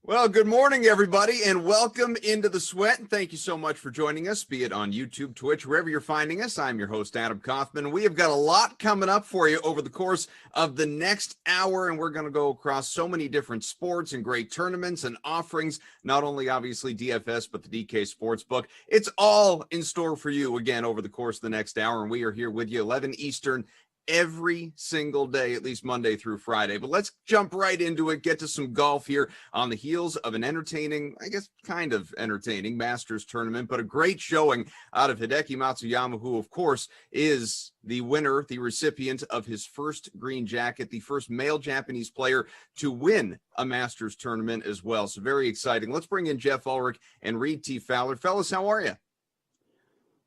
Well, good morning, everybody, and welcome into the Sweat. And thank you so much for joining us, be it on YouTube, Twitch, wherever you're finding us. I'm your host, Adam Kaufman. We have got a lot coming up for you over the course of the next hour, and we're going to go across so many different sports and great tournaments and offerings, not only obviously DFS, but the DK Sportsbook. It's all in store for you again over the course of the next hour, and we are here with you 11 Eastern every single day, at least Monday through Friday. But let's jump right into it, get to some golf here on the heels of an entertaining, I guess kind of entertaining Masters tournament, but a great showing out of Hideki Matsuyama, who of course is the winner, the recipient of his first green jacket, the first male Japanese player to win a Masters tournament as well. So very exciting. Let's bring in Jeff Ulrich and Reed T. Fowler. Fellas, how are you?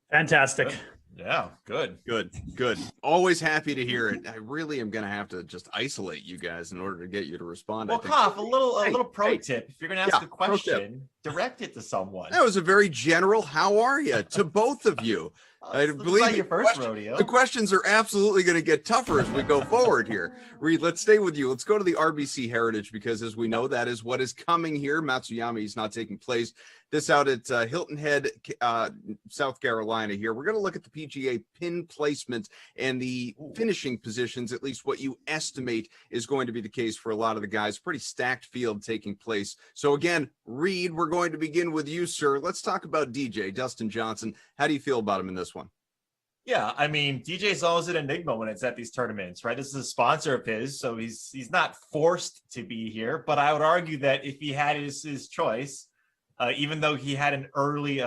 Fantastic. Yeah, good. Always happy to hear it. I really am going to have to just isolate you guys in order to get you to respond. Well, Koff, a little pro tip. If you're going to ask a question, direct it to someone. That was a very general, how are you, to both of you. I believe your first rodeo. The questions are absolutely going to get tougher as we go forward here. Reed, let's stay with you. Let's go to the RBC Heritage because, as we know, that is what is coming here. Matsuyama is not taking place. This out at Hilton Head, South Carolina here. We're going to look at the PGA pin placement and the finishing positions, at least what you estimate is going to be the case for a lot of the guys. Pretty stacked field taking place. So again, Reed, we're going to begin with you, sir. Let's talk about DJ, Dustin Johnson. How do you feel about him in this one? Yeah, I mean, DJ's always an enigma when it's at these tournaments, right? This is a sponsor of his, so he's not forced to be here. But I would argue that if he had his choice, even though he had an early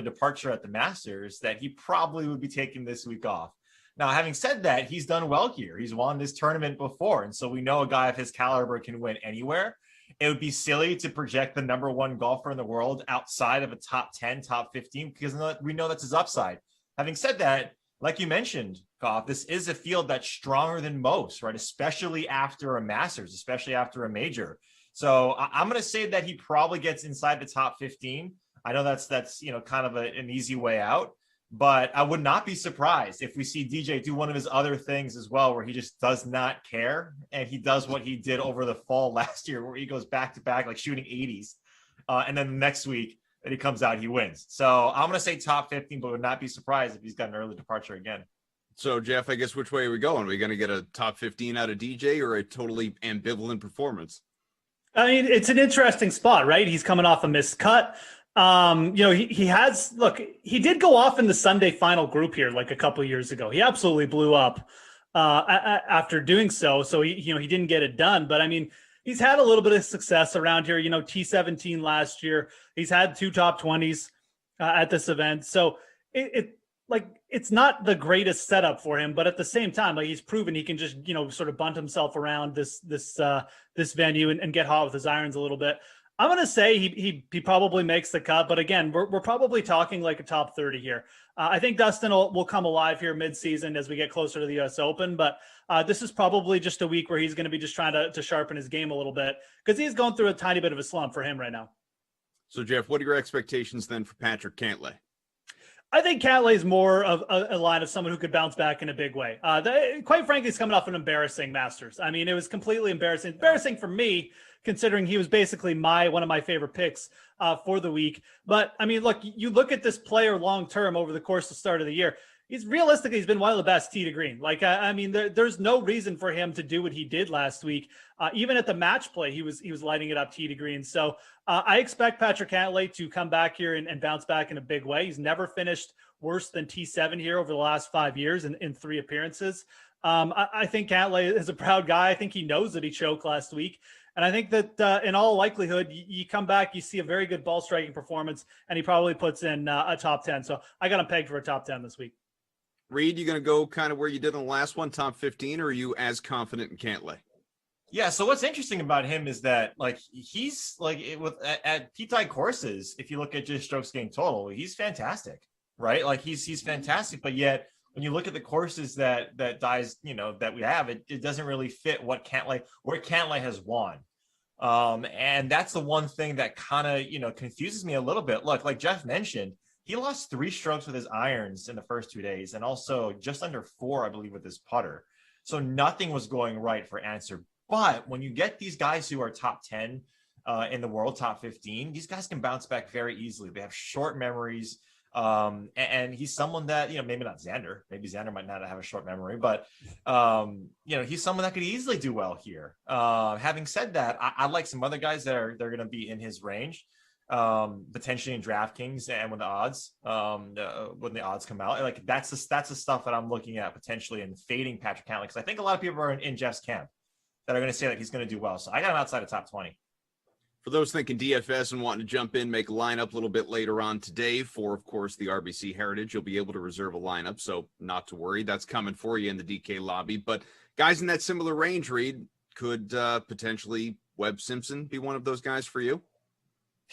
departure at the Masters, that he probably would be taking this week off. Now, having said that, he's done well here. He's won this tournament before, and so we know a guy of his caliber can win anywhere. It would be silly to project the number one golfer in the world outside of a top 10, top 15, because we know that's his upside. Having said that, like you mentioned, Goff, this is a field that's stronger than most, right? Especially after a Masters, especially after a major. So I'm going to say that he probably gets inside the top 15. I know that's kind of an easy way out, but I would not be surprised if we see DJ do one of his other things as well, where he just does not care. And he does what he did over the fall last year, where he goes back to back, like shooting 80s. And then the next week that he comes out, he wins. So I'm going to say top 15, but would not be surprised if he's got an early departure again. So, Jeff, I guess which way are we going? Are we going to get a top 15 out of DJ or a totally ambivalent performance? I mean, it's an interesting spot, right? He's coming off a missed cut. He did go off in the Sunday final group here like a couple of years ago. He absolutely blew up after doing so. So he didn't get it done. But I mean, he's had a little bit of success around here. T17 last year. He's had 2 top 20s at this event. So it's not the greatest setup for him, but at the same time, like, he's proven he can just, sort of bunt himself around this venue and get hot with his irons a little bit. I'm going to say he probably makes the cut, but again, we're probably talking like a top 30 here. I think Dustin will come alive here mid-season as we get closer to the US Open, but this is probably just a week where he's going to be just trying to sharpen his game a little bit because he's going through a tiny bit of a slump for him right now. So, Jeff, what are your expectations then for Patrick Cantlay? I think Cantlay is more of a line of someone who could bounce back in a big way. Quite frankly, he's coming off an embarrassing Masters. I mean, it was completely embarrassing. Embarrassing for me, considering he was basically one of my favorite picks for the week. But, I mean, look, you look at this player long-term over the course of the start of the year. He's been one of the best tee to green. There's no reason for him to do what he did last week. Even at the match play, he was lighting it up tee to green. So I expect Patrick Cantlay to come back here and bounce back in a big way. He's never finished worse than T7 here over the last 5 years in 3 appearances. I think Cantlay is a proud guy. I think he knows that he choked last week. And I think that in all likelihood, you come back, you see a very good ball striking performance, and he probably puts in a top 10. So I got him pegged for a top 10 this week. Reed, you going to go kind of where you did on the last one, top 15, or are you as confident in Cantlay? Yeah, so what's interesting about him is that, he's at P-type courses, if you look at just strokes gained total, he's fantastic, right? He's fantastic, but yet when you look at the courses that we have, it doesn't really fit where Cantlay has won. And that's the one thing that kind of, confuses me a little bit. Look, like Jeff mentioned, he lost 3 strokes with his irons in the first 2 days, and also just under 4, I believe, with his putter. So nothing was going right for Answer. But when you get these guys who are top 10, in the world, top 15. These guys can bounce back very easily. They have short memories. And he's someone that, maybe not Xander. Maybe Xander might not have a short memory, but, he's someone that could easily do well here. Having said that, I like some other guys they're going to be in his range, potentially in DraftKings and when the odds come out. Like that's the stuff that I'm looking at potentially in fading Patrick Cantlay, because I think a lot of people are in Jeff's camp that are going to say that he's going to do well. So I got him outside of top 20. For those thinking DFS and wanting to jump in, make a lineup a little bit later on today for, of course, the RBC Heritage, you'll be able to reserve a lineup, so not to worry. That's coming for you in the DK lobby. But guys in that similar range, Reed, could potentially Webb Simpson be one of those guys for you?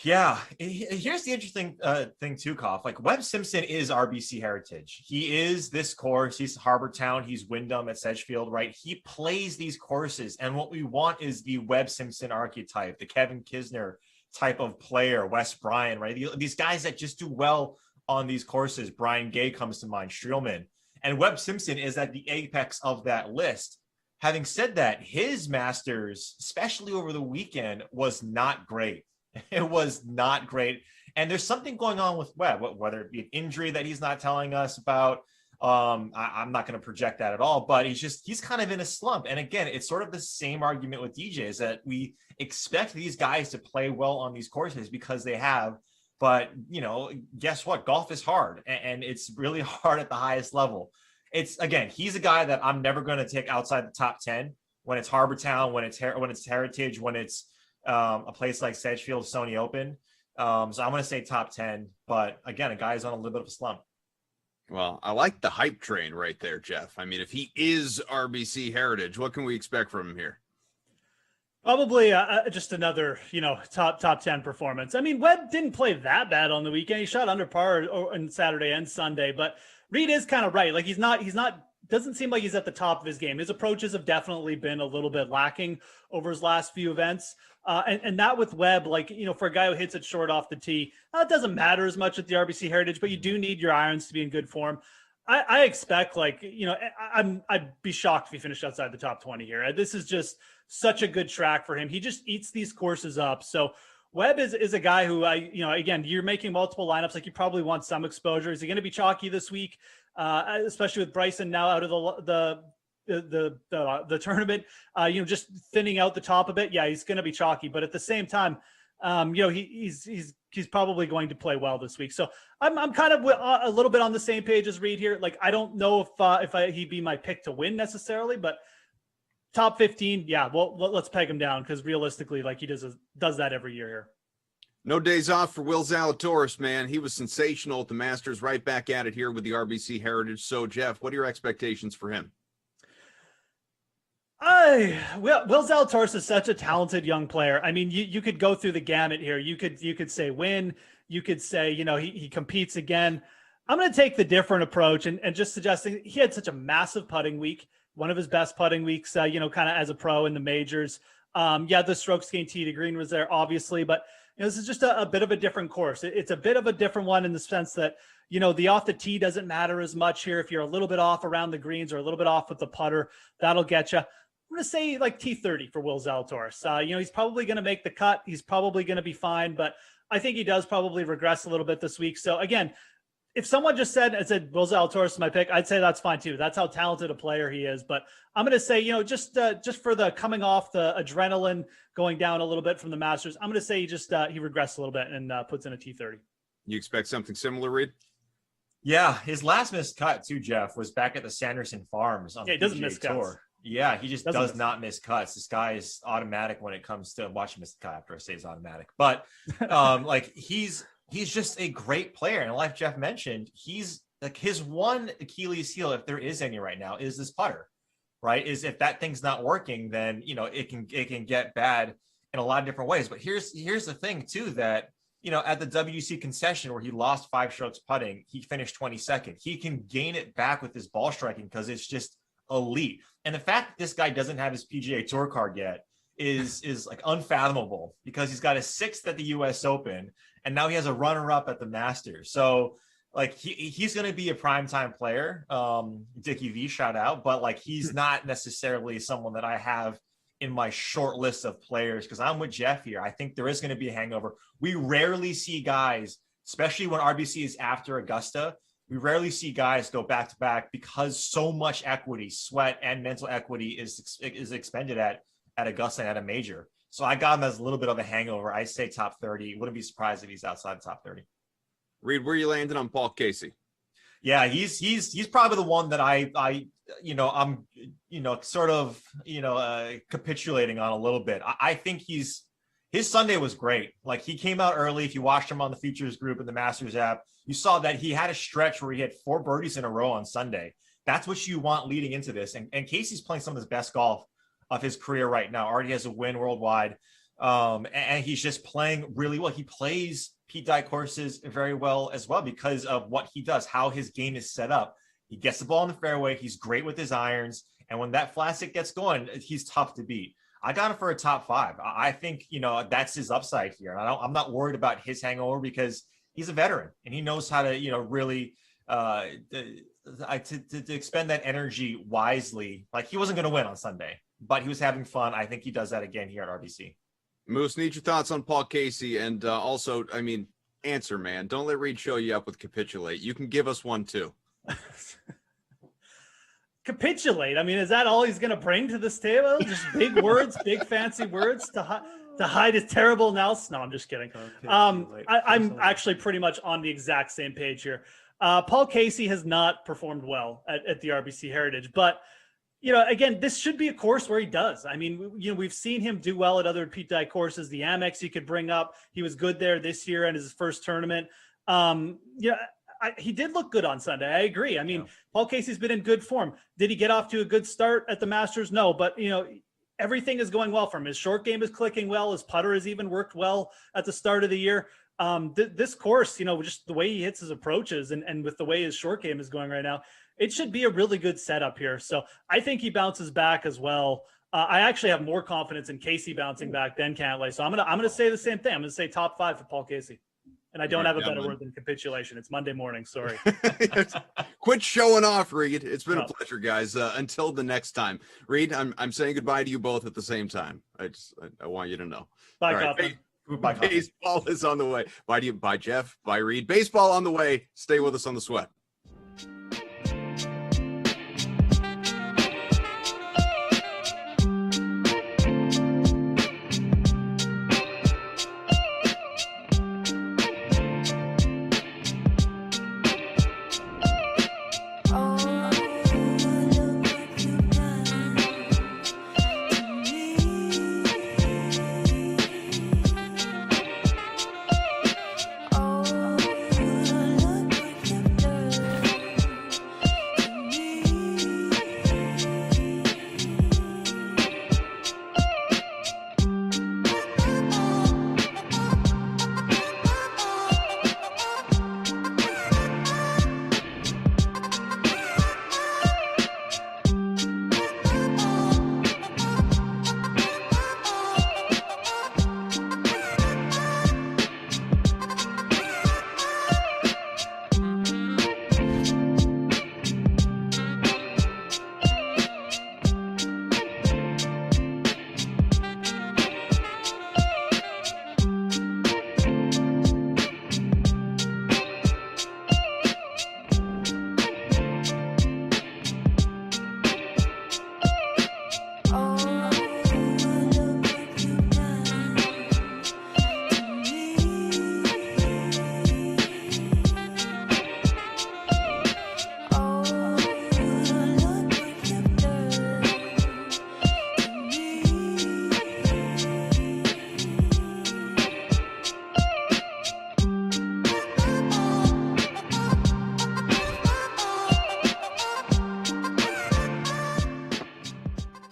Yeah, here's the interesting thing too, Koff. Like Webb Simpson is RBC Heritage. He is this course. He's Harbor Town. He's Wyndham at Sedgefield, right? He plays these courses, and what we want is the Webb Simpson archetype, the Kevin Kisner type of player, Wes Bryan, right? These guys that just do well on these courses. Brian Gay comes to mind, Streelman, and Webb Simpson is at the apex of that list. Having said that, his Masters, especially over the weekend, was not great. It was not great. And there's something going on with Webb, whether it be an injury that he's not telling us about. I'm not going to project that at all, but he's kind of in a slump. And again, it's sort of the same argument with DJ, is that we expect these guys to play well on these courses because they have, but guess what? Golf is hard, and it's really hard at the highest level. He's a guy that I'm never going to take outside the top 10 when it's Harbor Town, when it's Heritage, when it's a place like Sedgefield, Sony Open. So I'm going to say top 10, but again, a guy's on a little bit of a slump. Well, I like the hype train right there, Jeff. I mean, if he is RBC Heritage, what can we expect from him here? Probably just another, top 10 performance. I mean, Webb didn't play that bad on the weekend. He shot under par on Saturday and Sunday, but Reed is kind of right. Like he's not doesn't seem like he's at the top of his game. His approaches have definitely been a little bit lacking over his last few events. And that with Webb, for a guy who hits it short off the tee, it doesn't matter as much at the RBC Heritage, but you do need your irons to be in good form. I expect, I'd be shocked if he finished outside the top 20 here. This is just such a good track for him. He just eats these courses up. So Webb is a guy who, again, you're making multiple lineups. Like you probably want some exposure. Is he going to be chalky this week? Especially with Bryson now out of the tournament, just thinning out the top a bit. Yeah, he's going to be chalky, but at the same time, he's probably going to play well this week. So I'm kind of a little bit on the same page as Reed here. Like I don't know if he'd be my pick to win necessarily, but top 15, yeah. Well, let's peg him down because realistically, he does that every year here. No days off for Will Zalatoris, man. He was sensational at the Masters, right back at it here with the RBC Heritage. So, Jeff, what are your expectations for him? Will Zalatoris is such a talented young player. I mean, you could go through the gamut here. You could say win. You could say, he competes again. I'm going to take the different approach and just suggesting he had such a massive putting week, one of his best putting weeks, kind of as a pro in the majors. The strokes gained tee to green was there, obviously, but this is just a bit of a different course. It's a bit of a different one in the sense that, the off the tee doesn't matter as much here. If you're a little bit off around the greens or a little bit off with the putter, that'll get you. I'm going to say T30 for Will Zalatoris. He's probably going to make the cut. He's probably going to be fine, but I think he does probably regress a little bit this week. So again, if someone just said Will Zalatoris is my pick, I'd say that's fine too. That's how talented a player he is. But I'm going to say, just for the coming off the adrenaline going down a little bit from the Masters, I'm going to say he regressed a little bit and puts in a T30. You expect something similar, Reed? Yeah, his last missed cut too, Jeff, was back at the Sanderson Farms on the PGA Tour. Cuts. Yeah, he just does not miss cuts. This guy is automatic when it comes to watching miss cut after I say he's automatic. But he's just a great player. And like Jeff mentioned, he's his one Achilles heel, if there is any right now, is this putter, right? Is if that thing's not working, then it can get bad in a lot of different ways. But here's the thing too, that at the WC concession where he lost 5 strokes putting, he finished 22nd. He can gain it back with his ball striking because it's just elite. And the fact that this guy doesn't have his PGA Tour card yet is unfathomable, because he's got a 6th at the US Open and now he has a runner-up at the Masters. So he's going to be a primetime player. Dickie V, shout out, but he's not necessarily someone that I have in my short list of players because I'm with Jeff here. I think there is going to be a hangover. We rarely see guys, especially when RBC is after Augusta, we rarely see guys go back to back because so much equity, sweat, and mental equity is expended at Augusta and at a major. So I got him as a little bit of a hangover. I say top 30. Wouldn't be surprised if he's outside the top 30. Reed, where are you landing on Paul Casey? Yeah, he's probably the one that I'm sort of capitulating on a little bit. I think his Sunday was great. Like, he came out early. If you watched him on the features group in the Masters app, you saw that he had a stretch where he had 4 birdies in a row on Sunday. That's what you want leading into this. And Casey's playing some of his best golf of his career right now. Already has a win worldwide. And he's just playing really well. He plays Pete Dye courses very well as well because of what he does, how his game is set up. He gets the ball in the fairway. He's great with his irons. And when that flat stick gets going, he's tough to beat. I got him for a top 5. I think, that's his upside here. I'm not worried about his hangover because he's a veteran and he knows how to, really to expend that energy wisely. Like, he wasn't going to win on Sunday, but he was having fun. I think he does that again here at RBC. Moose, need your thoughts on Paul Casey. And also, answer, man. Don't let Reed show you up with capitulate. You can give us one too. Capitulate. Is that all he's going to bring to this table? Just big words, big fancy words to hide his terrible nous? No, I'm just kidding. I'm actually pretty much on the exact same page here. Paul Casey has not performed well at the RBC Heritage, but again, this should be a course where he does. We've seen him do well at other Pete Dye courses. The Amex you could bring up. He was good there this year in his first tournament. He did look good on Sunday. I agree. Paul Casey's been in good form. Did he get off to a good start at the Masters? No, but everything is going well for him. His short game is clicking well. His putter has even worked well at the start of the year. This course, just the way he hits his approaches and with the way his short game is going right now, it should be a really good setup here. So I think he bounces back as well. I actually have more confidence in Casey bouncing back than Cantlay. So I'm gonna say the same thing. I'm gonna say top 5 for Paul Casey. And I don't have a better word than capitulation. It's Monday morning. Sorry. Quit showing off, Reed. It's been a pleasure, guys. Until the next time. Reed, I'm saying goodbye to you both at the same time. I want you to know. Bye, Kaufman. Bye, baseball is on the way. Bye to you. Bye, Jeff. Bye, Reed. Baseball on the way. Stay with us on the Sweat.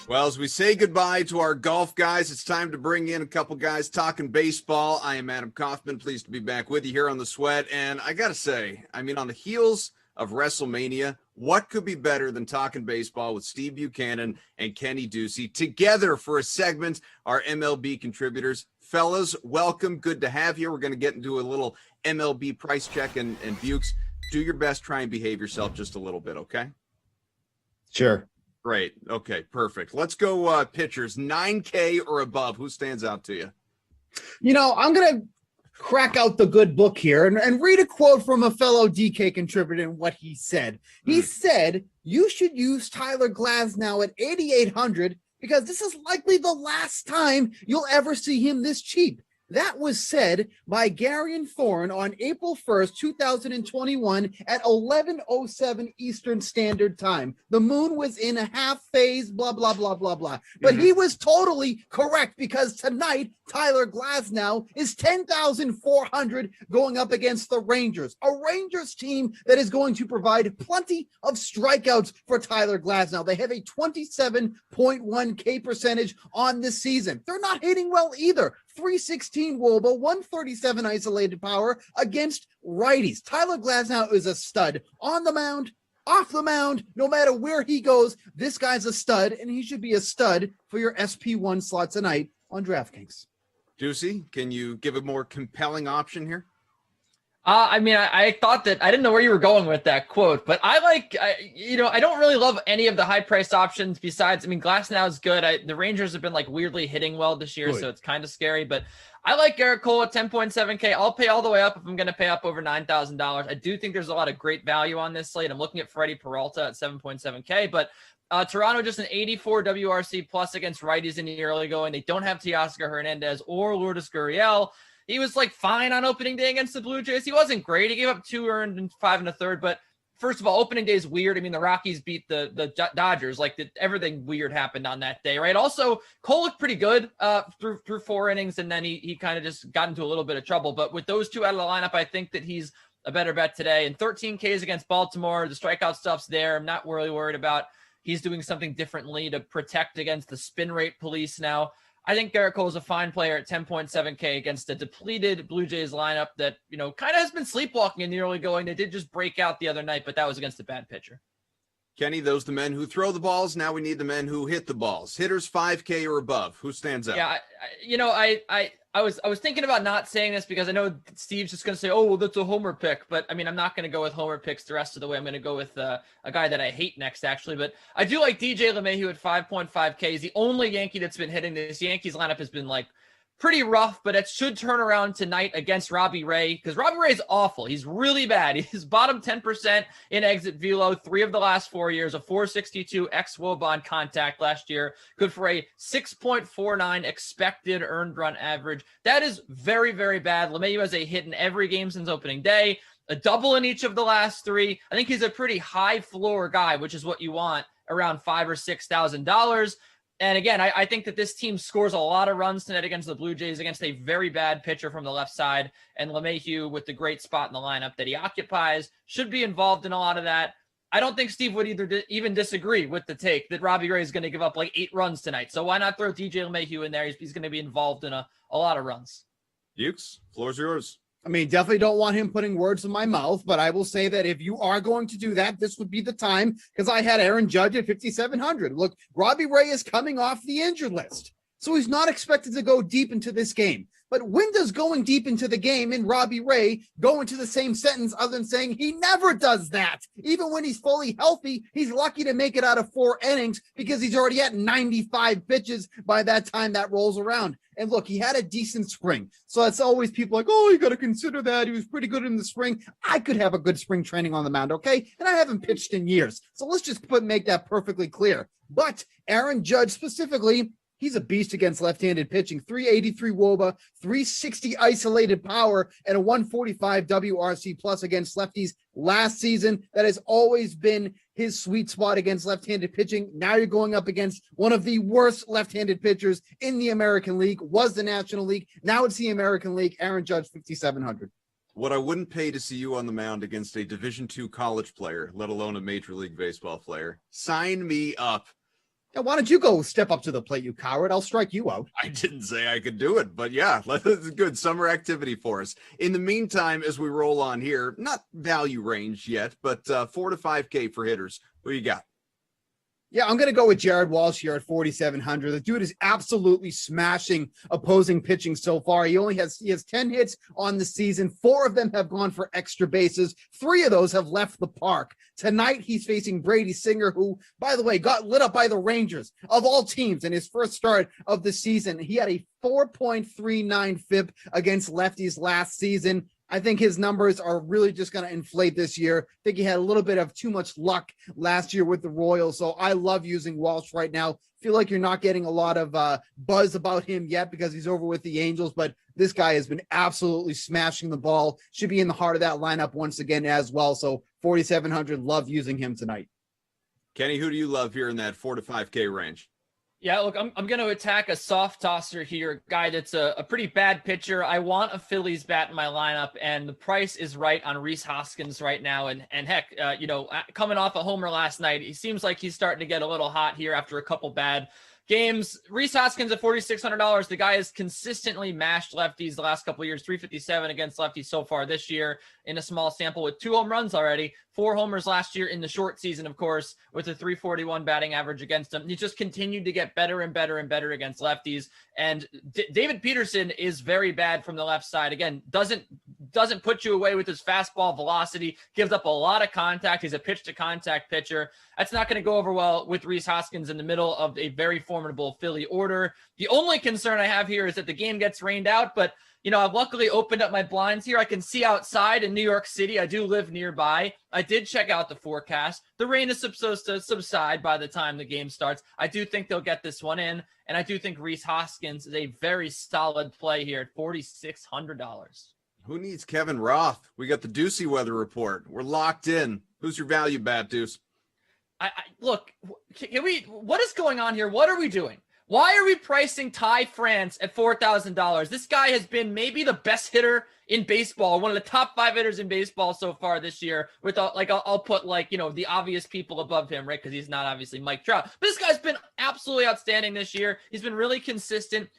Well, as we say goodbye to our golf guys, it's time to bring in a couple guys talking baseball. I am Adam Kaufman, pleased to be back with you here on The Sweat. And I got to say, on the heels of WrestleMania, what could be better than talking baseball with Steve Buchanan and Kenny Ducey together for a segment, our MLB contributors. Fellas, welcome. Good to have you. We're going to get into a little MLB price check and Bukes. Do your best. Try and behave yourself just a little bit, okay? Sure. Great. Okay, perfect. Let's go pitchers. 9K or above. Who stands out to you? I'm going to crack out the good book here and read a quote from a fellow DK contributor and what he said. He said, you should use Tyler Glasnow at 8,800 because this is likely the last time you'll ever see him this cheap. That was said by Garion Thorne on April 1st, 2021 at 11:07 Eastern Standard Time. The moon was in a half phase, blah, blah, blah, blah, blah. But he was totally correct because tonight, Tyler Glasnow is 10,400 going up against the Rangers, a Rangers team that is going to provide plenty of strikeouts for Tyler Glasnow. They have a 27.1 K percentage on this season. They're not hitting well either. 316 Woba, 137 isolated power against righties. Tyler Glasnow is a stud on the mound, off the mound, no matter where he goes. This guy's a stud, and he should be a stud for your SP1 slot tonight on DraftKings. Juicy, can you give a more compelling option here? I thought that I didn't know where you were going with that quote, but I don't really love any of the high priced options besides, Glasnow is good. The Rangers have been weirdly hitting well this year, so it's kind of scary, but I like Garrett Cole at 10.7K. I'll pay all the way up if I'm going to pay up over $9,000. I do think there's a lot of great value on this slate. I'm looking at Freddie Peralta at 7.7K, but Toronto just an 84 WRC plus against righties in the early going. They don't have Teoscar Hernandez or Lourdes Gurriel. He was fine on opening day against the Blue Jays. He wasn't great. He gave up 2 earned and 5 1/3. But first of all, opening day is weird. The Rockies beat the Dodgers. Everything weird happened on that day, right? Also, Cole looked pretty good through 4 innings, and then he kind of just got into a little bit of trouble. But with those 2 out of the lineup, I think that he's a better bet today. And 13 Ks against Baltimore. The strikeout stuff's there. I'm not really worried about he's doing something differently to protect against the spin rate police now. I think Garrett Cole is a fine player at 10.7K against a depleted Blue Jays lineup that, kind of has been sleepwalking in the early going. They did just break out the other night, but that was against a bad pitcher. Kenny, those the men who throw the balls. Now we need the men who hit the balls. Hitters 5K or above. Who stands out? Yeah, I was thinking about not saying this because I know Steve's just going to say, oh, well, that's a homer pick. But, I'm not going to go with homer picks the rest of the way. I'm going to go with a guy that I hate next, actually. But I do like DJ LeMahieu at 5.5K. He's the only Yankee that's been hitting this. Yankees lineup has been, pretty rough, but it should turn around tonight against Robbie Ray because Robbie Ray is awful. He's really bad. He's bottom 10% in exit velo 3 of the last 4 years, a 462 ex-WOBA on contact last year, good for a 6.49 expected earned run average. That is very, very bad. LeMahieu has a hit in every game since opening day, a double in each of the last 3. I think he's a pretty high floor guy, which is what you want around $5,000 or $6,000. And again, I think that this team scores a lot of runs tonight against the Blue Jays against a very bad pitcher from the left side. And LeMahieu, with the great spot in the lineup that he occupies, should be involved in a lot of that. I don't think Steve would even disagree with the take that Robbie Ray is going to give up 8 runs tonight. So why not throw DJ LeMahieu in there? He's going to be involved in a lot of runs. Ukes, floor's yours. Definitely don't want him putting words in my mouth, but I will say that if you are going to do that, this would be the time because I had Aaron Judge at 5,700. Look, Robbie Ray is coming off the injured list, so he's not expected to go deep into this game. But when does going deep into the game and Robbie Ray go into the same sentence other than saying he never does that? Even when he's fully healthy, he's lucky to make it out of 4 innings because he's already at 95 pitches by that time that rolls around. And look, he had a decent spring. So it's always people oh, you got to consider that. He was pretty good in the spring. I could have a good spring training on the mound, okay? And I haven't pitched in years. So let's just make that perfectly clear. But Aaron Judge specifically, he's a beast against left-handed pitching. 383 WOBA, 360 isolated power, and a 145 WRC plus against lefties last season. That has always been his sweet spot against left-handed pitching. Now you're going up against one of the worst left-handed pitchers in the American League, was the National League. Now it's the American League. Aaron Judge, 5,700. What I wouldn't pay to see you on the mound against a Division II college player, let alone a Major League Baseball player. Sign me up. Yeah, why don't you go step up to the plate, you coward? I'll strike you out. I didn't say I could do it, but yeah, it's good summer activity for us. In the meantime, as we roll on here, not value range yet, but 4 to 5K for hitters. Who you got? Yeah, I'm going to go with Jared Walsh here at 4,700. The dude is absolutely smashing opposing pitching so far. He has 10 hits on the season. 4 of them have gone for extra bases. 3 of those have left the park. Tonight, he's facing Brady Singer, who, by the way, got lit up by the Rangers of all teams in his first start of the season. He had a 4.39 FIP against lefties last season. I think his numbers are really just going to inflate this year. I think he had a little bit of too much luck last year with the Royals. So I love using Walsh right now. Feel like you're not getting a lot of buzz about him yet because he's over with the Angels, but this guy has been absolutely smashing the ball. Should be in the heart of that lineup once again as well. So 4,700, love using him tonight. Kenny, who do you love here in that 4 to 5K range? Yeah, look, I'm going to attack a soft tosser here, a guy that's a pretty bad pitcher. I want a Phillies bat in my lineup, and the price is right on Rhys Hoskins right now. And heck, coming off a homer last night, he seems like he's starting to get a little hot here after a couple bad games. Rhys Hoskins at $4,600. The guy has consistently mashed lefties the last couple of years, 357 against lefties so far this year in a small sample with 2 home runs already, 4 homers last year in the short season, of course, with a 341 batting average against him. He just continued to get better and better and better against lefties. And David Peterson is very bad from the left side. Again, doesn't put you away with his fastball velocity, gives up a lot of contact. He's a pitch to contact pitcher. That's not going to go over well with Rhys Hoskins in the middle of a very formidable Philly order. The only concern I have here is that the game gets rained out, but I've luckily opened up my blinds here. I can see outside in New York City. I do live nearby. I did check out the forecast. The rain is supposed to subside by the time the game starts. I do think they'll get this one in, and I do think Rhys Hoskins is a very solid play here at $4,600. Who needs Kevin Roth? We got the Deucey weather report. We're locked in. Who's your value bat, Deuce? Look, what is going on here? What are we doing? Why are we pricing Ty France at $4,000? This guy has been maybe the best hitter in baseball, one of the top 5 hitters in baseball so far this year. With I'll put the obvious people above him, right? Because he's not obviously Mike Trout. But this guy's been absolutely outstanding this year. He's been really consistent.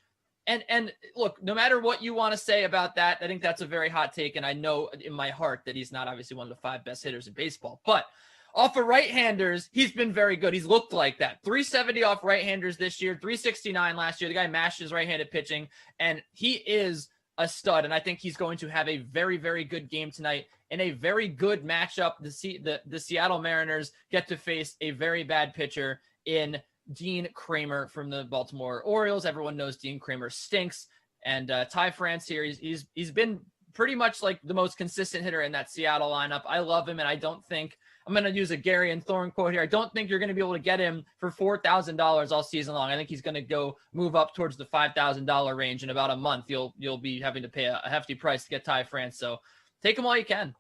And look, no matter what you want to say about that, I think that's a very hot take. And I know in my heart that he's not obviously one of the 5 best hitters in baseball, but off of right-handers, he's been very good. He's looked like that. 370 off right-handers this year, 369 last year. The guy mashed his right-handed pitching, and he is a stud. And I think he's going to have a very, very good game tonight in a very good matchup. The Seattle Mariners get to face a very bad pitcher in Dean Kramer from the Baltimore Orioles. Everyone knows Dean Kramer stinks. And Ty France here, he's been pretty much like the most consistent hitter in that Seattle lineup. I love him, and I don't think I'm going to use a Gary and Thorne quote here. I don't think you're going to be able to get him for $4,000 all season long. I think he's going to go move up towards the $5,000 range in about a month. You'll be having to pay a hefty price to get Ty France. So take him while you can.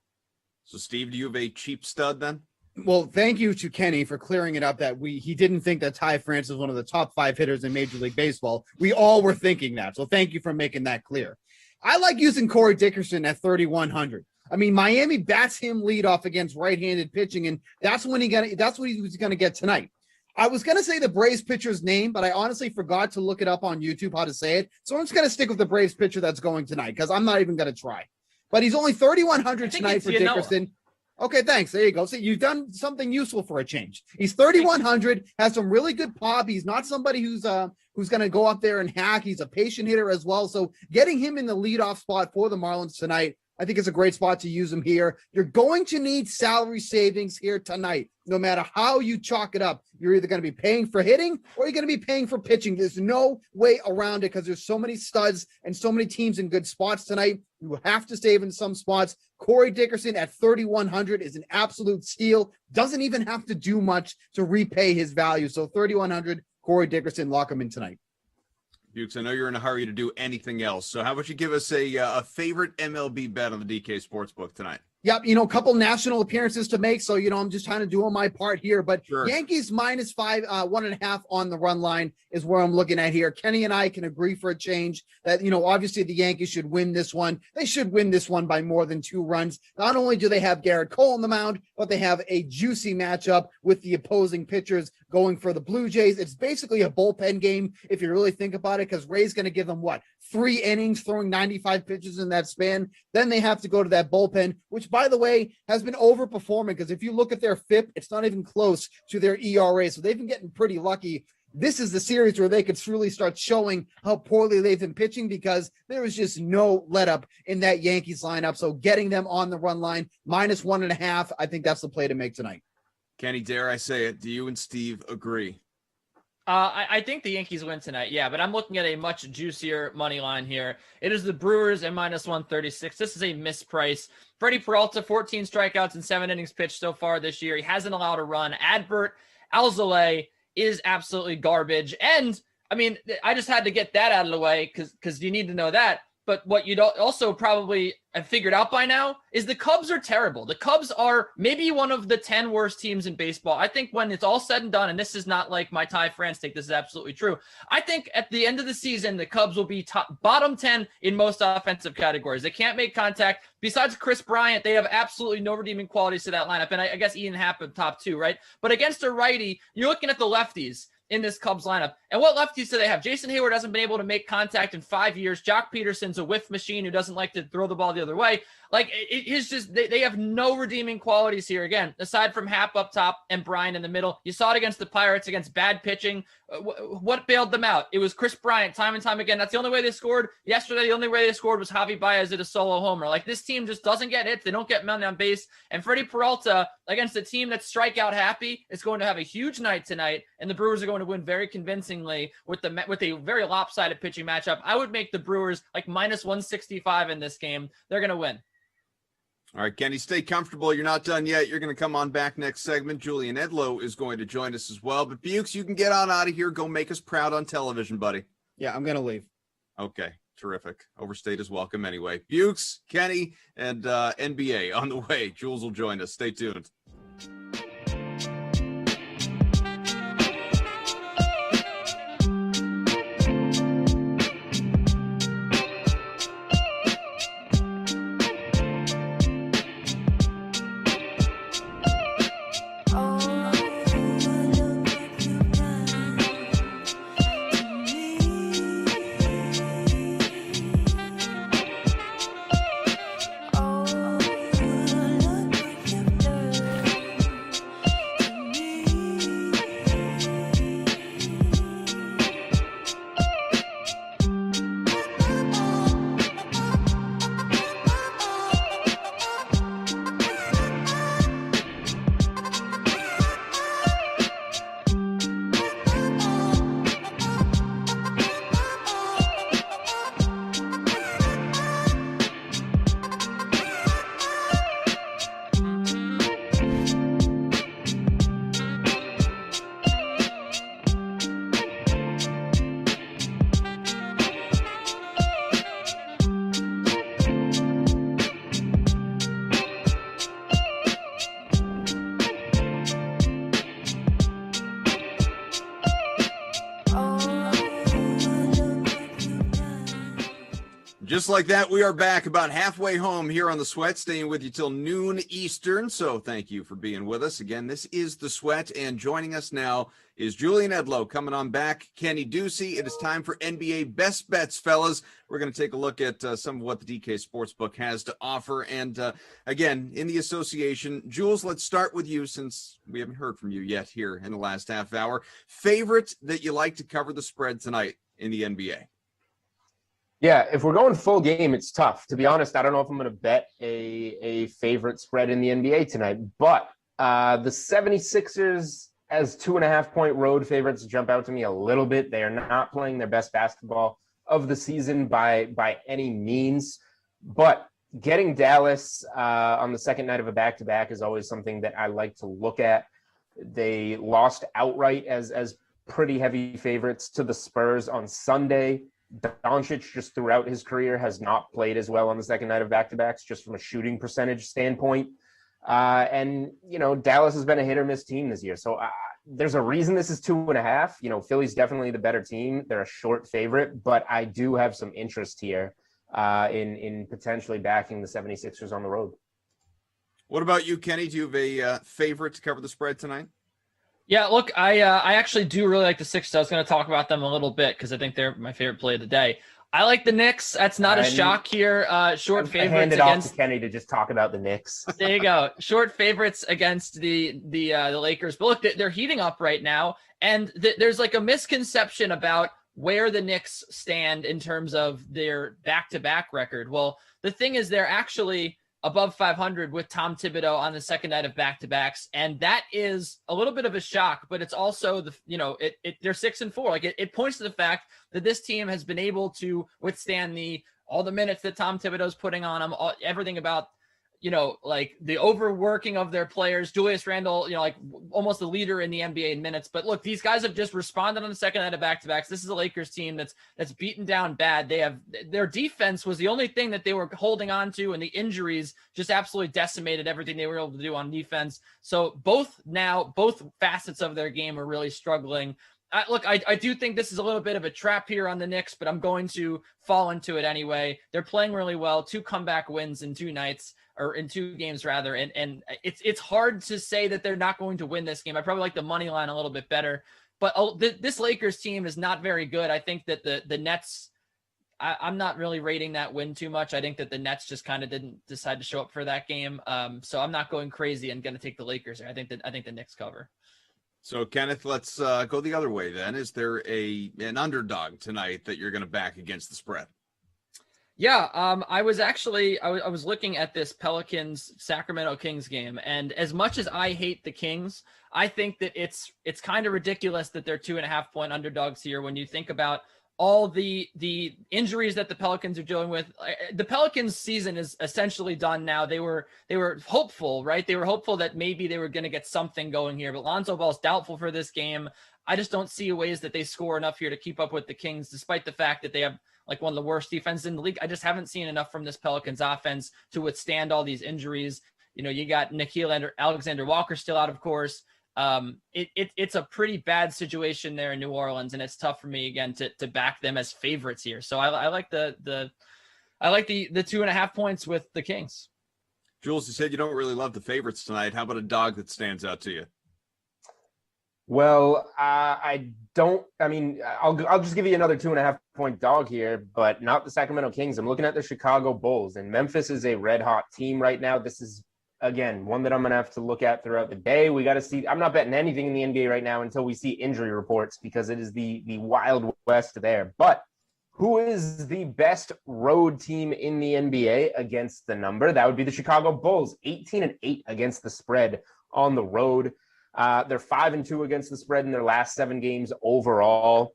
So Steve, do you have a cheap stud then? Well, thank you to Kenny for clearing it up that he didn't think that Ty France was one of the top 5 hitters in Major League Baseball. We all were thinking that. So thank you for making that clear. I like using Corey Dickerson at 3,100. I mean, Miami bats him leadoff against right-handed pitching, and that's what he was gonna get tonight. I was gonna say the Braves pitcher's name, but I honestly forgot to look it up on YouTube how to say it. So I'm just gonna stick with the Braves pitcher that's going tonight because I'm not even gonna try. But he's only 3,100 tonight for Dickerson. Okay, thanks. There you go. See, you've done something useful for a change. He's 3,100, has some really good pop. He's not somebody who's going to go up there and hack. He's a patient hitter as well. So getting him in the leadoff spot for the Marlins tonight, I think it's a great spot to use him here. You're going to need salary savings here tonight. No matter how you chalk it up, you're either going to be paying for hitting or you're going to be paying for pitching. There's no way around it because there's so many studs and so many teams in good spots tonight. You will have to save in some spots. Corey Dickerson at 3,100 is an absolute steal. Doesn't even have to do much to repay his value. So 3,100, Corey Dickerson, lock him in tonight. Bukes, I know you're in a hurry to do anything else. So how about you give us a favorite MLB bet on the DK Sportsbook tonight? Yep, a couple national appearances to make. So, I'm just trying to do my part here. But sure. Yankees -5, 1.5 on the run line is where I'm looking at here. Kenny and I can agree for a change that, obviously the Yankees should win this one. They should win this one by more than 2 runs. Not only do they have Garrett Cole on the mound, but they have a juicy matchup with the opposing pitchers going for the Blue Jays. It's basically a bullpen game if you really think about it, because Ray's going to give them 3 innings, throwing 95 pitches in that span. Then they have to go to that bullpen, which, by the way, has been overperforming because if you look at their FIP, it's not even close to their ERA. So they've been getting pretty lucky. This is the series where they could truly start showing how poorly they've been pitching because there is just no let up in that Yankees lineup. So getting them on the run line, -1.5, I think that's the play to make tonight. Kenny, dare I say it? Do you and Steve agree? I think the Yankees win tonight, yeah, but I'm looking at a much juicier money line here. It is the Brewers at -136. This is a misprice. Freddie Peralta, 14 strikeouts and 7 innings pitched so far this year. He hasn't allowed a run. Adbert Alzolay is absolutely garbage. And, I mean, I just had to get that out of the way because you need to know that. But what you'd also probably have figured out by now is the Cubs are terrible. The Cubs are maybe one of the 10 worst teams in baseball. I think when it's all said and done, and this is not like my Ty France take, this is absolutely true. I think at the end of the season, the Cubs will be bottom 10 in most offensive categories. They can't make contact. Besides Chris Bryant, they have absolutely no redeeming qualities to that lineup. And I guess Ian Happ at top 2, right? But against a righty, you're looking at the lefties in this Cubs lineup. And what lefties do they have? Jason Hayward hasn't been able to make contact in 5 years. Jock Peterson's a whiff machine who doesn't like to throw the ball the other way. Like, it is just, they have no redeeming qualities here. Again, aside from Happ up top and Bryant in the middle. You saw it against the Pirates, against bad pitching. What bailed them out? It was Chris Bryant time and time again. That's the only way they scored. Yesterday, the only way they scored was Javi Baez did a solo homer. Like, this team just doesn't get hits. They don't get men on base. And Freddie Peralta, against a team that's strikeout happy, is going to have a huge night tonight. And the Brewers are going to win very convincingly with a very lopsided pitching matchup. I would make the Brewers like -165 in this game. They're going to win. All right, Kenny, stay comfortable. You're not done yet. You're going to come on back next segment. Julian Edlow is going to join us as well. But Bukes, you can get on out of here. Go make us proud on television, buddy. Yeah, I'm going to leave. Okay, terrific. Overstayed is welcome anyway. Bukes, Kenny, and NBA on the way. Jules will join us. Stay tuned. Just like that, we are back about halfway home here on The Sweat, staying with you till noon Eastern. So thank you for being with us. Again, this is The Sweat, and joining us now is Julian Edlow coming on back. Kenny Ducey. It is time for NBA Best Bets, fellas. We're going to take a look at some of what the DK Sportsbook has to offer. And again, in the association, Jules, let's start with you since we haven't heard from you yet here in the last half hour. Favorite that you like to cover the spread tonight in the NBA? Yeah, if we're going full game, it's tough. To be honest, I don't know if I'm going to bet a favorite spread in the NBA tonight. But the 76ers as 2.5-point road favorites jump out to me a little bit. They are not playing their best basketball of the season by any means. But getting Dallas on the second night of a back-to-back is always something that I like to look at. They lost outright as pretty heavy favorites to the Spurs on Sunday. Doncic just throughout his career has not played as well on the second night of back-to-backs, just from a shooting percentage standpoint. And, you know, Dallas has been a hit or miss team this year. So there's a reason this is 2.5. You know, Philly's definitely the better team. They're a short favorite, but I do have some interest here in potentially backing the 76ers on the road. What about you, Kenny? Do you have a favorite to cover the spread tonight? Yeah, look, I actually do really like the Sixers. I was going to talk about them a little bit because I think they're my favorite play of the day. I like the Knicks. That's not a shock here. Short favorites hand it against off to Kenny to just talk about the Knicks. There you go. Short favorites against the Lakers. But look, they're heating up right now, and there's like a misconception about where the Knicks stand in terms of their back-to-back record. Well, the thing is, they're actually above 500 with Tom Thibodeau on the second night of back-to-backs, and that is a little bit of a shock. But it's also they're 6-4. Like it points to the fact that this team has been able to withstand all the minutes that Tom Thibodeau's putting on them, everything about like the overworking of their players. Julius Randle, like almost the leader in the NBA in minutes. But look, these guys have just responded on the second night of back-to-backs. This is a Lakers team that's beaten down bad. Their defense was the only thing that they were holding on to, and the injuries just absolutely decimated everything they were able to do on defense. So both facets of their game are really struggling. I do think this is a little bit of a trap here on the Knicks, but I'm going to fall into it anyway. They're playing really well. 2 comeback wins in 2 nights, or in 2 games rather. And it's hard to say that they're not going to win this game. I probably like the money line a little bit better, but this Lakers team is not very good. I think that the Nets, I'm not really rating that win too much. I think that the Nets just kind of didn't decide to show up for that game. So I'm not going crazy and going to take the Lakers here. I think the Knicks cover. So, Kenneth, let's go the other way then. Is there an underdog tonight that you're going to back against the spread? Yeah, I was looking at this Pelicans Sacramento Kings game, and as much as I hate the Kings, I think that it's kind of ridiculous that they're 2.5-point underdogs here when you think about all the injuries that the Pelicans are dealing with. The Pelicans season is essentially done now. They were hopeful, right? They were hopeful that maybe they were going to get something going here, but Lonzo Ball's doubtful for this game. I just don't see ways that they score enough here to keep up with the Kings, despite the fact that they have like one of the worst defenses in the league. I just haven't seen enough from this Pelicans offense to withstand all these injuries. You got Nickeil Alexander-Walker still out, of course. It's a pretty bad situation there in New Orleans, and it's tough for me again to back them as favorites here. So I like the 2.5 points with the Kings. Jules, you said you don't really love the favorites tonight. How about a dog that stands out to you? Well, I don't. I mean, I'll just give you another 2.5-point dog here, but not the Sacramento Kings. I'm looking at the Chicago Bulls, and Memphis is a red hot team right now. This is, again, one that I'm going to have to look at throughout the day. We got to see. I'm not betting anything in the NBA right now until we see injury reports, because it is the Wild West there. But who is the best road team in the NBA against the number? That would be the Chicago Bulls, 18-8 against the spread on the road. They're 5-2 against the spread in their last 7 games overall.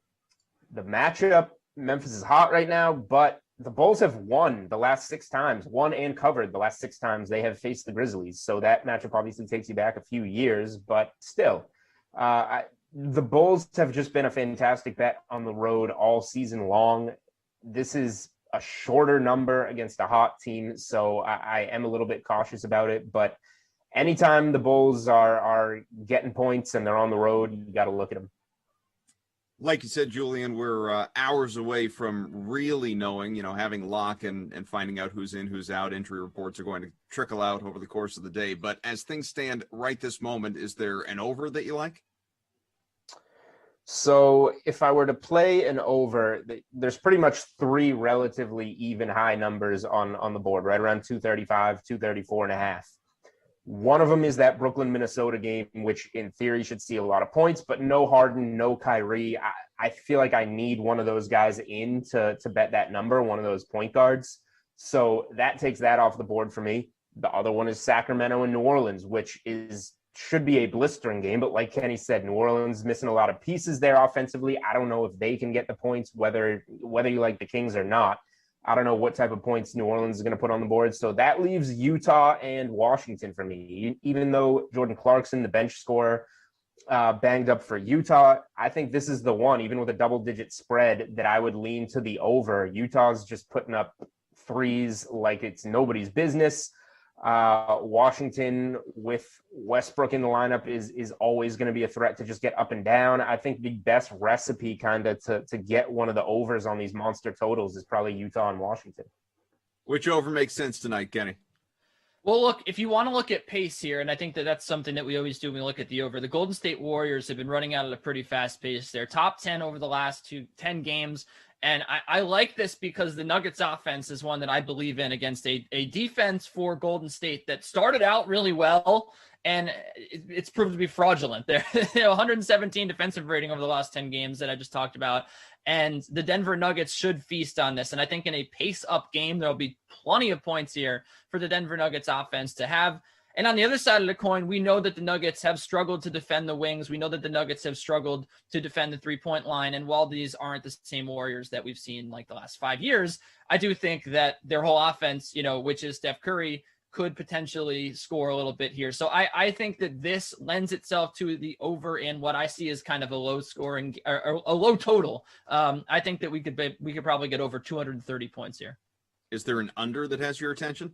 The matchup, Memphis is hot right now, but the Bulls have won the last 6 times, won and covered the last 6 times they have faced the Grizzlies. So that matchup obviously takes you back a few years, but still, the Bulls have just been a fantastic bet on the road all season long. This is a shorter number against a hot team, so I am a little bit cautious about it, but anytime the Bulls are getting points and they're on the road, you got to look at them. Like you said, Julian, we're hours away from really knowing, having lock and finding out who's in, who's out. Injury reports are going to trickle out over the course of the day. But as things stand right this moment, is there an over that you like? So if I were to play an over, there's pretty much 3 relatively even high numbers on the board, right around 235, 234.5. One of them is that Brooklyn-Minnesota game, which in theory should see a lot of points, but no Harden, no Kyrie. I feel like I need one of those guys in to bet that number, one of those point guards. So that takes that off the board for me. The other one is Sacramento and New Orleans, which should be a blistering game. But like Kenny said, New Orleans missing a lot of pieces there offensively. I don't know if they can get the points, whether you like the Kings or not. I don't know what type of points New Orleans is going to put on the board. So that leaves Utah and Washington for me. Even though Jordan Clarkson, the bench scorer, banged up for Utah, I think this is the one, even with a double-digit spread, that I would lean to the over. Utah's just putting up threes like it's nobody's business. Washington with Westbrook in the lineup is always going to be a threat to just get up and down. I think the best recipe kind of to get one of the overs on these monster totals is probably Utah and Washington. Which over makes sense tonight, Kenny? Well, look, if you want to look at pace here, and I think that's something that we always do when we look at the over, the Golden State Warriors have been running out at a pretty fast pace. They're top 10 over the last 10 games, And I like this because the Nuggets offense is one that I believe in against a defense for Golden State that started out really well, and it's proved to be fraudulent. They're 117 defensive rating over the last 10 games that I just talked about. And the Denver Nuggets should feast on this. And I think in a pace-up game, there'll be plenty of points here for the Denver Nuggets offense to have. And on the other side of the coin, we know that the Nuggets have struggled to defend the wings. We know that the Nuggets have struggled to defend the three-point line. And while these aren't the same Warriors that we've seen like the last 5 years, I do think that their whole offense, which is Steph Curry, could potentially score a little bit here. So I think that this lends itself to the over in what I see as kind of a low scoring or a low total. I think that we could probably get over 230 points here. Is there an under that has your attention?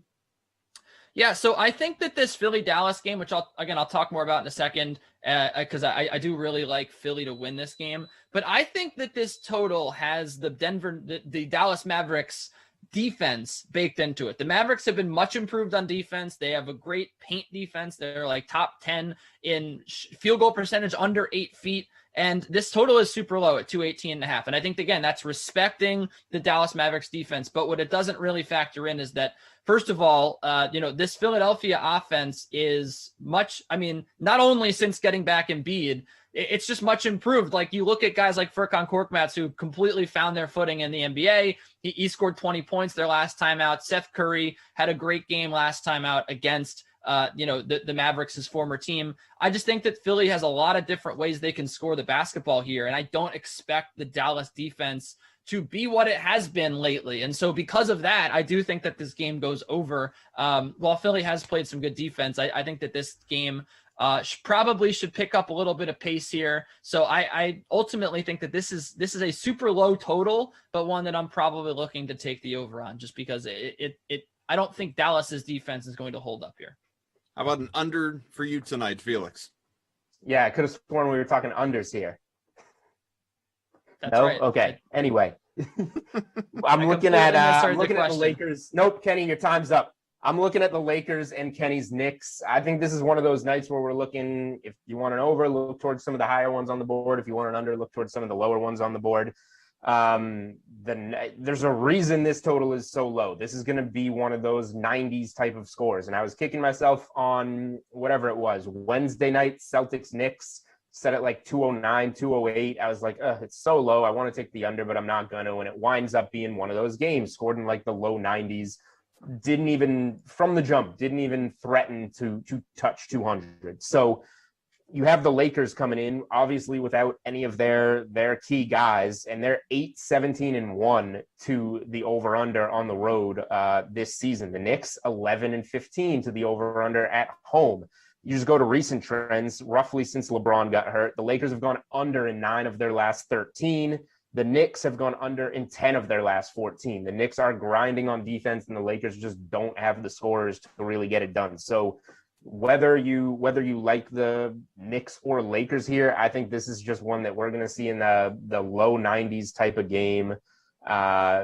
Yeah, so I think that this Philly-Dallas game, which I'll talk more about in a second, because I do really like Philly to win this game. But I think that this total has the Dallas Mavericks defense baked into it. The Mavericks have been much improved on defense. They have a great paint defense. They're like top 10 in field goal percentage under 8 feet. And this total is super low at 218.5. And I think, again, that's respecting the Dallas Mavericks defense. But what it doesn't really factor in is that, first of all, this Philadelphia offense is much, not only since getting back Embiid, it's just much improved. Like you look at guys like Furkan Korkmaz, who completely found their footing in the NBA. He scored 20 points their last time out. Seth Curry had a great game last time out against the Mavericks, his former team. I just think that Philly has a lot of different ways they can score the basketball here. And I don't expect the Dallas defense to be what it has been lately. And so because of that, I do think that this game goes over. While Philly has played some good defense, I think that this game probably should pick up a little bit of pace here. So I ultimately think that this is a super low total, but one that I'm probably looking to take the over on, just because I don't think Dallas's defense is going to hold up here. How about an under for you tonight, Felix? Yeah, I could have sworn we were talking unders here. That's no? right. Okay. Anyway, I'm looking at the Lakers. Nope, Kenny, your time's up. I'm looking at the Lakers and Kenny's Knicks. I think this is one of those nights where we're looking, if you want an over, look towards some of the higher ones on the board. If you want an under, look towards some of the lower ones on the board. There's a reason this total is so low. This is going to be one of those 90s type of scores. And I was kicking myself on whatever it was, Wednesday night, Celtics Knicks, set at like 209, 208. I was like, it's so low. I want to take the under, but I'm not going to. And it winds up being one of those games, scored in like the low 90s. Didn't even, from the jump, didn't even threaten to touch 200. So you have the Lakers coming in, obviously without any of their key guys, and they're 8-17-1 to the over-under on the road this season. The Knicks 11-15 to the over-under at home. You just go to recent trends, roughly since LeBron got hurt. The Lakers have gone under in 9 of their last 13. The Knicks have gone under in 10 of their last 14. The Knicks are grinding on defense, and the Lakers just don't have the scorers to really get it done. So whether you like the Knicks or Lakers here, I think this is just one that we're going to see in the low 90s type of game.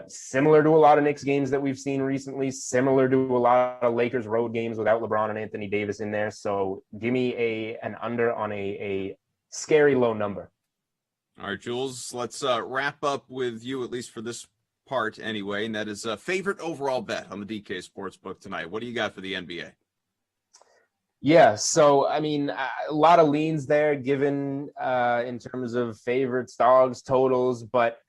Similar to a lot of Knicks games that we've seen recently, similar to a lot of Lakers road games without LeBron and Anthony Davis in there. So give me an under on a scary low number. All right, Jules, let's wrap up with you, at least for this part anyway, and that is a favorite overall bet on the DK Sportsbook tonight. What do you got for the NBA? Yeah, so, a lot of leans there given in terms of favorites, dogs, totals, but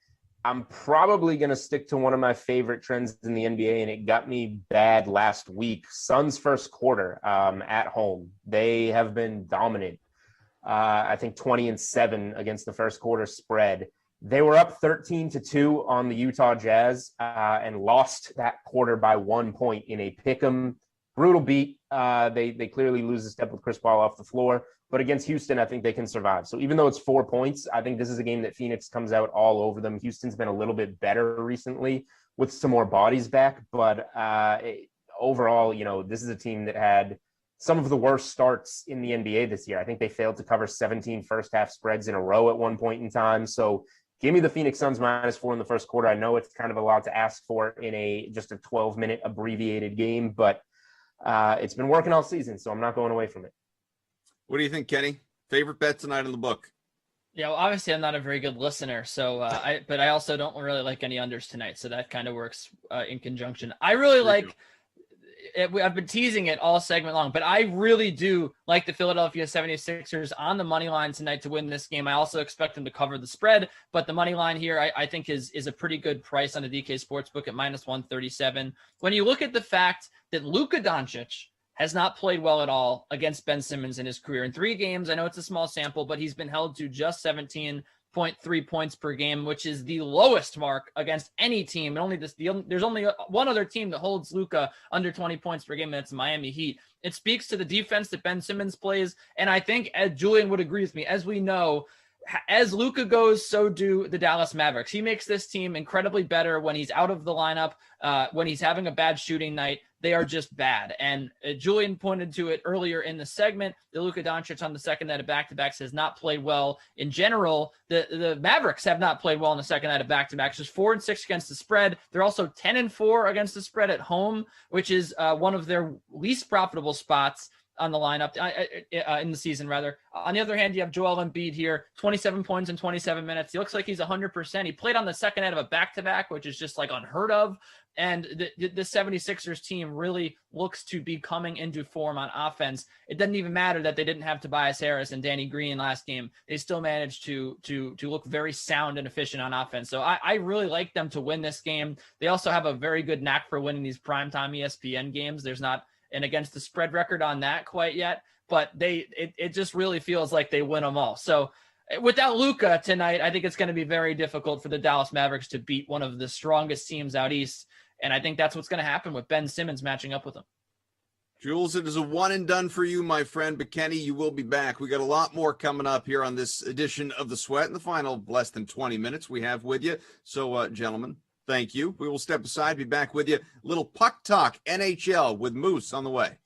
I'm probably going to stick to one of my favorite trends in the NBA, and it got me bad last week. Suns first quarter at home. They have been dominant. I think 20-7 against the first quarter spread. They were up 13-2 on the Utah Jazz and lost that quarter by 1 point in a pick'em. Brutal beat. They clearly lose a step with Chris Paul off the floor, but against Houston, I think they can survive. So even though it's 4 points, I think this is a game that Phoenix comes out all over them. Houston's been a little bit better recently with some more bodies back, but overall, this is a team that had some of the worst starts in the NBA this year. I think they failed to cover 17 first half spreads in a row at one point in time. So give me the Phoenix Suns -4 in the first quarter. I know it's kind of a lot to ask for in just a 12-minute abbreviated game, but it's been working all season, so I'm not going away from it. What do you think, Kenny? Favorite bet tonight in the book? Yeah, well, obviously I'm not a very good listener, so but I also don't really like any unders tonight, so that kind of works in conjunction. I really like I've been teasing it all segment long, but I really do like the Philadelphia 76ers on the money line tonight to win this game. I also expect them to cover the spread, but the money line here I think is a pretty good price on the DK Sportsbook at -137. When you look at the fact that Luka Doncic has not played well at all against Ben Simmons in his career. In 3 games, I know it's a small sample, but he's been held to just 17.3 points per game, which is the lowest mark against any team. And there's only one other team that holds Luka under 20 points per game, and that's Miami Heat. It speaks to the defense that Ben Simmons plays, and I think, as Julian would agree with me, as we know, as Luka goes, so do the Dallas Mavericks. He makes this team incredibly better when he's out of the lineup, when he's having a bad shooting night. They are just bad. And Julian pointed to it earlier in the segment that Luka Doncic on the second night of back-to-backs has not played well. In general, the Mavericks have not played well on the second night of back-to-backs. Just 4-6 against the spread. They're also 10-4 against the spread at home, which is one of their least profitable spots on the lineup in the season, rather. On the other hand, you have Joel Embiid here, 27 points in 27 minutes. He looks like he's 100%. He played on the second night of a back-to-back, which is just like unheard of. And the 76ers team really looks to be coming into form on offense. It doesn't even matter that they didn't have Tobias Harris and Danny Green last game. They still managed to look very sound and efficient on offense. So I really like them to win this game. They also have a very good knack for winning these primetime ESPN games. There's not an against the spread record on that quite yet, but it just really feels like they win them all. So without Luka tonight, I think it's going to be very difficult for the Dallas Mavericks to beat one of the strongest teams out east. And I think that's what's going to happen with Ben Simmons matching up with him. Jules, it is a one and done for you, my friend. But Kenny, you will be back. We got a lot more coming up here on this edition of The Sweat in the final less than 20 minutes we have with you. So, gentlemen, thank you. We will step aside, be back with you. Little puck talk, NHL with Moose on the way.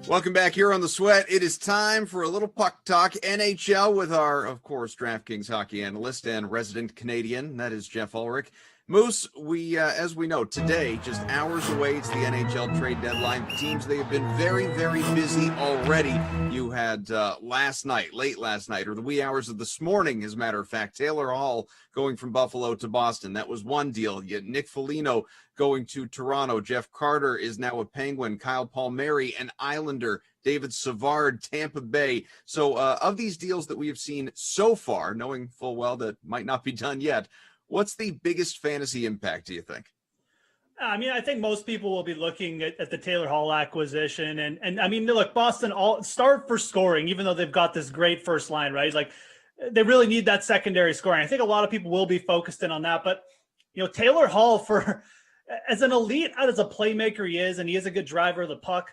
Welcome back here on The Sweat. It is time for a little puck talk NHL with our, of course, DraftKings hockey analyst and resident Canadian. That is Jeff Ulrich. Moose, as we know, today, just hours away, it's the NHL Trade Deadline. Teams, they have been very, very busy already. You had late last night, or the wee hours of this morning, as a matter of fact, Taylor Hall going from Buffalo to Boston. That was one deal. You had Nick Foligno going to Toronto. Jeff Carter is now a Penguin. Kyle Palmieri, an Islander. David Savard, Tampa Bay. So of these deals that we have seen so far, knowing full well that might not be done yet, what's the biggest fantasy impact, do you think? I mean, I think most people will be looking at the Taylor Hall acquisition. And I mean, look, Boston all start for scoring, even though they've got this great first line, right? Like, they really need that secondary scoring. I think a lot of people will be focused in on that. But, you know, Taylor Hall, as an elite, as a playmaker he is, and he is a good driver of the puck,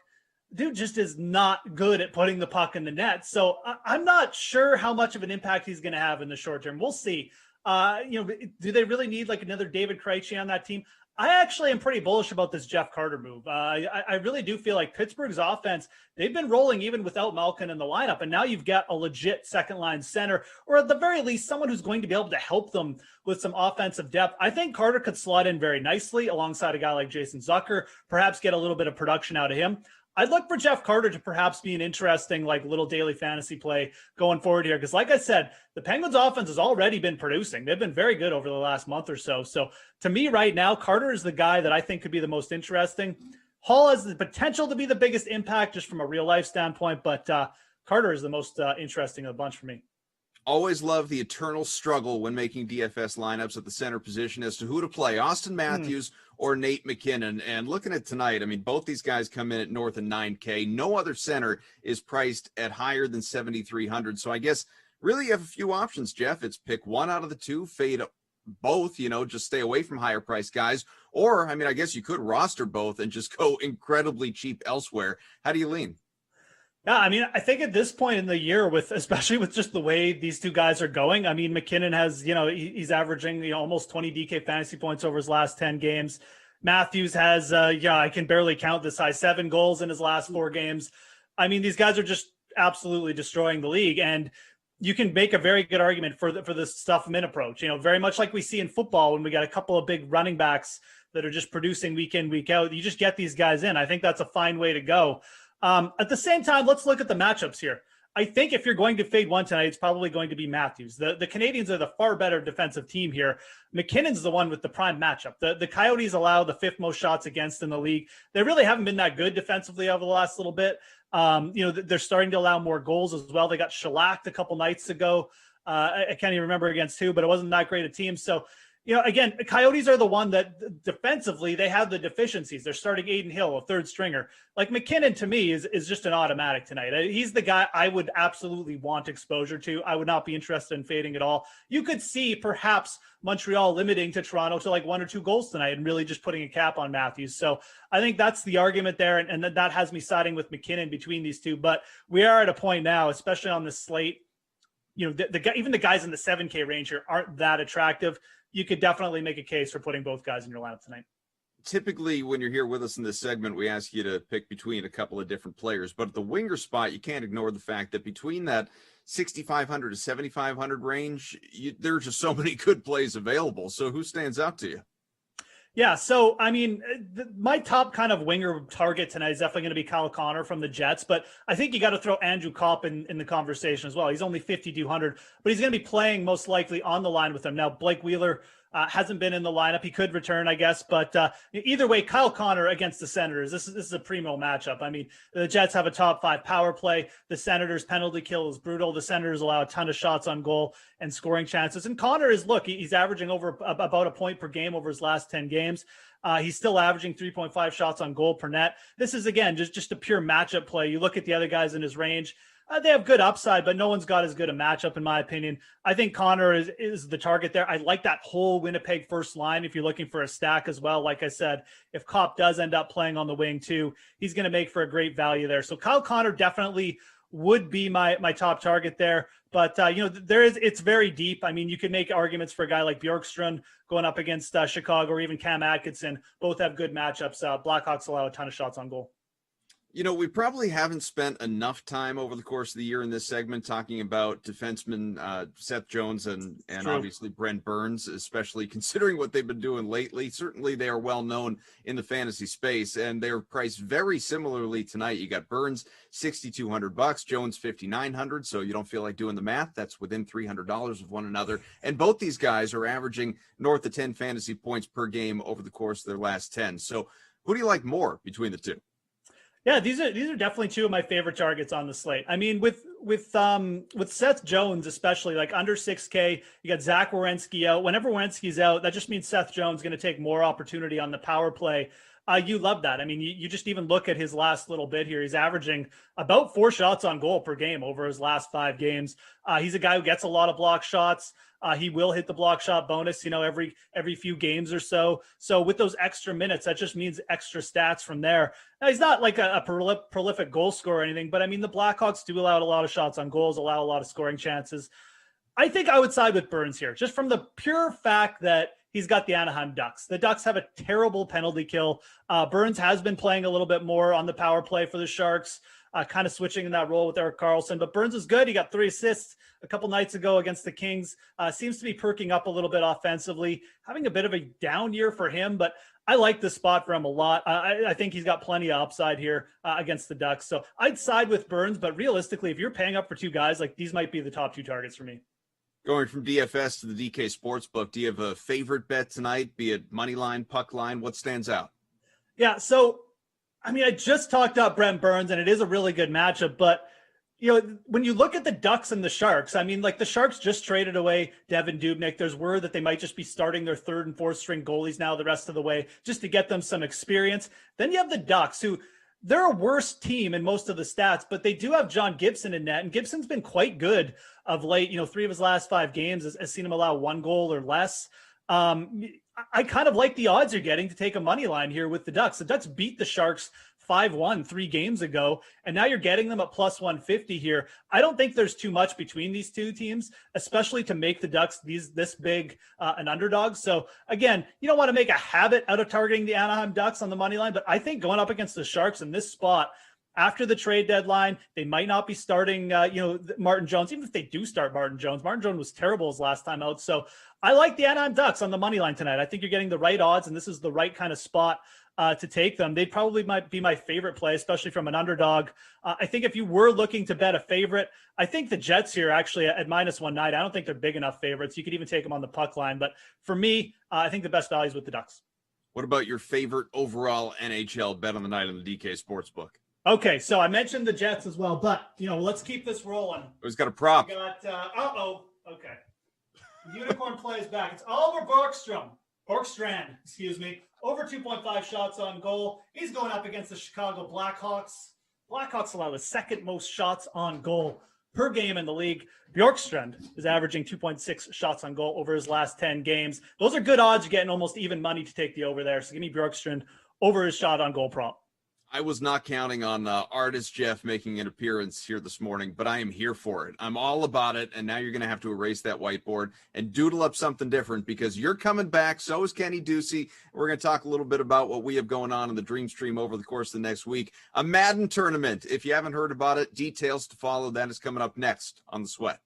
dude just is not good at putting the puck in the net. So I'm not sure how much of an impact he's going to have in the short term. We'll see. Do they really need like another David Krejci on that team? I actually am pretty bullish about this Jeff Carter move. I really do feel like Pittsburgh's offense, they've been rolling even without Malkin in the lineup. And now you've got a legit second line center, or at the very least, someone who's going to be able to help them with some offensive depth. I think Carter could slot in very nicely alongside a guy like Jason Zucker, perhaps get a little bit of production out of him. I'd look for Jeff Carter to perhaps be an interesting, like, little daily fantasy play going forward here. Because like I said, the Penguins offense has already been producing. They've been very good over the last month or so. So to me right now, Carter is the guy that I think could be the most interesting. Hall has the potential to be the biggest impact just from a real life standpoint, but Carter is the most interesting of the bunch for me. Always love the eternal struggle when making DFS lineups at the center position as to who to play, Austin Matthews or Nate McKinnon. And looking at tonight, I mean, both these guys come in at north of 9K. No other center is priced at higher than 7,300. So I guess really you have a few options, Jeff. It's pick one out of the two, fade both, you know, just stay away from higher priced guys. Or, I mean, I guess you could roster both and just go incredibly cheap elsewhere. How do you lean? Yeah, I mean, I think at this point in the year, especially with just the way these two guys are going, I mean, McKinnon has, you know, he's averaging, almost 20 DK fantasy points over his last 10 games. Matthews has, I can barely count this high, 7 goals in his last 4 games. I mean, these guys are just absolutely destroying the league, and you can make a very good argument for the stuff min approach. You know, very much like we see in football when we got a couple of big running backs that are just producing week in, week out. You just get these guys in. I think that's a fine way to go. At the same time, let's look at the matchups here. I think if you're going to fade one tonight, it's probably going to be Matthews. The Canadians are the far better defensive team here. McKinnon's the one with the prime matchup. The Coyotes allow the 5th most shots against in the league. They really haven't been that good defensively over the last little bit. They're starting to allow more goals as well. They got shellacked a couple nights ago. I can't even remember against who, but it wasn't that great a team. So, again, the Coyotes are the one that defensively, they have the deficiencies. They're starting Aiden Hill, a 3rd stringer. Like McKinnon, to me, is just an automatic tonight. He's the guy I would absolutely want exposure to. I would not be interested in fading at all. You could see perhaps Montreal limiting to Toronto to like 1 or 2 goals tonight and really just putting a cap on Matthews. So I think that's the argument there, and that has me siding with McKinnon between these two. But we are at a point now, especially on this slate, even the guys in the 7K range here aren't that attractive. You could definitely make a case for putting both guys in your lineup tonight. Typically, when you're here with us in this segment, we ask you to pick between a couple of different players. But at the winger spot, you can't ignore the fact that between that 6,500 to 7,500 range, there's just so many good plays available. So who stands out to you? Yeah, so, I mean, my top kind of winger target tonight is definitely going to be Kyle Connor from the Jets, but I think you got to throw Andrew Kopp in the conversation as well. He's only 5,200, but he's going to be playing most likely on the line with him. Now, Blake Wheeler hasn't been in the lineup. He could return, I guess, but either way, Kyle Connor against the Senators, this is a primo matchup. I mean, the Jets have a top 5 power play. The Senators' penalty kill is brutal. The Senators allow a ton of shots on goal and scoring chances. And Connor he's averaging over about a point per game over his last 10 games. He's still averaging 3.5 shots on goal per net. This is, again, just a pure matchup play. You look at the other guys in his range. They have good upside, but no one's got as good a matchup, in my opinion. I think Connor is the target there. I like that whole Winnipeg first line if you're looking for a stack as well. Like I said, if Kopp does end up playing on the wing too, he's going to make for a great value there. So Kyle Connor definitely would be my top target there. But, it's very deep. I mean, you could make arguments for a guy like Bjorkstrand going up against Chicago, or even Cam Atkinson. Both have good matchups. Blackhawks allow a ton of shots on goal. We probably haven't spent enough time over the course of the year in this segment talking about defensemen Seth Jones and obviously Brent Burns, especially considering what they've been doing lately. Certainly they are well known in the fantasy space, and they're priced very similarly tonight. You got Burns $6,200, Jones $5,900, so you don't feel like doing the math. That's within $300 of one another. And both these guys are averaging north of 10 fantasy points per game over the course of their last 10. So who do you like more between the two? Yeah, these are definitely two of my favorite targets on the slate. I mean, with Seth Jones, especially like under 6K, you got Zach Werenski out. Whenever Werenski's out, that just means Seth Jones is going to take more opportunity on the power play. You love that. I mean, you just even look at his last little bit here. He's averaging about 4 shots on goal per game over his last 5 games. He's a guy who gets a lot of block shots. He will hit the block shot bonus, every few games or so. So with those extra minutes, that just means extra stats from there. Now, he's not like a prolific goal scorer or anything, but I mean, the Blackhawks do allow a lot of shots on goals, allow a lot of scoring chances. I think I would side with Burns here, just from the pure fact that he's got the Anaheim Ducks. The Ducks have a terrible penalty kill. Burns has been playing a little bit more on the power play for the Sharks, kind of switching in that role with Erik Karlsson. But Burns is good. He got 3 assists a couple nights ago against the Kings. Seems to be perking up a little bit offensively, having a bit of a down year for him, but I like the spot for him a lot. I think he's got plenty of upside here against the Ducks. So I'd side with Burns, but realistically, if you're paying up for 2 guys, like these might be the top 2 targets for me. Going from DFS to the DK Sportsbook, do you have a favorite bet tonight, be it money line, puck line? What stands out? Yeah, so, I mean, I just talked up Brent Burns, and it is a really good matchup, but when you look at the Ducks and the Sharks, I mean, like the Sharks just traded away Devin Dubnyk. There's word that they might just be starting their 3rd and 4th string goalies now the rest of the way just to get them some experience. Then you have the Ducks, who they're a worse team in most of the stats, but they do have John Gibson in net, and Gibson's been quite good of late. 3 of his last 5 games has seen him allow 1 goal or less. I kind of like the odds you're getting to take a money line here with the Ducks. The Ducks beat the Sharks 5-1 3 games ago, and now you're getting them at plus 150 here. I don't think there's too much between these 2 teams, especially to make the Ducks this big an underdog. So again, you don't want to make a habit out of targeting the Anaheim Ducks on the money line, but I think going up against the Sharks in this spot after the trade deadline, they might not be starting Martin Jones. Even if they do start Martin Jones was terrible his last time out. So I like the Anaheim Ducks on the money line tonight. I think you're getting the right odds, and this is the right kind of spot to take them. They probably might be my favorite play, especially from an underdog. I think if you were looking to bet a favorite, I think the Jets here actually at minus 190. I don't think they're big enough favorites. You could even take them on the puck line. But for me, I think the best value is with the Ducks. What about your favorite overall NHL bet on the night on the DK Sportsbook? Okay, so I mentioned the Jets as well, but let's keep this rolling. Who's got a prop? We got okay. Unicorn plays back. It's Oliver Borkstrand, excuse me. Over 2.5 shots on goal. He's going up against the Chicago Blackhawks. Blackhawks allow the 2nd most shots on goal per game in the league. Bjorkstrand is averaging 2.6 shots on goal over his last 10 games. Those are good odds. You're getting almost even money to take the over there. So give me Bjorkstrand over his shot on goal prop. I was not counting on Artist Jeff making an appearance here this morning, but I am here for it. I'm all about it, and now you're going to have to erase that whiteboard and doodle up something different because you're coming back. So is Kenny Ducey. We're going to talk a little bit about what we have going on in the Dream Stream over the course of the next week. A Madden Tournament. If you haven't heard about it, details to follow. That is coming up next on The Sweat.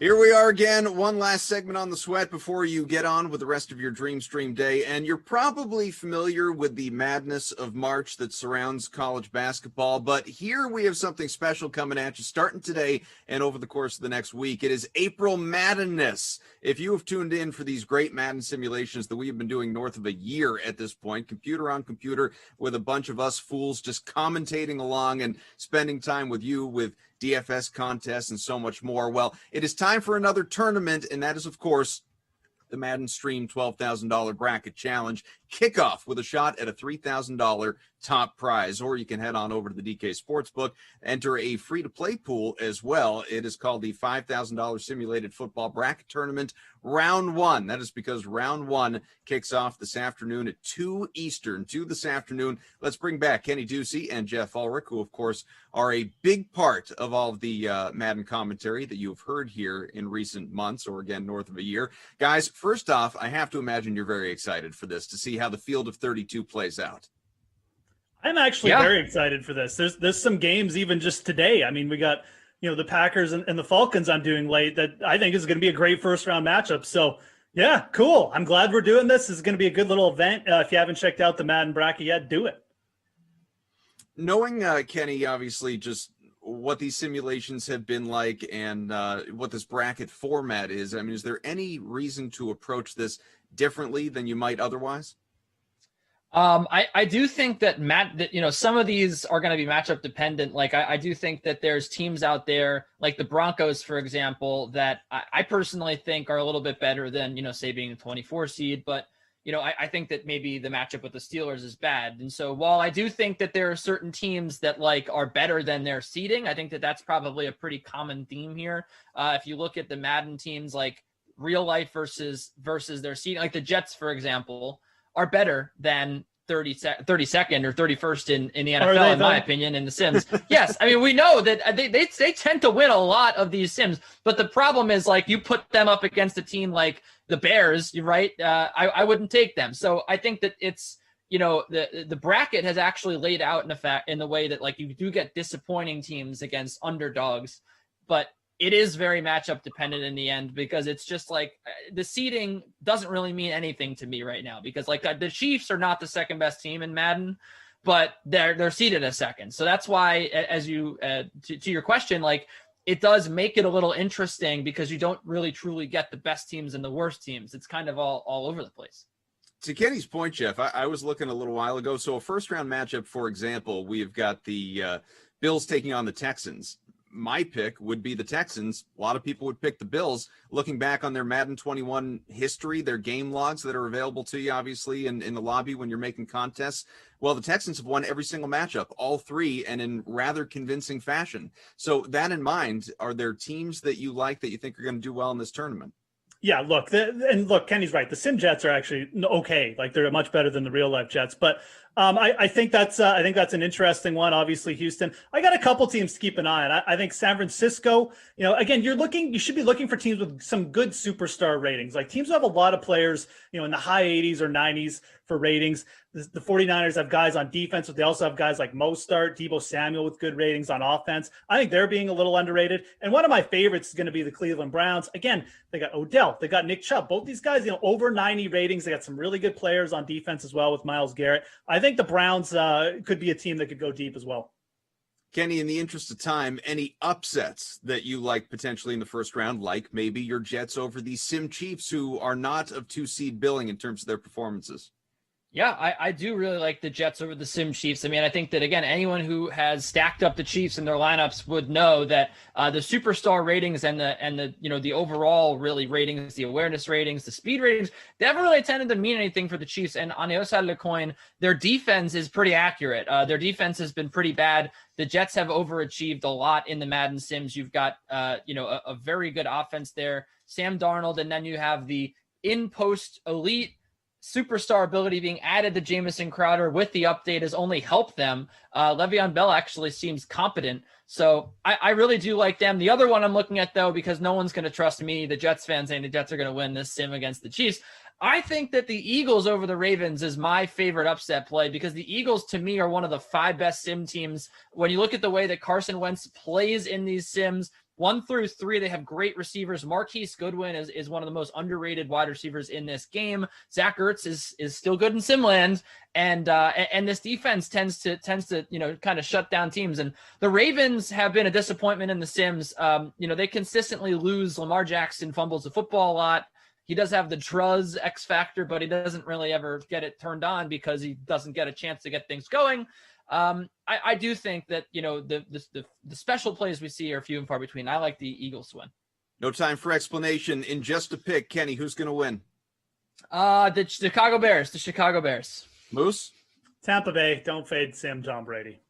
Here we are again, one last segment on the Sweat before you get on with the rest of your Dream Stream day. And you're probably familiar with the madness of March that surrounds college basketball. But here we have something special coming at you starting today and over the course of the next week. It is April Maddenness. If you have tuned in for these great Madden simulations that we have been doing north of a year at this point, computer on computer with a bunch of us fools just commentating along and spending time with you with DFS contests and so much more. Well, it is time for another tournament, and that is, of course, the Madden Stream $12,000 Bracket Challenge kickoff with a shot at a $3,000 top prize. Or you can head on over to the DK Sportsbook, enter a free-to-play pool as well. It is called the $5,000 Simulated Football Bracket Tournament Round 1. That is because Round 1 kicks off this afternoon at 2 Eastern, 2 this afternoon. Let's bring back Kenny Ducey and Jeff Ulrich, who, of course, are a big part of all of the Madden commentary that you've heard here in recent months, or again, north of a year. Guys, first off, I have to imagine you're very excited for this, to see how the field of 32 plays out. I'm actually very excited for this. There's some games even just today. I mean, we got, the Packers and the Falcons I'm doing late that I think is going to be a great first round matchup. So yeah, cool. I'm glad we're doing this. This is going to be a good little event. If you haven't checked out the Madden bracket yet, do it. Knowing Kenny, obviously, just what these simulations have been like and what this bracket format is, I mean, is there any reason to approach this differently than you might otherwise? I do think that some of these are going to be matchup dependent. Like I do think that there's teams out there like the Broncos, for example, that I personally think are a little bit better than, say being a 24 seed, but I think that maybe the matchup with the Steelers is bad. And so while I do think that there are certain teams that are better than their seeding, I think that that's probably a pretty common theme here. If you look at the Madden teams, like real life versus their seeding, like the Jets, for example, are better than 32nd or 31st in the NFL, in my opinion, in the Sims. Yes, I mean, we know that they tend to win a lot of these Sims, but the problem is, you put them up against a team like the Bears, right? I wouldn't take them. So I think that it's, the bracket has actually laid out in the way that you do get disappointing teams against underdogs, but it is very matchup dependent in the end, because it's just the seeding doesn't really mean anything to me right now, because the Chiefs are not the second best team in Madden, but they're seeded a second. So that's why, as you to your question, it does make it a little interesting, because you don't really truly get the best teams and the worst teams. It's kind of all over the place. To Kenny's point, Jeff, I was looking a little while ago. So a first round matchup, for example, we've got the Bills taking on the Texans. My pick would be the Texans. A lot of people would pick the Bills. Looking back on their Madden 21 history, their game logs that are available to you, obviously, in the lobby when you're making contests, well, the Texans have won every single matchup, all three, and in rather convincing fashion. So that in mind, are there teams that you like that you think are going to do well in this tournament? Yeah, look, Kenny's right. The Sim Jets are actually okay. They're much better than the real life Jets. But I think that's an interesting one. Obviously, Houston. I got a couple teams to keep an eye on. I think San Francisco. Again, you should be looking for teams with some good superstar ratings, like teams who have a lot of players, in the high 80s or 90s for ratings. The 49ers have guys on defense, but they also have guys like Mostert, Deebo Samuel with good ratings on offense. I think they're being a little underrated. And one of my favorites is going to be the Cleveland Browns. Again, they got Odell, they got Nick Chubb. Both these guys, over 90 ratings. They got some really good players on defense as well with Myles Garrett. I think the Browns could be a team that could go deep as well. Kenny, in the interest of time, any upsets that you like potentially in the first round, like maybe your Jets over the Sim Chiefs, who are not of 2-seed billing in terms of their performances? Yeah, I do really like the Jets over the Sim Chiefs. I mean, I think that, again, anyone who has stacked up the Chiefs in their lineups would know that the superstar ratings and the overall really ratings, the awareness ratings, the speed ratings, they haven't really tended to mean anything for the Chiefs. And on the other side of the coin, their defense is pretty accurate. Their defense has been pretty bad. The Jets have overachieved a lot in the Madden Sims. You've got a very good offense there, Sam Darnold, and then you have the in-post elite superstar ability being added to Jamison Crowder with the update has only helped them. Le'Veon Bell actually seems competent. So I really do like them. The other one I'm looking at, though, because no one's going to trust me, the Jets fan, saying the Jets are going to win this sim against the Chiefs. I think that the Eagles over the Ravens is my favorite upset play, because the Eagles, to me, are one of the 5 best sim teams. When you look at the way that Carson Wentz plays in these sims, 1 through 3, they have great receivers. Marquise Goodwin is one of the most underrated wide receivers in this game. Zach Ertz is still good in Simland, and this defense tends to kind of shut down teams. And the Ravens have been a disappointment in the sims. They consistently lose. Lamar Jackson fumbles the football a lot. He does have the Truz X factor, but he doesn't really ever get it turned on because he doesn't get a chance to get things going. I do think that, the special plays we see are few and far between. I like the Eagles to win. No time for explanation. In just a pick, Kenny, who's going to win? The Chicago Bears. Moose? Tampa Bay. Don't fade Sim Tom Brady.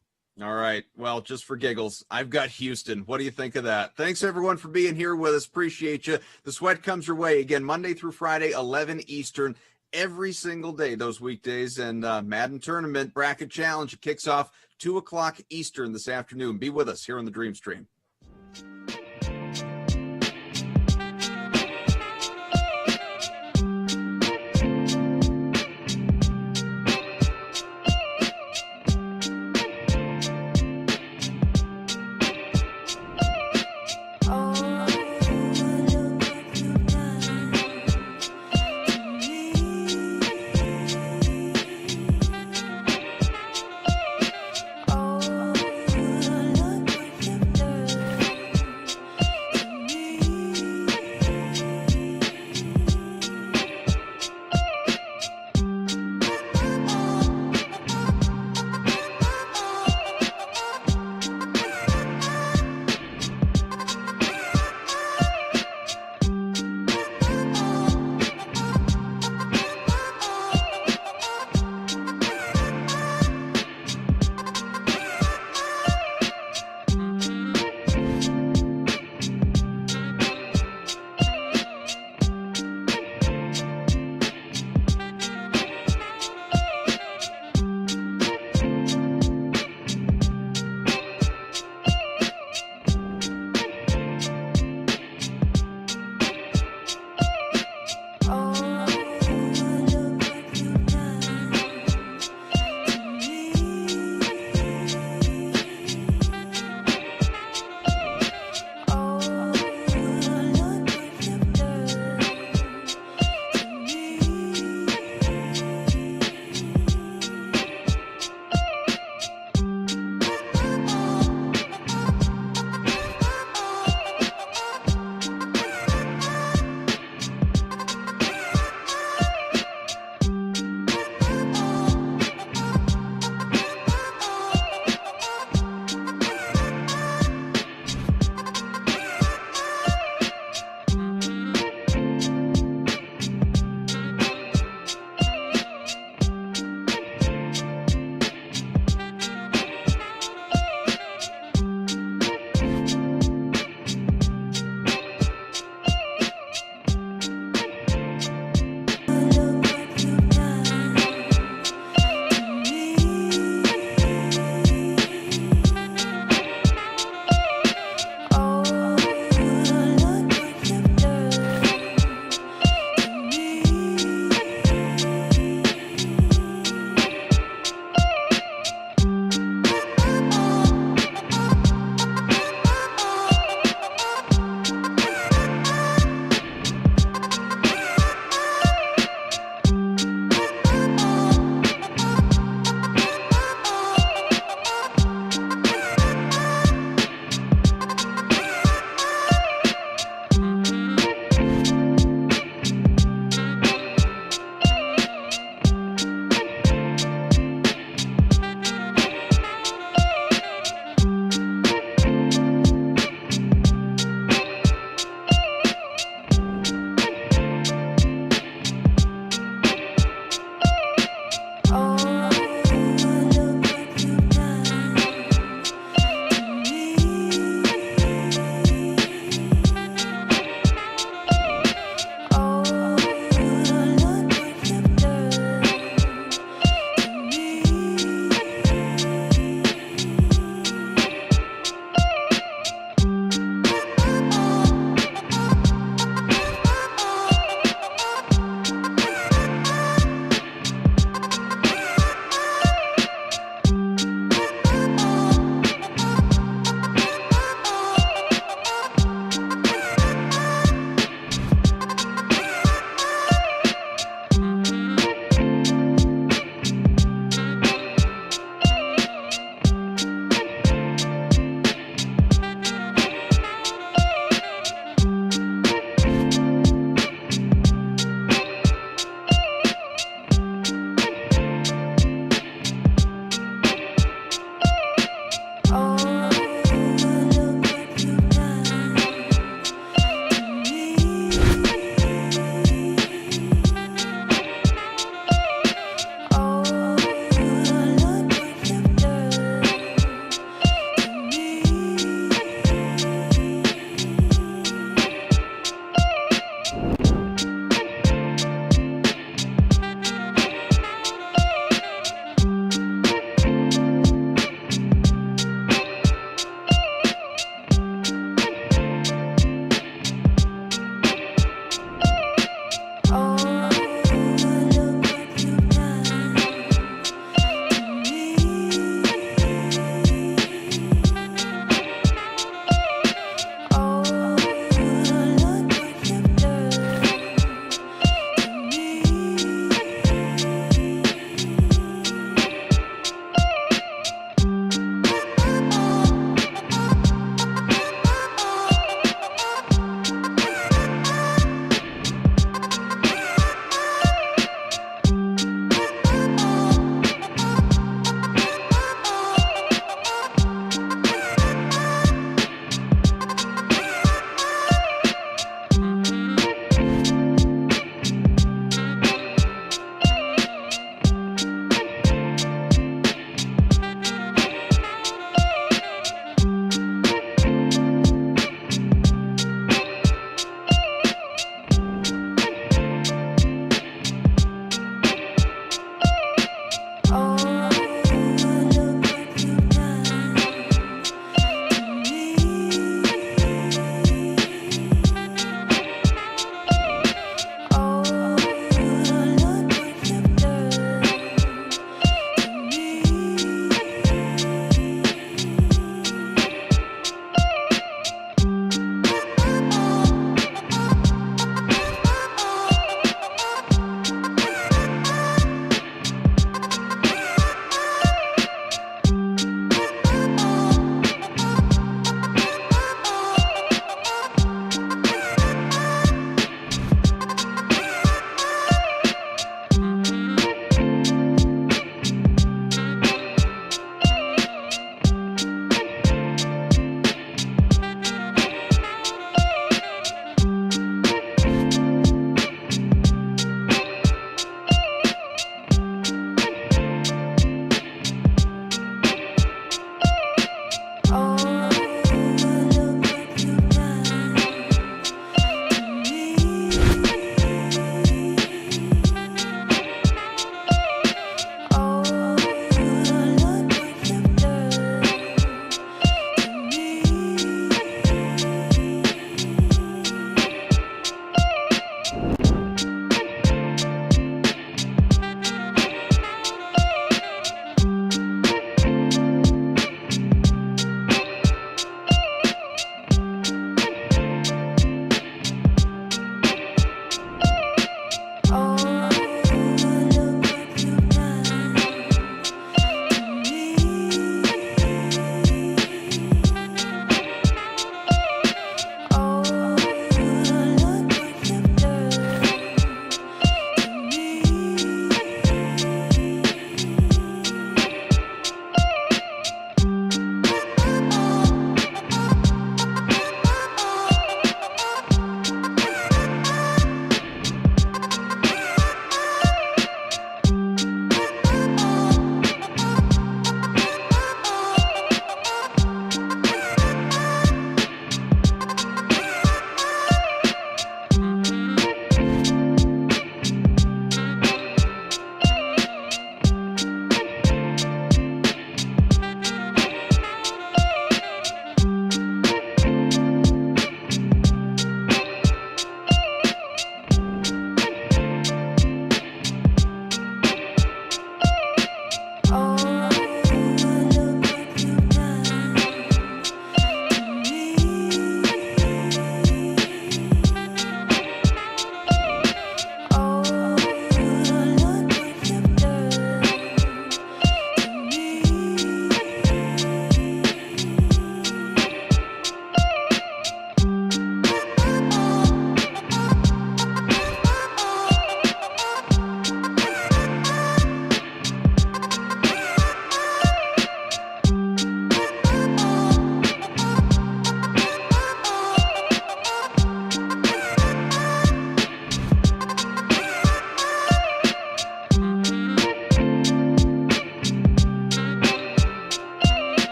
All right. Well, just for giggles, I've got Houston. What do you think of that? Thanks, everyone, for being here with us. Appreciate you. The Sweat comes your way again Monday through Friday, 11 Eastern, every single day, those weekdays. And Madden Tournament Bracket Challenge, it kicks off 2 o'clock Eastern this afternoon. Be with us here on the Dream Stream.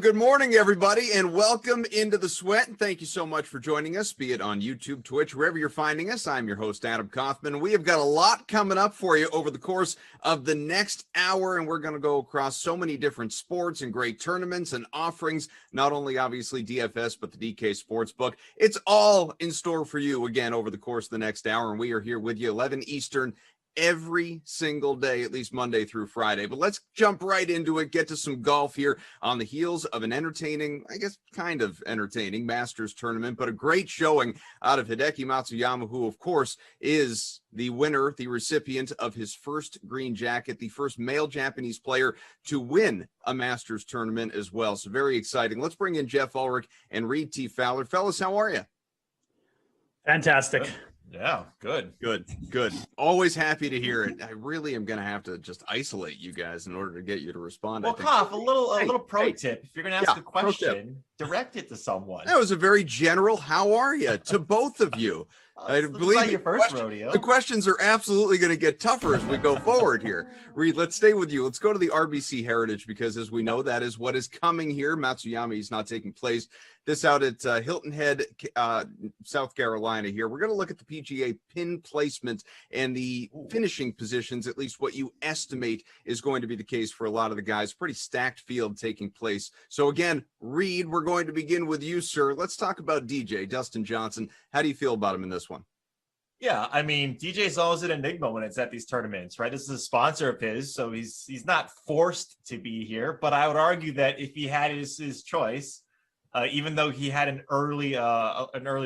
good morning, everybody, and welcome into the Sweat. And thank you so much for joining us, be it on YouTube, Twitch, wherever you're finding us. I'm your host, Adam Kaufman. We have got a lot coming up for you over the course of the next hour, and we're going to go across so many different sports and great tournaments and offerings, not only obviously DFS, but the DK Sportsbook. It's all in store for you again over the course of the next hour, and we are here with you 11 Eastern every single day, at least Monday through Friday. But let's jump right into it, get to some golf here on the heels of an entertaining, I guess kind of entertaining Masters tournament, but a great showing out of Hideki Matsuyama, who of course is the winner, the recipient of his first green jacket, the first male Japanese player to win a Masters tournament as well. So very exciting. Let's bring in Jeff Ulrich and Reed T. Fowler. Fellas, how are you? Fantastic. Yeah, good. Always happy to hear it. I really am going to have to just isolate you guys in order to get you to respond. Well, Koff, a little pro tip. If you're going to ask a question, direct it to someone. That was a very general, how are you, to both of you. I believe your first rodeo. The questions are absolutely going to get tougher as we go forward here. Reed, let's stay with you. Let's go to the RBC Heritage because, as we know, that is what is coming here. Matsuyama is not taking place. This out at Hilton Head, South Carolina here. We're going to look at the PGA pin placement and the finishing positions, at least what you estimate is going to be the case for a lot of the guys. Pretty stacked field taking place. So again, Reed, we're going to begin with you, sir. Let's talk about DJ, Dustin Johnson. How do you feel about him in this one? Yeah, I mean, DJ's always an enigma when it's at these tournaments, right? This is a sponsor of his, so he's not forced to be here. But I would argue that if he had his choice, even though he had an early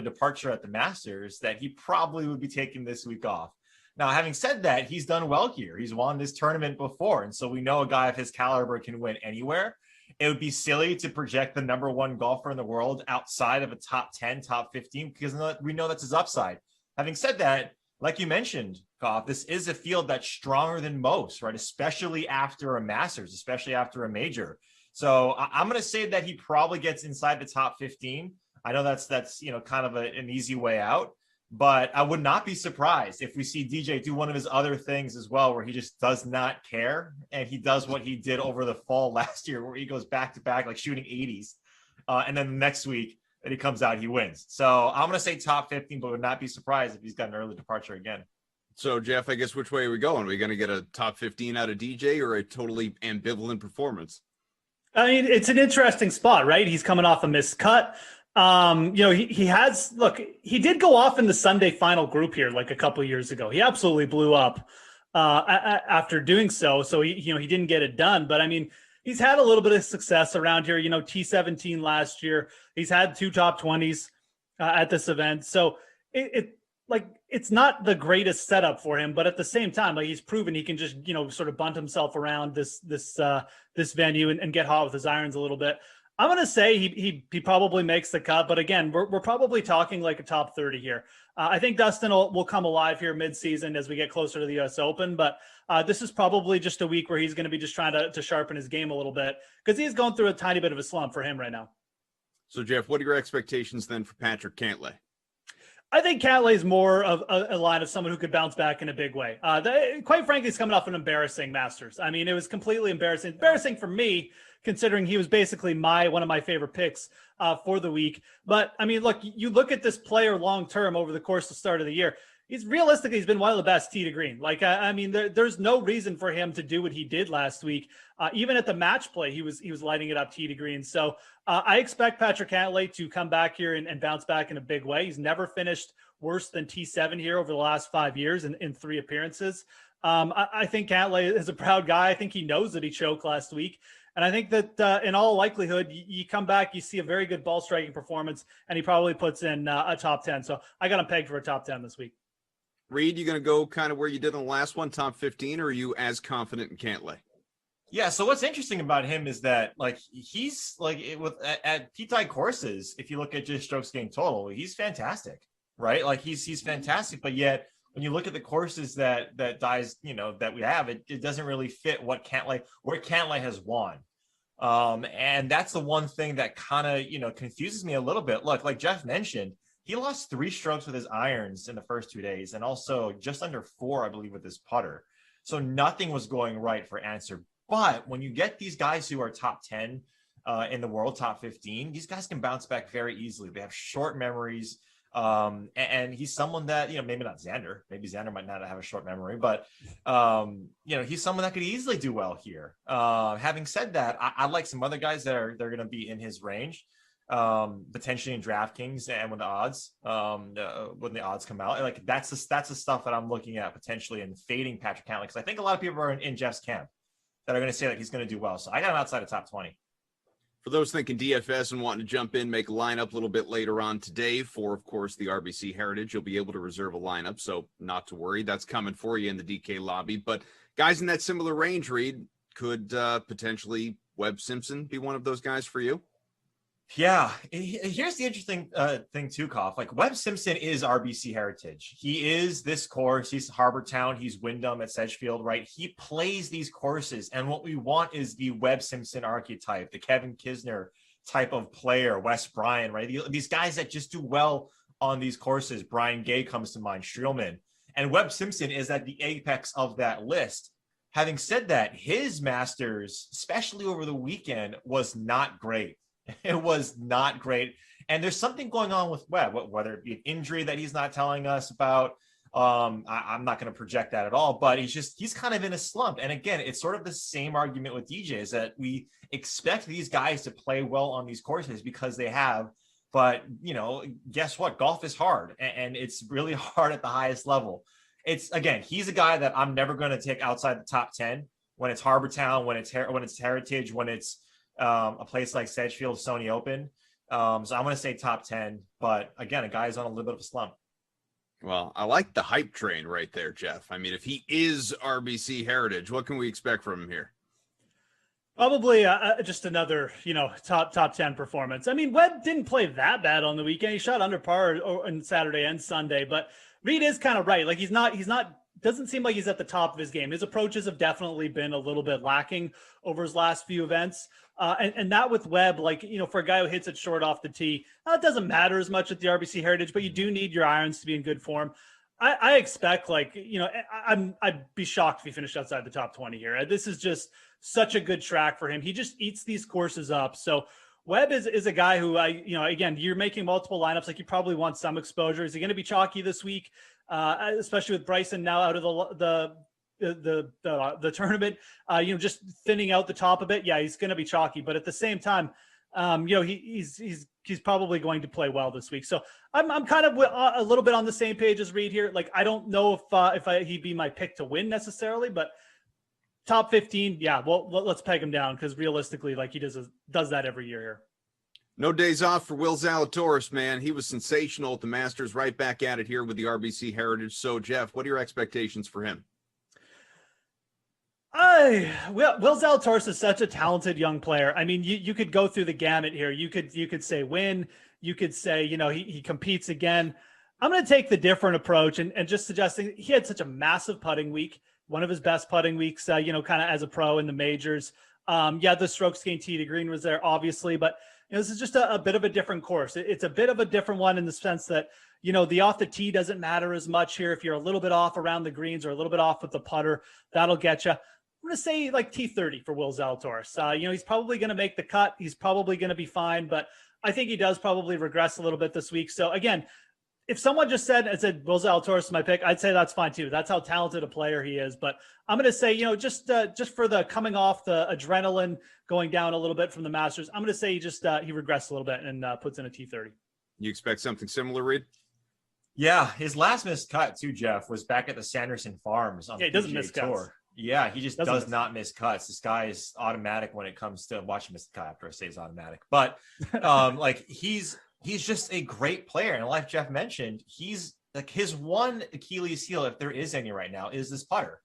departure at the Masters, that he probably would be taking this week off. Now, having said that, he's done well here. He's won this tournament before, and so we know a guy of his caliber can win anywhere. It would be silly to project the number one golfer in the world outside of a top 10, top 15, because we know that's his upside. Having said that, like you mentioned, Goff, this is a field that's stronger than most, right? Especially after a Masters, especially after a major. So I'm going to say that he probably gets inside the top 15. I know that's kind of an easy way out, but I would not be surprised if we see DJ do one of his other things as well, where he just does not care. And he does what he did over the fall last year, where he goes back to back, like shooting 80s. And then the next week that he comes out, he wins. So I'm going to say top 15, but would not be surprised if he's got an early departure again. So, Jeff, I guess which way are we going? Are we going to get a top 15 out of DJ or a totally ambivalent performance? I mean, it's an interesting spot, right? He's coming off a missed cut. He did go off in the Sunday final group here like a couple of years ago. He absolutely blew up after doing so. So he didn't get it done. But I mean, he's had a little bit of success around here. T17 last year. He's had 2 top 20s at this event. So it's not the greatest setup for him, but at the same time, he's proven he can just, sort of bunt himself around this venue and get hot with his irons a little bit. I'm going to say he probably makes the cut, but again, we're probably talking like a top 30 here. I think Dustin will come alive here mid-season as we get closer to the US Open, but this is probably just a week where he's going to be just trying to sharpen his game a little bit because he's going through a tiny bit of a slump for him right now. So, Jeff, what are your expectations then for Patrick Cantlay? I think Cantlay is more of a line of someone who could bounce back in a big way. Quite frankly, he's coming off an embarrassing Masters. I mean, it was completely embarrassing. Embarrassing for me, considering he was basically one of my favorite picks for the week. But I mean, look, you look at this player long term over the course of the start of the year. He's been one of the best tee to green. There's no reason for him to do what he did last week. Even at the match play, he was lighting it up tee to green. So I expect Patrick Cantlay to come back here and bounce back in a big way. He's never finished worse than T7 here over the last 5 years in 3 appearances. I think Cantlay is a proud guy. I think he knows that he choked last week. And I think that in all likelihood, you come back, you see a very good ball striking performance, and he probably puts in a top 10. So I got him pegged for a top 10 this week. Reed, you going to go kind of where you did on the last one, top 15, or are you as confident in Cantlay? Yeah, so what's interesting about him is that he's at P-type courses, if you look at just strokes gained total, he's fantastic, right? He's fantastic, but yet when you look at the courses that we have, it doesn't really fit where Cantlay has won. And that's the one thing that kind of, confuses me a little bit. Look, like Jeff mentioned, he lost 3 strokes with his irons in the first 2 days and also just under 4, I believe, with his putter. So nothing was going right for Answer. But when you get these guys who are top 10, in the world, top 15. These guys can bounce back very easily. They have short memories. And he's someone that, maybe not Xander. Maybe Xander might not have a short memory, but, he's someone that could easily do well here. Having said that, I like some other guys they're going to be in his range, potentially in DraftKings and when the odds come out. Like that's the stuff that I'm looking at potentially and fading Patrick Cantlay, because I think a lot of people are in Jeff's camp that are going to say that he's going to do well. So I got him outside of top 20. For those thinking DFS and wanting to jump in, make a lineup a little bit later on today for, of course, the RBC Heritage, you'll be able to reserve a lineup, so not to worry. That's coming for you in the DK lobby. But guys in that similar range, Reed, could potentially Webb Simpson be one of those guys for you? Yeah, here's the interesting thing too, Koff. Like Webb Simpson is RBC Heritage. He is this course. He's Harbor Town. He's Wyndham at Sedgefield, right? He plays these courses, and what we want is the Webb Simpson archetype, the Kevin Kisner type of player, Wes Bryan, right? These guys that just do well on these courses. Brian Gay comes to mind, Streelman, and Webb Simpson is at the apex of that list. Having said that, his Masters, especially over the weekend, was not great. It was not great. And there's something going on with Webb, whether it be an injury that he's not telling us about. I'm not going to project that at all, but he's kind of in a slump. And again, it's sort of the same argument with DJ, is that we expect these guys to play well on these courses because they have, but guess what? Golf is hard, and it's really hard at the highest level. He's a guy that I'm never going to take outside the top 10 when it's Harbor Town, when it's Heritage, when it's a place like Sedgefield, Sony Open. So I'm going to say top 10, but again, a guy's on a little bit of a slump. Well, I like the hype train right there, Jeff. I mean, if he is RBC Heritage, what can we expect from him here? Probably just another, top 10 performance. I mean, Webb didn't play that bad on the weekend. He shot under par on Saturday and Sunday, but Reed is kind of right. Like he's not doesn't seem like he's at the top of his game. His approaches have definitely been a little bit lacking over his last few events. And that with Webb, for a guy who hits it short off the tee, it doesn't matter as much at the RBC Heritage, but you do need your irons to be in good form. I expect, I'd be shocked if he finished outside the top 20 here. This is just such a good track for him. He just eats these courses up. So Webb is a guy who, again, you're making multiple lineups. Like you probably want some exposure. Is he going to be chalky this week? Especially with Bryson now out of the tournament, just thinning out the top a bit. Yeah, he's going to be chalky, but at the same time, he's probably going to play well this week. So I'm kind of a little bit on the same page as Reed here. Like I don't know if he'd be my pick to win necessarily, but top 15, yeah. Well, let's peg him down because realistically, he does that every year here. No days off for Will Zalatoris, man. He was sensational at the Masters, right back at it here with the RBC Heritage. So, Jeff, what are your expectations for him? Will Zalatoris is such a talented young player. I mean, you could go through the gamut here. You could say win. You could say, he competes again. I'm going to take the different approach and just suggesting he had such a massive putting week, one of his best putting weeks, kind of as a pro in the majors. The strokes gained tee to green was there, obviously, but this is just a bit of a different course. It's a bit of a different one in the sense that, the off the tee doesn't matter as much here. If you're a little bit off around the greens or a little bit off with the putter, that'll get you. I'm going to say T30 for Will Zalatoris. He's probably going to make the cut. He's probably going to be fine, but I think he does probably regress a little bit this week. So again, if someone just said Will Zalatoris is my pick, I'd say that's fine too. That's how talented a player he is. But I'm going to say, just for the coming off the adrenaline going down a little bit from the Masters, I'm going to say he regressed a little bit and puts in a T30. You expect something similar, Reed? Yeah, his last missed cut too, Jeff, was back at the Sanderson Farms on the PGA Tour. Cuts. Yeah, he just does not miss cuts. This guy is automatic when it comes to watching miss cut after I say he's automatic. But he's just a great player. And like Jeff mentioned, he's his one Achilles heel, if there is any right now, is this putter,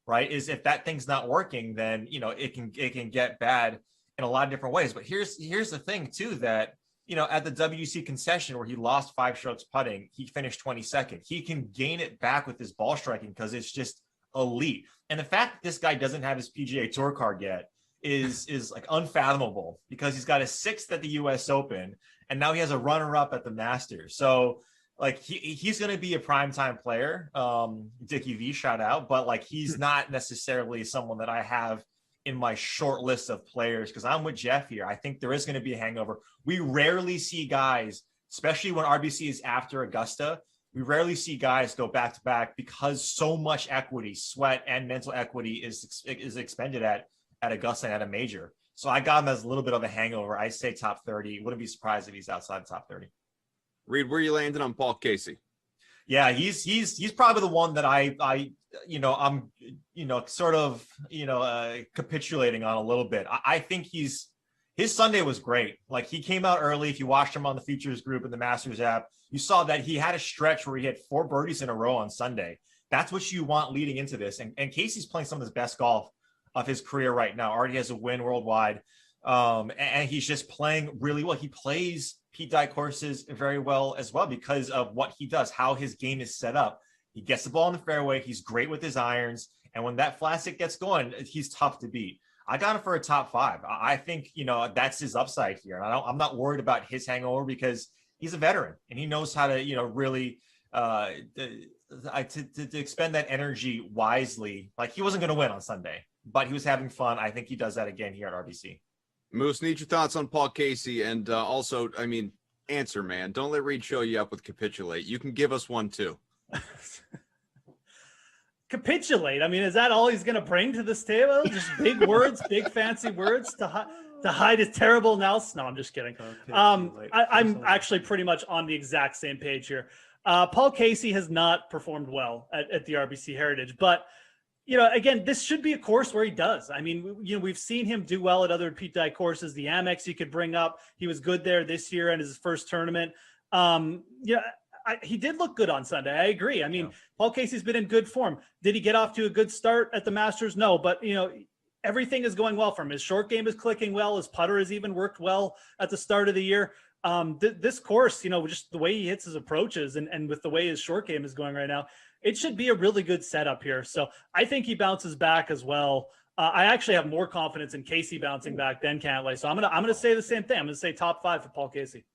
right? Is if that thing's not working, then, it can get bad in a lot of different ways. But here's the thing too, that, at the WC concession where he lost 5 strokes putting, he finished 22nd. He can gain it back with his ball striking because it's just elite. And the fact that this guy doesn't have his PGA Tour card yet is unfathomable, because he's got a 6th at the US Open and now he has a runner-up at the Masters. So he's going to be a primetime player. Dickie V shout out, but he's not necessarily someone that I have in my short list of players because I'm with Jeff here. I think there is going to be a hangover. We rarely see guys, especially when RBC is after Augusta, we rarely see guys go back to back because so much equity, sweat, and mental equity is expended at Augusta and at a major. So I got him as a little bit of a hangover. I say top 30. Wouldn't be surprised if he's outside the top 30. Reed, where you landing on Paul Casey? Yeah, he's probably the one that I'm sort of capitulating on a little bit. I think his Sunday was great. Like, he came out early. If you watched him on the features group in the Masters app, you saw that he had a stretch where he had 4 birdies in a row on Sunday. That's what you want leading into this. And Casey's playing some of his best golf of his career right now. Already has a win worldwide. And he's just playing really well. He plays Pete Dye courses very well as well because of what he does, how his game is set up. He gets the ball in the fairway. He's great with his irons. And when that flat stick gets going, he's tough to beat. I got him for a top 5. I think, that's his upside here. And I'm not worried about his hangover because he's a veteran and he knows how to, really to expend that energy wisely. Like, he wasn't going to win on Sunday, but he was having fun. I think he does that again here at RBC. Moose, need your thoughts on Paul Casey. And also, answer, man. Don't let Reed show you up with capitulate. You can give us one too. Capitulate. Is that all he's going to bring to this table? Just big words, big fancy words to hide his terrible nous? No, I'm just kidding. I'm actually pretty much on the exact same page here. Paul Casey has not performed well at the RBC Heritage, but again, this should be a course where he does. We've seen him do well at other Pete Dye courses. The Amex you could bring up. He was good there this year in his first tournament. He did look good on Sunday. I agree. Paul Casey's been in good form. Did he get off to a good start at the Masters? No, but everything is going well for him. His short game is clicking well. His putter has even worked well at the start of the year. This course, just the way he hits his approaches and with the way his short game is going right now, it should be a really good setup here. So I think he bounces back as well. I actually have more confidence in Casey bouncing back than Cantlay. So I'm gonna say the same thing. I'm gonna say top 5 for Paul Casey.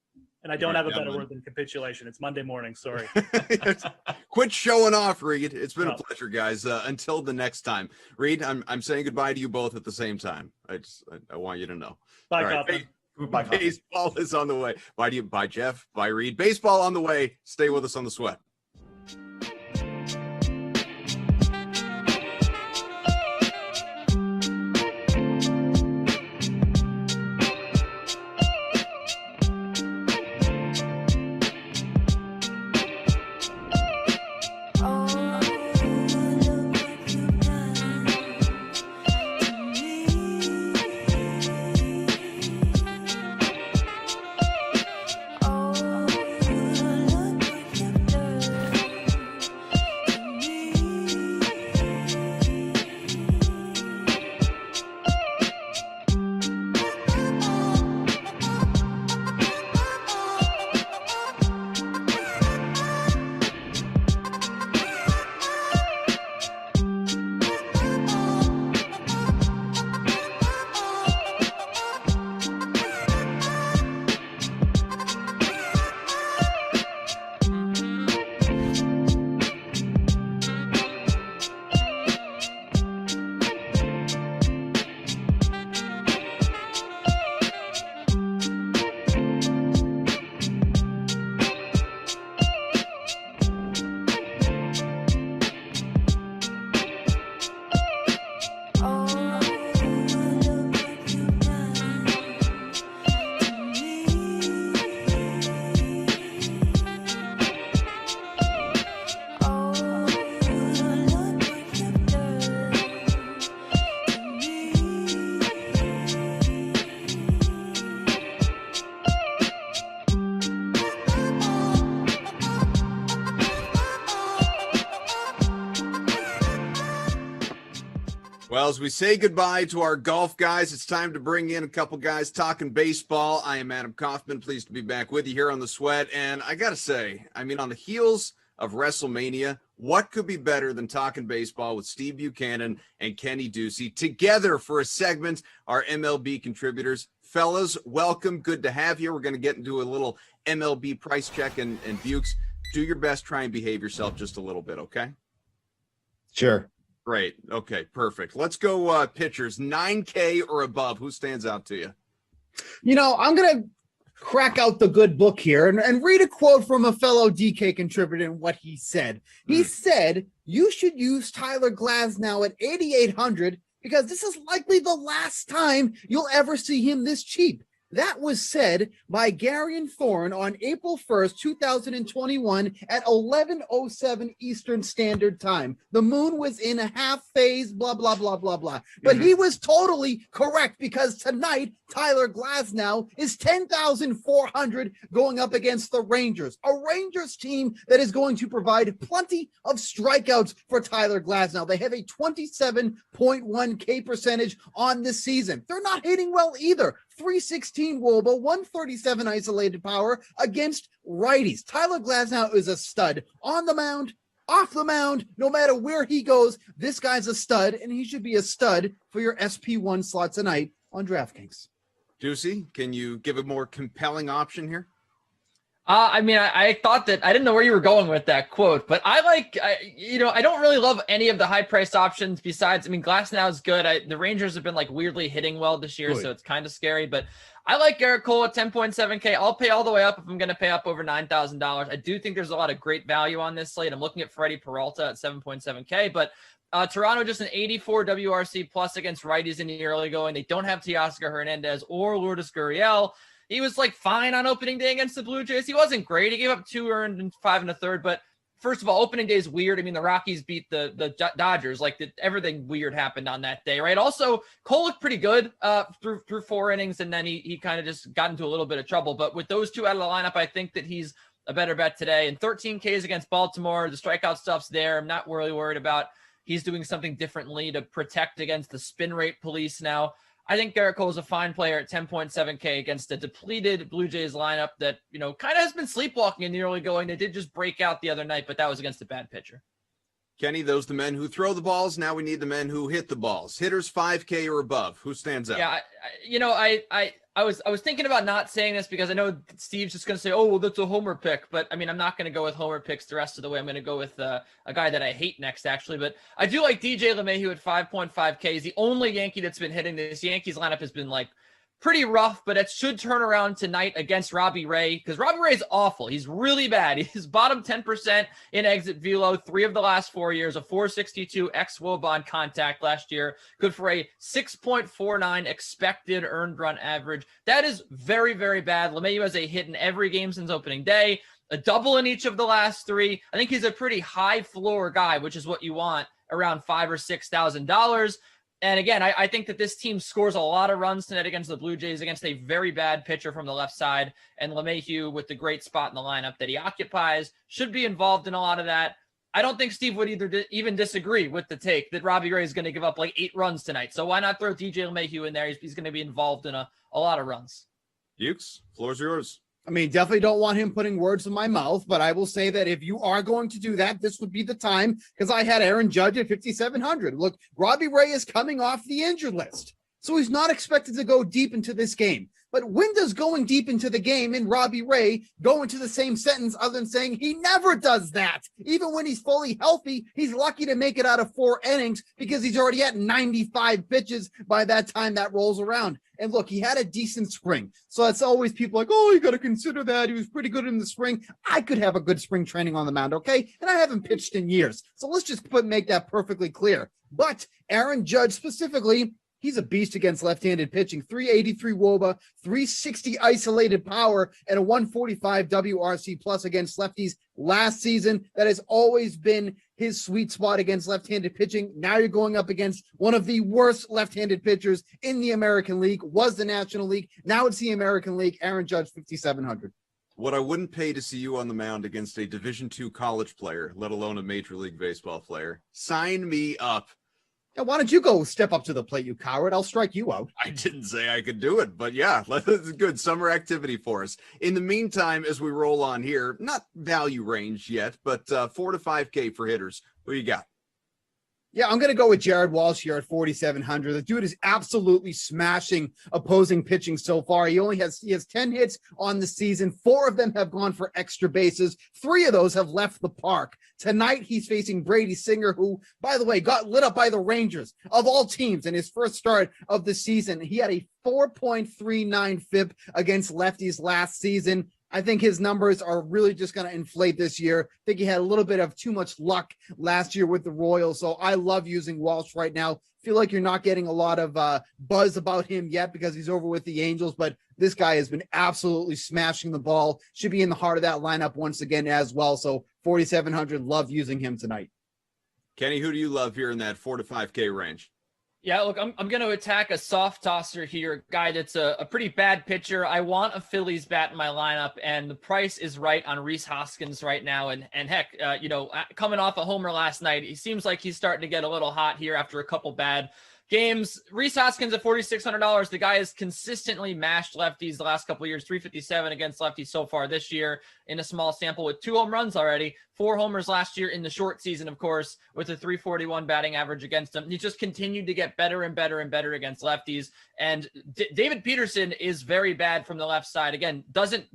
And I don't have a better word than capitulation. It's Monday morning. Sorry. Quit showing off, Reed. It's been a pleasure, guys. Until the next time. Reed, I'm saying goodbye to you both at the same time. I want you to know. Bye, Kaufman. Goodbye, Baseball is on the way. Bye to you. Bye, Jeff. Bye, Reed. Baseball on the way. Stay with us on the Sweat. Well, as we say goodbye to our golf guys, it's time to bring in a couple guys talking baseball. I am Adam Kaufman, pleased to be back with you here on The Sweat. And I got to say, on the heels of WrestleMania, what could be better than talking baseball with Steve Buchanan and Kenny Ducey together for a segment, our MLB contributors. Fellas, welcome. Good to have you. We're going to get into a little MLB price check and Bukes. Do your best. Try and behave yourself just a little bit, okay? Sure. Great. Okay, perfect. Let's go pitchers. 9K or above. Who stands out to you? I'm going to crack out the good book here and read a quote from a fellow DK contributor and what he said. He said, you should use Tyler Glasnow at 8,800 because this is likely the last time you'll ever see him this cheap. That was said by Garion Thorne on April 1st, 2021 at 11:07 Eastern Standard Time. The moon was in a half phase, blah, blah, blah, blah, blah. But he was totally correct because tonight, Tyler Glasnow is 10,400 going up against the Rangers, a Rangers team that is going to provide plenty of strikeouts for Tyler Glasnow. They have a 27.1 K percentage on this season. They're not hitting well either. 316 Woba, 137 isolated power against righties. Tyler Glasnow is a stud on the mound, off the mound, no matter where he goes. This guy's a stud, and he should be a stud for your SP1 slot tonight on DraftKings. Juicy, can you give a more compelling option here? I thought that I didn't know where you were going with that quote, but I don't really love any of the high priced options besides, Glasnow is good. The Rangers have been like weirdly hitting well this year, so it's kind of scary, but I like Garrett Cole at 10.7K. I'll pay all the way up if I'm going to pay up over $9,000. I do think there's a lot of great value on this slate. I'm looking at Freddie Peralta at 7.7K, but Toronto just an 84 WRC plus against righties in the early going. They don't have Teoscar Hernandez or Lourdes Gurriel. He was like fine on opening day against the Blue Jays. He wasn't great. He gave up 2 earned and 5 1/3. But first of all, opening day is weird. The Rockies beat the Dodgers. Everything weird happened on that day, right? Also, Cole looked pretty good through 4 innings, and then he kind of just got into a little bit of trouble. But with those 2 out of the lineup, I think that he's a better bet today. And 13 Ks against Baltimore. The strikeout stuff's there. I'm not really worried about he's doing something differently to protect against the spin rate police now. I think Garrett Cole is a fine player at 10.7K against a depleted Blue Jays lineup that, kind of has been sleepwalking in the early going. They did just break out the other night, but that was against a bad pitcher. Kenny, those the men who throw the balls. Now we need the men who hit the balls. Hitters 5K or above. Who stands out? Yeah, I was thinking about not saying this because I know Steve's just going to say, oh, well, that's a homer pick. But, I'm not going to go with homer picks the rest of the way. I'm going to go with a guy that I hate next, actually. But I do like DJ LeMahieu at 5.5K. He's the only Yankee that's been hitting this. Yankees lineup has been, pretty rough, but it should turn around tonight against Robbie Ray because Robbie Ray is awful. He's really bad. He's bottom 10% in exit velo 3 of the last 4 years, a 462 ex-WOBA on contact last year, good for a 6.49 expected earned run average. That is very, very bad. LeMahieu has a hit in every game since opening day, a double in each of the last 3. I think he's a pretty high floor guy, which is what you want around $5,000 or $6,000. And again, I think that this team scores a lot of runs tonight against the Blue Jays, against a very bad pitcher from the left side. And LeMahieu, with the great spot in the lineup that he occupies, should be involved in a lot of that. I don't think Steve would even disagree with the take that Robbie Ray is going to give up 8 runs tonight. So why not throw DJ LeMahieu in there? He's going to be involved in a lot of runs. Ukes, floor's yours. Definitely don't want him putting words in my mouth, but I will say that if you are going to do that, this would be the time because I had Aaron Judge at 5,700. Look, Robbie Ray is coming off the injured list, so he's not expected to go deep into this game. But when does going deep into the game and Robbie Ray go into the same sentence other than saying he never does that? Even when he's fully healthy, he's lucky to make it out of 4 innings because he's already at 95 pitches by that time that rolls around. And look, he had a decent spring. So it's always people like, oh, you got to consider that. He was pretty good in the spring. I could have a good spring training on the mound, okay? And I haven't pitched in years. So let's just make that perfectly clear. But Aaron Judge specifically, he's a beast against left-handed pitching. 383 WOBA, 360 isolated power, and a 145 WRC plus against lefties last season. That has always been his sweet spot against left-handed pitching. Now you're going up against one of the worst left-handed pitchers in the American League, was the National League. Now it's the American League. Aaron Judge, 5,700. What I wouldn't pay to see you on the mound against a Division II college player, let alone a Major League Baseball player. Sign me up. Yeah, why don't you go step up to the plate, you coward? I'll strike you out. I didn't say I could do it, but yeah, it's good summer activity for us. In the meantime, as we roll on here, not value range yet, but 4 to 5K for hitters. What you got? Yeah, I'm going to go with Jared Walsh here at 4,700. The dude is absolutely smashing opposing pitching so far. He has 10 hits on the season. 4 of them have gone for extra bases. 3 of those have left the park. Tonight, he's facing Brady Singer, who, by the way, got lit up by the Rangers of all teams in his first start of the season. He had a 4.39 FIP against lefties last season. I think his numbers are really just going to inflate this year. I think he had a little bit of too much luck last year with the Royals. So I love using Walsh right now. Feel like you're not getting a lot of buzz about him yet because he's over with the Angels, but this guy has been absolutely smashing the ball. Should be in the heart of that lineup once again as well. So 4,700, love using him tonight. Kenny, who do you love here in that 4 to 5K range? Yeah, look, I'm going to attack a soft tosser here, a guy that's a pretty bad pitcher. I want a Phillies bat in my lineup, and the price is right on Rhys Hoskins right now. And heck, coming off a homer last night, he seems like he's starting to get a little hot here after a couple bad games. Rhys Hoskins at $4,600. The guy has consistently mashed lefties the last couple of years, 357 against lefties so far this year in a small sample with 2 home runs already, 4 homers last year in the short season, of course, with a 341 batting average against him. He just continued to get better and better and better against lefties. And David Peterson is very bad from the left side. Again, doesn't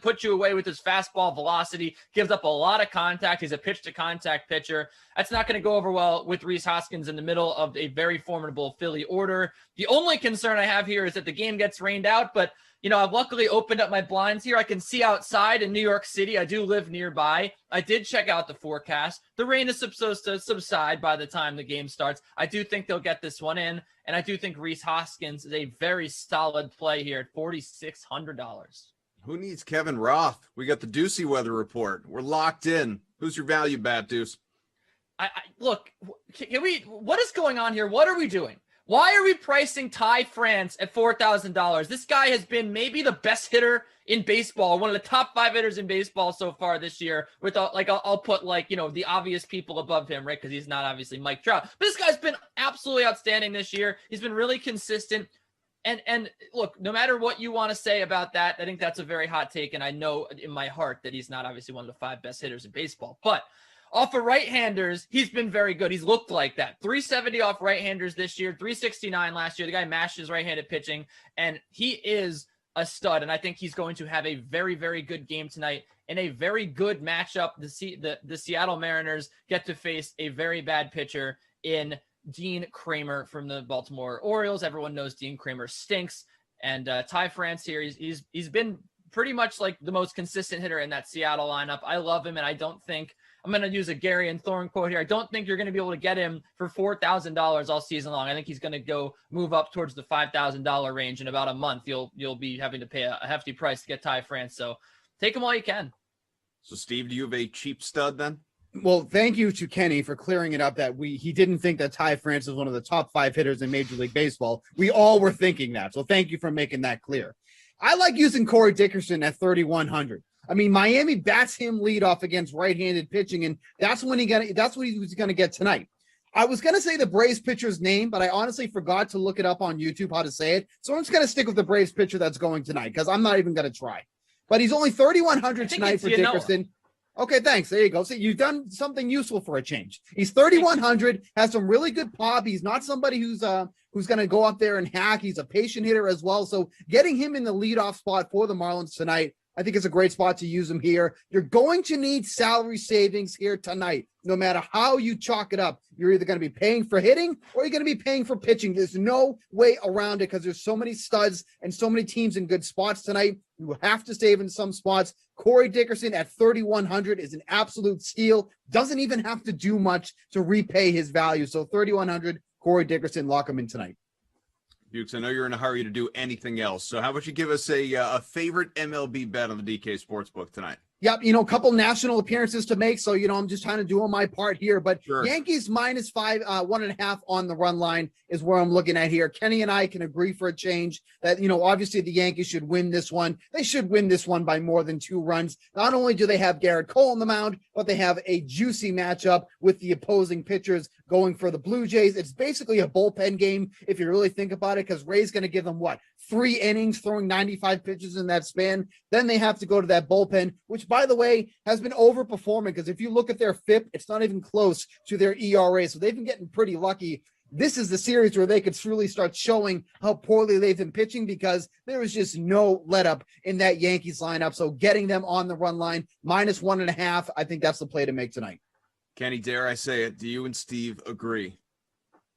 put you away with his fastball velocity, gives up a lot of contact. He's a pitch to contact pitcher. That's not going to go over well with Rhys Hoskins in the middle of a very formidable Philly order. The only concern I have here is that the game gets rained out, but I've luckily opened up my blinds here. I can see outside in New York City. I do live nearby. I did check out the forecast. The rain is supposed to subside by the time the game starts. I do think they'll get this one in, and I do think Rhys Hoskins is a very solid play here at $4,600. Who needs Kevin Roth? We got the Deucey weather report. We're locked in. Who's your value bat, Deuce? Look, what is going on here? What are we doing? Why are we pricing Ty France at $4,000? This guy has been maybe the best hitter in baseball, one of the top 5 hitters in baseball so far this year. With I'll put the obvious people above him, right? Because he's not obviously Mike Trout. But this guy's been absolutely outstanding this year. He's been really consistent. And look, no matter what you want to say about that, I think that's a very hot take. And I know in my heart that he's not obviously one of the 5 best hitters in baseball, but off of right-handers, he's been very good. He's looked like that. 370 off right-handers this year, 369 last year. The guy mashed his right-handed pitching, and he is a stud. And I think he's going to have a very, very good game tonight in a very good matchup. The Seattle Mariners get to face a very bad pitcher in Dean Kramer from the Baltimore Orioles. Everyone knows Dean Kramer stinks. And Ty France here, he's been pretty much like the most consistent hitter in that Seattle lineup. I love him, and I don't think I'm going to use a Gary and Thorne quote here. I don't think you're going to be able to get him for $4,000 all season long. I think he's going to go move up towards the $5,000 range in about a month. You'll be having to pay a hefty price to get Ty France. So take him while you can. So Steve, do you have a cheap stud then? Well, thank you to Kenny for clearing it up that he didn't think that Ty France was one of the top 5 hitters in Major League Baseball. We all were thinking that. So thank you for making that clear. I like using Corey Dickerson at 3,100. I mean, Miami bats him leadoff against right-handed pitching, and that's what he was gonna get tonight. I was gonna say the Braves pitcher's name, but I honestly forgot to look it up on YouTube how to say it. So I'm just gonna stick with the Braves pitcher that's going tonight because I'm not even gonna try. But he's only 3,100 tonight for Dickerson. Okay, thanks. There you go. See, you've done something useful for a change. He's 3,100, has some really good pop. He's not somebody who's going to go up there and hack. He's a patient hitter as well. So getting him in the leadoff spot for the Marlins tonight, I think it's a great spot to use him here. You're going to need salary savings here tonight. No matter how you chalk it up, you're either going to be paying for hitting or you're going to be paying for pitching. There's no way around it because there's so many studs and so many teams in good spots tonight. You will have to save in some spots. Corey Dickerson at 3,100 is an absolute steal. Doesn't even have to do much to repay his value. So 3,100, Corey Dickerson, lock him in tonight. Dukes, I know you're in a hurry to do anything else. So how about you give us a favorite MLB bet on the DK Sportsbook tonight? Yep, a couple national appearances to make. So, I'm just trying to do my part here. But sure. Yankees -5, 1.5 on the run line is where I'm looking at here. Kenny and I can agree for a change that, obviously the Yankees should win this one. They should win this one by more than 2 runs. Not only do they have Garrett Cole on the mound, but they have a juicy matchup with the opposing pitchers going for the Blue Jays. It's basically a bullpen game if you really think about it, because Ray's going to give them 3 innings, throwing 95 pitches in that span. Then they have to go to that bullpen, which, by the way, has been overperforming because if you look at their FIP, it's not even close to their ERA. So they've been getting pretty lucky. This is the series where they could truly start showing how poorly they've been pitching because there was just no let up in that Yankees lineup. So getting them on the run line, -1.5, I think that's the play to make tonight. Kenny, dare I say it? Do you and Steve agree?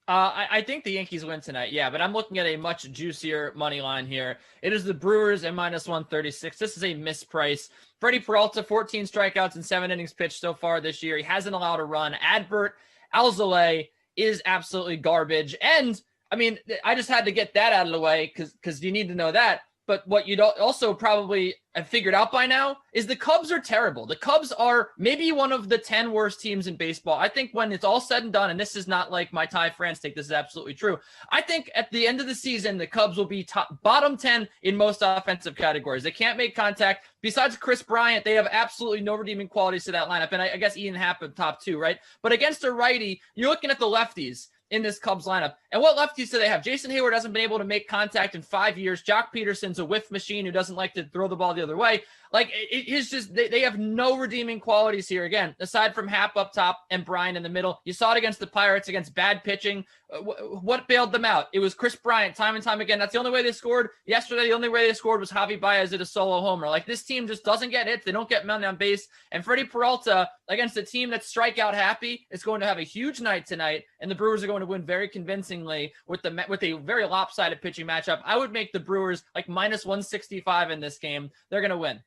I think the Yankees win tonight, yeah, but I'm looking at a much juicier money line here. It is the Brewers at -136. This is a misprice. Freddie Peralta, 14 strikeouts and 7 innings pitched so far this year. He hasn't allowed a run. Adbert Alzolay is absolutely garbage. And, I mean, I just had to get that out of the way because you need to know that. But what you'd also probably have figured out by now is the Cubs are terrible. The Cubs are maybe one of the 10 worst teams in baseball. I think when it's all said and done, and this is not like my Ty France take, this is absolutely true. I think at the end of the season, the Cubs will be bottom 10 in most offensive categories. They can't make contact. Besides Chris Bryant, they have absolutely no redeeming qualities to that lineup. And I guess Ian Happ at top 2, right? But against a righty, you're looking at the lefties in this Cubs lineup. And what lefties do they have? Jason Hayward hasn't been able to make contact in 5 years. Jock Peterson's a whiff machine who doesn't like to throw the ball the other way. Like, it's just, they have no redeeming qualities here. Again, aside from Happ up top and Bryant in the middle. You saw it against the Pirates, against bad pitching. What bailed them out? It was Chris Bryant time and time again. That's the only way they scored. Yesterday, the only way they scored was Javi Baez did a solo homer. Like, this team just doesn't get hits. They don't get men on base. And Freddie Peralta, against a team that's strikeout happy, is going to have a huge night tonight. And the Brewers are going to win very convincingly with a very lopsided pitching matchup. I would make the Brewers like -165 in this game. They're going to win.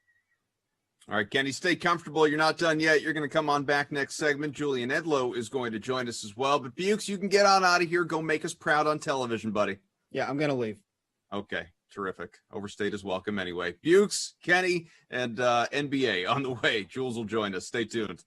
All right, Kenny, stay comfortable. You're not done yet. You're going to come on back next segment. Julian Edlow is going to join us as well. But Bukes, you can get on out of here. Go make us proud on television, buddy. Yeah, I'm going to leave. Okay, terrific. Overstayed is welcome anyway. Bukes, Kenny, and NBA on the way. Jules will join us. Stay tuned.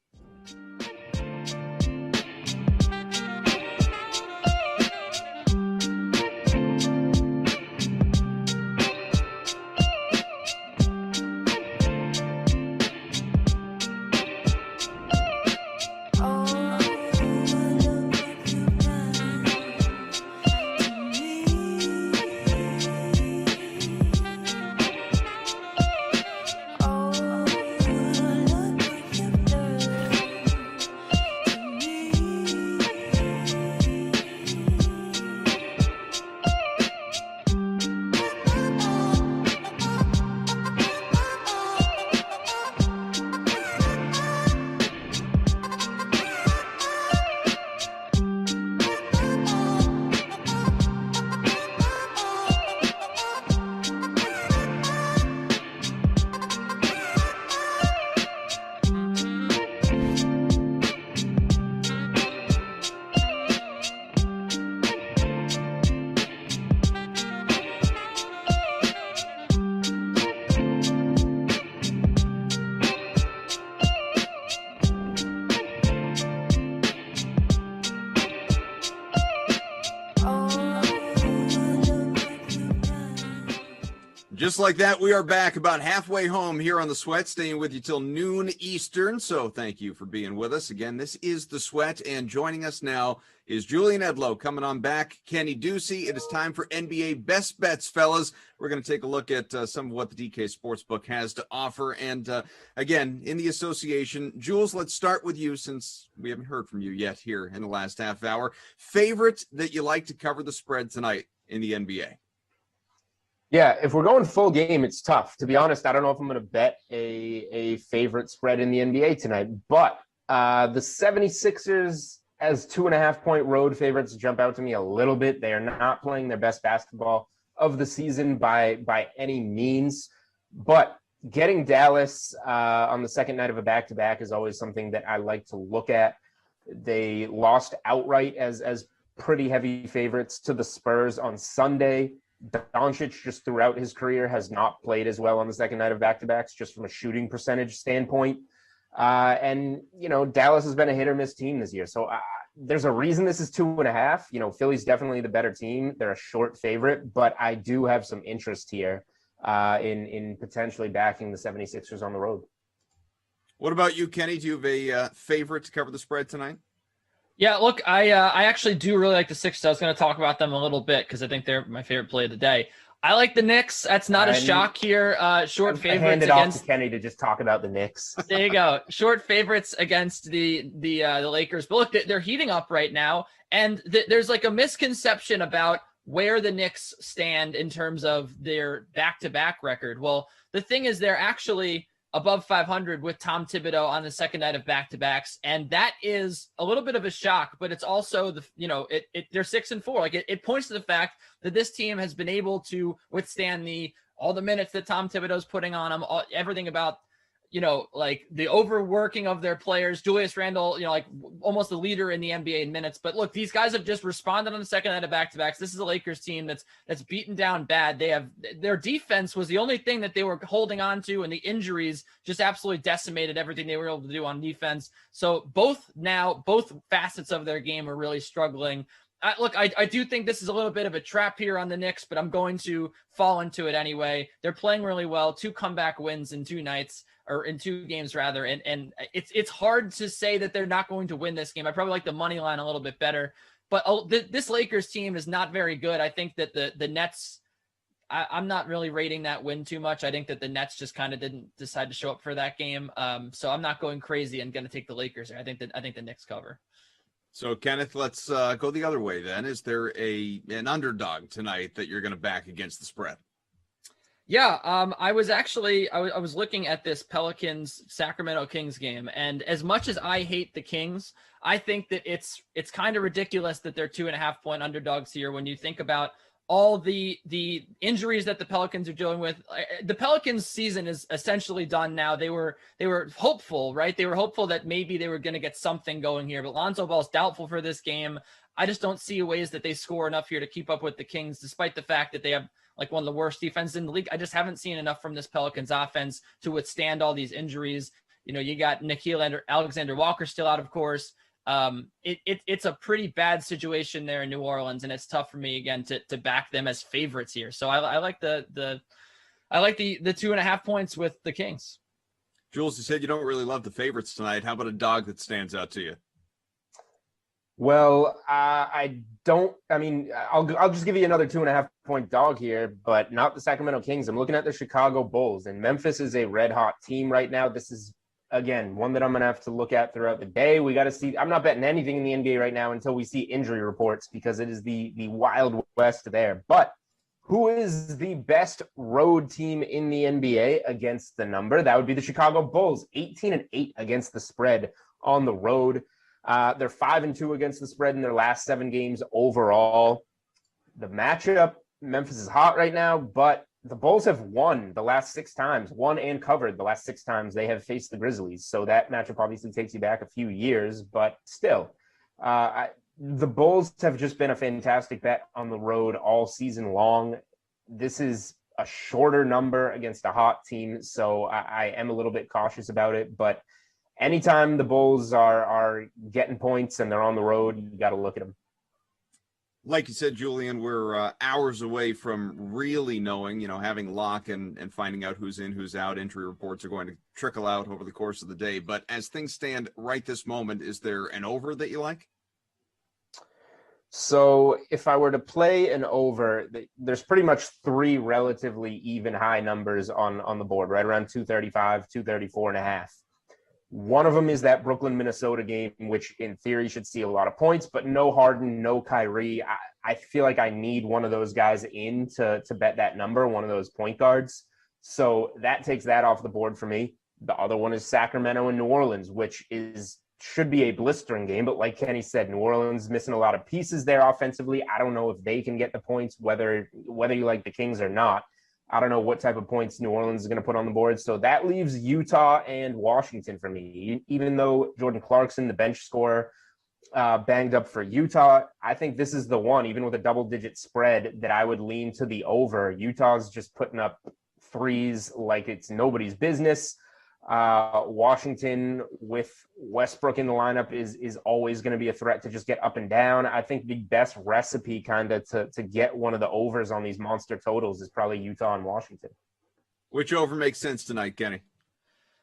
Just like that, we are back about halfway home here on The Sweat, staying with you till noon Eastern. So thank you for being with us. Again, this is The Sweat, and joining us now is Julian Edlow coming on back. Kenny Ducey. It is time for NBA Best Bets, fellas. We're going to take a look at some of what the DK Sportsbook has to offer. And again, in the association, Jules, let's start with you since we haven't heard from you yet here in the last half hour. Favorite that you like to cover the spread tonight in the NBA? Yeah, if we're going full game, it's tough. To be honest, I don't know if I'm going to bet a favorite spread in the NBA tonight. But the 76ers as 2.5-point road favorites jump out to me a little bit. They are not playing their best basketball of the season by any means. But getting Dallas on the second night of a back-to-back is always something that I like to look at. They lost outright as pretty heavy favorites to the Spurs on Sunday. Doncic just throughout his career has not played as well on the second night of back-to-backs, just from a shooting percentage standpoint. And, you know, Dallas has been a hit or miss team this year. So there's a reason this is 2.5. You know, Philly's definitely the better team. They're a short favorite, but I do have some interest here in potentially backing the 76ers on the road. What about you, Kenny? Do you have a favorite to cover the spread tonight? Yeah, look, I actually do really like the Sixers. I was going to talk about them a little bit because I think they're my favorite play of the day. I like the Knicks. That's not a shock here. Short favorites hand it against off to Kenny to just talk about the Knicks. There you go. Short favorites against the Lakers. But look, they're heating up right now, and there's like a misconception about where the Knicks stand in terms of their back-to-back record. Well, the thing is, they're actually above 500 with Tom Thibodeau on the second night of back-to-backs, and that is a little bit of a shock. But it's also they're 6-4. Like it points to the fact that this team has been able to withstand all the minutes that Tom Thibodeau's putting on them, everything about like the overworking of their players. Julius Randle, like almost the leader in the NBA in minutes. But look, these guys have just responded on the second night of back-to-backs. This is a Lakers team that's beaten down bad. Their defense was the only thing that they were holding on to, and the injuries just absolutely decimated everything they were able to do on defense. So both facets of their game are really struggling. I do think this is a little bit of a trap here on the Knicks, but I'm going to fall into it anyway. They're playing really well, 2 comeback wins in 2 nights, or in 2 games rather. And it's hard to say that they're not going to win this game. I probably like the money line a little bit better, but this Lakers team is not very good. I think that the Nets, I'm not really rating that win too much. I think that the Nets just kind of didn't decide to show up for that game. So I'm not going crazy and going to take the Lakers. I think the Knicks cover. So, Kenneth, let's go the other way then. Is there an underdog tonight that you're going to back against the spread? Yeah, I was looking at this Pelicans Sacramento Kings game, and as much as I hate the Kings, I think that it's kind of ridiculous that they're 2.5 point underdogs here when you think about all the injuries that the Pelicans are dealing with. The Pelicans season is essentially done now. They were hopeful, right? They were hopeful that maybe they were going to get something going here, but Lonzo Ball's doubtful for this game. I just don't see ways that they score enough here to keep up with the Kings, despite the fact that they have like one of the worst defenses in the league. I just haven't seen enough from this Pelicans offense to withstand all these injuries. You got Nickeil Alexander-Walker still out, of course. It's a pretty bad situation there in New Orleans, and it's tough for me again to back them as favorites here. So I like the 2.5 points with the Kings. Jules, you said you don't really love the favorites tonight. How about a dog that stands out to you? Well, I don't. I mean, I'll just give you another 2.5 point dog here, but not the Sacramento Kings. I'm looking at the Chicago Bulls, and Memphis is a red hot team right now. This is, again, one that I'm going to have to look at throughout the day. We got to see. I'm not betting anything in the NBA right now until we see injury reports, because it is the Wild West there. But who is the best road team in the NBA against the number? That would be the Chicago Bulls, 18-8 against the spread on the road. They're 5-2 against the spread in their last 7 games overall. The matchup, Memphis is hot right now, but the Bulls have won the last 6 times, won and covered the last 6 times they have faced the Grizzlies. So that matchup obviously takes you back a few years, but still, the Bulls have just been a fantastic bet on the road all season long. This is a shorter number against a hot team, so I am a little bit cautious about it, but anytime the Bulls are getting points and they're on the road, you got to look at them. Like you said, Julian, we're hours away from really knowing, having lock and finding out who's in, who's out. Injury reports are going to trickle out over the course of the day. But as things stand right this moment, is there an over that you like? So if I were to play an over, there's pretty much 3 relatively even high numbers on the board, right around 235, 234.5. One of them is that Brooklyn-Minnesota game, which in theory should see a lot of points, but no Harden, no Kyrie. I feel like I need one of those guys in to bet that number, one of those point guards. So that takes that off the board for me. The other one is Sacramento and New Orleans, which should be a blistering game. But like Kenny said, New Orleans missing a lot of pieces there offensively. I don't know if they can get the points, whether you like the Kings or not. I don't know what type of points New Orleans is going to put on the board. So that leaves Utah and Washington for me. Even though Jordan Clarkson, the bench scorer, banged up for Utah, I think this is the one, even with a double-digit spread, that I would lean to the over. Utah's just putting up threes like it's nobody's business. Washington with Westbrook in the lineup is always going to be a threat to just get up and down. I think the best recipe kind of to get one of the overs on these monster totals is probably Utah and Washington. Which over makes sense tonight, Kenny?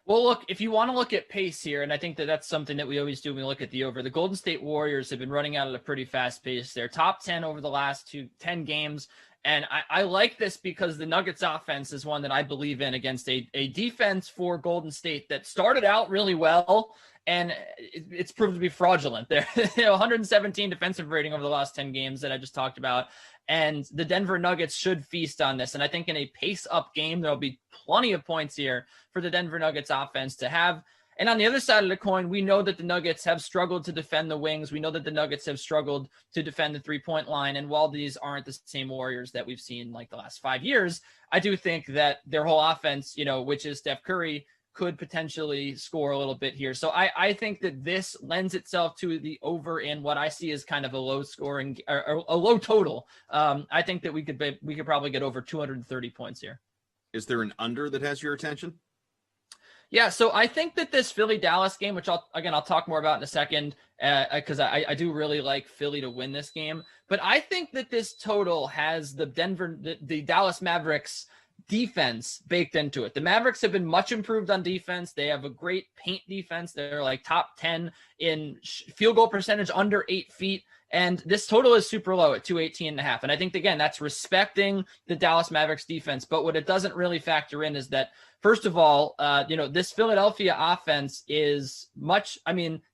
Well, look, if you want to look at pace here, and I think that's something that we always do when we look at the over, the Golden State Warriors have been running out at a pretty fast pace. They're top 10 over the last 10 games. And I like this because the Nuggets offense is one that I believe in against a defense for Golden State that started out really well, and it's proved to be fraudulent. They're 117 defensive rating over the last 10 games that I just talked about. And the Denver Nuggets should feast on this. And I think in a pace-up game, there'll be plenty of points here for the Denver Nuggets offense to have. And on the other side of the coin, we know that the Nuggets have struggled to defend the wings. We know that the Nuggets have struggled to defend the three-point line. And while these aren't the same Warriors that we've seen like the last 5 years, I do think that their whole offense, which is Steph Curry, could potentially score a little bit here. So I think that this lends itself to the over in what I see as kind of a low scoring or a low total. I think that we could probably get over 230 points here. Is there an under that has your attention? Yeah, so I think that this Philly-Dallas game, which I'll talk more about in a second, because I do really like Philly to win this game. But I think that this total has the Dallas Mavericks defense baked into it. The Mavericks have been much improved on defense. They have a great paint defense. They're like top 10 in field goal percentage under 8 feet. And this total is super low at 218.5. And I think, again, that's respecting the Dallas Mavericks defense. But what it doesn't really factor in is that, first of all, this Philadelphia offense is much,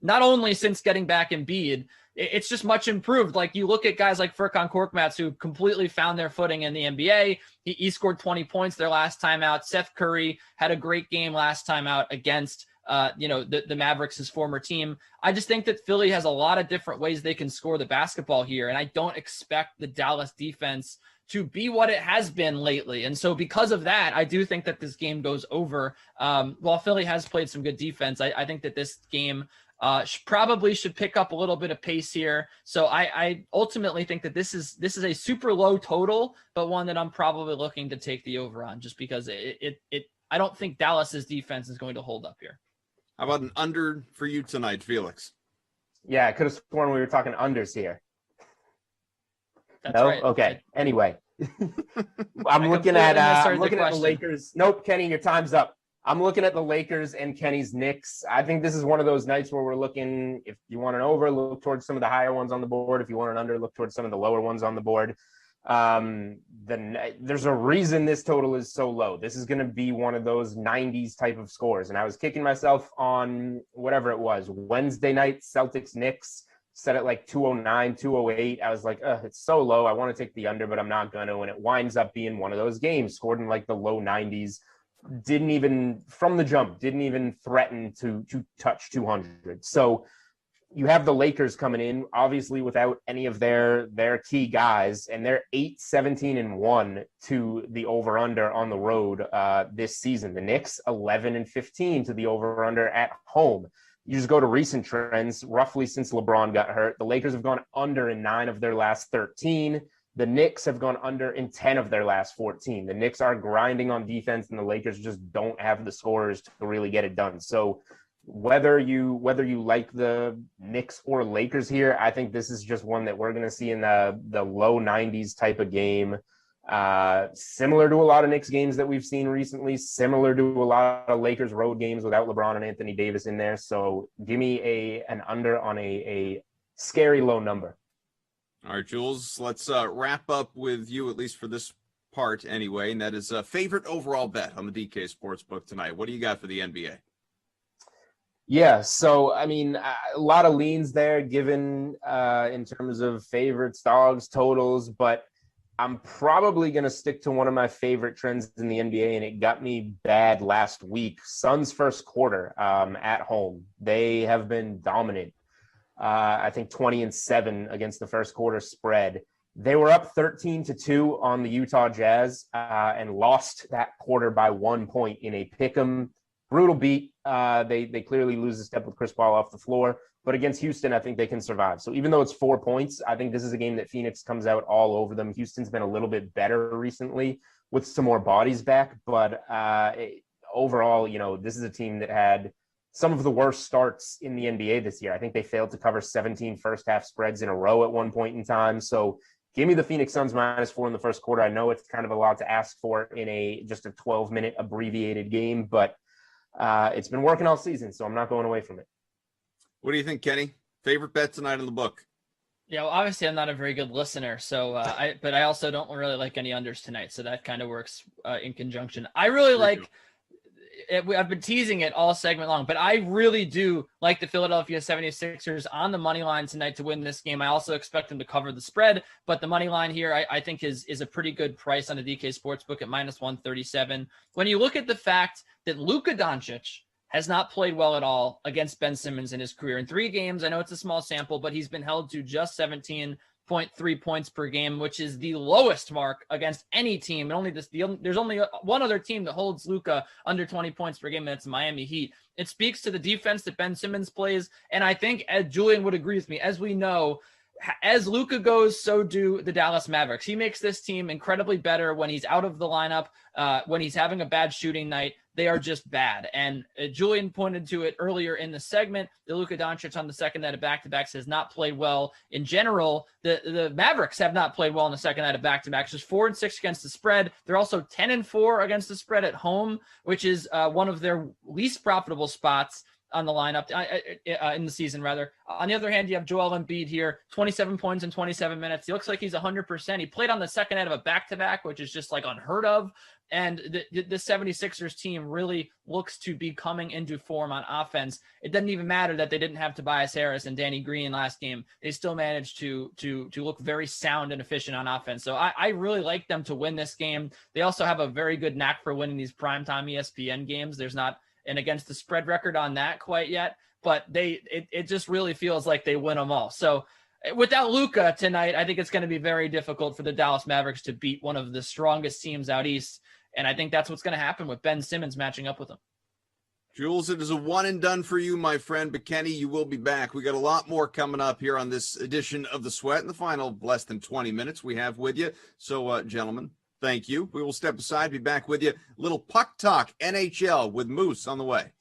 not only since getting back Embiid, it's just much improved. Like you look at guys like Furkan Korkmaz, who completely found their footing in the NBA. He scored 20 points their last time out. Seth Curry had a great game last time out against the Mavericks, his former team. I just think that Philly has a lot of different ways they can score the basketball here. And I don't expect the Dallas defense to be what it has been lately. And so because of that, I do think that this game goes over. While Philly has played some good defense, I think that this game probably should pick up a little bit of pace here. So I ultimately think that this is a super low total, but one that I'm probably looking to take the over on, just because I don't think Dallas's defense is going to hold up here. How about an under for you tonight, Felix? Yeah, I could have sworn we were talking unders here. That's no? right. Okay. Anyway, I'm looking at the Lakers. Nope, Kenny, your time's up. I'm looking at the Lakers and Kenny's Knicks. I think this is one of those nights where we're looking, if you want an over, look towards some of the higher ones on the board. If you want an under, look towards some of the lower ones on the board. There's a reason this total is so low. This is going to be one of those 90s type of scores. And I was kicking myself on whatever it was, Wednesday night, Celtics Knicks, set it like 209, 208. I was like, it's so low. I want to take the under, but I'm not going to. And it winds up being one of those games scored in like the low 90s. Didn't even threaten to touch 200. So you have the Lakers coming in, obviously without any of their key guys, and they're 8-17-1 to the over-under on the road this season. The Knicks 11-15 to the over-under at home. You just go to recent trends, roughly since LeBron got hurt. The Lakers have gone under in 9 of their last 13. The Knicks have gone under in 10 of their last 14. The Knicks are grinding on defense, and the Lakers just don't have the scorers to really get it done. So whether you like the Knicks or Lakers here, I think this is just one that we're going to see in the low 90s type of game. Similar to a lot of Knicks games that we've seen recently, similar to a lot of Lakers road games without LeBron and Anthony Davis in there. So give me an under on a scary low number. All right, Jules, let's wrap up with you, at least for this part anyway, and that is a favorite overall bet on the DK Sportsbook tonight. What do you got for the NBA? Yeah, so, a lot of leans there given in terms of favorites, dogs, totals, but I'm probably going to stick to one of my favorite trends in the NBA, and it got me bad last week. Suns first quarter at home. They have been dominant. I think 20-7 against the first quarter spread. They were up 13-2 on the Utah Jazz and lost that quarter by 1 point in a pick'em. Brutal beat. They clearly lose a step with Chris Paul off the floor, but against Houston, I think they can survive. So even though it's 4 points, I think this is a game that Phoenix comes out all over them. Houston's been a little bit better recently with some more bodies back, but overall, this is a team that had some of the worst starts in the NBA this year. I think they failed to cover 17 first half spreads in a row at one point in time. So give me the Phoenix Suns -4 in the first quarter. I know it's kind of a lot to ask for in just a 12-minute abbreviated game, but it's been working all season, so I'm not going away from it. What do you think, Kenny? Favorite bet tonight in the book? Yeah, well, obviously I'm not a very good listener, so but I also don't really like any unders tonight, so that kind of works in conjunction. I really like I've been teasing it all segment long, but I really do like the Philadelphia 76ers on the money line tonight to win this game. I also expect them to cover the spread, but the money line here I think is a pretty good price on the DK Sportsbook at -137. When you look at the fact that Luka Doncic has not played well at all against Ben Simmons in his career. In 3 games, I know it's a small sample, but he's been held to just 17.3 points per game, which is the lowest mark against any team. And there's only one other team that holds Luka under 20 points per game, and that's Miami Heat. It speaks to the defense that Ben Simmons plays, and I think, as Julian would agree with me, as we know, as Luka goes, so do the Dallas Mavericks. He makes this team incredibly better when he's out of the lineup, when he's having a bad shooting night. They are just bad. And Julian pointed to it earlier in the segment. The Luka Doncic on the second night of back-to-backs has not played well in general. The Mavericks have not played well on the second night of back-to-backs. Just 4-6 against the spread. They're also 10-4 against the spread at home, which is one of their least profitable spots on the lineup in the season, rather. On the other hand, you have Joel Embiid here, 27 points in 27 minutes. He looks like he's 100%. He played on the second night of a back-to-back, which is just like unheard of. And the 76ers team really looks to be coming into form on offense. It doesn't even matter that they didn't have Tobias Harris and Danny Green last game. They still managed to look very sound and efficient on offense. So I really like them to win this game. They also have a very good knack for winning these primetime ESPN games. There's not an against the spread record on that quite yet, but it just really feels like they win them all. So without Luka tonight, I think it's going to be very difficult for the Dallas Mavericks to beat one of the strongest teams out east. And I think that's what's going to happen with Ben Simmons matching up with him. Jules, it is a one and done for you, my friend. But Kenny, you will be back. We got a lot more coming up here on this edition of The Sweat in the final less than 20 minutes we have with you. So, gentlemen, thank you. We will step aside, be back with you. Little puck talk, NHL with Moose on the way.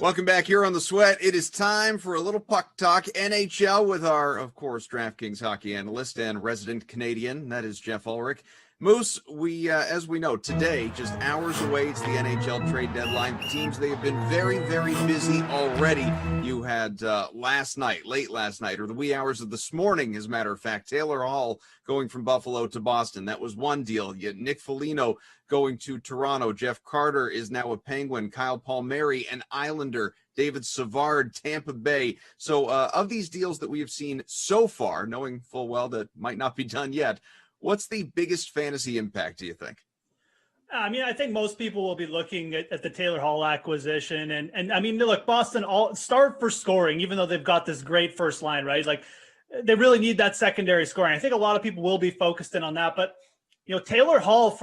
Welcome back here on The Sweat. It is time for a little puck talk NHL with our, of course, DraftKings hockey analyst and resident Canadian. That is Jeff Ulrich. Moose, as we know, today, just hours away, it's the NHL Trade Deadline. Teams, they have been very, very busy already. You had late last night, or the wee hours of this morning, as a matter of fact, Taylor Hall going from Buffalo to Boston. That was one deal. You had Nick Foligno going to Toronto. Jeff Carter is now a Penguin. Kyle Palmieri, an Islander. David Savard, Tampa Bay. So of these deals that we have seen so far, knowing full well that might not be done yet, what's the biggest fantasy impact, do you think? I mean, I think most people will be looking at the Taylor Hall acquisition. And I mean, look, Boston all start for scoring, even though they've got this great first line, right? Like, they really need that secondary scoring. I think a lot of people will be focused in on that. But, you know, Taylor Hall,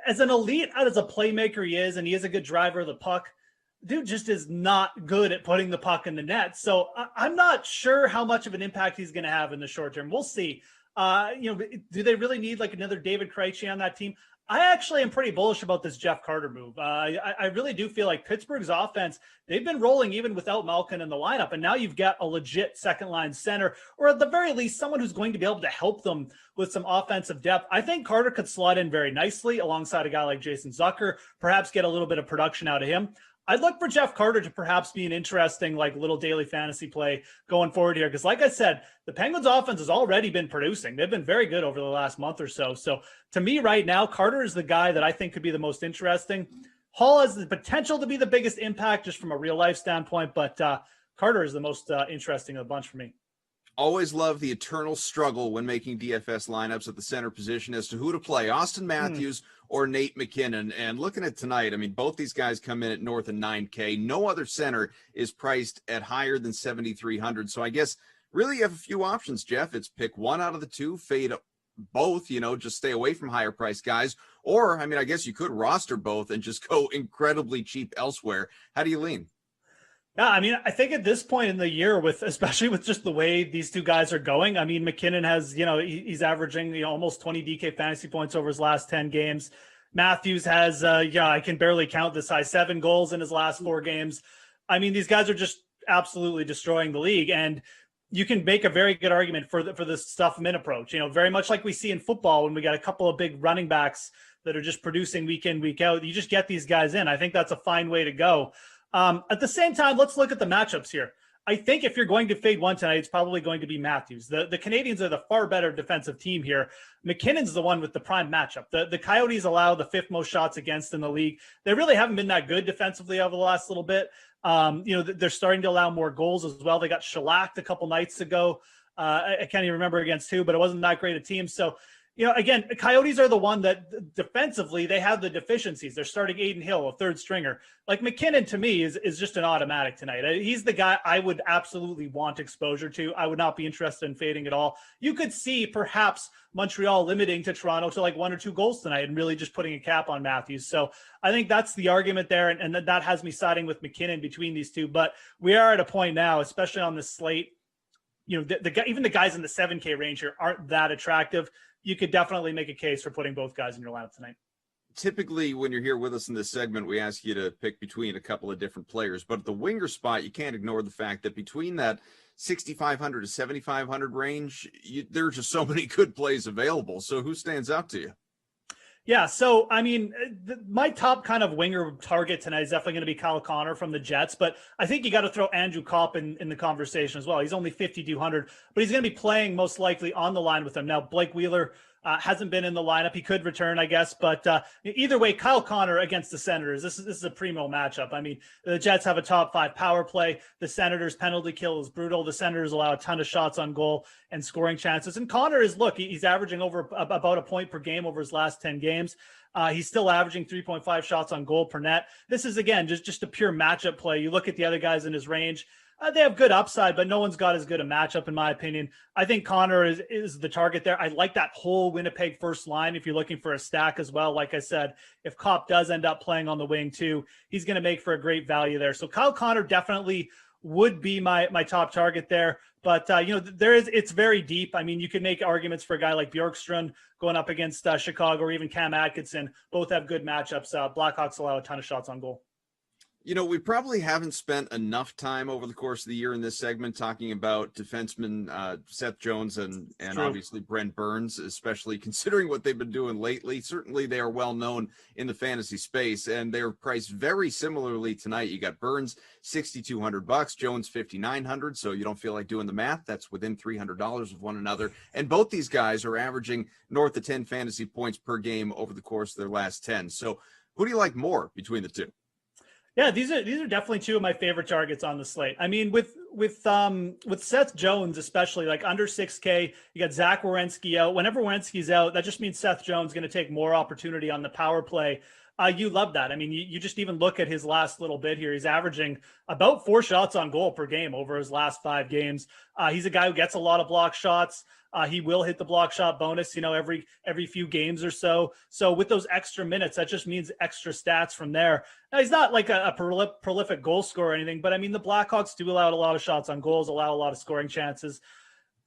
as an elite, as a playmaker he is, and he is a good driver of the puck, dude just is not good at putting the puck in the net. So I'm not sure how much of an impact he's going to have in the short term. We'll see. Do they really need like another David Krejci on that team? I actually am pretty bullish about this Jeff Carter move. I really do feel like Pittsburgh's offense, they've been rolling even without Malkin in the lineup. And now you've got a legit second line center, or at the very least, someone who's going to be able to help them with some offensive depth. I think Carter could slot in very nicely alongside a guy like Jason Zucker, perhaps get a little bit of production out of him. I'd look for Jeff Carter to perhaps be an interesting, like, little daily fantasy play going forward here. Because like I said, the Penguins offense has already been producing. They've been very good over the last month or so. So to me right now, Carter is the guy that I think could be the most interesting. Hall has the potential to be the biggest impact just from a real life standpoint, but Carter is the most interesting of the bunch for me. Always love the eternal struggle when making DFS lineups at the center position as to who to play, Austin Matthews or Nate McKinnon. And looking at tonight, I mean, both these guys come in at north of 9K. No other center is priced at higher than 7,300. So I guess really you have a few options, Jeff. It's pick one out of the two, fade both, just stay away from higher priced guys. Or, I mean, I guess you could roster both and just go incredibly cheap elsewhere. How do you lean? Yeah, I mean, I think at this point in the year, especially with just the way these two guys are going, I mean, McKinnon has, he's averaging, almost 20 DK fantasy points over his last 10 games. Matthews has, I can barely count this high, 7 goals in his last 4 games. I mean, these guys are just absolutely destroying the league. And you can make a very good argument for the stuff min approach, very much like we see in football when we got a couple of big running backs that are just producing week in, week out. You just get these guys in. I think that's a fine way to go. At the same time, let's look at the matchups here. I think if you're going to fade one tonight, it's probably going to be Matthews. The Canadians are the far better defensive team here. McKinnon's the one with the prime matchup. The Coyotes allow the 5th most shots against in the league. They really haven't been that good defensively over the last little bit. They're starting to allow more goals as well. They got shellacked a couple nights ago. I can't even remember against who, but it wasn't that great a team. So, again, the Coyotes are the one that defensively, they have the deficiencies. They're starting Aiden Hill, a 3rd stringer. Like McKinnon, to me, is just an automatic tonight. He's the guy I would absolutely want exposure to. I would not be interested in fading at all. You could see perhaps Montreal limiting to Toronto to like 1 or 2 goals tonight and really just putting a cap on Matthews. So I think that's the argument there. And that has me siding with McKinnon between these two. But we are at a point now, especially on this slate, even the guys in the 7K range here aren't that attractive. You could definitely make a case for putting both guys in your lineup tonight. Typically, when you're here with us in this segment, we ask you to pick between a couple of different players. But at the winger spot, you can't ignore the fact that between that 6,500 to 7,500 range, there are just so many good plays available. So who stands out to you? Yeah, so, I mean, my top kind of winger target tonight is definitely going to be Kyle Connor from the Jets, but I think you got to throw Andrew Kopp in the conversation as well. He's only 5,200, but he's going to be playing most likely on the line with them. Now, Blake Wheeler hasn't been in the lineup. He could return, I guess, but either way, Kyle Connor against the Senators, this is a primo matchup. I mean, the Jets have a top 5 power play. The Senators' penalty kill is brutal. The Senators allow a ton of shots on goal and scoring chances. And Connor is, he's averaging over about a point per game over his last 10 games. He's still averaging 3.5 shots on goal per net. This is, again, just a pure matchup play. You look at the other guys in his range. They have good upside, but no one's got as good a matchup, in my opinion. I think Connor is the target there. I like that whole Winnipeg first line if you're looking for a stack as well. Like I said, if Kopp does end up playing on the wing too, he's going to make for a great value there. So Kyle Connor definitely would be my top target there. But, it's very deep. I mean, you could make arguments for a guy like Bjorkstrand going up against Chicago or even Cam Atkinson. Both have good matchups. Blackhawks allow a ton of shots on goal. We probably haven't spent enough time over the course of the year in this segment talking about defensemen Seth Jones and obviously Brent Burns, especially considering what they've been doing lately. Certainly they are well known in the fantasy space, and they're priced very similarly tonight. You got Burns $6,200, Jones $5,900, so you don't feel like doing the math. That's within $300 of one another. And both these guys are averaging north of 10 fantasy points per game over the course of their last 10. So who do you like more between the two? Yeah, these are definitely two of my favorite targets on the slate. I mean, with Seth Jones, especially like under 6K, you got Zach Werenski out. Whenever Werenski's out, that just means Seth Jones is going to take more opportunity on the power play. You love that. I mean, you just even look at his last little bit here. He's averaging about 4 shots on goal per game over his last 5 games. He's a guy who gets a lot of block shots. He will hit the block shot bonus, every few games or so. So with those extra minutes, that just means extra stats from there. Now, he's not like a prolific goal scorer or anything, but I mean, the Blackhawks do allow a lot of shots on goals, allow a lot of scoring chances.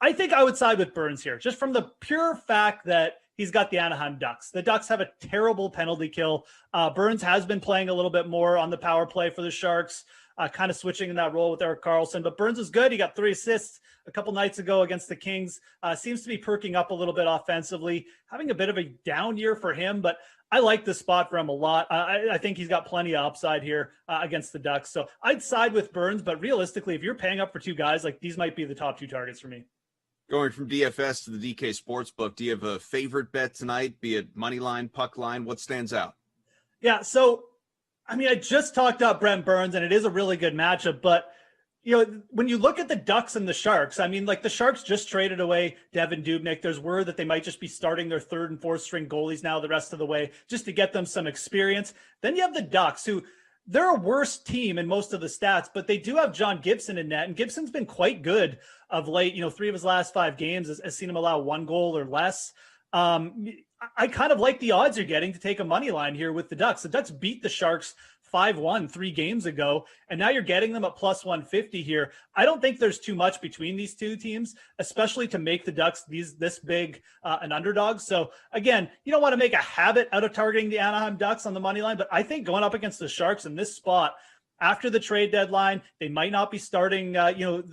I think I would side with Burns here, just from the pure fact that he's got the Anaheim Ducks. The Ducks have a terrible penalty kill. Burns has been playing a little bit more on the power play for the Sharks, kind of switching in that role with Erik Karlsson. But Burns is good. He got 3 assists a couple nights ago against the Kings. Seems to be perking up a little bit offensively, having a bit of a down year for him, but I like this spot for him a lot. I think he's got plenty of upside here against the Ducks. So I'd side with Burns, but realistically, if you're paying up for 2 guys, like these might be the top 2 targets for me. Going from DFS to the DK Sportsbook, do you have a favorite bet tonight, be it money line, puck line? What stands out? Yeah, so, I mean, I just talked up Brent Burns, and it is a really good matchup, but you know, when you look at the Ducks and the Sharks, I mean, like the Sharks just traded away Devin Dubnyk. There's word that they might just be starting their 3rd and 4th string goalies now the rest of the way just to get them some experience. Then you have the Ducks, who they're a worse team in most of the stats, but they do have John Gibson in net, and Gibson's been quite good of late. You know, 3 of his last 5 games has seen him allow 1 goal or less. I kind of like the odds you're getting to take a money line here with the Ducks. The Ducks beat the Sharks 5-1 3 games ago, and now you're getting them at plus 150 here. I don't think there's too much between these 2 teams, especially to make the Ducks this big an underdog. So again, you don't want to make a habit out of targeting the Anaheim Ducks on the money line, but I think going up against the Sharks in this spot after the trade deadline, they might not be starting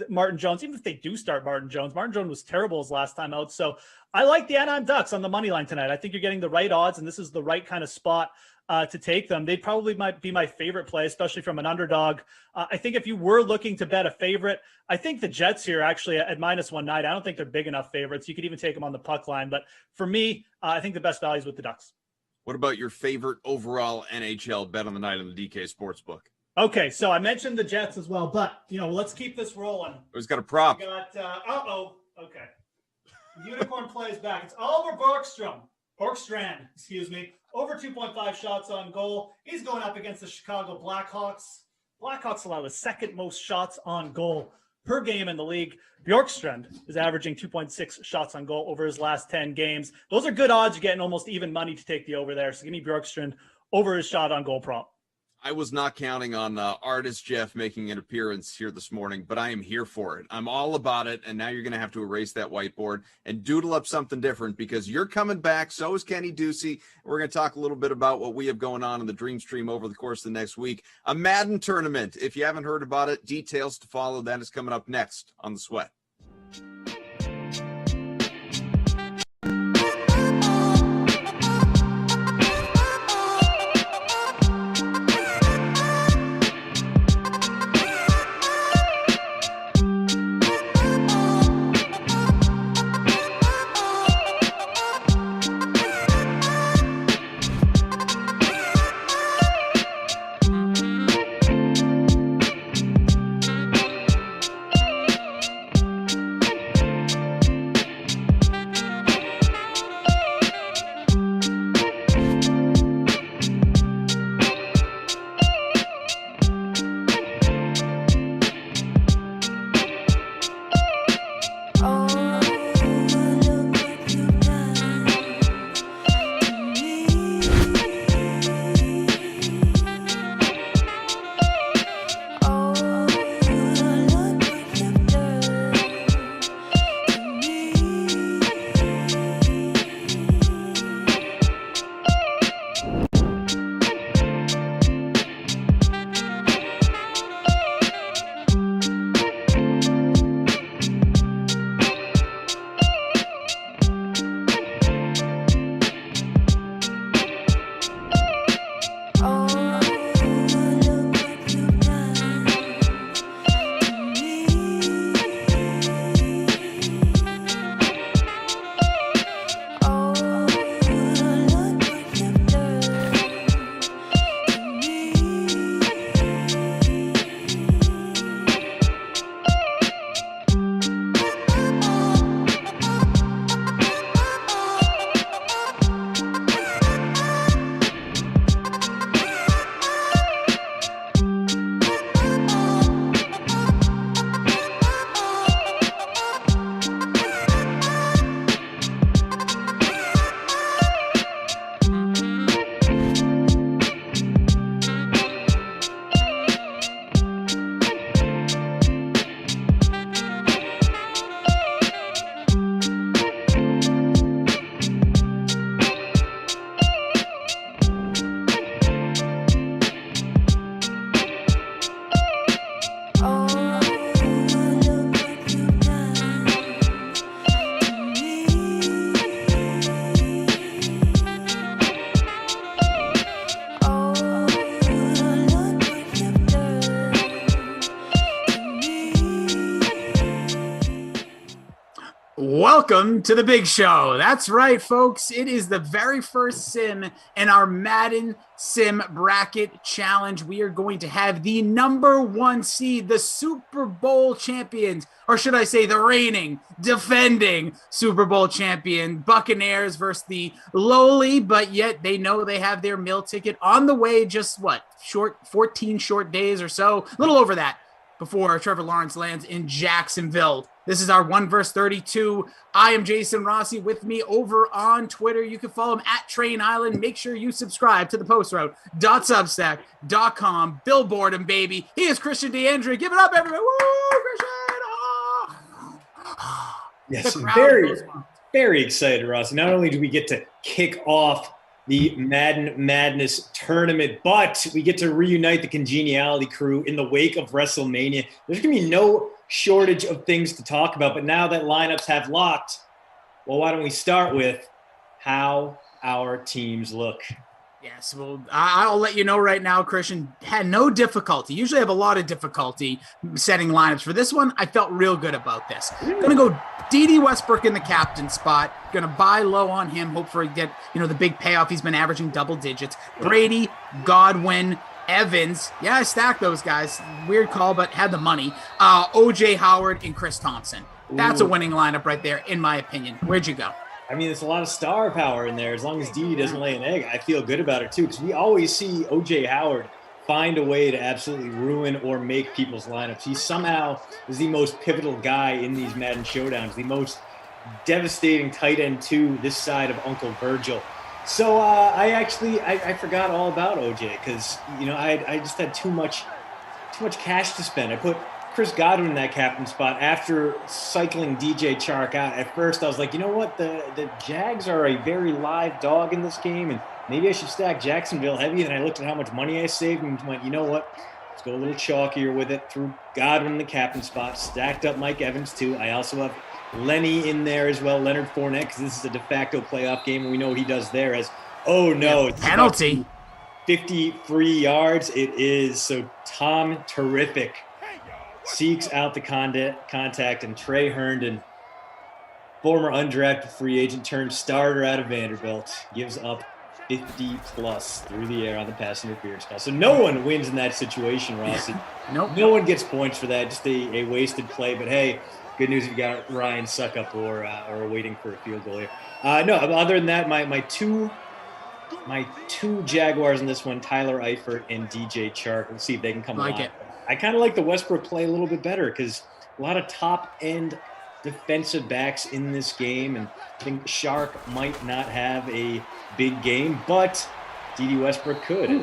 Martin Jones. Even if they do start Martin Jones was terrible his last time out. So I like the Anaheim Ducks on the money line tonight. I think you're getting the right odds, and this is the right kind of spot to take them. They probably might be my favorite play, especially from an underdog. I think if you were looking to bet a favorite, I think the Jets here actually at -190. I don't think they're big enough favorites. You could even take them on the puck line. But for me, I think the best value is with the Ducks. What about your favorite overall NHL bet on the night on the DK Sportsbook? Okay, so I mentioned the Jets as well, but, you know, let's keep this rolling. Who's got a prop? We got, okay. Unicorn plays back. It's Oliver Borkstrand, excuse me. Over 2.5 shots on goal. He's going up against the Chicago Blackhawks. Blackhawks allow the 2nd most shots on goal per game in the league. Bjorkstrand is averaging 2.6 shots on goal over his last 10 games. Those are good odds. You're getting almost even money to take the over there. So give me Bjorkstrand over his shot on goal prop. I was not counting on artist Jeff making an appearance here this morning, but I am here for it. I'm all about it, and now you're going to have to erase that whiteboard and doodle up something different because you're coming back. So is Kenny Ducey. We're going to talk a little bit about what we have going on in the Dream Stream over the course of the next week. A Madden Tournament. If you haven't heard about it, details to follow. That is coming up next on The Sweat. Welcome to the big show. That's right, folks. It is the very first sim in our Madden Sim Bracket Challenge. We are going to have the number 1 seed, the Super Bowl champions, or should I say the reigning, defending Super Bowl champion Buccaneers versus the lowly, but yet they know they have their meal ticket on the way. Just 14 short days or so, a little over that, before Trevor Lawrence lands in Jacksonville. This is our 1 vs. 32. I am Jason Rossi. With me over on Twitter, you can follow him at Train Island. Make sure you subscribe to the postroute.substack.com. Billboard him, baby. He is Christian DeAndre. Give it up, everybody. Woo, Christian! Oh. Yes, very excited, Rossi. Not only do we get to kick off the Madden Madness tournament, but we get to reunite the Congeniality crew in the wake of WrestleMania. There's going to be no shortage of things to talk about, but now that lineups have locked, well, why don't we start with how our teams look? Yes, well, I'll let you know right now, Christian had no difficulty. Usually I have a lot of difficulty setting lineups. For this one, I felt real good about this. I'm going to go D.D. Westbrook in the captain spot. Going to buy low on him, hope for get the big payoff. He's been averaging double digits. Brady, Godwin, Evans. Yeah, I stacked those guys. Weird call, but had the money. O.J. Howard and Chris Thompson. That's a winning lineup right there, in my opinion. Where'd you go? I mean, there's a lot of star power in there. As long as Dede doesn't lay an egg, I feel good about it too, because we always see O.J. Howard find a way to absolutely ruin or make people's lineups. He somehow is the most pivotal guy in these Madden showdowns, the most devastating tight end to this side of Uncle Virgil. So I forgot all about OJ because I just had too much cash to spend. I put Chris Godwin in that captain spot after cycling DJ Chark out. At first, I was like, you know what? The Jags are a very live dog in this game, and maybe I should stack Jacksonville heavy. And I looked at how much money I saved and went, you know what? Let's go a little chalkier with it. Threw Godwin in the captain spot, stacked up Mike Evans too. I also have Lenny in there as well, Leonard Fournette, because this is a de facto playoff game, and we know what he does there as, oh no, it's penalty. 50 free yards it is. So Tom Terrific seeks out the contact, and Trey Herndon, former undrafted free agent turned starter out of Vanderbilt, gives up 50 plus through the air on the pass interference call. So no one wins in that situation, Rossi. Nope. No one gets points for that. Just a wasted play. But hey, good news if you got Ryan Suckup or waiting for a field goal here. No, other than that, my two Jaguars in this one, Tyler Eifert and DJ Chark. Let's see if they can come alive. I kind of like the Westbrook play a little bit better because a lot of top-end defensive backs in this game, and I think Chark might not have a big game, but D.D. Westbrook could. A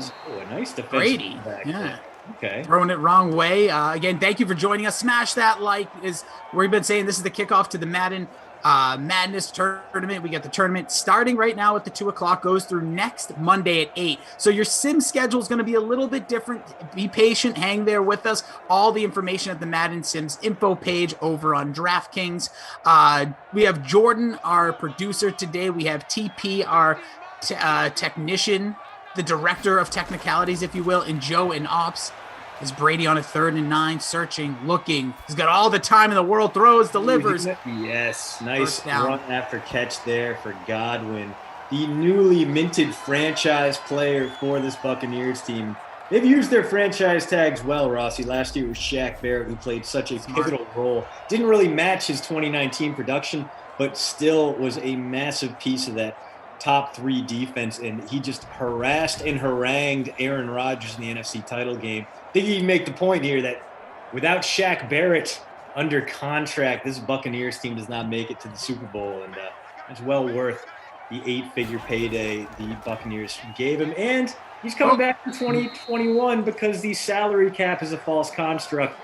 nice defensive Brady. back. Yeah. Okay. Throwing it wrong way. Again, thank you for joining us. Smash that like. We've been saying this is the kickoff to the Madden Madness tournament. We got the tournament starting right now at the 2:00, goes through next Monday at 8. So your sim schedule is going to be a little bit different. Be patient, hang there with us. All the information at the Madden Sims info page over on DraftKings. We have Jordan, our producer today. We have TP, our technician, the director of technicalities, if you will, and Joe in ops. Is Brady on a 3rd and 9, searching, looking. He's got all the time in the world, throws, delivers. Yes, nice run after catch there for Godwin. The newly minted franchise player for this Buccaneers team. They've used their franchise tags well, Rossi. Last year it was Shaq Barrett, who played such a pivotal role. Didn't really match his 2019 production, but still was a massive piece of that top 3 defense, and he just harassed and harangued Aaron Rodgers in the NFC title game. I think you can make the point here that without Shaq Barrett under contract, this Buccaneers team does not make it to the Super Bowl, and it's well worth the 8-figure payday the Buccaneers gave him. And he's coming back in 2021 because the salary cap is a false construct.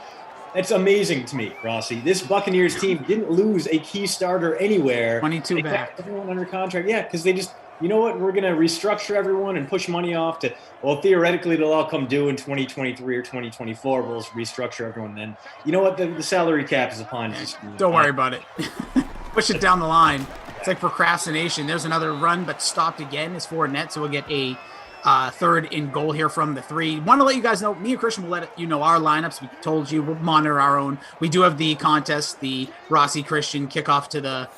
That's amazing to me, Rossi. This Buccaneers team didn't lose a key starter anywhere. 22 back. Everyone under contract. Yeah, because they just, you know what, we're going to restructure everyone and push money off to, well, theoretically, it'll all come due in 2023 or 2024. We'll just restructure everyone then. You know what, the salary cap is upon you. Don't worry about it. Push it down the line. It's like procrastination. There's another run, but stopped again. Is Fournette, so we'll get a third in goal here from the 3. Want to let you guys know, me and Christian will let you know our lineups. We told you we'll monitor our own. We do have the contest, the Rossi Christian kickoff to the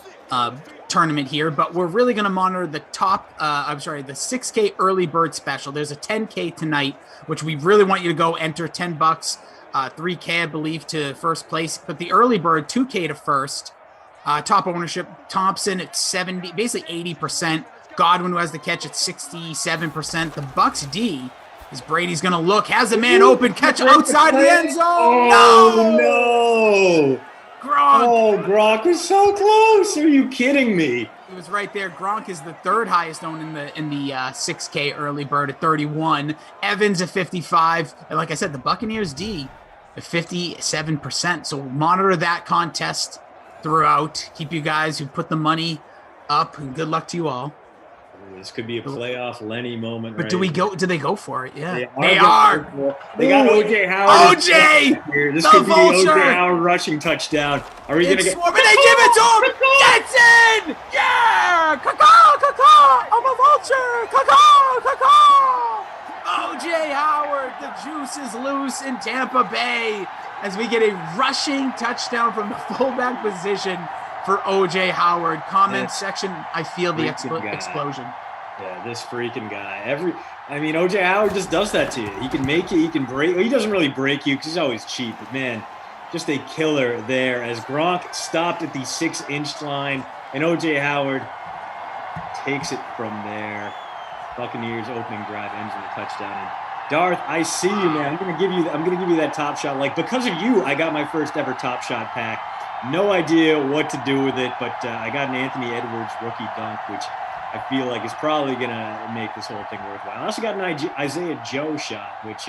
tournament here, but we're really going to monitor the the 6K early bird special. There's a 10K tonight, which we really want you to go enter. $10, 3K, I believe, to first place, but the early bird, 2K to first. Top ownership, Thompson at 70, basically 80%. Godwin, who has the catch, at 67%. The Bucks D is Brady's going to look, has a man open, catch outside the end zone. Oh, no. Gronk. Oh, Gronk was so close. Are you kidding me? He was right there. Gronk is the third highest owned in the 6K early bird at 31. Evans at 55. And like I said, the Buccaneers D at 57%. So monitor that contest throughout. Keep you guys who put the money up, and good luck to you all. This could be a playoff Lenny moment. But right do they go for it? Yeah. They are. They got OJ Howard. OJ! This the could be vulture! the OJ Howard rushing touchdown. Are we going to get... But they give it to him! Gets in! Yeah! Caw-caw! I'm a vulture! Caw-caw! OJ Howard, the juice is loose in Tampa Bay as we get a rushing touchdown from the fullback position for OJ Howard. Comment section, I feel the explosion. Yeah, this freaking guy. OJ Howard just does that to you. He can make you, he can break. He doesn't really break you because he's always cheap, but man, just a killer there as Gronk stopped at the 6-inch line, and OJ Howard takes it from there. Buccaneers opening drive ends in a touchdown. And Darth, I see you, man. I'm gonna give you that Top Shot. Like, because of you, I got my first ever Top Shot pack. No idea what to do with it, but I got an Anthony Edwards rookie dunk, which I feel like is probably going to make this whole thing worthwhile. I also got an Isaiah Joe shot, which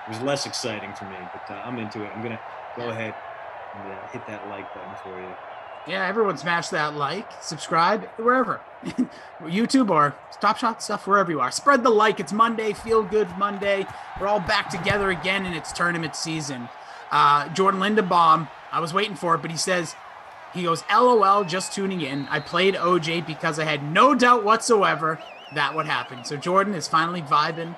was less exciting for me, but I'm into it. I'm going to go ahead and hit that like button for you. Yeah, everyone smash that like, subscribe, wherever. YouTube or Top Shot stuff, wherever you are. Spread the like. It's Monday, Feel Good Monday. We're all back together again, and it's tournament season. Jordan Lindenbaum, I was waiting for it, but he goes, LOL, just tuning in. I played OJ because I had no doubt whatsoever that would happen. So Jordan is finally vibing.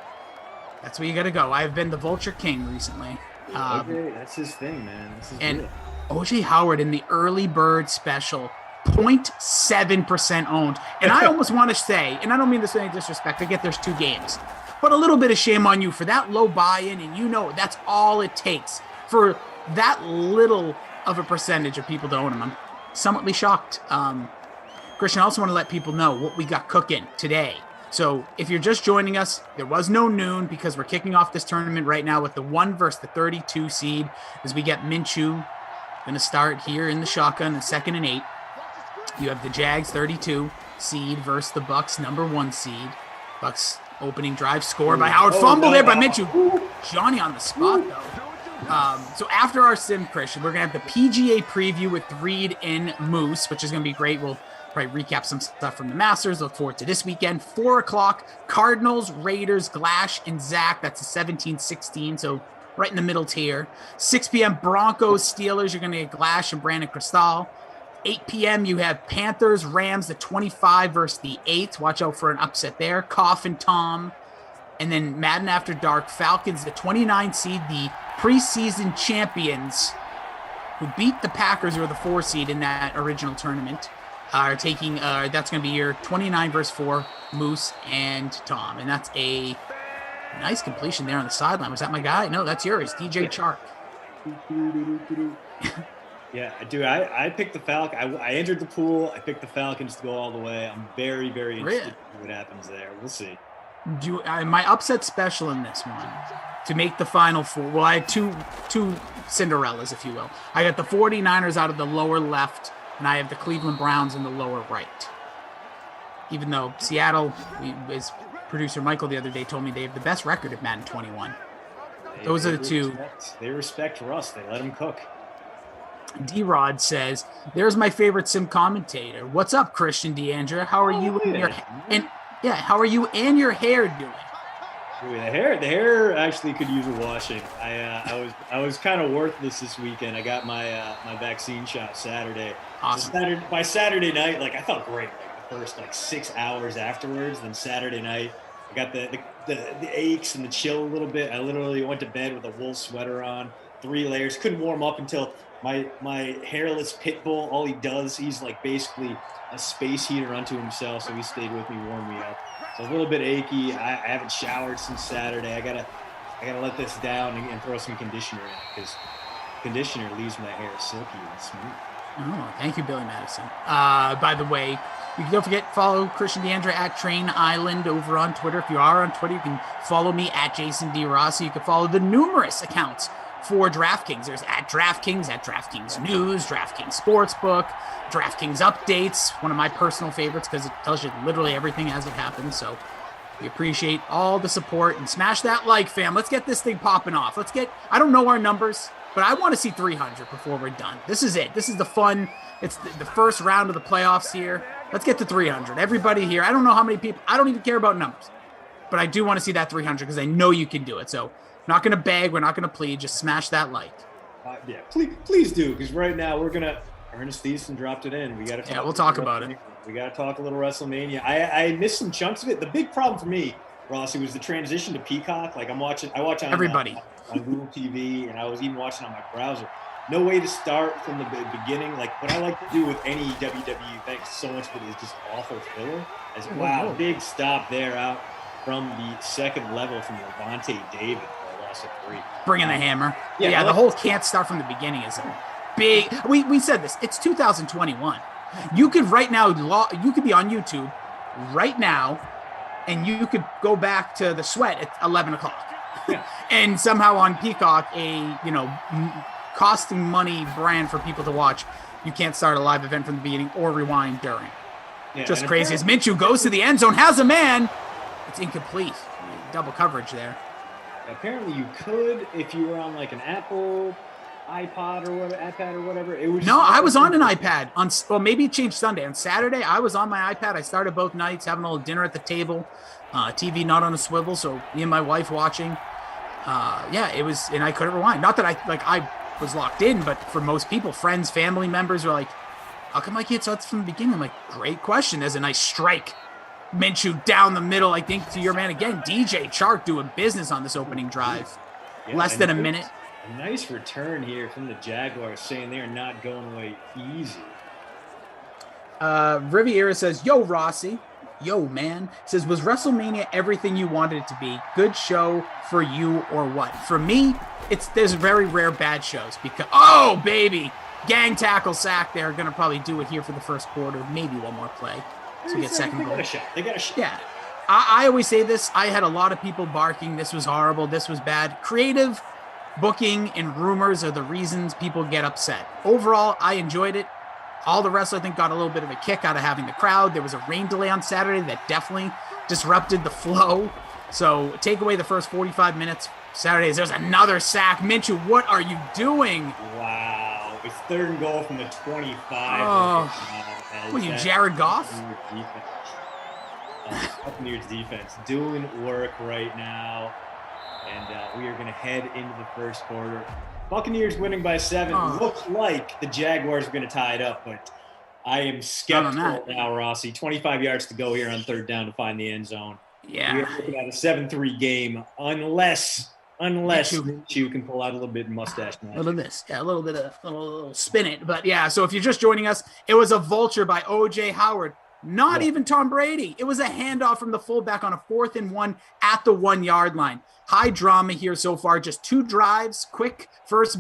That's where you got to go. I've been the Vulture King recently. Okay, that's his thing, man. And good. OJ Howard in the early bird special, 0.7% owned. And I almost want to say, and I don't mean this in any disrespect, I get there's 2 games, but a little bit of shame on you for that low buy-in, and that's all it takes for that little of a percentage of people to own them. I'm somewhatly shocked. Christian, I also want to let people know what we got cooking today. So if you're just joining us, there was no noon because we're kicking off this tournament right now with the 1 versus the 32 seed as we get Minshew going to start here in the shotgun in 2nd and 8. You have the Jags 32 seed versus the Bucks number 1 seed. Bucks opening drive score by Howard. Fumble there by Minshew. Johnny on the spot, though. So after our sim, Christian, we're going to have the PGA preview with Reed and Moose, which is going to be great. We'll probably recap some stuff from the Masters. Look forward to this weekend. 4 o'clock, Cardinals, Raiders, Glash, and Zach. That's a 17-16, so right in the middle tier. 6 p.m., Broncos, Steelers. You're going to get Glash and Brandon Cristal. 8 p.m., you have Panthers, Rams, the 25 versus the 8. Watch out for an upset there. Koff and Tom. And then Madden After Dark, Falcons, the 29 seed, the preseason champions who beat the Packers, who were the 4 seed in that original tournament, are taking, that's going to be your 29 versus 4, Moose and Tom. And that's a nice completion there on the sideline. Was that my guy? No, that's yours, DJ Chark. Yeah, dude, I picked the Falcons. I entered the pool. I picked the Falcons to go all the way. I'm very, very interested in what happens there. We'll see. My upset special in this one to make the Final Four. Well, I had two Cinderellas, if you will. I got the 49ers out of the lower left, and I have the Cleveland Browns in the lower right. Even though Seattle, as producer Michael the other day told me, they have the best record at Madden 21. Those are the two. They respect Russ. They let him cook. D-Rod says, "There's my favorite sim commentator. What's up, Christian DeAndre? How are you how are you and your hair doing?" The hair actually could use a washing. I was kind of worthless this weekend. I got my vaccine shot Saturday. Awesome. By Saturday night, I felt great. The first 6 hours afterwards. Then Saturday night, I got the aches and the chill a little bit. I literally went to bed with a wool sweater on, 3 layers. Couldn't warm up until my hairless pit bull. All he does, he's like basically a space heater unto himself. So he stayed with me, warmed me up. So a little bit achy. I haven't showered since Saturday. I gotta let this down and throw some conditioner in, because conditioner leaves my hair silky and smooth. Oh, thank you, Billy Madison. By the way, don't forget, follow Christian DeAndre at Train Island over on Twitter. If you are on Twitter, you can follow me at Jason D. Rossi. You can follow the numerous accounts for DraftKings. There's at DraftKings News, DraftKings Sportsbook, DraftKings Updates, one of my personal favorites because it tells you literally everything as it happens. So we appreciate all the support, and smash that like, fam. Let's get this thing popping off. I don't know our numbers, but I want to see 300 before we're done. This is it. This is the fun. It's the first round of the playoffs here. Let's get to 300. Everybody here. I don't know how many people. I don't even care about numbers, but I do want to see that 300 because I know you can do it. So not going to beg. We're not going to plead. Just smash that like. Yeah, please do, because right now we're going to – Ernest Thiessen dropped it in. We got to we'll talk about it. We got to talk a little WrestleMania. I missed some chunks of it. The big problem for me, Rossi, was the transition to Peacock. Like I watch on everybody on Google TV, and I was even watching on my browser. No way to start from the beginning. Like what I like to do with any WWE, thanks so much for it, is just awful filler. Wow, big stop there out from the second level from Levante David. Lost at 3. Bringing the hammer. Yeah, the whole can't start from the beginning is big. We said this. It's 2021. You could right now, you could be on YouTube right now, and you could go back to the sweat at 11 o'clock. Yeah. And somehow on Peacock, costing money brand for people to watch, you can't start a live event from the beginning or rewind during. Yeah, just crazy. As Minshew goes to the end zone, has a man. It's incomplete. Double coverage there. Apparently you could if you were on like an Apple iPad or whatever. It was I was on an iPad maybe it changed Sunday. On Saturday, I was on my iPad. I started both nights having a little dinner at the table, TV not on a swivel, so me and my wife watching. It was, and I couldn't rewind. Not that I was locked in, but for most people, friends, family members were like, "How come I can't start from the beginning?" I'm like, "Great question." There's a nice strike. Minshew down the middle. I think to your man again, DJ Chark doing business on this opening drive. Less than a minute. A nice return here from the Jaguars, saying they're not going away easy. Riviera says, "Yo, Rossi. Yo, man." Says, "Was WrestleMania everything you wanted it to be? Good show for you or what?" For me, there's very rare bad shows because, oh, baby, gang tackle sack. They're going to probably do it here for the first quarter. Maybe one more play. So we get second goal. They got a shot. Yeah. I always say this. I had a lot of people barking. This was horrible. This was bad. Creative booking and rumors are the reasons people get upset. Overall, I enjoyed it. All the wrestlers, I think, got a little bit of a kick out of having the crowd. There was a rain delay on Saturday that definitely disrupted the flow. So take away the first 45 minutes. Saturdays, there's another sack. Minshew, what are you doing? Wow. It's 3rd and goal from the 25. Oh. What are you, Jared Goff? Buccaneers defense doing work right now. And we are going to head into the first quarter. Buccaneers winning by 7. Looks like the Jaguars are going to tie it up, but I am skeptical now, Rossi. 25 yards to go here on 3rd down to find the end zone. Yeah. We're looking at a 7-3 game unless you can pull out a little bit of mustache magic. A little bit of this. Yeah, a little spin it. But yeah, so if you're just joining us, it was a vulture by O.J. Howard. Not even Tom Brady. It was a handoff from the fullback on a 4th and 1 at the 1-yard line. High drama here so far. Just 2 drives, quick first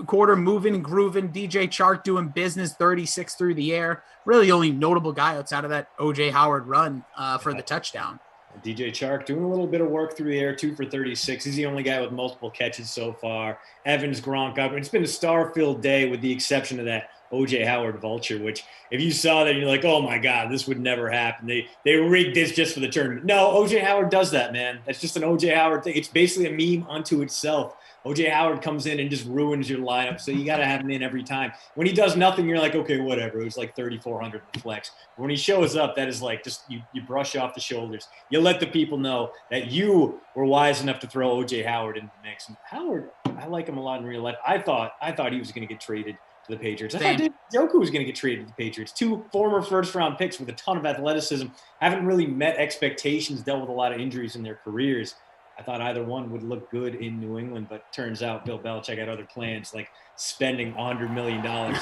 quarter, moving and grooving. DJ Chark doing business, 36 through the air. Really the only notable guy outside of that O.J. Howard run for the touchdown. DJ Chark doing a little bit of work through the air, 2 for 36. He's the only guy with multiple catches so far. Evans, Gronk up. It's been a star-filled day with the exception of that O.J. Howard vulture, which if you saw that, you're like, oh, my God, this would never happen. They rigged this just for the tournament. No, O.J. Howard does that, man. That's just an O.J. Howard thing. It's basically a meme unto itself. O.J. Howard comes in and just ruins your lineup, so you got to have him in every time. When he does nothing, you're like, okay, whatever. It was like 3,400 flex. When he shows up, that is like just you brush off the shoulders. You let the people know that you were wise enough to throw O.J. Howard in the mix. And Howard, I like him a lot in real life. I thought he was going to get traded to for the Patriots. I Same. thought Joku was going to get traded to the Patriots. 2 former first-round picks with a ton of athleticism, haven't really met expectations, dealt with a lot of injuries in their careers. I thought either one would look good in New England, but turns out Bill Belichick had other plans, like spending $100 million on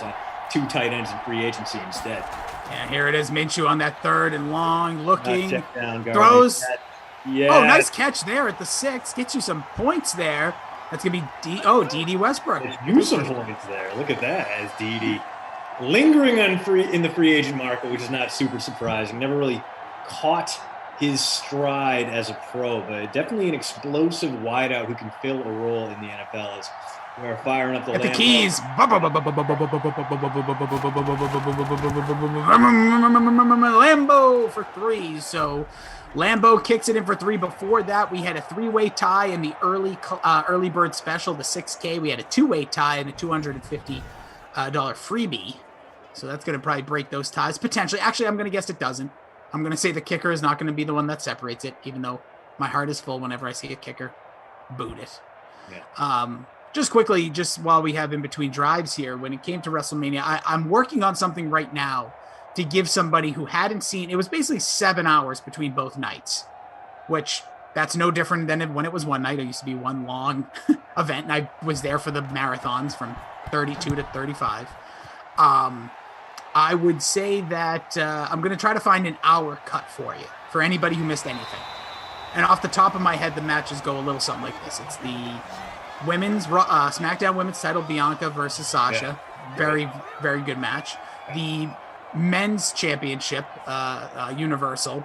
2 tight ends in free agency instead. Yeah, here it is. Minshew on that 3rd and long, looking, Check down, throws. Yeah. Oh, nice catch there at the 6. Gets you some points there. That's going to be D.D. Westbrook. You some points there. Look at that as D.D. lingering in the free agent market, which is not super surprising. Never really caught his stride as a pro, but definitely an explosive wideout who can fill a role in the NFL as we're firing up the At the Lambo. keys. Lambo for 3. So Lambo kicks it in for 3. Before that, we had a 3-way tie in the early bird special, the 6K. We had a 2-way tie and a $250 freebie. So that's going to probably break those ties potentially. Actually, I'm going to guess it doesn't. I'm going to say the kicker is not going to be the one that separates it, even though my heart is full whenever I see a kicker. Boot it. Yeah. Just quickly, just while we have in between drives here, when it came to WrestleMania, I'm working on something right now to give somebody who hadn't seen, it was basically 7 hours between both nights, which that's no different than when it was one night. It used to be one long event, and I was there for the marathons from 32 to 35. I would say that I'm going to try to find an hour cut for you, for anybody who missed anything. And off the top of my head, the matches go a little something like this. It's the women's SmackDown Women's title, Bianca versus Sasha. Yeah. Very, very good match. The men's championship, Universal,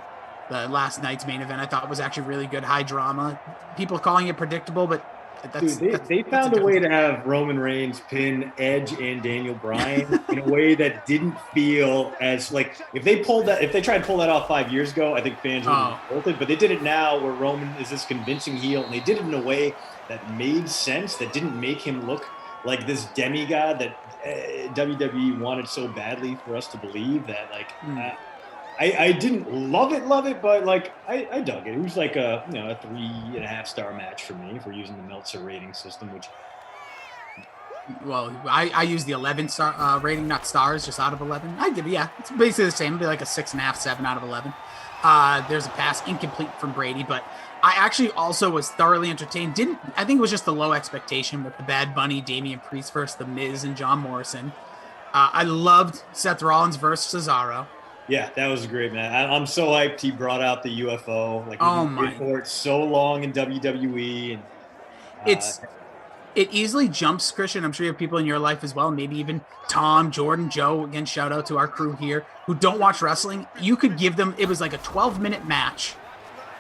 the last night's main event, I thought was actually really good. High drama. People calling it predictable, but they found a way to have Roman Reigns pin Edge and Daniel Bryan in a way that didn't feel as like if they tried to pull that off 5 years ago, I think fans would have revolted. But they did it now where Roman is this convincing heel, and they did it in a way that made sense, that didn't make him look like this demigod that WWE wanted so badly for us to believe that. Like, I didn't love it, but like I dug it. It was like a 3.5-star match for me if we're using the Meltzer rating system, which. Well, I use the 11-star rating, not stars, just out of 11. I give, yeah, it's basically the same. It'd be like a 6.5, 7 out of 11. There's a pass incomplete from Brady, but I actually also was thoroughly entertained. I think it was just the low expectation with the Bad Bunny, Damian Priest versus The Miz and John Morrison. I loved Seth Rollins versus Cesaro. Yeah, that was a great match. I'm so hyped he brought out the UFO. Like, we've for it so long in WWE, and it easily jumps, Christian. I'm sure you have people in your life as well, maybe even Tom, Jordan, Joe. Again, shout out to our crew here who don't watch wrestling. You could give them. It was like a 12-minute match.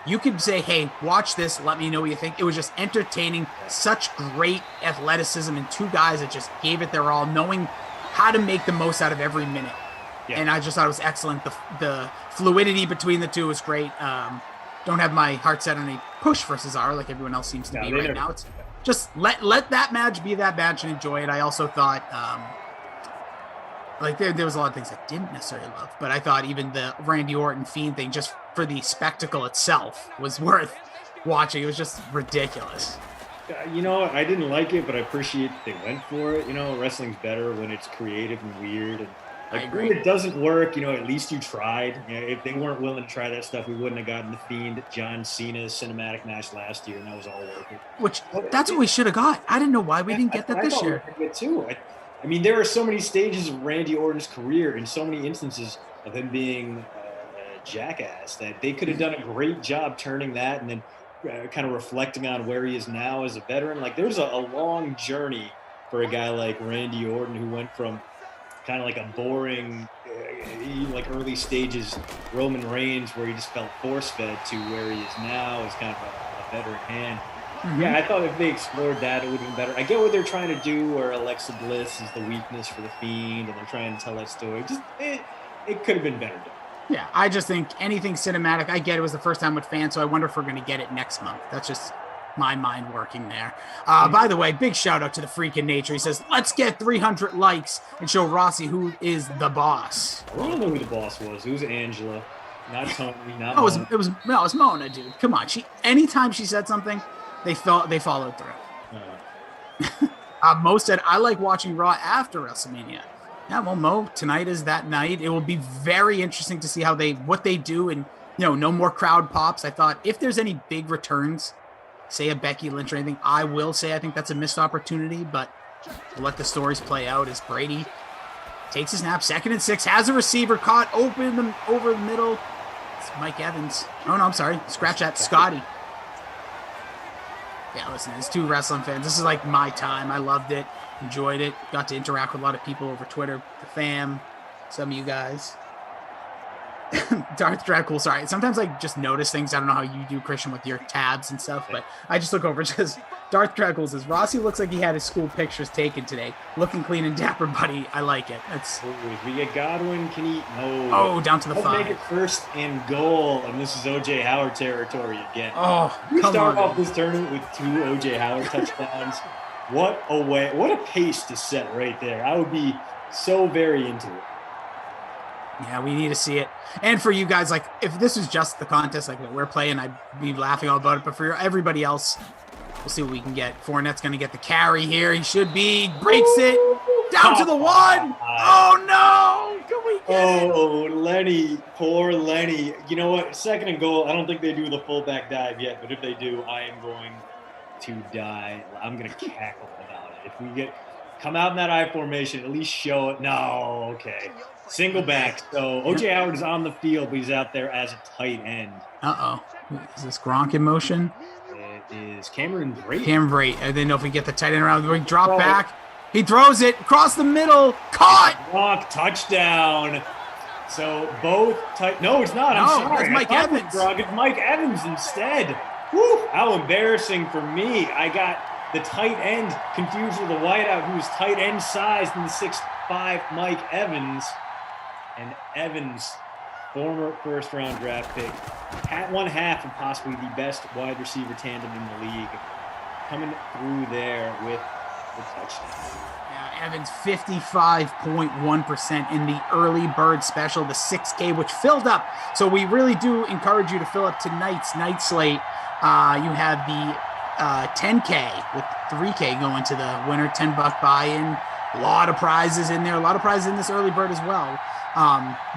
You could say, "Hey, watch this. Let me know what you think." It was just entertaining. Such great athleticism and 2 guys that just gave it their all, knowing how to make the most out of every minute. Yeah. And I just thought it was excellent. The fluidity between the 2 was great. Don't have my heart set on a push for Cesaro like everyone else seems to be right now. It's just let that match be that match and enjoy it. I also thought there was a lot of things I didn't necessarily love, but I thought even the Randy Orton Fiend thing, just for the spectacle itself, was worth watching. It was just ridiculous. I didn't like it, but I appreciate that they went for it. Wrestling's better when it's creative and weird, and when it doesn't work, at least you tried. If they weren't willing to try that stuff, we wouldn't have gotten the Fiend John Cena cinematic match last year, and that was all worth it. That's what we should have got. I didn't know why we didn't get that this year. I too. I mean, there are so many stages of Randy Orton's career and so many instances of him being a jackass that they could have done a great job turning that and then kind of reflecting on where he is now as a veteran. Like, there's a long journey for a guy like Randy Orton who went from kind of like a boring, like early stages Roman Reigns where he just felt force-fed to where he is now as kind of a veteran hand. Mm-hmm. Yeah, I thought if they explored that, it would have been better. I get what they're trying to do where Alexa Bliss is the weakness for the Fiend and they're trying to tell that story. Just it could have been better done. Yeah, I just think anything cinematic, I get it was the first time with fans, so I wonder if we're going to get it next month. That's just my mind working there. By the way, big shout out to the Freak in Nature. He says, let's get 300 likes and show Rossi who is the boss. I don't know who the boss was. It was Angela, not Tony, not Mona. It was Mona, dude. Come on. Anytime she said something, they followed through. Mo said, I like watching Raw after WrestleMania. Yeah, well, Mo, tonight is that night. It will be very interesting to see what they do, and no more crowd pops. I thought if there's any big returns, say a Becky Lynch or anything, I will say I think that's a missed opportunity, but we'll let the stories play out as Brady takes his snap, 2nd and 6, has a receiver caught open over the middle. It's Mike Evans. Oh, no, I'm sorry. Scratch that. Scotty. Yeah, listen, there's 2 wrestling fans. This is like my time. I loved it. Enjoyed it. Got to interact with a lot of people over Twitter, the fam, some of you guys. Darth Dracul, sorry. Sometimes I just notice things. I don't know how you do, Christian, with your tabs and stuff, but I just look over because Darth Dracul says, Rossi looks like he had his school pictures taken today. Looking clean and dapper, buddy. I like it. If we get Godwin, can he? No. Oh, down to the Let's 5. make it 1st and goal, and this is OJ Howard territory again. Oh, we come start on, off this tournament with 2 OJ Howard touchdowns. What a way! What a pace to set right there. I would be so very into it. Yeah, we need to see it. And for you guys, like, if this was just the contest, like what we're playing, I'd be laughing all about it. But for everybody else, we'll see what we can get. Fournette's going to get the carry here. He should be. Breaks it. Down to the 1. Oh, no. Can we get it? Oh, Lenny. Poor Lenny. You know what? 2nd and goal. I don't think they do the fullback dive yet. But if they do, I am going to die. I'm going to cackle about it. If we come out in that I formation, at least show it. No. Okay. Single back. So OJ Howard is on the field, but he's out there as a tight end. Uh-oh. Is this Gronk in motion? It is Cameron Brate. I didn't know if we get the tight end around. We drop back. He throws it across the middle. Caught. Gronk, touchdown. So both tight. No, it's not. I'm sorry. It's Mike Evans. It's Mike Evans instead. Woo! How embarrassing for me. I got the tight end confused with the wideout who was tight end sized in the 6'5" Mike Evans. And Evans, former first-round draft pick, had one half of possibly the best wide receiver tandem in the league, coming through there with the touchdown. Yeah, Evans 55.1% in the early bird special, the 6K, which filled up. So we really do encourage you to fill up tonight's night slate. You have the 10K with 3K going to the winner, $10 buy-in. A lot of prizes in there. A lot of prizes in this early bird as well.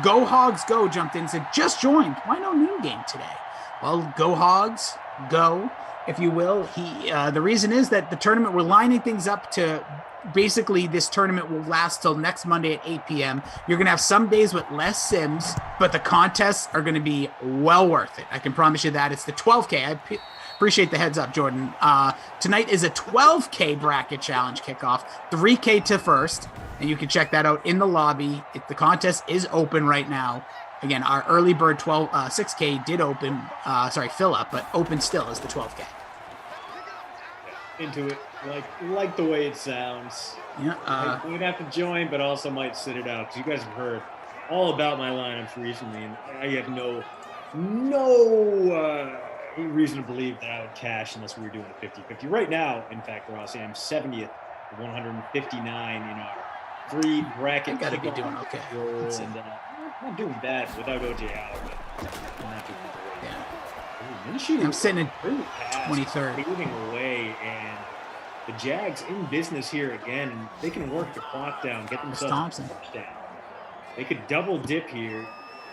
Go Hogs Go jumped in and said, just joined. Why no noon game today? Well, Go Hogs Go, if you will. The reason is that the tournament, we're lining things up to basically this tournament will last till next Monday at 8 p.m. You're going to have some days with less sims, but the contests are going to be well worth it. I can promise you that. It's the 12K. Appreciate the heads up, Jordan. Tonight is a 12K bracket challenge kickoff, 3K to first, and you can check that out in the lobby. The contest is open right now. Again, our early bird 6K did open, fill up, but open still is the 12K. Into it, like the way it sounds. Yeah, we'd have to join, but also might sit it out because you guys have heard all about my lineups recently, and I have no reason to believe that I would cash unless we were doing a 50-50. Right now, in fact, Rossi, I'm 70th, 159 in our free bracket. I gotta be doing okay. And I'm not doing bad without OJ Howard. I'm not doing great. Yeah. Minshew, I'm sitting at 23rd. Moving away, and the Jags in business here again. And they can work the clock down, get themselves a touchdown. They could double dip here,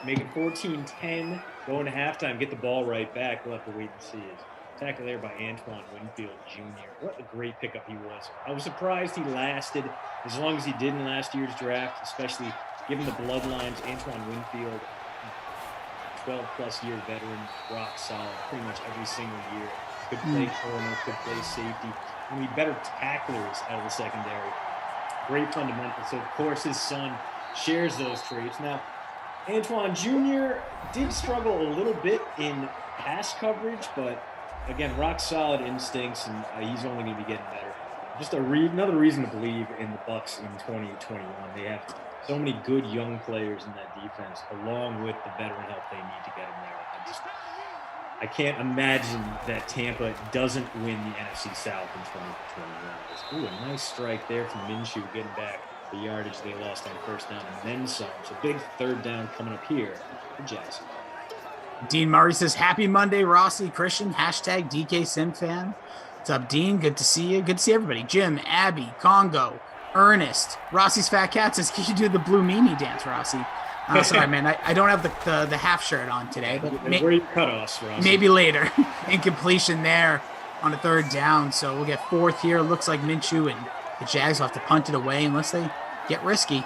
make it 14-10, go into halftime, get the ball right back. We'll have to wait and see. Tackle there by Antoine Winfield Jr. What a great pickup he was. I was surprised he lasted as long as he did in last year's draft, especially given the bloodlines. Antoine Winfield, 12-plus year veteran, rock solid pretty much every single year. Could play corner, could play safety. And we better tacklers out of the secondary. Great fundamentals. So, of course, his son shares those traits. Now, Antoine Jr. did struggle a little bit in pass coverage, but again, rock solid instincts, and he's only going to be getting better. Just another reason to believe in the Bucs in 2021. They have so many good young players in that defense, along with the veteran help they need to get in there. I can't imagine that Tampa doesn't win the NFC South in 2021. Ooh, a nice strike there from Minshew getting back the yardage they lost on first down and then some. So big third down coming up here for Jacksonville. Dean Murray says, happy Monday, Rossi, Christian, hashtag DK Sim fan. What's up, Dean? Good to see you. Good to see everybody. Jim, Abby, Congo, Ernest, Rossi's Fat Cat says, can you do the Blue Mimi dance, Rossi? Sorry, man. I don't have the half shirt on today. But where are your cutoffs, Rossi? Maybe later. Incompletion there on a third down. So we'll get fourth here. Looks like Minshew and the Jags will have to punt it away unless they get risky.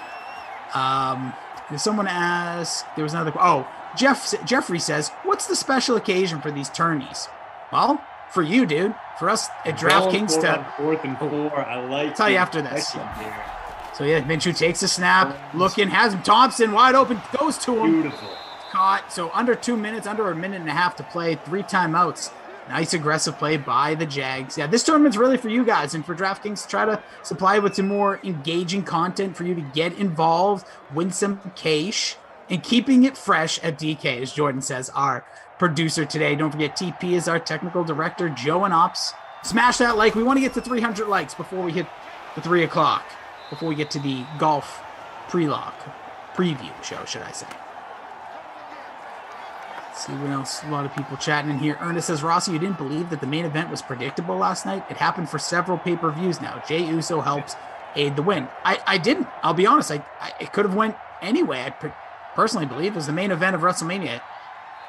If someone asked, there was another. Oh, Jeffrey says, what's the special occasion for these tourneys? Well, for you, dude. For us at DraftKings to 4th and 4. I like. I'll tell you after this. So yeah, Minshew takes a snap, looking, has him. Thompson wide open, goes to him. Beautiful. Caught. So under 2 minutes, under a minute and a half to play, 3 timeouts. Nice aggressive play by the Jags. Yeah, this tournament's really for you guys and for DraftKings to try to supply with some more engaging content for you to get involved, win some cash, and keeping it fresh at DK, as Jordan says, our producer today. Don't forget, TP is our technical director, Joe and Ops. Smash that like. We want to get to 300 likes before we hit the 3 o'clock, before we get to the golf preview show, should I say. Let's see what else. A lot of people chatting in here. Ernest says, Rossi, you didn't believe that the main event was predictable last night? It happened for several pay-per-views now. Jey Uso helps aid the win. I didn't. I'll be honest. It could have went anyway. I personally believe it was the main event of WrestleMania.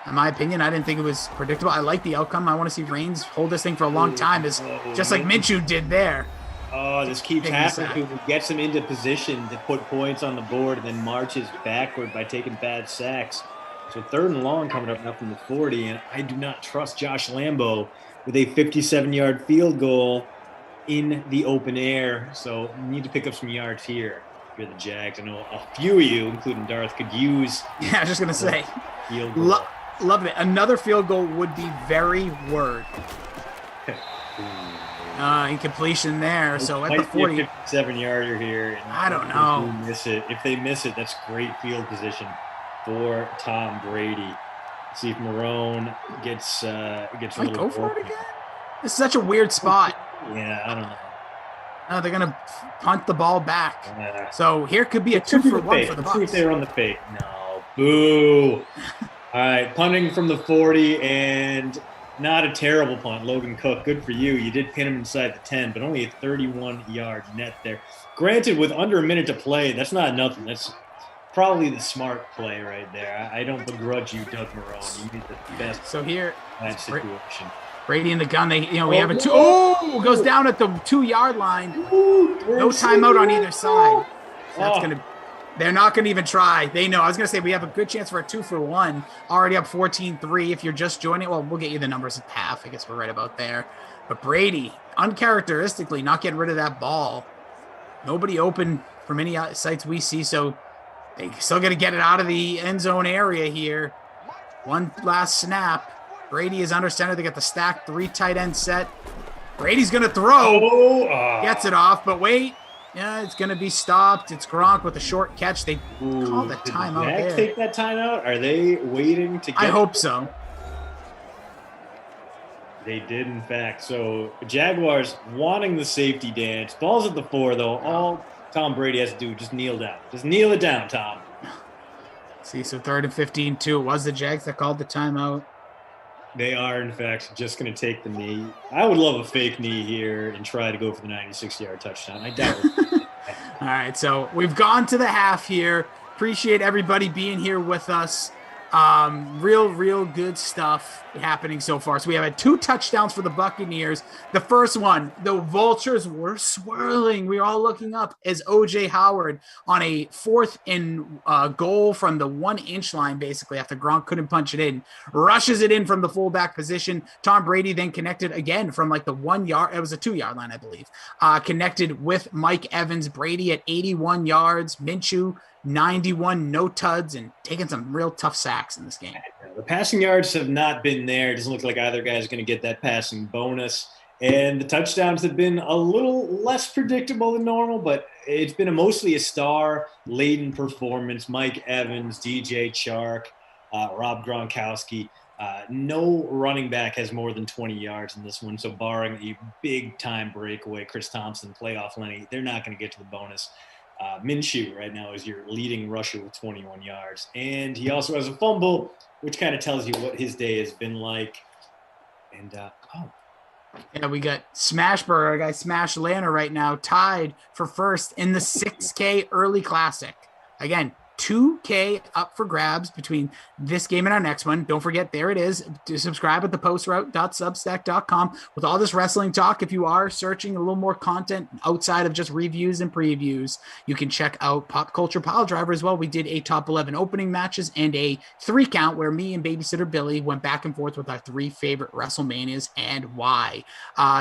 In my opinion, I didn't think it was predictable. I like the outcome. I want to see Reigns hold this thing for a long time, just like Minshew did there. Oh, this keeps happening. He gets him into position to put points on the board and then marches backward by taking bad sacks. So 3rd and long coming up now from the 40, and I do not trust Josh Lambo with a 57-yard field goal in the open air. So you need to pick up some yards here if you're the Jags. I know a few of you, including Darth, could use. Yeah, I was just going to say. Field goal. Love it. Another field goal would be very word. Incompletion there. So at the 40. 57-yarder here. And I don't know. If they miss it, that's great field position for Tom Brady. See if Marone gets a little. Go for it again. This is such a weird spot. Yeah, I don't know. No, they're gonna punt the ball back. So here could be a 2-for-1 for the Bucs. See if they run the fake. No, boo. All right, punting from the 40 and not a terrible punt. Logan Cook, good for you. You did pin him inside the 10, but only a 31-yard net there. Granted, with under a minute to play, that's not nothing. That's probably the smart play right there. I don't begrudge you, Doug Marone. You need the best. So here, that situation. Brady in the gun. We have a 2. Oh, goes down at the 2-yard line. No timeout on either side. So they're not going to even try. They know. I was going to say we have a good chance for a 2-for-1. Already up 14-3. If you're just joining, well, we'll get you the numbers at half. I guess we're right about there. But Brady, uncharacteristically, not getting rid of that ball. Nobody open from any sites we see, so they still got to get it out of the end zone area here. One last snap. Brady is under center. They got the stacked 3 tight end set. Brady's going to throw. Gets it off, but wait. Yeah, it's going to be stopped. It's Gronk with a short catch. They called the timeout there. Take that timeout? Are they waiting to get I hope so. They did, in fact. So Jaguars wanting the safety dance. Ball's at the 4, though. All Tom Brady has to do, just kneel down. Just kneel it down, Tom. See, so 3rd and 15, too. It was the Jags that called the timeout. They are, in fact, just going to take the knee. I would love a fake knee here and try to go for the 96-yard touchdown. I doubt it. All right, so we've gone to the half here. Appreciate everybody being here with us. Real good stuff happening so far. So we have had 2 touchdowns for the Buccaneers. The first one, the vultures were swirling. We were all looking up as OJ Howard on a 4th and goal from the 1-inch line, basically, after Gronk couldn't punch it in. Rushes it in from the fullback position. Tom Brady then connected again from like the 1 yard. It was a 2-yard line, I believe. Connected with Mike Evans. Brady at 81 yards. Minshew 91 no tuds and taking some real tough sacks in this game. The passing yards have not been there. It doesn't look like either guy is going to get that passing bonus. And the touchdowns have been a little less predictable than normal, but it's been mostly a star-laden performance. Mike Evans, DJ Chark, Rob Gronkowski. No running back has more than 20 yards in this one. So barring a big-time breakaway, Chris Thompson, playoff Lenny, they're not going to get to the bonus. Minshew right now is your leading rusher with 21 yards. And he also has a fumble, which kind of tells you what his day has been like. And, Yeah, we got Smashburger, our guy Smash Lana right now, tied for first in the 6K early classic. Again, 2K up for grabs between this game and our next one. Don't forget, there it is. To subscribe at thepostroute.substack.com with all this wrestling talk. If you are searching a little more content outside of just reviews and previews, you can check out Pop Culture Pile Driver as well. We did a top 11 opening matches and a 3 count where me and Babysitter Billy went back and forth with our 3 favorite WrestleManias and why.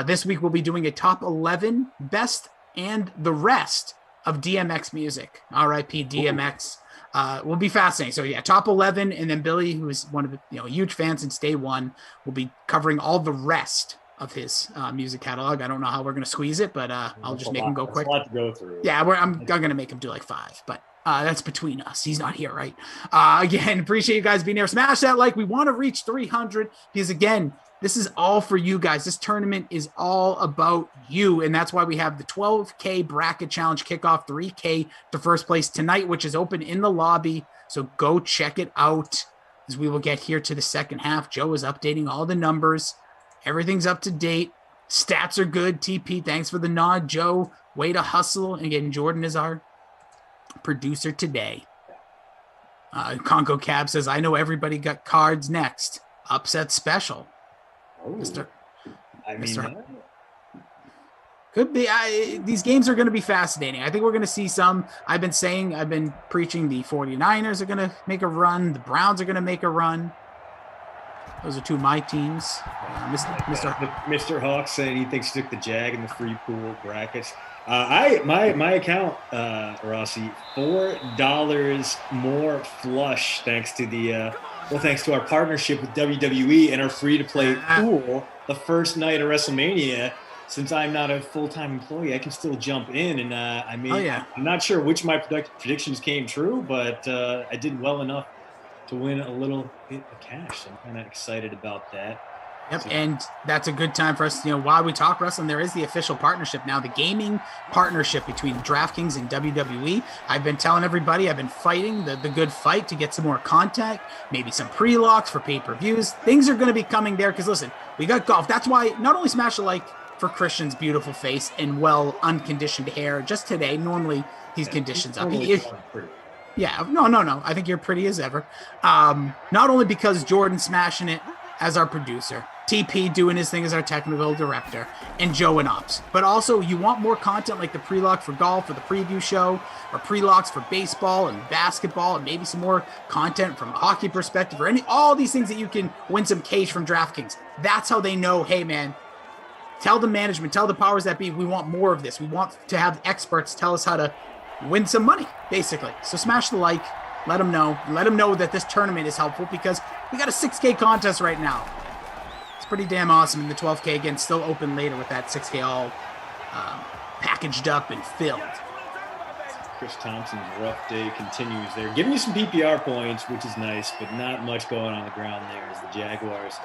This week we'll be doing a top 11 best and the rest of DMX music. R.I.P. DMX. Will be fascinating. So yeah, top 11, and then Billy, who is one of the huge fans since day one, will be covering all the rest of his music catalog. I don't know how we're gonna squeeze it, but I'll just make him go quick. A lot to go through. Yeah, I'm gonna make him do like 5, but that's between us. He's not here, right? Again, appreciate you guys being here. Smash that like. We want to reach 300 because again, this is all for you guys. This tournament is all about you. And that's why we have the 12K bracket challenge kickoff, 3K to first place tonight, which is open in the lobby. So go check it out as we will get here to the second half. Joe is updating all the numbers. Everything's up to date. Stats are good. TP, thanks for the nod. Joe, way to hustle. And again, Jordan is our producer today. Congo Cab says, I know everybody got cards next. Upset special. Oh, Could be. These games are going to be fascinating. I think we're going to see some. I've been preaching the 49ers are going to make a run. The Browns are going to make a run. Those are 2 of my teams. Mr. Hawk saying he thinks he took the Jag in the free pool brackets. My account, Rossi, $4 more flush thanks to our partnership with WWE and our free-to-play pool. The first night of WrestleMania, since I'm not a full-time employee, I can still jump in. And I'm not sure which of my predictions came true, but I did well enough to win a little bit of cash. So I'm kind of excited about that. Yep, and that's a good time for us. While we talk wrestling, there is the official partnership now, the gaming partnership between DraftKings and WWE. I've been telling everybody, I've been fighting the good fight to get some more content, maybe some pre-locks for pay-per-views. Things are going to be coming there because, listen, we got golf. That's why not only smash a like for Christian's beautiful face and well unconditioned hair just today. Normally he's conditions up. Yeah, no. I think you're pretty as ever. Not only because Jordan's smashing it as our producer, TP doing his thing as our technical director, and Joe and Ops. But also, you want more content like the pre-lock for golf or the preview show, or pre-locks for baseball and basketball, and maybe some more content from a hockey perspective, or all these things that you can win some cash from DraftKings. That's how they know, hey, man, tell the management, tell the powers that be, we want more of this. We want to have experts tell us how to win some money, basically. So smash the like, let them know. Let them know that this tournament is helpful because we got a 6K contest right now. Pretty damn awesome. And the 12K again still open later with that 6K all packaged up and filled. Chris Thompson's rough day continues there, giving you some PPR points, which is nice, but not much going on the ground there as the Jaguars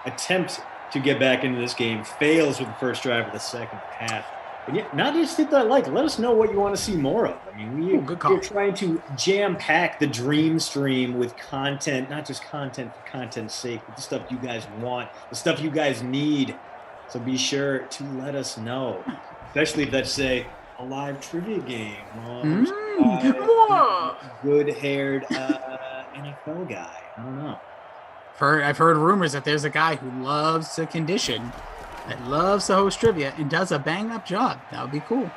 attempt to get back into this game, fails with the first drive of the second half. And yet, not just hit that like. Let us know what you want to see more of. I mean, we're trying to jam-pack the dream stream with content, not just content for content's sake, but the stuff you guys want, the stuff you guys need. So be sure to let us know, especially if that's, say, a live trivia game. Good-haired NFL guy. I don't know. I've heard rumors that there's a guy who loves to condition, that loves to host trivia and does a bang-up job. That would be cool.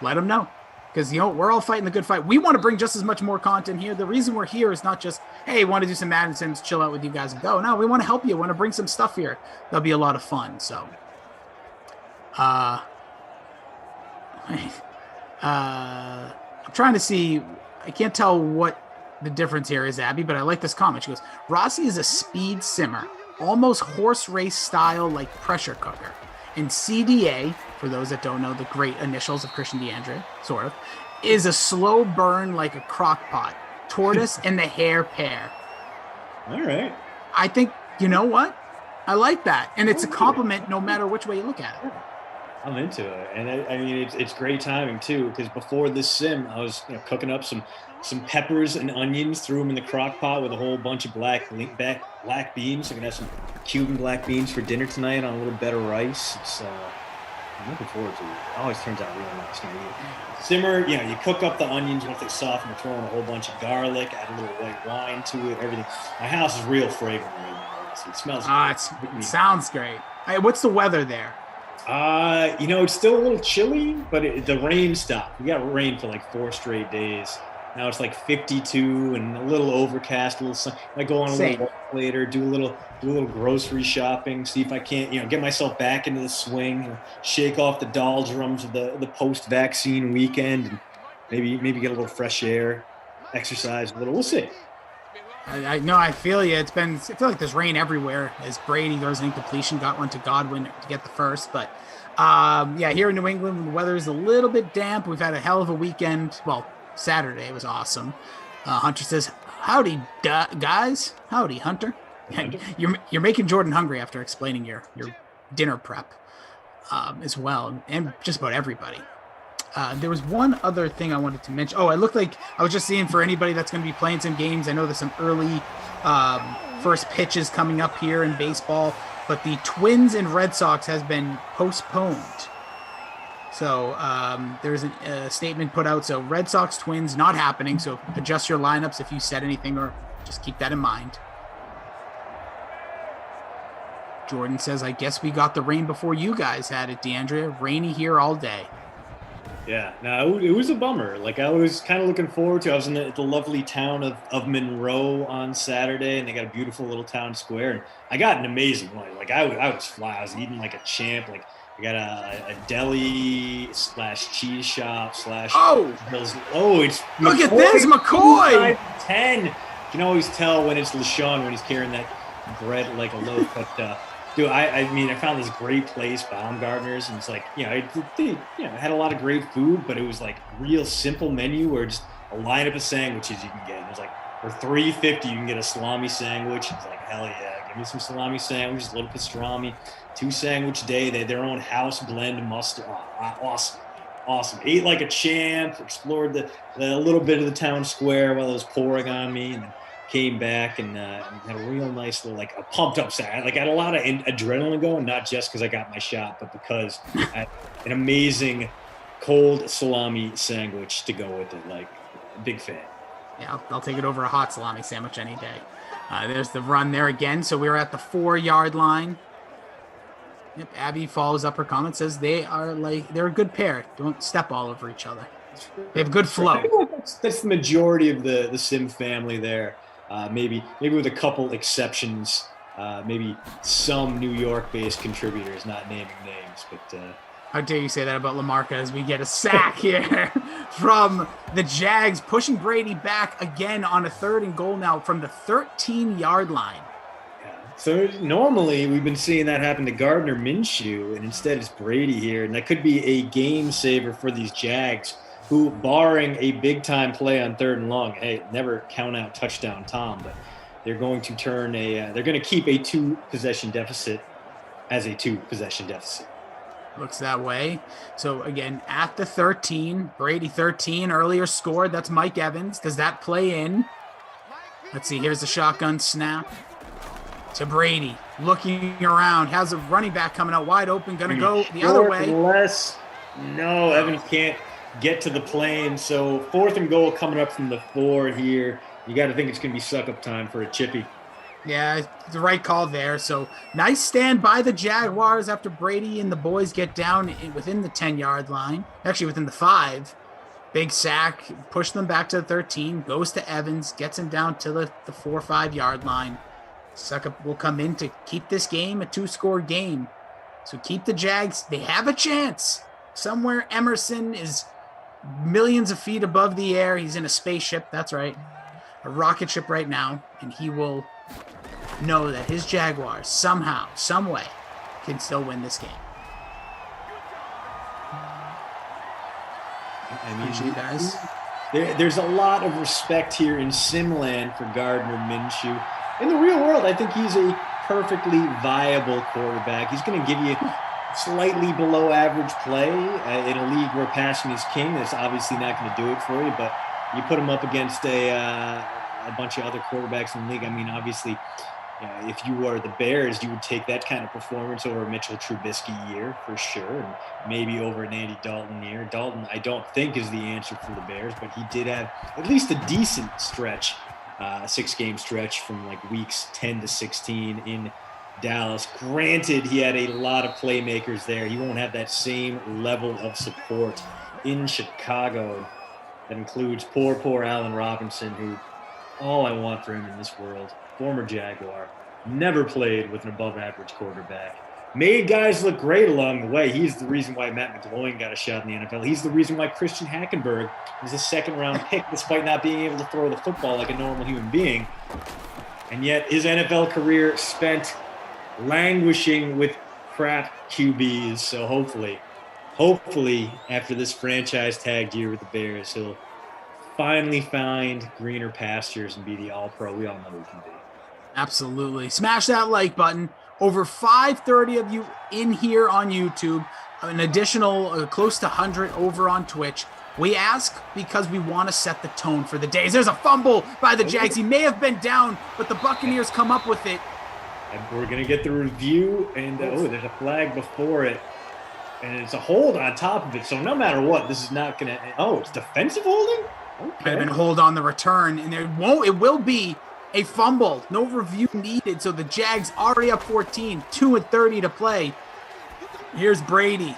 Let them know. Because, we're all fighting the good fight. We want to bring just as much more content here. The reason we're here is not just, hey, want to do some Madden Sims, chill out with you guys and go. No, we want to help you. We want to bring some stuff here. That'll be a lot of fun. So, I'm trying to see. I can't tell what the difference here is, Abby, but I like this comment. She goes, Rossi is a speed simmer, almost horse race style like pressure cooker. And CDA, for those that don't know the great initials of Christian DeAndre, sort of, is a slow burn like a crock pot. Tortoise and the hare pair. All right. I think, you know what? I like that. And it's a compliment no matter which way you look at it. I'm into it, and I mean it's great timing too. Because before this sim, I was cooking up some peppers and onions, threw them in the crock pot with a whole bunch of black beans. So I'm gonna have some Cuban black beans for dinner tonight on a little bed of rice. It's I'm looking forward to it. It always turns out real nice. Simmer, you cook up the onions once they soften. You throw in a whole bunch of garlic, add a little white wine to it. Everything. My house is real fragrant right now. It smells. It sounds great. Hey, what's the weather there? It's still a little chilly, but the rain stopped. We got rain for like 4 straight days. Now it's like 52 and a little overcast, a little sun. I go on a little walk later, do a little grocery shopping, see if I can't, get myself back into the swing, shake off the doldrums of the post-vaccine weekend, and maybe get a little fresh air, exercise a little. We'll see. I know, I feel you. I feel like there's rain everywhere as Brady throws an incompletion, got one to Godwin to get the first. But here in New England, the weather is a little bit damp. We've had a hell of a weekend. Well, Saturday was awesome. Hunter says, "Howdy, guys. Howdy, Hunter." You're making Jordan hungry after explaining your dinner prep as well, and just about everybody. There was one other thing I wanted to mention. Oh, it looked like I was just seeing for anybody that's going to be playing some games. I know there's some early first pitches coming up here in baseball, but the Twins and Red Sox has been postponed. So there's a statement put out. So Red Sox Twins not happening. So adjust your lineups if you said anything, or just keep that in mind. Jordan says, "I guess we got the rain before you guys had it, DeAndrea. Rainy here all day." Yeah, no, it was a bummer. Like, I was kind of looking forward to. I was in the lovely town of Monroe on Saturday, and they got a beautiful little town square. And I got an amazing one. Like, I was fly. I was eating like a champ. Like, I got a deli / cheese shop / it's look at this McCoy 10. You can always tell when it's LaShawn when he's carrying that bread like a loaf. But dude, I found this great place, Baumgartner's, and it's like it had a lot of great food, but it was like real simple menu where just a lineup of sandwiches you can get. And it was like for $3.50 you can get a salami sandwich. It's like, hell yeah, give me some salami sandwiches, a little pastrami. 2 sandwich day. They had their own house blend mustard. Oh, awesome. Ate like a champ. Explored the little bit of the town square while it was pouring on me, and then came back and had a real nice little a pumped up Saturday. Like, I had a lot of adrenaline going, not just because I got my shot, but because I had an amazing cold salami sandwich to go with it. Like, big fan. Yeah, I'll take it over a hot salami sandwich any day. There's the run there again. So we were at the 4-yard line. Yep, Abby follows up her comment, says they're a good pair. Don't step all over each other. They have good flow. That's the majority of the Sim family there. Maybe with a couple exceptions. Maybe some New York-based contributors, not naming names, but. How dare you say that about LaMarca as we get a sack here from the Jags, pushing Brady back again on a 3rd and goal now from the 13-yard line. So normally we've been seeing that happen to Gardner Minshew, and instead it's Brady here. And that could be a game saver for these Jags, who, barring a big-time play on 3rd and long, hey, never count out touchdown Tom, but they're going to they're going to keep a 2-possession deficit as a 2-possession deficit. Looks that way. So again, at the 13, Brady 13 earlier scored. That's Mike Evans. Does that play in? Let's see. Here's the shotgun snap to Brady, looking around, has a running back coming out wide open, going to go the other way. No, Evans can't get to the plane. So 4th and goal coming up from the 4 here. You got to think it's going to be suck-up time for a chippy. Yeah, the right call there. So nice stand by the Jaguars after Brady and the boys get down within the 10-yard line, actually within the 5. Big sack, push them back to the 13, goes to Evans, gets him down to the 4 or 5-yard line. Suckup will come in to keep this game a 2-score game. So keep the Jags. They have a chance. Somewhere Emerson is millions of feet above the air. He's in a spaceship. That's right. A rocket ship right now. And he will know that his Jaguars somehow, some way, can still win this game. Appreciate you guys. There's a lot of respect here in Simland for Gardner Minshew. In the real world, I think he's a perfectly viable quarterback. He's going to give you slightly below average play in a league where passion is king. That's obviously not going to do it for you, but you put him up against a bunch of other quarterbacks in the league. I mean, obviously, if you are the Bears, you would take that kind of performance over a Mitchell Trubisky year for sure, and maybe over an Andy Dalton year. Dalton, I don't think, is the answer for the Bears, but he did have at least a decent stretch, a 6-game stretch from like weeks 10 to 16 in Dallas. Granted, he had a lot of playmakers there. He won't have that same level of support in Chicago. That includes poor Allen Robinson, who all I want for him in this world, former Jaguar, never played with an above-average quarterback. Made guys look great along the way. He's the reason why Matt McGloin got a shot in the NFL. He's the reason why Christian Hackenberg was a second-round pick, despite not being able to throw the football like a normal human being. And yet his NFL career spent languishing with crap QBs. So hopefully, after this franchise-tagged year with the Bears, he'll finally find greener pastures and be the all-pro we all know he can be. Absolutely. Smash that like button. Over 530 of you in here on YouTube, an additional close to 100 over on Twitch. We ask because we want to set the tone for the days. There's a fumble by the Jags. He may have been down, but the Buccaneers come up with it. And we're going to get the review, and there's a flag before it, and it's a hold on top of it. So no matter what, this is not going to – it's defensive holding? Okay. Might have been hold on the return, and it will be a fumble. No review needed, so the Jags already up 14, 2:30 to play. Here's Brady.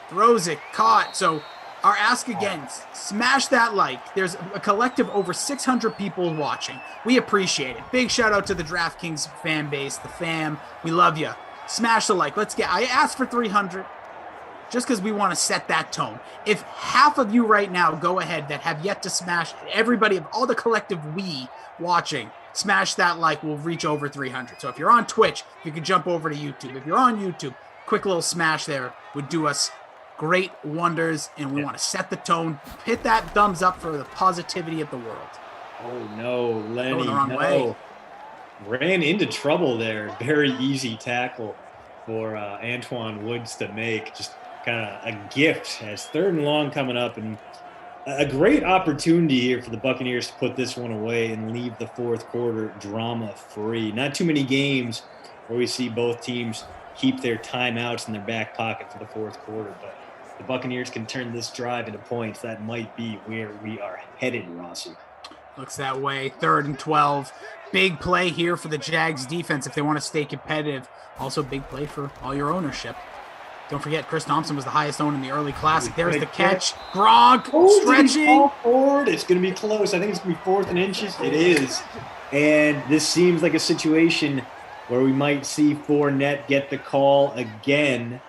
Throws it, caught. So our ask again, smash that like. There's a collective over 600 people watching. We appreciate it. Big shout out to the DraftKings fan base, the fam. We love you. Smash the like. I asked for 300 just because we want to set that tone. If half of you right now go ahead that have yet to smash, everybody of all the collective we watching, smash that like, we'll reach over 300. So if you're on Twitch, you can jump over to YouTube. If you're on YouTube, quick little smash there would do us great wonders, and we want to set the tone. Hit that thumbs up for the positivity of the world. Oh no, Lenny, going the wrong way. Ran into trouble there. Very easy tackle for Antoine Woods to make. Just kind of a gift as 3rd and long coming up, and a great opportunity here for the Buccaneers to put this one away and leave the 4th quarter drama-free. Not too many games where we see both teams keep their timeouts in their back pocket for the 4th quarter, but the Buccaneers can turn this drive into points. That might be where we are headed, Rossi. Looks that way. 3rd and 12. Big play here for the Jags defense if they want to stay competitive. Also big play for all your ownership. Don't forget, Chris Thompson was the highest owned in the early classic. There's the catch. Gronk stretching. Forward. It's going to be close. I think it's going to be 4th and inches. It is. And this seems like a situation where we might see Fournette get the call again.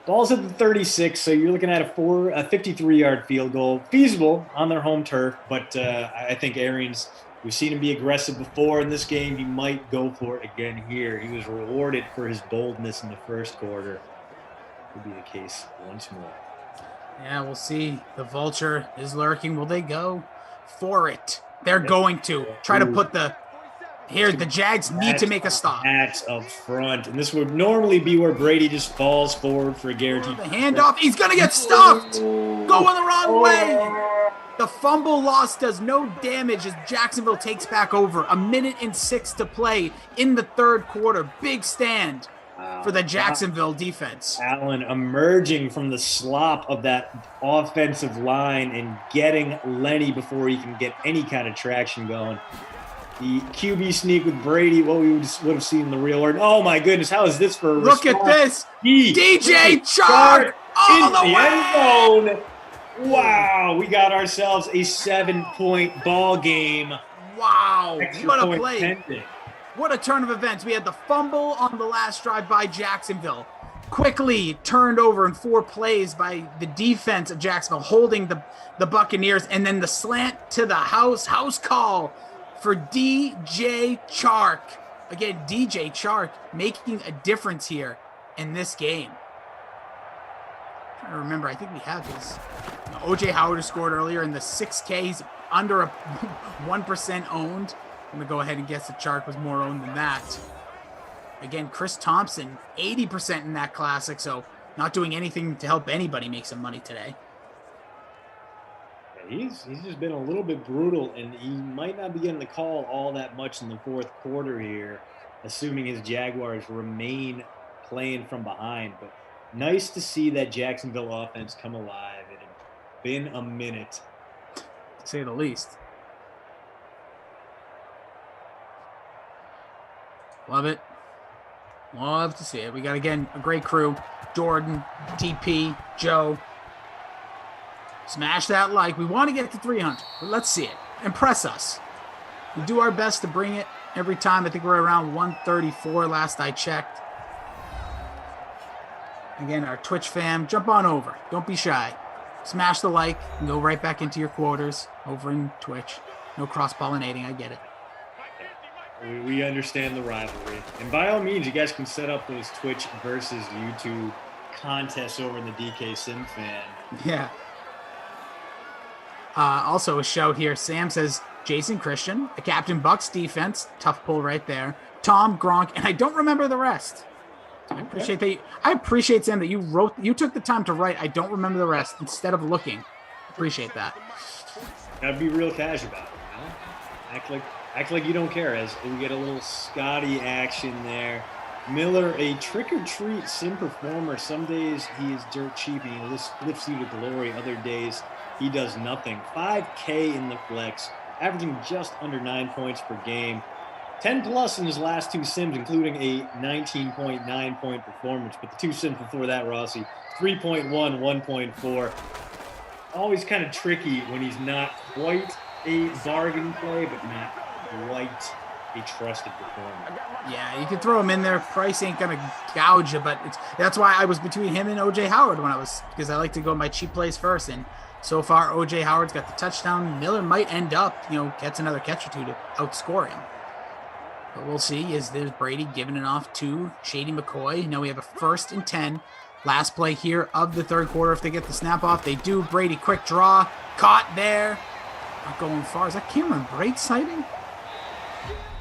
Ball's at the 36, so you're looking at a 53-yard field goal. Feasible on their home turf, but I think Arians, we've seen him be aggressive before in this game. He might go for it again here. He was rewarded for his boldness in the 1st quarter. Will be the case once more. Yeah, we'll see. The vulture is lurking. Will they go for it? They're going to try to put the Jags need to make a stop. That's up front, and this would normally be where Brady just falls forward for a guaranteed. The handoff. He's going to get stuffed. Going the wrong way. The fumble loss does no damage as Jacksonville takes back over. 1:06 to play in the 3rd quarter. Big stand for the Jacksonville defense. Allen emerging from the slop of that offensive line and getting Lenny before he can get any kind of traction going. The QB sneak with Brady, what we would have seen in the real world. Oh my goodness, how is this for a Look response? at this. DJ Chark all the way. End zone. Wow, we got ourselves a 7-point ball game. Wow, Extra what a point play. pending. What a turn of events. We had the fumble on the last drive by Jacksonville. Quickly turned over in 4 plays by the defense of Jacksonville, holding the Buccaneers, and then the slant to the house call for DJ Chark. Again, DJ Chark making a difference here in this game. I'm trying to remember, I think we have his. O.J. Howard scored earlier in the 6K. He's under a 1% owned. I'm going to go ahead and guess that Chark was more owned than that. Again, Chris Thompson, 80% in that classic, so not doing anything to help anybody make some money today. He's just been a little bit brutal, and he might not be getting the call all that much in the fourth quarter here, assuming his Jaguars remain playing from behind. But nice to see that Jacksonville offense come alive. It had been a minute, to say the least. Love it. Love to see it. We got, again, a great crew. Jordan, TP, Joe. Smash that like. We want to get to 300, but let's see it. Impress us. We do our best to bring it every time. I think we're around 134 last I checked. Again, our Twitch fam, jump on over. Don't be shy. Smash the like and go right back into your quarters over in Twitch. No cross-pollinating, I get it. We understand the rivalry. And by all means, you guys can set up those Twitch versus YouTube contests over in the DK Sim fan. Yeah. Also a shout here. Sam says, Jason Christian, the Captain Bucks defense. Tough pull right there. Tom, Gronk, and I don't remember the rest. I appreciate that. I appreciate, Sam, that you took the time to write, I don't remember the rest, instead of looking. Appreciate that. Gotta be real cash about it, you know? Act like you don't care, as we get a little Scotty action there. Miller, a trick-or-treat sim performer. Some days he is dirt cheap and he lifts you to glory. Other days he does nothing. 5K in the flex, averaging just under 9 points per game. 10+ in his last two sims, including a 19.9 point performance. But the two sims before that, Rossi, 3.1, 1.4. Always kind of tricky when he's not quite a bargain play, but not quite a trusted performer. Yeah, you can throw him in there. Price ain't gonna gouge you, but that's why I was between him and OJ Howard because I like to go my cheap plays first. And so far, OJ Howard's got the touchdown. Miller might end up, gets another catch or two to outscore him. But we'll see. There's Brady giving it off to Shady McCoy. Now we have a 1st and 10. Last play here of the third quarter. If they get the snap off, they do. Brady, quick draw. Caught there. Not going far. Is that Cameron Brate sighting?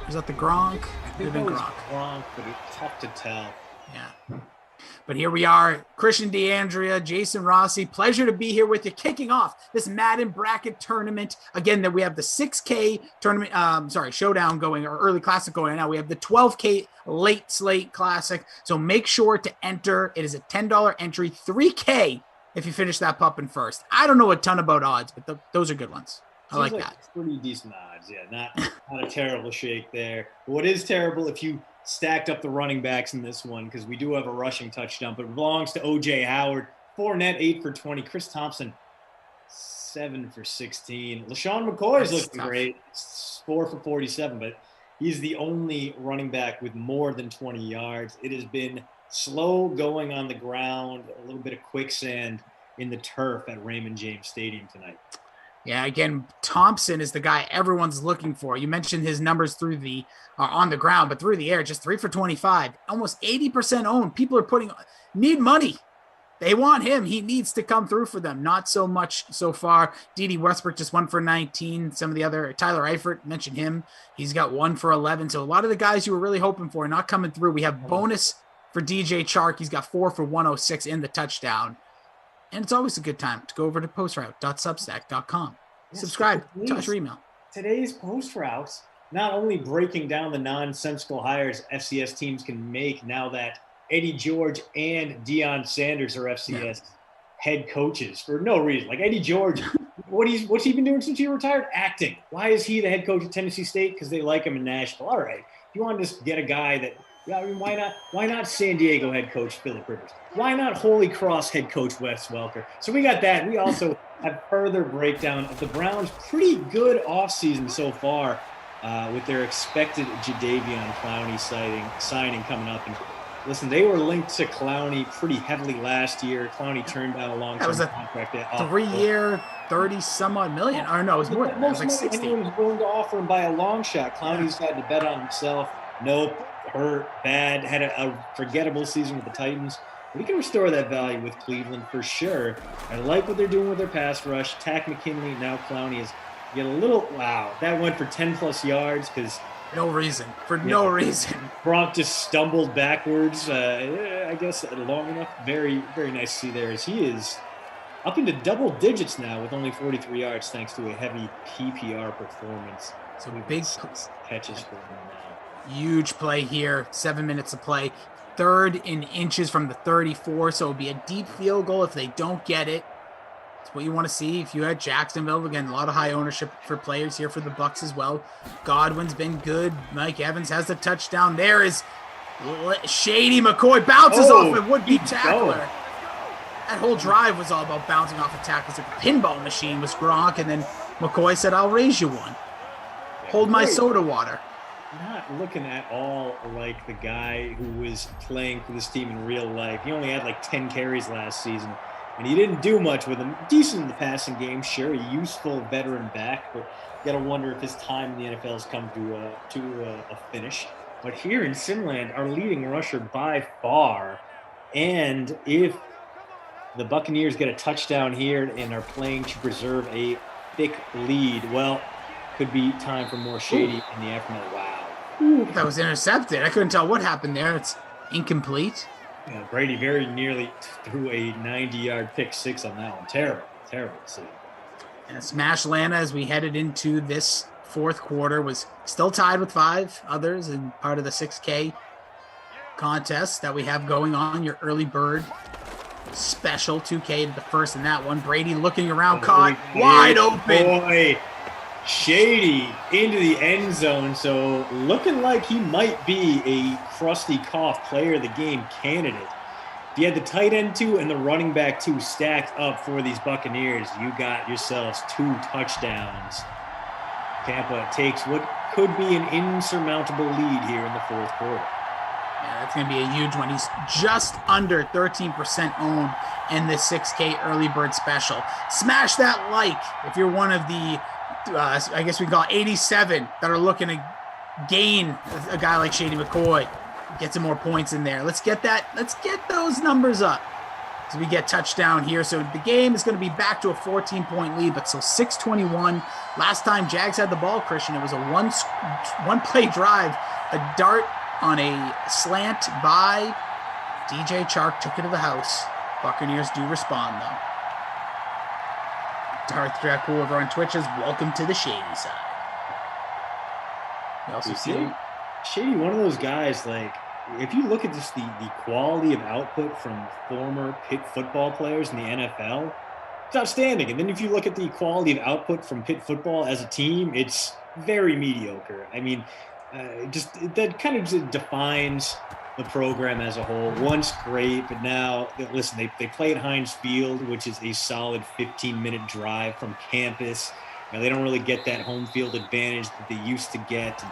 Is that the Gronk? Could have been Gronk, but it's tough to tell. Yeah. But here we are, Christian D'Andrea, Jason Rossi. Pleasure to be here with you, kicking off this Madden bracket tournament. Again, that we have the 6K tournament, showdown going, or early classic going now. We have the 12K late slate classic. So make sure to enter. It is a $10 entry, 3K if you finish that pup in first. I don't know a ton about odds, but those are good ones. I like that. Pretty decent odds. Yeah, not a terrible shake there. What is terrible if you stacked up the running backs in this one, because we do have a rushing touchdown, but it belongs to OJ Howard. Fournette, 8 for 20. Chris Thompson, 7 for 16. LaShawn McCoy is looking great. 4 for 47, but he's the only running back with more than 20 yards. It has been slow going on the ground, a little bit of quicksand in the turf at Raymond James Stadium tonight. Yeah, again, Thompson is the guy everyone's looking for. You mentioned his numbers through the on the ground, but through the air, just 3 for 25, almost 80% owned. People are need money. They want him. He needs to come through for them. Not so much so far. D.D. Westbrook just 1 for 19. Some of the other, Tyler Eifert, mentioned him. He's got 1 for 11. So a lot of the guys you were really hoping for are not coming through. We have bonus for DJ Chark. He's got 4 for 106 in the touchdown. And it's always a good time to go over to postroute.substack.com. Yes, subscribe. Touch your email. Today's post routes, not only breaking down the nonsensical hires FCS teams can make now that Eddie George and Deion Sanders are FCS head coaches for no reason. Like Eddie George, what's he been doing since he retired? Acting. Why is he the head coach at Tennessee State? Because they like him in Nashville. All right. If you want to just get a guy that, why not San Diego head coach Philip Rivers? Why not Holy Cross head coach Wes Welker? So we got that. We also have further breakdown of the Browns' pretty good offseason so far with their expected Jadeveon Clowney signing coming up. And listen, they were linked to Clowney pretty heavily last year. Clowney turned down a long-term contract. 3-year, 30-some-odd million. Or no, it was more than that. It was like 60. Anyone was willing to offer him by a long shot. Clowney's had to bet on himself. Nope, hurt, bad, had a forgettable season with the Titans. We can restore that value with Cleveland for sure. I like what they're doing with their pass rush. Tack McKinley, now Clowney is get a little, wow, that went for 10+ yards because No reason. For no reason. Gronk just stumbled backwards, I guess, long enough. Very, very nice to see there as he is up into double digits now with only 43 yards thanks to a heavy PPR performance. So big catches for him now. Huge play here. 7 minutes of play. Third in inches from the 34, so it'll be a deep field goal if they don't get it. It's what you want to see. If you had Jacksonville, again, a lot of high ownership for players here for the Bucks as well. Godwin's been good. Mike Evans has the touchdown. There is Shady McCoy bounces off a would-be tackler. That whole drive was all about bouncing off a tackle. It's like a pinball machine was Gronk, and then McCoy said, "I'll raise you one. Hold my soda water." Not looking at all like the guy who was playing for this team in real life. He only had like 10 carries last season, and he didn't do much with him. Decent in the passing game, sure, a useful veteran back, but you got to wonder if his time in the NFL has come to a finish. But here in Simland, our leading rusher by far, and if the Buccaneers get a touchdown here and are playing to preserve a thick lead, well, could be time for more Shady in the aftermath. Wow. That was intercepted. I couldn't tell what happened there. It's incomplete. Yeah, Brady very nearly threw a 90-yard pick six on that one. Terrible to see. And a smash Atlanta as we headed into this fourth quarter was still tied with 5 others and part of the 6K contest that we have going on. Your early bird special 2K to the first in that one. Brady looking around, caught wide open. Boy. Shady into the end zone, so looking like he might be a crusty cough player of the game candidate. If you had the tight end 2 and the running back 2 stacked up for these Buccaneers, you got yourselves 2 touchdowns. Tampa takes what could be an insurmountable lead here in the fourth quarter. Yeah, that's going to be a huge one. He's just under 13% owned in this 6K early bird special. Smash that like if you're one of the I guess we call 87 that are looking to gain a guy like Shady McCoy, get some more points in there. Let's get those numbers up as we get touchdown here. So the game is going to be back to a 14-point lead, but so 6:21. Last time Jags had the ball, Christian, it was a one play drive, a dart on a slant by DJ Chark took it to the house. Buccaneers do respond though. Darth Dracul over on Twitch is welcome to the Shady side. You also see Shady, one of those guys, like, if you look at just the quality of output from former Pitt football players in the NFL, it's outstanding. And then if you look at the quality of output from Pitt football as a team, it's very mediocre. I mean, that kind of just defines the program as a whole. Once great, but now, listen, they play at Heinz Field, which is a solid 15-minute drive from campus. Now, they don't really get that home field advantage that they used to get.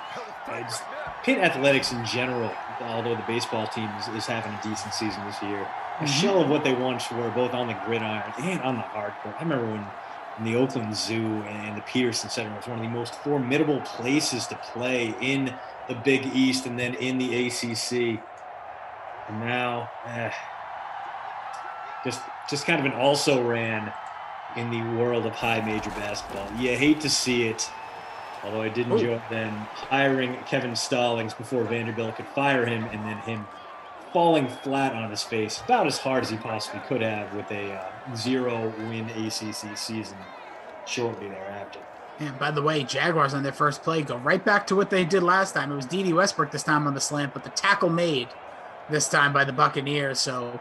And, just Pitt athletics in general, although the baseball team is having a decent season this year, a shell of what they once were, both on the gridiron and on the hard court. I remember when in the Oakland Zoo and the Peterson Center was one of the most formidable places to play in the Big East and then in the ACC. And now, just kind of an also-ran in the world of high major basketball. You hate to see it, although I did enjoy them hiring Kevin Stallings before Vanderbilt could fire him, and then him falling flat on his face about as hard as he possibly could have with a 0-win ACC season shortly thereafter. And by the way, Jaguars on their first play go right back to what they did last time. It was D.D. Westbrook this time on the slant, but the tackle made this time by the Buccaneers. So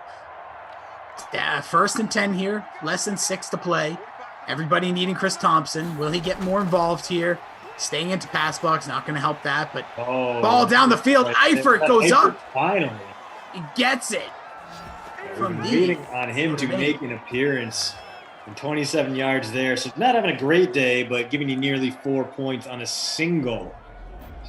first and 10 here, less than 6 to play. Everybody needing Chris Thompson. Will he get more involved here? Staying into pass box, not going to help that, but ball down the field. Eifert goes up. Finally. He gets it. From waiting on him to make an appearance. And 27 yards there. So not having a great day, but giving you nearly 4 points on a single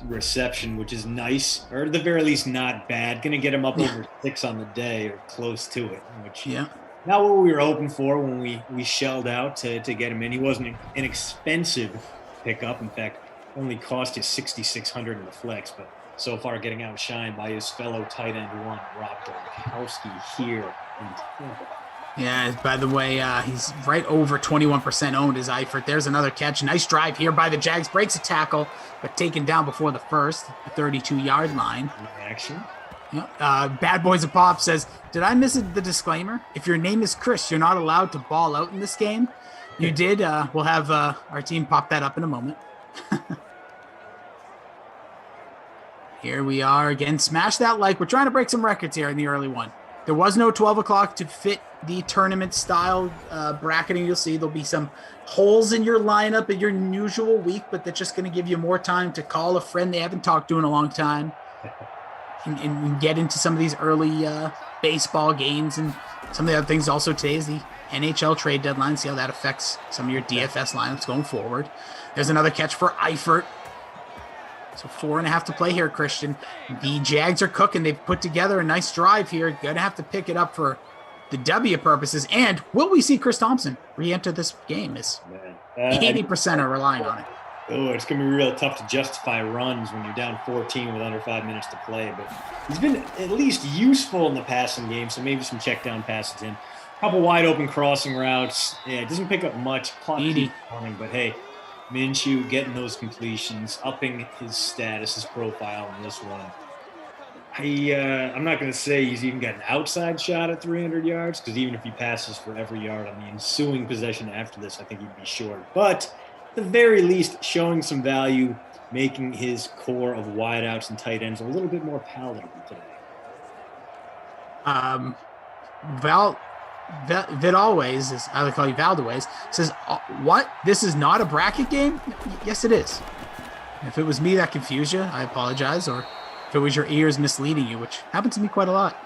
reception, which is nice, or at the very least not bad. Going to get him up over 6 on the day or close to it, which not what we were hoping for when we shelled out to get him in. He wasn't an inexpensive pickup. In fact, only cost you $6,600 in the flex, but so far getting outshined by his fellow tight end one, Rob Gronkowski here in Tampa. Yeah, by the way, he's right over 21% owned is Eifert. There's another catch. Nice drive here by the Jags. Breaks a tackle, but taken down before the first, the 32-yard line. Action. Yeah. Bad Boys of Pop says, did I miss the disclaimer? If your name is Chris, you're not allowed to ball out in this game. You did. We'll have our team pop that up in a moment. Here we are again. Smash that like. We're trying to break some records here in the early one. There was no 12 o'clock to fit the tournament style bracketing. You'll see there'll be some holes in your lineup in your usual week, but that's just going to give you more time to call a friend they haven't talked to in a long time and get into some of these early baseball games and some of the other things. Also, today is the NHL Trade Deadline. See how that affects some of your DFS lineups going forward. There's another catch for Eifert. So 4.5 to play here, Christian. The Jags are cooking. They've put together a nice drive here. Going to have to pick it up for the W purposes. And will we see Chris Thompson re-enter this game? 80% are relying on it. Oh, it's going to be real tough to justify runs when you're down 14 with under 5 minutes to play. But he's been at least useful in the passing game, so maybe some check down passes in. A couple wide open crossing routes. Yeah, it doesn't pick up much. Clock keeps running, but hey, Minshew getting those completions, upping his status, his profile in this one. I'm not going to say he's even got an outside shot at 300 yards, because even if he passes for every yard on the ensuing possession after this, I think he'd be short. But at the very least, showing some value, making his core of wideouts and tight ends a little bit more palatable today. Vidalways, as I would call you Valdeways, says, what? This is not a bracket game? Yes, it is. If it was me that confused you, I apologize. Or if it was your ears misleading you, which happens to me quite a lot.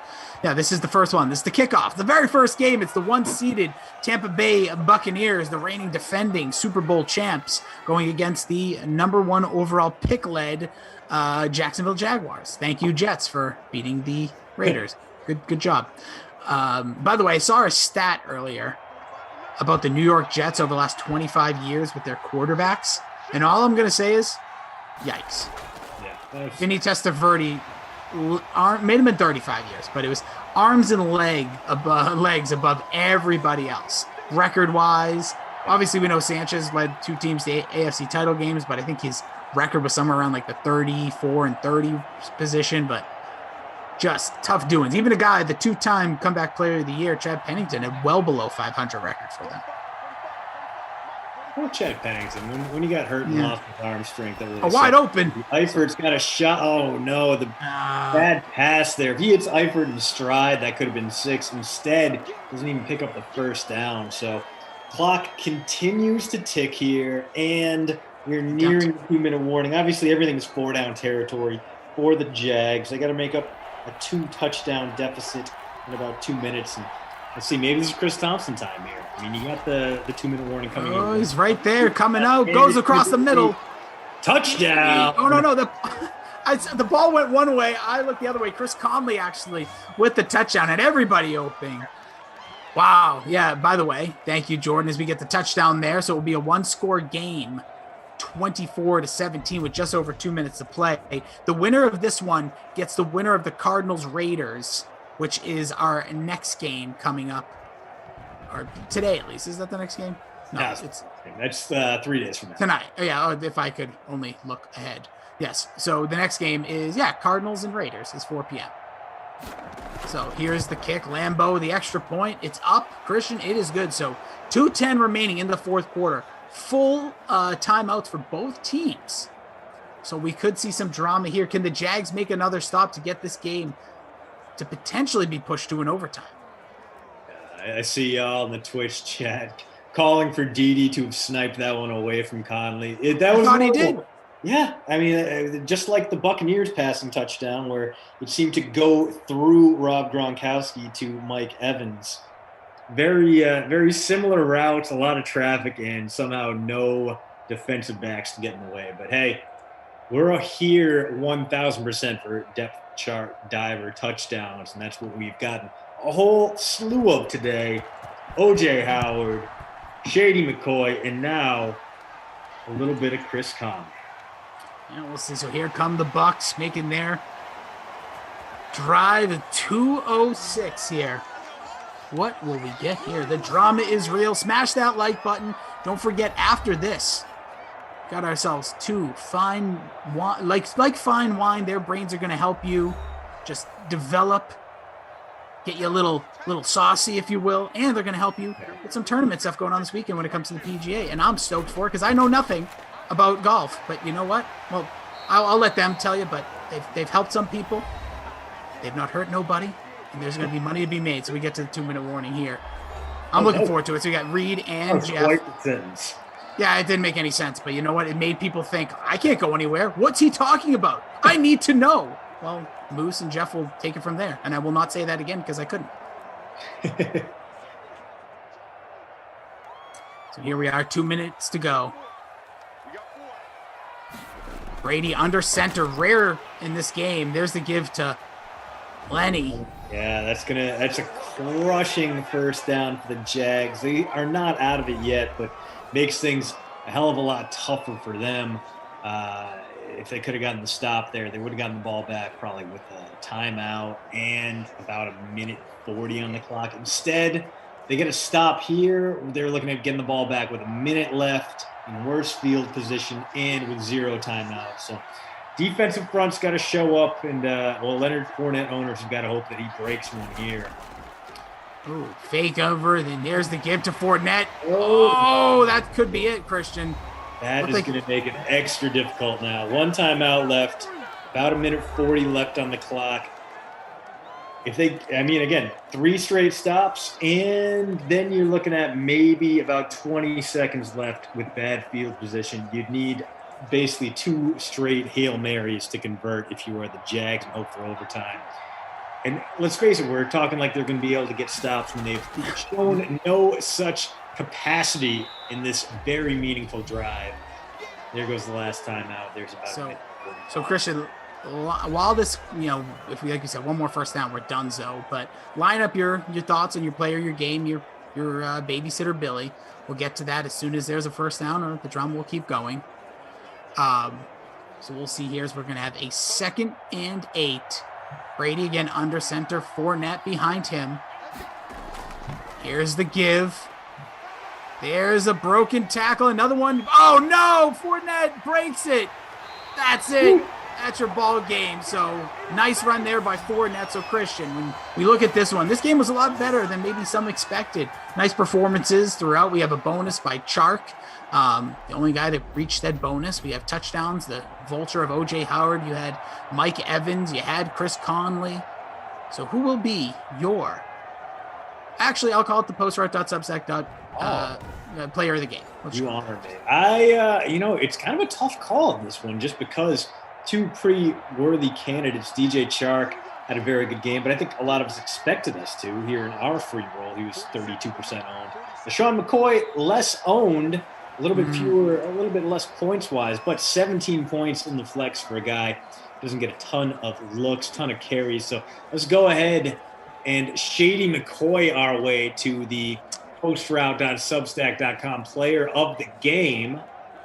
Yeah, this is the first one. This is the kickoff. The very first game. It's the one-seeded Tampa Bay Buccaneers, the reigning defending Super Bowl champs, going against the number 1 overall pick-led Jacksonville Jaguars. Thank you, Jets, for beating the Raiders. Good job. By the way, I saw a stat earlier about the New York Jets over the last 25 years with their quarterbacks. And all I'm going to say is, yikes. Yeah, Vinny Testaverde made him in 35 years, but it was arms and legs above everybody else. Record-wise, obviously we know Sanchez led 2 teams to AFC title games, but I think his record was somewhere around like the 34 and 30 position, but just tough doings. Even a guy, the 2-time comeback player of the year, Chad Pennington, had well below 500 record for them. Poor Chad Pennington. When he got hurt and lost his arm strength, that really wide open. Eifert's got a shot. Oh no, the bad pass there. If he hits Eifert in stride, that could have been 6. Instead, doesn't even pick up the first down. So clock continues to tick here, and we're nearing the 2-minute warning. Obviously, everything is 4-down territory for the Jags. They got to make up a 2-touchdown deficit in about 2 minutes. And let's see, maybe this is Chris Thompson time here. I mean, you got the 2-minute warning coming in. Oh, he's right there, coming out, goes across the middle. Touchdown. Oh, no. The ball went one way. I looked the other way. Chris Conley actually with the touchdown, and everybody opening. Wow. Yeah, by the way, thank you, Jordan, as we get the touchdown there. So it will be a 1-score game. 24-17 with just over 2 minutes to play. The winner of this one gets the winner of the Cardinals Raiders, which is our next game coming up, or today at least. Is that the next game? No, that's 3 days from now. Tonight. Oh, yeah, if I could only look ahead. Yes. So the next game is Cardinals and Raiders is 4 p.m. So here's the kick, Lambeau, the extra point. It's up, Christian. It is good. So 2:10 remaining in the fourth quarter. Full timeouts for both teams. So we could see some drama here. Can the Jags make another stop to get this game to potentially be pushed to an overtime? I see y'all in the Twitch chat calling for Dede to have sniped that one away from Conley. I thought he did. Yeah, I mean, just like the Buccaneers passing touchdown where it seemed to go through Rob Gronkowski to Mike Evans. Very similar routes, a lot of traffic, and somehow no defensive backs to get in the way. But hey, we're here 1,000% for depth chart diver touchdowns, and that's what we've gotten a whole slew of today. O.J. Howard, Shady McCoy, and now a little bit of Chris Conley. Yeah, we'll see. So here come the Bucs making their drive at 2:06 here. What will we get here? The drama is real. Smash that like button. Don't forget, after this, got ourselves 2 fine wine, like fine wine. Their brains are going to help you just develop, get you a little saucy, if you will, and they're going to help you with some tournament stuff going on this weekend when it comes to the PGA. And I'm stoked for it because I know nothing about golf. But you know what? Well, I'll let them tell you. But they've helped some people. They've not hurt nobody. And there's going to be money to be made. So we get to the 2-minute warning here. I'm looking forward to it. So we got Reed and Jeff. Quite the sentence. Yeah, it didn't make any sense. But you know what? It made people think, I can't go anywhere. What's he talking about? I need to know. Well, Moose and Jeff will take it from there. And I will not say that again because I couldn't. So here we are, 2 minutes to go. Brady under center, rare in this game. There's the give to Lenny. Yeah, that's a crushing first down for the Jags. They are not out of it yet, but makes things a hell of a lot tougher for them. If they could have gotten the stop there, they would have gotten the ball back probably with a timeout and about 1:40 on the clock. Instead, they get a stop here. They're looking at getting the ball back with a minute left in worse field position and with 0 timeouts. So defensive front's got to show up, and Leonard Fournette owners have got to hope that he breaks one here. Ooh, fake over, then there's the give to Fournette. Oh, that could be it, Christian. That is going to make it extra difficult now. 1 timeout left, about 1:40 left on the clock. Again, 3 straight stops, and then you're looking at maybe about 20 seconds left with bad field position. You'd need basically 2 straight Hail Marys to convert if you were the Jags and hope for overtime. And let's face it, we're talking like they're going to be able to get stops when they've shown no such capacity in this very meaningful drive. There goes the last timeout. There's about so Christian, while this, if we, like you said, one more first down, we're donezo. But line up your thoughts on your player, your game, your babysitter Billy. We'll get to that as soon as there's a first down, or the drama will keep going. So we'll see here as we're going to have a 2nd and 8. Brady again under center, Fournette behind him. Here's the give. There's a broken tackle, another one. Oh no, Fournette breaks it. That's it. That's your ball game. So nice run there by Fournette. So Christian, when we look at this one, this game was a lot better than maybe some expected. Nice performances throughout. We have a bonus by Chark, the only guy that reached that bonus. We have touchdowns, the vulture of O.J. Howard. You had Mike Evans. You had Chris Conley. So who will be your... Actually, I'll call it the postroute.substack. Player of the game. You honor me. It's kind of a tough call in this one just because 2 pretty worthy candidates. DJ Chark had a very good game, but I think a lot of us expected us to here in our free roll. He was 32% owned. LaShawn McCoy, less owned, a little bit fewer, a little bit less points-wise, but 17 points in the flex for a guy who doesn't get a ton of looks, ton of carries. So let's go ahead and Shady McCoy our way to the postroute.substack.com player of the game.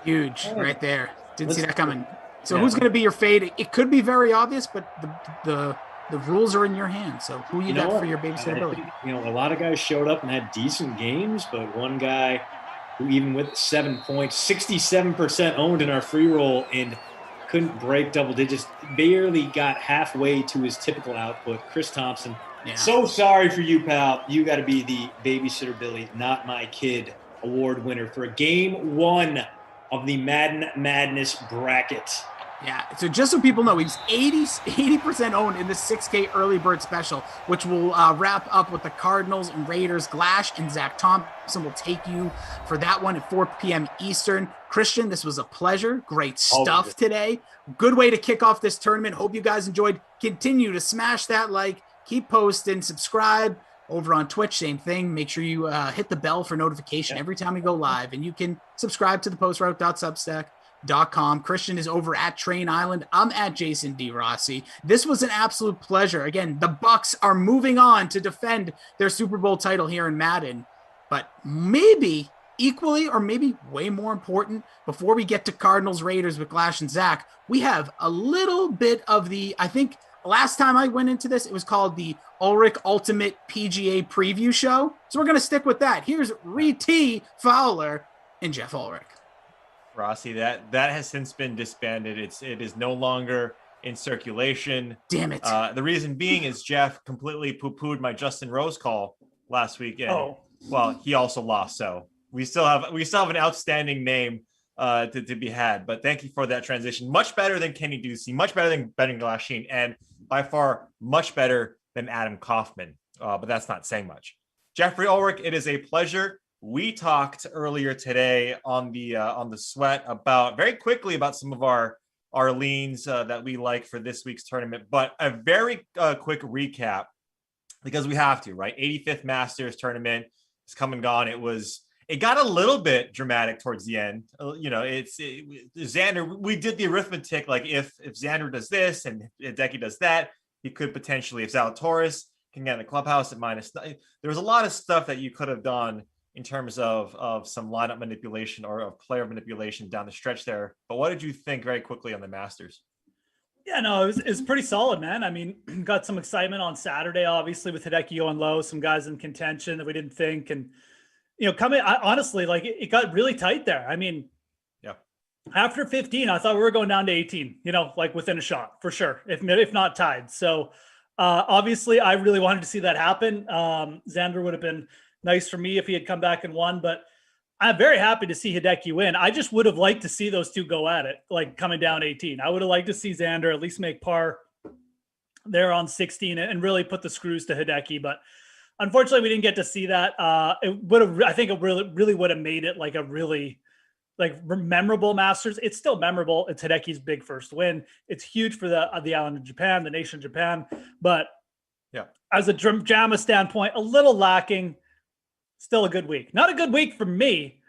Huge right there. Didn't see that coming. So who's going to be your fade? It could be very obvious, but the rules are in your hands. So who you got for your babysitter ability? A lot of guys showed up and had decent games, but one guy who even with 7 points, 67% owned in our free roll and couldn't break double digits, barely got halfway to his typical output. Chris Thompson. Yeah. So sorry for you, pal. You got to be the babysitter Billy, not my kid award winner for game 1 of the Madden Madness bracket. Yeah, so just so people know, he was 80% owned in the 6K early bird special, which will wrap up with the Cardinals and Raiders. Glash and Zach Thompson will take you for that one at 4 p.m. Eastern. Christian, this was a pleasure. Great stuff today. Good way to kick off this tournament. Hope you guys enjoyed. Continue to smash that like. Keep posting, subscribe over on Twitch, same thing. Make sure you hit the bell for notification every time we go live. And you can subscribe to the postroute.substack.com. Christian is over at Train Island. I'm at Jason D. Rossi. This was an absolute pleasure. Again, the Bucks are moving on to defend their Super Bowl title here in Madden. But maybe equally or maybe way more important, before we get to Cardinals Raiders with Glash and Zach, we have a little bit of the, I think last time I went into this, it was called the Ulrich Ultimate PGA Preview Show. So we're going to stick with that. Here's T. Fowler and Jeff Ulrich. Rossi, that has since been disbanded. It is no longer in circulation. Damn it. The reason being is Jeff completely poo-pooed my Justin Rose call last weekend. Well, he also lost, so we still have an outstanding name to be had. But thank you for that transition. Much better than Kenny Ducey, much better than Ben Glasheen, and by far much better than Adam Kaufman. But that's not saying much. Jeffrey Ulrich, it is a pleasure. We talked earlier today on the sweat very quickly about some of our leans that we like for this week's tournament, but a very quick recap because we have to, right? 85th Masters tournament is come and gone. It got a little bit dramatic towards the end. Xander, we did the arithmetic, like if Xander does this and Hideki does that, he could potentially, if Zalatoris can get in the clubhouse at -9. There was a lot of stuff that you could have done in terms of some lineup manipulation or of player manipulation down the stretch there. But what did you think very quickly on the Masters? Yeah, no, it was pretty solid, man. I mean, got some excitement on Saturday, obviously, with Hideki going low, some guys in contention that we didn't think. And, honestly, like it got really tight there. I mean, yeah. After 15, I thought we were going down to 18, like within a shot for sure, if not tied. So obviously, I really wanted to see that happen. Xander would have been nice for me if he had come back and won, but I'm very happy to see Hideki win. I just would have liked to see those two go at it, like coming down 18. I would have liked to see Xander at least make par there on 16 and really put the screws to Hideki. But unfortunately, we didn't get to see that. It really would have made it like a really memorable Masters. It's still memorable. It's Hideki's big first win. It's huge for the island of Japan, the nation of Japan. But yeah, as a drama standpoint, a little lacking. Still a good week. Not a good week for me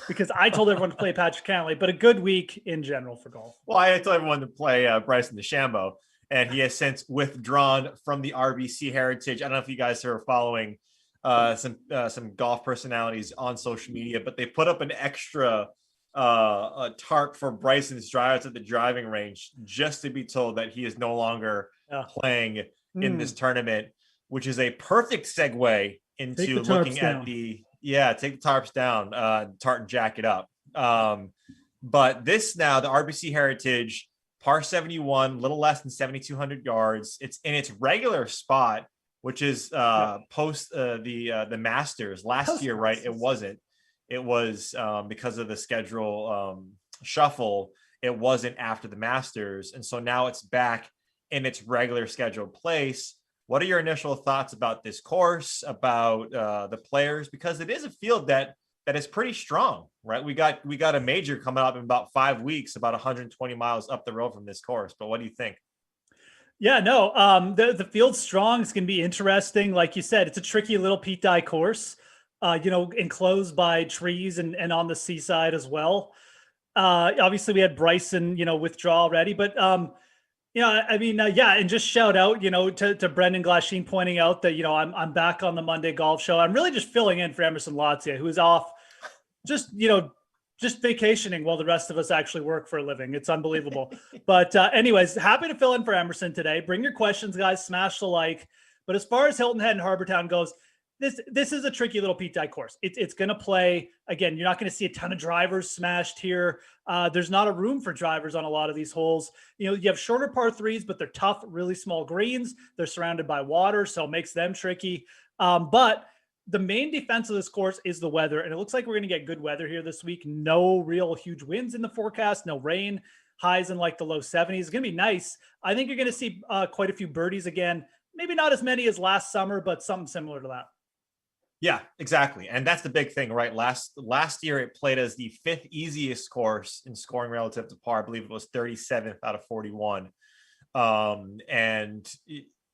because I told everyone to play Patrick Cantlay, but a good week in general for golf. Well, I told everyone to play Bryson DeChambeau, and he has since withdrawn from the RBC Heritage. I don't know if you guys are following some golf personalities on social media, but they put up an extra tarp for Bryson's drivers at the driving range just to be told that he is no longer playing in this tournament, which is a perfect segue into looking at take the tarps down, tartan jacket up. But this now, the RBC Heritage, par 71, little less than 7,200 yards. It's in its regular spot, which is post the Masters last year, right? It wasn't. It was because of the schedule shuffle. It wasn't after the Masters, and so now it's back in its regular scheduled place. What are your initial thoughts about this course, about the players? Because it is a field that is pretty strong, right? We got a major coming up in about 5 weeks, about 120 miles up the road from this course. But what do you think? Yeah, no, the field's strong. It's going to be interesting. Like you said, it's a tricky little Pete Dye course, enclosed by trees and on the seaside as well. Obviously, we had Bryson, withdraw already, but and just shout out, to Brendan Glasheen pointing out that, I'm back on the Monday golf show. I'm really just filling in for Emerson Latzia, who's off just vacationing while the rest of us actually work for a living. It's unbelievable. But anyways, happy to fill in for Emerson today. Bring your questions, guys. Smash the like. But as far as Hilton Head and Harbour Town goes, this is a tricky little Pete Dye course. It's going to play, again, you're not going to see a ton of drivers smashed here. There's not a room for drivers on a lot of these holes. You have shorter par threes, but they're tough, really small greens. They're surrounded by water, so it makes them tricky. But the main defense of this course is the weather, and it looks like we're going to get good weather here this week. No real huge winds in the forecast, no rain, highs in like the low 70s. It's going to be nice. I think you're going to see quite a few birdies again. Maybe not as many as last summer, but something similar to that. Yeah, exactly. And that's the big thing, right? Last year, it played as the 5th easiest course in scoring relative to par. I believe it was 37th out of 41. And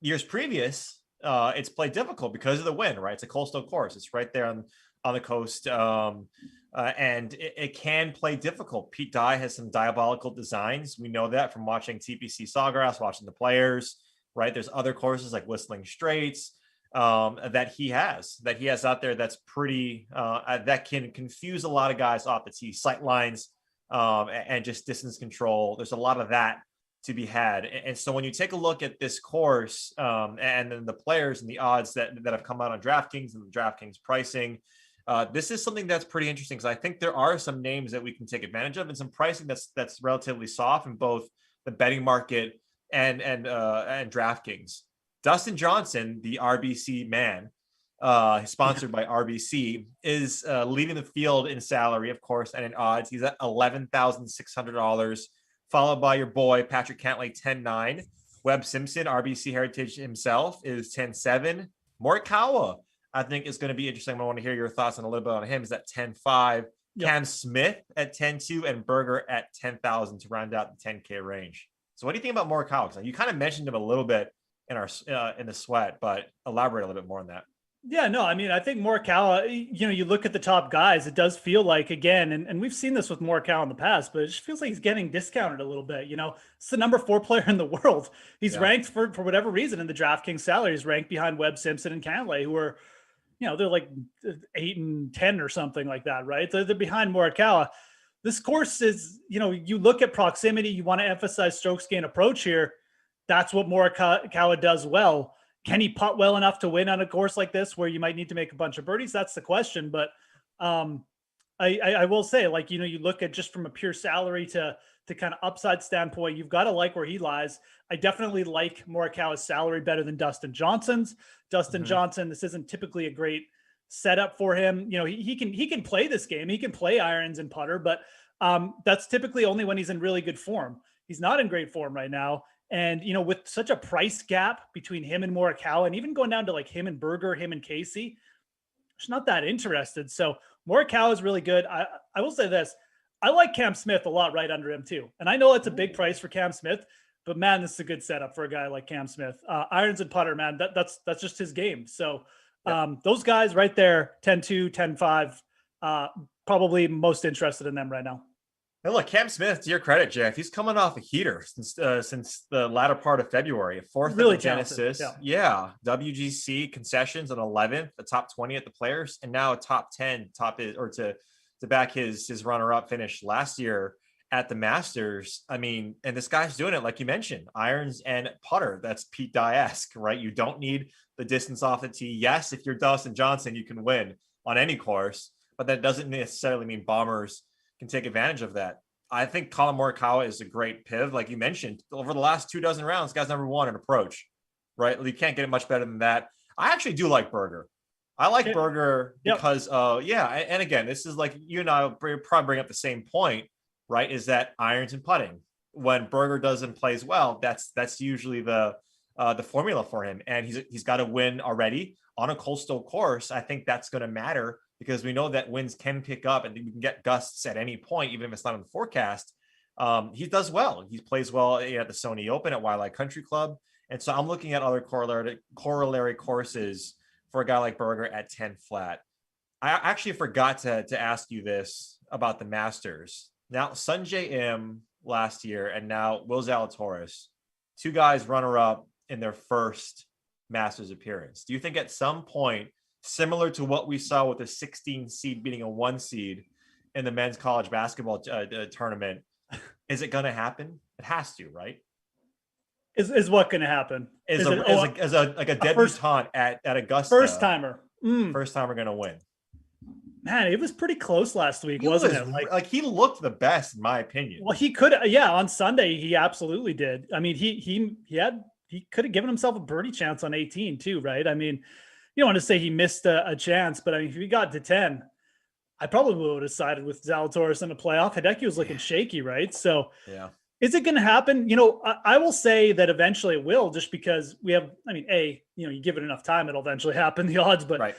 years previous, it's played difficult because of the wind, right? It's a coastal course. It's right there on the coast. And it can play difficult. Pete Dye has some diabolical designs. We know that from watching TPC Sawgrass, watching the players, right? There's other courses like Whistling Straits that he has out there that's pretty that can confuse a lot of guys off the tee, sight lines and just distance control. There's a lot of that to be had. And so when you take a look at this course and then the players and the odds that have come out on DraftKings and the DraftKings pricing, this is something that's pretty interesting because I think there are some names that we can take advantage of and some pricing that's relatively soft in both the betting market and DraftKings. Dustin Johnson, the RBC man, sponsored by RBC, is leading the field in salary, of course, and in odds. He's at $11,600, followed by your boy Patrick Cantlay, 10-9. Webb Simpson, RBC Heritage himself, is 10-7. Morikawa, I think, is going to be interesting. I want to hear your thoughts on a little bit on him. Is at 10-5. Yep. Cam Smith at 10-2 and Berger at 10,000 to round out the 10K range. So what do you think about Morikawa? Because you kind of mentioned him a little bit in our in the sweat, but elaborate a little bit more on that. Yeah, no, I mean, I think Morikawa, you look at the top guys, it does feel like, again, and we've seen this with Morikawa in the past, but it just feels like he's getting discounted a little bit. It's the number 4 player in the world. He's ranked for whatever reason in the DraftKings salary. He's ranked behind Webb Simpson and Cantlay, who are, they're like 8 and 10 or something like that, right? They're behind Morikawa. This course is, you look at proximity, you want to emphasize strokes gain approach here. That's what Morikawa does well. Can he putt well enough to win on a course like this where you might need to make a bunch of birdies? That's the question. But I will say, you look at just from a pure salary to kind of upside standpoint, you've got to like where he lies. I definitely like Morikawa's salary better than Dustin Johnson's. Dustin Johnson, this isn't typically a great setup for him. He can play this game. He can play irons and putter, but that's typically only when he's in really good form. He's not in great form right now. And, with such a price gap between him and Morikawa, and even going down to like him and Berger, him and Casey, just not that interested. So Morikawa is really good. I will say this. I like Cam Smith a lot right under him too. And I know it's a big price for Cam Smith, but man, this is a good setup for a guy like Cam Smith. Irons and putter, man, that's just his game. So those guys right there, 10-2, 10-5, probably most interested in them right now. And look, Cam Smith, to your credit, Jeff, he's coming off a heater since the latter part of February. 4th really at the Genesis. Yeah. WGC concessions an 11th, a top 20 at the Players, and now a top 10 to back his runner-up finish last year at the Masters. I mean, and this guy's doing it, like you mentioned, irons and putter. That's Pete Dye-esque, right? You don't need the distance off the tee. Yes, if you're Dustin Johnson, you can win on any course, but that doesn't necessarily mean bombers can take advantage of that. I think Colin Morikawa is a great piv. Like you mentioned, over the last 24 rounds, guy's number 1 in approach, right? You can't get it much better than that. I actually do like Berger. I like Berger because, and again, this is like you and I will probably bring up the same point, right? Is that irons and putting. When Berger doesn't plays well, that's usually the formula for him. And he's got to win already on a coastal course. I think that's going to matter, because we know that winds can pick up and we can get gusts at any point, even if it's not in the forecast. He does well. He plays well at the Sony Open, at Wildlife Country Club. And so I'm looking at other corollary courses for a guy like Berger at 10 flat. I actually forgot to ask you this about the Masters. Now, Sungjae Im last year and now Will Zalatoris, 2 guys runner-up in their first Masters appearance. Do you think at some point, similar to what we saw with a 16 seed beating a 1 seed in the men's college basketball tournament, is it going to happen? It has to, right? Is what going to happen? Is a debutante at Augusta, first timer going to win? Man, it was pretty close last week, wasn't it? Like he looked the best, in my opinion. Well, he could, on Sunday he absolutely did. I mean, he could have given himself a birdie chance on 18 too, right? I mean, you don't want to say he missed a chance, but I mean, if he got to 10, I probably would have sided with Zalatoris in a playoff. Hideki was looking shaky, right? So is it going to happen? I will say that eventually it will, just because we have, you give it enough time, it'll eventually happen, the odds, but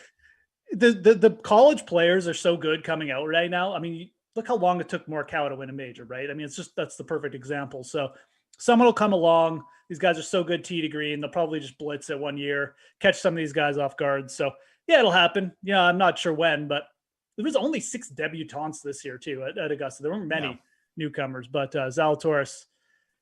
the college players are so good coming out right now. I mean, look how long it took Morikawa to win a major, right? I mean, that's the perfect example. So someone will come along. These guys are so good tee to green. They'll probably just blitz it one year, catch some of these guys off guard. So yeah, it'll happen. Yeah, I'm not sure when, but there was only 6 debutantes this year too at Augusta. There weren't many newcomers, but Zalatoris,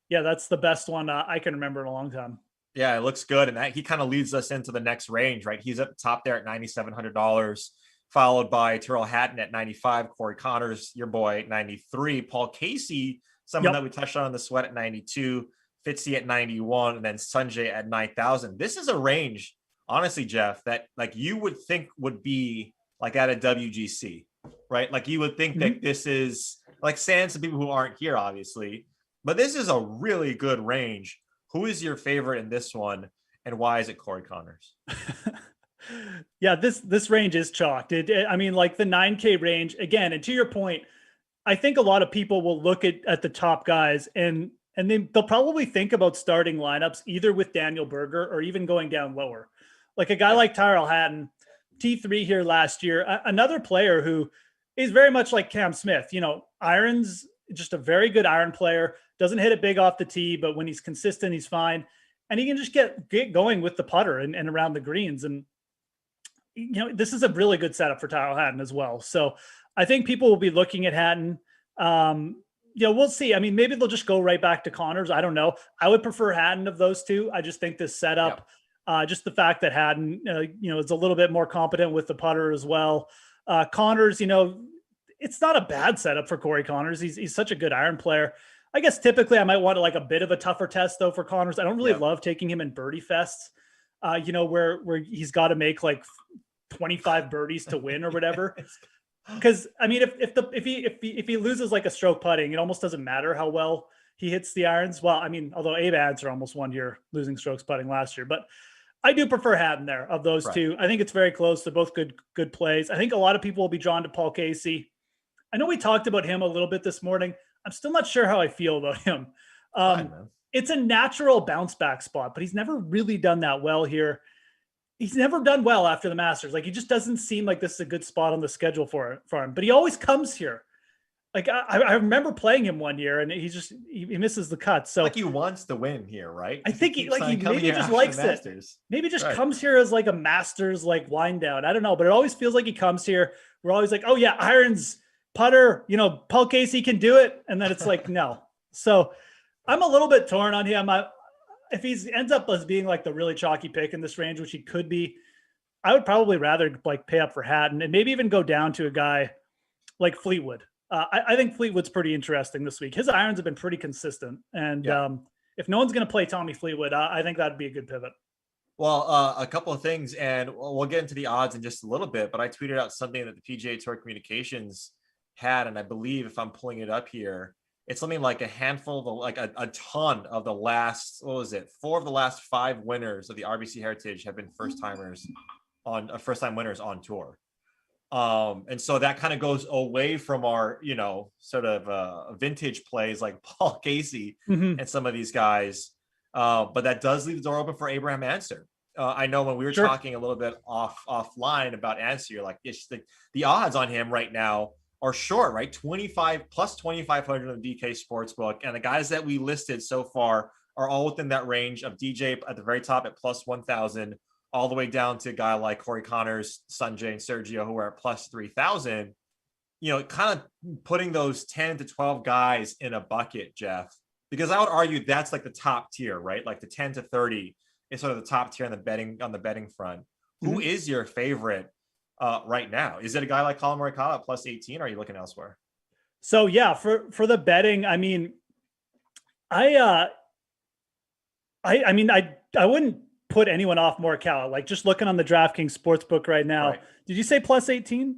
that's the best one I can remember in a long time. Yeah, it looks good. And he kind of leads us into the next range, right? He's at the top there at $9,700, followed by Tyrrell Hatton at $95, Corey Connors, your boy, at $93, Paul Casey, someone that we touched on in the sweat at $92, Fitzy at 91, and then Sanjay at 9,000. This is a range, honestly, Jeff, that like you would think would be like at a WGC, right? Like you would think that this is like sans the people who aren't here, obviously, but this is a really good range. Who is your favorite in this one, and why is it Corey Connors? Yeah, this range is chalked. I mean, like the 9K range again, and to your point, I think a lot of people will look at the top guys and they'll probably think about starting lineups either with Daniel Berger or even going down lower. Like a guy like Tyrell Hatton, T3 here last year, another player who is very much like Cam Smith. You know, irons, just a very good iron player, doesn't hit it big off the tee, but when he's consistent, he's fine. And he can just get going with the putter and around the greens. And, you know, this is a really good setup for Tyrell Hatton as well. So I think people will be looking at Hatton. You know, we'll see. I mean, maybe they'll just go right back to Connors. I don't know. I would prefer Hatton of those two. I just think this setup, just the fact that Hatton, you know, is a little bit more competent with the putter as well. Connors, you know, it's not a bad setup for Corey Connors. He's such a good iron player. I guess typically I might want like a bit of a tougher test though for Connors. I don't really love taking him in birdie fests, you know, where he's got to make like 25 birdies to win or whatever. Because I mean, if he loses like a stroke putting, it almost doesn't matter how well he hits the irons. Well, I mean, although Abe Ancer almost won here losing strokes putting last year, but I do prefer Hatton there of those two. I think it's very close. They're both good plays. I think a lot of people will be drawn to Paul Casey. I know we talked about him a little bit this morning. I'm still not sure how I feel about him. It's a natural bounce back spot, but he's never really done that well here. He's never done well after the Masters. Like, he just doesn't seem like this is a good spot on the schedule for him, but he always comes here. Like I remember playing him one year and he misses the cut. So like he wants to win here, right? I think he maybe just likes it. Maybe just comes here as like a Masters, like wind down. I don't know, but it always feels like he comes here. We're always like, oh yeah, irons, putter, you know, Paul Casey can do it. And then it's like, no. So I'm a little bit torn on him. If he ends up as being like the really chalky pick in this range, which he could be, I would probably rather like pay up for Hatton and maybe even go down to a guy like Fleetwood. I think Fleetwood's pretty interesting this week. His irons have been pretty consistent. And if no one's going to play Tommy Fleetwood, I think that'd be a good pivot. Well, a couple of things, and we'll get into the odds in just a little bit, but I tweeted out something that the PGA Tour Communications had, and I believe if I'm pulling it up here, it's something like a handful of like a ton of the last, 4 of the last 5 winners of the RBC Heritage have been first-time winners on tour. And so that kind of goes away from our, you know, sort of vintage plays like Paul Casey and some of these guys. But that does leave the door open for Abraham Ancer. I know when we were talking a little bit offline about Ancer, you're like, the odds on him right now are short, right? 25 plus 2,500 on the DK Sportsbook. And the guys that we listed so far are all within that range of DJ at the very top at plus 1,000, all the way down to a guy like Corey Connors, Sanjay, and Sergio, who are at plus 3,000. You know, kind of putting those 10 to 12 guys in a bucket, Jeff, because I would argue that's like the top tier, right? Like the 10 to 30 is sort of the top tier on the betting front. Who is your favorite right now? Is it a guy like Colin Morikawa at plus 18? Or are you looking elsewhere? So yeah, for the betting, I mean, I wouldn't put anyone off Morikawa. Like just looking on the DraftKings Sportsbook right now. Right. Did you say plus 18?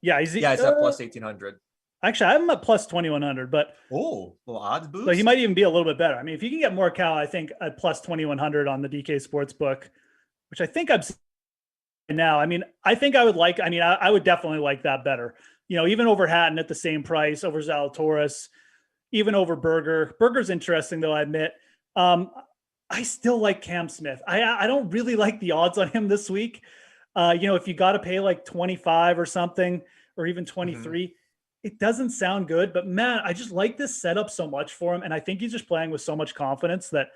Yeah, he's at plus 1,800. Actually, I have him at plus 2,100, but little odds boost. So he might even be a little bit better. I mean, if you can get Morikawa, I think at plus 2,100 on the DK Sportsbook, which I think I'm now. I mean, I would definitely like that better. You know, even over Hatton at the same price, over Zalatoris, even over Berger. Berger's interesting though, I admit. I still like Cam Smith. I don't really like the odds on him this week. You know, if you got to pay like 25 or something, or even 23, it doesn't sound good, but man, I just like this setup so much for him. And I think he's just playing with so much confidence that,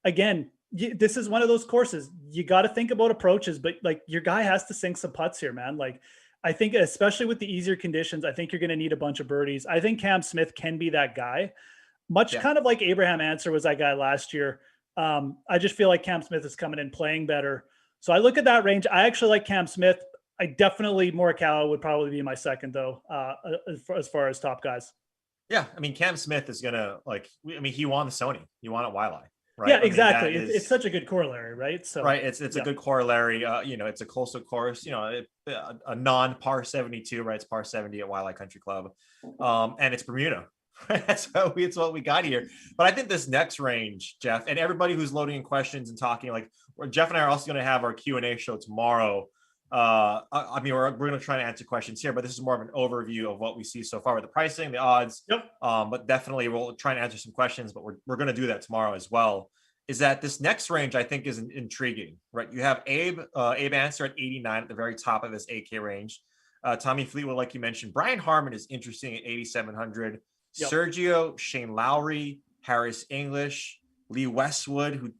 again, this is one of those courses. You got to think about approaches, but like your guy has to sink some putts here, man. Like I think especially with the easier conditions, I think you're going to need a bunch of birdies. I think Cam Smith can be that guy, kind of like Abraham Ancer was that guy last year. I just feel like Cam Smith is coming in playing better. So I look at that range. I actually like Cam Smith. I definitely Morikawa would probably be my second though, as far as top guys. Yeah, I mean, Cam Smith is gonna he won the Sony, he won at Wiley, right? Yeah, exactly. It's such a good corollary, right? So right, it's a good corollary. It's a coastal course. A non-par 72, right? It's par 70 at Wiley Country Club, and it's Bermuda. It's what we got here. But I think this next range, Jeff, and everybody who's loading in questions and talking, like Jeff and I are also going to have our Q&A show tomorrow. We're going to try to answer questions here, but this is more of an overview of what we see so far with the pricing, the odds. Yep. But definitely we'll try and answer some questions, but we're going to do that tomorrow as well. Is that this next range I think is intriguing, right? You have Abe Ancer at 89 at the very top of this 8K range. Tommy Fleetwood, like you mentioned. Brian Harman is interesting at 8,700. Yep. Sergio, Shane Lowry, Harris English, Lee Westwood, who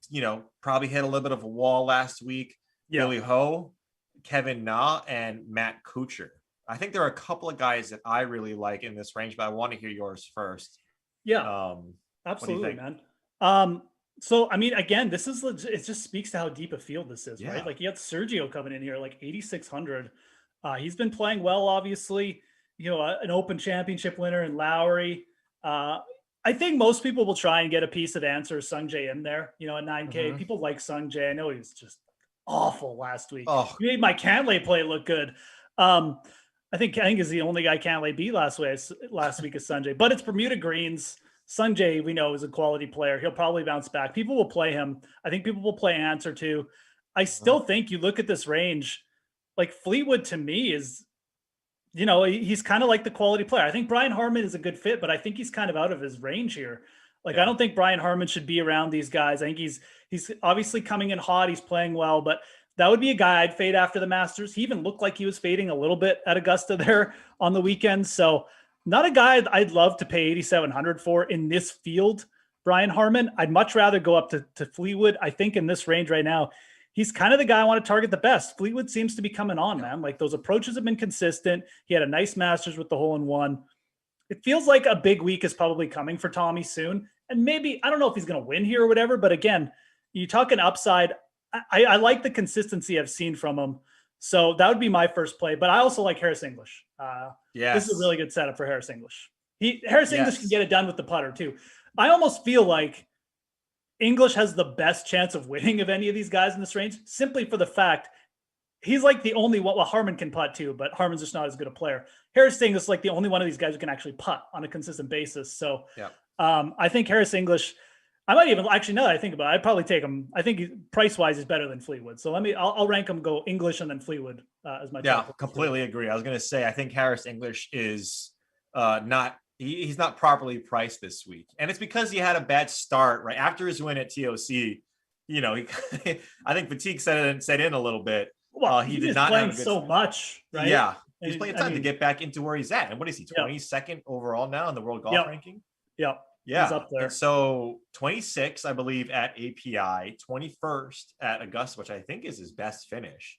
probably hit a little bit of a wall last week. Yep. Billy Ho, Kevin Na, and Matt Kuchar. I think there are a couple of guys that I really like in this range, but I want to hear yours first. Yeah, absolutely, man. So, I mean, again, this is it just speaks to how deep a field this is, right? Like you got Sergio coming in here, like 8,600. He's been playing well, obviously, an Open Championship winner in Lowry. I think most people will try and get a piece of Ancer Sungjae in there, at 9K. Mm-hmm. People like Sungjae. I know he was just awful last week. Oh. He made my Cantlay play look good. I think is the only guy Cantlay beat last week is Sungjae, but it's Bermuda greens. Sungjae, we know, is a quality player. He'll probably bounce back. People will play him. I think people will play Ancer too. I still think you look at this range, like Fleetwood to me is, he's kind of like the quality player. I think Brian Harman is a good fit, but I think he's kind of out of his range here. I don't think Brian Harman should be around these guys. I think he's obviously coming in hot. He's playing well, but that would be a guy I'd fade after the Masters. He even looked like he was fading a little bit at Augusta there on the weekend. So not a guy I'd love to pay 8,700 for in this field, Brian Harman. I'd much rather go up to Fleetwood. I think in this range right now, he's kind of the guy I want to target the best. Fleetwood seems to be coming on, man. Like those approaches have been consistent. He had a nice Masters with the hole-in-one. It feels like a big week is probably coming for Tommy soon. And maybe, I don't know if he's going to win here or whatever, but again, you talk an upside. I like the consistency I've seen from him. So that would be my first play, but I also like Harris English. This is a really good setup for Harris English. Harris English can get it done with the putter too. I almost feel like English has the best chance of winning of any of these guys in this range, simply for the fact he's like the only one. Well, Harman can putt too, but Harman's just not as good a player. Harris English is like the only one of these guys who can actually putt on a consistent basis. So I think Harris English, I might even actually, now that I think about it, I'd probably take him. I think price wise is better than Fleetwood. So I'll rank him, go English and then Fleetwood as my top. Completely agree. I was going to say, I think Harris English is he's not properly priced this week. And it's because he had a bad start right after his win at TOC. I think fatigue set in a little bit. Well, he did not playing so much, right? Yeah. He's playing time to get back into where he's at. And what is he, 22nd overall now in the world golf ranking? Yeah. Yeah. He's up there. And so 26, I believe, at API, 21st at Augusta, which I think is his best finish.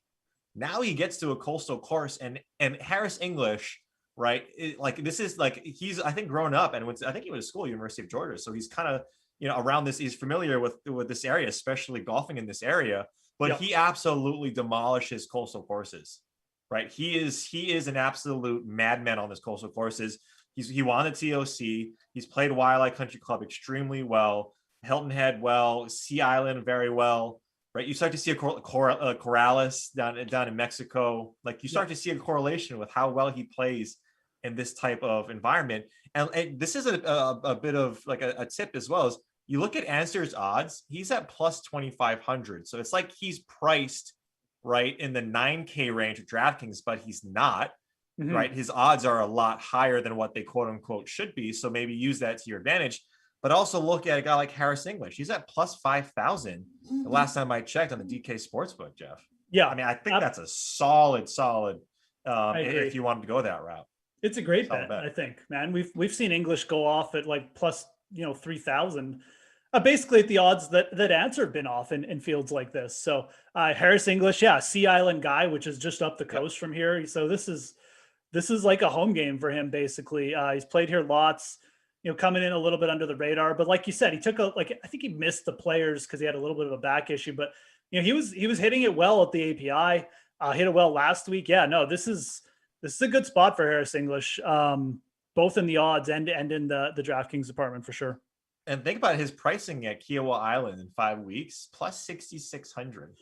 Now he gets to a coastal course, and Harris English, right? This is like he's, I think, grown up, and I think he went to school, University of Georgia. So he's kind of, around this, he's familiar with this area, especially golfing in this area. But he absolutely demolishes coastal courses, right? He is an absolute madman on this coastal courses. He won the TOC. He's played Wiley Country Club extremely well. Hilton Head well. Sea Island very well, right? You start to see a Corrales down in Mexico. Like you start to see a correlation with how well he plays in this type of environment. And this is a bit of like a tip as well. As you look at Ancer's odds, he's at plus 2,500. So it's like he's priced right in the 9K range of DraftKings, but he's not. Mm-hmm. Right. His odds are a lot higher than what they quote unquote should be. So maybe use that to your advantage, but also look at a guy like Harris English. He's at plus 5,000. The last time I checked on the DK Sportsbook, Jeff. Yeah. I mean, I think that's a solid if you wanted to go that route. It's a great bet, I think, man. We've seen English go off at like plus, 3,000. Basically at the odds that Ancer have been off in fields like this. So Harris English, Sea Island guy, which is just up the coast from here. So this is like a home game for him, basically. He's played here lots, coming in a little bit under the radar. But like you said, he took I think he missed the Players because he had a little bit of a back issue. But he was hitting it well at the API. Hit it well last week. Yeah, no, this is a good spot for Harris English. both in the odds and in the DraftKings department for sure. And think about his pricing at Kiowa Island in 5 weeks, plus 6,600.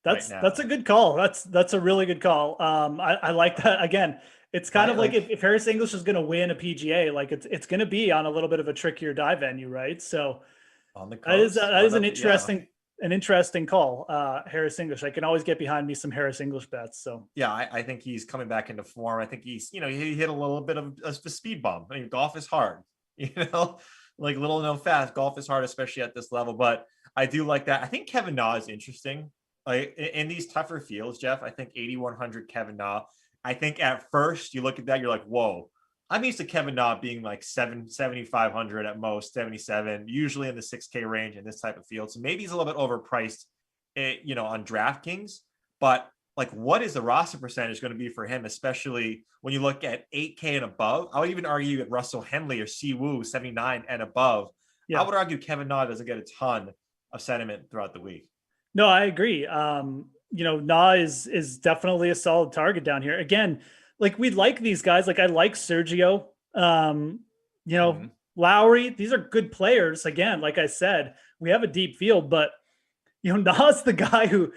That's a good call. That's a really good call. I like that. Again, it's kind of like if Harris English is going to win a PGA, like it's going to be on a little bit of a trickier dive venue, right? So on the coast, that is an interesting call. Harris English. I can always get behind me some Harris English bets. So yeah, I think he's coming back into form. I think he's, he hit a little bit of a speed bump. I mean, golf is hard, like little known fast. Golf is hard, especially at this level. But I do like that. I think Kevin Na is interesting. Like in these tougher fields, Jeff, I think 8,100 Kevin Na. I think at first you look at that, you're like, whoa, I'm used to Kevin Na being like 7,500 at most, 77, usually in the 6K range in this type of field. So maybe he's a little bit overpriced, on DraftKings. But like, what is the roster percentage going to be for him, especially when you look at 8K and above? I would even argue that Russell Henley or Si Woo, 79 and above. Yeah. I would argue Kevin Na doesn't get a ton of sentiment throughout the week. No, I agree. Na is definitely a solid target down here. Again, like we like these guys. Like I like Sergio, Lowry. These are good players. Again, like I said, we have a deep field, but Na's the guy who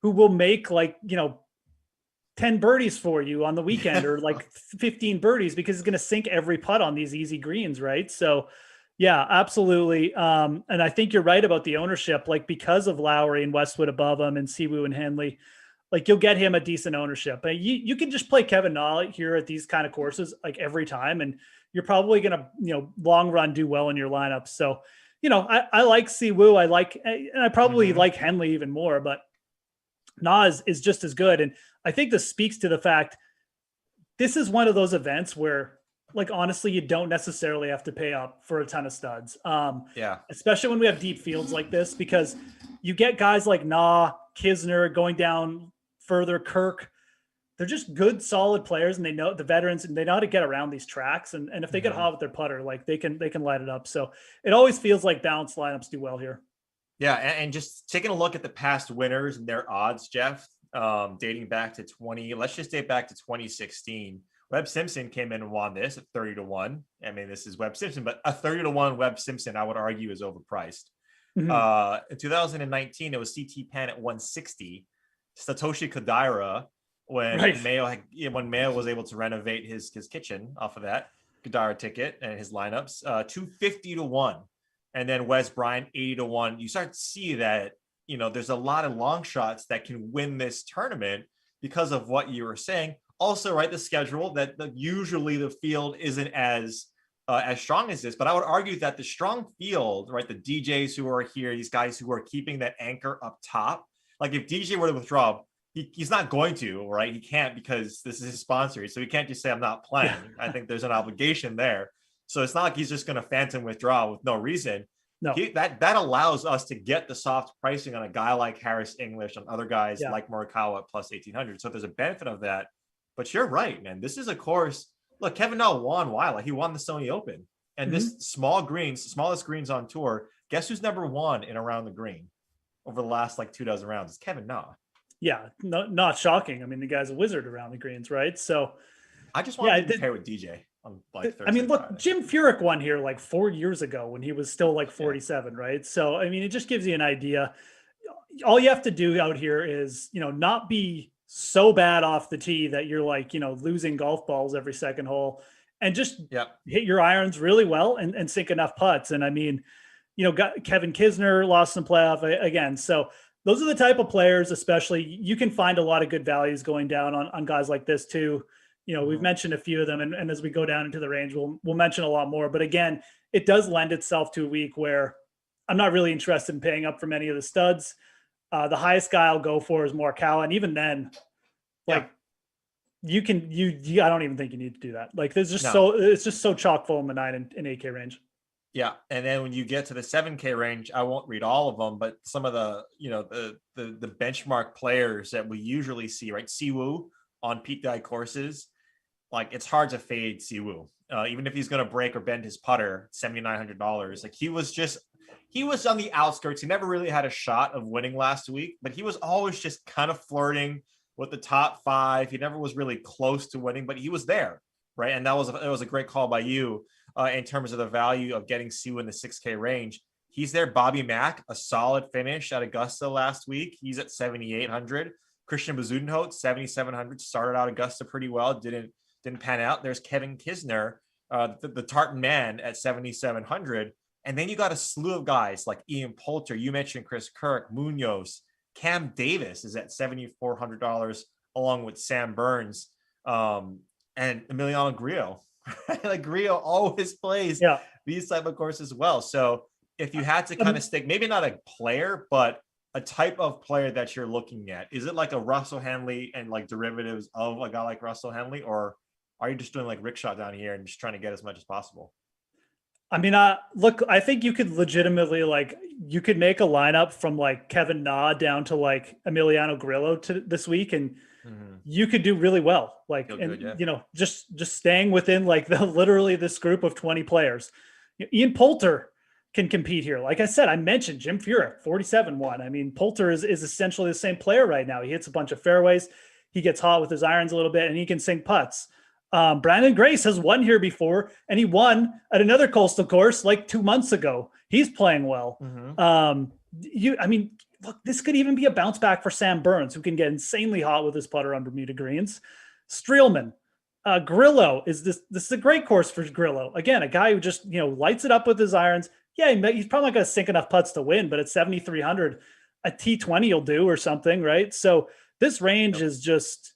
will make 10 birdies for you on the weekend or like 15 birdies because he's going to sink every putt on these easy greens, right? So yeah, absolutely. And I think you're right about the ownership, like because of Lowry and Westwood above him and Siwoo and Henley, like you'll get him a decent ownership. But you can just play Kevin Na here at these kind of courses like every time, and you're probably going to, long run do well in your lineup. So, I like Siwoo. I probably like Henley even more, but Na is just as good. And I think this speaks to the fact this is one of those events where, like, honestly, you don't necessarily have to pay up for a ton of studs. Especially when we have deep fields like this, because you get guys like Na, Kisner going down further, Kirk. They're just good, solid players, and they know the veterans, and they know how to get around these tracks. And if they get hot with their putter, like they can light it up. So it always feels like balanced lineups do well here. Yeah, and just taking a look at the past winners and their odds, Jeff, dating back to let's just date back to 2016. Webb Simpson came in and won this at 30-1. I mean, this is Webb Simpson, but a 30-1 Webb Simpson, I would argue, is overpriced. In 2019, it was CT Pan at 160. Satoshi Kodaira, when Mayo was able to renovate his kitchen off of that Kodaira ticket and his lineups, 250-1. And then Wes Bryant, 80-1. You start to see that, there's a lot of long shots that can win this tournament because of what you were saying. Also, right, the schedule that usually the field isn't as strong as this, but I would argue that the strong field, right, the DJs who are here, these guys who are keeping that anchor up top, like if DJ were to withdraw, he's not going to, right? He can't because this is his sponsor, so he can't just say I'm not playing. I think there's an obligation there, so it's not like he's just going to phantom withdraw with no reason. No, that allows us to get the soft pricing on a guy like Harris English, on other guys like Morikawa at plus 1,800. So there's a benefit of that. But you're right, man. This is a course. Look, Kevin Na won. Why? Like he won the Sony Open, and this smallest greens on tour. Guess who's number one in around the green over the last 24 rounds? It's Kevin Na. Yeah, not shocking. I mean, the guy's a wizard around the greens, right? So I just want to compare with DJ on Thursday. I mean, look, Friday. Jim Furyk won here 4 years ago when he was still 47, right? So I mean, it just gives you an idea. All you have to do out here is not be so bad off the tee that you're losing golf balls every second hole, and just hit your irons really well and sink enough putts. And I mean, Kevin Kisner lost some playoff again. So those are the type of players, especially you can find a lot of good values going down on guys like this too. We've mentioned a few of them, and as we go down into the range, we'll mention a lot more. But again, it does lend itself to a week where I'm not really interested in paying up for many of the studs. The highest guy I'll go for is Morikawa, and even then, I don't even think you need to do that. There's just it's just so chock full in the 9 and 8K range. Yeah, and then when you get to the 7K range, I won't read all of them, but some of the the benchmark players that we usually see, right? Siwoo on Pete Dye courses, it's hard to fade Siwoo, even if he's going to break or bend his putter, $7,900. He was on the outskirts. He never really had a shot of winning last week, but he was always just kind of flirting with the top 5. He never was really close to winning, but he was there. right? And that was a great call by you in terms of the value of getting Siwoo in the 6K range. He's there. Bobby Mack, a solid finish at Augusta last week. He's at 7,800. Christian Bezuidenhout, 7,700. Started out Augusta pretty well. Didn't pan out. There's Kevin Kisner, the Tartan man, at 7,700. And then you got a slew of guys like Ian Poulter. You mentioned Chris Kirk, Munoz. Cam Davis is at $7,400 along with Sam Burns and Emiliano Grillo. Like Grillo always plays these type of courses as well. So if you had to kind of stick, maybe not a player, but a type of player that you're looking at, is it like a Russell Henley and like derivatives of a guy like Russell Henley, or are you just doing like rickshaw down here and just trying to get as much as possible? I mean, look, I think you could legitimately, like, you could make a lineup from like Kevin Na down to like Emiliano Grillo to this week, and you could do really well. Like, you know, just staying within like literally this group of 20 players. Ian Poulter can compete here. Like I said, I mentioned Jim Furyk, 47-1. I mean, Poulter is essentially the same player right now. He hits a bunch of fairways. He gets hot with his irons a little bit, and he can sink putts. Brandon Grace has won here before, and he won at another coastal course like 2 months ago. He's playing well. I mean, look, this could even be a bounce back for Sam Burns, who can get insanely hot with his putter on Bermuda greens. Streelman, Grillo is is a great course for Grillo. Again, a guy who just, you know, lights it up with his irons. Yeah, he's probably not going to sink enough putts to win, but at 7,300, a T20 will do or something, right? So this range is just,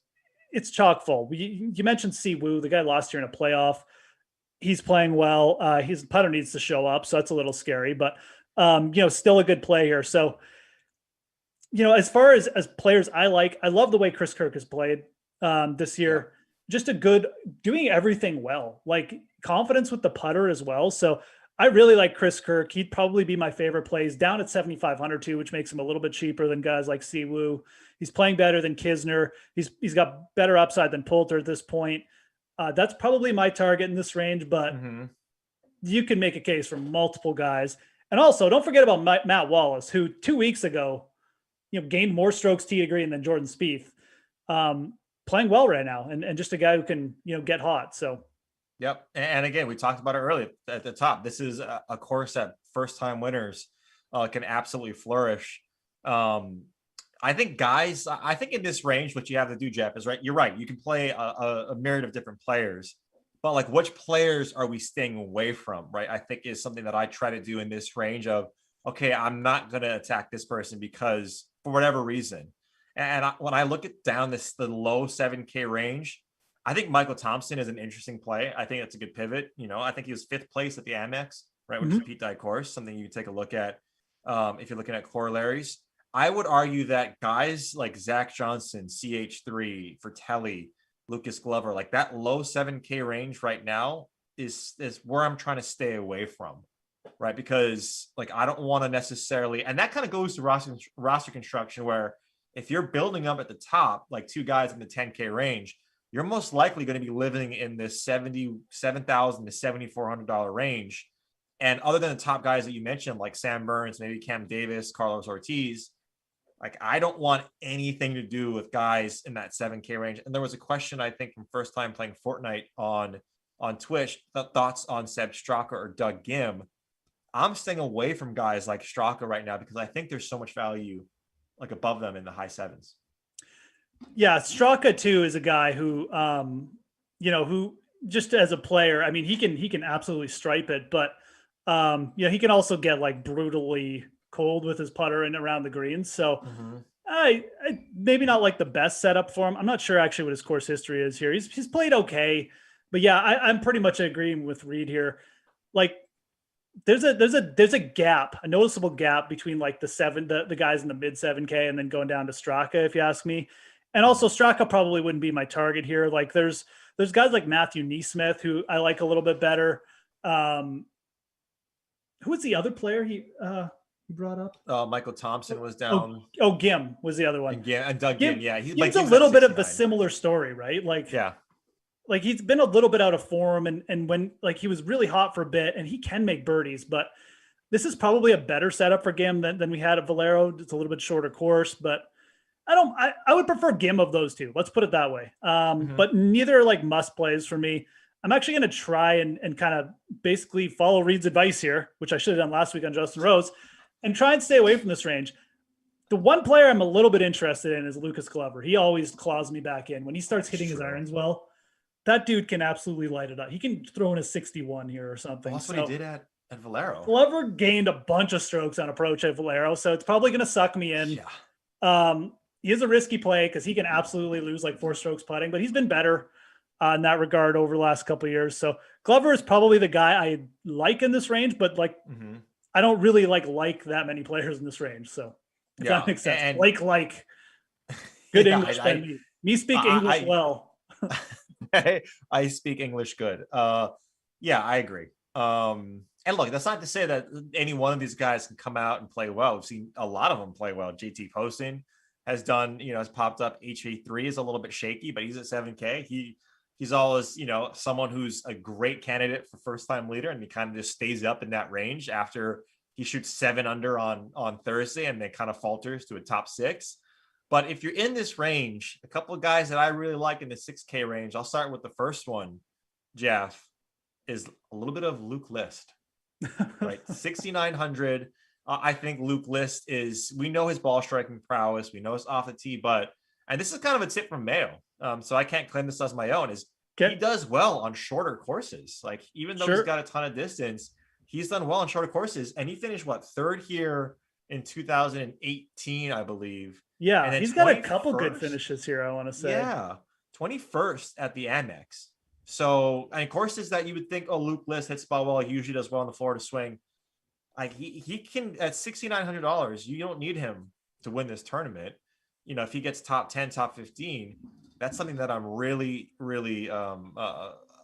it's chock full. You mentioned Siwoo, the guy lost here in a playoff. He's playing well. His putter needs to show up, so that's a little scary, but you know, still a good play here. So, you know, as far as players I love the way Chris Kirk has played this year. Just a good, doing everything well, like confidence with the putter as well. So I really like Chris Kirk. He'd probably be my favorite play. He's down at 7,500 too, which makes him a little bit cheaper than guys like Siwoo. He's playing better than Kisner. He's got better upside than Poulter at this point. That's probably my target in this range, but you can make a case for multiple guys. And also, don't forget about Matt Wallace, who 2 weeks ago, you know, gained more strokes tee to green than Jordan Spieth. Playing well right now, and just a guy who can, you know, get hot. So, yep. And again, we talked about it earlier at the top. This is a course that first-time winners can absolutely flourish. I think in this range, what you have to do, Jeff, is you're right. You can play a myriad of different players, but like, which players are we staying away from, right? I think is something that I try to do in this range of, okay, I'm not going to attack this person because for whatever reason. And when I look at the low 7K range, I think Michael Thompson is an interesting play. I think it's a good pivot. You know, I think he was 5th place at the Amex, right, which is a Pete Dye course, something you can take a look at if you're looking at corollaries. I would argue that guys like Zach Johnson, CH3, Fratelli, Lucas Glover, like that low 7K range right now is where I'm trying to stay away from, right? Because like, I don't want to necessarily, and that kind of goes to roster construction, where if you're building up at the top, like two guys in the 10K range, you're most likely going to be living in this $77,000 to $7,400 range. And other than the top guys that you mentioned, like Sam Burns, maybe Cam Davis, Carlos Ortiz, like I don't want anything to do with guys in that 7K range. And there was a question, I think, from first time playing Fortnite on Twitch, thoughts on Seb Straka or Doug Gim. I'm staying away from guys like Straka right now because I think there's so much value like above them in the high 7s. Yeah, Straka too is a guy who, you know, who just as a player, I mean, he can absolutely stripe it, but you know, he can also get like brutally cold with his putter and around the greens. So I maybe not like the best setup for him. I'm not sure actually what his course history is here. He's played okay, but yeah, I'm pretty much agreeing with Reed here. Like, there's a gap, a noticeable gap between like the guys in the mid 7K and then going down to Straka, if you ask me. And also Straka probably wouldn't be my target here. Like there's guys like Matthew Neesmith who I like a little bit better. Who was the other player he brought up? Michael Thompson was down. Gim was the other one. And Doug Gim. Yeah, he's a little bit of a similar story, right? Like, yeah. Like he's been a little bit out of form and when like he was really hot for a bit and he can make birdies, but this is probably a better setup for Gim than we had at Valero. It's a little bit shorter course, but I would prefer Gim of those two. Let's put it that way. But neither are like must plays for me. I'm actually going to try and kind of basically follow Reed's advice here, which I should have done last week on Justin Rose, and try and stay away from this range. The one player I'm a little bit interested in is Lucas Glover. He always claws me back in. When he starts hitting his irons well, that dude can absolutely light it up. He can throw in a 61 here or something. Well, that's what he did at Valero. Glover gained a bunch of strokes on approach at Valero, so it's probably going to suck me in. Yeah. He is a risky play because he can absolutely lose like 4 strokes putting, but he's been better in that regard over the last couple of years. So Glover is probably the guy I like in this range, but like I don't really like that many players in this range. So if that makes sense. And, like good English by me. Me speak English well. I speak English good. Yeah, I agree. And look, that's not to say that any one of these guys can come out and play well. We've seen a lot of them play well. JT Poston has done, has popped up. HV3 is a little bit shaky, but he's at 7K. He's always, someone who's a great candidate for first-time leader, and he kind of just stays up in that range after he shoots 7 under on Thursday and then kind of falters to a top 6. But if you're in this range, a couple of guys that I really like in the 6K range, I'll start with the first one, Jeff, is a little bit of Luke List, right? 6,900. I think Luke List we know his ball striking prowess. We know it's off the tee, and this is kind of a tip from Mayo. So I can't claim this as my own, he does well on shorter courses. Like, even though he's got a ton of distance, he's done well on shorter courses, and he finished third here in 2018, I believe. Yeah, he's got a couple good finishes here, I want to say. Yeah, 21st at the Amex. So, and courses that you would think, Luke List hits ball well, he usually does well on the Florida swing. Like, he can, at $6,900, you don't need him to win this tournament. If he gets top 10, top 15, that's something that I'm really, really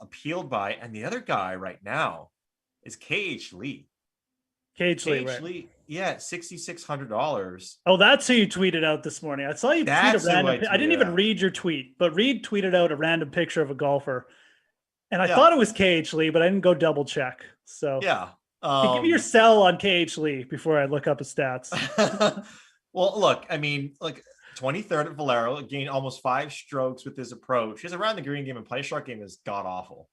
appealed by. And the other guy right now is KH Lee. KH Lee, yeah, $6,600. Oh, that's who you tweeted out this morning. I saw you tweet a random. I didn't even read your tweet, but Reed tweeted out a random picture of a golfer, and I thought it was KH Lee, but I didn't go double check. So yeah, give me your sell on KH Lee before I look up his stats. Well, look, 23rd at Valero, gained almost 5 strokes with his approach. His around the green game and play short game is god awful.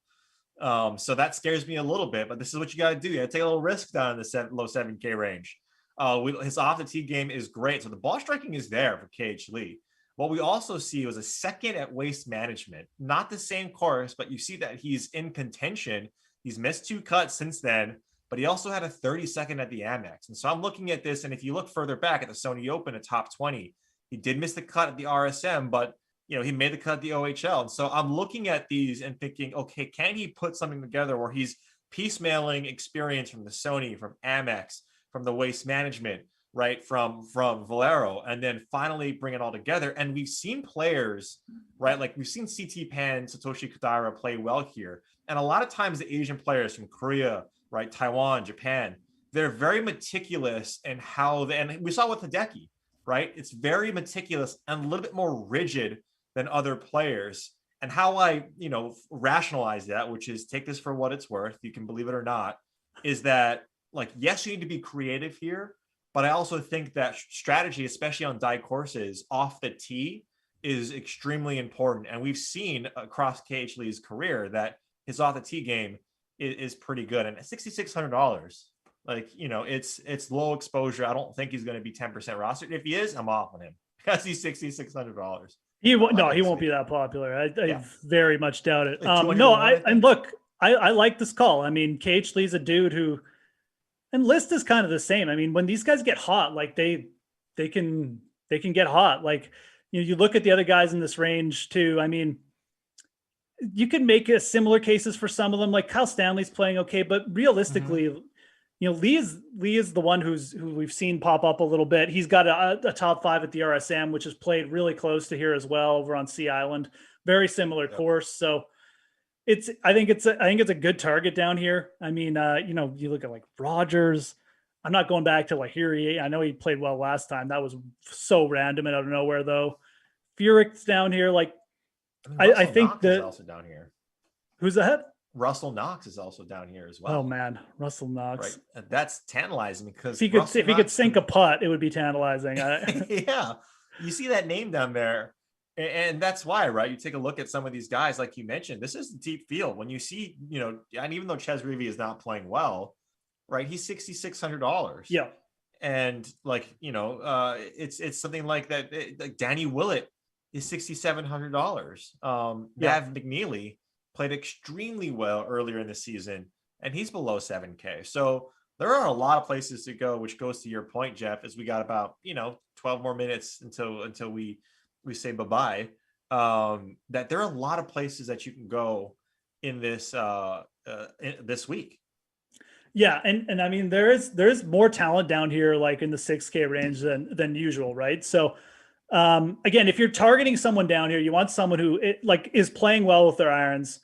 So that scares me a little bit, but this is what you got to do. You got to take a little risk down in the low 7K range. His off the tee game is great. So the ball striking is there for KH Lee. What we also see was a second at Waste Management, not the same course, but you see that he's in contention. He's missed 2 cuts since then, but he also had a 32nd at the Amex. And so I'm looking at this, and if you look further back at the Sony Open, a top 20, he did miss the cut at the RSM, but he made the cut at the OHL. And so I'm looking at these and thinking, okay, can he put something together where he's piecemealing experience from the Sony, from Amex, from the Waste Management, right, from Valero, and then finally bring it all together. And we've seen players, right, like we've seen CT Pan, Satoshi Kodaira play well here. And a lot of times the Asian players from Korea, right, Taiwan, Japan, they're very meticulous in how and we saw with Hideki, right? It's very meticulous and a little bit more rigid than other players. And how I, rationalize that, which is take this for what it's worth, you can believe it or not, is that, like, yes, you need to be creative here, but I also think that strategy, especially on die courses off the tee, is extremely important. And we've seen across KH Lee's career that his off the tee game is pretty good. And at $6,600, it's low exposure. I don't think he's going to be 10% rostered. If he is, I'm off on him because he's $6,600. He won't be that popular. I very much doubt it. I like this call. KH Lee's a dude who, and List is kind of the same. When these guys get hot, like they can get hot. Like, you look at the other guys in this range too. You can make similar cases for some of them. Like Kyle Stanley's playing okay, but realistically, Lee is the one who we've seen pop up a little bit. He's got a top 5 at the RSM, which is played really close to here as well over on Sea Island. Very similar course. So I think it's a good target down here. You look at like Rogers. I'm not going back to like here. I know he played well last time. That was so random and out of nowhere though. Furyk's down here. Like I think that also down here. Who's ahead? Russell Knox is also down here as well. Oh man, Russell Knox. Right. That's tantalizing because if he could sink a putt, it would be tantalizing. Yeah. You see that name down there. And that's why, right? You take a look at some of these guys, like you mentioned, this is a deep field. When you see, and even though Ches Reavie is not playing well, right? He's $6,600. Yeah. And it's something like that. Like Danny Willett is $6,700. Mav McNeely played extremely well earlier in the season, and he's below 7K. So there are a lot of places to go, which goes to your point, Jeff, as we got about 12 more minutes until we say bye-bye. That there are a lot of places that you can go in this this week. Yeah, and I mean there is more talent down here, like in the 6K range than usual, right? So again, if you're targeting someone down here, you want someone who is playing well with their irons,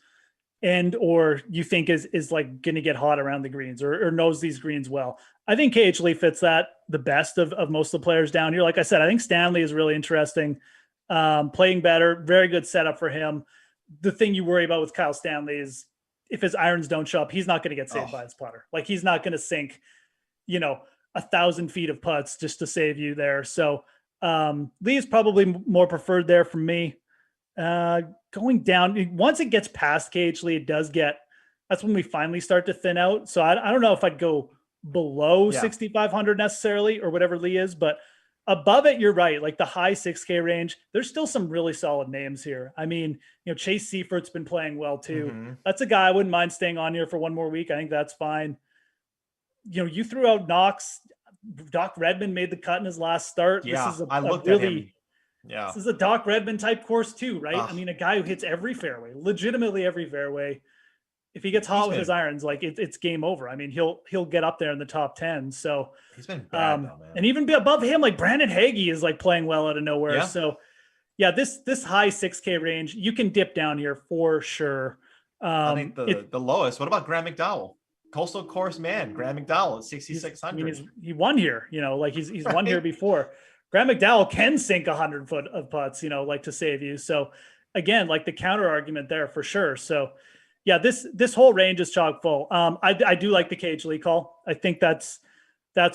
and or you think is like going to get hot around the greens or knows these greens well. I think KH Lee fits that the best of most of the players down here. Like I said, I think Stanley is really interesting, playing better, very good setup for him. The thing you worry about with Kyle Stanley is if his irons don't show up, he's not going to get saved by his putter. Like he's not going to sink, 1,000 feet of putts just to save you there. So Lee is probably more preferred there for me. Going down, once it gets past KH Lee, that's when we finally start to thin out. So I don't know if I'd go below 6,500 necessarily or whatever Lee is, but above it, you're right. Like the high 6K range, there's still some really solid names here. I mean, Chase Seifert's been playing well too. Mm-hmm. That's a guy I wouldn't mind staying on here for one more week. I think that's fine. You threw out Knox. Doc Redmond made the cut in his last start. Yeah, this is I looked at him. Yeah, this is a Doc Redmond type course too, right? I mean, a guy who hits every fairway, legitimately every fairway. If he gets hot with his irons, like it's game over. I mean, he'll get up there in the top 10. So he's been bad though, man. And even above him, like Brandon Hagee is like playing well out of nowhere. Yeah. So yeah, this high 6K range, you can dip down here for sure. I think the lowest. What about Graham McDowell? Coastal Course man, Graham McDowell at 6,600. I mean, he won here. He's won here before. Graham McDowell can sink 100 foot of putts, to save you. So again, like the counter argument there for sure. So yeah, this whole range is chock full. I do like the KH Lee call. I think that's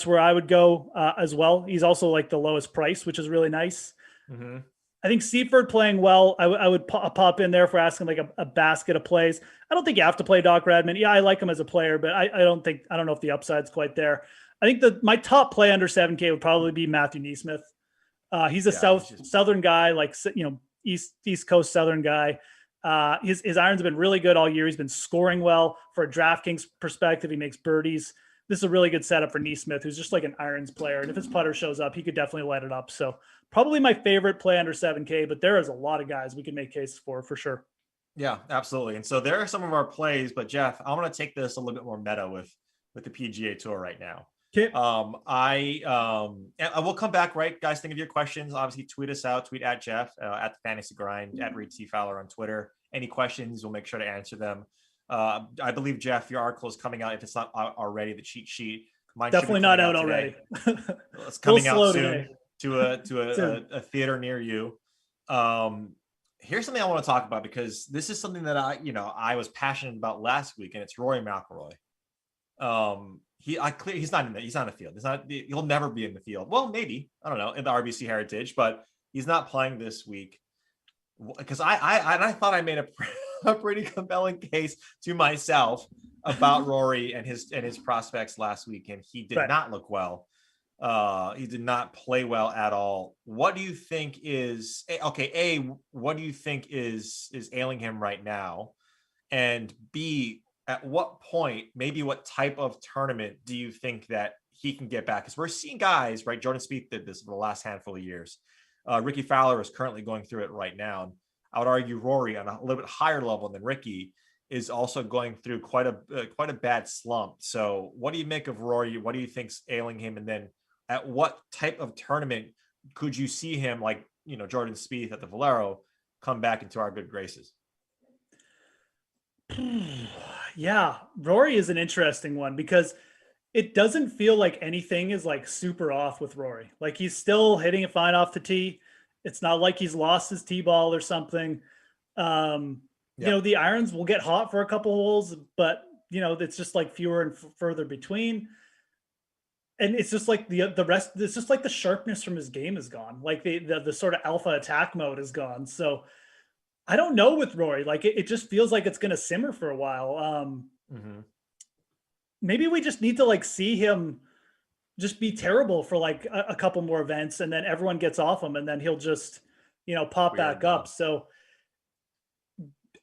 where I would go as well. He's also like the lowest price, which is really nice. Mm-hmm. I think Seifert playing well. I would pop in there for asking like a basket of plays. I don't think you have to play Doc Redmond. Yeah, I like him as a player, but I don't know if the upside's quite there. I think my top play under 7K would probably be Matthew Neesmith. He's a Southern guy, like East Coast Southern guy. His irons have been really good all year. He's been scoring well. For a DraftKings perspective, he makes birdies. This is a really good setup for Neesmith, who's just like an irons player. And if his putter shows up, he could definitely light it up. So probably my favorite play under 7K, but there is a lot of guys we can make cases for sure. Yeah, absolutely. And so there are some of our plays, but Jeff, I'm going to take this a little bit more meta with the PGA Tour right now. Okay. I will come back, right, guys? Think of your questions. Obviously, tweet us out. Tweet at Jeff at the Fantasy Grind at Reed T. Fowler on Twitter. Any questions, we'll make sure to answer them. I believe, Jeff, your article is coming out. If it's not out already, the cheat sheet. Mine definitely not out already. It's coming out soon to a theater near you. Here's something I want to talk about because this is something that I was passionate about last week, and it's Rory McIlroy. He's not in the field. He'll never be in the field. Well, maybe, I don't know, in the RBC Heritage, but he's not playing this week because I thought I made a pretty compelling case to myself about Rory and his prospects last week, and he did not look well. He did not play well at all. What do you think is what do you think is ailing him right now? And B, at what point, maybe what type of tournament do you think that he can get back? Because we're seeing guys, right? Jordan Spieth did this for the last handful of years. Ricky Fowler is currently going through it right now. And I would argue Rory, on a little bit higher level than Ricky, is also going through quite a bad slump. So what do you make of Rory? What do you think's ailing him? And then at what type of tournament could you see him, like, Jordan Spieth at the Valero, come back into our good graces? Yeah, Rory is an interesting one because it doesn't feel like anything is like super off with Rory. Like he's still hitting it fine off the tee. It's not like he's lost his tee ball or something. The irons will get hot for a couple holes, but it's just like fewer and further between. And it's just like the rest, it's just like the sharpness from his game is gone. Like the sort of alpha attack mode is gone. So I don't know with Rory. Like it just feels like it's going to simmer for a while. Maybe we just need to like see him just be terrible for like a couple more events, and then everyone gets off him, and then he'll just, pop back up. So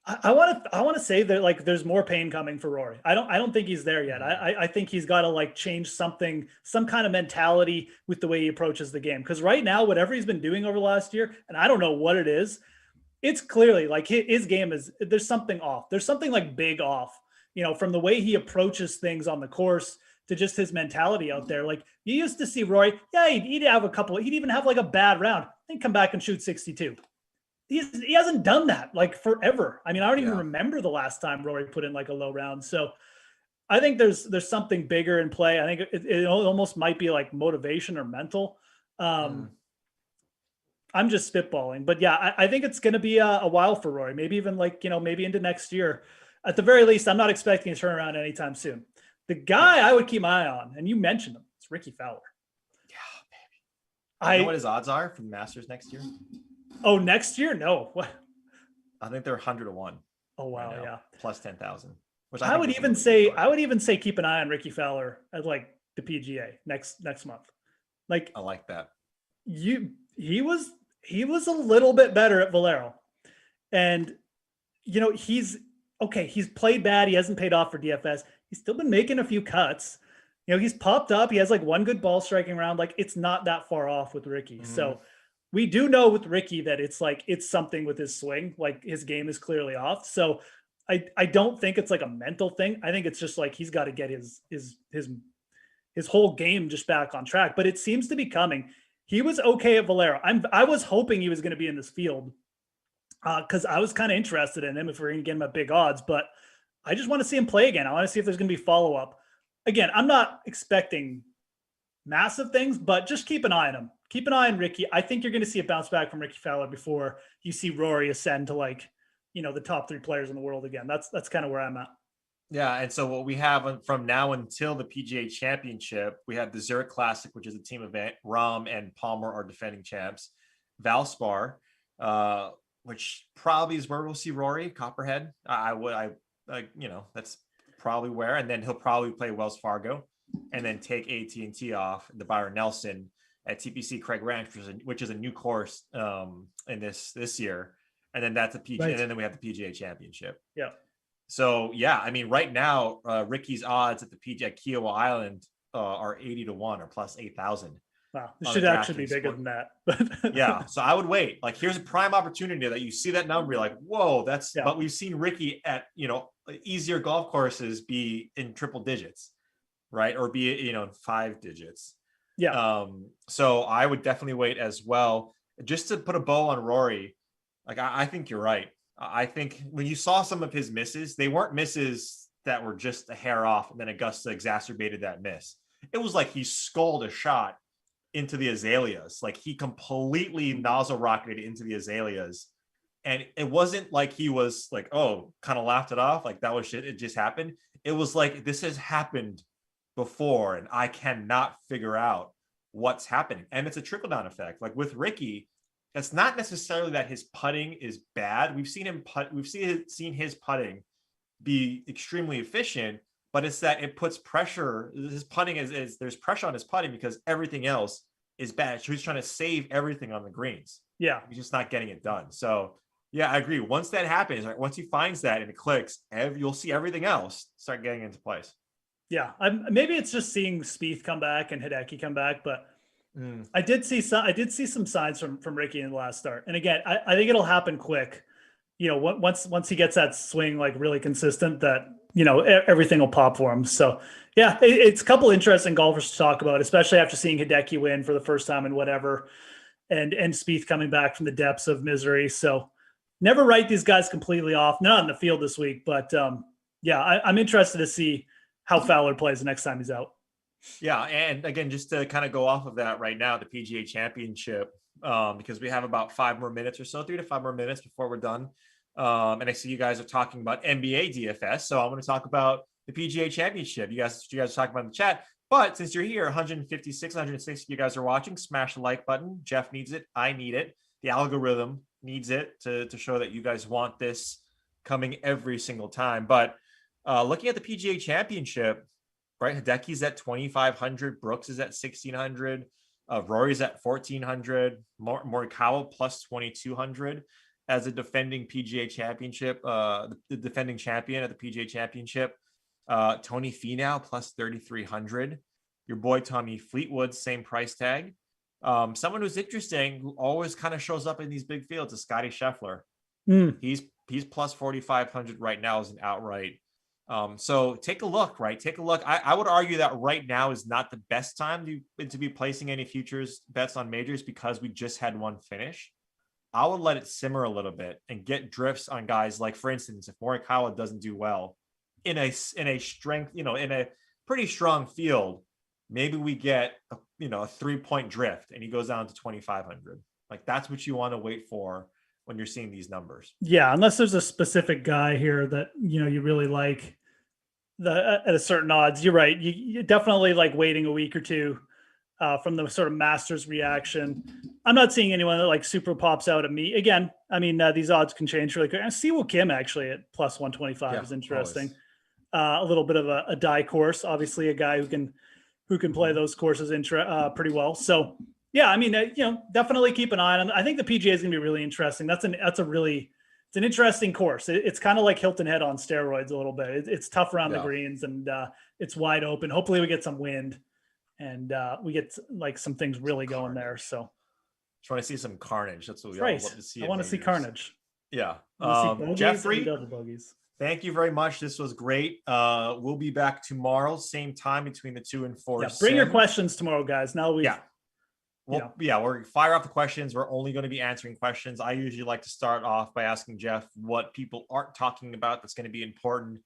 I want to say that like there's more pain coming for Rory. I don't think he's there yet. I think he's got to like change something, some kind of mentality with the way he approaches the game. Because right now, whatever he's been doing over the last year, and I don't know what it is, it's clearly like his game there's something off. There's something like big off, from the way he approaches things on the course to just his mentality out there. Like you used to see Rory, yeah, he'd have he'd even have like a bad round, then come back and shoot 62. He hasn't done that like forever. I mean, I don't even remember the last time Rory put in like a low round. So I think there's something bigger in play. I think it almost might be like motivation or mental. I'm just spitballing, but yeah, I think it's going to be a while for Rory. Maybe even like, maybe into next year. At the very least, I'm not expecting a turnaround anytime soon. The guy I would keep my eye on, and you mentioned him, it's Ricky Fowler. Yeah, baby. You know what his odds are for the Masters next year? Oh, next year? No. What? I think they're 100 to 1. Oh wow, right now, yeah. Plus 10,000. Which I would even say keep an eye on Ricky Fowler at like the PGA next month. Like I like that. He was a little bit better at Valero. And he's played bad. He hasn't paid off for DFS. He's still been making a few cuts. He's popped up. He has like one good ball striking round. Like it's not that far off with Ricky. So we do know with Ricky that it's something with his swing. Like his game is clearly off. So I don't think it's like a mental thing. I think it's just like he's got to get his whole game just back on track. But it seems to be coming. He was okay at Valero. I was hoping he was going to be in this field because I was kind of interested in him if we're going to get him at big odds. But I just want to see him play again. I want to see if there's going to be follow-up. Again, I'm not expecting massive things, but just keep an eye on him. Keep an eye on Ricky. I think you're going to see a bounce back from Ricky Fowler before you see Rory ascend to like, the top 3 players in the world again. That's kind of where I'm at. Yeah, and so what we have from now until the PGA Championship, we have the Zurich Classic, which is a team event. Rahm and Palmer are defending champs. Valspar, which probably is where we'll see Rory. Copperhead, that's probably where, and then he'll probably play Wells Fargo, and then take AT&T off the Byron Nelson at TPC Craig Ranch, which is a new course in this year, and then that's a PGA, right. And then we have the PGA Championship. Yeah. So yeah, I mean, right now Ricky's odds at the PGA Kiowa Island are 80 to 1 or plus 8,000. Wow, this should actually be bigger than that. Yeah, so I would wait. Like, here's a prime opportunity that you see that number, you're like, whoa, that's. Yeah. But we've seen Ricky at easier golf courses be in triple digits, right, or be in 5 digits. Yeah. So I would definitely wait as well. Just to put a bow on Rory, like I think you're right. I think when you saw some of his misses, they weren't misses that were just a hair off, and then Augusta exacerbated that miss. It was like he sculled a shot into the azaleas. Like he completely nozzle rocketed into the azaleas. And it wasn't like he was like, oh, kind of laughed it off. Like that was shit. It just happened. It was like, this has happened before and I cannot figure out what's happening. And it's a trickle down effect. Like with Ricky, it's not necessarily that his putting is bad. We've seen him putt. We've seen his putting be extremely efficient, but it's that it puts pressure. His putting is there's pressure on his putting because everything else is bad. So he's trying to save everything on the greens. Yeah. He's just not getting it done. So yeah, I agree. Once that happens, right, once he finds that and it clicks, you'll see everything else start getting into place. Yeah. Maybe it's just seeing Spieth come back and Hideki come back, but I did see some signs from Ricky in the last start. And again, I think it'll happen quick. Once he gets that swing like really consistent, that everything will pop for him. So yeah, it's a couple interesting golfers to talk about, especially after seeing Hideki win for the first time in whatever, and Spieth coming back from the depths of misery. So never write these guys completely off. Not in the field this week, but yeah, I'm interested to see how Fowler plays the next time he's out. Yeah, and again, just to kind of go off of that right now, the PGA Championship, because we have about 5 more minutes or so, 3 to 5 more minutes before we're done. And I see you guys are talking about NBA DFS, so I'm going to talk about the PGA Championship. You guys are talking about in the chat. But since you're here, 156, 160 you guys are watching, smash the like button. Jeff needs it. I need it. The algorithm needs it to show that you guys want this coming every single time. But looking at the PGA Championship, right? Hideki's at 2,500. Brooks is at 1,600. Rory's at 1,400. Morikawa plus 2,200 as a defending PGA Championship, the defending champion at the PGA Championship. Tony Finau plus 3,300. Your boy Tommy Fleetwood, same price tag. Someone who's interesting, who always kind of shows up in these big fields, is Scotty Scheffler. He's plus 4,500 right now as an outright. So take a look, right? Take a look. I would argue that right now is not the best time to be placing any futures bets on majors because we just had one finish. I would let it simmer a little bit and get drifts on guys like, for instance, if Morikawa doesn't do well in a strength, in a pretty strong field, maybe we get a 3-point drift and he goes down to 2,500. Like that's what you want to wait for when you're seeing these numbers. Yeah, unless there's a specific guy here that you really like at a certain odds. You're right. You definitely like waiting a week or two from the sort of Masters reaction. I'm not seeing anyone that like super pops out at me. Again, I mean these odds can change really quick. And Siwoo Kim actually at plus 125 is interesting. A little bit of a die course, obviously a guy who can play those courses pretty well. So. Yeah, I mean, definitely keep an eye on them. I think the PGA is going to be really interesting. It's an interesting course. It's kind of like Hilton Head on steroids a little bit. It's tough around the greens and it's wide open. Hopefully we get some wind and we get like some things really going there. So trying to see some carnage. That's what we all love to see. I want to see carnage. Yeah. Jeffrey, thank you very much. This was great. We'll be back tomorrow, same time between the 2 and 4. Yeah, bring your questions tomorrow, guys. We're fire off the questions. We're only going to be answering questions. I usually like to start off by asking Jeff what people aren't talking about that's going to be important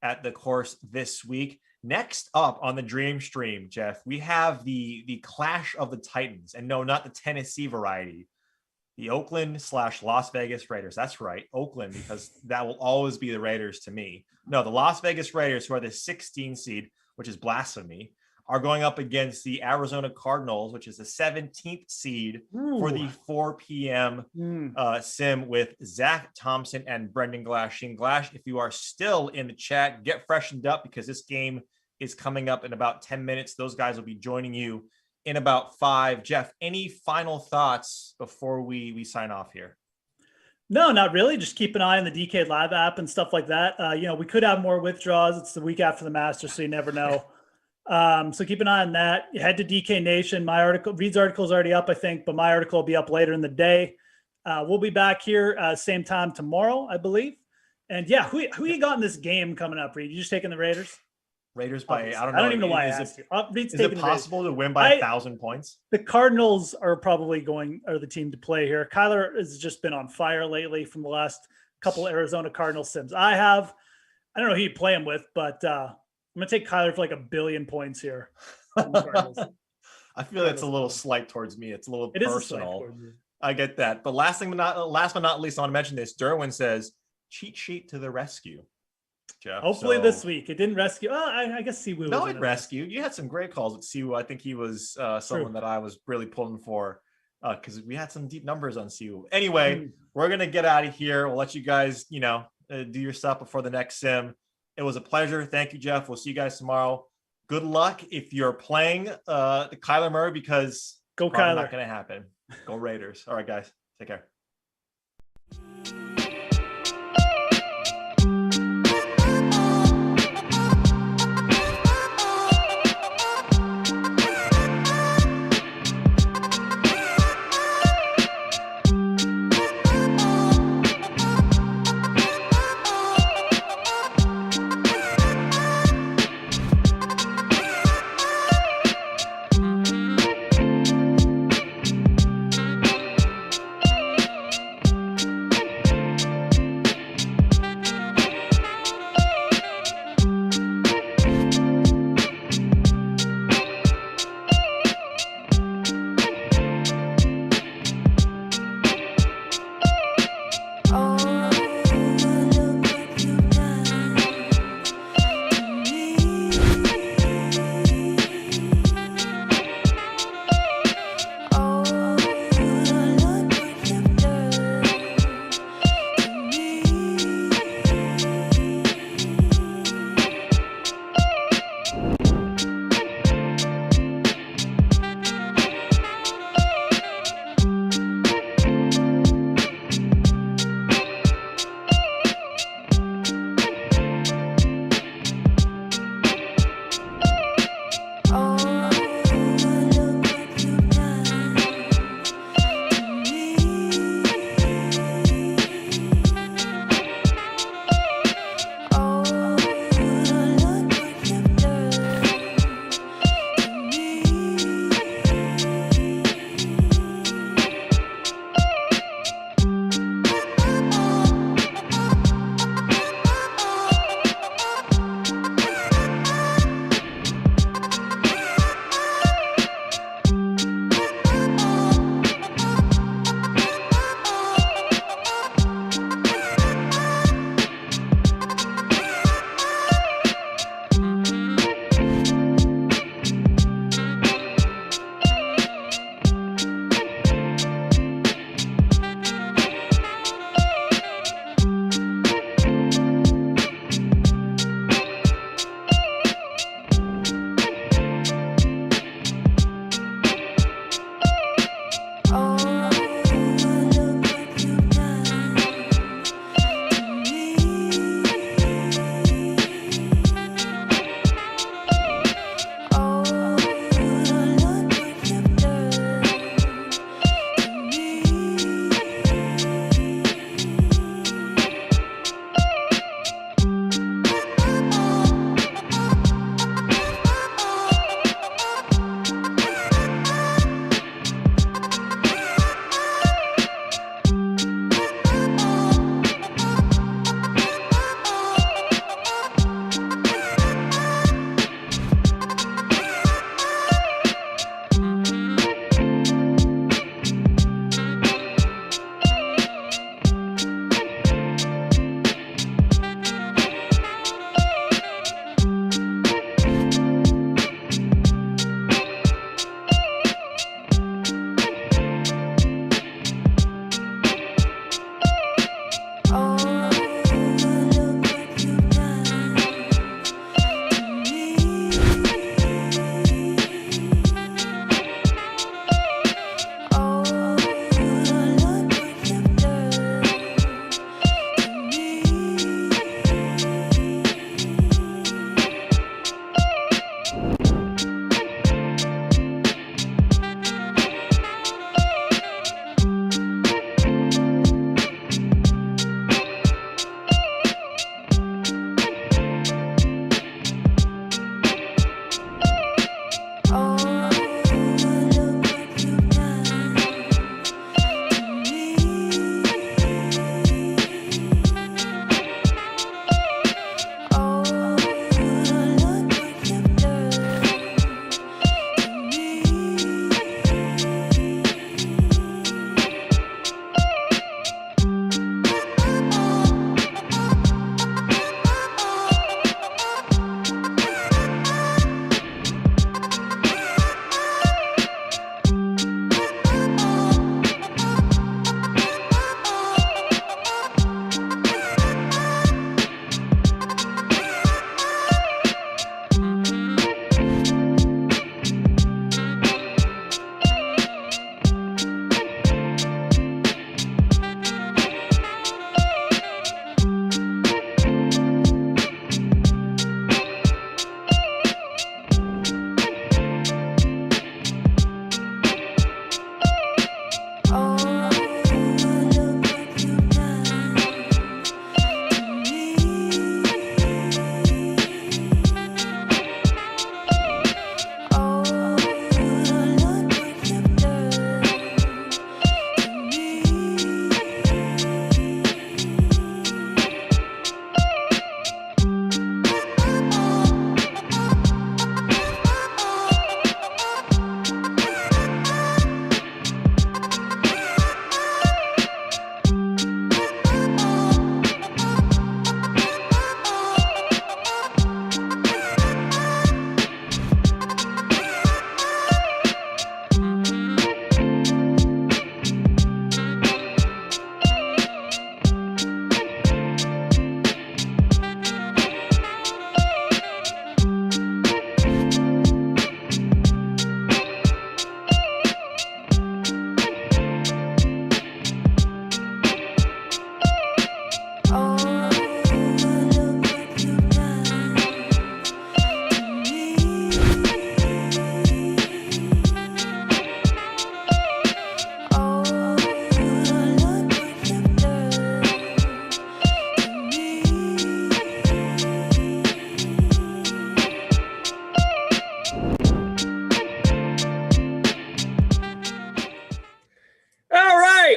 at the course this week. Next up on the Dream Stream, Jeff, we have the Clash of the Titans. And no, not the Tennessee variety. The Oakland/Las Vegas Raiders. That's right, Oakland, because that will always be the Raiders to me. No, the Las Vegas Raiders, who are the 16 seed, which is blasphemy, are going up against the Arizona Cardinals, which is the 17th seed for the 4 p.m. sim with Zach Thompson and Brendan Glash. Glash, if you are still in the chat, get freshened up because this game is coming up in about 10 minutes. Those guys will be joining you in about 5. Jeff, any final thoughts before we sign off here? No, not really. Just keep an eye on the DK Live app and stuff like that. We could have more withdrawals. It's the week after the Masters, so you never know. So keep an eye on that. Head to DK Nation. Reed's article is already up, I think, but my article will be up later in the day. We'll be back here same time tomorrow, I believe. And yeah, who you got in this game coming up, Reed? You just taking the Raiders? Raiders by, I don't know. I don't even know why I asked you. Is it possible to win by 1,000 points? The Cardinals are probably the team to play here. Kyler has just been on fire lately from the last couple of Arizona Cardinal sims. I don't know who you play him with, but I'm going to take Kyler for like 1 billion points here. I feel that's a little slight towards me. It's a little personal. I get that. But last but not least, I want to mention this. Derwin says, cheat sheet to the rescue. Jeff, hopefully this week. It didn't rescue. I guess Siwoo. No, it rescued. You had some great calls with Siwoo. I think he was someone that I was really pulling for because we had some deep numbers on Siwoo. Anyway, we're going to get out of here. We'll let you guys, do your stuff before the next sim. It was a pleasure. Thank you, Jeff. We'll see you guys tomorrow. Good luck if you're playing the Kyler Murray because go Kyler. Not going to happen. Go Raiders. All right, guys. Take care.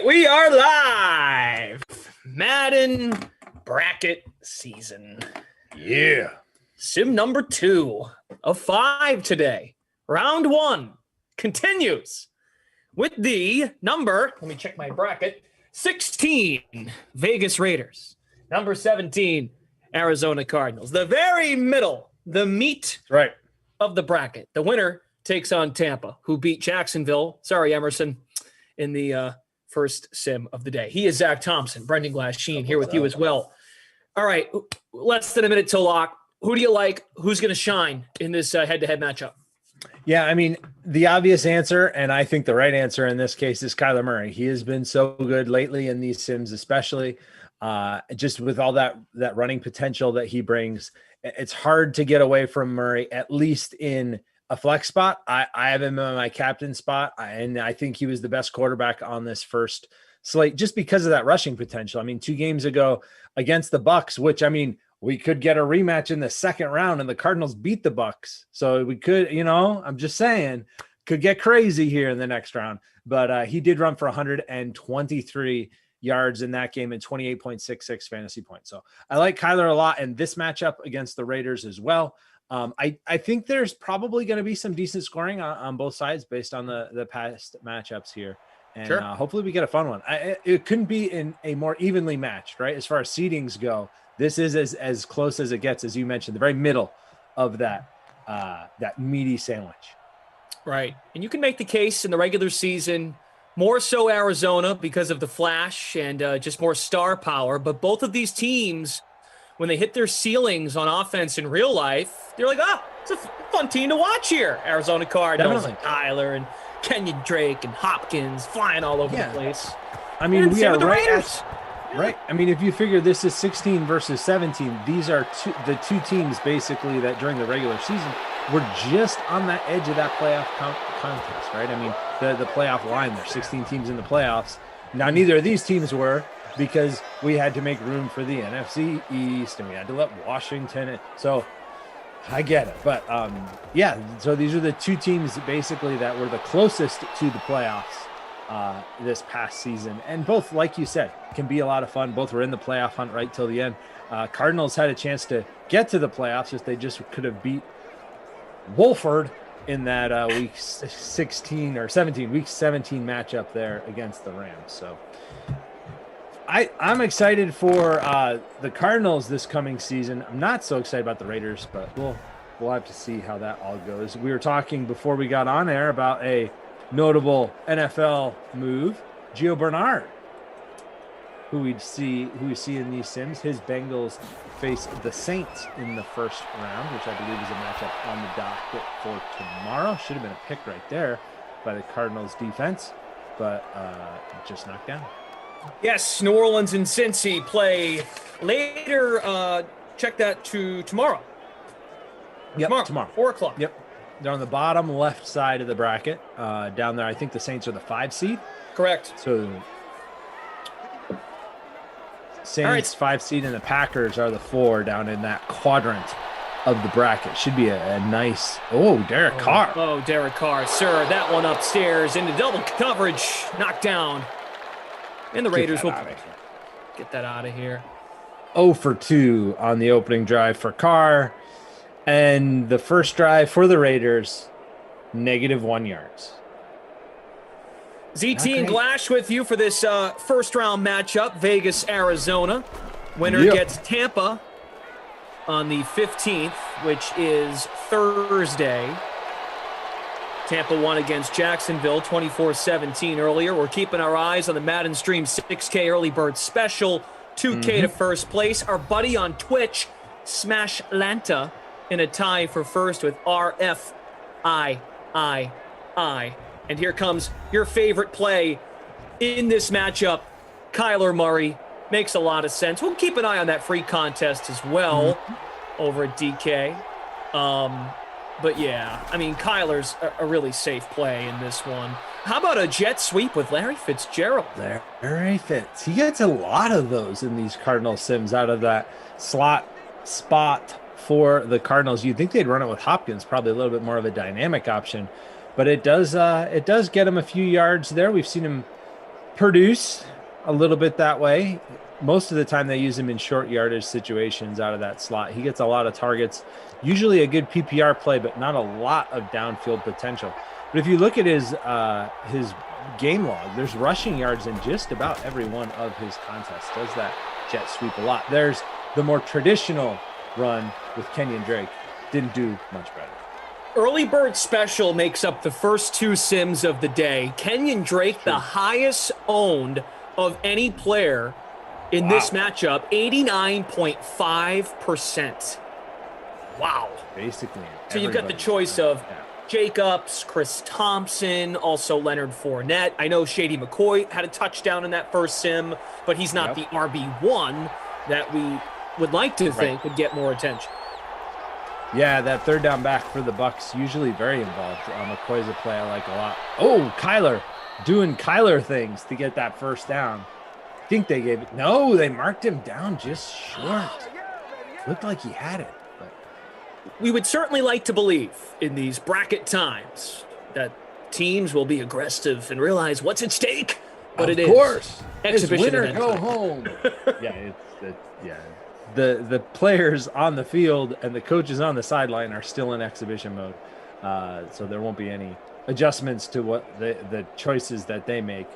We are live. Madden bracket season. Yeah. Sim number 2 of 5 today. Round 1 continues with the number, let me check my bracket, 16, Vegas Raiders. Number 17, Arizona Cardinals. The very middle, the meat of the bracket. The winner takes on Tampa, who beat Jacksonville. Sorry, Emerson, in the first sim of the day. He is Zach Thompson. Brendan Glass-Sheen here with you as well. All right, less than a minute till lock. Who do you like? Who's going to shine in this head-to-head matchup? Yeah, I mean, the obvious answer, and I think the right answer in this case, is Kyler Murray. He has been so good lately in these sims, especially just with all that running potential that he brings. It's hard to get away from Murray, at least in a flex spot. I have him in my captain spot, and I think he was the best quarterback on this first slate just because of that rushing potential. I mean, 2 games ago against the Bucs, which, I mean, we could get a rematch in the second round and the Cardinals beat the Bucs. So we could, I'm just saying, could get crazy here in the next round. But he did run for 123 yards in that game and 28.66 fantasy points. So I like Kyler a lot, and this matchup against the Raiders as well. I think there's probably going to be some decent scoring on both sides based on the past matchups here. And Sure. Hopefully we get a fun one. It couldn't be in a more evenly matched, right? As far as seedings go, this is as close as it gets, as you mentioned, the very middle of that meaty sandwich. Right. And you can make the case in the regular season, more so Arizona because of the flash and just more star power. But both of these teams, when they hit their ceilings on offense in real life, they're like, it's a fun team to watch here. Arizona Cardinals and Tyler and Kenyon Drake and Hopkins flying all over the place. I mean, we are right. Right. I mean, if you figure this is 16 versus 17, these are the two teams basically that during the regular season were just on that edge of that playoff contest, right? I mean, the playoff line, there's 16 teams in the playoffs. Now, neither of these teams were, because we had to make room for the NFC East and we had to let Washington. So I get it. But so these are the two teams basically that were the closest to the playoffs this past season, and both, like you said, can be a lot of fun. Both were in the playoff hunt right till the end. Cardinals had a chance to get to the playoffs if they just could have beat Wolford in that week 17 matchup there against the Rams. So I'm excited for the Cardinals this coming season. I'm not so excited about the Raiders, but we'll have to see how that all goes. We were talking before we got on air about a notable NFL move, Gio Bernard, who we see in these sims. His Bengals face the Saints in the first round, which I believe is a matchup on the docket for tomorrow. Should have been a pick right there by the Cardinals defense, but just knocked down. Yes, New Orleans and Cincy play later. Check that to tomorrow. Yep, tomorrow. 4 o'clock. Yep. They're on the bottom left side of the bracket. Down there, I think the Saints are the 5 seed. Correct. So Saints 5 seed and the Packers are the 4 down in that quadrant of the bracket. Should be a nice. Derek Carr. Oh, Derek Carr, sir. That one upstairs into double coverage. Knocked down. And the Raiders will get that out of here. 0 for 2 on the opening drive for Carr. And the first drive for the Raiders, -1 yards. ZT and Glash with you for this first round matchup, Vegas, Arizona. Winner gets Tampa on the 15th, which is Thursday. Tampa won against Jacksonville 24-17 earlier. We're keeping our eyes on the Madden Stream 6K early bird special, 2K to first place. Our buddy on Twitch, Smash Lanta, in a tie for first with RFIII. And here comes your favorite play in this matchup, Kyler Murray. Makes a lot of sense. We'll keep an eye on that free contest as well over at DK. But yeah, I mean, Kyler's a really safe play in this one. How about a jet sweep with Larry Fitzgerald? Larry Fitz. He gets a lot of those in these Cardinal sims out of that slot spot for the Cardinals. You'd think they'd run it with Hopkins, probably a little bit more of a dynamic option, but it does get him a few yards there. We've seen him produce a little bit that way. Most of the time they use him in short yardage situations out of that slot. He gets a lot of targets, usually a good PPR play, but not a lot of downfield potential. But if you look at his game log, there's rushing yards in just about every one of his contests. Does that jet sweep a lot. There's the more traditional run with Kenyon Drake. Didn't do much better. Early Bird Special makes up the first two sims of the day. Kenyon Drake, the highest owned of any player in this matchup, 89.5%. Wow. Basically. So you've got the choice of Jacobs, Chris Thompson, also Leonard Fournette. I know Shady McCoy had a touchdown in that first sim, but he's not the RB1 that we would like to think would get more attention. Yeah, that third down back for the Bucs, usually very involved. McCoy's a play I like a lot. Oh, Kyler doing Kyler things to get that first down. I think they gave it. No, they marked him down just short. Looked like he had it. But we would certainly like to believe in these bracket times that teams will be aggressive and realize what's at stake. But of course, exhibition winner event go time. home. The players on the field and the coaches on the sideline are still in exhibition mode, so there won't be any adjustments to what the choices that they make.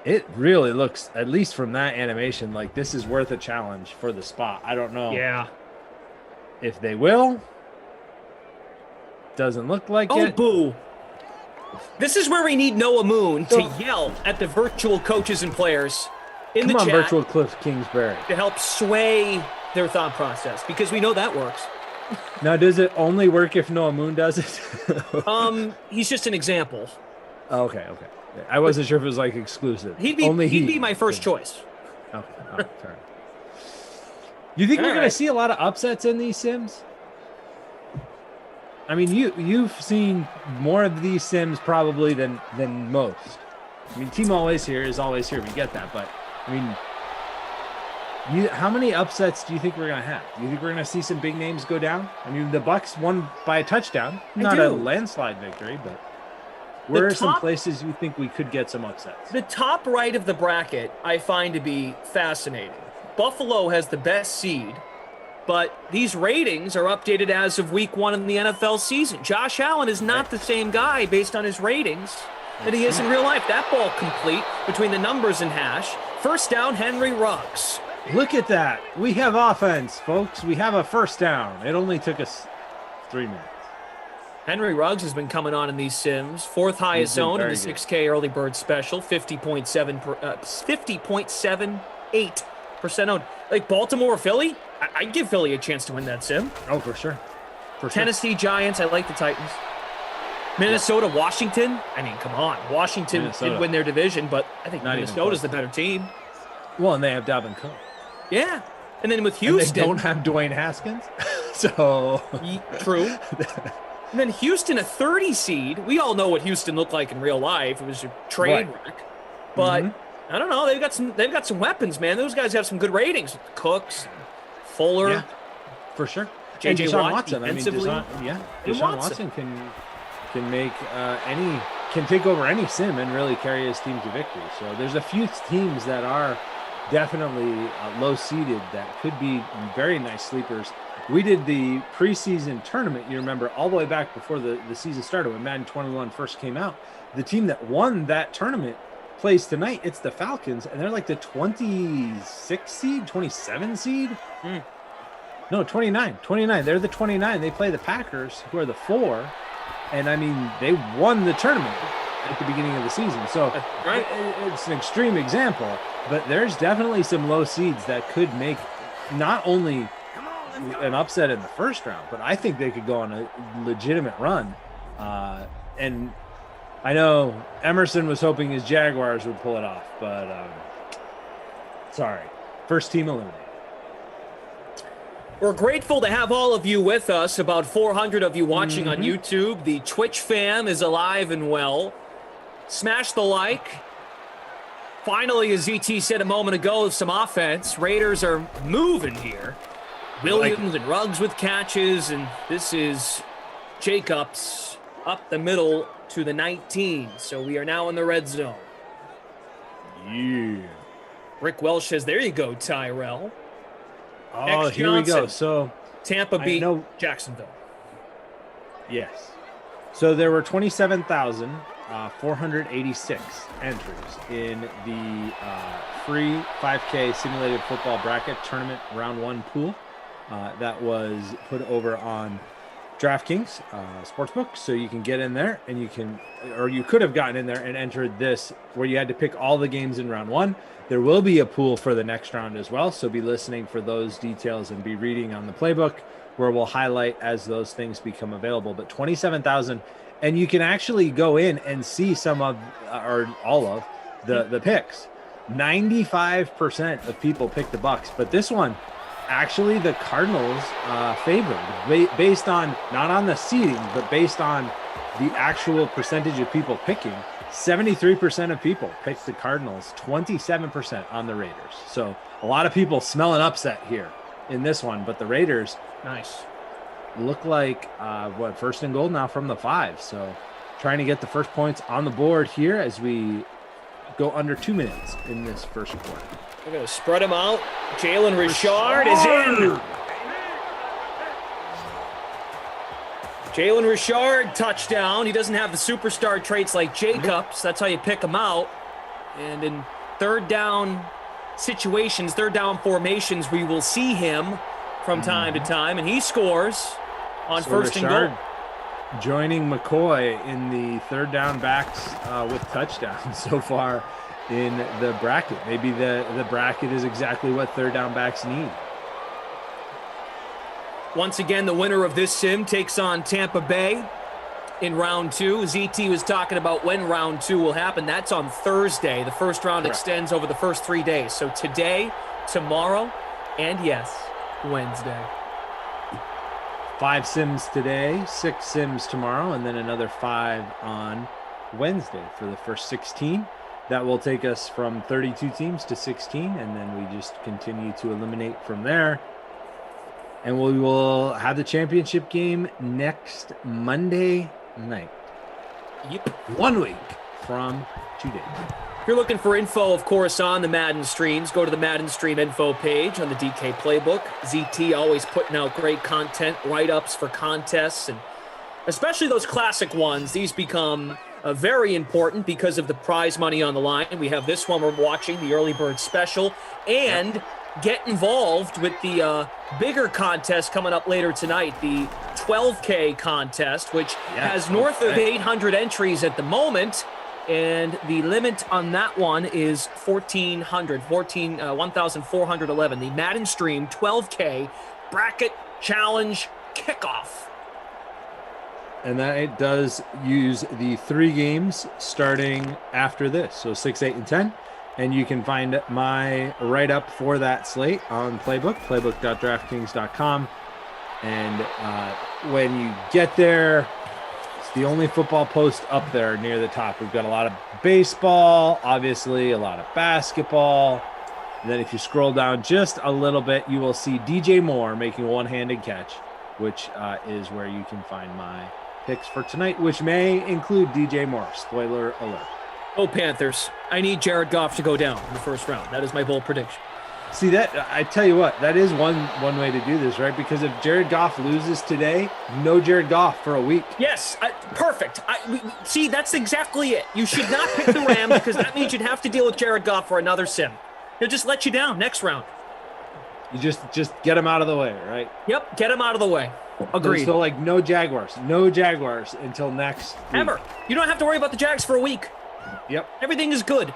It really looks, at least from that animation, like this is worth a challenge for the spot. I don't know. Yeah. If they will. Doesn't look like it. Oh, boo. This is where we need Noah Moon to yell at the virtual coaches and players in the chat virtual Cliff Kingsbury to help sway their thought process, because we know that works. Now, does it only work if Noah Moon does it? He's just an example. Okay. I wasn't sure if it was like exclusive. He'd be my first choice. Okay, all right, fair enough. You think we're going to see a lot of upsets in these sims? I mean, you've seen more of these sims probably than most. I mean, Team Always Here is always here. We get that, but I mean, how many upsets do you think we're going to have? Do you think we're going to see some big names go down? I mean, the Bucs won by a touchdown, not a landslide victory, but where are some places you think we could get some upsets? The top right of the bracket I find to be fascinating. Buffalo has the best seed, but these ratings are updated as of week 1 in the NFL season. Josh Allen is not the same guy based on his ratings that he is in real life. That ball complete between the numbers and hash. First down, Henry Ruggs. Look at that. We have offense, folks. We have a first down. It only took us 3 minutes. Henry Ruggs has been coming on in these sims. Fourth highest owned in the 6K early bird special. 50.78% owned. Like Baltimore or Philly, I'd give Philly a chance to win that sim. Oh, for sure. Tennessee Giants, I like the Titans. Minnesota, Washington. I mean, come on. Washington did win their division, but I think Minnesota's the better team. Well, and they have Dalvin Cook. Yeah. And then with Houston. And they don't have Dwayne Haskins. So. True. And then Houston, a 30 seed. We all know what Houston looked like in real life. It was a train wreck. But I don't know. They've got some weapons, man. Those guys have some good ratings. Cooks, Fuller. Yeah, for sure. J.J. Deshaun Watson. Deshaun Watson can make can take over any sim and really carry his team to victory. So there's a few teams that are definitely low seeded that could be very nice sleepers. We did the preseason tournament, you remember, all the way back before the season started when Madden 21 first came out. The team that won that tournament plays tonight. It's the Falcons, and they're like the 26 seed, 27 seed. No, 29. They're the 29. They play the Packers, who are the 4. And I mean, they won the tournament at the beginning of the season. So it's an extreme example, but there's definitely some low seeds that could make not only an upset in the first round, but I think they could go on a legitimate run. And I know Emerson was hoping his Jaguars would pull it off, but sorry. First team eliminated. We're grateful to have all of you with us, about 400 of you watching on YouTube. The Twitch fam is alive and well. Smash the like. Finally, as ET said a moment ago, some offense. Raiders are moving here. Williams and Ruggs with catches, and this is Jacobs up the middle to the 19. So we are now in the red zone. Yeah. Rick Welsh says, there you go, Tyrell. Oh, X here we go. Johnson. So Tampa beat know- Jacksonville. yes. So there were 27,486 entries in the free 5K simulated football bracket tournament round 1 pool that was put over on DraftKings Sportsbook. So you can get in there and you could have gotten in there and entered this where you had to pick all the games in round 1. There will be a pool for the next round as well. So be listening for those details and be reading on the playbook where we'll highlight as those things become available. But 27,000, and you can actually go in and see some of or all of the picks. 95% of people picked the Bucks, but this one, actually the Cardinals favored based on not on the seeding, but based on the actual percentage of people picking. 73% of people picked the Cardinals, 27% on the Raiders. So a lot of people smell an upset here in this one, but the Raiders Nice. look like first and goal now from the 5. So trying to get the first points on the board here as we go under 2 minutes in this first quarter. We're going to spread him out. Jalen Richard is in. Jalen Richard, touchdown. He doesn't have the superstar traits like Jacobs. That's how you pick him out. And in third down situations, third down formations, we will see him from time to time, and he scores on first and goal. Joining McCoy in the third down backs with touchdowns so far in the bracket. Maybe the bracket is exactly what third down backs need. Once again, the winner of this sim takes on Tampa Bay in round 2. ZT was talking about when round 2 will happen. That's on Thursday. The first round extends over the first 3 days. So today, tomorrow, and yes, Wednesday. 5 sims today, 6 sims tomorrow, and then another 5 on Wednesday for the first 16. That will take us from 32 teams to 16, and then we just continue to eliminate from there. And we will have the championship game next Monday night. Yep. 1 week from today. If you're looking for info, of course, on the Madden streams, go to the Madden Stream info page on the DK Playbook. ZT always putting out great content, write-ups for contests, and especially those classic ones. These become very important because of the prize money on the line. We have this one we're watching, the Early Bird Special, and get involved with the bigger contest coming up later tonight, the 12K contest, which has north of 800 entries at the moment. And the limit on that one is 1,411. The Madden Stream 12K Bracket Challenge Kickoff. And that it does use the 3 games starting after this. So 6, 8, and 10. And you can find my write-up for that slate on Playbook, playbook.draftkings.com. And when you get there, it's the only football post up there near the top. We've got a lot of baseball, obviously, a lot of basketball. And then if you scroll down just a little bit, you will see DJ Moore making a one-handed catch, which is where you can find my picks for tonight, which may include DJ Moore. Spoiler alert. Oh, Panthers. I need Jared Goff to go down in the first round. That is my bold prediction. See, that I tell you what, that is one way to do this, right? Because if Jared Goff loses today, no Jared Goff for a week. Yes, perfect. See, that's exactly it. You should not pick the Rams because that means you'd have to deal with Jared Goff for another sim. He'll just let you down next round. You just get him out of the way, right? Yep, get him out of the way. Agreed. So like no Jaguars until next week. Ever. You don't have to worry about the Jags for a week. Yep. Everything is good.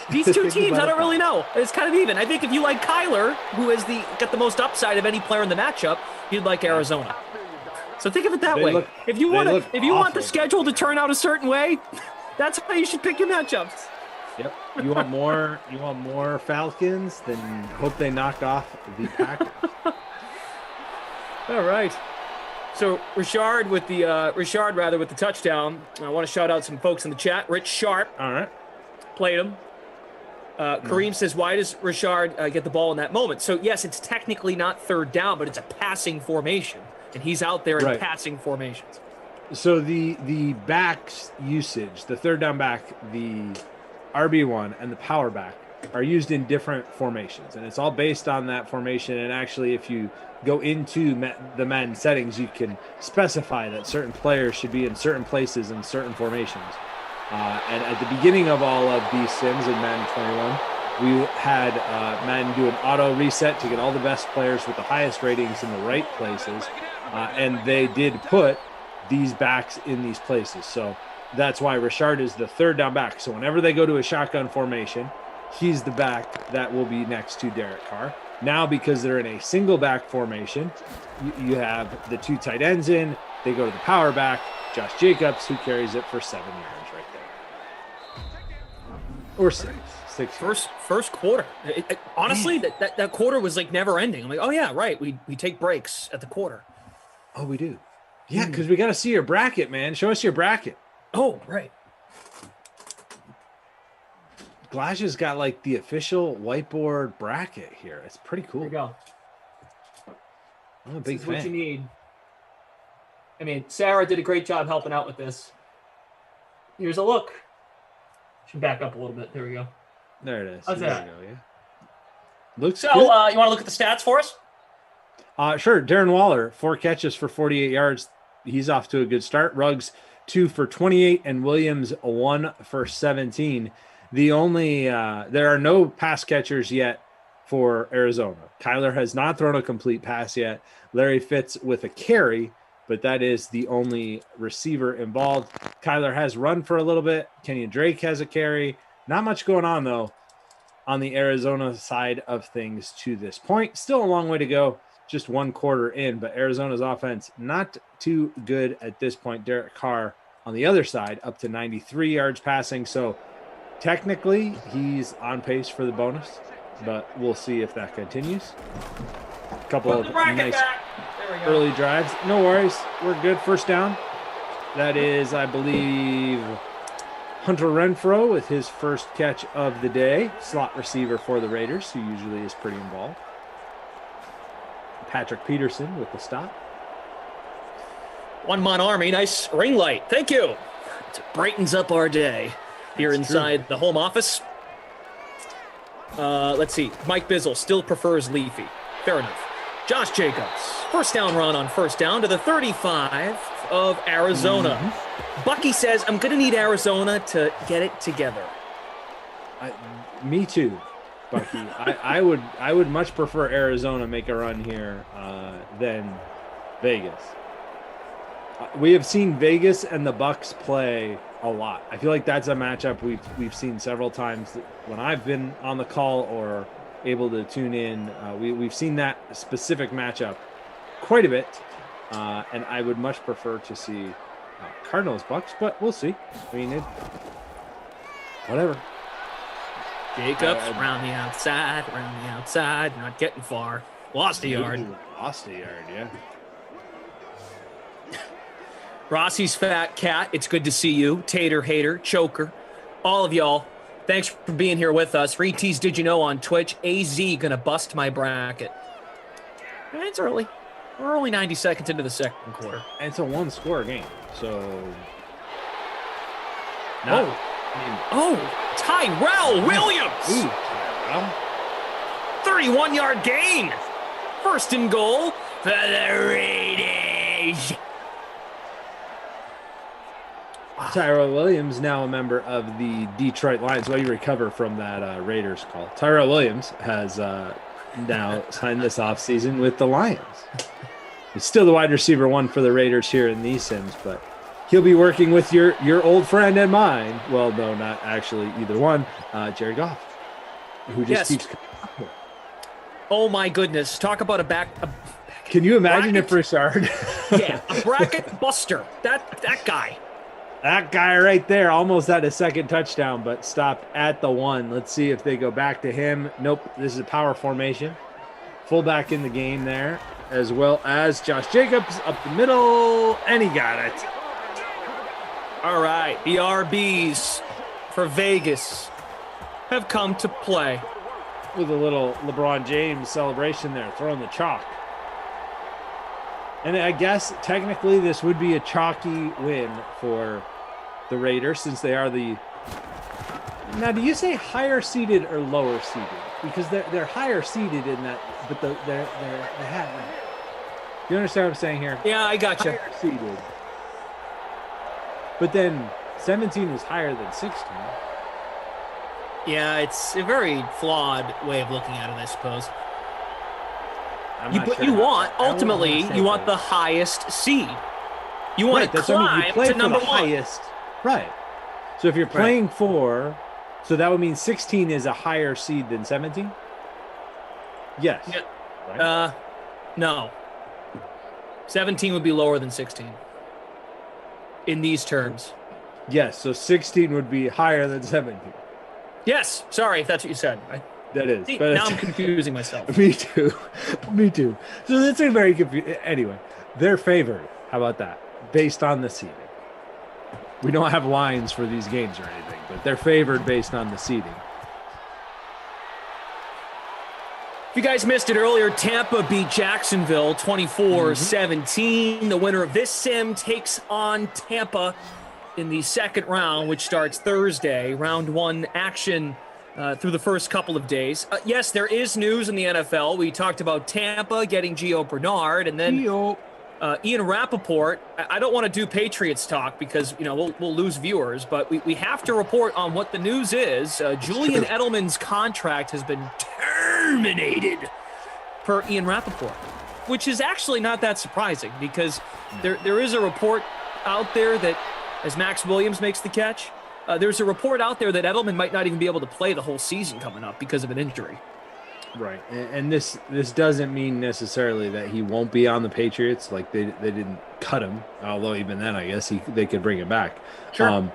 These two teams, I don't really know. It's kind of even. I think if you like Kyler, who has got the most upside of any player in the matchup, you'd like Arizona. So think of it that way. If you want the schedule to turn out a certain way, that's how you should pick your matchups. Yep. You want more Falcons? Then hope they knock off the Packers. All right. So Richard with the touchdown. I want to shout out some folks in the chat. Rich Sharp. All right. Played him. Kareem says, why does Richard get the ball in that moment? So, yes, it's technically not third down, but it's a passing formation, and he's out there in passing formations. So the backs usage, the third down back, the RB1, and the power back are used in different formations, and it's all based on that formation. And actually, if you go into the Madden settings, you can specify that certain players should be in certain places in certain formations. And at the beginning of all of these sims in Madden 21, we had Madden do an auto reset to get all the best players with the highest ratings in the right places, and they did put these backs in these places. So that's why Richard is the third down back. So whenever they go to a shotgun formation, he's the back that will be next to Derek Carr. Now, because they're in a single back formation, you have the two tight ends in. They go to the power back, Josh Jacobs, who carries it for 7 yards right there. Or six. First quarter. Honestly, that quarter was like never ending. I'm like, oh yeah, right. We take breaks at the quarter. Oh, we do. Yeah, because we got to see your bracket, man. Show us your bracket. Oh, right. Glash's got like the official whiteboard bracket here. It's pretty cool. Here we go. I'm a big This is fan. what you need. I mean, Sarah did a great job helping out with this. Here's a look. Should back up a little bit. There we go. There it is. How's there that? we go, yeah. Looks So, good. you want to look at the stats for us? Sure. Darren Waller, 4 catches for 48 yards. He's off to a good start. Ruggs, 2 for 28, and Williams, 1 for 17. The only there are no pass catchers yet for Arizona. Kyler has not thrown a complete pass yet. Larry Fitz with a carry, but that is the only receiver involved. Kyler has run for a little bit. Kenyon Drake has a carry. Not much going on, though, on the Arizona side of things to this point. Still a long way to go. Just 1 quarter in, but Arizona's offense not too good at this point. Derek Carr on the other side up to 93 yards passing. So technically he's on pace for the bonus, but we'll see if that continues. A couple of nice early drives. No worries. We're good. First down. That is, I believe, Hunter Renfrow with his first catch of the day. Slot receiver for the Raiders, who usually is pretty involved. Patrick Peterson with the stop. One-man army, nice ring light. Thank you. It brightens up our day here inside the home office. Let's see. Mike Bizzle still prefers Leafy. Fair enough. Josh Jacobs, first down run on first down to the 35 of Arizona. Bucky says, I'm going to need Arizona to get it together. Me too, Bucky. I would much prefer Arizona make a run here than Vegas. We have seen Vegas and the Bucks play a lot. I feel like that's a matchup we've seen several times when I've been on the call or able to tune in. We've seen that specific matchup quite a bit, and I would much prefer to see Cardinals Bucks, but we'll see. I mean, whatever. Jacobs around the outside, not getting far. Lost a yard. Lost a yard, yeah. Rossi's Fat Cat, it's good to see you. Tater Hater, Choker, all of y'all. Thanks for being here with us. Retease Did You Know on Twitch. AZ gonna bust my bracket. It's early. We're only 90 seconds into the second quarter. And it's a 1-score game, so... Tyrell Williams! Ooh, Tyrell. 31-yard gain. First and goal for the Raiders. Tyrell Williams, now a member of the Detroit Lions. While you recover from that Raiders call, Tyrell Williams has now signed this offseason with the Lions. He's still the wide receiver 1 for the Raiders here in these sims, but he'll be working with your old friend and mine. Well, no, not actually either one. Jared Goff, who just keeps coming up with. Oh my goodness! Talk about a back. Can you imagine if Richard? Yeah, a bracket buster. That guy. That guy right there almost had a second touchdown, but stopped at the 1. Let's see if they go back to him. Nope, this is a power formation. Fullback in the game there, as well as Josh Jacobs up the middle, and he got it. All right, the RBs for Vegas have come to play. With a little LeBron James celebration there, throwing the chalk. And I guess technically this would be a chalky win for the Raiders since they are the Now, do you say higher seeded or lower seeded? Because they're higher seeded in that, but they have. You understand what I'm saying here? Yeah, I got you. Higher seeded. But then 17 is higher than 16. Yeah, it's a very flawed way of looking at it, I suppose. Ultimately, you want the highest seed. You want to climb to number one. Highest. Right. So if you're playing for, so that would mean 16 is a higher seed than 17? Yes. Yeah. Right? No. 17 would be lower than 16 in these terms. Yes, so 16 would be higher than 17. Yes. Sorry if that's what you said. That is. See, but now I'm confusing myself. Me too. Me too. So that's a very confusing. Anyway, they're favored. How about that? Based on the seeding. We don't have lines for these games or anything, but they're favored based on the seeding. If you guys missed it earlier, Tampa beat Jacksonville 24-17. The winner of this sim takes on Tampa in the second round, which starts Thursday. Round one action through the first couple of days. Yes, there is news in the NFL. We talked about Tampa getting Gio Bernard, and then Ian Rappaport. I don't want to do Patriots talk because we'll lose viewers, but we have to report on what the news is. Julian Edelman's contract has been terminated per Ian Rappaport, which is actually not that surprising because there is a report out there that, as Max Williams makes the catch, there's a report out there that Edelman might not even be able to play the whole season coming up because of an injury. Right, and this doesn't mean necessarily that he won't be on the Patriots. Like they didn't cut him, although even then I guess they could bring him back. Sure.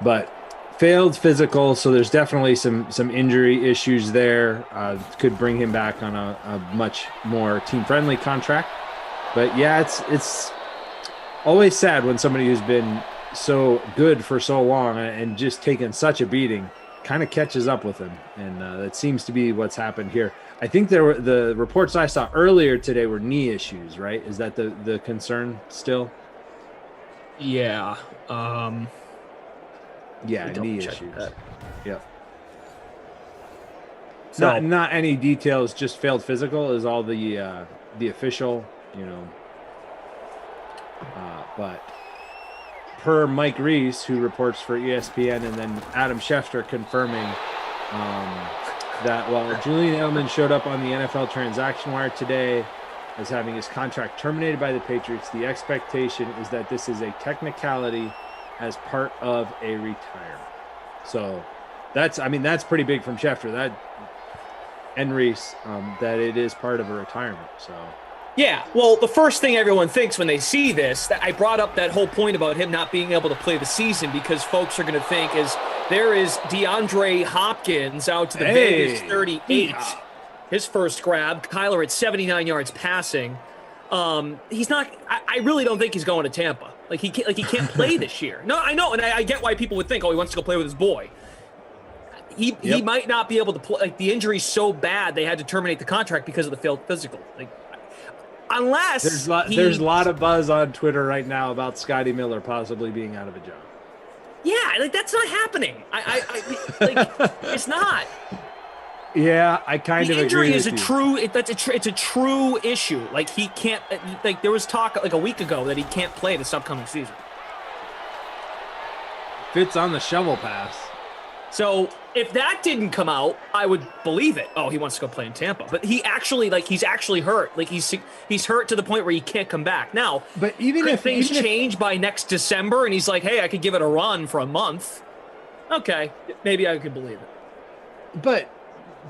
But failed physical, so there's definitely some injury issues there. Could bring him back on a much more team-friendly contract. But yeah, it's always sad when somebody who's been so good for so long and just taken such a beating kind of catches up with him, and that seems to be what's happened here. I think the reports I saw earlier today were knee issues, right? Is that the concern still? Yeah. Yeah, knee issues. Yep. So Not any details, just failed physical is all the official, but per Mike Reese, who reports for ESPN, and then Adam Schefter confirming that while Julian Edelman showed up on the NFL transaction wire today as having his contract terminated by the Patriots, the expectation is that this is a technicality as part of a retirement. So that's pretty big from Schefter and Reese, that it is part of a retirement. So yeah, well, the first thing everyone thinks when they see this, I brought up that whole point about him not being able to play the season because folks are going to think there is DeAndre Hopkins out to the Vegas 38, his first grab. Kyler at 79 yards passing. He's not. I really don't think he's going to Tampa. He can't play this year. No, I know, and I get why people would think, he wants to go play with his boy. He might not be able to play. The injury's so bad they had to terminate the contract because of the failed physical. Unless there's a lot of buzz on Twitter right now about Scotty Miller possibly being out of a job. Yeah, that's not happening. It's not. Yeah, I kind of agree. The injury is it's a true issue. He can't. There was talk a week ago that he can't play this upcoming season. Fits on the shovel pass. So if that didn't come out, I would believe it. Oh, he wants to go play in Tampa, but he's actually hurt. He's hurt to the point where he can't come back now. But even if things change by next December, and he's like, "Hey, I could give it a run for a month." Okay, maybe I could believe it. But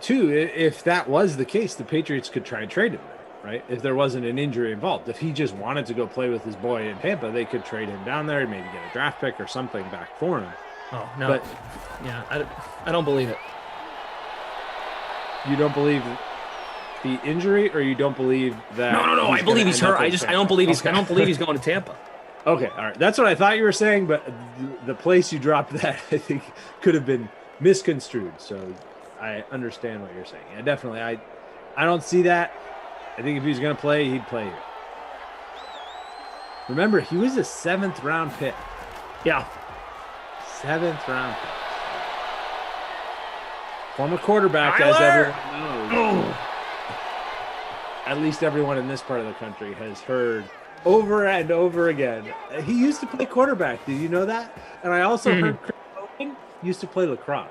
too, if that was the case, the Patriots could try and trade him there, right? If there wasn't an injury involved, if he just wanted to go play with his boy in Tampa, they could trade him down there and maybe get a draft pick or something back for him. Oh, no. But yeah, I don't believe it. You don't believe the injury, or you don't believe that? No. I believe he's hurt. I don't believe he's going to Tampa. Okay, all right. That's what I thought you were saying, but the place you dropped that, I think, could have been misconstrued. So I understand what you're saying. Yeah, definitely. I don't see that. I think if he's going to play, he'd play here. Remember, he was a 7th round pick. Yeah. 7th round pick. Former quarterback, as Kyler! everyone knows. At least everyone in this part of the country has heard over and over again. He used to play quarterback. Did you know that? And I also heard Chris Hogan used to play lacrosse.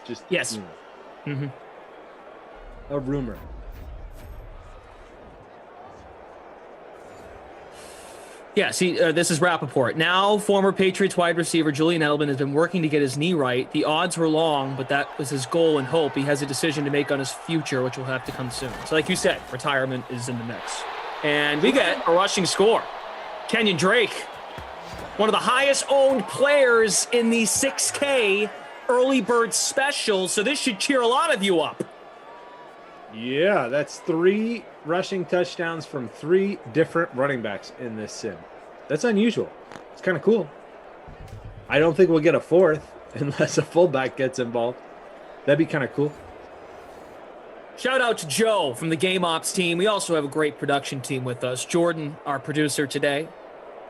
Just Yes. you know, a rumor. Yeah, see, this is Rappaport. Now, former Patriots wide receiver Julian Edelman has been working to get his knee right. The odds were long, but that was his goal and hope. He has a decision to make on his future, which will have to come soon. So like you said, retirement is in the mix. And we get a rushing score. Kenyon Drake, one of the highest owned players in the 6K early bird special, so this should cheer a lot of you up. Yeah, that's 3 rushing touchdowns from 3 different running backs in this sim. That's unusual. It's kind of cool. I don't think we'll get a 4th unless a fullback gets involved. That'd be kind of cool. Shout out to Joe from the Game Ops team. We also have a great production team with us. Jordan, our producer today.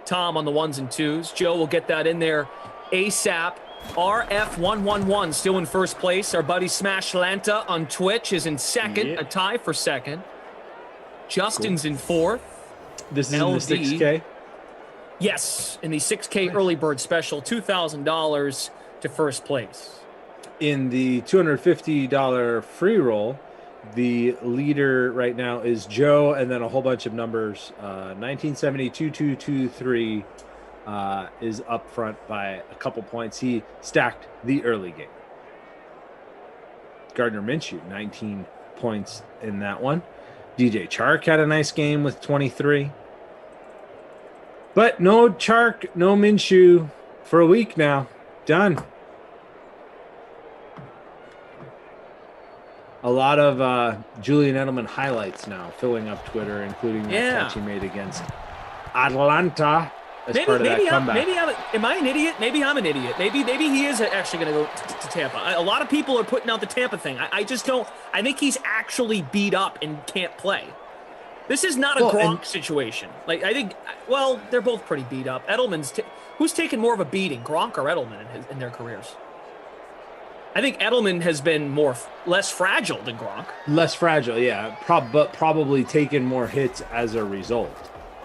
Tom on the 1s and 2s. Joe will get that in there ASAP. RF111 still in first place. Our buddy Smash Lanta on Twitch is in second, a tie for second. Justin's in 4th. This is LD. in the 6K? Yes, in the 6K early bird special, $2,000 to first place. In the $250 free roll, the leader right now is Joe, and then a whole bunch of numbers. 1970-2223 is up front by a couple points. He stacked the early game. Gardner Minshew, 19 points in that one. DJ Chark had a nice game with 23. But no Chark, no Minshew for a week now. Done. A lot of Julian Edelman highlights now filling up Twitter, including that catch he made against Atlanta as part of that comeback. Am I an idiot? Maybe I'm an idiot. Maybe he is actually going to go to Tampa. A lot of people are putting out the Tampa thing. I just don't. I think he's actually beat up and can't play. This is not a Gronk situation. Like I think, well, they're both pretty beat up. Edelman's who's taken more of a beating, Gronk or Edelman in their careers? I think Edelman has been less fragile than Gronk. Less fragile, yeah. But probably taken more hits as a result.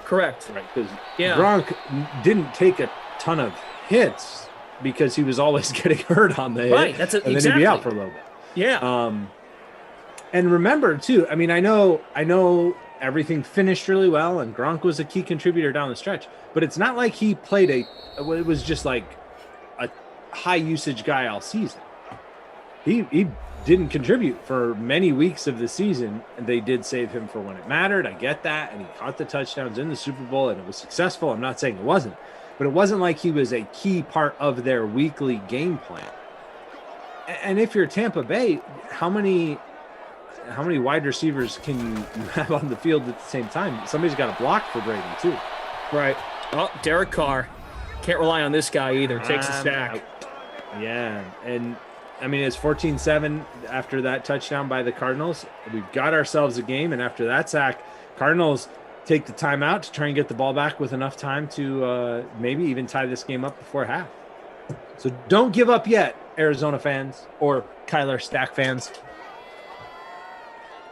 Correct. Right, because Gronk didn't take a ton of hits because he was always getting hurt on the hit. Right, and then he'd be out for a little bit. Yeah. And remember, too, I mean, I know everything finished really well, and Gronk was a key contributor down the stretch, but it's not like he played it was just like a high-usage guy all season. He didn't contribute for many weeks of the season, and they did save him for when it mattered. I get that, and he caught the touchdowns in the Super Bowl, and it was successful. I'm not saying it wasn't, but it wasn't like he was a key part of their weekly game plan. And if you're Tampa Bay, how many wide receivers can you have on the field at the same time? Somebody's got to block for Brady, too. Right. Oh, Derek Carr. Can't rely on this guy either. Takes a sack. Yeah, and I mean, it's 14-7 after that touchdown by the Cardinals. We've got ourselves a game, and after that sack, Cardinals take the timeout to try and get the ball back with enough time to maybe even tie this game up before half. So don't give up yet, Arizona fans or Kyler Stack fans.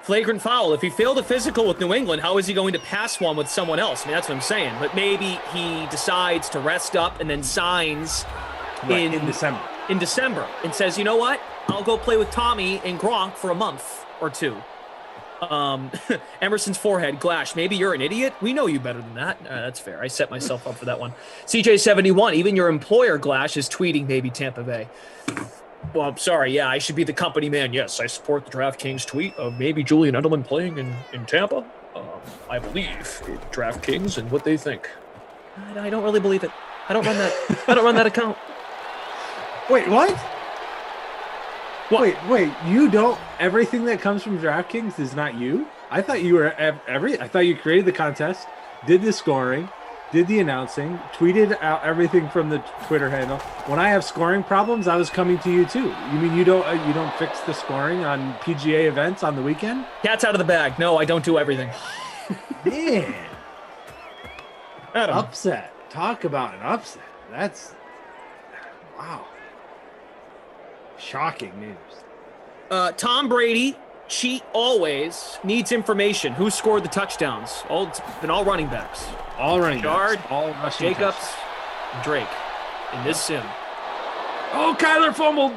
Flagrant foul. If he failed a physical with New England, how is he going to pass one with someone else? I mean, that's what I'm saying. But maybe he decides to rest up and then signs in December. In December, and says, you know what? I'll go play with Tommy and Gronk for a month or two. Emerson's forehead, Glash, maybe you're an idiot. We know you better than that. That's fair. I set myself up for that one. CJ71, even your employer, Glash, is tweeting maybe Tampa Bay. Well, I'm sorry. Yeah, I should be the company man. Yes, I support the DraftKings tweet of maybe Julian Edelman playing in Tampa. I believe in DraftKings and what they think. I don't really believe it. I don't run that. I don't run that account. Wait, what? Wait, you don't, everything that comes from DraftKings is not you? I thought you were I thought you created the contest, did the scoring, did the announcing, tweeted out everything from the Twitter handle. When I have scoring problems, I was coming to you too. You mean you don't fix the scoring on PGA events on the weekend? Cat's out of the bag. No, I don't do everything. Man. Adam. Upset. Talk about an upset. That's, wow. Shocking news. Tom Brady, cheat always, needs information. Who scored the touchdowns? It's been all running backs. All running Yard, backs, all rushing Jacobs, touchdowns. Drake in this sim. Oh, Kyler fumbled.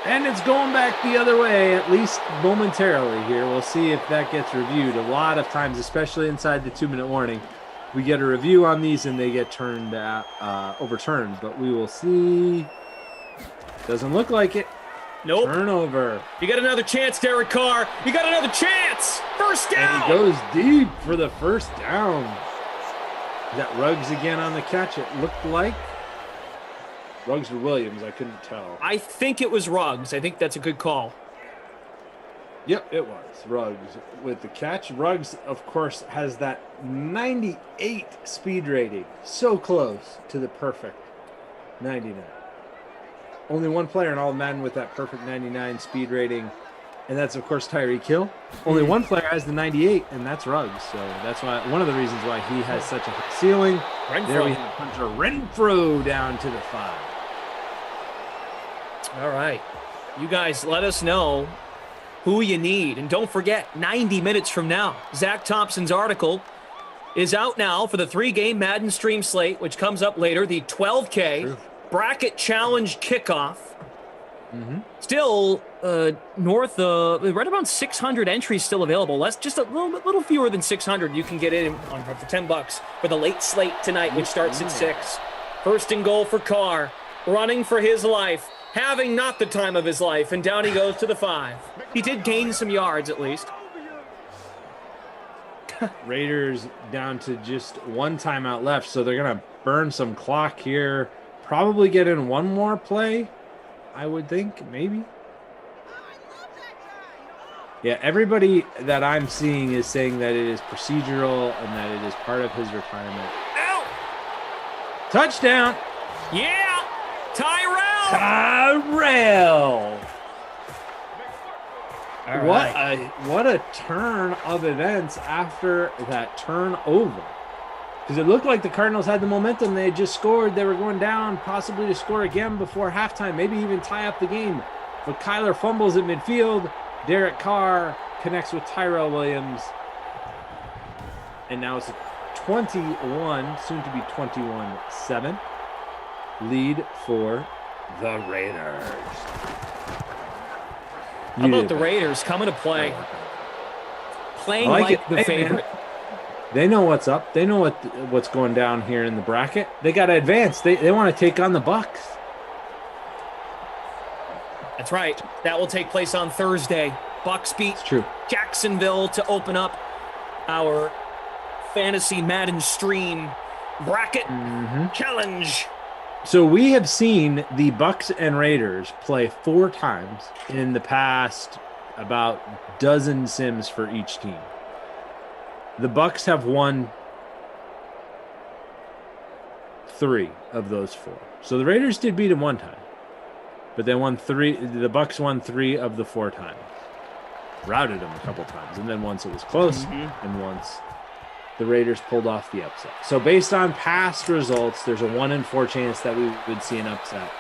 And it's going back the other way, at least momentarily here. We'll see if that gets reviewed. A lot of times, especially inside the 2-minute warning, we get a review on these and they get overturned. But we will see. Doesn't look like it. Nope. Turnover. You got another chance, Derek Carr. You got another chance. First down. And he goes deep for the first down. Is that Ruggs again on the catch? It looked like. Ruggs or Williams, I couldn't tell. I think it was Ruggs. I think that's a good call. Yep, it was Ruggs with the catch. Ruggs, of course, has that 98 speed rating. So close to the perfect 99. Only one player in all of Madden with that perfect 99 speed rating, and that's, of course, Tyreek Hill. Only one player has the 98, and that's Ruggs. So that's why one of the reasons why he has such a high ceiling. Renfro. There we have Hunter Renfro down to the 5. All right. You guys let us know who you need. And don't forget, 90 minutes from now, Zach Thompson's article is out now for the 3-game Madden stream slate, which comes up later, the 12K Bracket Challenge Kickoff. Still north of, right around 600 entries still available. Just a little fewer than 600 you can get in on for $10 for the late slate tonight, which starts at 6. First and goal for Carr, running for his life. Having not the time of his life, and down he goes to the 5. He did gain some yards, at least. Raiders down to just one timeout left, so they're going to burn some clock here. Probably get in one more play, I would think, maybe. Yeah, everybody that I'm seeing is saying that it is procedural and that it is part of his retirement. Ow! Touchdown! Yeah! Tyrell! What a turn of events after that turnover. Because it looked like the Cardinals had the momentum. They had just scored. They were going down, possibly to score again before halftime, maybe even tie up the game. But Kyler fumbles at midfield. Derek Carr connects with Tyrell Williams. And now it's a 21, soon to be 21-7 lead for the Raiders. How about the Raiders coming to play? Playing like the favorite. Man. They know what's up. They know what's going down here in the bracket. They got to advance. They want to take on the Bucks. That's right. That will take place on Thursday. Bucks beat Jacksonville to open up our fantasy Madden stream bracket challenge. So we have seen the Bucks and Raiders play 4 times in the past about dozen sims for each team. The Bucks have won 3 of those 4. So the Raiders did beat them one time, but they won 3. The Bucks won 3 of the 4 times. Routed them a couple times, and then once it was close, and once the Raiders pulled off the upset. So based on past results, there's a 1 in 4 chance that we would see an upset.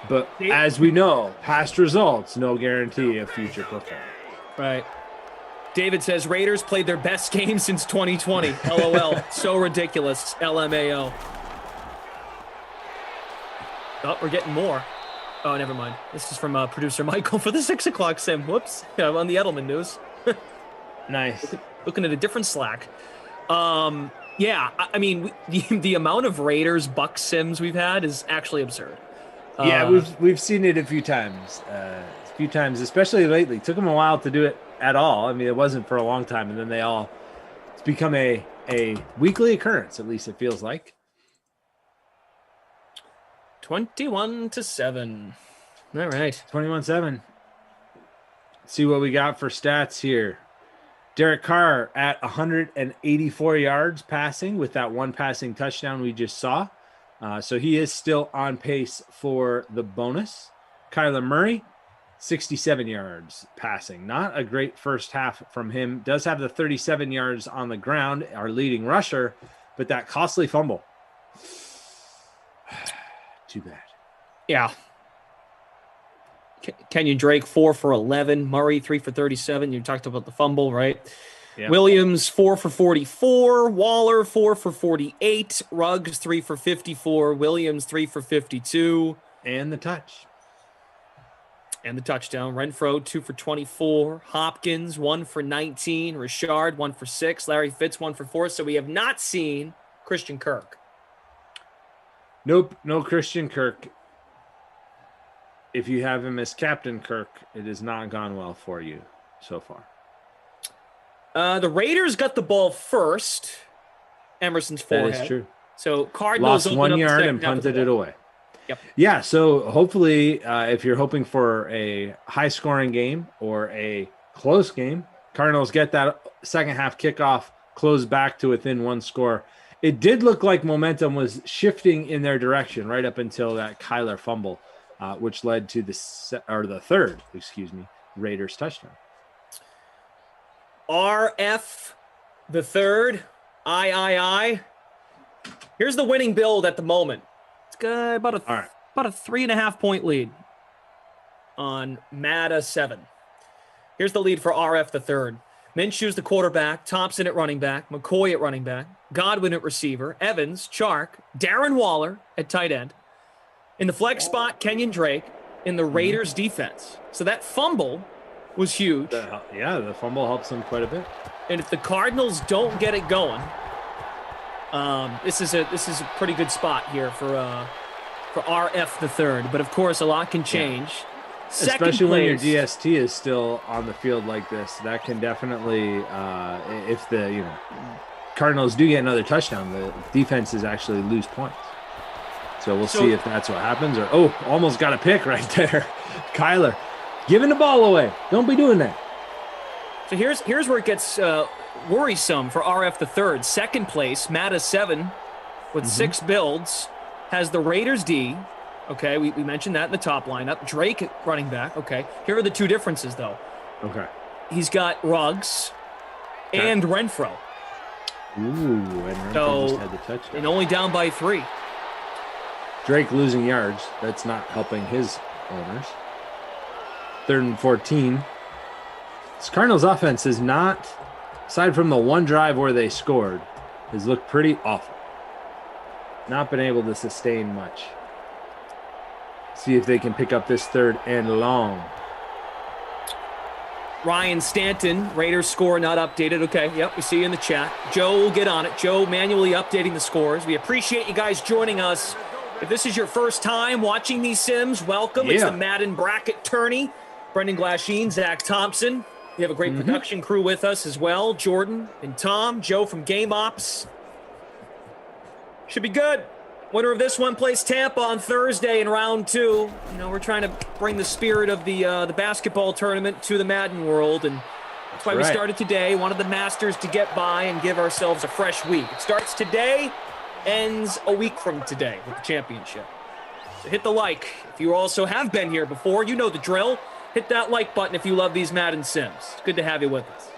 But as we know, past results, no guarantee of future performance. Right. David says Raiders played their best game since 2020. LOL. So ridiculous. LMAO. Oh, we're getting more. Oh, never mind. This is from producer Michael for the 6 o'clock sim. Whoops. Yeah, I'm on the Edelman news. Nice. Looking at a different Slack. Yeah, I mean, the amount of Raiders Bucks sims we've had is actually absurd. Yeah, we've seen it a few times. Especially lately. It took them a while to do it at all. I mean, it wasn't for a long time, and then it's become a weekly occurrence, at least it feels like. 21-7. All right. 21-7. See what we got for stats here. Derek Carr at 184 yards passing with that 1 passing touchdown we just saw. So he is still on pace for the bonus. Kyler Murray, 67 yards passing. Not a great first half from him. Does have the 37 yards on the ground, our leading rusher, but that costly fumble. Too bad. Yeah. Kenyon Drake 4 for 11. Murray 3 for 37. You talked about the fumble, right? Yeah. Williams 4 for 44. Waller 4 for 48. Ruggs 3 for 54. Williams 3 for 52. And the touch. And the touchdown. Renfro 2 for 24. Hopkins 1 for 19. Richard 1 for 6. Larry Fitz 1 for 4. So we have not seen Christian Kirk. Nope, no Christian Kirk. If you have him as Captain Kirk, it has not gone well for you so far. The Raiders got the ball first. Emerson's forehead. That is true. So Cardinals Lost 1 opened up the yard second and half of the punted it ball. away. Yep. Yeah, so hopefully if you're hoping for a high-scoring game or a close game, Cardinals get that second half kickoff, close back to within 1 score. It did look like momentum was shifting in their direction right up until that Kyler fumble, which led to the third Raiders touchdown. RF the third. I. Here's the winning build at the moment. It's got about a 3.5 point lead on Madden 7. Here's the lead for RF the third. Minshew's the quarterback, Thompson at running back, McCoy at running back, Godwin at receiver, Evans, Chark, Darren Waller at tight end. In the flex spot, Kenyon Drake in the Raiders defense. So that fumble was huge. The fumble helps them quite a bit. And if the Cardinals don't get it going, this is a pretty good spot here for RF the third. But of course, a lot can change. Yeah. Especially when your DST is still on the field like this, that can definitely, if the Cardinals do get another touchdown, the defenses actually lose points. So we'll see if that's what happens. Or almost got a pick right there, Kyler, giving the ball away. Don't be doing that. So here's where it gets worrisome for RF the third. Second place, Madden 7 with 6 builds, has the Raiders D. Okay, we mentioned that in the top lineup. Drake running back. Okay, here are the 2 differences, though. Okay. He's got Ruggs and Renfro. Ooh, and Renfro just had the touchdown. And only down by 3. Drake losing yards. That's not helping his owners. 3rd and 14. This Cardinals offense is not, aside from the one drive where they scored, has looked pretty awful. Not been able to sustain much. See if they can pick up this 3rd and long. Ryan Stanton, Raiders score not updated. Okay, yep, we see you in the chat. Joe will get on it. Joe manually updating the scores. We appreciate you guys joining us. If this is your first time watching these Sims, welcome. It's the Madden Bracket Tourney. Brendan Glasheen, Zach Thompson. We have a great production crew with us as well. Jordan and Tom. Joe from Game Ops. Should be good. Winner of this one plays Tampa on Thursday in round 2. We're trying to bring the spirit of the basketball tournament to the Madden world, and that's why we started today. Wanted the Masters to get by and give ourselves a fresh week. It starts today, ends a week from today with the championship. So hit the like. If you also have been here before, you know the drill. Hit that like button if you love these Madden Sims. It's good to have you with us.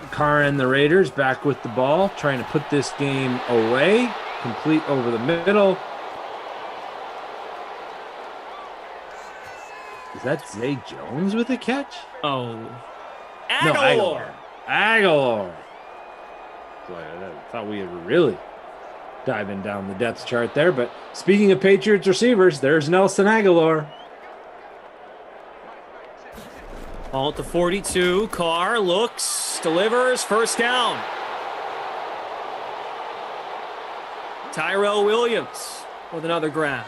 Carr and the Raiders back with the ball, trying to put this game away. Complete over the middle. Is that Zay Jones with a catch? Oh. Aguilar. No, Aguilar. I thought we were really diving down the depth chart there. But speaking of Patriots receivers, there's Nelson Aguilar. Ball at the 42. Carr looks, delivers, first down. Tyrell Williams with another grab.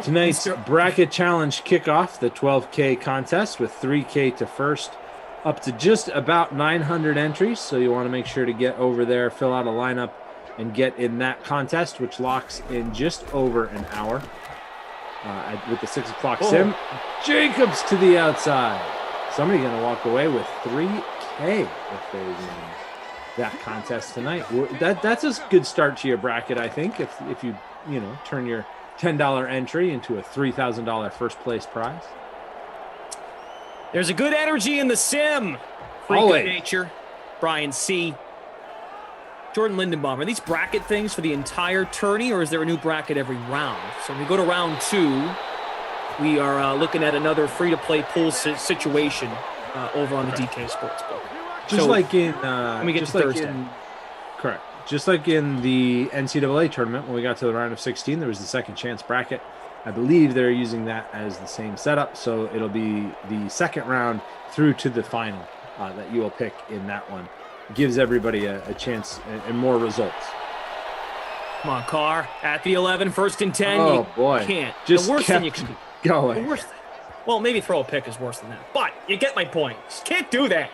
Tonight's bracket challenge kickoff, the 12K contest with 3K to first, up to just about 900 entries. So you want to make sure to get over there, fill out a lineup, and get in that contest, which locks in just over an hour. With the 6 o'clock sim, Jacobs to the outside. Somebody going to walk away with 3K if they win that contest tonight. That's a good start to your bracket, I think. If you turn your $10 entry into a $3,000 first place prize. There's a good energy in the sim. Freak of nature. Brian C. Jordan Lindenbaum, are these bracket things for the entire tourney, or is there a new bracket every round? So when we go to round 2, we are looking at another free-to-play pool situation over on the DK Sportsbook. Just So, like in let me get just to like Thursday. correct. Just like in the NCAA tournament, when we got to the round of 16, there was the second chance bracket. I believe they're using that as the same setup, so it'll be the second round through to the final that you will pick in that one. Gives everybody a chance and more results. Come on, Carr. At the 11, 1st and 10. Oh, you boy. Can't. Just the worst thing you kept can do. going. The worst thing. Well, maybe throw a pick is worse than that. But you get my point. Just can't do that.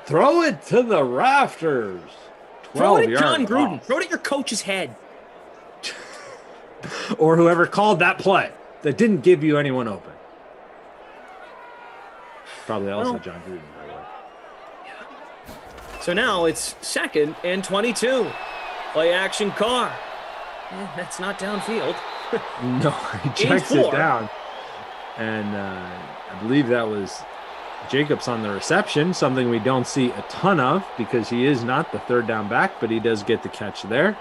Throw it to the rafters. Throw it at John yards Gruden. off. Throw it at your coach's head. Or whoever called that play that didn't give you anyone open. Probably also Well, John Gruden, by the way. So now it's 2nd and 22. Play action, Carr. That's not downfield. No, he Gain checks it 4. down. And I believe that was Jacobs on the reception, something we don't see a ton of because he is not the third down back, but he does get the catch there.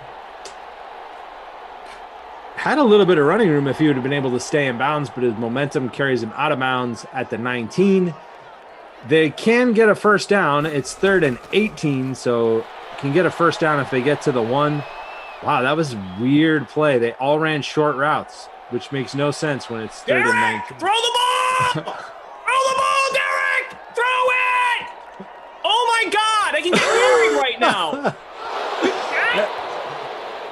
Had a little bit of running room if he would have been able to stay in bounds, but his momentum carries him out of bounds at the 19. They can get a first down. It's 3rd and 18, so can get a first down if they get to the 1. Wow, that was a weird play. They all ran short routes, which makes no sense when it's 3rd and 19. Throw the ball! Throw the ball, Derek! Throw it! Oh my God! I can get weary right now.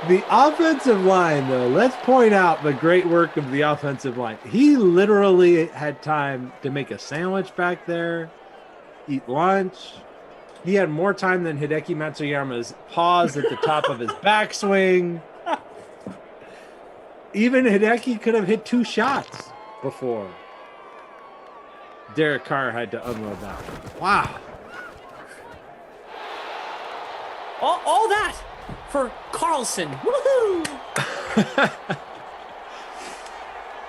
The offensive line, though, let's point out the great work of the offensive line. He literally had time to make a sandwich back there, eat lunch. He had more time than Hideki Matsuyama's pause at the top of his backswing. Even Hideki could have hit 2 shots before Derek Carr had to unload that one. Wow. All that for Carlson. Woohoo!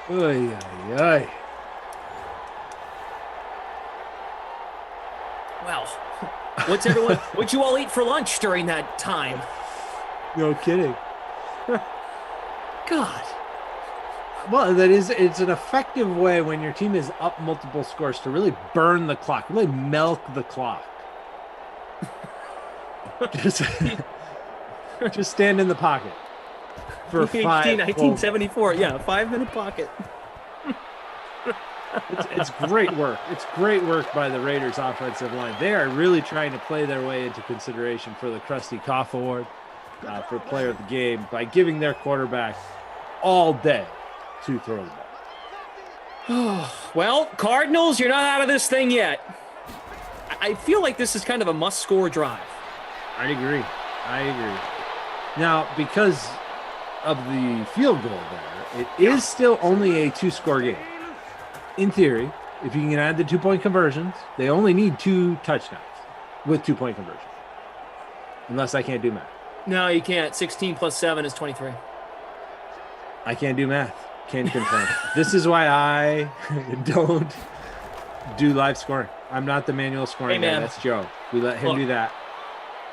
Oy, oy, oy. Well, what'd you all eat for lunch during that time? No kidding. God. Well, it's an effective way when your team is up multiple scores to really burn the clock, really milk the clock. Just stand in the pocket for 5. 1974. Yeah, 5-minute pocket. It's great work. It's great work by the Raiders offensive line. They are really trying to play their way into consideration for the Krusty Koff Award for player of the game by giving their quarterback all day to throw the ball. Well, Cardinals, you're not out of this thing yet. I feel like this is kind of a must-score drive. I agree. Now, because of the field goal there, it is still only a 2-score game. In theory, if you can add the 2-point conversions, they only need 2 touchdowns with 2-point conversions. Unless I can't do math. No, you can't. 16 plus 7 is 23. I can't do math. Can't confirm. This is why I don't do live scoring. I'm not the manual scoring guy. That's Joe. We let him do that.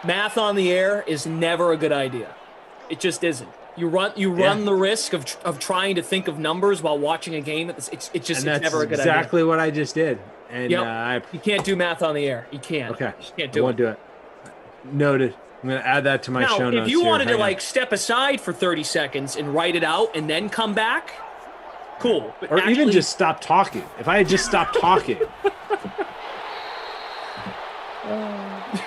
Math on the air is never a good idea. It just isn't. You run the risk of trying to think of numbers while watching a game. It's never a good idea. Exactly what I just did. And you can't do math on the air. You can't. Okay. You can't I won't do it. Noted. I'm going to add that to my show notes. Now, if you wanted to step aside for 30 seconds and write it out and then come back, cool. But or even just stop talking. If I had just stopped talking,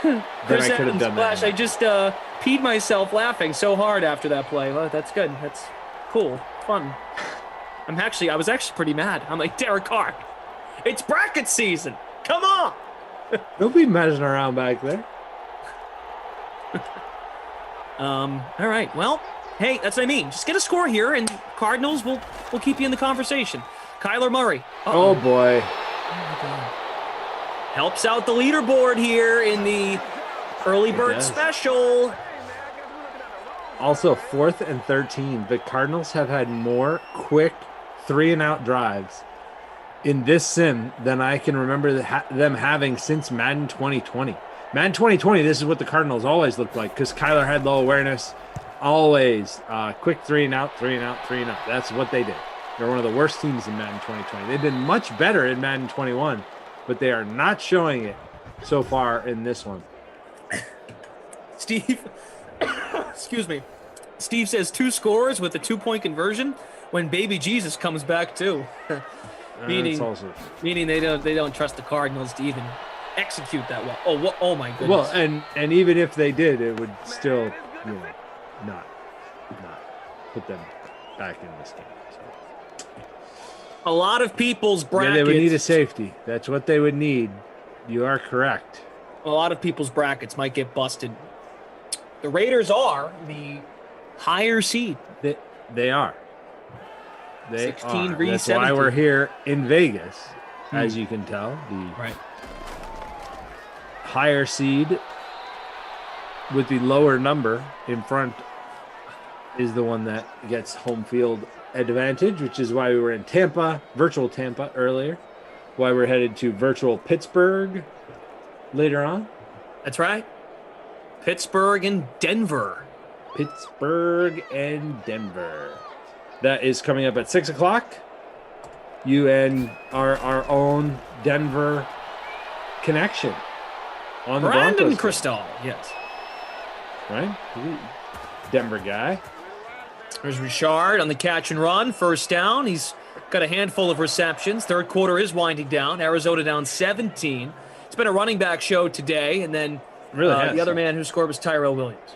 then Chris I could have Evans done Flash, that. I just peed myself laughing so hard after that play. Well, that's good. That's cool. Fun. I was actually pretty mad. I'm like, Derek Carr, it's bracket season. Come on. Don't be messing around back there. All right. Well, hey, that's what I mean. Just get a score here, and Cardinals will keep you in the conversation. Kyler Murray. Oh boy. Helps out the leaderboard here in the early bird special. Also, 4th and 13. The Cardinals have had more quick 3-and-out drives in this sim than I can remember them having since Madden 2020. Madden 2020, this is what the Cardinals always looked like because Kyler had low awareness. Always quick 3 and out, 3 and out, 3 and out. That's what they did. They're one of the worst teams in Madden 2020. They've been much better in Madden 21, but they are not showing it so far in this one. Steve, excuse me. Steve says 2 scores with a 2-point conversion when baby Jesus comes back too. meaning they don't trust the Cardinals to even execute that well. Oh my goodness. Well, and even if they did, it would still, not put them back in this game. So. A lot of people's brackets. Yeah, they would need a safety. That's what they would need. You are correct. A lot of people's brackets might get busted. The Raiders are the higher seed. They are. They 16 are. That's why we're here in Vegas, as you can tell. The higher seed with the lower number in front is the one that gets home field advantage, which is why we were in Tampa, virtual Tampa earlier, why we're headed to virtual Pittsburgh later on. That's right. Pittsburgh and Denver. Pittsburgh and Denver. That is coming up at 6 o'clock. You and our own Denver connection on the Brandon Broncos. Crystal, yes. Right? Denver guy. There's Richard on the catch and run. First down. He's got a handful of receptions. Third quarter is winding down. Arizona down 17. It's been a running back show today. And then the other man who scored was Tyrell Williams.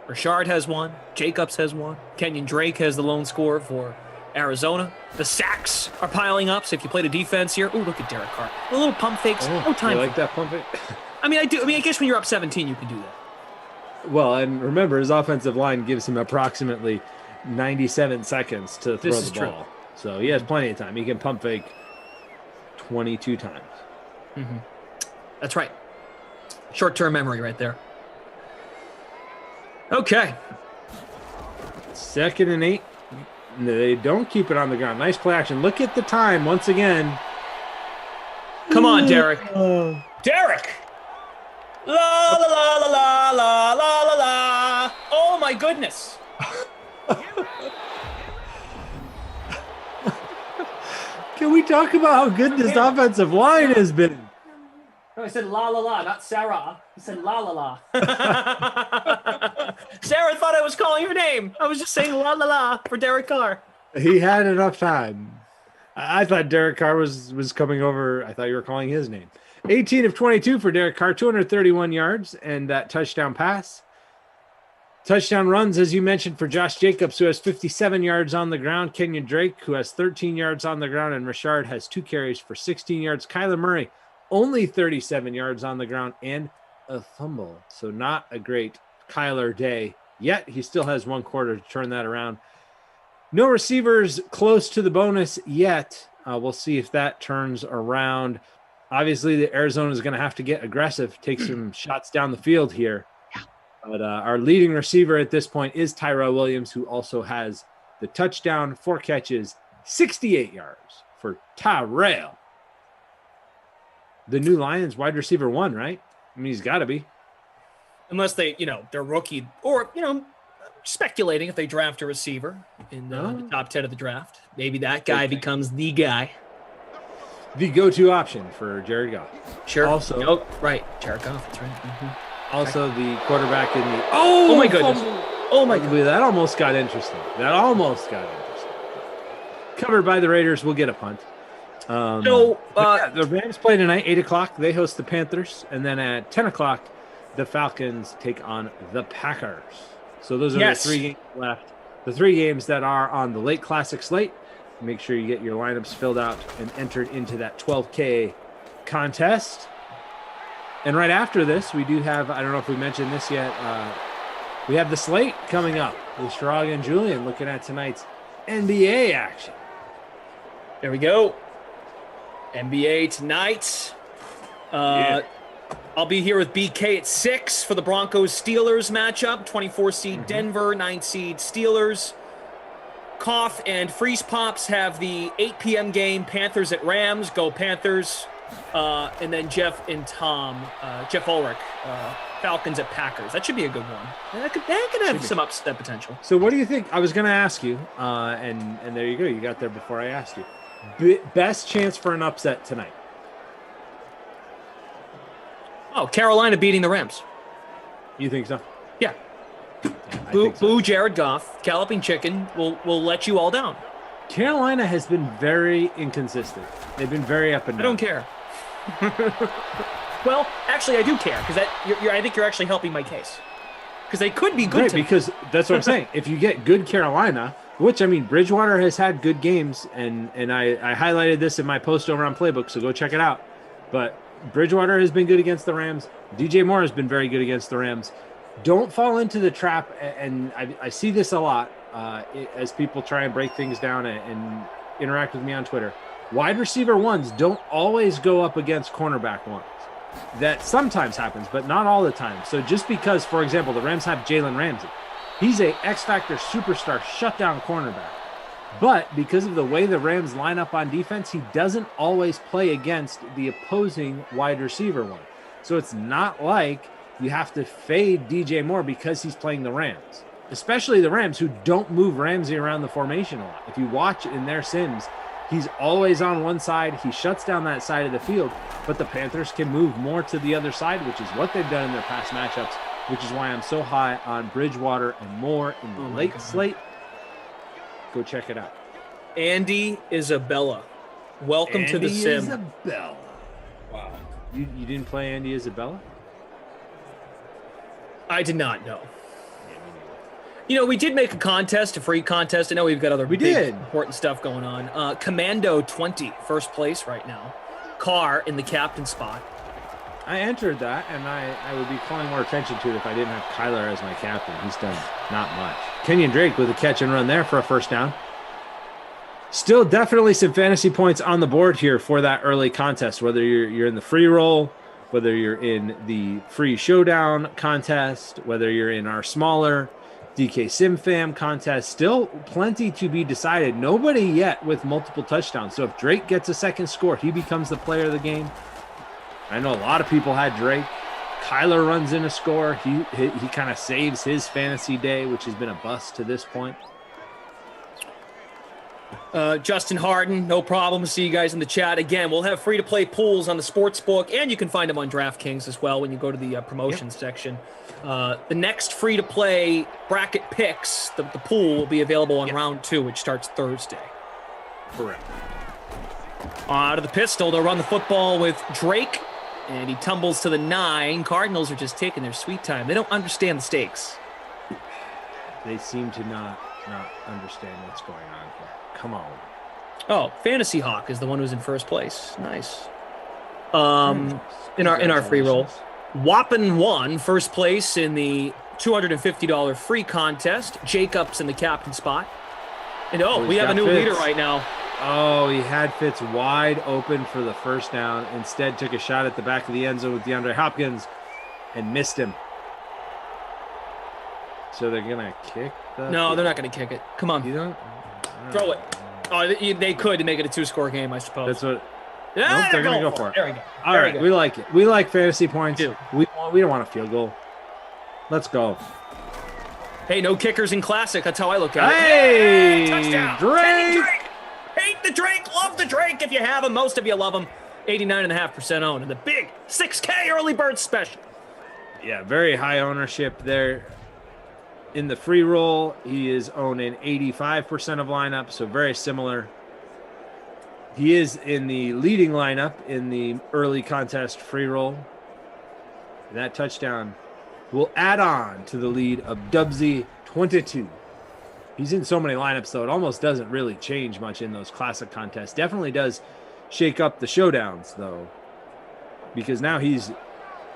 Richard has one. Jacobs has one. Kenyon Drake has the lone score for Arizona. The sacks are piling up. So if you play the defense here, look at Derek Carr. A little pump fakes. No time. You like that pump fake? I guess when you're up 17, you can do that. Well, and remember, his offensive line gives him approximately 97 seconds to throw the ball. True. So he has plenty of time. He can pump fake 22 times. Mm-hmm. That's right. Short-term memory right there. Okay. 2nd and 8. They don't keep it on the ground. Nice play action. Look at the time once again. Come on, Derek. Derek! La la la la la la la la la. Oh my goodness. Can we talk about how good this offensive line has been? No, I said la la la, not Sarah. I said la la la. Sarah thought I was calling her name. I was just saying la la la for Derek Carr. He had enough time. I thought Derek Carr was coming over. I thought you were calling his name. 18 of 22 for Derek Carr, 231 yards, and that touchdown pass. Touchdown runs, as you mentioned, for Josh Jacobs, who has 57 yards on the ground. Kenyon Drake, who has 13 yards on the ground, and Richard has 2 carries for 16 yards. Kyler Murray, only 37 yards on the ground and a fumble. So not a great Kyler day yet. He still has 1 quarter to turn that around. No receivers close to the bonus yet. We'll see if that turns around. Obviously, the Arizona is going to have to get aggressive, take some shots down the field here. But our leading receiver at this point is Tyrell Williams, who also has the touchdown, 4 catches, 68 yards for Tyrell. The new Lions wide receiver 1, right? I mean, he's got to be. Unless they, they're rookie or, speculating if they draft a receiver in the top 10 of the draft. Maybe that guy becomes the guy. The go-to option for Jared Goff. Sure. Also, right. Jared Goff, that's right. Mm-hmm. Also the quarterback in the... Oh my goodness. Oh my God. That almost got interesting. Covered by the Raiders. We'll get a punt. The Rams play tonight, 8 o'clock. They host the Panthers. And then at 10 o'clock, the Falcons take on the Packers. So those are the 3 games left. The 3 games that are on the late classic slate. Make sure you get your lineups filled out and entered into that 12K contest. And right after this, we do have, I don't know if we mentioned this yet, we have the slate coming up with Shirag and Julian looking at tonight's NBA action. There we go. NBA tonight. I'll be here with BK at 6 for the Broncos-Steelers matchup. 24 seed Denver, 9 seed Steelers. Koff and Freeze Pops have the 8 p.m. game, Panthers at Rams. Go Panthers. And then Jeff and Tom, Jeff Ulrich, Falcons at Packers. That should be a good one. That could have some upset potential. So what do you think? I was going to ask you, and there you go. You got there before I asked you. Best chance for an upset tonight? Oh, Carolina beating the Rams. You think so? Yeah. Boo, boo Jared Goff. Galloping chicken will let you all down. Carolina has been very inconsistent. They've been very up and down. I don't care. Well, actually, I do care because I think you're actually helping my case. Because they could be good. Right, because that's what I'm saying. If you get good Carolina, which I mean, Bridgewater has had good games, and I highlighted this in my post over on Playbook, so go check it out. But Bridgewater has been good against the Rams. DJ Moore has been very good against the Rams. Don't fall into the trap, and I see this a lot as people try and break things down and interact with me on Twitter. Wide receiver ones don't always go up against cornerback ones. That sometimes happens, but not all the time. So just because, for example, the Rams have Jalen Ramsey, he's a X-Factor superstar shutdown cornerback. But because of the way the Rams line up on defense, he doesn't always play against the opposing wide receiver one. So it's not like you have to fade DJ Moore because he's playing the Rams, especially the Rams who don't move Ramsey around the formation a lot. If you watch in their sims, he's always on one side. He shuts down that side of the field, but the Panthers can move more to the other side, which is what they've done in their past matchups, which is why I'm so high on Bridgewater and Moore in the late slate. Go check it out. Andy Isabella. Welcome to the sim. Isabella. Wow. You didn't play Andy Isabella? I did not know. You know, we did make a free contest. I know we've got other important stuff going on. Commando 20, first place right now. Carr in the captain spot. I entered that, and I would be calling more attention to it if I didn't have Kyler as my captain. He's done not much. Kenyon Drake with a catch and run there for a first down. Still definitely some fantasy points on the board here for that early contest, whether you're in the free roll, whether you're in the free showdown contest, whether you're in our smaller DK Sim Fam contest. Still plenty to be decided. Nobody yet with multiple touchdowns. So if Drake gets a second score, he becomes the player of the game. I know a lot of people had Drake. Kyler runs in a score. He kind of saves his fantasy day, which has been a bust to this point. Justin Harden, no problem. See you guys in the chat. Again, we'll have free-to-play pools on the sportsbook, and you can find them on DraftKings as well when you go to the promotions section. The next free-to-play bracket picks, the pool will be available on round 2, which starts Thursday. Correct. Out of the pistol, they'll run the football with Drake, and he tumbles to the 9. Cardinals are just taking their sweet time. They don't understand the stakes. They seem to not understand what's going on here. Come on. Oh, Fantasy Hawk is the one who's in first place. Nice. In our free roll. Wappen won first place in the $250 free contest. Jacobs in the captain spot. And we have a new leader right now. Oh, he had Fitz wide open for the first down. Instead, took a shot at the back of the end zone with DeAndre Hopkins and missed him. So they're going to kick the... No, they're not going to kick it. Come on. You don't? Throw it. Oh, they could to make it a 2-score game, I suppose. That's what... Yeah, nope, they're going to go for it. There we go. All right, we like it. We like fantasy points. We don't want a field goal. Let's go. Hey, no kickers in Classic. That's how I look at it. Hey, touchdown. Drake. Hate the Drake. Love the Drake if you have him. Most of you love him. 89.5% owned. And the big 6K early bird special. Yeah, very high ownership there. In the free roll, he is owning 85% of lineup, so very similar. He is in the leading lineup in the early contest free roll. That touchdown will add on to the lead of Dubsy 22. He's in so many lineups, though, it almost doesn't really change much in those classic contests. Definitely does shake up the showdowns, though, because now he's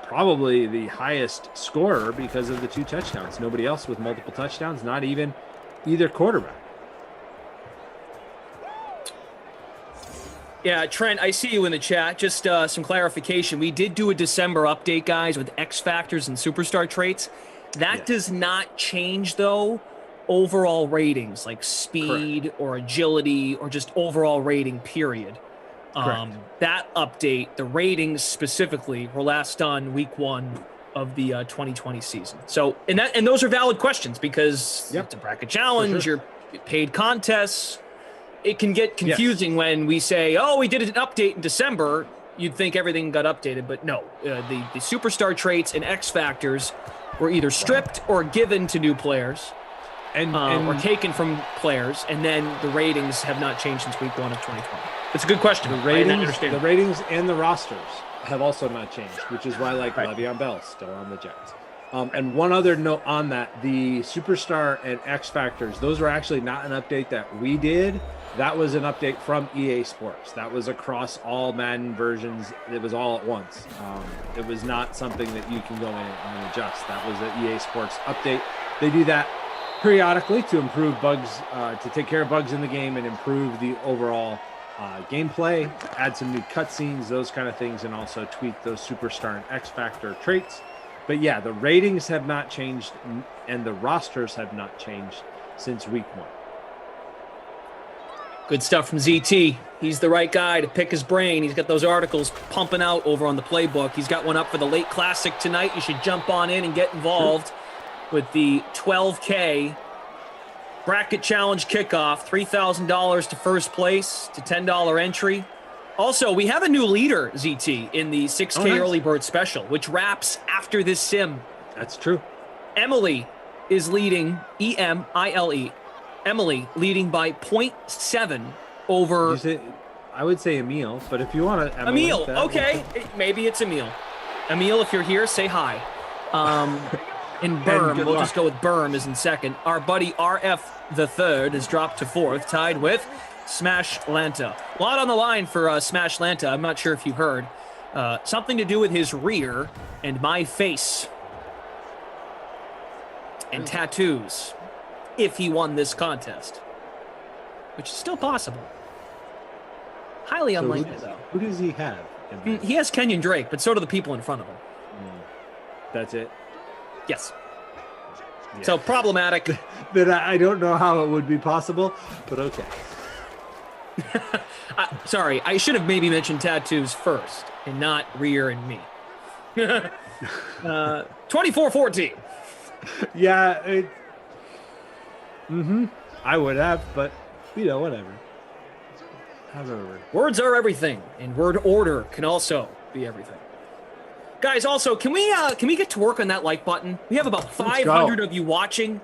probably the highest scorer because of the 2 touchdowns. Nobody else with multiple touchdowns, not even either quarterback. Yeah, Trent, I see you in the chat. Just some clarification. We did do a December update, guys, with X factors and superstar traits. That does not change, though, overall ratings like speed or agility or just overall rating, period. That update, the ratings specifically, were last done week 1 of the 2020 season. So, and those are valid questions because it's a bracket challenge, you're paid contests. It can get confusing when we say, oh, we did an update in December. You'd think everything got updated, but no. The superstar traits and X factors were either stripped or given to new players or taken from players, and then the ratings have not changed since week 1 of 2020. It's a good question. The ratings and the rosters have also not changed, which is why Le'Veon Bell's still on the Jets. And one other note on that, the Superstar and X Factors, those were actually not an update that we did. That was an update from EA Sports. That was across all Madden versions. It was all at once. It was not something that you can go in and adjust. That was an EA Sports update. They do that periodically to improve bugs, to take care of bugs in the game and improve the overall gameplay, add some new cutscenes, those kind of things, and also tweak those Superstar and X Factor traits. But yeah, the ratings have not changed and the rosters have not changed since week 1. Good stuff from ZT. He's the right guy to pick his brain. He's got those articles pumping out over on the playbook. He's got one up for the late classic tonight. You should jump on in and get involved with the 12K bracket challenge kickoff. $3,000 to first place to $10 entry. Also, we have a new leader, ZT, in the 6K early bird special, which wraps after this sim. That's true. Emily is leading, E-M-I-L-E. Emily leading by 0.7 over... I would say Emil, but if you want to... Emil, okay. Maybe it's Emil. Emil, if you're here, say hi. In Berm, we'll just go with Berm is in second. Our buddy RF the third has dropped to 4th, tied with Smash Lanta. A lot on the line for Smash Lanta. I'm not sure if you heard. Something to do with his rear and my face. And tattoos. If he won this contest. Which is still possible. Highly unlikely, though. Who does he have? He has Kenyon Drake, but so do the people in front of him. That's it? Yes. Yeah. So problematic. That I don't know how it would be possible, but okay. Sorry, I should have maybe mentioned tattoos first and not rear and me. 24-14. Yeah. I would have, but whatever. However. Words are everything, and word order can also be everything. Guys, also, can we get to work on that like button? We have about 500 of you watching.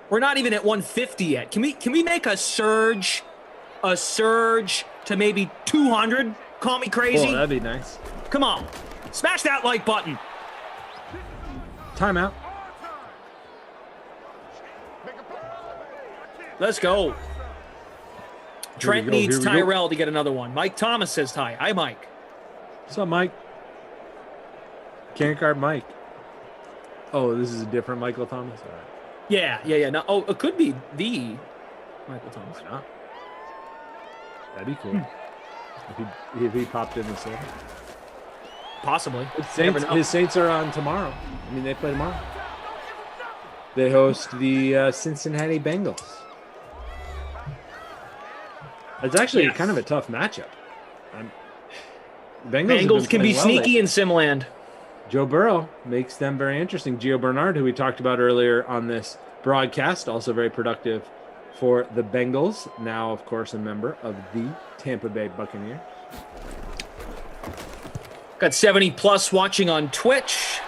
We're not even at 150 yet. Can we make a surge to maybe 200? Call me crazy. Oh, that'd be nice. Come on, smash that like button. Timeout. Let's go. Trent needs Tyrell to get another one. Mike Thomas says hi. Hi, Mike. What's up, Mike? Can't guard Mike. Oh, this is a different Michael Thomas? All right. Yeah. No, it could be the Michael Thomas. Why not? That'd be cool. If he popped in the same. Possibly. His Saints are on tomorrow. I mean, they play tomorrow. They host the Cincinnati Bengals. It's actually kind of a tough matchup. Bengals can be sneaky in Simland. Joe Burrow makes them very interesting. Gio Bernard, who we talked about earlier on this broadcast, also very productive for the Bengals. Now, of course, a member of the Tampa Bay Buccaneers. Got 70 plus watching on Twitch.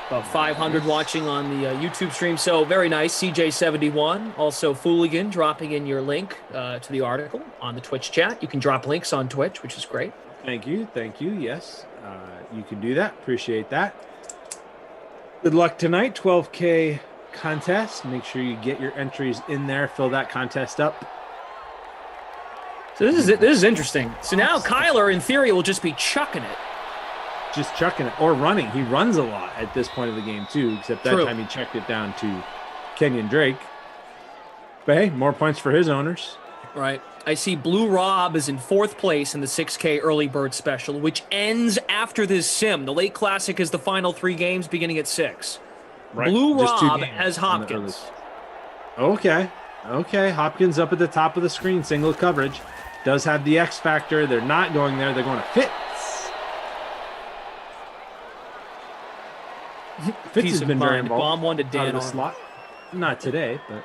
About 500 watching on the YouTube stream. So very nice. CJ71. Also Fooligan dropping in your link to the article on the Twitch chat. You can drop links on Twitch, which is great. Thank you. Yes, you can do that. Appreciate that. Good luck tonight. 12K contest. Make sure you get your entries in there. Fill that contest up. So this is interesting. So now Kyler, in theory, will just be chucking it. Just chucking it or running. He runs a lot at this point of the game too, except that time he checked it down to Kenyon Drake. But hey, more points for his owners. Right. I see Blue Rob is in 4th place in the 6K early bird special, which ends after this sim. The late classic is the final 3 games beginning at 6. Right. Blue Rob has Hopkins. Okay. Hopkins up at the top of the screen, single coverage. does have the X factor. They're not going there. They're going to Fitz. Fitz has been very involved. Bomb one to Out Dan of the Arnold. slot. Not today, but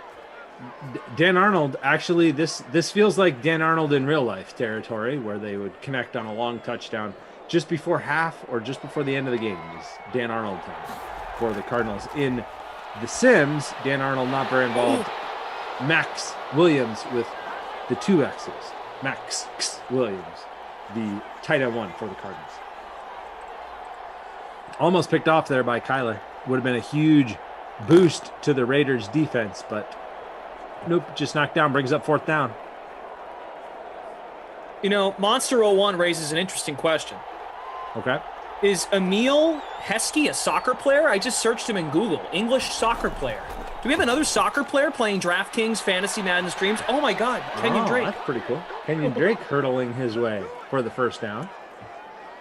Dan Arnold, actually, this feels like Dan Arnold in real life territory, where they would connect on a long touchdown just before half or just before the end of the game. Is Dan Arnold time for the Cardinals. In the Sims, Dan Arnold not very involved. Max Williams with the 2 X's. Max Williams, the tight end 1 for the Cardinals. Almost picked off there by Kyler. Would have been a huge boost to the Raiders defense, but nope, just knocked down, brings up 4th down. You know, Monster 01 raises an interesting question. Okay. Is Emil Heskey a soccer player? I just searched him in Google. English soccer player. Do we have another soccer player playing DraftKings Fantasy Madden Streams? Oh my God, Kenyon Drake. That's pretty cool. Kenyon Drake hurdling his way for the 1st down.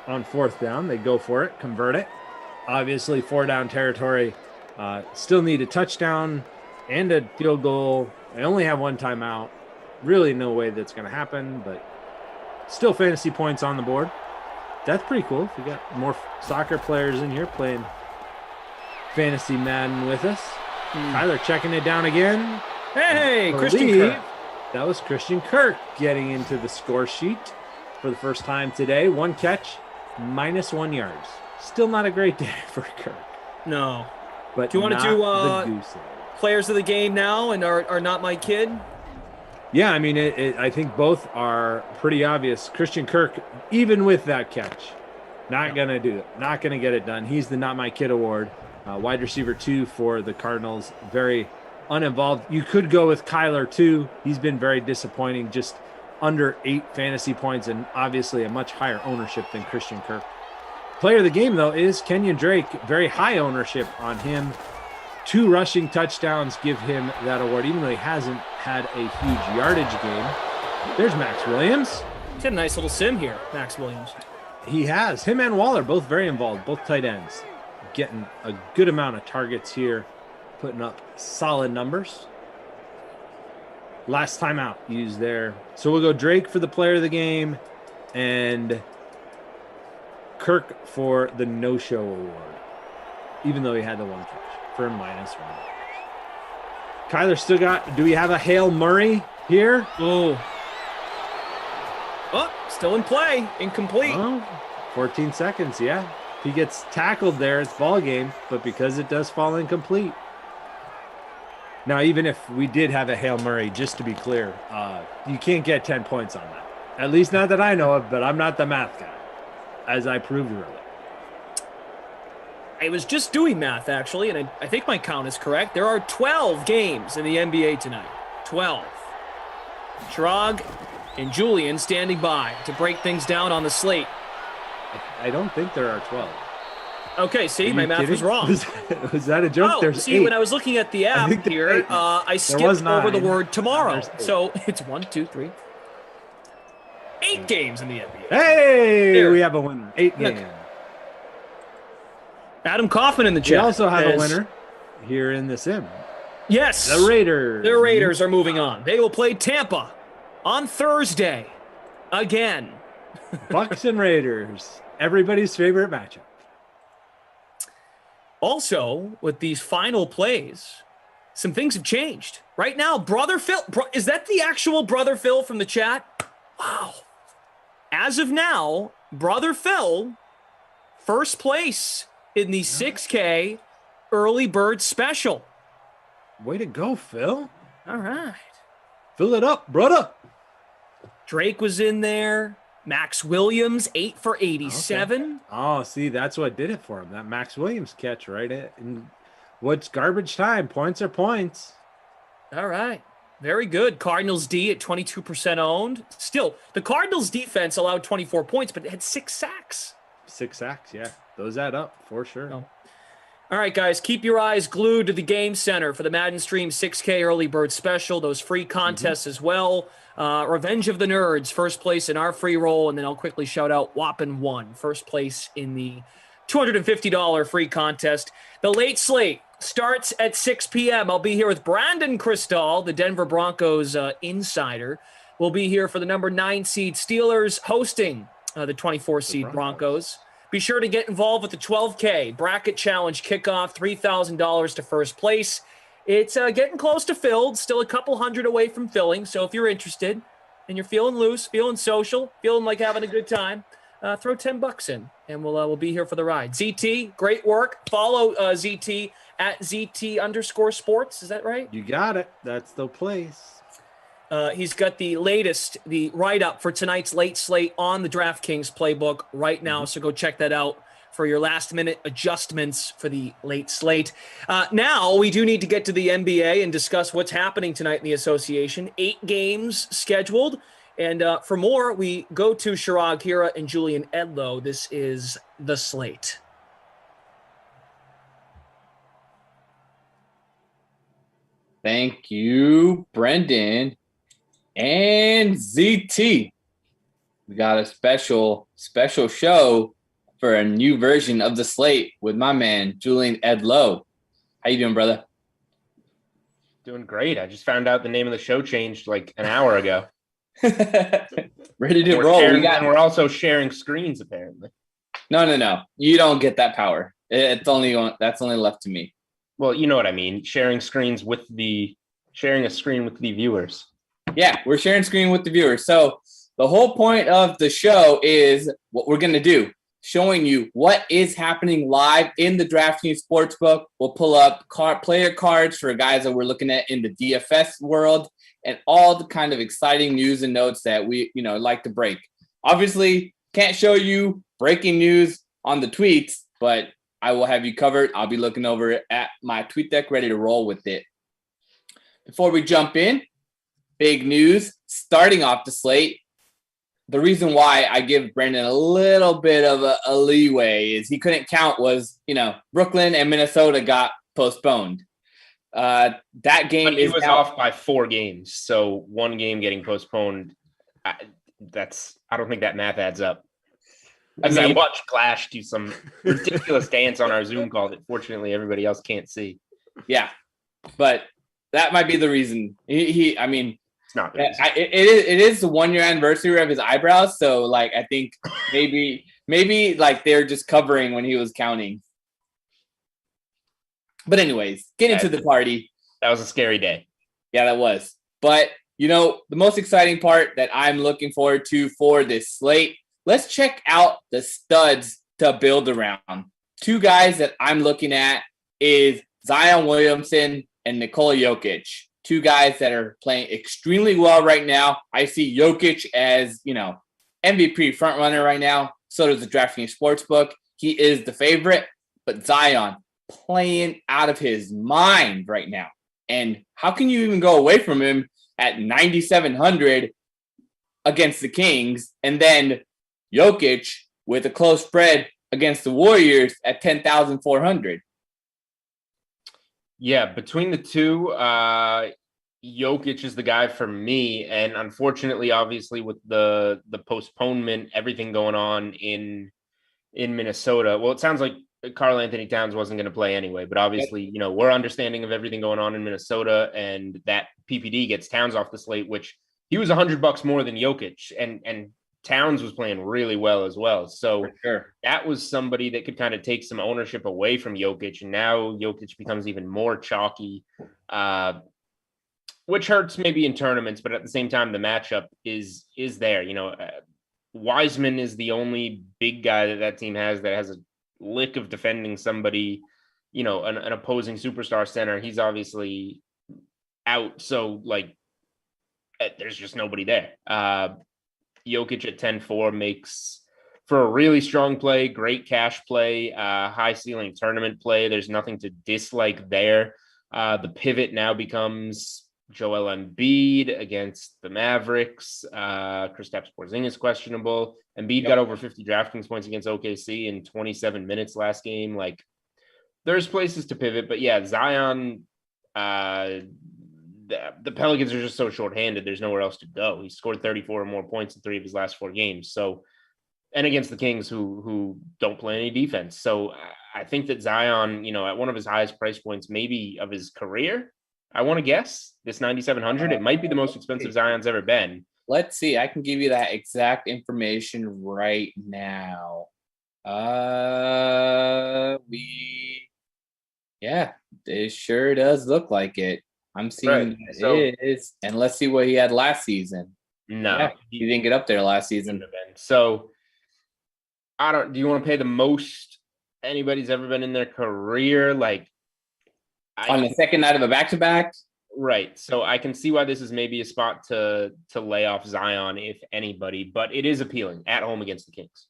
On 4th down, they go for it, convert it. Obviously, 4-down territory. Still need a touchdown and a field goal. They only have 1 timeout. Really no way that's going to happen, but still fantasy points on the board. That's pretty cool. If we got more soccer players in here playing Fantasy Madden with us. Kyler checking it down again. Hey, Christian Kirk. That was Christian Kirk getting into the score sheet for the first time today. 1 catch, -1 yards. Still not a great day for Kirk. No. But do you want to not do the goose egg. players of the game now and are not my kid? Yeah, I mean, I think both are pretty obvious. Christian Kirk, even with that catch, not going to do it. Not going to get it done. He's the Not My Kid award. Wide receiver 2 for the Cardinals. Very uninvolved. You could go with Kyler, too. He's been very disappointing. Just under 8 fantasy points and obviously a much higher ownership than Christian Kirk. Player of the game, though, is Kenyon Drake. Very high ownership on him. 2 rushing touchdowns give him that award, even though he hasn't had a huge yardage game. There's Max Williams. He's had a nice little sim here, Max Williams. He has. Him and Waller, both very involved, both tight ends. Getting a good amount of targets here, putting up solid numbers. Last time out used there. So we'll go Drake for the player of the game and Kirk for the no-show award, even though he had the 1 catch for -1. Kyler still got, do we have a Hail Murray here? Oh, still in play, incomplete. 14 seconds, yeah. If he gets tackled there, it's ball game, but because it does fall incomplete. Now, even if we did have a Hail Murray, just to be clear, you can't get 10 points on that. At least not that I know of, but I'm not the math guy, as I proved earlier. I was just doing math, actually, and I think my count is correct. There are 12 games in the NBA tonight. 12. Shrog and Julian standing by to break things down on the slate. I don't think there are 12. Okay, see, my math was wrong. Was that a joke? Oh, There's see, 8. when I was looking at the app here, I skipped over the word tomorrow. So it's 1, 2, 3. 8 games in the NBA. Hey, Here. we have a winner. 8 Look. games. Adam Kaufman in the We chat. also have a says- winner here in the sim. Yes. The Raiders. The Raiders are moving on. They will play Tampa on Thursday again. Bucks and Raiders. Everybody's favorite matchup. Also, with these final plays, some things have changed. Right now, Brother Phil, is that the actual Brother Phil from the chat? Wow. As of now, Brother Phil, first place in the 6K early bird special. Way to go, Phil. All right. Fill it up, brother. Drake was in there. Max Williams, 8 for 87. Okay. Oh, see, that's what did it for him. That Max Williams catch, right? And what's garbage time? Points are points. All right. Very good. Cardinals D at 22% owned. Still, the Cardinals defense allowed 24 points, but it had 6 sacks. 6 sacks, yeah. Those add up for sure. Oh. All right, guys, keep your eyes glued to the Game Center for the Madden Stream 6K Early Bird Special, those free contests as well. Revenge of the Nerds, first place in our free roll, and then I'll quickly shout out Whoppin' 1, first place in the $250 free contest. The late slate starts at 6 p.m. I'll be here with Brandon Cristal, the Denver Broncos insider. will be here for the number 9 seed Steelers hosting the 24 seed Broncos. Be sure to get involved with the 12K Bracket Challenge kickoff, $3,000 to first place. It's getting close to filled, still a couple hundred away from filling. So if you're interested and you're feeling loose, feeling social, feeling like having a good time, throw $10 in, and we'll be here for the ride. ZT, great work. Follow ZT at ZT_sports. Is that right? You got it. That's the place. He's got the latest, the write-up for tonight's late slate on the DraftKings playbook right now. So go check that out for your last-minute adjustments for the late slate. Now we do need to get to the NBA and discuss what's happening tonight in the association. 8 games scheduled. And for more, we go to Chirag Hira and Julian Edlow. This is the slate. Thank you, Brendan and ZT. We got a special show for a new version of the slate with my man, Julian Edlow. How you doing, brother? Doing great. I just found out the name of the show changed like an hour ago. Ready to roll. And we're also sharing screens, apparently. No. You don't get that power. That's only left to me. Well, you know what I mean. Sharing a screen with the viewers. Yeah, we're sharing screen with the viewers. So the whole point of the show is what we're going to do, showing you what is happening live in the DraftKings Sportsbook. We'll pull up player cards for guys that we're looking at in the DFS world and all the kind of exciting news and notes that we, like to break. Obviously, can't show you breaking news on the tweets, but I will have you covered. I'll be looking over at my tweet deck, ready to roll with it. Before we jump in, big news, starting off the slate. The reason why I give Brandon a little bit of a leeway is he couldn't count was, Brooklyn and Minnesota got postponed. That game was off by 4 games. So 1 game getting postponed. I don't think that math adds up. I watched Clash do some ridiculous dance on our Zoom call that fortunately everybody else can't see. Yeah, but that might be the reason. It's not the reason. It is the 1-year anniversary of his eyebrows, so I think maybe they're just covering when he was counting. But anyways, getting to the party. That was a scary day. Yeah, that was. But the most exciting part that I'm looking forward to for this slate. Let's check out the studs to build around. 2 guys that I'm looking at is Zion Williamson and Nikola Jokic. 2 guys that are playing extremely well right now. I see Jokic as, MVP frontrunner right now. So does the DraftKings Sportsbook. He is the favorite, but Zion playing out of his mind right now. And how can you even go away from him at 9,700 against the Kings and then Jokic with a close spread against the Warriors at 10,400? Yeah, between the two, Jokic is the guy for me. And unfortunately, obviously, with the postponement, everything going on in Minnesota, well, it sounds like Karl Anthony Towns wasn't going to play anyway. But obviously, we're understanding of everything going on in Minnesota, and that PPD gets Towns off the slate, which he was $100 more than Jokic, and Towns was playing really well as well. So that was somebody that could kind of take some ownership away from Jokic. And now Jokic becomes even more chalky, which hurts maybe in tournaments, but at the same time, the matchup is there. Wiseman is the only big guy that team has that has a lick of defending somebody, an opposing superstar center. He's obviously out. So there's just nobody there. Jokic at 10-4 makes for a really strong play, great cash play, high ceiling tournament play. There's nothing to dislike there. The pivot now becomes Joel Embiid against the Mavericks. Kristaps Porzingis questionable. Embiid got over 50 DraftKings points against OKC in 27 minutes last game. There's places to pivot, but yeah, Zion, the Pelicans are just so shorthanded. There's nowhere else to go. He scored 34 or more points in 3 of his last 4 games. So, and against the Kings who don't play any defense. So I think that Zion, at one of his highest price points, maybe of his career, I want to guess this 9,700, it might be the most expensive Zion's ever been. let's see. I can give you that exact information right now. Yeah, it sure does look like it. I'm seeing Right. So- it is, and let's see what he had last season. No, Yeah, he didn't get up there last season. Wouldn't have been. So do you want to pay the most anybody's ever been in their career? Like On the second night of a back-to-back? Right. So I can see why this is maybe a spot to lay off Zion, if anybody, but it is appealing at home against the Kings.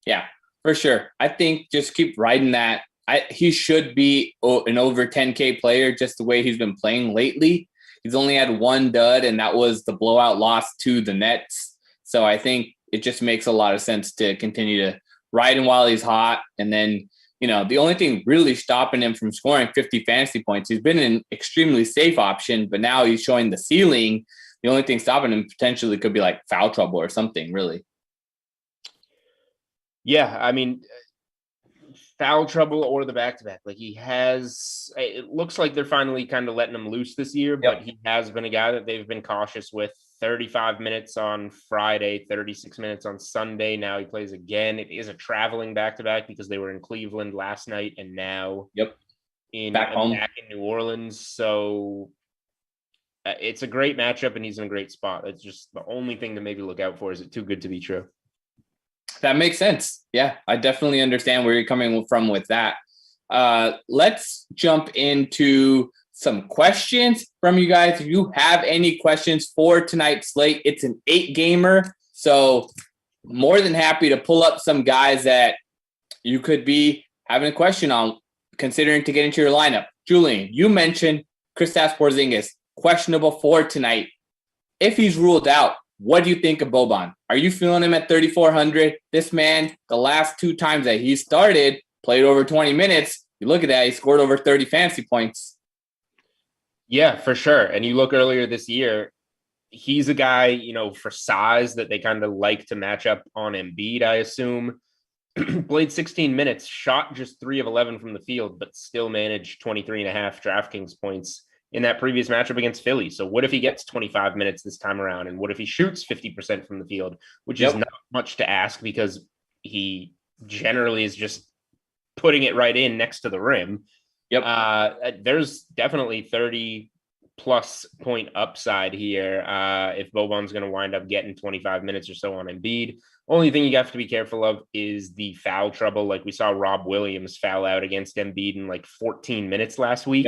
Yeah, for sure. I think just keep riding that. He should be an over 10K player just the way he's been playing lately. He's only had one dud, and that was the blowout loss to the Nets. So I think it just makes a lot of sense to continue to ride him while he's hot. And then, the only thing really stopping him from scoring 50 fantasy points, he's been an extremely safe option, but now he's showing the ceiling. The only thing stopping him potentially could be like foul trouble or something, really. Yeah, I mean, foul trouble or the back-to-back. Like it looks like they're finally kind of letting him loose this year, but he has been a guy that they've been cautious with. 35 minutes on Friday, 36 minutes on Sunday. Now he plays again. It is a traveling back-to-back because they were in Cleveland last night and now back in New Orleans. So it's a great matchup and he's in a great spot. It's just the only thing to maybe look out for. Is it too good to be true? That makes sense. Yeah, I definitely understand where you're coming from with that. Let's jump into some questions from you guys. If you have any questions for tonight's slate, it's an 8-gamer. So more than happy to pull up some guys that you could be having a question on, considering to get into your lineup. Julian, you mentioned Kristaps Porzingis, questionable for tonight. If he's ruled out, what do you think of Boban? Are you feeling him at 3,400? This man, the last 2 times that he started, played over 20 minutes. You look at that, he scored over 30 fantasy points. Yeah, for sure. And you look earlier this year, he's a guy, for size that they kind of like to match up on Embiid, I assume. Played 16 minutes, shot just 3 of 11 from the field, but still managed 23.5 DraftKings points in that previous matchup against Philly. So what if he gets 25 minutes this time around? And what if he shoots 50% from the field, which is not much to ask because he generally is just putting it right in next to the rim. There's definitely 30 plus point upside here if Boban's going to wind up getting 25 minutes or so on Embiid. Only thing you have to be careful of is the foul trouble. Like we saw Rob Williams foul out against Embiid in like 14 minutes last week.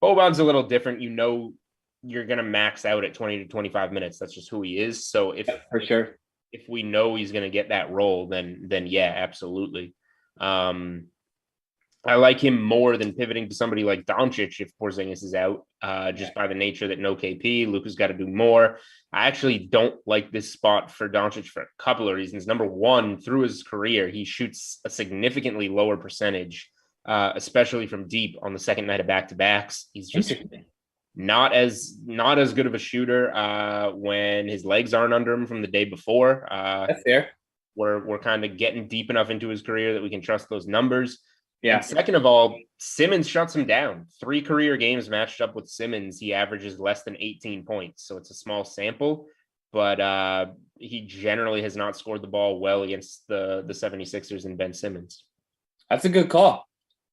Boban's a little different. You're going to max out at 20 to 25 minutes. That's just who he is. So if we know he's going to get that role, then yeah, absolutely. I like him more than pivoting to somebody like Doncic if Porzingis is out, just by the nature that no KP. Luka's got to do more. I actually don't like this spot for Doncic for a couple of reasons. Number one, through his career, he shoots a significantly lower percentage, especially from deep on the second night of back-to-backs. He's just not as good of a shooter when his legs aren't under him from the day before. That's fair. We're kind of getting deep enough into his career that we can trust those numbers. Yeah. And second of all, Simmons shuts him down. 3 career games matched up with Simmons, he averages less than 18 points. So it's a small sample, but he generally has not scored the ball well against the 76ers and Ben Simmons. That's a good call.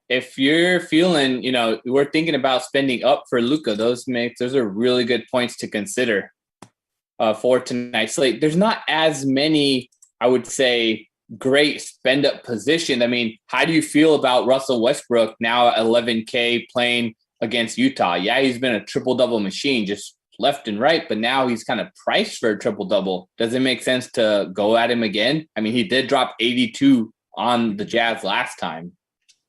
If you're feeling, we're thinking about spending up for Luka, those are really good points to consider for tonight's slate. There's not as many, I would say, great spend up position. I mean, how do you feel about Russell Westbrook now at 11K playing against Utah? Yeah, he's been a triple-double machine just left and right, but now he's kind of priced for a triple-double. Does it make sense to go at him again? I mean, he did drop 82 on the Jazz last time.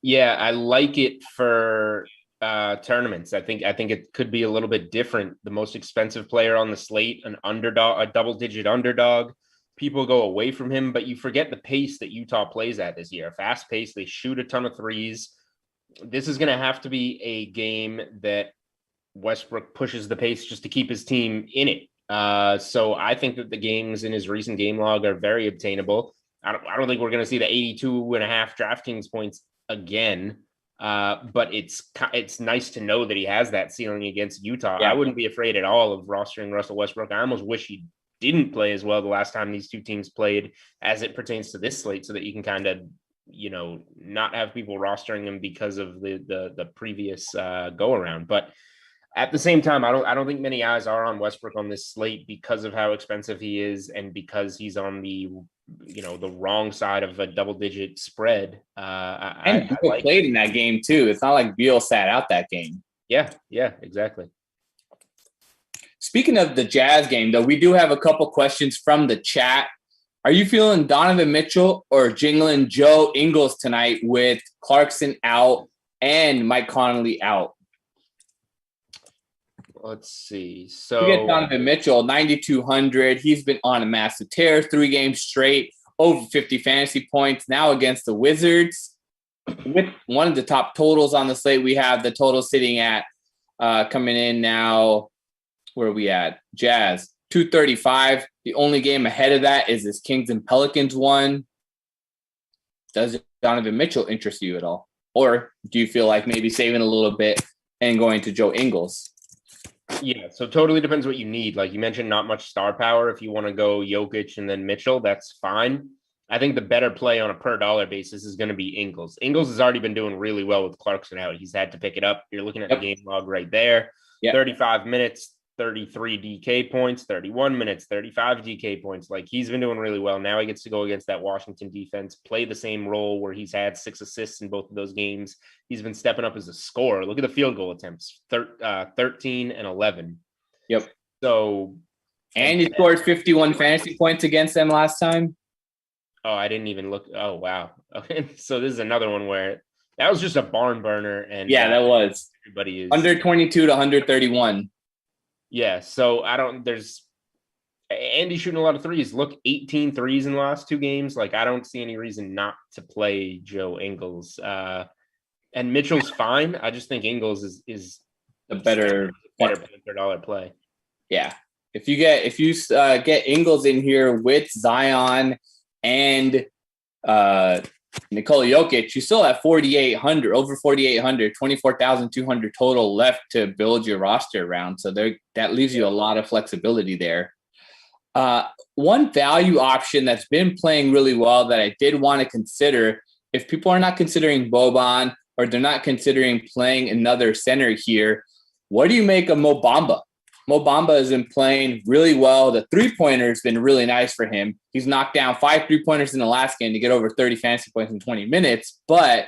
Yeah, I like it for tournaments. I think it could be a little bit different. The most expensive player on the slate, an underdog, a double-digit underdog. People go away from him, but you forget the pace that Utah plays at this year. Fast pace, they shoot a ton of threes. This is going to have to be a game that Westbrook pushes the pace just to keep his team in it. So I think that the games in his recent game log are very obtainable. I don't think we're going to see the 82.5 DraftKings points again, but it's nice to know that he has that ceiling against Utah. Yeah. I wouldn't be afraid at all of rostering Russell Westbrook. I almost wish he'd didn't play as well the last time these two teams played as it pertains to this slate, so that you can kind of, not have people rostering him because of the previous go around. But at the same time, I don't think many eyes are on Westbrook on this slate because of how expensive he is, and because he's on the wrong side of a double-digit spread. And Beal played in that game too. It's not like Beal sat out that game. Yeah, exactly. Speaking of the Jazz game, though, we do have a couple questions from the chat. Are you feeling Donovan Mitchell or jingling Joe Ingles tonight with Clarkson out and Mike Conley out? Let's see. So we get Donovan Mitchell, 9,200. He's been on a massive tear, 3 games straight, over 50 fantasy points. Now against the Wizards, with one of the top totals on the slate, we have the total sitting at coming in now. Where are we at? Jazz, 235. The only game ahead of that is this Kings and Pelicans one. Does Donovan Mitchell interest you at all? Or do you feel like maybe saving a little bit and going to Joe Ingles? Yeah, so totally depends what you need. Like you mentioned, not much star power. If you want to go Jokic and then Mitchell, that's fine. I think the better play on a per dollar basis is going to be Ingles. Ingles has already been doing really well with Clarkson out. He's had to pick it up. You're looking at the game log right there. 35 minutes, 33 DK points, 31 minutes, 35 DK points. Like he's been doing really well. Now he gets to go against that Washington defense, play the same role where he's had 6 assists in both of those games. He's been stepping up as a scorer. Look at the field goal attempts, 13 and 11. Yep. So, and he scored 51 fantasy points against them last time. Oh, I didn't even look. Oh, wow. Okay. So this is another one where that was just a barn burner. And that was. Everybody is under 22 to 131. Yeah. So there's Andy shooting a lot of threes. Look, 18 threes in the last 2 games. Like I don't see any reason not to play Joe Ingles. And Mitchell's fine. I just think Ingles is a better per dollar play. Yeah. If you get Ingles in here with Zion and Nikola Jokic, you still have 4,800, over 4,800, 24,200 total left to build your roster around. So that leaves you a lot of flexibility there. One value option that's been playing really well that I did want to consider, if people are not considering Boban or they're not considering playing another center here, what do you make of Mo Bamba? Mo Bamba has been playing really well. The 3-pointer has been really nice for him. He's knocked down 5 3-pointers in the last game to get over 30 fantasy points in 20 minutes, but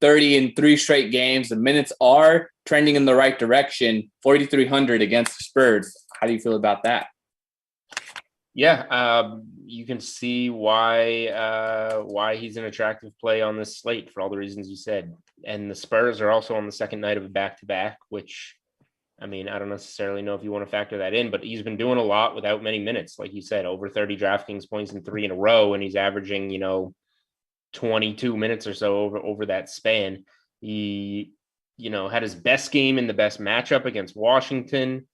30 in 3 straight games. The minutes are trending in the right direction. 4,300 against the Spurs. How do you feel about that? Yeah, you can see why he's an attractive play on this slate for all the reasons you said. And the Spurs are also on the second night of a back-to-back, which, I mean, I don't necessarily know if you want to factor that in, but he's been doing a lot without many minutes. Like you said, over 30 DraftKings points in 3 in a row, and he's averaging, 22 minutes or so over that span. He, had his best game in the best matchup against Washington.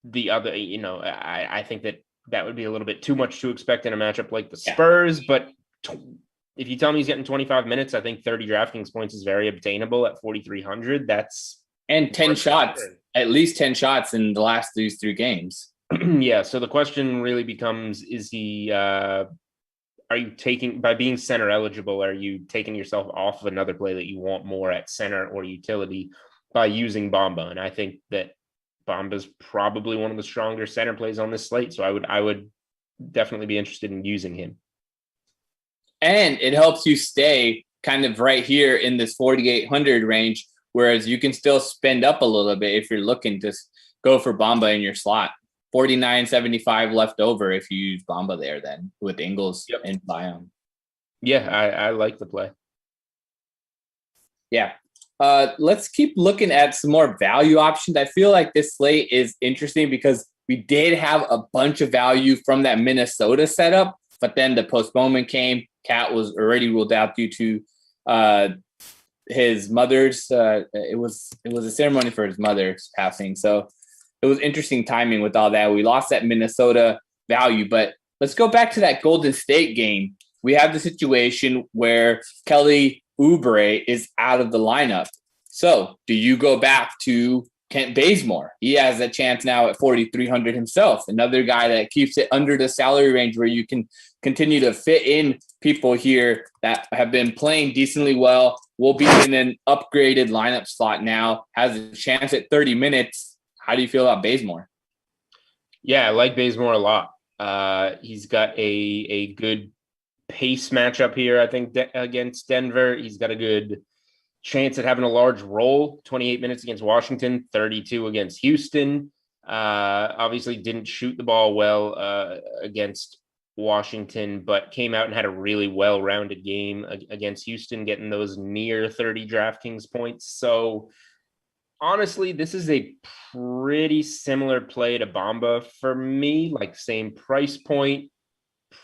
The other, I think that would be a little bit too much to expect in a matchup like the Spurs, but if you tell me he's getting 25 minutes, I think 30 DraftKings points is very obtainable at 4,300. And 10 shots, at least 10 shots in the last these 3 games. Yeah. So the question really becomes, is he, are you taking, by being center eligible, are you taking yourself off of another play that you want more at center or utility by using Bamba? And I think that Bamba's probably one of the stronger center plays on this slate. So I would definitely be interested in using him. And it helps you stay kind of right here in this 4,800 range, whereas you can still spend up a little bit if you're looking to go for Bamba in your slot. 49.75 left over if you use Bamba there then with Ingles and Zion. Yeah, I like the play. Yeah. Let's keep looking at some more value options. I feel like this slate is interesting because we did have a bunch of value from that Minnesota setup, but then the postponement came. Cat was already ruled out due to his mother's. It was a ceremony for his mother's passing, so it was interesting timing with all that. We lost that Minnesota value, but let's go back to that Golden State game. We have the situation where Kelly Oubre is out of the lineup. So do you go back to Kent Bazemore. He has a chance now at 4,300 himself. Another guy that keeps it under the salary range where you can continue to fit in people here that have been playing decently well. Will be in an upgraded lineup slot now. Has a chance at 30 minutes. How do you feel about Bazemore? Yeah, I like Bazemore a lot. He's got a good pace matchup here, I think, against Denver. He's got a good chance at having a large role. 28 minutes against Washington, 32 against Houston. Obviously didn't shoot the ball well against Washington, but came out and had a really well-rounded game against Houston, getting those near 30 DraftKings points. So honestly, this is a pretty similar play to Bamba for me, like same price point,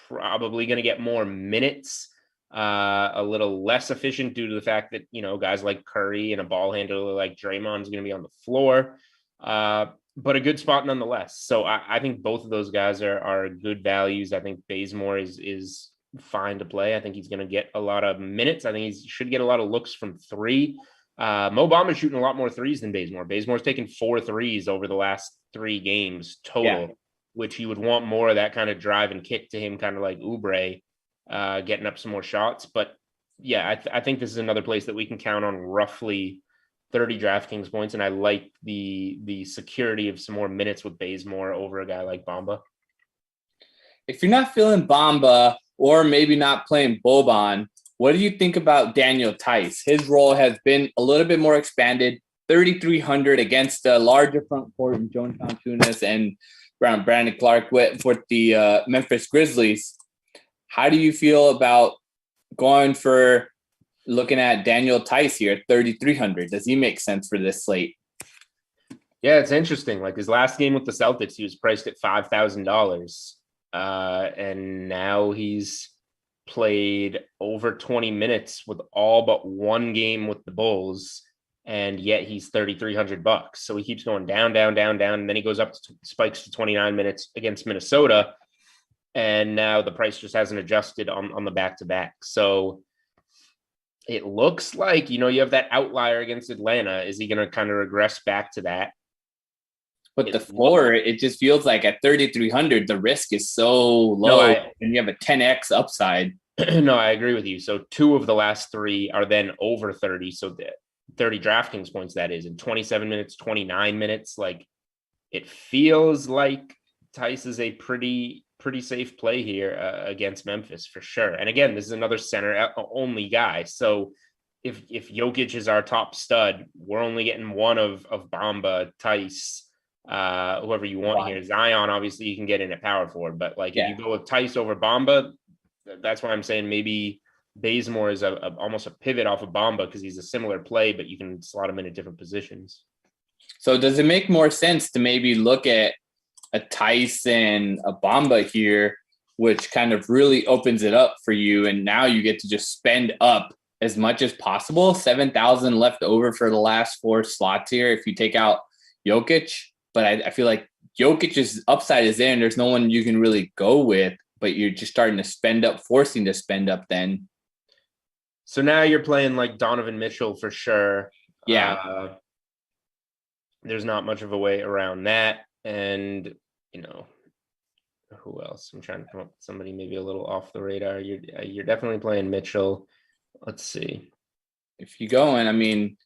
probably going to get more minutes. A little less efficient due to the fact that, guys like Curry and a ball handler like Draymond is going to be on the floor, but a good spot nonetheless. So I think both of those guys are good values. I think Bazemore is fine to play. I think he's going to get a lot of minutes. I think he should get a lot of looks from three. Mo Bamba's shooting a lot more threes than Bazemore. Bazemore's taken 4 threes over the last 3 games total, which you would want more of that kind of drive and kick to him, kind of like Oubre. Getting up some more shots. But yeah, I think this is another place that we can count on roughly 30 DraftKings points. And I like the security of some more minutes with Bazemore over a guy like Bamba. If you're not feeling Bamba or maybe not playing Boban, what do you think about Daniel Tice? His role has been a little bit more expanded, 3,300 against a larger front court in Jonas Valanciunas and Brandon Clark for the Memphis Grizzlies. How do you feel about looking at Daniel Tice here at 3,300? Does he make sense for this slate? Yeah, it's interesting. Like his last game with the Celtics, he was priced at $5,000. And now he's played over 20 minutes with all but one game with the Bulls. And yet he's $3,300. So he keeps going down, down, down, down. And then he goes up to spikes to 29 minutes against Minnesota. And now the price just hasn't adjusted on the back-to-back. So it looks like, you have that outlier against Atlanta. Is he going to kind of regress back to that? But the floor, it just feels like at 3,300, the risk is so low, and you have a 10x upside. No, I agree with you. So 2 of the last 3 are then over 30. So 30 DraftKings points, that is, in 27 minutes, 29 minutes. Like it feels like Tice is a pretty safe play here against Memphis for sure. And again, this is another center only guy. So if Jokic is our top stud, we're only getting one of Bamba, Tice, whoever you want here. Zion, obviously you can get in at power forward, but if you go with Tice over Bamba, that's why I'm saying maybe Bazemore is almost a pivot off of Bamba because he's a similar play, but you can slot him into different positions. So does it make more sense to maybe look at a Tice and a Bamba here, which kind of really opens it up for you, and now you get to just spend up as much as possible? 7,000 left over for the last 4 slots here if you take out Jokic. But I feel like Jokic's upside is there, and there's no one you can really go with, but you're just starting to spend up, forcing to spend up then. So now you're playing like Donovan Mitchell for sure. Yeah. There's not much of a way around that. And, who else? I'm trying to come up with somebody maybe a little off the radar. You're definitely playing Mitchell. Let's see. If you go in,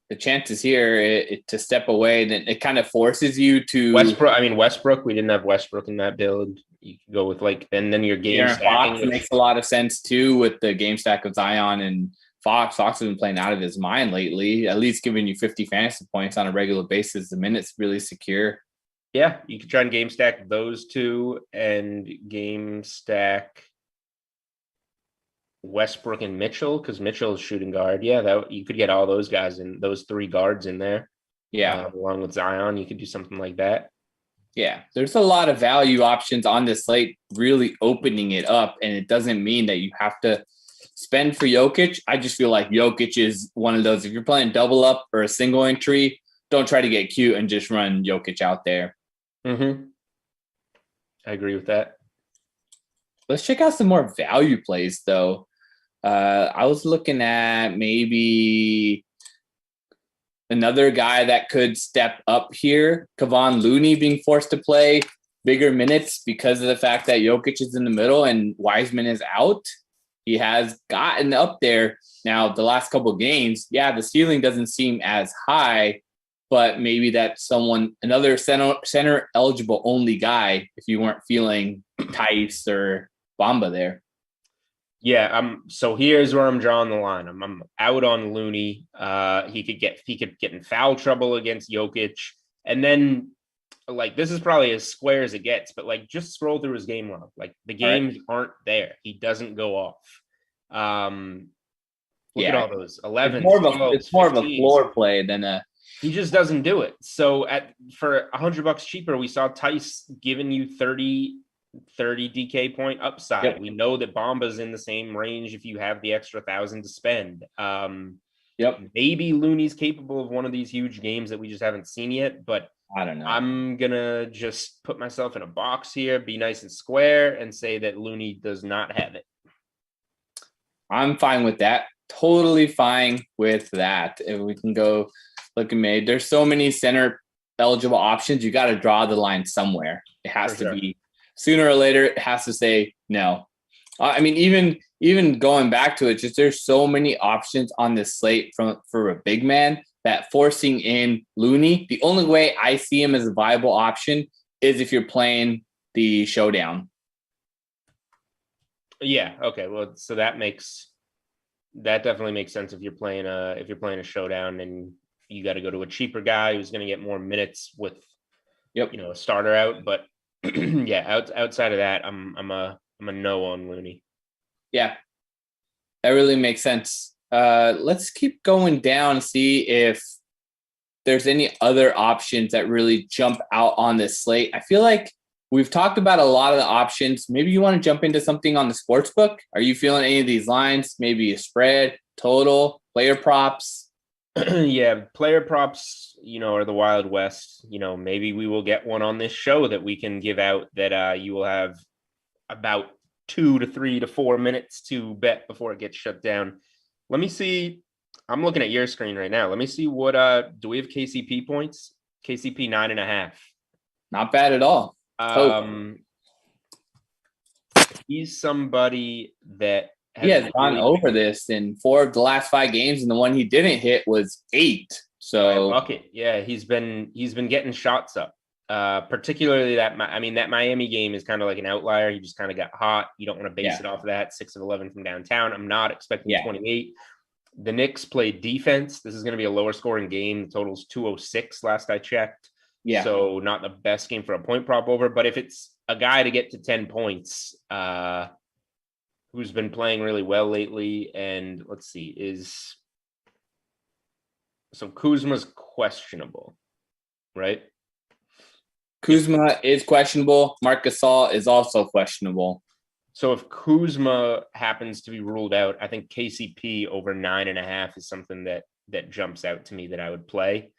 the chances here to step away, then it kind of forces you to Westbrook. We didn't have Westbrook in that build. You can go with and then your game stacking makes a lot of sense too with the game stack of Zion and Fox. Fox has been playing out of his mind lately, at least giving you 50 fantasy points on a regular basis. The minute's really secure. Yeah, you could try and game stack those 2 and game stack Westbrook and Mitchell, because Mitchell's shooting guard. Yeah, that you could get all those guys in, those 3 guards in there. Yeah, along with Zion, you could do something like that. Yeah, there's a lot of value options on this slate, really opening it up, and it doesn't mean that you have to spend for Jokic. I just feel like Jokic is one of those, if you're playing double up or a single entry, don't try to get cute and just run Jokic out there. Mm-hmm. I agree with that. Let's check out some more value plays, though. I was looking at maybe another guy that could step up here, Kevon Looney being forced to play bigger minutes because of the fact that Jokic is in the middle and Wiseman is out. He has gotten up there. Now, the last couple of games, the ceiling doesn't seem as high, but maybe that's another center eligible only guy if you weren't feeling Tice or Bamba there. Yeah, so here's where I'm drawing the line. I'm out on Looney. He could get in foul trouble against Jokic. And then like this is probably as square as it gets, but like just scroll through his game log. Like the games aren't there. He doesn't go off. Look at all those 11. It's more of a floor play than a. He just doesn't do it. So for $100 cheaper, we saw Tice giving you 30 DK point upside. Yep. We know that Bomba's in the same range if you have the extra 1,000 to spend. Maybe Looney's capable of one of these huge games that we just haven't seen yet, but I don't know. I'm gonna just put myself in a box here, be nice and square, and say that Looney does not have it. I'm fine with that. Totally fine with that. If we can go look at me, there's so many center eligible options. You got to draw the line somewhere. It has to be sooner or later. It has to say no. I mean, even going back to it, just there's so many options on this slate for a big man that forcing in Looney, the only way I see him as a viable option is if you're playing the showdown. Yeah. Okay. Well, so that definitely makes sense if you're playing a showdown and you got to go to a cheaper guy who's going to get more minutes with, a starter out. But outside of that, I'm a no on Looney. Yeah, that really makes sense. Let's keep going down and see if there's any other options that really jump out on this slate. I feel like we've talked about a lot of the options. Maybe you want to jump into something on the sports book. Are you feeling any of these lines? Maybe a spread, total, player props? Yeah, player props, are the Wild West. Maybe we will get one on this show that we can give out that you will have about 2 to 3 to 4 minutes to bet before it gets shut down. Let me see. I'm looking at your screen right now. Let me see what do we have KCP points? KCP 9.5. Not bad at all. He's somebody that has gone over this in 4 of the last 5 games, and the one he didn't hit was 8. So bucket. Yeah, he's been getting shots up. Particularly that Miami game is kind of like an outlier. He just kind of got hot. You don't want to base it off of that. 6 of 11 from downtown. I'm not expecting 28. The Knicks played defense. This is going to be a lower scoring game. The total's 206 last I checked. Yeah. So not the best game for a point prop over. But if it's a guy to get to 10 points, who's been playing really well lately, and let's see, so Kuzma's questionable, right? Kuzma is questionable. Marc Gasol is also questionable. So if Kuzma happens to be ruled out, I think KCP over 9.5 is something that jumps out to me that I would play.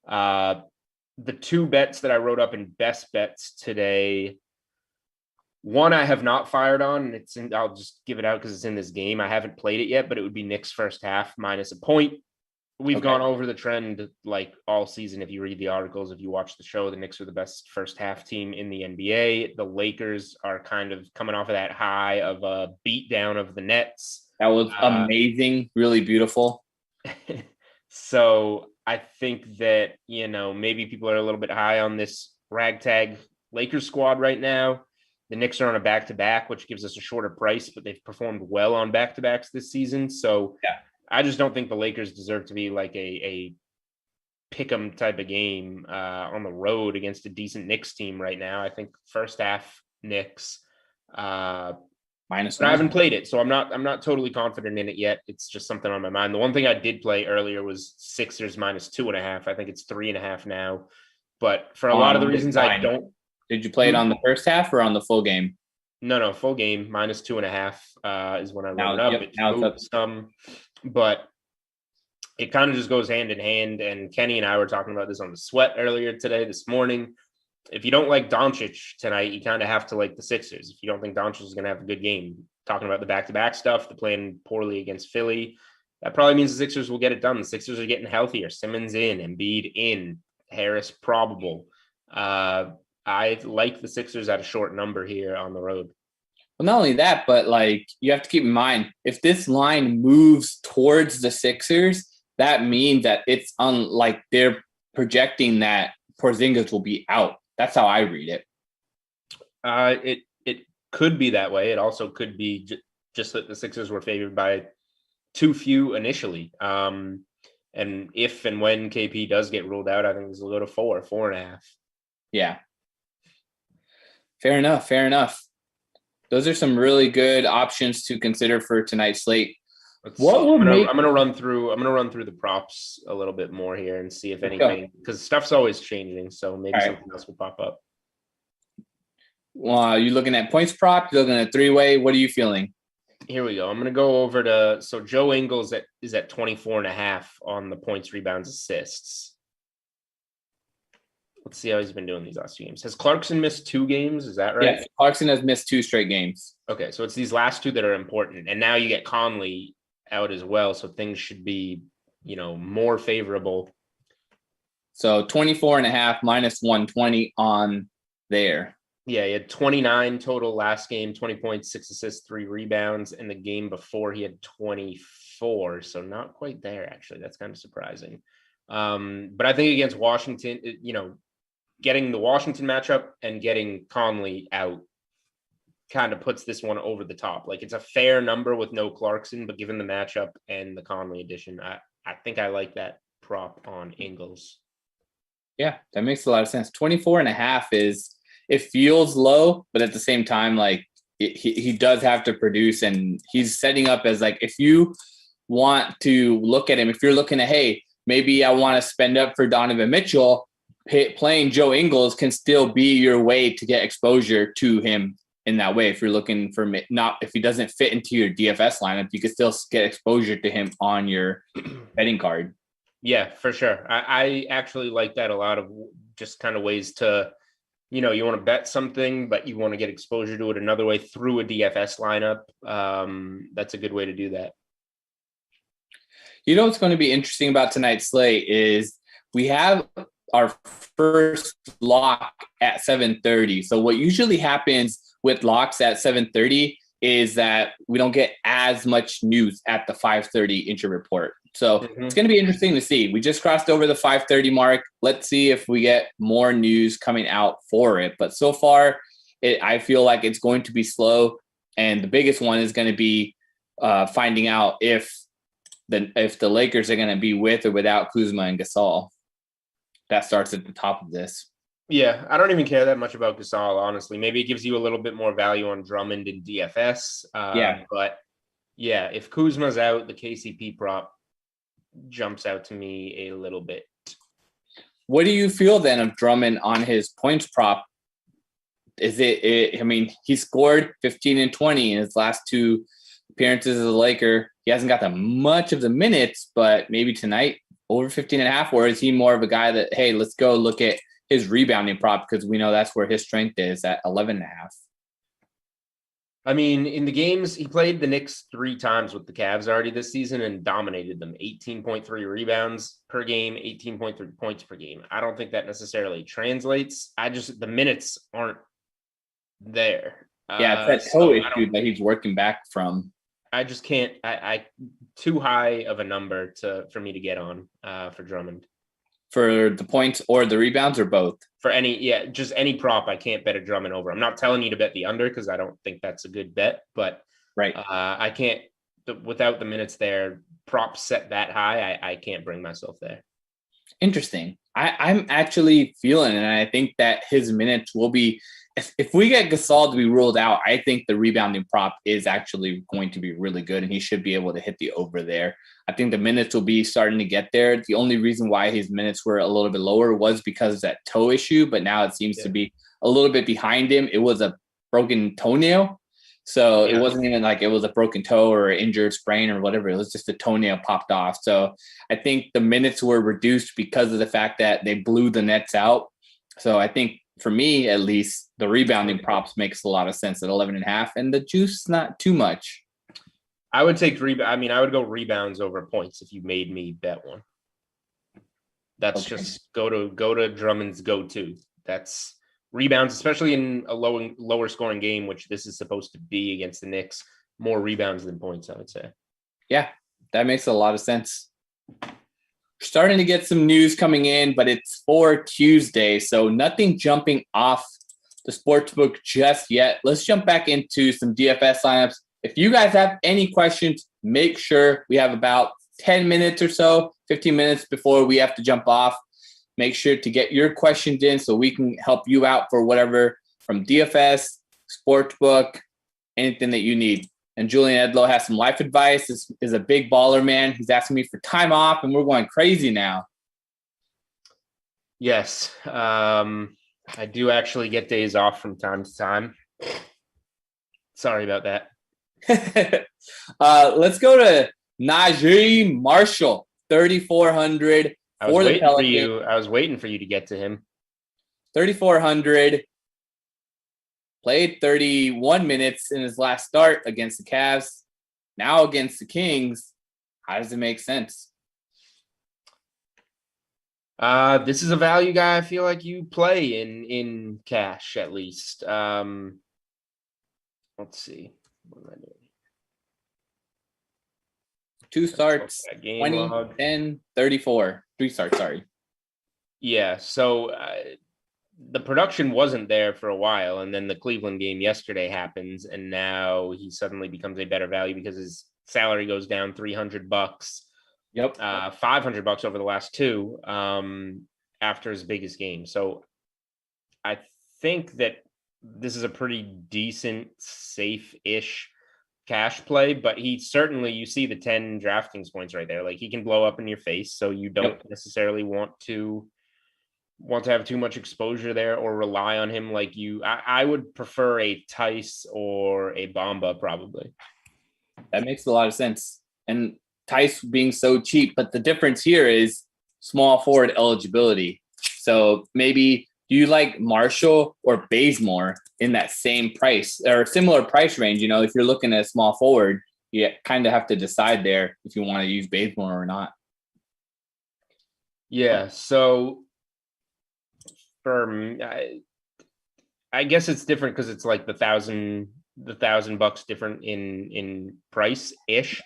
The 2 bets that I wrote up in best bets today, one I have not fired on, and I'll just give it out because it's in this game. I haven't played it yet, but it would be Knicks first half minus a point. We've gone over the trend like all season. If you read the articles, if you watch the show, the Knicks are the best first half team in the NBA. The Lakers are kind of coming off of that high of a beatdown of the Nets. That was amazing, really beautiful. So I think that, maybe people are a little bit high on this ragtag Lakers squad right now. The Knicks are on a back-to-back, which gives us a shorter price, but they've performed well on back-to-backs this season. So I just don't think the Lakers deserve to be like a pick'em type of game on the road against a decent Knicks team right now. I think first half Knicks minus. But I haven't played it, so I'm not totally confident in it yet. It's just something on my mind. The one thing I did play earlier was Sixers minus 2.5. I think it's 3.5 now. But for a lot of the reasons I don't. Did you play it on the first half or on the full game? No, full game minus 2.5 is when I wrote it up. Now it's up some. But it kind of just goes hand in hand. And Kenny and I were talking about this on the Sweat earlier this morning. If you don't like Doncic tonight, you kind of have to like the Sixers. If you don't think Doncic is going to have a good game, talking about the back-to-back stuff, the playing poorly against Philly, that probably means the Sixers will get it done. The Sixers are getting healthier. Simmons in, Embiid in, Harris probable. I like the Sixers at a short number here on the road. Well, not only that, but like you have to keep in mind, if this line moves towards the Sixers, that means that it's like they're projecting that Porzingis will be out. That's how I read it. It could be that way. It also could be just that the Sixers were favored by too few initially. And if and when KP does get ruled out, I think this will go to 4.5. Yeah. Fair enough. Those are some really good options to consider for tonight's slate. I'm gonna run through the props a little bit more here and see if anything, because stuff's always changing, so maybe something else will pop up. You looking at points prop? You looking at three-way? What are you feeling? Here we go. I'm gonna go over to Joe Ingles is at 24.5 on the points, rebounds, assists. Let's see how he's been doing these last 2 games. Has Clarkson missed 2 games? Is that right? Yes, Clarkson has missed 2 straight games. Okay, so it's these last 2 that are important. And now you get Conley out as well, so things should be, more favorable. So 24.5 minus 120 on there. Yeah, he had 29 total last game, 20 points, 6 assists, 3 rebounds. And the game before he had 24, so not quite there, actually. That's kind of surprising. But I think against Washington, getting the Washington matchup and getting Conley out kind of puts this one over the top. Like, it's a fair number with no Clarkson, but given the matchup and the Conley addition, I think I like that prop on Ingles. Yeah, that makes a lot of sense. 24.5 it feels low, but at the same time, like he does have to produce, and he's setting up as like, if you want to look at him, if you're looking at, hey, maybe I want to spend up for Donovan Mitchell, playing Joe Ingles can still be your way to get exposure to him in that way. If you're looking for if he doesn't fit into your DFS lineup, you can still get exposure to him on your betting card. Yeah, for sure. I actually like that a lot of just kind of ways to, you want to bet something, but you want to get exposure to it another way through a DFS lineup. That's a good way to do that. What's going to be interesting about tonight's slate is we have our first lock at 7:30. So what usually happens with locks at 7:30 is that we don't get as much news at the 5:30 injury report. So It's going to be interesting to see. We just crossed over the 5:30 mark. Let's see if we get more news coming out for it. But so far, I feel like it's going to be slow. And the biggest one is going to be finding out if the Lakers are going to be with or without Kuzma and Gasol. That starts at the top of this. Yeah, I don't even care that much about Gasol, honestly. Maybe it gives you a little bit more value on Drummond and DFS. But yeah, if Kuzma's out, the KCP prop jumps out to me a little bit. What do you feel then of Drummond on his points prop? Is he scored 15 and 20 in his last 2 appearances as a Laker. He hasn't got that much of the minutes, but maybe tonight over 15.5, or is he more of a guy that, hey, let's go look at his rebounding prop because we know that's where his strength is at 11.5. I mean, in the games, he played the Knicks 3 times with the Cavs already this season and dominated them. 18.3 rebounds per game, 18.3 points per game. I don't think that necessarily translates. The minutes aren't there. Yeah, it's that toe issue that he's working back from. I just can't. I too high of a number for me to get on for Drummond. For the points or the rebounds or both? For just any prop, I can't bet a Drummond over. I'm not telling you to bet the under because I don't think that's a good bet, but right. I can't without the minutes there. Props set that high, I can't bring myself there. Interesting. I'm actually feeling, and I think that his minutes will be. If we get Gasol to be ruled out, I think the rebounding prop is actually going to be really good, and he should be able to hit the over there. I think the minutes will be starting to get there. The only reason why his minutes were a little bit lower was because of that toe issue, but now it seems to be a little bit behind him. It was a broken toenail, so it wasn't even like it was a broken toe or an injured sprain or whatever. It was just a toenail popped off. So I think the minutes were reduced because of the fact that they blew the Nets out. So I think, for me, at least, the rebounding props makes a lot of sense at 11.5, and the juice not too much. I would take I would go rebounds over points if you made me bet one. That's just go to Drummond's go-to. That's rebounds, especially in a lower scoring game, which this is supposed to be against the Knicks. More rebounds than points, I would say. Yeah, that makes a lot of sense. Starting to get some news coming in, but it's for Tuesday, so nothing jumping off the sportsbook just yet. Let's jump back into some DFS lineups. If you guys have any questions, make sure we have about 10 minutes or so, 15 minutes before we have to jump off. Make sure to get your questions in so we can help you out for whatever from DFS, sportsbook, anything that you need. And Julian Edlow has some life advice. This is a big baller, man. He's asking me for time off, and we're going crazy now. Yes. I do actually get days off from time to time. Sorry about that. Let's go to Najee Marshall, 3,400 for the Pelicans. I was waiting for you to get to him. 3,400. Played 31 minutes in his last start against the Cavs. Now against the Kings. How does it make sense? This is a value guy I feel like you play in cash at least. Let's see. What am I doing? 2 starts, 20, 10, 34. 3 starts, sorry. Yeah, so the production wasn't there for a while, and then the Cleveland game yesterday happens, and now he suddenly becomes a better value because his salary goes down $300. Yep. $500 over the last 2 after his biggest game. So I think that this is a pretty decent, safe-ish cash play, but he certainly, you see the 10 DraftKings points right there. Like, he can blow up in your face, so you don't necessarily want to have too much exposure there or rely on him like you. I would prefer a Tice or a Bamba probably. That makes a lot of sense. And Tice being so cheap, but the difference here is small forward eligibility. So maybe do you like Marshall or Bazemore in that same price or similar price range? You know, if you're looking at a small forward, you kind of have to decide there if you want to use Bazemore or not. Yeah. So I guess it's different because it's like the $1,000 different in price ish.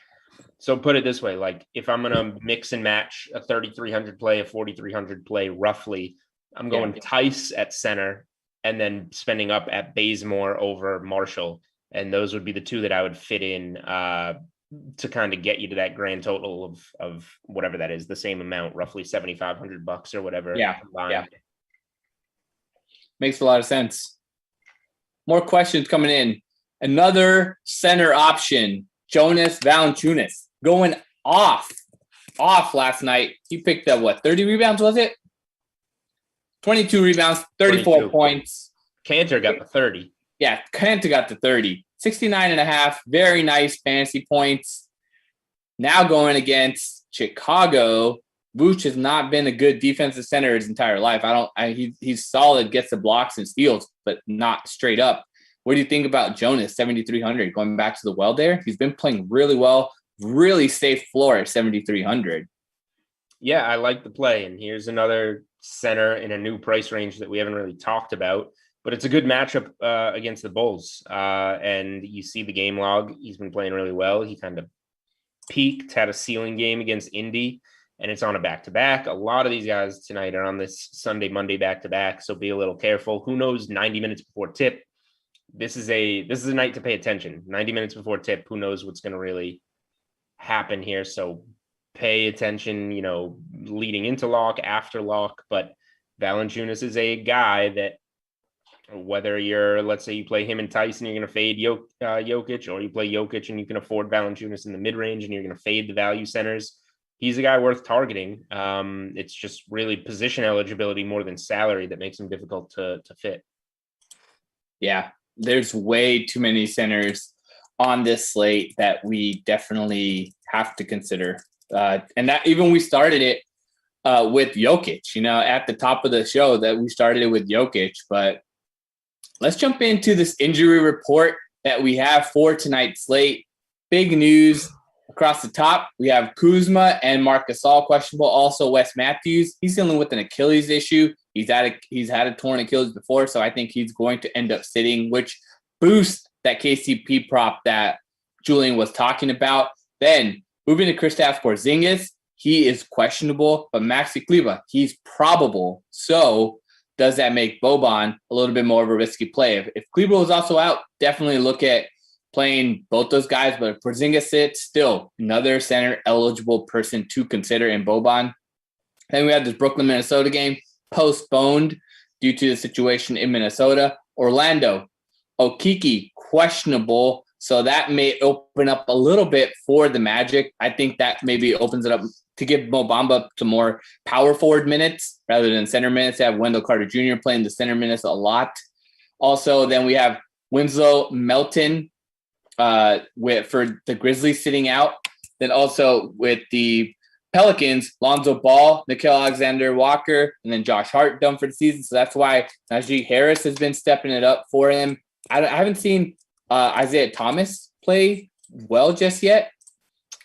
So put it this way, like if I'm gonna mix and match a 3,300 play, a 4,300 play, roughly, I'm going Tice at center and then spending up at Bazemore over Marshall, and those would be the 2 that I would fit in to kind of get you to that grand total of whatever that is, the same amount, roughly $7,500 or whatever. Yeah. Makes a lot of sense. More questions coming in. Another center option, Jonas Valanciunas, going off last night. He picked up, 30 rebounds, was it? 22 rebounds, 34 22 points. Cantor got the 30. Yeah, Cantor got the 30. 69.5, very nice fantasy points. Now going against Chicago. Vooch has not been a good defensive center his entire life. He's solid, gets the blocks and steals, but not straight up. What do you think about Jonas, 7,300, going back to the well there? He's been playing really well, really safe floor at 7,300. Yeah, I like the play. And here's another center in a new price range that we haven't really talked about, but it's a good matchup against the Bulls. And you see the game log. He's been playing really well. He kind of peaked, had a ceiling game against Indy, and it's on a back-to-back. A lot of these guys tonight are on this Sunday, Monday back-to-back, so be a little careful. Who knows, 90 minutes before tip. This is a night to pay attention. 90 minutes before tip, who knows what's going to really happen here. So pay attention, leading into lock, after lock. But Valanciunas is a guy that, whether let's say you play him and Tyson, you're going to fade Jokic, or you play Jokic and you can afford Valanciunas in the mid-range and you're going to fade the value centers, he's a guy worth targeting. It's just really position eligibility more than salary that makes him difficult to fit. Yeah, there's way too many centers on this slate that we definitely have to consider. And that even we started it with Jokic, at the top of the show that we started it with Jokic. But let's jump into this injury report that we have for tonight's slate. big news across the top. We have Kuzma and Marc Gasol questionable. Also, Wes Matthews. He's dealing with an Achilles issue. He's had a torn Achilles before, so I think he's going to end up sitting, which boosts that KCP prop that Julian was talking about. Then moving to Kristaps Porzingis, he is questionable, but Maxi Kleber, he's probable. So does that make Boban a little bit more of a risky play? If Kleber was also out, definitely look at playing both those guys. But if Porzingis sits, still another center eligible person to consider in Boban. Then we have this Brooklyn, Minnesota game postponed due to the situation in Minnesota. Orlando, Okiki, questionable. So that may open up a little bit for the Magic. I think that maybe opens it up to give Mo Bamba to more power forward minutes rather than center minutes. They have Wendell Carter Jr. playing the center minutes a lot. Also, then we have Winslow Melton for the Grizzlies sitting out. Then also with the Pelicans, Lonzo Ball, Nickeil Alexander-Walker, and then Josh Hart done for the season. So that's why Najee Harris has been stepping it up for him. I haven't seen Isaiah Thomas play well just yet.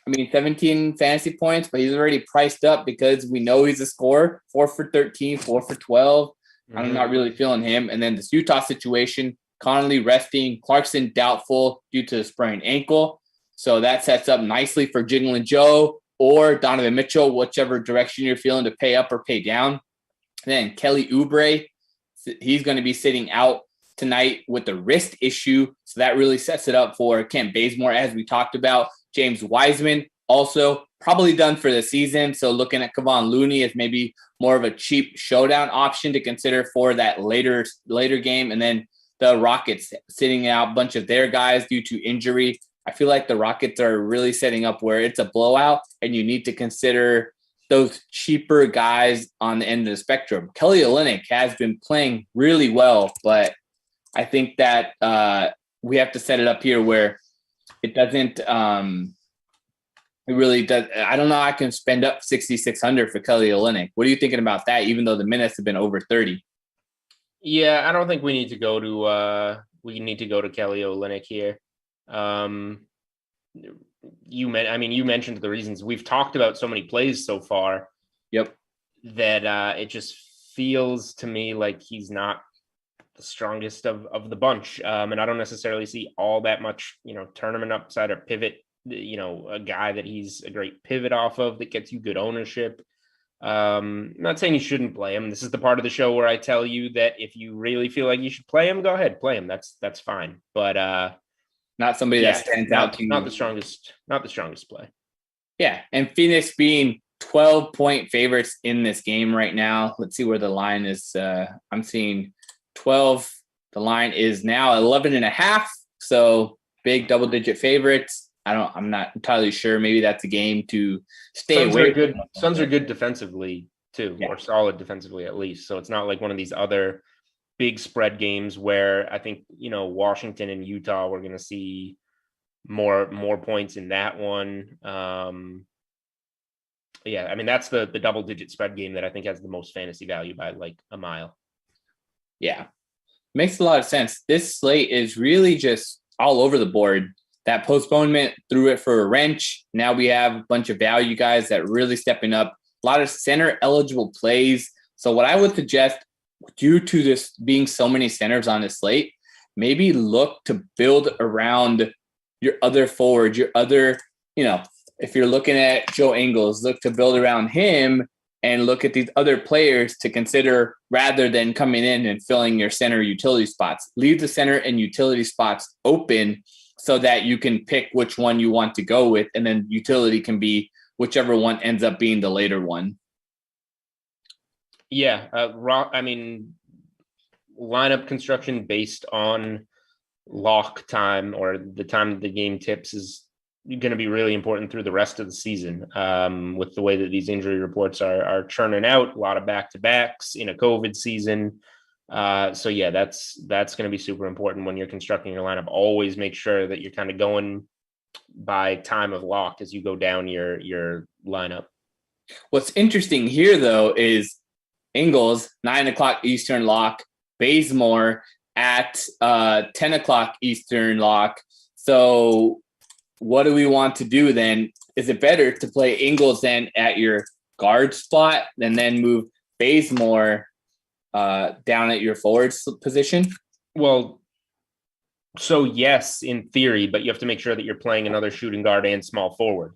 I mean, 17 fantasy points, but he's already priced up because we know he's a scorer. 4 for 13, 4 for 12. I'm not really feeling him. And then this Utah situation, Conley resting, Clarkson doubtful due to a sprained ankle. So that sets up nicely for Jalen Joe or Donovan Mitchell, whichever direction you're feeling to pay up or pay down. And then Kelly Oubre, he's going to be sitting out tonight with the wrist issue. So that really sets it up for Kent Bazemore, as we talked about. James Wiseman also probably done for the season. So looking at Kevon Looney as maybe more of a cheap showdown option to consider for that later game. And then the Rockets sitting out a bunch of their guys due to injury. I feel like the Rockets are really setting up where it's a blowout and you need to consider those cheaper guys on the end of the spectrum. Kelly Olynyk has been playing really well, but I think that we have to set it up here where it doesn't it really does. I don't know. I can spend up 6,600 for Kelly Olynyk. What are you thinking about that? Even though the minutes have been over 30. Yeah, I don't think we need to go to Kelly Olynyk here. You mentioned the reasons. We've talked about so many plays so far. Yep. That it just feels to me like he's not the strongest of the bunch. And I don't necessarily see all that much, tournament upside or pivot, a guy that he's a great pivot off of that gets you good ownership. I'm not saying you shouldn't play him. This is the part of the show where I tell you that if you really feel like you should play him, go ahead, play him. That's fine. But not somebody that stands out to you. Not the strongest play. Yeah. And Phoenix being 12-point favorites in this game right now. Let's see where the line is. I'm seeing 12. The line is now 11.5. So big double-digit favorites. I'm not entirely sure. Maybe that's a game to stay away. Suns are good defensively too, or solid defensively at least. So it's not like one of these other big spread games where I think Washington and Utah we're going to see more points in that one. Yeah, I mean that's the double-digit spread game that I think has the most fantasy value by like a mile. Yeah, makes a lot of sense. This slate is really just all over the board. That postponement threw it for a wrench. Now we have a bunch of value guys that really stepping up. A lot of center eligible plays. So what I would suggest, due to this being so many centers on this slate, maybe look to build around your other forward, your other, if you're looking at Joe Ingles, look to build around him and look at these other players to consider rather than coming in and filling your center utility spots. Leave the center and utility spots open so that you can pick which one you want to go with, and then utility can be whichever one ends up being the later one. Yeah, lineup construction based on lock time or the time the game tips is going to be really important through the rest of the season. With the way that these injury reports are churning out, a lot of back-to-backs in a COVID season. So yeah, that's going to be super important when you're constructing your lineup. Always make sure that you're kind of going by time of lock as you go down your lineup. What's interesting here though is Ingles 9:00 Eastern lock, Bazemore at 10:00 Eastern lock. So what do we want to do then? Is it better to play Ingles then at your guard spot and then move Bazemore down at your forward position? Well, so yes, in theory, but you have to make sure that you're playing another shooting guard and small forward.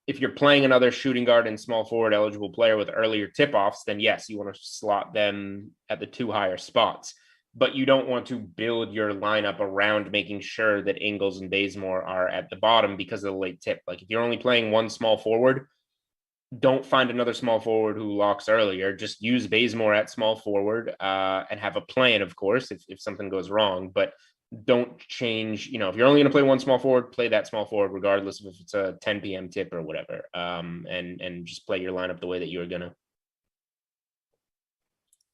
If you're playing another shooting guard and small forward eligible player with earlier tip-offs, then yes, you want to slot them at the 2 higher spots. But you don't want to build your lineup around making sure that Ingles and Bazemore are at the bottom because of the late tip. Like if you're only playing one small forward, don't find another small forward who locks earlier. Just use Bazemore at small forward and have a plan, of course, if something goes wrong. But don't change, if you're only going to play one small forward, play that small forward, regardless of if it's a 10 p.m. tip or whatever. And just play your lineup the way that you're going to.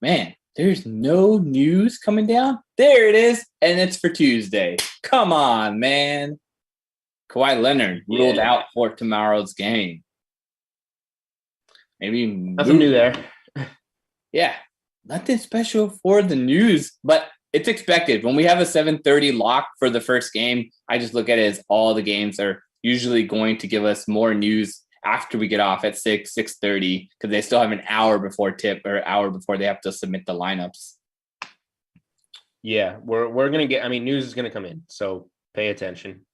Man, there's no news coming down. There it is. And it's for Tuesday. Come on, man. Kawhi Leonard ruled out for tomorrow's game. Maybe nothing new there. Yeah, nothing special for the news, but it's expected. When we have a 7:30 lock for the first game, I just look at it as all the games are usually going to give us more news after we get off at 6:30, because they still have an hour before tip or hour before they have to submit the lineups. Yeah, we're gonna get. News is gonna come in, so pay attention.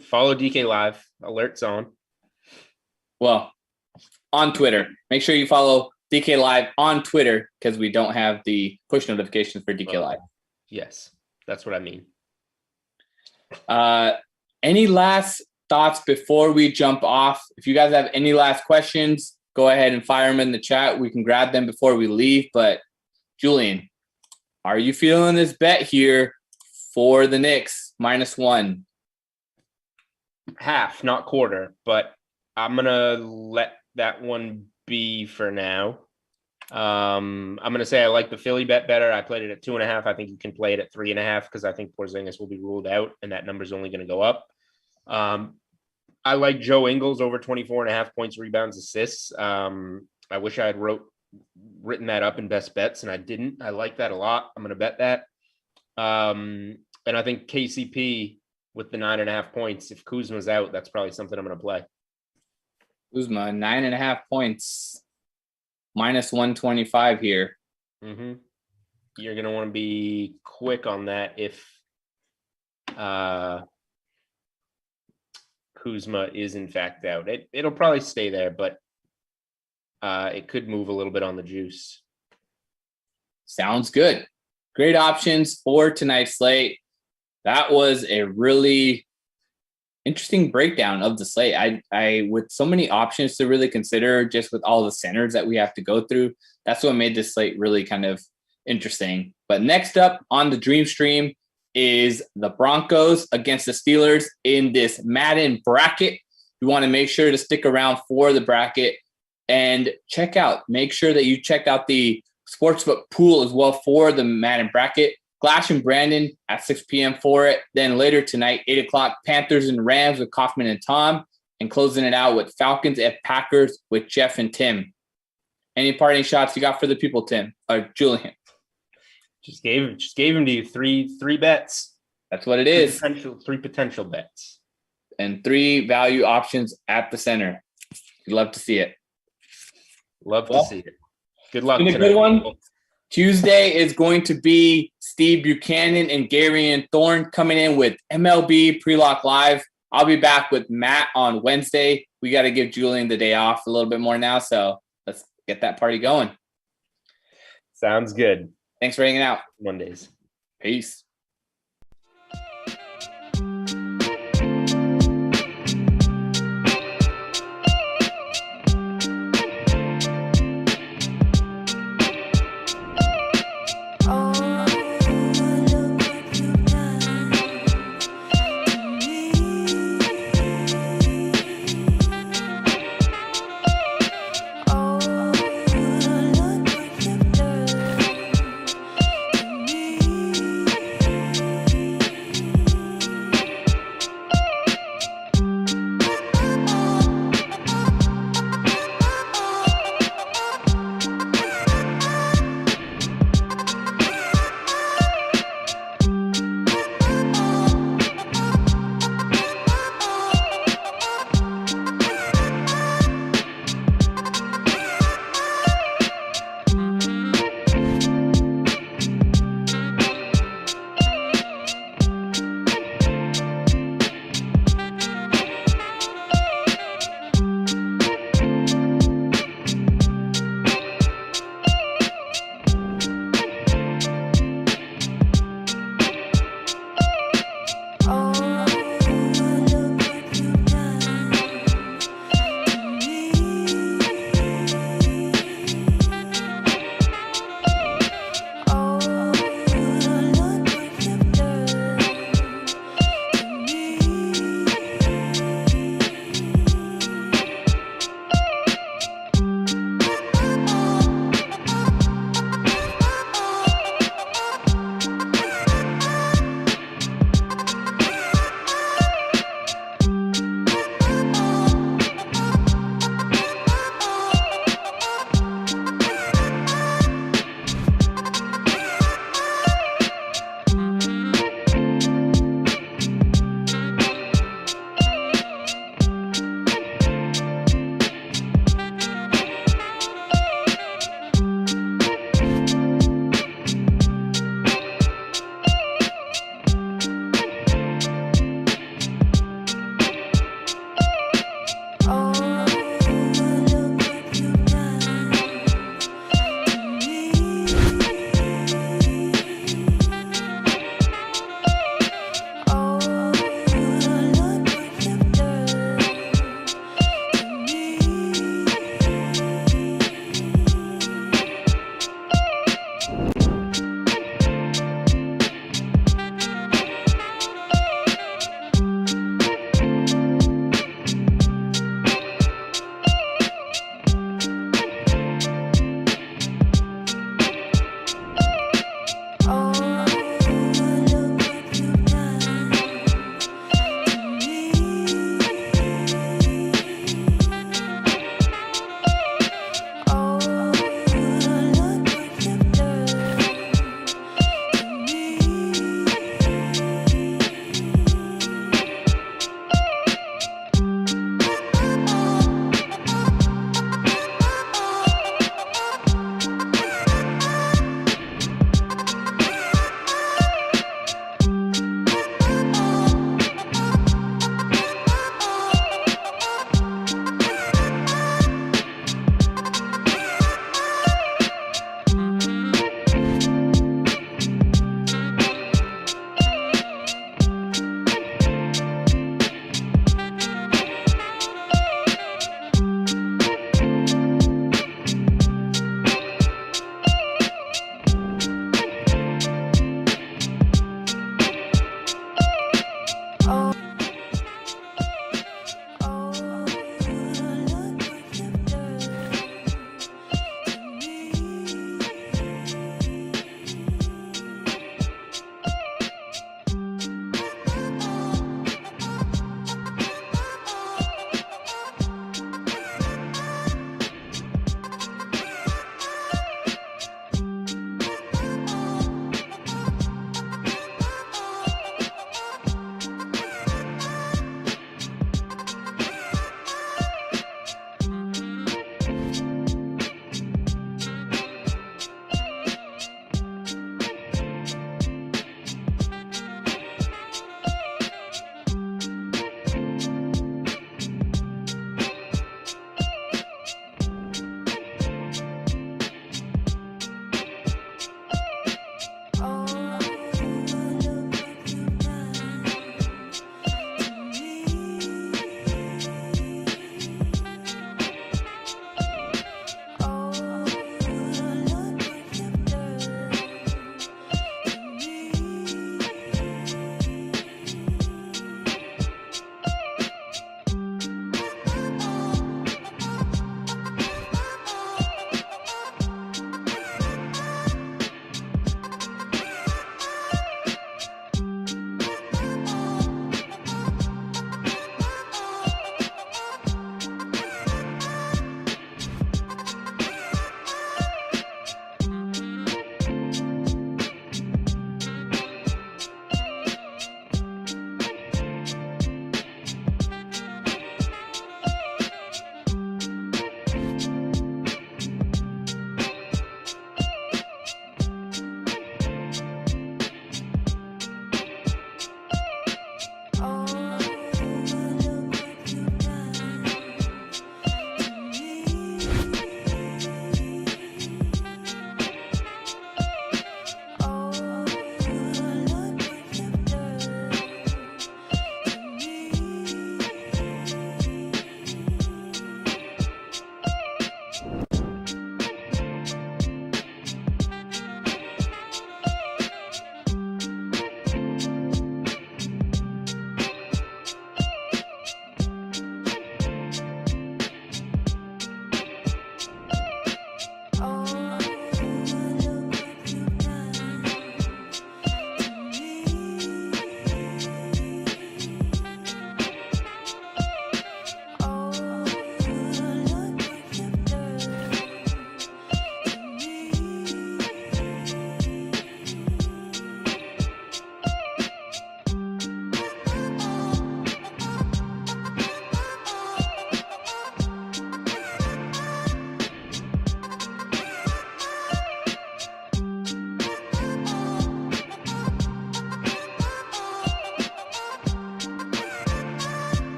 Follow DK Live. Alerts on. Well, on Twitter, make sure you follow DK Live on Twitter because we don't have the push notifications for DK Live. Yes, that's what I mean. Any last thoughts before we jump off? If you guys have any last questions, go ahead and fire them in the chat. We can grab them before we leave. But Julian, are you feeling this bet here for the Knicks -1? Half, not quarter, but I'm gonna let that one be for now. I'm gonna say I like the Philly bet better. I played it at 2.5. I think you can play it at 3.5 because I think Porzingis will be ruled out and that number is only going to go up. I like Joe Ingles over 24.5 points, rebounds, assists. I wish I had written that up in best bets and I didn't. I like that a lot. I'm going to bet that. And I think KCP with the 9.5 points, if Kuzma's out, that's probably something I'm going to play. Kuzma, 9.5 points, -125 here. Mm-hmm. You're going to want to be quick on that if Kuzma is in fact out. It'll probably stay there, but it could move a little bit on the juice. Sounds good. Great options for tonight's slate. That was a really interesting breakdown of the slate. I with so many options to really consider, just with all the centers that we have to go through, that's what made this slate really kind of interesting. But next up on the Dream Stream is the Broncos against the Steelers in this Madden bracket. You want to make sure to stick around for the bracket and make sure that you check out the sportsbook pool as well for the Madden bracket. Glash and Brandon at 6 p.m. for it. Then later tonight, 8 o'clock, Panthers and Rams with Kaufman and Tom. And closing it out with Falcons at Packers with Jeff and Tim. Any parting shots you got for the people, Tim? Or Julian? Just gave him to you three bets. That's what it is. Three potential bets. And 3 value options at the center. You'd love to see it. Love to see it. Good luck tonight. Good one. Tuesday is going to be Steve Buchanan and Gary and Thorne coming in with MLB Pre-Lock Live. I'll be back with Matt on Wednesday. We got to give Julian the day off a little bit more now, so let's get that party going. Sounds good. Thanks for hanging out. Mondays. Peace.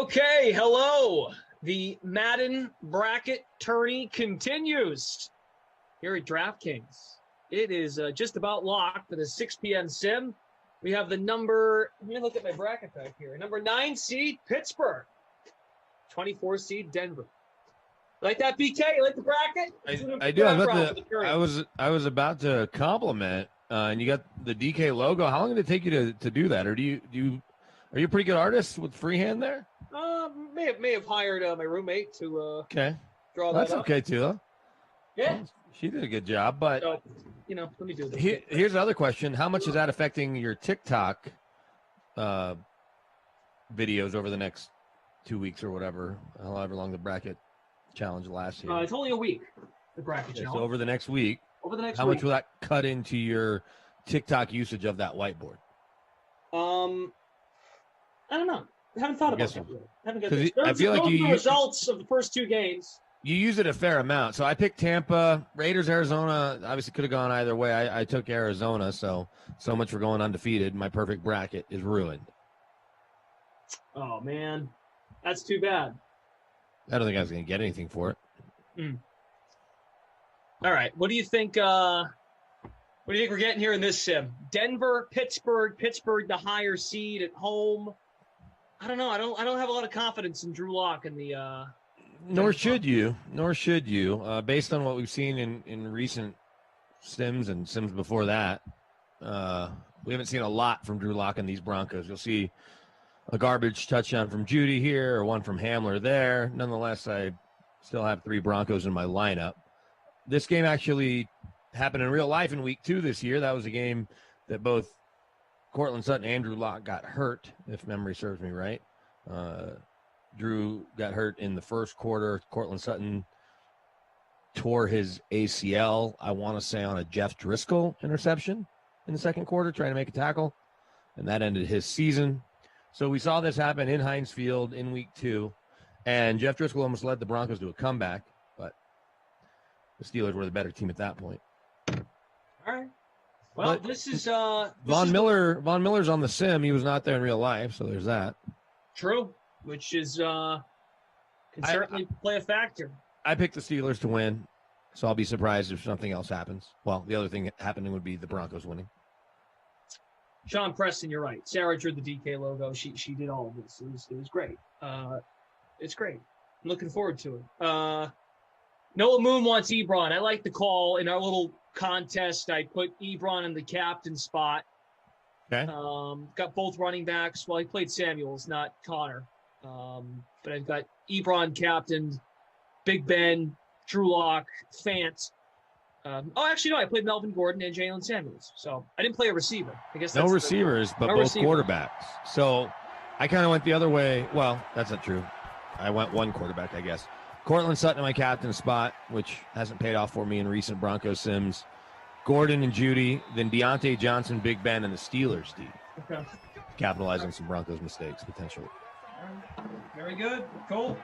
Okay, hello. The Madden bracket tourney continues here at DraftKings. It is just about locked for the 6 p.m. sim. We have the number, let me look at my bracket back here. Number 9 seed, Pittsburgh. 24 seed, Denver. Like that, BK? You like the bracket? I do. I was about to compliment, and you got the DK logo. How long did it take you to do that? Or are you a pretty good artist with freehand there? May have hired my roommate to okay. Draw that That's up. okay too, though. Yeah. Well, she did a good job, but So, let me do this. here's another question: how much is that affecting your TikTok videos over the next 2 weeks or whatever, however long the bracket challenge lasts here? It's only a week. The bracket So challenge. over the next week, how much will that cut into your TikTok usage of that whiteboard? I don't know. I haven't thought about that yet. I feel like the results of the first 2 games. You use it a fair amount. So I picked Tampa, Raiders, Arizona. Obviously could have gone either way. I took Arizona, so much for going undefeated. My perfect bracket is ruined. Oh man, that's too bad. I don't think I was going to get anything for it. All right, what do you think? What do you think we're getting here in this sim? Denver, Pittsburgh, the higher seed at home. I don't know. I don't have a lot of confidence in Drew Lock and the. Nor should you. Based on what we've seen in recent sims and sims before that, we haven't seen a lot from Drew Lock and these Broncos. You'll see a garbage touchdown from Judy here or one from Hamler there. Nonetheless, I still have 3 Broncos in my lineup. This game actually happened in real life in week 2 this year. That was a game that both Cortland Sutton and Drew Lock got hurt, if memory serves me right. Drew got hurt in the first quarter. Cortland Sutton tore his ACL, I want to say, on a Jeff Driscoll interception in the second quarter, trying to make a tackle, and that ended his season. So we saw this happen in Heinz Field in week 2, and Jeff Driscoll almost led the Broncos to a comeback, but the Steelers were the better team at that point. All right. Well, this is Von Miller's on the sim. He was not there in real life, so there's that. True, which is can certainly play a factor. I picked the Steelers to win, so I'll be surprised if something else happens. Well, the other thing happening would be the Broncos winning. Sean Preston, you're right. Sarah drew the DK logo. She did all of this. It was great. It's great. I'm looking forward to it. Noah Moon wants Ebron. I like the call in our little contest. I put Ebron in the captain spot. Okay. Got both running backs. Well, he played Samuels, not Connor. But I've got Ebron captained, Big Ben, Drew Lock, Fant. Actually, no, I played Melvin Gordon and Jalen Samuels. So I didn't play a receiver. I guess that's no receivers, but both quarterbacks. So I kind of went the other way. Well, that's not true. I went one quarterback, I guess. Cortland Sutton in my captain spot, which hasn't paid off for me in recent Broncos sims. Gordon and Judy, then Deontay Johnson, Big Ben, and the Steelers D. Okay. Capitalize on some Broncos mistakes, potentially. Very good. Cool.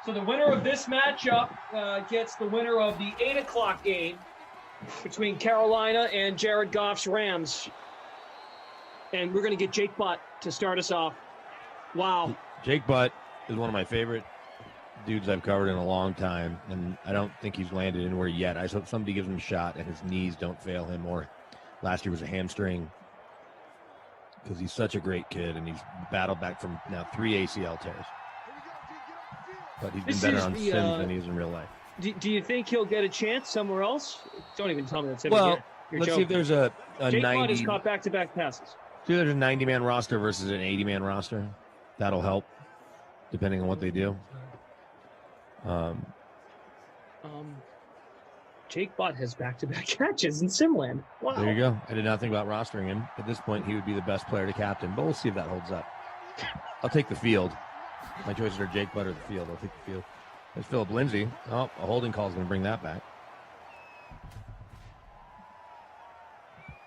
So the winner of this matchup gets the winner of the 8 o'clock game between Carolina and Jared Goff's Rams. And we're going to get Jake Butt to start us off. Wow. Jake Butt is one of my favorite dudes I've covered in a long time, and I don't think he's landed anywhere yet. I hope somebody gives him a shot and his knees don't fail him, or last year was a hamstring, because he's such a great kid, and he's battled back from now 3 ACL tears. But he's been better on Sims than he is in real life. Do you think he'll get a chance somewhere else? Don't even tell me that's him Well, again. let's see if there's a Jake 90. Butt has caught back-to-back passes. See if there's a 90-man roster versus an 80-man roster. That'll help, depending on what they do. Jake Butt has back-to-back catches in Simland. Wow. There you go. I did not think about rostering him. At this point, he would be the best player to captain, but we'll see if that holds up. I'll take the field. My choices are Jake Butt or the field. I'll take the field. There's Philip Lindsay. Oh, a holding call is going to bring that back.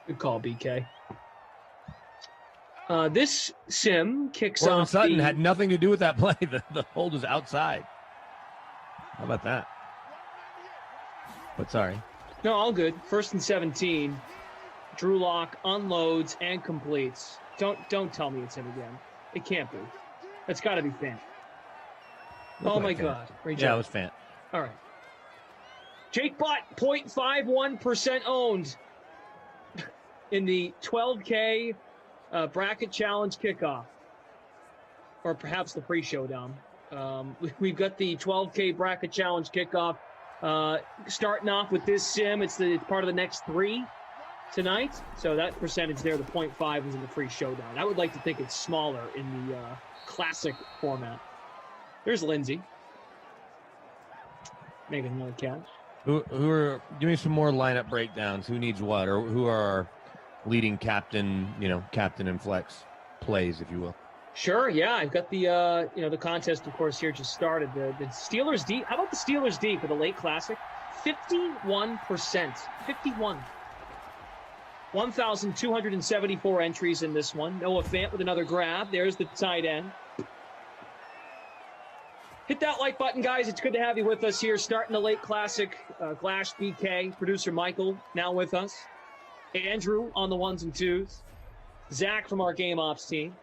Good call, BK. This sim kicks Cortland off. Sutton had nothing to do with that play. The hold was outside. How about that? But sorry. No, all good. 1st and 17. Drew Lock unloads and completes. Don't tell me it's him again. It can't be. That's got to be Fant. Oh like my fan. God. Great Yeah, job. I was fan. All right. Jake Butt, 0.51% owned in the 12K bracket challenge kickoff, or perhaps the pre-showdown. We've got the 12K bracket challenge kickoff starting off with this sim. It's part of the next 3 tonight. So that percentage there, the 0.5, was in the free showdown. I would like to think it's smaller in the classic format. There's Lindsay. Making another catch. Who are? Give me some more lineup breakdowns. Who needs what, or who are our leading captain? Captain and flex plays, if you will. Sure, yeah. I've got the the contest, of course, here just started. The Steelers deep. How about the Steelers deep for the late classic? 51%. 51. 1,274 entries in this one. Noah Fant with another grab. There's the tight end. Hit that like button, guys. It's good to have you with us here. Starting the late classic. Glash BK, producer Michael, now with us. Andrew on the 1s and 2s. Zach from our Game Ops team.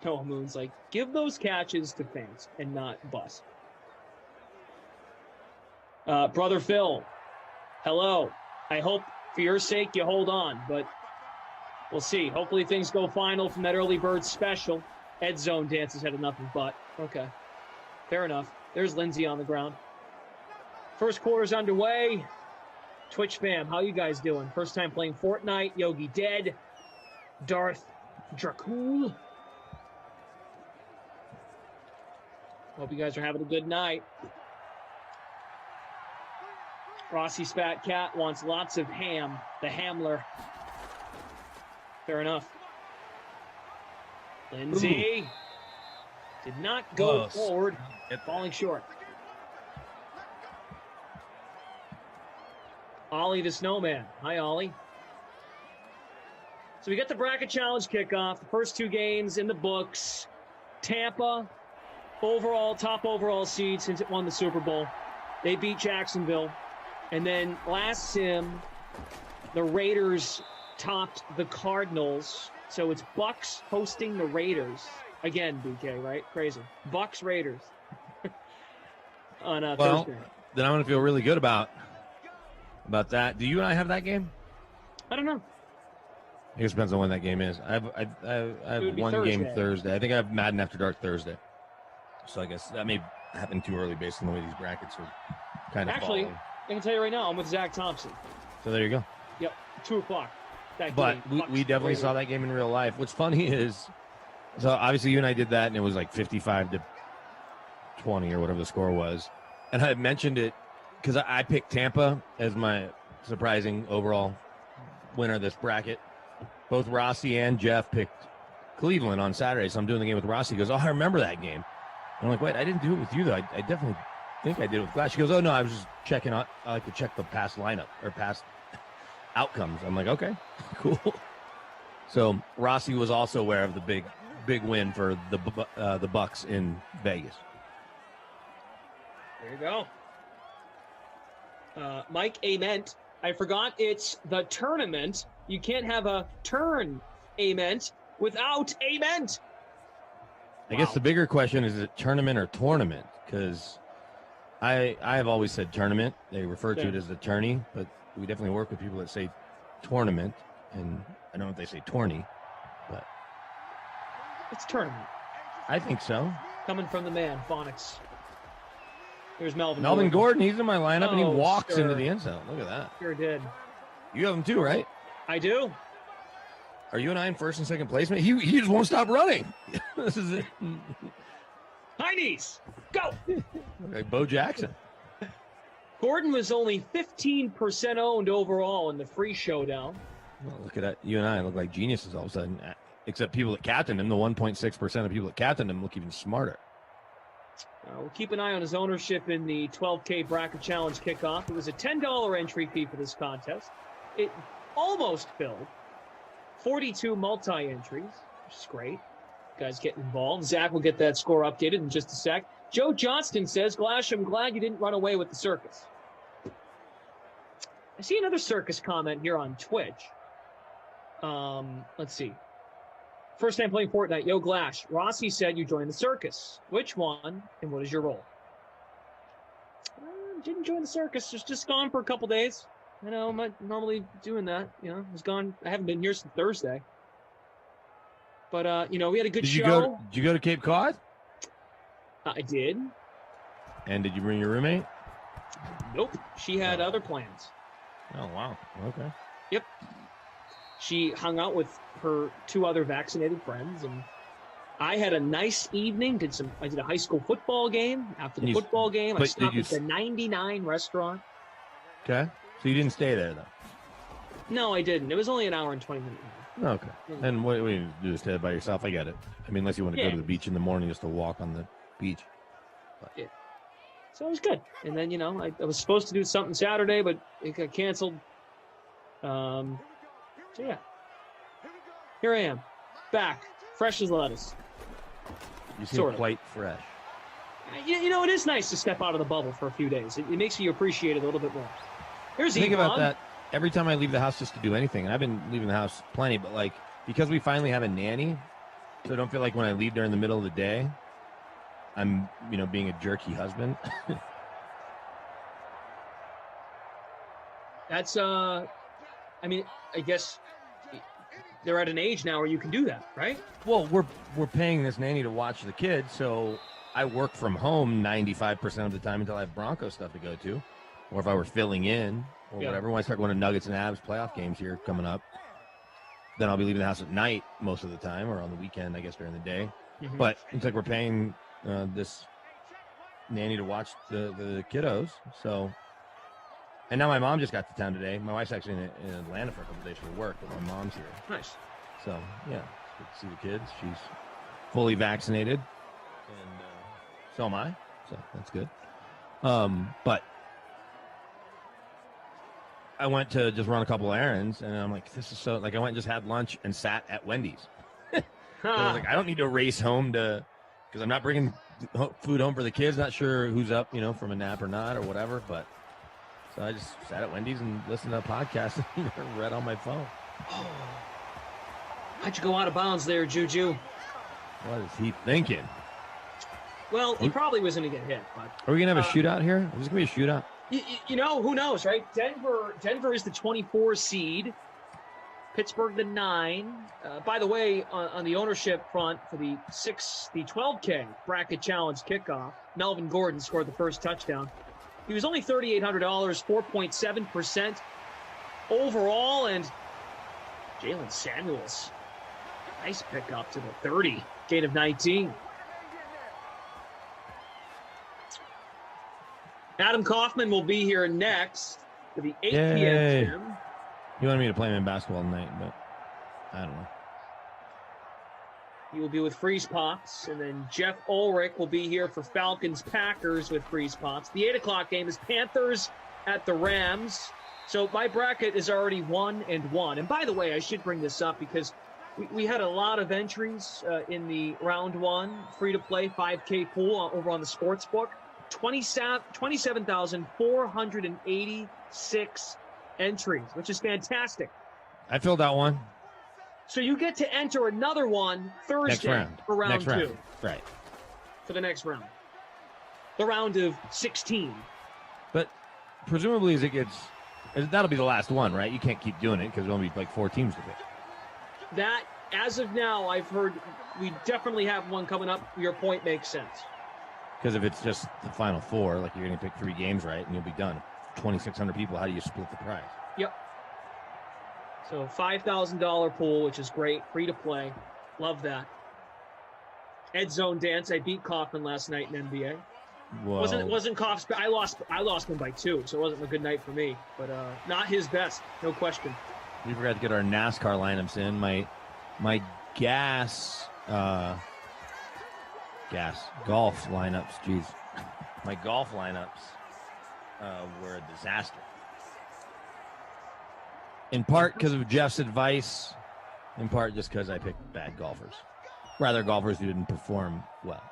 Noah Moon's like, give those catches to fans and not bust. Brother Phil, hello. I hope for your sake you hold on, but we'll see. Hopefully things go final from that early bird special. Ed Zone dances had nothing but. Okay, fair enough. There's Lindsay on the ground. First quarter's underway. Twitch fam, how you guys doing? First time playing Fortnite. Yogi Dead. Darth Dracul. Hope you guys are having a good night. Rossi Spat Cat wants lots of ham. The Hamler. Fair enough. Lindsay did not go forward. Falling short. Ollie the Snowman. Hi, Ollie. So we got the bracket challenge kickoff. The first 2 games in the books. Tampa, top overall seed since it won the Super Bowl. They beat Jacksonville. And then last sim, the Raiders topped the Cardinals. So it's Bucks hosting the Raiders. Again, BK, right? Crazy. Bucks Raiders. On Thursday. Then I'm going to feel really good about that. Do you and I have that game? I don't know. I guess it depends on when that game is. I have one game Thursday. I think I have Madden After Dark Thursday. So I guess that may happen too early based on the way these brackets are kind of Actually, falling. I can tell you right now, I'm with Zach Thompson. So there you go. Yep, 2 o'clock. But we definitely saw that game in real life. What's funny is, so obviously you and I did that, and it was like 55-20 or whatever the score was. And I mentioned it because I picked Tampa as my surprising overall winner of this bracket. Both Rossi and Jeff picked Cleveland on Saturday, so I'm doing the game with Rossi. He goes, oh, I remember that game. And I'm like, wait, I didn't do it with you, though. I definitely think I did it with Glass. She goes, oh, no, I was just checking out. I like to check the past lineup or past outcomes. I'm like, okay, cool. So Rossi was also aware of the big win for the Bucks in Vegas. There you go. Mike Ament. I forgot it's the tournament. You can't have a turn-ament without Ament. I guess the bigger question is it tournament or tournament? Because I have always said tournament. They refer to it as the tourney, but we definitely work with people that say tournament, and I don't know if they say tourney, but it's tournament. I think so. Coming from the man, Phonics. Here's Melvin Gordon. He's in my lineup, and he walks sure. into the end zone. Look at that. Sure did. You have him too, right? I do. Are you and I in first and second placement? He just won't stop running. This is it. High knees. Go. Like Bo Jackson. Gordon was only 15% owned overall in the free showdown. Well, look at that. You and I look like geniuses all of a sudden. Except people that captained him, the 1.6% of people that captained him look even smarter. We'll keep an eye on his ownership in the 12K Bracket Challenge kickoff. It was a $10 entry fee for this contest. It almost filled. 42 multi-entries, which is great. Guys getting involved. Zach will get that score updated in just a sec. Joe Johnston says, Glash, I'm glad you didn't run away with the circus. I see another circus comment here on Twitch. Let's see. First time playing Fortnite. Yo, Glash. Rossi said you joined the circus. Which one, and what is your role? Didn't join the circus. Just gone for a couple days. I know I'm not normally doing that. You know, I was gone. I haven't been here since Thursday. But, we had a good show. Did you go to Cape Cod? I did. And did you bring your roommate? Nope. She had other plans. Oh, wow. Okay. Yep. She hung out with her 2 other vaccinated friends, and I had a nice evening. I did a high school football game. After the football game, I stopped at the 99 restaurant. Okay. So you didn't stay there, though? No, I didn't. It was only an hour and 20 minutes. Okay. And what do you do? Stay by yourself? I get it. I mean, unless you want to go to the beach in the morning just to walk on the beach. But. Yeah. So it was good. And then, I was supposed to do something Saturday, but it got canceled. So, yeah. Here I am. Back. Fresh as lettuce. You seem quite fresh. It is nice to step out of the bubble for a few days. It makes you appreciate it a little bit more. Here's Think about that. Every time I leave the house just to do anything, and I've been leaving the house plenty, but because we finally have a nanny, so I don't feel like when I leave during the middle of the day, I'm, being a jerky husband. That's, I guess they're at an age now where you can do that, right? Well, we're paying this nanny to watch the kids, so I work from home 95% of the time until I have Bronco stuff to go to, or if I were filling in or whatever. When I start going to Nuggets and Abs playoff games here coming up, then I'll be leaving the house at night most of the time, or on the weekend, I guess, during the day. Mm-hmm. But it's like we're paying this nanny to watch the kiddos. So, and now my mom just got to town today. My wife's actually in Atlanta for a couple days for work, but my mom's here. Nice. So yeah, it's good to see the kids. She's fully vaccinated, and so am I. So that's good. But I went to just run a couple errands, and I'm like, this is so, I went and just had lunch and sat at Wendy's. So I was like, I don't need to race home because I'm not bringing food home for the kids. Not sure who's up, from a nap or not or whatever. But so I just sat at Wendy's and listened to a podcast and read on my phone. How'd you go out of bounds there, Juju? What is he thinking? Well, he probably was going to get hit. But are we going to have a shootout here? Is this going to be a shootout? Who knows, right? Denver is the 24 seed. Pittsburgh the 9. By the way, on the ownership front for the 12K bracket challenge kickoff, Melvin Gordon scored the first touchdown. He was only $3,800, 4.7% overall, and Jalen Samuels, nice pickup to the 30, gain of 19. Adam Kaufman will be here next for the 8 p.m. Sim. He wanted me to play him in basketball tonight, but I don't know. He will be with Freeze Pops, and then Jeff Ulrich will be here for Falcons-Packers with Freeze Pops. The 8 o'clock game is Panthers at the Rams. So my bracket is already 1-1. And by the way, I should bring this up because we had a lot of entries in the round 1 free-to-play 5K pool over on the Sportsbook. 27,486 entries, which is fantastic. I filled out one. So you get to enter another one Thursday for round 2. Right. For the next round. The round of 16. But presumably that'll be the last one, right? You can't keep doing it because there'll be 4 teams to pick. That, as of now, I've heard we definitely have one coming up. Your point makes sense. Because if it's just the final 4, you're going to pick 3 games, right? And you'll be done. 2,600 people, how do you split the prize? Yep. So $5,000 pool, which is great. Free to play. Love that. Ed Zone Dance. I beat Kaufman last night in NBA. Well, wasn't Kauf's. I lost him by 2, so it wasn't a good night for me. But not his best, no question. We forgot to get our NASCAR lineups in. My golf lineups. Jeez, my golf lineups were a disaster. In part because of Jeff's advice, in part just because I picked bad golfers. Rather, golfers who didn't perform well.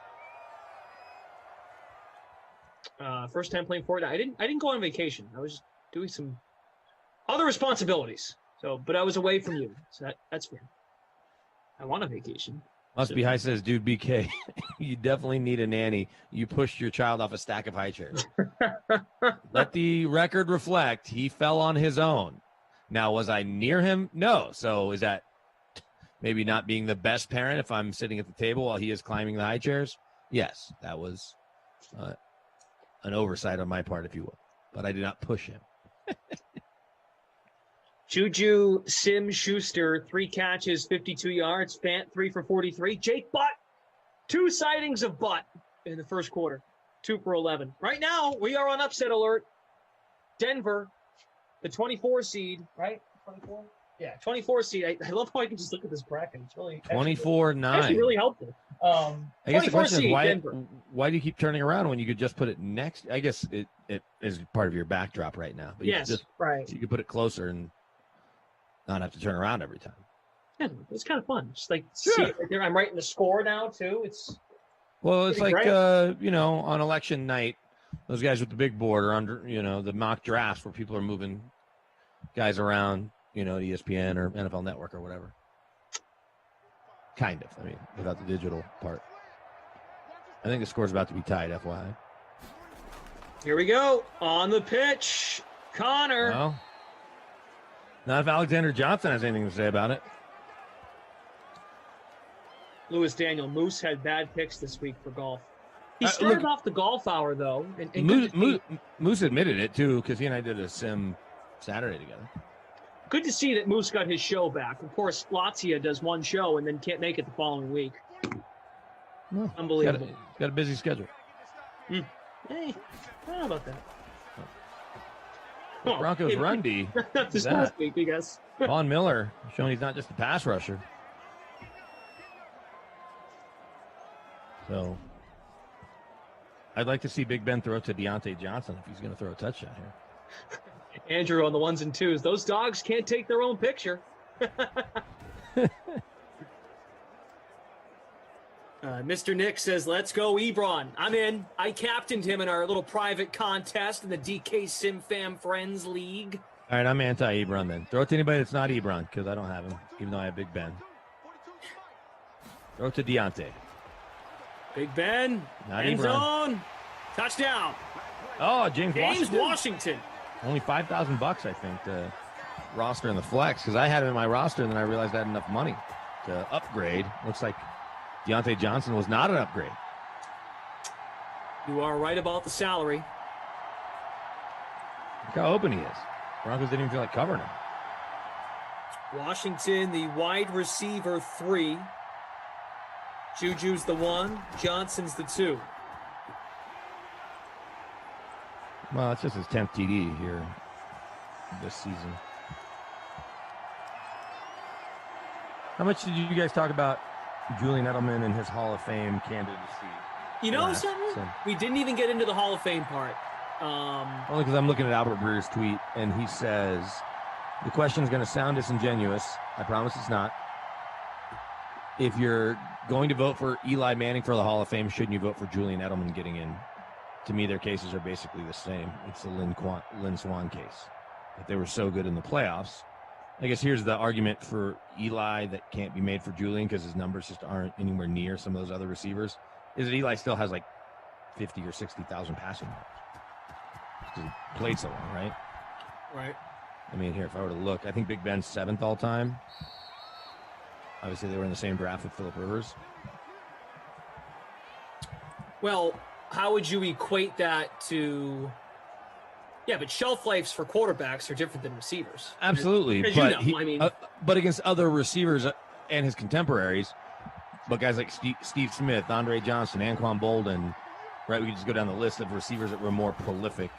First time playing Fortnite. I didn't go on vacation. I was just doing some other responsibilities. But I was away from you, so that's fair. I want a vacation. Must be high says, dude, BK, you definitely need a nanny. You pushed your child off a stack of high chairs. Let the record reflect he fell on his own. Now, was I near him? No. So is that maybe not being the best parent if I'm sitting at the table while he is climbing the high chairs? Yes, that was an oversight on my part, if you will. But I did not push him. Juju Sim-Schuster, 3 catches, 52 yards. Fant, 3 for 43. Jake Butt, 2 sightings of Butt in the first quarter, 2 for 11. Right now, we are on upset alert. Denver, the 24 seed, right? 24? Yeah, 24 seed. I love how I can just look at this bracket. It's really 24-9. Actually really helpful. I guess the question is Denver. why do you keep turning around when you could just put it next? I guess it is part of your backdrop right now. But Yes, right. You could put it closer and not have to turn around every time. Yeah, it's kind of fun. Just like see it right there. I'm writing the score now too. It's like great. on election night, those guys with the big board are under the mock drafts where people are moving guys around, to ESPN or NFL Network or whatever. Kind of. I mean, without the digital part. I think the score's about to be tied, FYI. Here we go on the pitch, Connor. Well, not if Alexander Johnson has anything to say about it. Lewis Daniel Moose had bad picks this week for golf. He started off the golf hour though, and Moose admitted it too because he and I did a sim Saturday together. Good to see that Moose got his show back. Of course, Latzia does one show and then can't make it the following week. No, Unbelievable. He's got a busy schedule. Hey, I don't know about that. The Broncos run D. Not this last week, I guess. Von Miller showing he's not just a pass rusher. So I'd like to see Big Ben throw to Deontay Johnson if he's going to throw a touchdown here. Andrew on the 1s and 2s. Those dogs can't take their own picture. Mr. Nick says, let's go, Ebron. I'm in. I captained him in our little private contest in the DK Sim Fam Friends League. All right, I'm anti-Ebron then. Throw it to anybody that's not Ebron because I don't have him, even though I have Big Ben. Throw it to Deontay. Big Ben. Not end Ebron. zone. Touchdown. Oh, James Washington. Only $5,000, I think, to roster in the flex because I had him in my roster and then I realized I had enough money to upgrade. Looks like Deontay Johnson was not an upgrade. You are right about the salary. Look how open he is. Broncos didn't even feel like covering him. Washington, the wide receiver 3. Juju's the 1. Johnson's the 2. Well, it's just his 10th TD here this season. How much did you guys talk about Julian Edelman and his Hall of Fame candidacy? You know something? We didn't even get into the Hall of Fame part. Only because I'm looking at Albert Breer's tweet, and he says, the question is going to sound disingenuous. I promise it's not. If you're going to vote for Eli Manning for the Hall of Fame, shouldn't you vote for Julian Edelman getting in? To me, their cases are basically the same. It's the Lynn Swan case. If they were so good in the playoffs, I guess here's the argument for Eli that can't be made for Julian because his numbers just aren't anywhere near some of those other receivers, is that Eli still has like 50 or 60,000 passing yards. Because he played so long, right? Right. I mean, here, if I were to look, I think Big Ben's 7th all time. Obviously, they were in the same draft with Phillip Rivers. Well, how would you equate that to... Yeah, but shelf lives for quarterbacks are different than receivers. Absolutely, but against other receivers and his contemporaries, but guys like Steve Smith, Andre Johnson, Anquan Bolden, right? We could just go down the list of receivers that were more prolific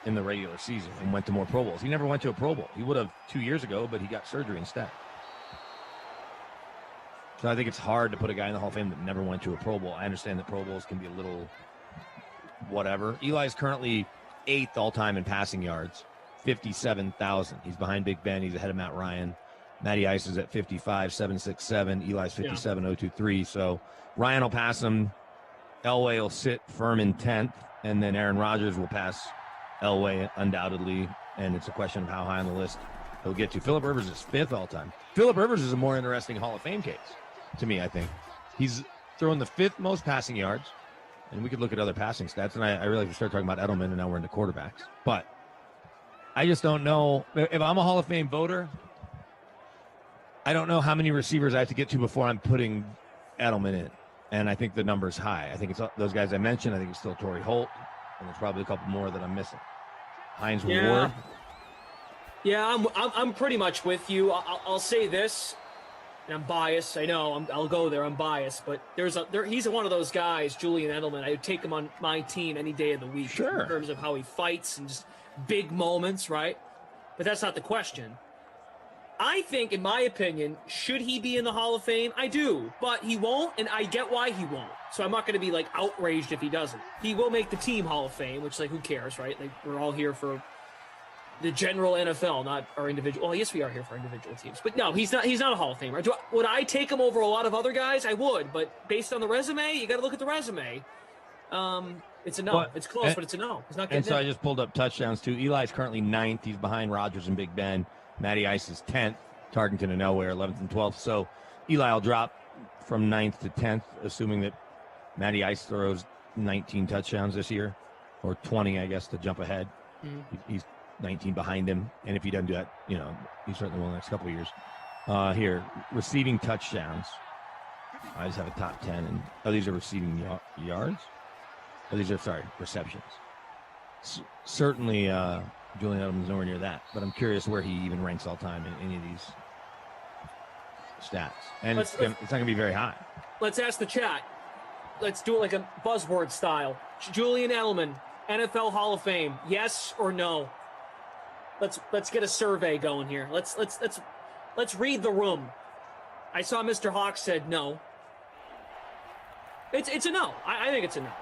in the regular season and went to more Pro Bowls. He never went to a Pro Bowl. He would have 2 years ago, but he got surgery instead. So I think it's hard to put a guy in the Hall of Fame that never went to a Pro Bowl. I understand that Pro Bowls can be a little whatever. Eli's currently 8th all-time in passing yards, 57,000. He's behind Big Ben. He's ahead of Matt Ryan. Matty Ice is at 55,767. Eli's 57,023. So Ryan will pass him. Elway will sit firm in 10th, and then Aaron Rodgers will pass Elway undoubtedly. And it's a question of how high on the list he'll get to. Phillip Rivers is 5th all time. Phillip Rivers is a more interesting Hall of Fame case to me, I think. He's throwing the 5th most passing yards, and we could look at other passing stats, and I realize we started talking about Edelman, and now we're into quarterbacks. But I just don't know. If I'm a Hall of Fame voter, I don't know how many receivers I have to get to before I'm putting Edelman in. And I think the number's high. I think it's those guys I mentioned. I think it's still Torrey Holt, and there's probably a couple more that I'm missing. Hines Ward. Yeah, I'm pretty much with you. I'll say this, and I'm biased. I know I'll go there. I'm biased, but he's one of those guys, Julian Edelman. I would take him on my team any day of the week. Sure. In terms of how he fights and just big moments, right? But that's not the question. I think, in my opinion, should he be in the Hall of Fame? I do, but he won't, and I get why he won't. So I'm not going to be, like, outraged if he doesn't. He will make the team Hall of Fame, which, like, who cares, right? Like, we're all here for the general NFL, not our individual. Well, yes, we are here for individual teams. But no, he's not a Hall of Famer. Would I take him over a lot of other guys? I would, but based on the resume, you got to look at the resume. It's a no. But, it's close, but it's a no. He's not getting And so in. I just pulled up touchdowns, too. Eli's currently 9th. He's behind Rodgers and Big Ben. Matty Ice is 10th. Tarkenton and Elway 11th and 12th. So Eli will drop from 9th to 10th, assuming that Matty Ice throws 19 touchdowns this year, or 20, I guess, to jump ahead. Mm-hmm. He's 19 behind him. And if he doesn't do that, he certainly will in the next couple of years. Here, receiving touchdowns. I just have a top 10. And these are receiving yards? Receptions. Certainly, Julian Edelman's nowhere near that, but I'm curious where he even ranks all time in any of these stats. And it's not going to be very high. Let's ask the chat. Let's do it like a buzzword style. Julian Edelman, NFL Hall of Fame, yes or no? Let's get a survey going here. Let's read the room. I saw Mr. Hawk said no. It's a no. I think it's a no.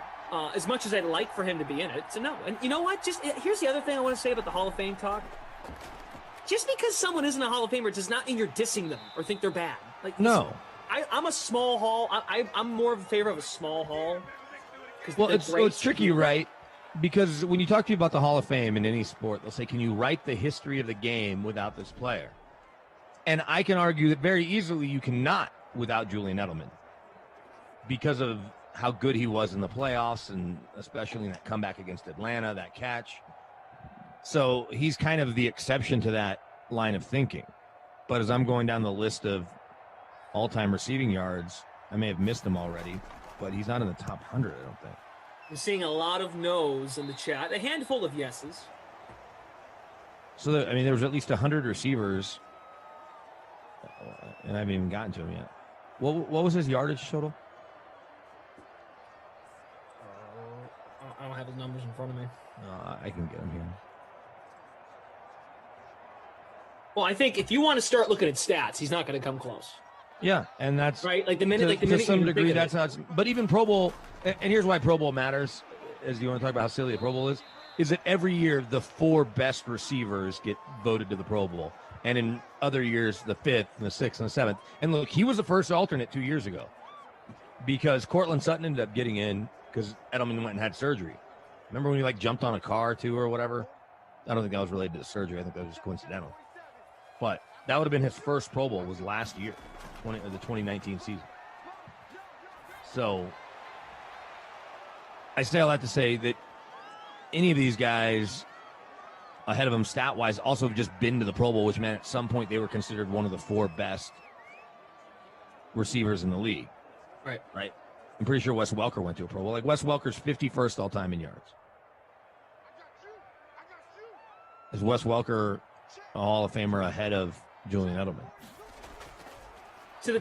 As much as I'd like for him to be in it, it's a no. And you know what? Here's the other thing I want to say about the Hall of Fame talk. Just because someone isn't a Hall of Famer does not mean you're dissing them or think they're bad. Like, no. I'm a small hall. I'm more in favor of a small hall. Well, it's tricky, right? Because when you talk to you about the Hall of Fame in any sport, they'll say, can you write the history of the game without this player? And I can argue that very easily you cannot without Julian Edelman because of how good he was in the playoffs, and especially in that comeback against Atlanta, that catch. So he's kind of the exception to that line of thinking. But as I'm going down the list of all-time receiving yards, I may have missed him already, but he's not in the top 100, I don't think. I'm seeing a lot of no's in the chat, a handful of yeses. So, there was at least 100 receivers, and I haven't even gotten to him yet. What was his yardage total? I don't have his numbers in front of me. I can get him here. Well, I think if you want to start looking at stats, he's not going to come close. Yeah, and that's right. Like the minute, to some degree, that's not. But even Pro Bowl, and here's why Pro Bowl matters. As you want to talk about how silly a Pro Bowl is that every year the 4 best receivers get voted to the Pro Bowl, and in other years the 5th and the 6th and the 7th. And look, he was the first alternate 2 years ago because Cortland Sutton ended up getting in because Edelman went and had surgery. Remember when he jumped on a car too or whatever? I don't think that was related to the surgery. I think that was just coincidental. But that would have been his first Pro Bowl was last year, the 2019 season. So I say all that to say that any of these guys ahead of him stat-wise also have just been to the Pro Bowl, which meant at some point they were considered one of the 4 best receivers in the league. Right. I'm pretty sure Wes Welker went to a Pro Bowl. Wes Welker's 51st all-time in yards. Is Wes Welker a Hall of Famer ahead of Julian Edelman? To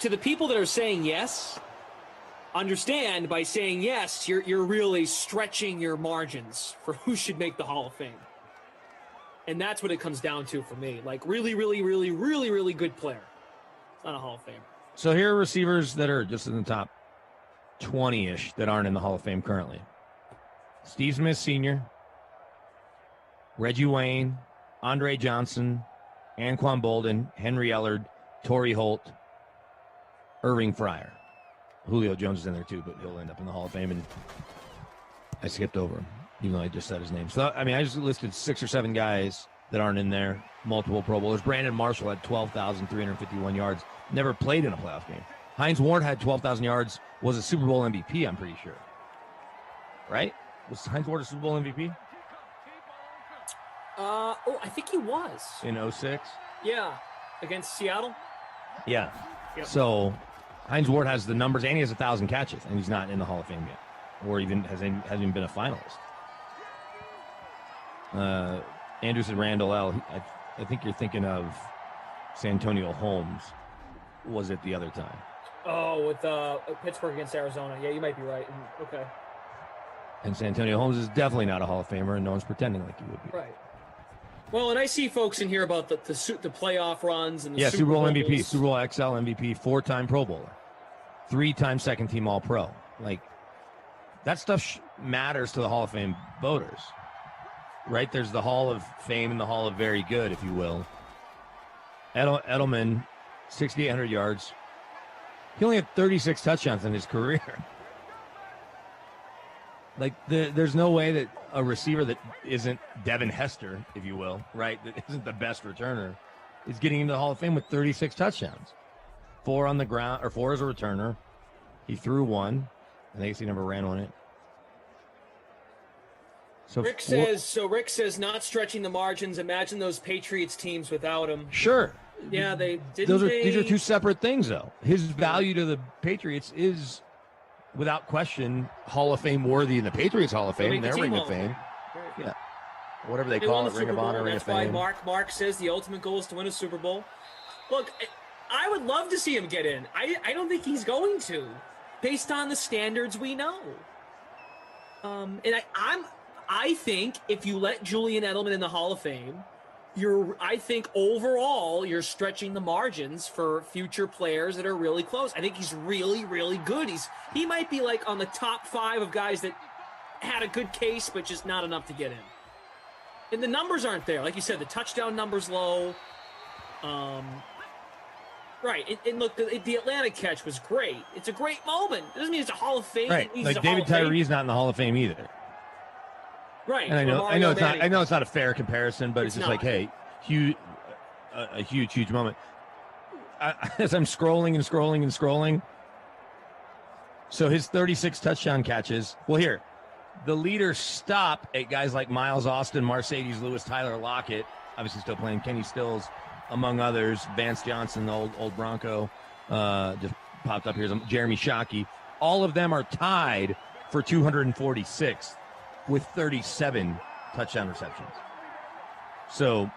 the people that are saying yes, understand by saying yes, you're really stretching your margins for who should make the Hall of Fame. And that's what it comes down to for me. Really, really, really, really, really good player. It's not a Hall of Famer. So here are receivers that are just in the top 20-ish that aren't in the Hall of Fame currently. Steve Smith Sr., Reggie Wayne, Andre Johnson, Anquan Bolden, Henry Ellard, Torrey Holt, Irving Fryer. Julio Jones is in there too, but he'll end up in the Hall of Fame, and I skipped over him, even though I just said his name. So, I just listed 6 or 7 guys that aren't in there. Multiple Pro Bowlers. Brandon Marshall had 12,351 yards. Never played in a playoff game. Hines Ward had 12,000 yards. Was a Super Bowl MVP, I'm pretty sure. Right? Was Hines Ward a Super Bowl MVP? I think he was. In 06? Yeah. Against Seattle? Yeah. Yep. So Hines Ward has the numbers, and he has 1,000 catches, and he's not in the Hall of Fame yet, or even hasn't even been a finalist. Andrew said Randall L. I think you're thinking of Santonio Holmes. Was it the other time? Oh, with Pittsburgh against Arizona. Yeah, you might be right. Okay. And Santonio Holmes is definitely not a Hall of Famer, and no one's pretending like he would be. Right. Well, and I see folks in here about the playoff runs and the Super Bowl MVP, Bowls. Super Bowl XL MVP, 4-time Pro Bowler, 3-time second team All Pro. Like that stuff matters to the Hall of Fame voters, right? There's the Hall of Fame and the Hall of Very Good, if you will. Edelman, 6,800 yards. He only had 36 touchdowns in his career. Like, there's no way that a receiver that isn't Devin Hester, if you will, right, that isn't the best returner, is getting into the Hall of Fame with 36 touchdowns. 4 on the ground, or 4 as a returner. He threw 1. I think he never ran on it. So Rick says, not stretching the margins. Imagine those Patriots teams without him. Sure. Yeah, these are two separate things, though. His value to the Patriots is, without question, Hall of Fame worthy in the Patriots Hall of Fame, their Ring of Fame. Yeah. Whatever they call it, Ring of Honor, Ring of Fame. That's why Mark says the ultimate goal is to win a Super Bowl. Look, I would love to see him get in. I don't think he's going to, based on the standards we know. And I think if you let Julian Edelman in the Hall of Fame, I think overall you're stretching the margins for future players that are really close. I think he's really, really good. He might be like on the top 5 of guys that had a good case, but just not enough to get in. And the numbers aren't there. Like you said, the touchdown number's low. Right. And look, the Atlanta catch was great. It's a great moment. It doesn't mean it's a Hall of Fame. Right. Like David Tyree's not in the Hall of Fame either. Right. And I know it's not a fair comparison, but it's just not. Like, hey, a huge moment. As I'm scrolling. So his 36 touchdown catches. Well, here, the leaders stop at guys like Miles Austin, Mercedes Lewis, Tyler Lockett, obviously still playing, Kenny Stills, among others. Vance Johnson, the old Bronco, just popped up here. Jeremy Shockey. All of them are tied for 246. With 37 touchdown receptions. So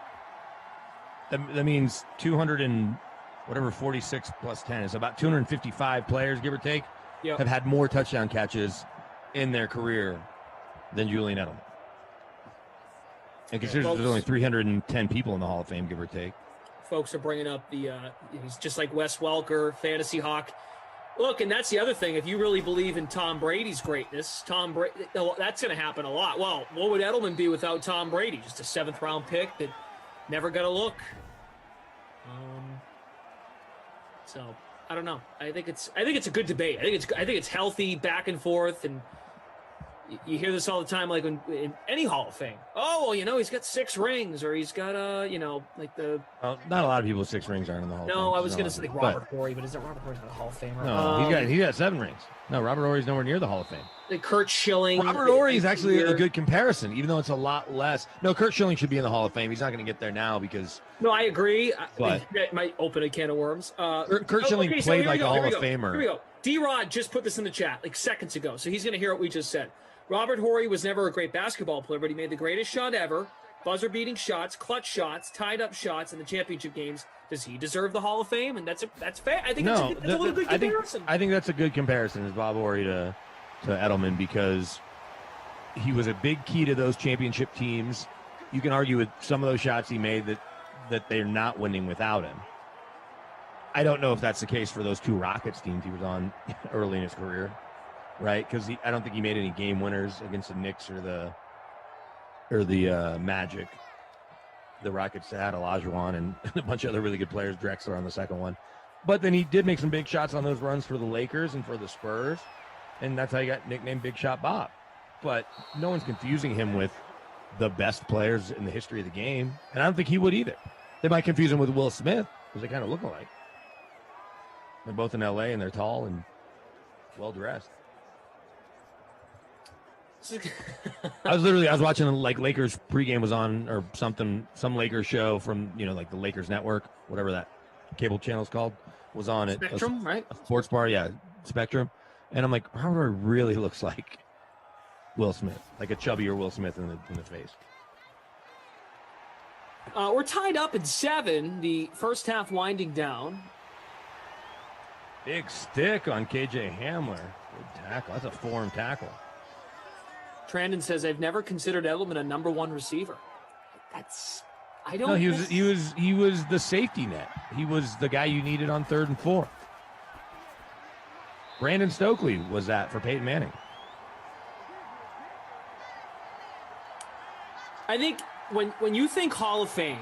that means 46 plus 10 is about 255 players, give or take, have had more touchdown catches in their career than Julian Edelman. And consider there's only 310 people in the Hall of Fame, give or take. Folks are bringing up he's just like Wes Welker, Fantasy Hawk. Look, and that's the other thing. If you really believe in Tom Brady's greatness, that's going to happen a lot. Well, what would Edelman be without Tom Brady? Just a 7th-round pick that never got a look. So I don't know. I think it's a good debate. I think it's healthy, back and forth, and you hear this all the time, like in any Hall of Fame. Oh, well, he's got 6 rings, or he's got like the. Well, not a lot of people with 6 rings aren't in the Hall of Fame. No, I was going to say Robert Horry, but isn't Robert Horry not a Hall of Famer? No, he got 7 rings. No, Robert Horry's nowhere near the Hall of Fame. Like Kurt Schilling. Robert Horry is actually a good comparison, even though it's a lot less. No, Kurt Schilling should be in the Hall of Fame. He's not going to get there now because. No, I agree. But it might open a can of worms. Kurt Schilling played like a Hall of Famer. Here we go. D-Rod just put this in the chat like seconds ago, so he's going to hear what we just said. Robert Horry was never a great basketball player, but he made the greatest shot ever, buzzer-beating shots, clutch shots, tied-up shots in the championship games. Does he deserve the Hall of Fame? And that's fair. I think that's a little good comparison. I think that's a good comparison, is Bob Horry to Edelman, because he was a big key to those championship teams. You can argue with some of those shots he made that they're not winning without him. I don't know if that's the case for those 2 Rockets teams he was on early in his career. Right, because I don't think he made any game winners against the Knicks or the Magic. The Rockets had Olajuwon and a bunch of other really good players, Drexler on the second one. But then he did make some big shots on those runs for the Lakers and for the Spurs, and that's how he got nicknamed Big Shot Bob. But no one's confusing him with the best players in the history of the game, and I don't think he would either. They might confuse him with Will Smith because they kind of look alike. They're both in LA and they're tall and well dressed. I was watching like Lakers pregame was on or something, some Lakers show from, like the Lakers network, whatever that cable channel is called, was on it. Spectrum, right? A sports bar, yeah, Spectrum. And I'm like, Howard really looks like Will Smith, like a chubbier Will Smith in the face. We're tied up at 7, the first half winding down. Big stick on KJ Hamler. Good tackle. That's a foreign tackle. Trandon says, I've never considered Edelman a number 1 receiver. I don't know. He was the safety net. He was the guy you needed on 3rd and 4th. Brandon Stokely was that for Peyton Manning. I think when you think Hall of Fame,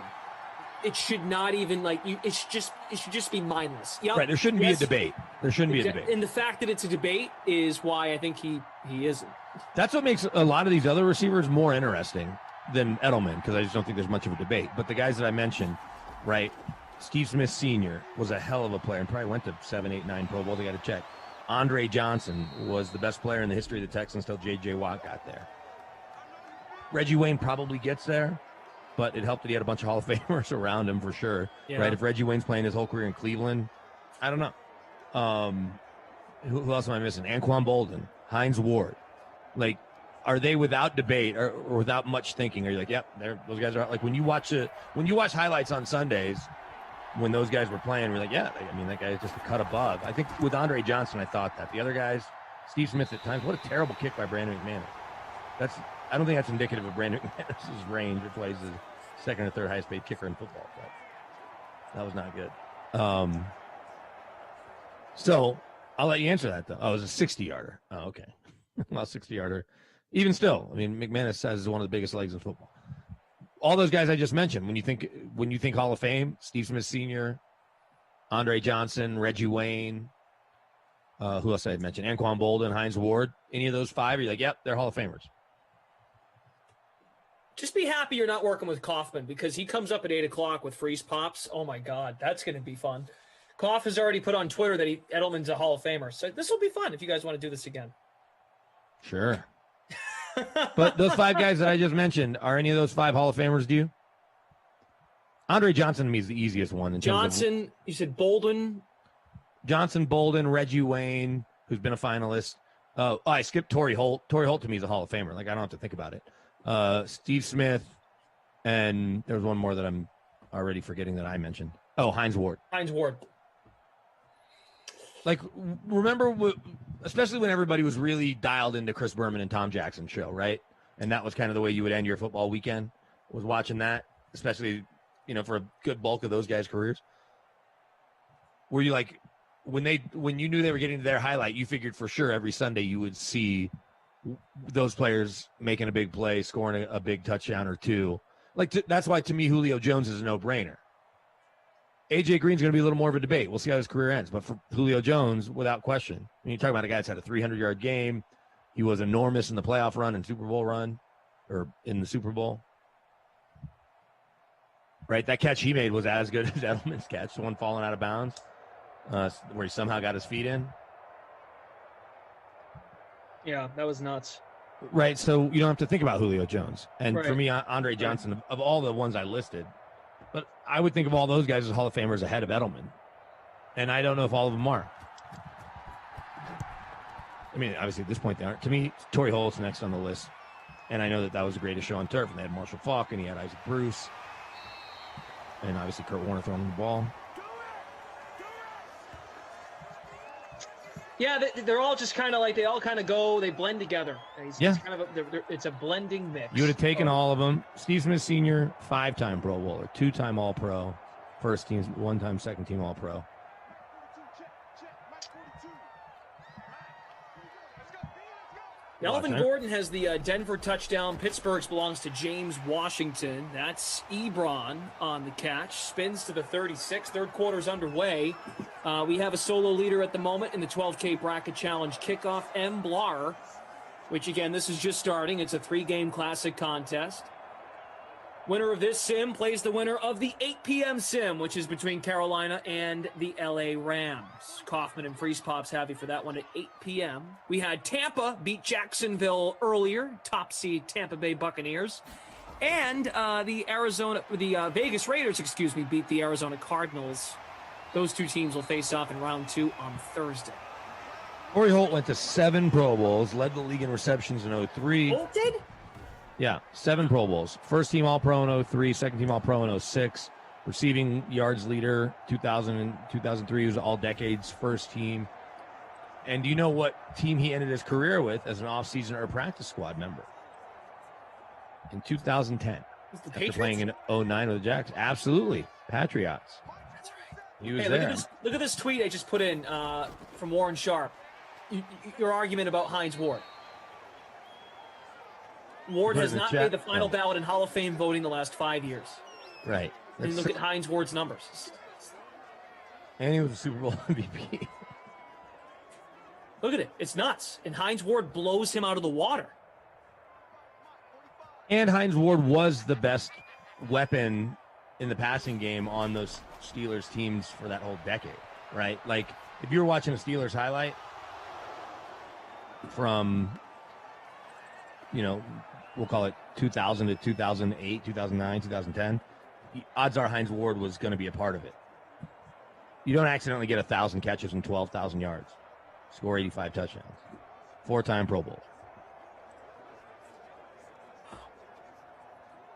it should not even it should just be mindless. Yep. Right. There shouldn't be a debate. There shouldn't be a debate. And the fact that it's a debate is why I think he isn't. That's what makes a lot of these other receivers more interesting than Edelman, because I just don't think there's much of a debate. But the guys that I mentioned, right? Steve Smith Sr. was a hell of a player and probably went to 7, 8, 9 Pro Bowls. I got to check. Andre Johnson was the best player in the history of the Texans until J.J. Watt got there. Reggie Wayne probably gets there, but it helped that he had a bunch of Hall of Famers around him for sure. Yeah. Right? If Reggie Wayne's playing his whole career in Cleveland, I don't know. Who else am I missing? Anquan Bolden, Hines Ward. Like, are they without debate or without much thinking? Are you like, yep, those guys are like when you watch highlights on Sundays when those guys were playing, we're like, yeah, I mean that guy is just a cut above. I think with Andre Johnson, I thought that the other guys, Steve Smith at times, what a terrible kick by Brandon McManus. I don't think that's indicative of Brandon McManus' range. That's why he's the 2nd or 3rd highest paid kicker in football. But that was not good. So I'll let you answer that though. Oh, it was a 60-yarder. Oh, okay. Well, 60-yarder. Even still, I mean, McManus has one of the biggest legs in football. All those guys I just mentioned, when you think Hall of Fame, Steve Smith Sr., Andre Johnson, Reggie Wayne, who else did I mention? Anquan Bolden, Hines Ward. Any of those 5, you're like, yep, they're Hall of Famers. Just be happy you're not working with Kaufman, because he comes up at 8 o'clock with freeze pops. Oh my God, that's going to be fun. Kauf has already put on Twitter that Edelman's a Hall of Famer. So this will be fun if you guys want to do this again. Sure. But those 5 guys that I just mentioned, are any of those 5 Hall of Famers to you? Andre Johnson to me is the easiest one. You said Bolden. Johnson, Bolden, Reggie Wayne, who's been a finalist. I skipped Torrey Holt. Torrey Holt to me is a Hall of Famer. Like, I don't have to think about it. Steve Smith, and there was one more that I'm already forgetting that I mentioned. Oh, Hines Ward. Hines Ward. Like, remember, especially when everybody was really dialed into Chris Berman and Tom Jackson's show, right? And that was kind of the way you would end your football weekend, was watching that, especially, for a good bulk of those guys' careers. Were you like, when you knew they were getting to their highlight, you figured for sure every Sunday you would see those players making a big play, scoring a big touchdown or 2. Like, that's why, to me, Julio Jones is a no-brainer. A.J. Green's going to be a little more of a debate. We'll see how his career ends. But for Julio Jones, without question. I mean, you're talking about a guy that's had a 300-yard game. He was enormous in the playoff run and Super Bowl run, or in the Super Bowl. Right? That catch he made was as good as Edelman's catch, the one falling out of bounds, where he somehow got his feet in. Yeah, that was nuts. Right, so you don't have to think about Julio Jones. And Right. for me, Andre Johnson, of all the ones I listed, but I would think of all those guys as Hall of Famers ahead of Edelman. And I don't know if all of them are. I mean, obviously at this point they aren't. To me, Torrey Holt's next on the list. And I know that was the greatest show on turf. And they had Marshall Faulk, and he had Isaac Bruce. And obviously Kurt Warner throwing the ball. Yeah, they're all just kind of like, they all kind of go, they blend together. It's kind of it's a blending mix. You would have taken all of them. Steve Smith Sr., 5-time Pro Bowler, 2-time All-Pro, first team, 1-time second-team All-Pro. Melvin Gordon has the Denver touchdown. Pittsburgh's belongs to James Washington. That's Ebron on the catch. Spins to the 36. Third quarter's underway. We have a solo leader at the moment in the 12K Bracket Challenge kickoff, M. Blar, which, again, this is just starting. It's a 3-game classic contest. Winner of this sim plays the winner of the 8 p.m. sim, which is between Carolina and the LA Rams. Kaufman and Freeze Pops have you for that one at 8 p.m. We had Tampa beat Jacksonville earlier, top seed Tampa Bay Buccaneers. And the Vegas Raiders, beat the Arizona Cardinals. Those two teams will face off in round 2 on Thursday. Torrey Holt went to 7 Pro Bowls, led the league in receptions in 03. Holt did? Yeah, 7 Pro Bowls. First team All-Pro in 03, second team All-Pro in 06. Receiving yards leader 2000 and 2003. He was all-decades first team. And do you know what team he ended his career with as an off-season or practice squad member? In 2010. After playing in 09 with the Jacks. Absolutely. Patriots. That's right. He was hey, there. Look at this tweet I just put in from Warren Sharp. Your argument about Hines Ward. Ward has not made the final ballot in Hall of Fame voting the last 5 years. Right. And look at Hines Ward's numbers. And he was a Super Bowl MVP. Look at it. It's nuts. And Hines Ward blows him out of the water. And Hines Ward was the best weapon in the passing game on those Steelers teams for that whole decade, right? Like, if you were watching a Steelers highlight from, we'll call it 2000 to 2008, 2009, 2010, odds are Hines Ward was going to be a part of it. You don't accidentally get 1,000 catches and 12,000 yards, score 85 touchdowns, 4-time Pro Bowl.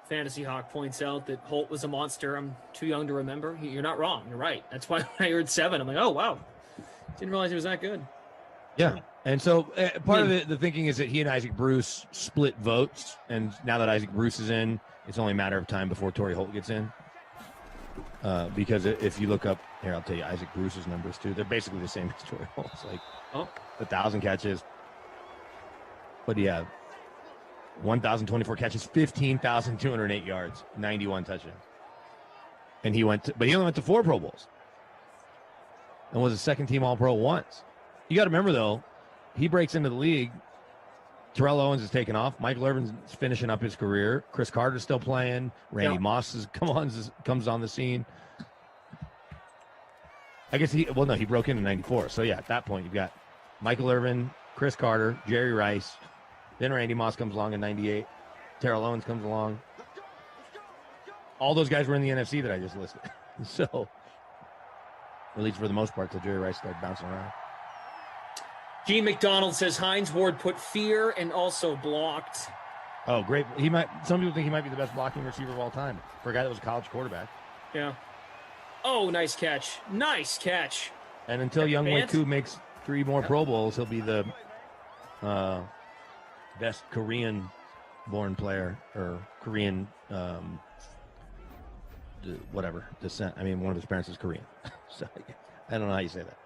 Fantasy Hawk points out that Holt was a monster. I'm too young to remember. You're not wrong. You're right. That's why when I heard 7, I'm like, oh, wow. Didn't realize he was that good. Yeah. And so part of the thinking is that he and Isaac Bruce split votes. And now that Isaac Bruce is in, it's only a matter of time before Torrey Holt gets in. Because if you look up, here, I'll tell you Isaac Bruce's numbers too. They're basically the same as Torrey Holt's. Like 1,000 catches. What do you have? 1,024 catches, 15,208 yards, 91 touchdowns. And he only went to 4 Pro Bowls. And was a second team All-Pro once. You got to remember, though, he breaks into the league. Terrell Owens is taking off. Michael Irvin's finishing up his career. Chris Carter's still playing. Randy Moss comes on the scene. I guess he broke in 94. So, yeah, at that point, you've got Michael Irvin, Chris Carter, Jerry Rice. Then Randy Moss comes along in 98. Terrell Owens comes along. All those guys were in the NFC that I just listed. So, at least for the most part, till Jerry Rice started bouncing around. Gene McDonald says Hines Ward put fear and also blocked. Oh, great. Some people think he might be the best blocking receiver of all time for a guy that was a college quarterback. Yeah. Oh, nice catch. Nice catch. And until Young Wei Koo makes 3 more Pro Bowls, he'll be the best Korean-born player or Korean descent. I mean, one of his parents is Korean. So I don't know how you say that.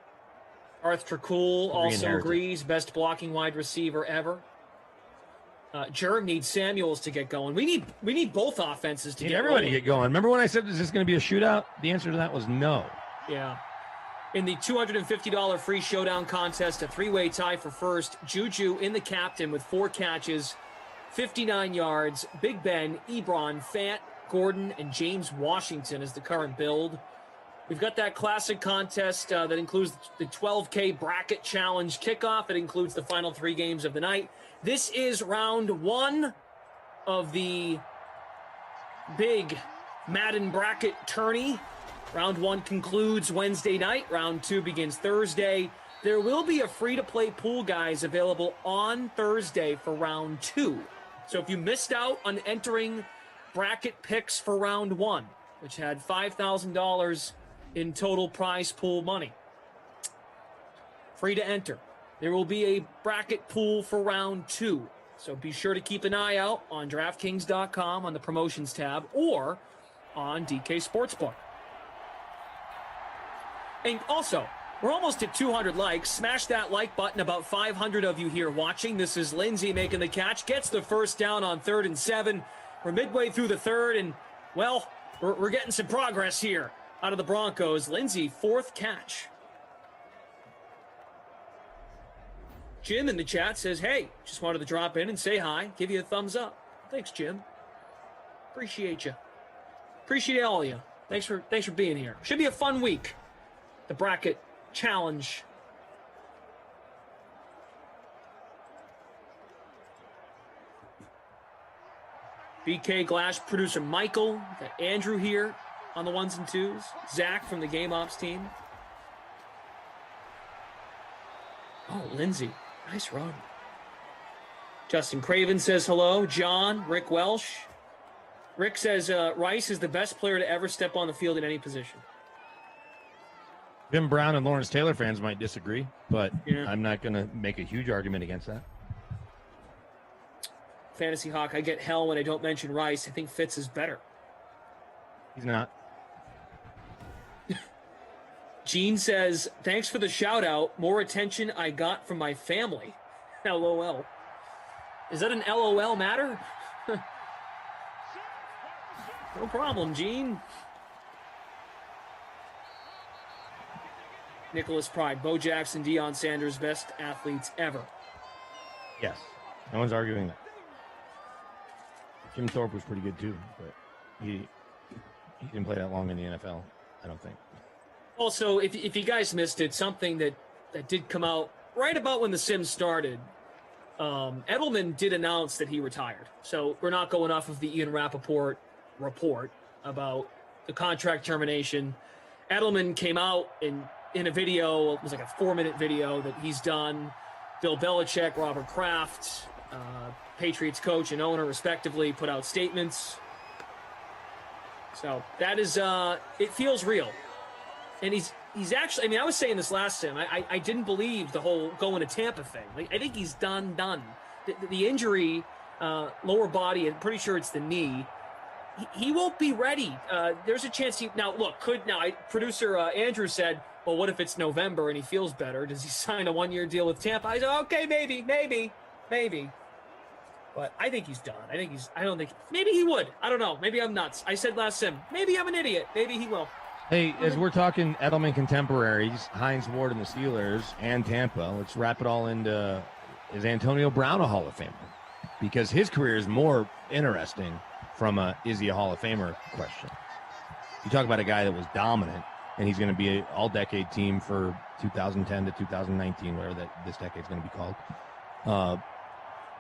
Arth Tracul also agrees, best blocking wide receiver ever. Jerm needs Samuels to get going. We need both offenses to get everybody get going. Remember when I said, is this going to be a shootout? The answer to that was no. Yeah. In the $250 free showdown contest, a 3-way tie for first. Juju in the captain with 4 catches, 59 yards. Big Ben, Ebron, Fant, Gordon, and James Washington is the current build. We've got that classic contest that includes the 12K bracket challenge kickoff. It includes the final 3 games of the night. This is round 1 of the big Madden bracket tourney. Round 1 concludes Wednesday night. Round 2 begins Thursday. There will be a free-to-play pool, guys, available on Thursday for round 2. So if you missed out on entering bracket picks for round 1, which had $5,000 in total prize pool money, free to enter. There will be a bracket pool for round 2. So be sure to keep an eye out on DraftKings.com on the promotions tab or on DK Sportsbook. And also, we're almost at 200 likes. Smash that like button. About 500 of you here watching. This is Lindsey making the catch. Gets the first down on 3rd and 7. We're midway through the 3rd, and, well, we're getting some progress here out of the Broncos. Lindsey, 4th catch. Jim in the chat says, hey, just wanted to drop in and say hi. Give you a thumbs up. Thanks, Jim. Appreciate you. Appreciate all of you. Thanks for being here. Should be a fun week. The bracket challenge. BK Glash, producer Michael, got Andrew here on the ones and twos. Zach from the Game Ops team. Oh, Lindsay, nice run. Justin Craven says hello. John, Rick Welsh. Rick says Rice is the best player to ever step on the field in any position. Jim Brown and Lawrence Taylor fans might disagree, but Yeah. I'm not going to make a huge argument against that. Fantasy Hawk, I get hell when I don't mention Rice. I think Fitz is better. He's not. Gene says, thanks for the shout out. More attention I got from my family. LOL. Is that an LOL matter? No problem, Gene. Nicholas Pride, Bo Jackson, Deion Sanders, best athletes ever. Yes. No one's arguing that. Jim Thorpe was pretty good too, but he didn't play that long in the NFL, I don't think. Also, if you guys missed it, something that did come out right about when the Sims started, Edelman did announce that he retired. So we're not going off of the Ian Rappaport report about the contract termination. Edelman came out in a video, it was like a 4-minute video that he's done. Bill Belichick, Robert Kraft, Patriots coach and owner respectively, put out statements. So that is, it feels real. And he's actually, I mean, I was saying this last Sim, I didn't believe the whole going to Tampa thing. Like, I think he's done. The injury, lower body, I'm pretty sure it's the knee. He won't be ready. There's a chance producer Andrew said, well, what if it's November and he feels better? Does he sign a 1-year deal with Tampa? I said, okay, maybe. But I think he's done. Maybe he would. I don't know. Maybe I'm nuts. I said last Sim, maybe I'm an idiot. Maybe he will. Hey, as we're talking Edelman contemporaries, Hines Ward and the Steelers and Tampa, let's wrap it all into, is Antonio Brown a Hall of Famer? Because his career is more interesting from a is he a Hall of Famer question. You talk about a guy that was dominant, and he's going to be an all-decade team for 2010 to 2019, whatever this decade's going to be called.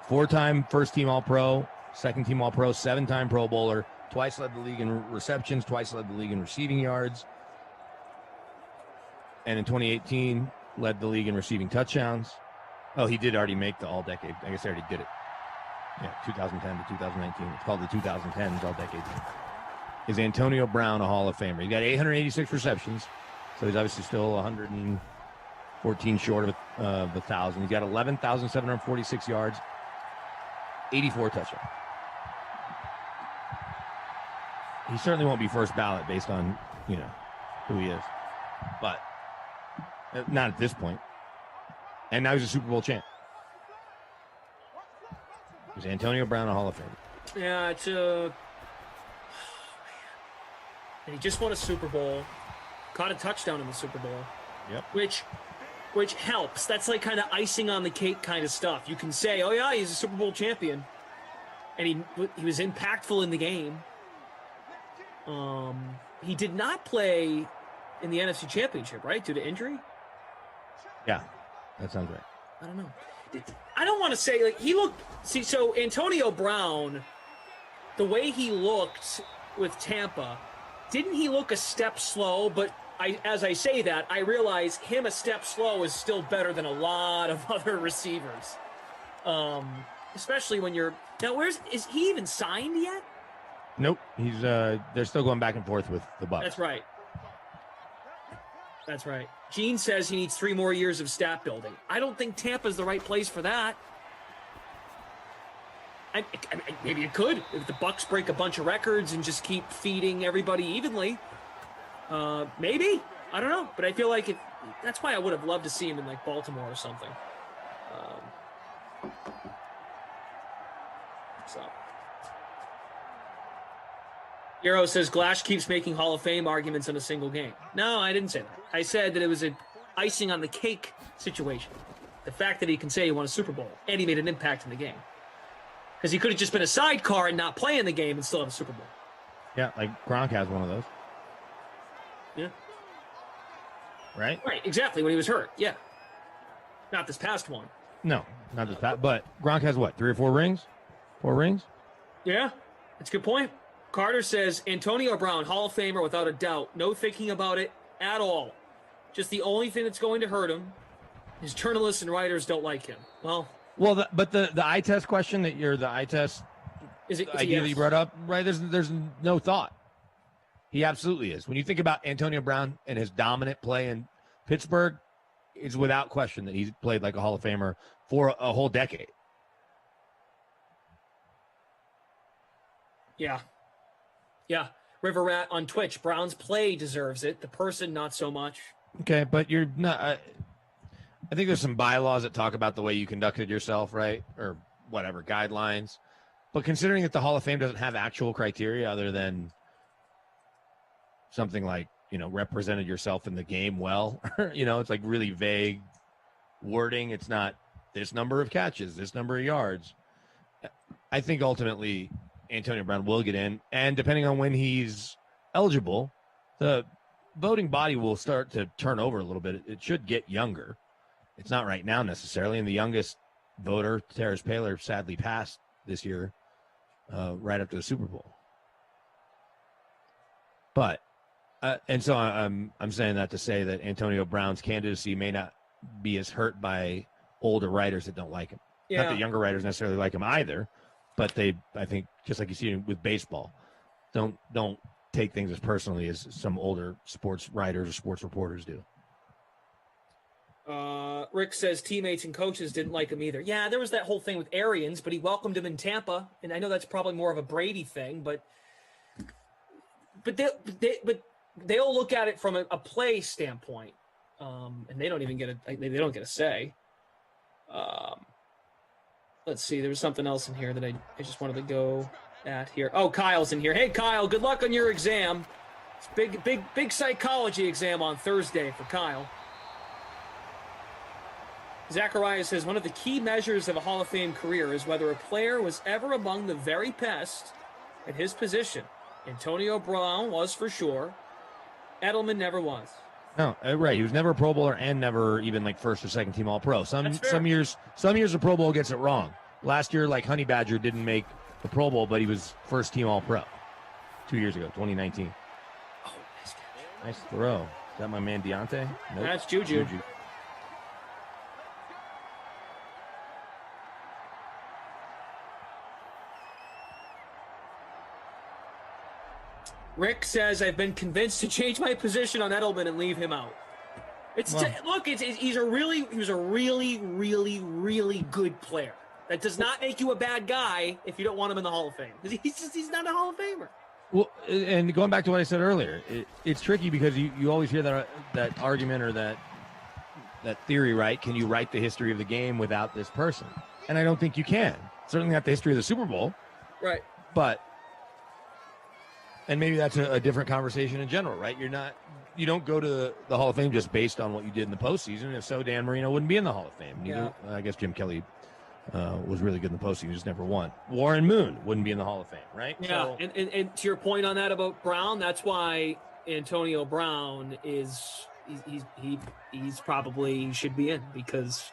4-time first-team All-Pro, second-team All-Pro, 7-time Pro Bowler, twice led the league in receptions, twice led the league in receiving yards. And in 2018, led the league in receiving touchdowns. Oh, he did already make the all-decade. I guess I already did it. Yeah, 2010 to 2019. It's called the 2010s all-decade team. Is Antonio Brown a Hall of Famer? He got 886 receptions, so he's obviously still 114 short of 1,000. He's got 11,746 yards, 84 touchdowns. He certainly won't be first ballot based on, who he is. But not at this point. And now he's a Super Bowl champ. Is Antonio Brown a Hall of Famer? Yeah, it's and he just won a Super Bowl, caught a touchdown in the Super Bowl. Yep. Which helps. That's like kind of icing on the cake kind of stuff. You can say, oh yeah, he's a Super Bowl champion, and he was impactful in the game. He did not play in the NFC Championship, right, due to injury? Yeah, that sounds right. I don't know. I don't want to say, like, he looked... See, so Antonio Brown, the way he looked with Tampa, didn't he look a step slow? But as I say that, I realize him a step slow is still better than a lot of other receivers. Especially when you're... Now, is he even signed yet? Nope. He's they're still going back and forth with the Bucs. That's right. Gene says he needs 3 more years of stat building. I don't think Tampa's the right place for that. I maybe it could if the Bucs break a bunch of records and just keep feeding everybody evenly. Maybe, I don't know, but I feel like that's why I would have loved to see him in like Baltimore or something. Hero says Glash keeps making Hall of Fame arguments in a single game. No, I didn't say that. I said that it was an icing on the cake situation. The fact that he can say he won a Super Bowl and he made an impact in the game. Because he could have just been a sidecar and not play in the game and still have a Super Bowl. Yeah, like Gronk has one of those. Yeah. Right? Right, exactly, when he was hurt. Yeah. Not this past one. No, not this past. But Gronk has what, 3 or 4 rings? 4 rings? Yeah, that's a good point. Carter says, Antonio Brown, Hall of Famer without a doubt. No thinking about it at all. Just the only thing that's going to hurt him is journalists and writers don't like him. Well, but the eye test question that the eye test idea that you brought up, right? There's no thought. He absolutely is. When you think about Antonio Brown and his dominant play in Pittsburgh, it's without question that he's played like a Hall of Famer for a whole decade. Yeah. Yeah. River Rat on Twitch. Brown's play deserves it. The person, not so much. Okay, but you're not. I think there's some bylaws that talk about the way you conducted yourself, right? Or whatever, guidelines. But considering that the Hall of Fame doesn't have actual criteria other than something like, represented yourself in the game well, it's like really vague wording. It's not this number of catches, this number of yards. I think ultimately Antonio Brown will get in. And depending on when he's eligible, the voting body will start to turn over a little bit. It should get younger. It's not right now necessarily. And the youngest voter, Terrence Paylor, sadly passed this year right after the Super Bowl. But and so I'm saying that to say that Antonio Brown's candidacy may not be as hurt by older writers that don't like him. Yeah. Not that younger writers necessarily like him either, but I think just like you see with baseball, don't take things as personally as some older sports writers or sports reporters do. Rick says teammates and coaches didn't like him either. Yeah, there was that whole thing with Arians, but he welcomed him in Tampa, and I know that's probably more of a Brady thing, but they'll look at it from a play standpoint, and they don't even get they don't get a say. Let's see, there was something else in here that I just wanted to go at here. Oh, Kyle's in here. Hey, Kyle, good luck on your exam. It's big psychology exam on Thursday for Kyle. Zachariah says, one of the key measures of a Hall of Fame career is whether a player was ever among the very best at his position. Antonio Brown was for sure. Edelman never was. No, right. He was never a Pro Bowler and never even like first or second team All Pro. Some years the Pro Bowl gets it wrong. Last year, like Honey Badger didn't make the Pro Bowl, but he was first team All Pro 2 years ago, 2019. Oh, nice catch. Nice throw. Is that my man Deontay? Nope. That's Juju. Rick says, I've been convinced to change my position on Edelman and leave him out. He was a really, really, really good player. That does not make you a bad guy if you don't want him in the Hall of Fame. He's not a Hall of Famer. Well, and going back to what I said earlier, it's tricky because you always hear that argument or that theory, right? Can you write the history of the game without this person? And I don't think you can. Certainly not the history of the Super Bowl. Right. And maybe that's a different conversation in general, right? You don't go to the Hall of Fame just based on what you did in the postseason. If so, Dan Marino wouldn't be in the Hall of Fame. I guess Jim Kelly was really good in the postseason, just never won. Warren Moon wouldn't be in the Hall of Fame, right? Yeah, so, and to your point on that about Brown, that's why Antonio Brown he's probably should be in, because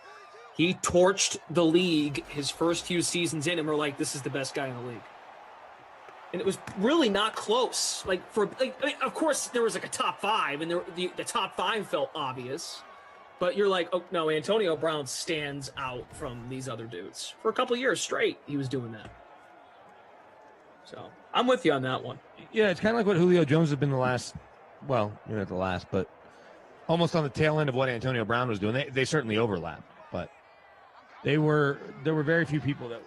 he torched the league his first few seasons in, and we're like, this is the best guy in the league. And it was really not close. Of course, there was like a top five, and the top five felt obvious. But you're like, oh, no, Antonio Brown stands out from these other dudes. For a couple of years straight, he was doing that. So I'm with you on that one. Yeah, it's kind of like what Julio Jones has been not the last, but almost on the tail end of what Antonio Brown was doing. They certainly overlapped, but there were very few people that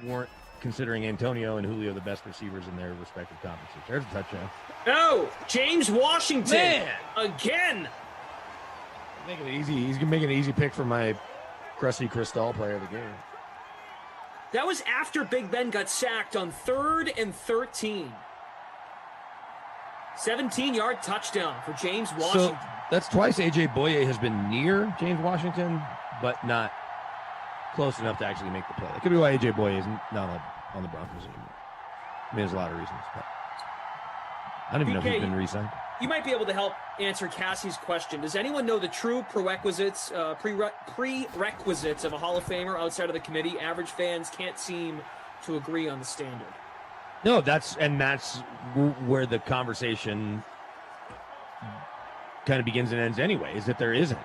weren't considering Antonio and Julio the best receivers in their respective conferences. There's a touchdown. No, James Washington. Man. Again. Making it easy. He's making an easy pick for my Crusty Cristal player of the game. That was after Big Ben got sacked on 3rd and 13. 17-yard touchdown for James Washington. So that's twice A.J. Boye has been near James Washington, but not close enough to actually make the play. That could be why AJ Boye is not on the Broncos anymore. I mean, there's a lot of reasons, but I don't even know if he's been re-signed. You might be able to help answer Cassie's question. Does anyone know the true prerequisites of a Hall of Famer outside of the committee? Average fans can't seem to agree on the standard. No, that's where the conversation kind of begins and ends anyway, is that there isn't.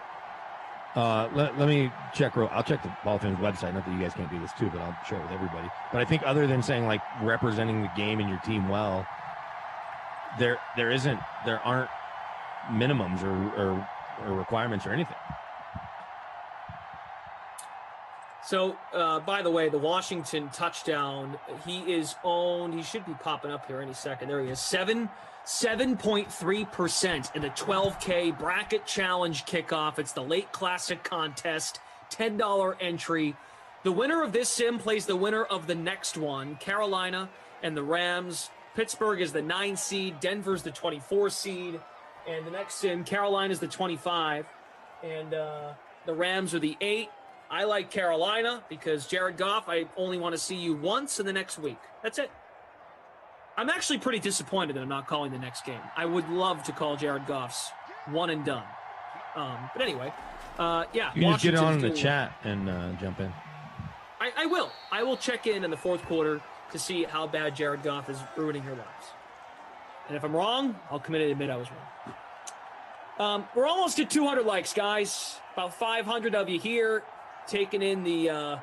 Let me check. I'll check the Hall of Fame's website. Not that you guys can't do this too, but I'll share it with everybody. But I think other than saying like representing the game and your team well, there aren't minimums or requirements or anything. So, by the way, the Washington touchdown, he should be popping up here any second. There he is. 7.3% in the 12K bracket challenge kickoff. It's the late classic contest, $10 entry. The winner of this sim plays the winner of the next one, Carolina and the Rams. Pittsburgh is the 9 seed, Denver's the 24 seed, and the next sim, Carolina's the 25, and the Rams are the 8. I like Carolina because Jared Goff, I only want to see you once in the next week. That's it. I'm actually pretty disappointed that I'm not calling the next game. I would love to call Jared Goff's one and done. But anyway, yeah. You can just get on in the chat and jump in. I will. I will check in the fourth quarter to see how bad Jared Goff is ruining your lives. And if I'm wrong, I'll come in and admit I was wrong. We're almost at 200 likes, guys. About 500 of you here taking in the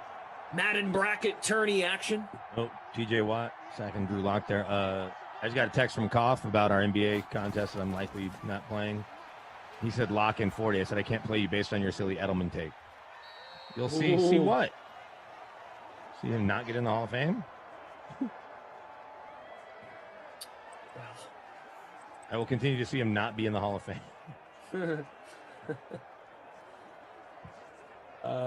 Madden bracket tourney action. Oh, TJ Watt, second Drew Lock there. I just got a text from Koff about our NBA contest that I'm likely not playing. He said lock in 40. I said I can't play you based on your silly Edelman take. You'll see. Ooh. See what? See him not get in the Hall of Fame? I will continue to see him not be in the Hall of Fame.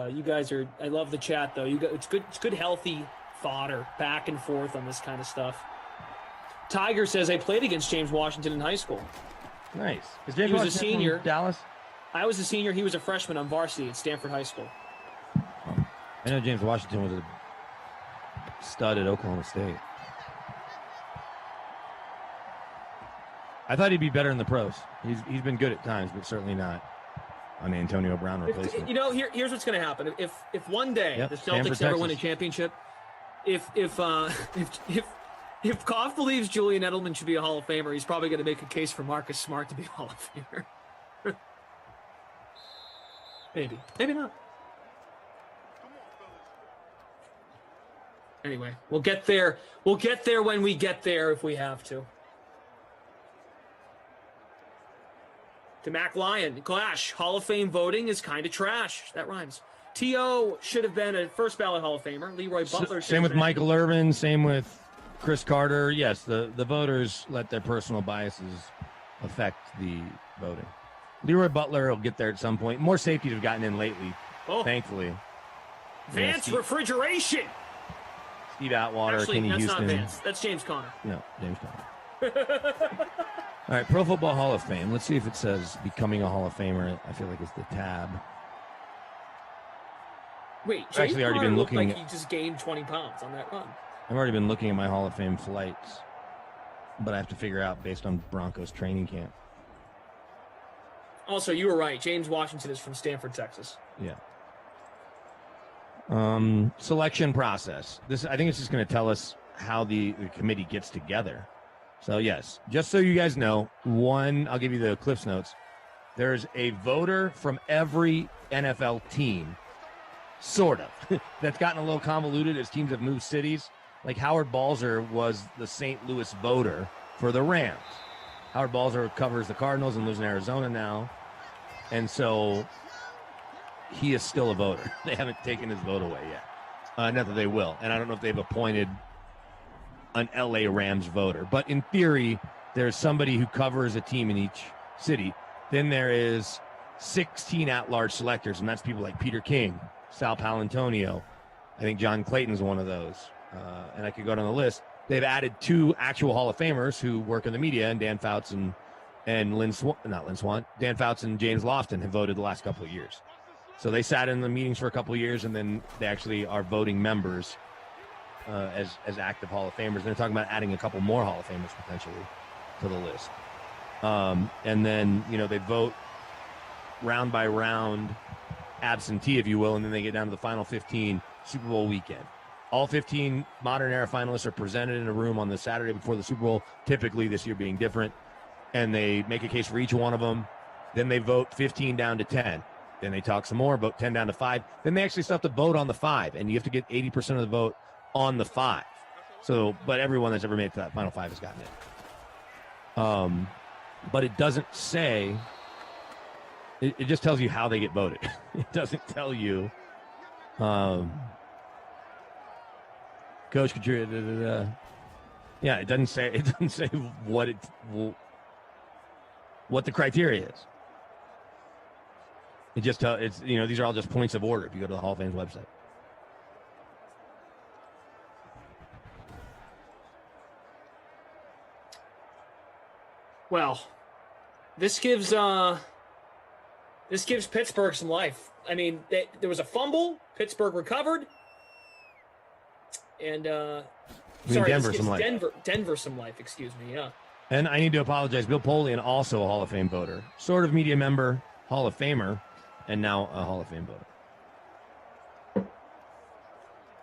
You guys are. I love the chat though. It's good. It's good, healthy fodder back and forth on this kind of stuff. Tiger says I played against James Washington in high school. Nice. Is James he was Washington a senior. from Dallas? I was a senior. He was a freshman on varsity at Stanford High School. I know James Washington was a stud at Oklahoma State. I thought he'd be better in the pros. He's been good at times, but certainly not on the Antonio Brown replacement. Here's what's going to happen. If one day the Stanford, Celtics ever win a Texas. championship, if Koff believes Julian Edelman should be a Hall of Famer, he's probably going to make a case for Marcus Smart to be a Hall of Famer. Maybe not. Anyway, we'll get there. We'll get there when we get there if we have to. To Mac Lyon, Clash, Hall of Fame voting is kind of trash. That rhymes. T.O. should have been a first ballot Hall of Famer. Leroy Butler. Same with Michael Irvin. Same with Chris Carter. Yes, the voters let their personal biases affect the voting. Leroy Butler will get there at some point. More safeties have gotten in lately, thankfully. Vance Refrigeration. Steve Atwater, Actually, Kenny that's Houston. not Vance. That's James Conner. No, James Conner. All right, Pro Football Hall of Fame. Let's see if it says becoming a Hall of Famer. I feel like it's the tab. Wait, I've James actually already Conner been looked looking like he just gained 20 pounds on that run. I've already been looking at my Hall of Fame flights, but I have to figure out based on Broncos training camp. Also, you were right. James Washington is from Stanford, Texas. Yeah. Selection process. I think it's just going to tell us how the committee gets together. So yes, just so you guys know, I'll give you the Cliff's Notes. There's a voter from every NFL team, sort of. That's gotten a little convoluted as teams have moved cities. Like Howard Balzer was the St. Louis voter for the Rams. Howard Balzer covers the Cardinals and lives in Arizona now. And so he is still a voter. They haven't taken his vote away yet. Not that they will. And I don't know if they've appointed an LA Rams voter. But in theory, there's somebody who covers a team in each city. Then there is 16 at-large selectors, and that's people like Peter King, Sal Palantonio. I think John Clayton's one of those. And I could go down the list. They've added 2 actual Hall of Famers who work in the media, and Dan Fouts and Dan Fouts and James Lofton have voted the last couple of years. So they sat in the meetings for a couple of years, and then they actually are voting members as active Hall of Famers. They're talking about adding a couple more Hall of Famers potentially to the list. And then, they vote round by round, absentee, if you will, and then they get down to the final 15 Super Bowl weekend. All 15 modern era finalists are presented in a room on the Saturday before the Super Bowl, typically this year being different, and they make a case for each one of them. Then they vote 15 down to 10. Then they talk some more, vote 10 down to 5. Then they actually still have to vote on the 5, and you have to get 80% of the vote on the 5. So, but everyone that's ever made it to that final 5 has gotten it. But it doesn't say, it just tells you how they get voted. It doesn't tell you, coach contributed. Yeah, it doesn't say what the criteria is. It just it's these are all just points of order if you go to the Hall of Fame's website. Well, this gives Pittsburgh some life. I mean, there was a fumble. Pittsburgh recovered, and Denver some life. Denver some life. Excuse me. Yeah. And I need to apologize. Bill Polian, also a Hall of Fame voter, sort of media member, Hall of Famer, and now a Hall of Fame voter.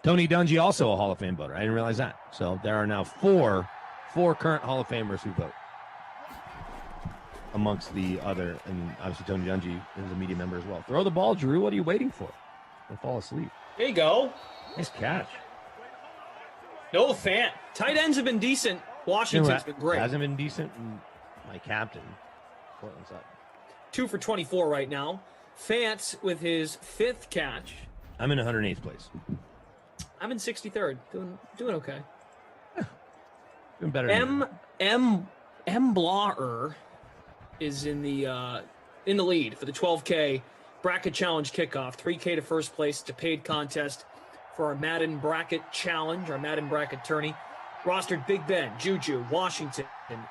Tony Dungy, also a Hall of Fame voter. I didn't realize that. So there are now four current Hall of Famers who vote. Amongst the other, and obviously Tony Dungy is a media member as well. Throw the ball, Drew. What are you waiting for? Don't fall asleep. There you go. Nice catch. No fan. Tight ends have been decent. Washington's been great. Hasn't been decent. My captain, Cortland Sutton. 2 for 24 right now. Fant with his 5th catch. I'm in 108th place. I'm in 63rd. Doing okay. Doing better. M. Blaher is in the lead for the 12K bracket challenge kickoff. 3K to first place. It's a paid contest for our Madden bracket challenge, our Madden bracket tourney. Rostered Big Ben, Juju, Washington,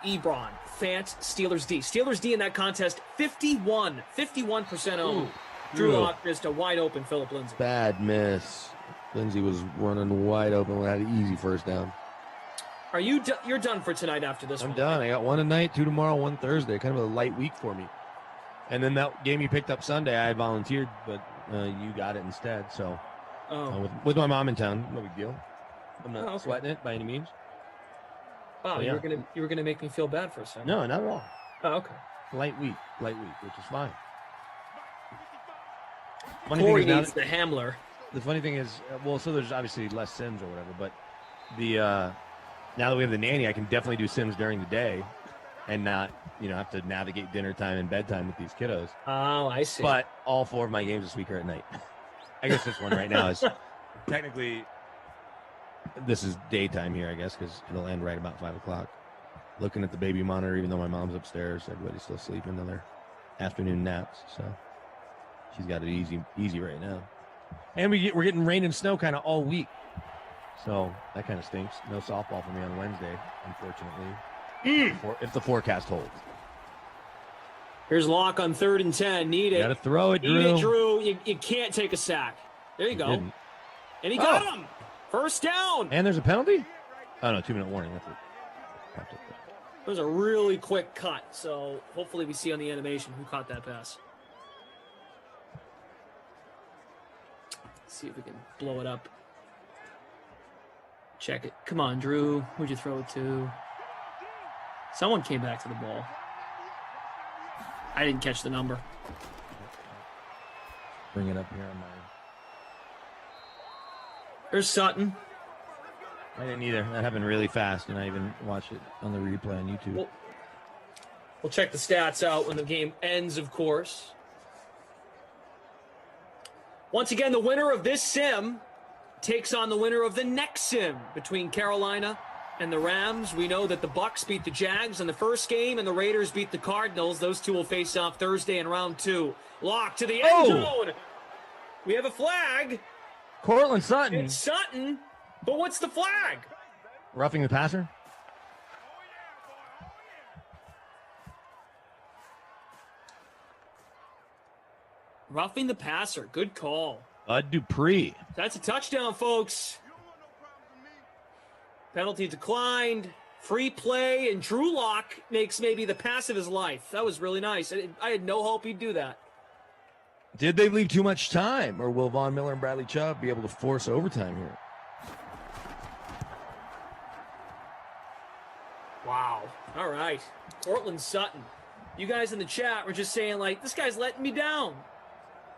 Ebron, Fant, Steelers D. Steelers D in that contest, 51% owned. Drew Lock missed a wide open Philip Lindsay. Bad miss. Lindsay was running wide open and had an easy first down. Are you you're done for tonight after this one? I'm done. I got 1 tonight, 2 tomorrow, 1 Thursday. Kind of a light week for me. And then that game you picked up Sunday, I volunteered, but you got it instead. So with my mom in town, no big deal. I'm not sweating it by any means. Wow, yeah. you were gonna make me feel bad for a second. No, not at all. Oh, okay. Light week, which is fine. Corey needs the Hamler. The funny thing is, so there's obviously less Sims or whatever, but now that we have the nanny, I can definitely do Sims during the day and not, have to navigate dinner time and bedtime with these kiddos. Oh, I see. But all 4 of my games this week are at night. I guess this one right now is technically, this is daytime here, I guess, because it'll end right about 5 o'clock. Looking at the baby monitor, even though my mom's upstairs, everybody's still sleeping on their afternoon naps. So she's got it easy right now. And we're getting rain and snow kind of all week. So that kind of stinks. No softball for me on Wednesday, unfortunately. If the forecast holds. Here's Locke on 3rd and 10. Need it. You got to throw it, Drew. Need it, Drew. You can't take a sack. There you go. Didn't. And he got him. First down. And there's a penalty? Oh, no, 2-minute warning. That's it. It was a really quick cut, so hopefully we see on the animation who caught that pass. Let's see if we can blow it up. Check it. Come on, Drew. Who'd you throw it to? Someone came back to the ball. I didn't catch the number. Bring it up here on my... There's Sutton. I didn't either. That happened really fast, and I even watched it on the replay on YouTube. We'll check the stats out when the game ends, of course. Once again, the winner of this sim takes on the winner of the next sim between Carolina and the Rams. We know that the Bucs beat the Jags in the first game, and the Raiders beat the Cardinals. Those two will face off Thursday in round 2. Lock to the end zone. We have a flag. Cortland Sutton. It's Sutton. But what's the flag? Roughing the passer? Roughing the passer. Good call. Bud Dupree. That's a touchdown, folks. Penalty declined. Free play, and Drew Lock makes maybe the pass of his life. That was really nice. I had no hope he'd do that. Did they leave too much time, or will Von Miller and Bradley Chubb be able to force overtime here? Wow. All right. Cortland Sutton. You guys in the chat were just saying, like, this guy's letting me down.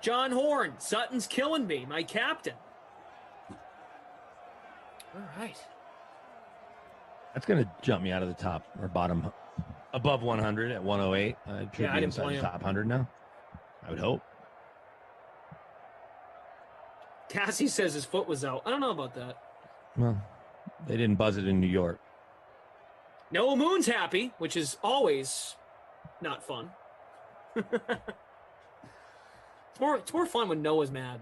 John Horn. Sutton's killing me. My captain. All right. That's going to jump me out of the top or bottom, above 100 at 108. I should Yeah, I be didn't inside play the him. top 100 now. I would hope. Cassie says his foot was out. I don't know about that. Well, they didn't buzz it in New York. Noah Moon's happy, which is always not fun. It's more fun when Noah's mad.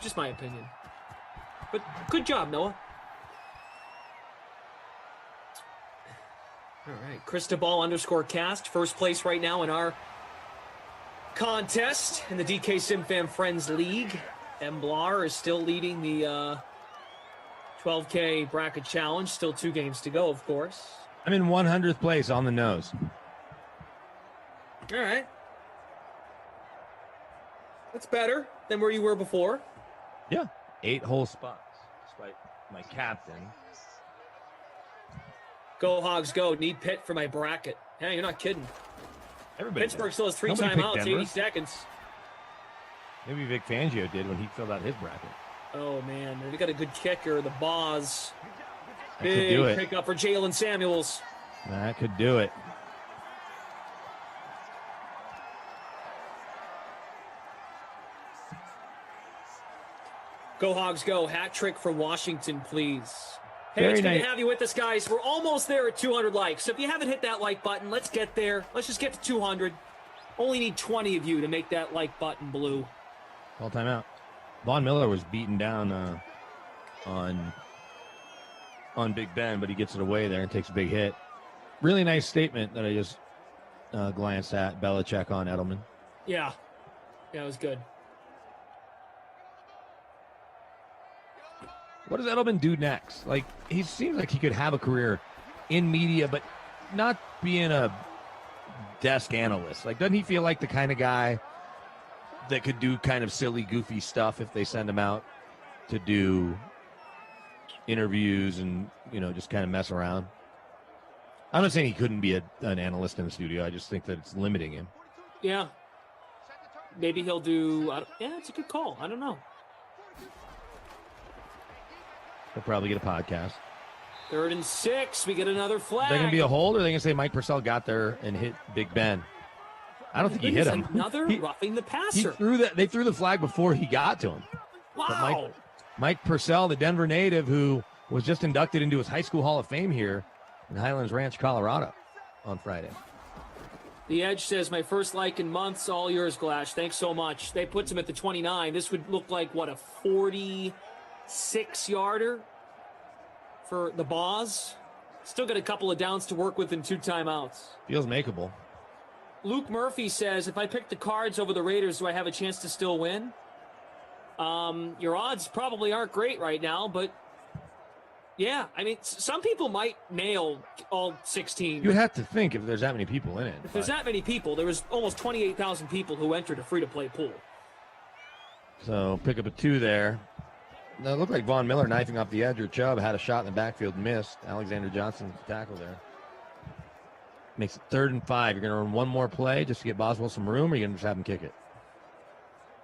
Just my opinion. But good job, Noah. All right, Cristobal_cast, first place right now in our contest in the DK Sim Fan Friends League. M. Blar is still leading the 12K bracket challenge. Still 2 games to go, of course. I'm in 100th place on the nose. All right. That's better than where you were before. Yeah, 8 whole spots, despite my captain. Go Hogs go. Need Pitt for my bracket. Yeah, you're not kidding. Everybody Pittsburgh did. still has 3 Nobody picked timeouts, Denver. 80 seconds. Maybe Vic Fangio did when he filled out his bracket. Oh, man. We got a good kicker, the Boz. That could do Big it. pickup for Jalen Samuels. That could do it. Go Hogs go. Hat trick for Washington, please. Hey, Very it's good nice. to have you with us, guys. We're almost there at 200 likes. So if you haven't hit that like button, let's get there. Let's just get to 200. Only need 20 of you to make that like button blue. All timeout. Von Miller was beaten down on Big Ben, but he gets it away there and takes a big hit. Really nice statement that I just glanced at. Belichick on Edelman. Yeah. Yeah, it was good. What does Edelman do next? Like, he seems like he could have a career in media, but not being a desk analyst. Like, doesn't he feel like the kind of guy that could do kind of silly, goofy stuff if they send him out to do interviews and, you know, just kind of mess around? I'm not saying he couldn't be an analyst in the studio. I just think that it's limiting him. Yeah. Maybe he'll do... yeah, it's a good call. I don't know. He'll probably get a podcast. 3rd and 6. We get another flag. Is that going to be a hold, or are they going to say Mike Purcell got there and hit Big Ben? I don't think he hit him. Another roughing the passer. They threw the flag before he got to him. Wow. Mike Purcell, the Denver native who was just inducted into his high school Hall of Fame here in Highlands Ranch, Colorado on Friday. The Edge says, my first like in months, all yours, Glash. Thanks so much. They puts him at the 29. This would look like, what, a 46-yarder for the Boz. Still got a couple of downs to work with and 2 timeouts. Feels makeable. Luke Murphy says, if I pick the Cards over the Raiders, do I have a chance to still win? Your odds probably aren't great right now, but yeah, I mean, some people might nail all 16. You would have to think if there's that many people in it. If there's that many people, there was almost 28,000 people who entered a free-to-play pool. So pick up a 2 there. Now, it looked like Von Miller knifing off the edge, or Chubb had a shot in the backfield, missed. Alexander Johnson's tackle there. Makes it 3rd and 5. You're going to run one more play just to get Boswell some room, or you're going to just have him kick it?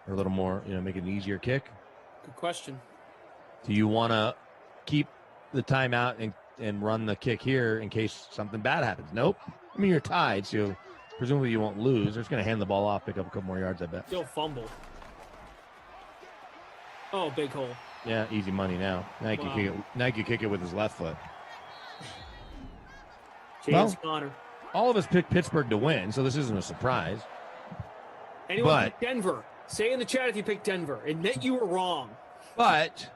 Or a little more, make it an easier kick? Good question. Do you want to keep the timeout and run the kick here in case something bad happens? Nope. I mean, you're tied, so presumably you won't lose. They're just going to hand the ball off, pick up a couple more yards, I bet. Still fumble. Oh, big hole. Yeah, easy money now. Now you can kick it with his left foot. James Conner. All of us picked Pittsburgh to win, so this isn't a surprise. Anyone pick Denver? Say in the chat if you picked Denver. Admit you were wrong. But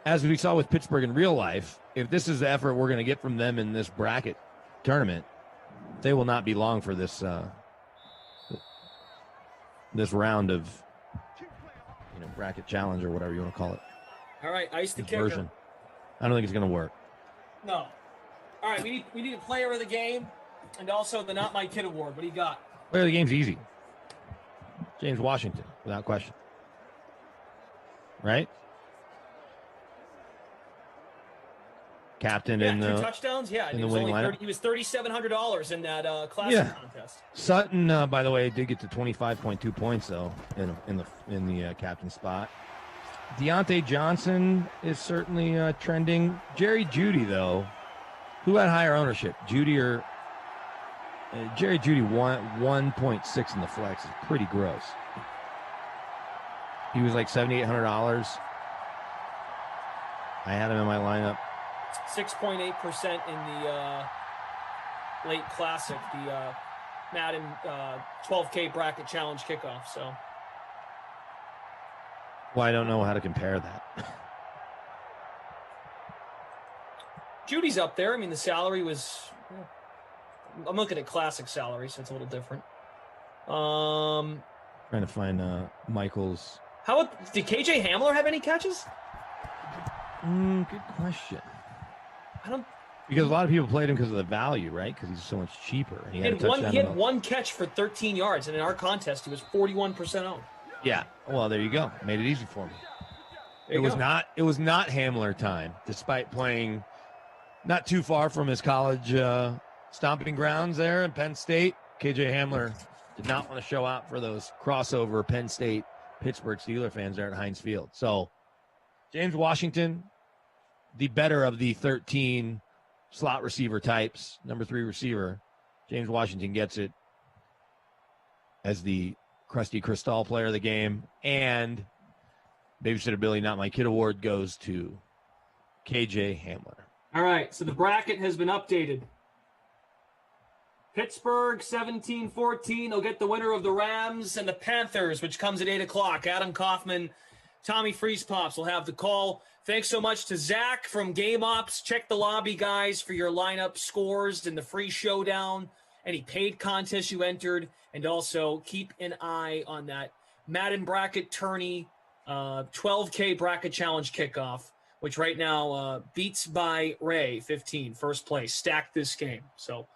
as we saw with Pittsburgh in real life, if this is the effort we're going to get from them in this bracket tournament, they will not be long for this this round of bracket challenge or whatever you want to call it. All right, ice the kicker. Version. I don't think it's going to work. No. All right, we need a player of the game and also the Not My Kid award. What do you got? Player of the game's easy. James Washington, without question. Right? Captain in 2 the touchdowns. Yeah, in the winning lineup. He was $3,700 in that classic contest. Sutton, by the way, did get to 25.2 points though in the captain spot. Deontay Johnson is certainly trending. Jerry Jeudy though, who had higher ownership, Jeudy or Jerry Jeudy? 1.6 in the flex is pretty gross. He was like $7,800. I had him in my lineup. 6.8% in the late classic, the Madden 12K bracket challenge kickoff. So, well, I don't know how to compare that. Judy's up there. I mean, the salary was. I'm looking at classic salary, so it's a little different. Trying to find Michael's. How about, did KJ Hamler have any catches? Good question. I don't. Because a lot of people played him because of the value, right? Because he's so much cheaper. And he had one catch for 13 yards, and in our contest, he was 41% owned. Yeah. Well, there you go. Made it easy for me. It was not Hamler time, despite playing not too far from his college stomping grounds there in Penn State. KJ Hamler did not want to show out for those crossover Penn State Pittsburgh Steelers fans there at Heinz Field. So James Washington, the better of the 13 slot receiver types, number 3 receiver. James Washington gets it as the crusty crystal player of the game. And Babysitter Billy Not My Kid award goes to KJ Hamler. All right, so the bracket has been updated. Pittsburgh 17-14. They'll get the winner of the Rams and the Panthers, which comes at 8 o'clock. Adam Kaufman, Tommy Freeze Pops will have the call. Thanks so much to Zach from Game Ops. Check the lobby, guys, for your lineup scores and the free showdown, any paid contests you entered, and also keep an eye on that Madden bracket tourney 12K bracket challenge kickoff, which right now Beats by Ray 15, first place. Stacked this game. So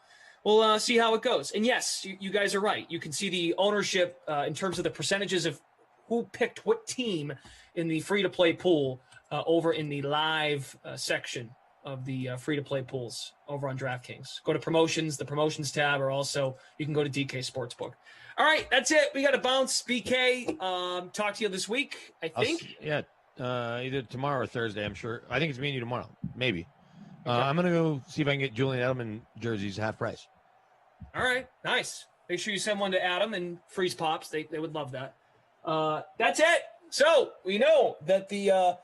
we'll see how it goes. And yes, you guys are right. You can see the ownership in terms of the percentages of who picked what team in the free-to-play pool over in the live section of the free-to-play pools over on DraftKings. Go to promotions, the promotions tab, or also you can go to DK Sportsbook. All right, that's it. We got to bounce. BK, talk to you this week, I think. Either tomorrow or Thursday, I'm sure. I think it's me and you tomorrow, maybe. I'm going to go see if I can get Julian Edelman jerseys half price. All right, nice. Make sure you send one to Adam and Freeze Pops. They would love that. That's it. So we know that the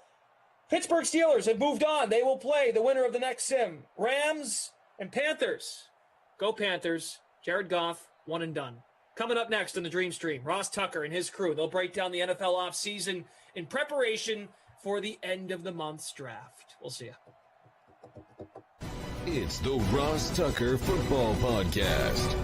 Pittsburgh Steelers have moved on. They will play the winner of the next sim. Rams and Panthers. Go Panthers. Jared Goff, one and done. Coming up next on the Dream Stream, Ross Tucker and his crew. They'll break down the NFL offseason in preparation for the end of the month's draft. We'll see you. It's the Ross Tucker Football Podcast.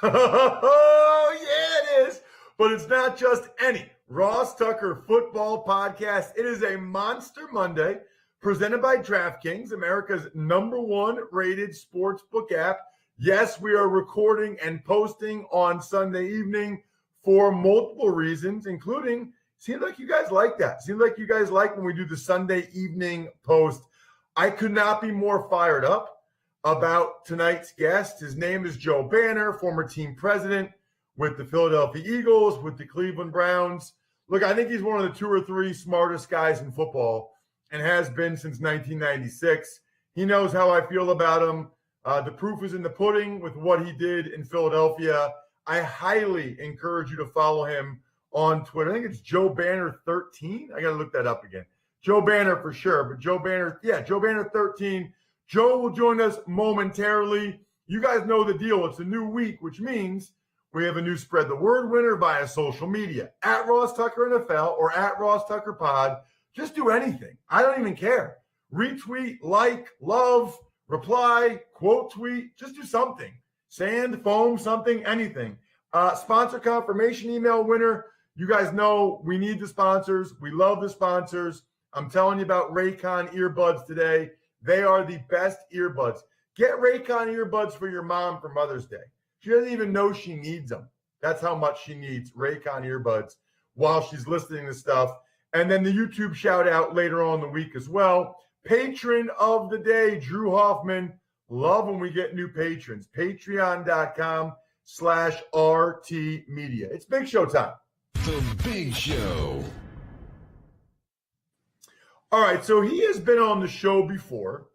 Oh, yeah, it is. But it's not just any Ross Tucker Football Podcast. It is a Monster Monday presented by DraftKings, America's #1 rated sportsbook app. Yes, we are recording and posting on Sunday evening for multiple reasons, including, seems like you guys like that. Seems like you guys like when we do the Sunday evening post. I could not be more fired up about tonight's guest. His name is Joe Banner, former team president with the Philadelphia Eagles, with the Cleveland Browns. Look, I think he's one of the 2 or 3 smartest guys in football and has been since 1996. He knows how I feel about him. The proof is in the pudding with what he did in Philadelphia. I highly encourage you to follow him on Twitter. I think it's Joe Banner 13. I got to look that up again. Joe Banner for sure, but Joe Banner 13. Joe will join us momentarily. You guys know the deal. It's a new week, which means we have a new Spread the Word winner via social media, at Ross Tucker NFL or at Ross Tucker Pod. Just do anything. I don't even care. Retweet, like, love, reply, quote tweet, just do something. Sand, foam, something, anything. Sponsor confirmation email winner. You guys know we need the sponsors. We love the sponsors. I'm telling you about Raycon earbuds today. They are the best earbuds. Get Raycon earbuds for your mom for Mother's Day. She doesn't even know she needs them. That's how much she needs Raycon earbuds while she's listening to stuff. And then the YouTube shout out later on in the week as well. Patron of the day, Drew Hoffman. Love when we get new patrons. Patreon.com/RT Media. It's Big Show time. The Big Show. All right, so he has been on the show before.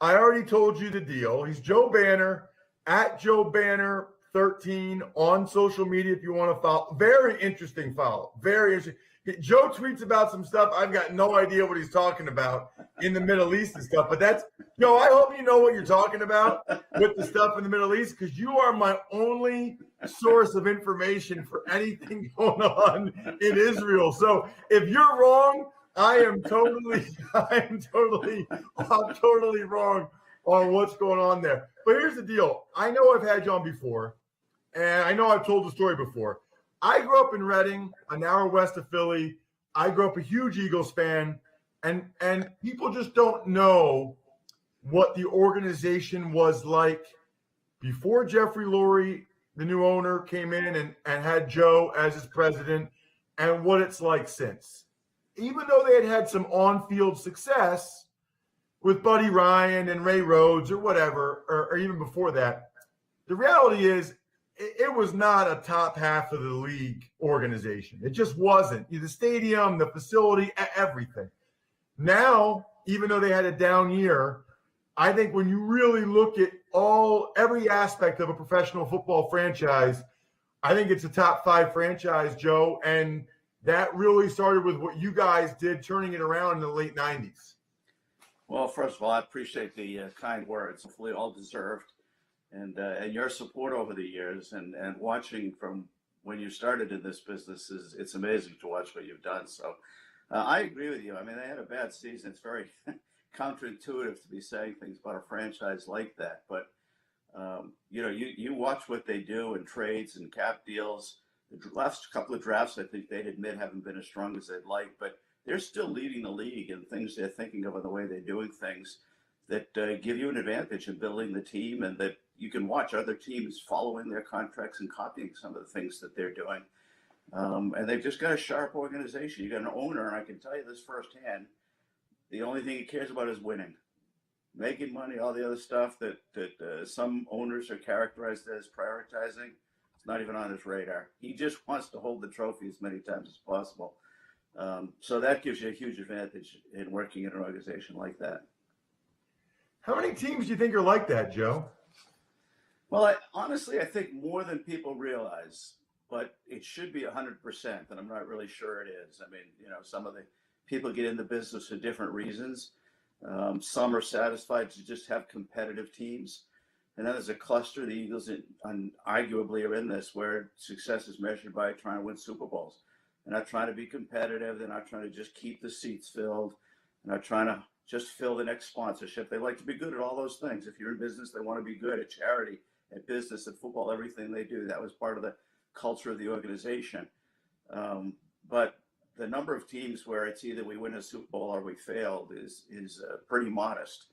I already told you the deal. He's Joe Banner, at Joe Banner 13 on social media if you want to follow. Very interesting follow. Very interesting. Joe tweets about some stuff. I've got no idea what he's talking about in the Middle East and stuff. But that's, Joe, I hope you know what you're talking about with the stuff in the Middle East, because you are my only source of information for anything going on in Israel. So if you're wrong, I'm totally wrong on what's going on there. But here's the deal. I know I've had you on before, and I know I've told the story before. I grew up in Reading, an hour west of Philly. I grew up a huge Eagles fan, and people just don't know what the organization was like before Jeffrey Lurie, the new owner, came in and had Joe as his president, and what it's like since. Even though they had some on-field success with Buddy Ryan and Ray Rhodes or whatever, or even before that, the reality is it was not a top half of the league organization. It just wasn't. The stadium, the facility, everything. Now, even though they had a down year, I think when you really look at every aspect of a professional football franchise, I think it's a top 5 franchise, Joe, and that really started with what you guys did, turning it around in the late 90s. Well, first of all, I appreciate the kind words, hopefully all deserved, and your support over the years, and watching from when you started in this business it's amazing to watch what you've done. So I agree with you. I mean, they had a bad season. It's very counterintuitive to be saying things about a franchise like that, but you watch what they do in trades and cap deals. The last couple of drafts, I think they'd admit, haven't been as strong as they'd like, but they're still leading the league in things they're thinking of and the way they're doing things that give you an advantage in building the team, and that you can watch other teams following their contracts and copying some of the things that they're doing. And they've just got a sharp organization. You got an owner, and I can tell you this firsthand, the only thing he cares about is winning. Making money, all the other stuff that some owners are characterized as prioritizing, it's not even on his radar. He just wants to hold the trophy as many times as possible. So that gives you a huge advantage in working in an organization like that. How many teams do you think are like that, Joe? Well, honestly, I think more than people realize, but it should be 100%, and I'm not really sure it is. I mean, some of the people get in the business for different reasons. Some are satisfied to just have competitive teams. And then there's a cluster, the Eagles arguably are in this, where success is measured by trying to win Super Bowls. They're not trying to be competitive. They're not trying to just keep the seats filled. They're not trying to just fill the next sponsorship. They like to be good at all those things. If you're in business, they want to be good at charity, at business, at football, everything they do. That was part of the culture of the organization. But the number of teams where it's either we win a Super Bowl or we failed is pretty modest.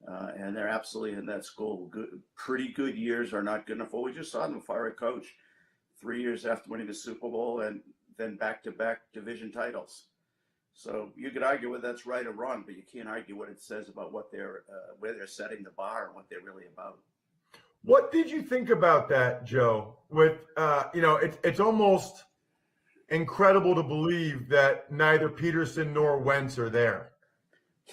And they're absolutely in that school. Pretty good years are not good enough. Well, we just saw them fire a coach 3 years after winning the Super Bowl and then back-to-back division titles. So you could argue whether that's right or wrong, but you can't argue what it says about what where they're setting the bar and what they're really about. What did you think about that, Joe? With it's almost incredible to believe that neither Peterson nor Wentz are there.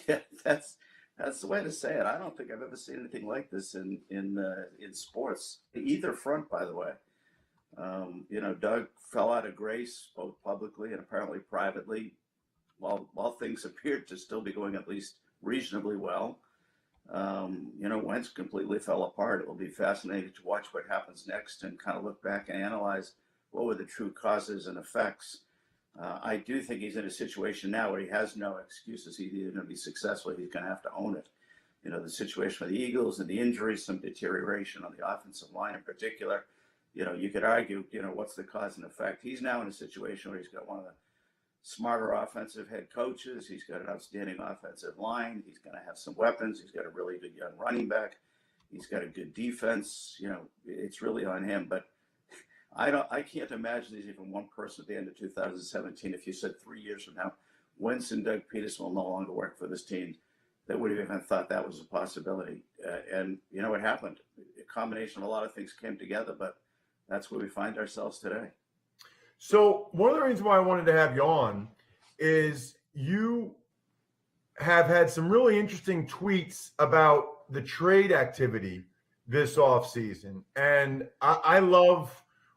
Yeah, that's the way to say it. I don't think I've ever seen anything like this in sports, either front, by the way. Doug fell out of grace both publicly and apparently privately, while things appeared to still be going at least reasonably well. Wentz completely fell apart. It will be fascinating to watch what happens next and kind of look back and analyze what were the true causes and effects. I do think he's in a situation now where he has no excuses. He's either going to be successful, he's going to have to own it. The situation with the Eagles and the injuries, some deterioration on the offensive line in particular. you could argue, what's the cause and effect? He's now in a situation where he's got one of the smarter offensive head coaches. He's got an outstanding offensive line. He's going to have some weapons. He's got a really good young running back. He's got a good defense. It's really on him. But I can't imagine there's even one person at the end of 2017, if you said 3 years from now, Wentz and Doug Peterson will no longer work for this team, that would have even thought that was a possibility. And it happened. A combination of a lot of things came together, but that's where we find ourselves today. So one of the reasons why I wanted to have you on is you have had some really interesting tweets about the trade activity this offseason. And I love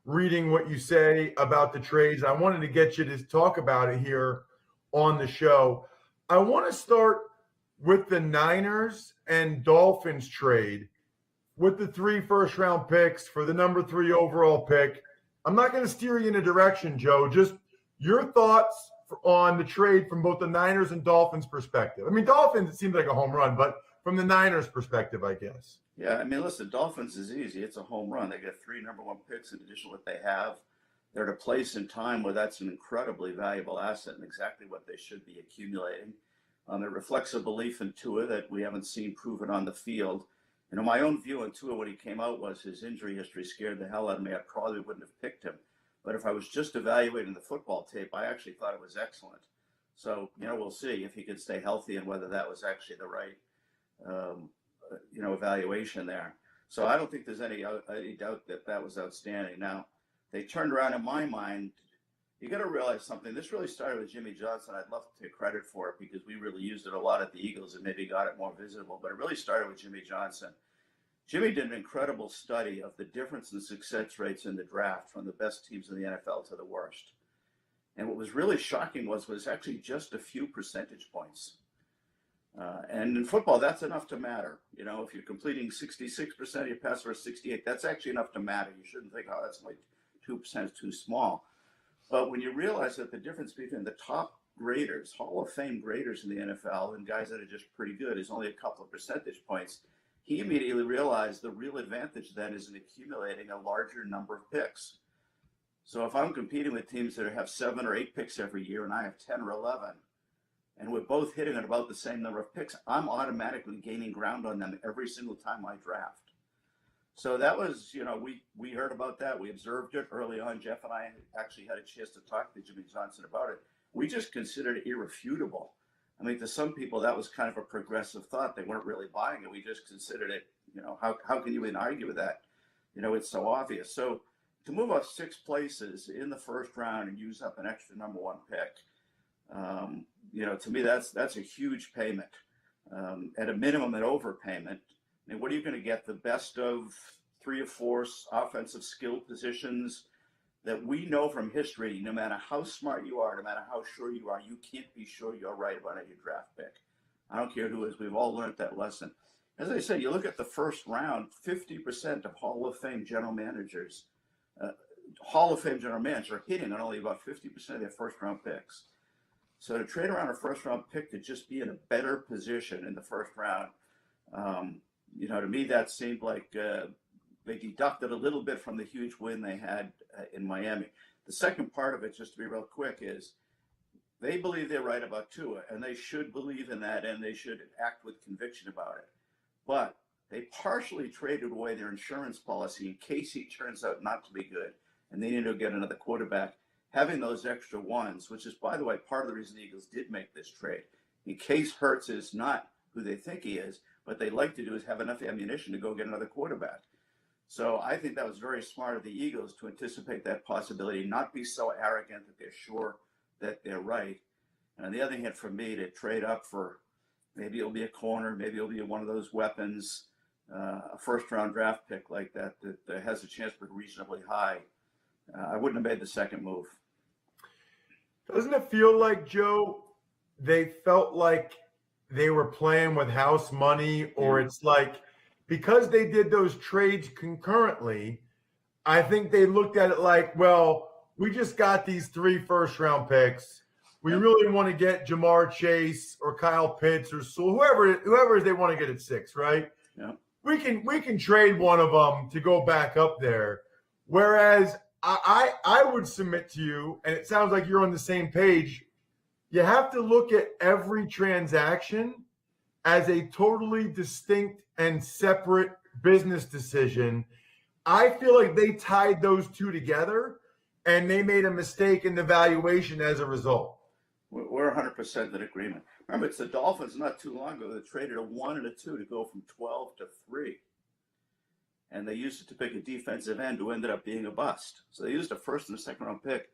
reading what you say about the trades. I wanted to get you to talk about it here on the show. I want to start with the Niners and Dolphins trade with the 3 first-round picks for the number 3 overall pick. I'm not going to steer you in a direction, Joe. Just your thoughts on the trade from both the Niners and Dolphins perspective. I mean, Dolphins, it seems like a home run, but from the Niners perspective, I guess. Yeah, I mean, listen, Dolphins is easy. It's a home run. They got 3 number 1 picks in addition to what they have. They're at a place in time where that's an incredibly valuable asset and exactly what they should be accumulating. It reflects a belief in Tua that we haven't seen proven on the field. My own view on Tua when he came out was his injury history scared the hell out of me. I probably wouldn't have picked him. But if I was just evaluating the football tape, I actually thought it was excellent. So, we'll see if he can stay healthy and whether that was actually the right, evaluation there. So I don't think there's any doubt that that was outstanding. Now, they turned around in my mind. You got to realize something. This really started with Jimmy Johnson. I'd love to take credit for it because we really used it a lot at the Eagles and maybe got it more visible. But it really started with Jimmy Johnson. Jimmy did an incredible study of the difference in success rates in the draft from the best teams in the NFL to the worst. And what was really shocking was actually just a few percentage points. And in football, that's enough to matter. If you're completing 66% of your passes or 68, that's actually enough to matter. You shouldn't think, that's like 2% is too small. But when you realize that the difference between the top graders, Hall of Fame graders in the NFL, and guys that are just pretty good is only a couple of percentage points, he immediately realized the real advantage then is in accumulating a larger number of picks. So if I'm competing with teams that have 7 or 8 picks every year and I have 10 or 11, and we're both hitting at about the same number of picks, I'm automatically gaining ground on them every single time I draft. So that was, we heard about that. We observed it early on. Jeff and I actually had a chance to talk to Jimmy Johnson about it. We just considered it irrefutable. I mean, to some people, that was kind of a progressive thought. They weren't really buying it. We just considered it, how can you even argue with that? It's so obvious. So to move up 6 places in the first round and use up an extra number 1 pick, to me, that's a huge payment. At a minimum, an overpayment. And what are you going to get? The best of 3 or 4 offensive skill positions that we know from history, no matter how smart you are, no matter how sure you are, you can't be sure you're right about any draft pick. I don't care who it is. We've all learned that lesson. As I said, you look at the first round, 50% of Hall of Fame general managers, are hitting on only about 50% of their first round picks. So to trade around a first round pick to just be in a better position in the first round, to me, that seemed like they deducted a little bit from the huge win they had in Miami. The second part of it, just to be real quick, is they believe they're right about Tua, and they should believe in that, and they should act with conviction about it. But they partially traded away their insurance policy in case he turns out not to be good, and they need to get another quarterback. Having those extra ones, which is, by the way, part of the reason the Eagles did make this trade, in case Hurts is not who they think he is, what they'd like to do is have enough ammunition to go get another quarterback. So I think that was very smart of the Eagles to anticipate that possibility, not be so arrogant that they're sure that they're right. And on the other hand, for me, to trade up for maybe it'll be a corner, maybe it'll be one of those weapons, a first-round draft pick like that has a chance to be reasonably high, I wouldn't have made the second move. Doesn't it feel like, Joe, they felt like they were playing with house money, or it's like because they did those trades concurrently, I think they looked at it like, well, we just got these 3 first-round picks. We really want to get Jamar Chase or Kyle Pitts or Sewell, whoever they want to get at 6, right? Yeah. We can trade one of them to go back up there. Whereas I would submit to you, and it sounds like you're on the same page, you have to look at every transaction as a totally distinct and separate business decision. I feel like they tied those two together and they made a mistake in the valuation as a result. We're 100% in agreement. Remember, it's the Dolphins not too long ago that traded a 1 and a 2 to go from 12 to 3. And they used it to pick a defensive end who ended up being a bust. So they used a first and a second round pick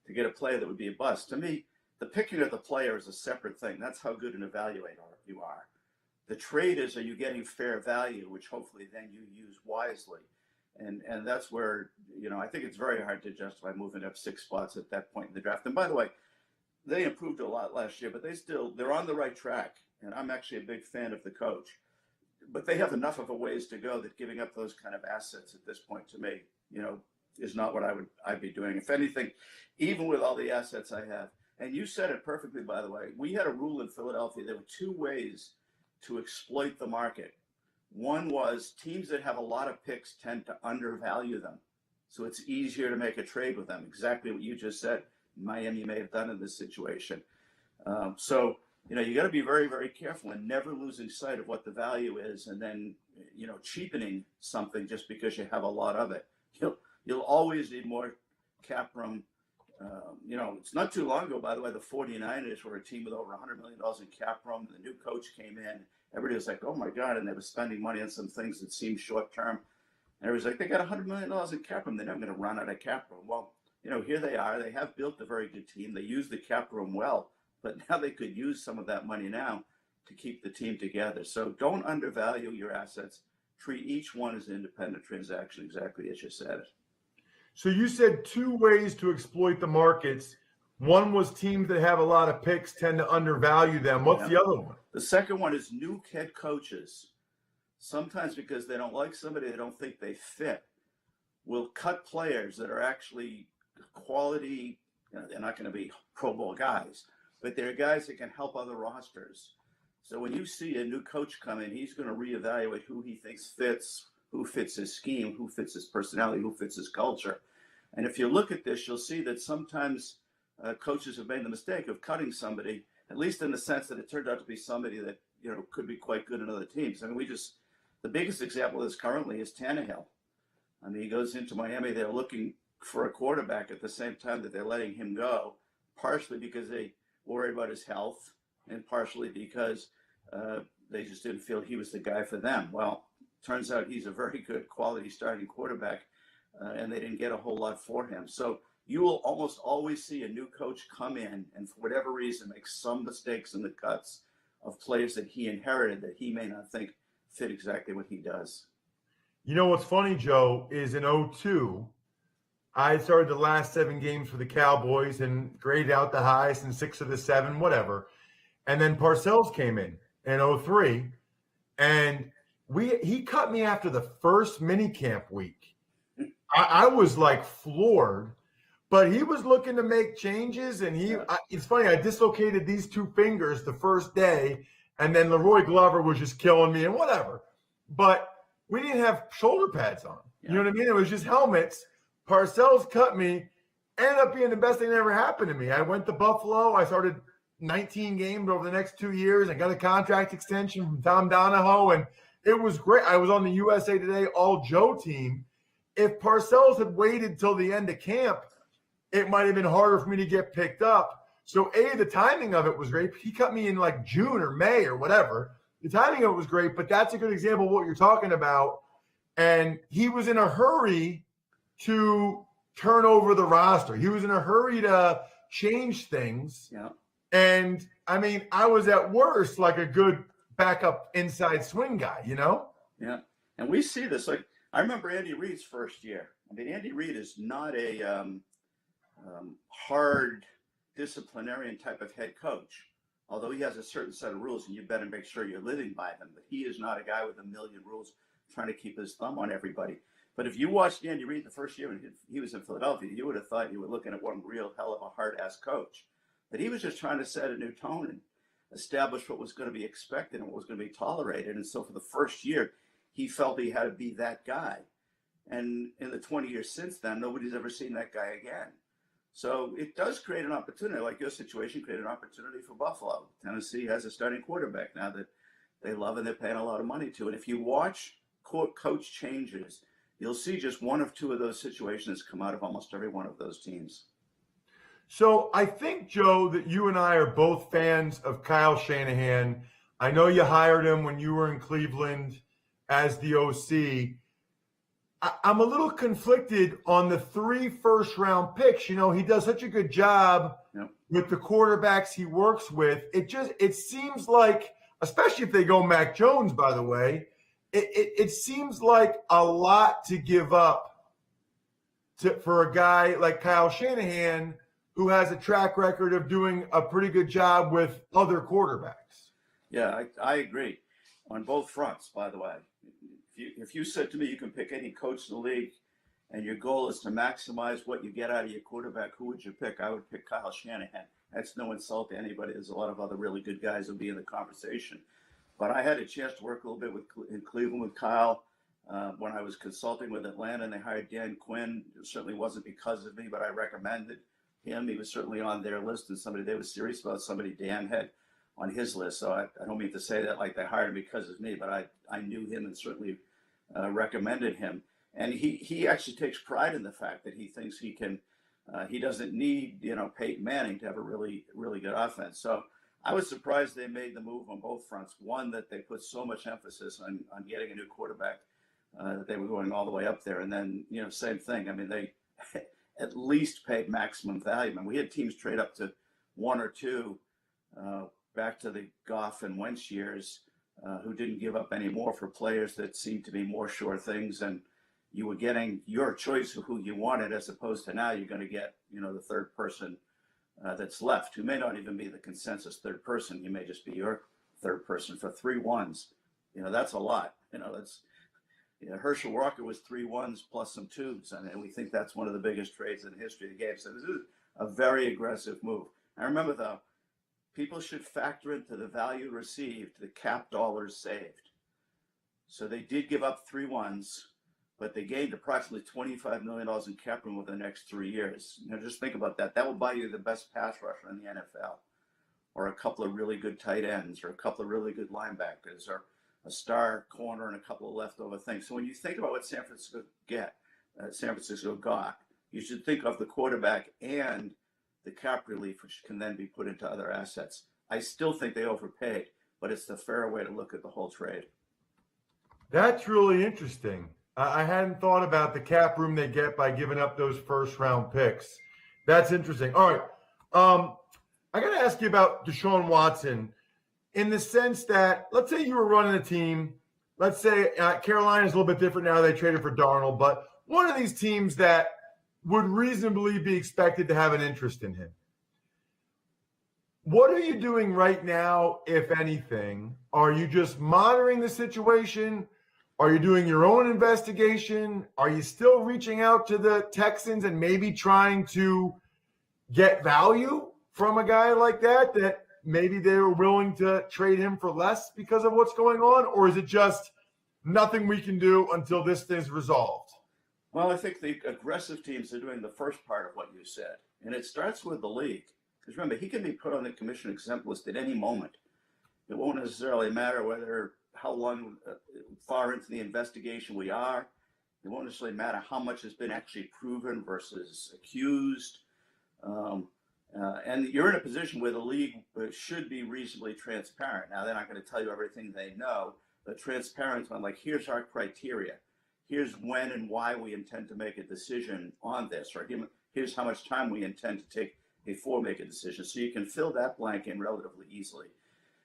to get a player that would be a bust. To me, the picking of the player is a separate thing. That's how good an evaluator you are. The trade is, are you getting fair value, which hopefully then you use wisely. And that's where, I think it's very hard to justify moving up 6 spots at that point in the draft. And by the way, they improved a lot last year, but they're on the right track. And I'm actually a big fan of the coach. But they have enough of a ways to go that giving up those kind of assets at this point to me, is not what I'd be doing. If anything, even with all the assets I have, and you said it perfectly, by the way, we had a rule in Philadelphia. There were 2 ways to exploit the market. One was teams that have a lot of picks tend to undervalue them. So it's easier to make a trade with them. Exactly what you just said. Miami may have done in this situation. You got to be very, very careful and never losing sight of what the value is, and then, cheapening something just because you have a lot of it. You'll always need more cap room. It's not too long ago, by the way, the 49ers were a team with over $100 million in cap room. The new coach came in. Everybody was like, oh, my God, and they were spending money on some things that seemed short-term. And everybody's like, they got $100 million in cap room. They're never going to run out of cap room. Well, here they are. They have built a very good team. They use the cap room well. But now they could use some of that money now to keep the team together. So don't undervalue your assets. Treat each one as an independent transaction, exactly as you said. So you said 2 ways to exploit the markets. One was teams that have a lot of picks tend to undervalue them. What's the other one? The second one is new head coaches. Sometimes because they don't like somebody, they don't think they fit, will cut players that are actually quality. They're not going to be Pro Bowl guys, but they're guys that can help other rosters. So when you see a new coach come in, he's going to reevaluate who he thinks fits, who fits his scheme, who fits his personality, who fits his culture. And if you look at this, you'll see that sometimes coaches have made the mistake of cutting somebody, at least in the sense that it turned out to be somebody that, could be quite good in other teams. I mean, the biggest example of this currently is Tannehill. I mean, he goes into Miami, they're looking for a quarterback at the same time that they're letting him go, partially because they worried about his health and partially because they just didn't feel he was the guy for them. Well, turns out he's a very good quality starting quarterback, and they didn't get a whole lot for him. So you will almost always see a new coach come in and for whatever reason make some mistakes in the cuts of players that he inherited that he may not think fit exactly what he does. You know what's funny, Joe, is in 2002, I started the last 7 games for the Cowboys and graded out the highest in 6 of the 7, whatever. And then Parcells came in 2003, and he cut me after the first minicamp week. I was like floored, but he was looking to make changes, and it's funny, I dislocated these 2 fingers the first day, and then Leroy Glover was just killing me and whatever. But we didn't have shoulder pads on. You know what I mean? It was just helmets. Parcells cut me, ended up being the best thing that ever happened to me. I went to Buffalo. I started 19 games over the next 2 years. I got a contract extension from Tom Donahoe, and it was great. I was on the USA Today All-Joe team. If Parcells had waited till the end of camp, it might have been harder for me to get picked up. So, the timing of it was great. He cut me in like June or May or whatever. The timing of it was great, but that's a good example of what you're talking about. And he was in a hurry to turn over the roster. He was in a hurry to change things. Yeah. And, I mean, I was at worst like a good backup inside swing guy, Yeah. And we see this. Like, I remember Andy Reid's first year. I mean, Andy Reid is not a hard disciplinarian type of head coach, although he has a certain set of rules, and you better make sure you're living by them. But he is not a guy with a million rules trying to keep his thumb on everybody. But if you watched Andy Reid the first year when he was in Philadelphia, you would have thought you were looking at one real hell of a hard-ass coach. But he was just trying to set a new tone and establish what was going to be expected and what was going to be tolerated. And so for the first year, he felt he had to be that guy. And in the 20 years since then, nobody's ever seen that guy again. So it does create an opportunity, like your situation created an opportunity for Buffalo. Tennessee has a starting quarterback now that they love and they're paying a lot of money to. And if you watch coach changes, you'll see just one of two of those situations come out of almost every one of those teams. So I think, Joe, that you and I are both fans of Kyle Shanahan. I know you hired him when you were in Cleveland as the OC. I'm a little conflicted on the 3 first-round picks. You know, he does such a good job with the quarterbacks he works with. It seems like, especially if they go Mac Jones, by the way, it seems like a lot to give up for a guy like Kyle Shanahan, who has a track record of doing a pretty good job with other quarterbacks. Yeah, I agree on both fronts, by the way. If you said to me you can pick any coach in the league and your goal is to maximize what you get out of your quarterback, who would you pick? I would pick Kyle Shanahan. That's no insult to anybody. There's a lot of other really good guys who'll be in the conversation. But I had a chance to work a little bit in Cleveland with Kyle when I was consulting with Atlanta, and they hired Dan Quinn. It certainly wasn't because of me, but I recommended him. He was certainly on their list and somebody they were serious about, somebody Dan had on his list. So I don't mean to say that like they hired him because of me, but I knew him and certainly recommended him. And he actually takes pride in the fact that he thinks he can, he doesn't need, Peyton Manning to have a really, really good offense. So I was surprised they made the move on both fronts. One, that they put so much emphasis on getting a new quarterback, that they were going all the way up there. And then, same thing. I mean, they at least paid maximum value. And we had teams trade up to 1 or 2, back to the Goff and Wentz years, who didn't give up any more for players that seemed to be more sure things. And you were getting your choice of who you wanted, as opposed to now you're going to get, the third person that's left, who may not even be the consensus third person. You may just be your third person for 3 1s. That's a lot. That's Herschel Walker was 3 1s plus some 2s. And we think that's one of the biggest trades in the history of the game. So this is a very aggressive move. I remember, though, people should factor into the value received the cap dollars saved. So they did give up 3 1s, but they gained approximately $25 million in cap room over the next 3 years. Just think about that. That will buy you the best pass rusher in the NFL, or a couple of really good tight ends, or a couple of really good linebackers, or a star corner and a couple of leftover things. So when you think about what San Francisco got, you should think of the quarterback and the cap relief, which can then be put into other assets. I still think they overpaid, but it's the fair way to look at the whole trade. That's really interesting. I hadn't thought about the cap room they get by giving up those first-round picks. That's interesting. All right. I got to ask you about Deshaun Watson, in the sense that, let's say you were running a team. Let's say Carolina's a little bit different now. They traded for Darnold, but one of these teams that would reasonably be expected to have an interest in him. What are you doing right now, if anything? Are you just monitoring the situation? Are you doing your own investigation? Are you still reaching out to the Texans and maybe trying to get value from a guy like that maybe they were willing to trade him for less because of what's going on? Or is it just nothing we can do until this thing's resolved? Well, I think the aggressive teams are doing the first part of what you said. And it starts with the league. Because remember, he can be put on the commission exempt list at any moment. It won't necessarily matter how long, far into the investigation we are. It won't necessarily matter how much has been actually proven versus accused. And you're in a position where the league should be reasonably transparent. Now, they're not going to tell you everything they know, but transparent on, like, here's our criteria. Here's when and why we intend to make a decision on this, or here's how much time we intend to take before make a decision. So you can fill that blank in relatively easily.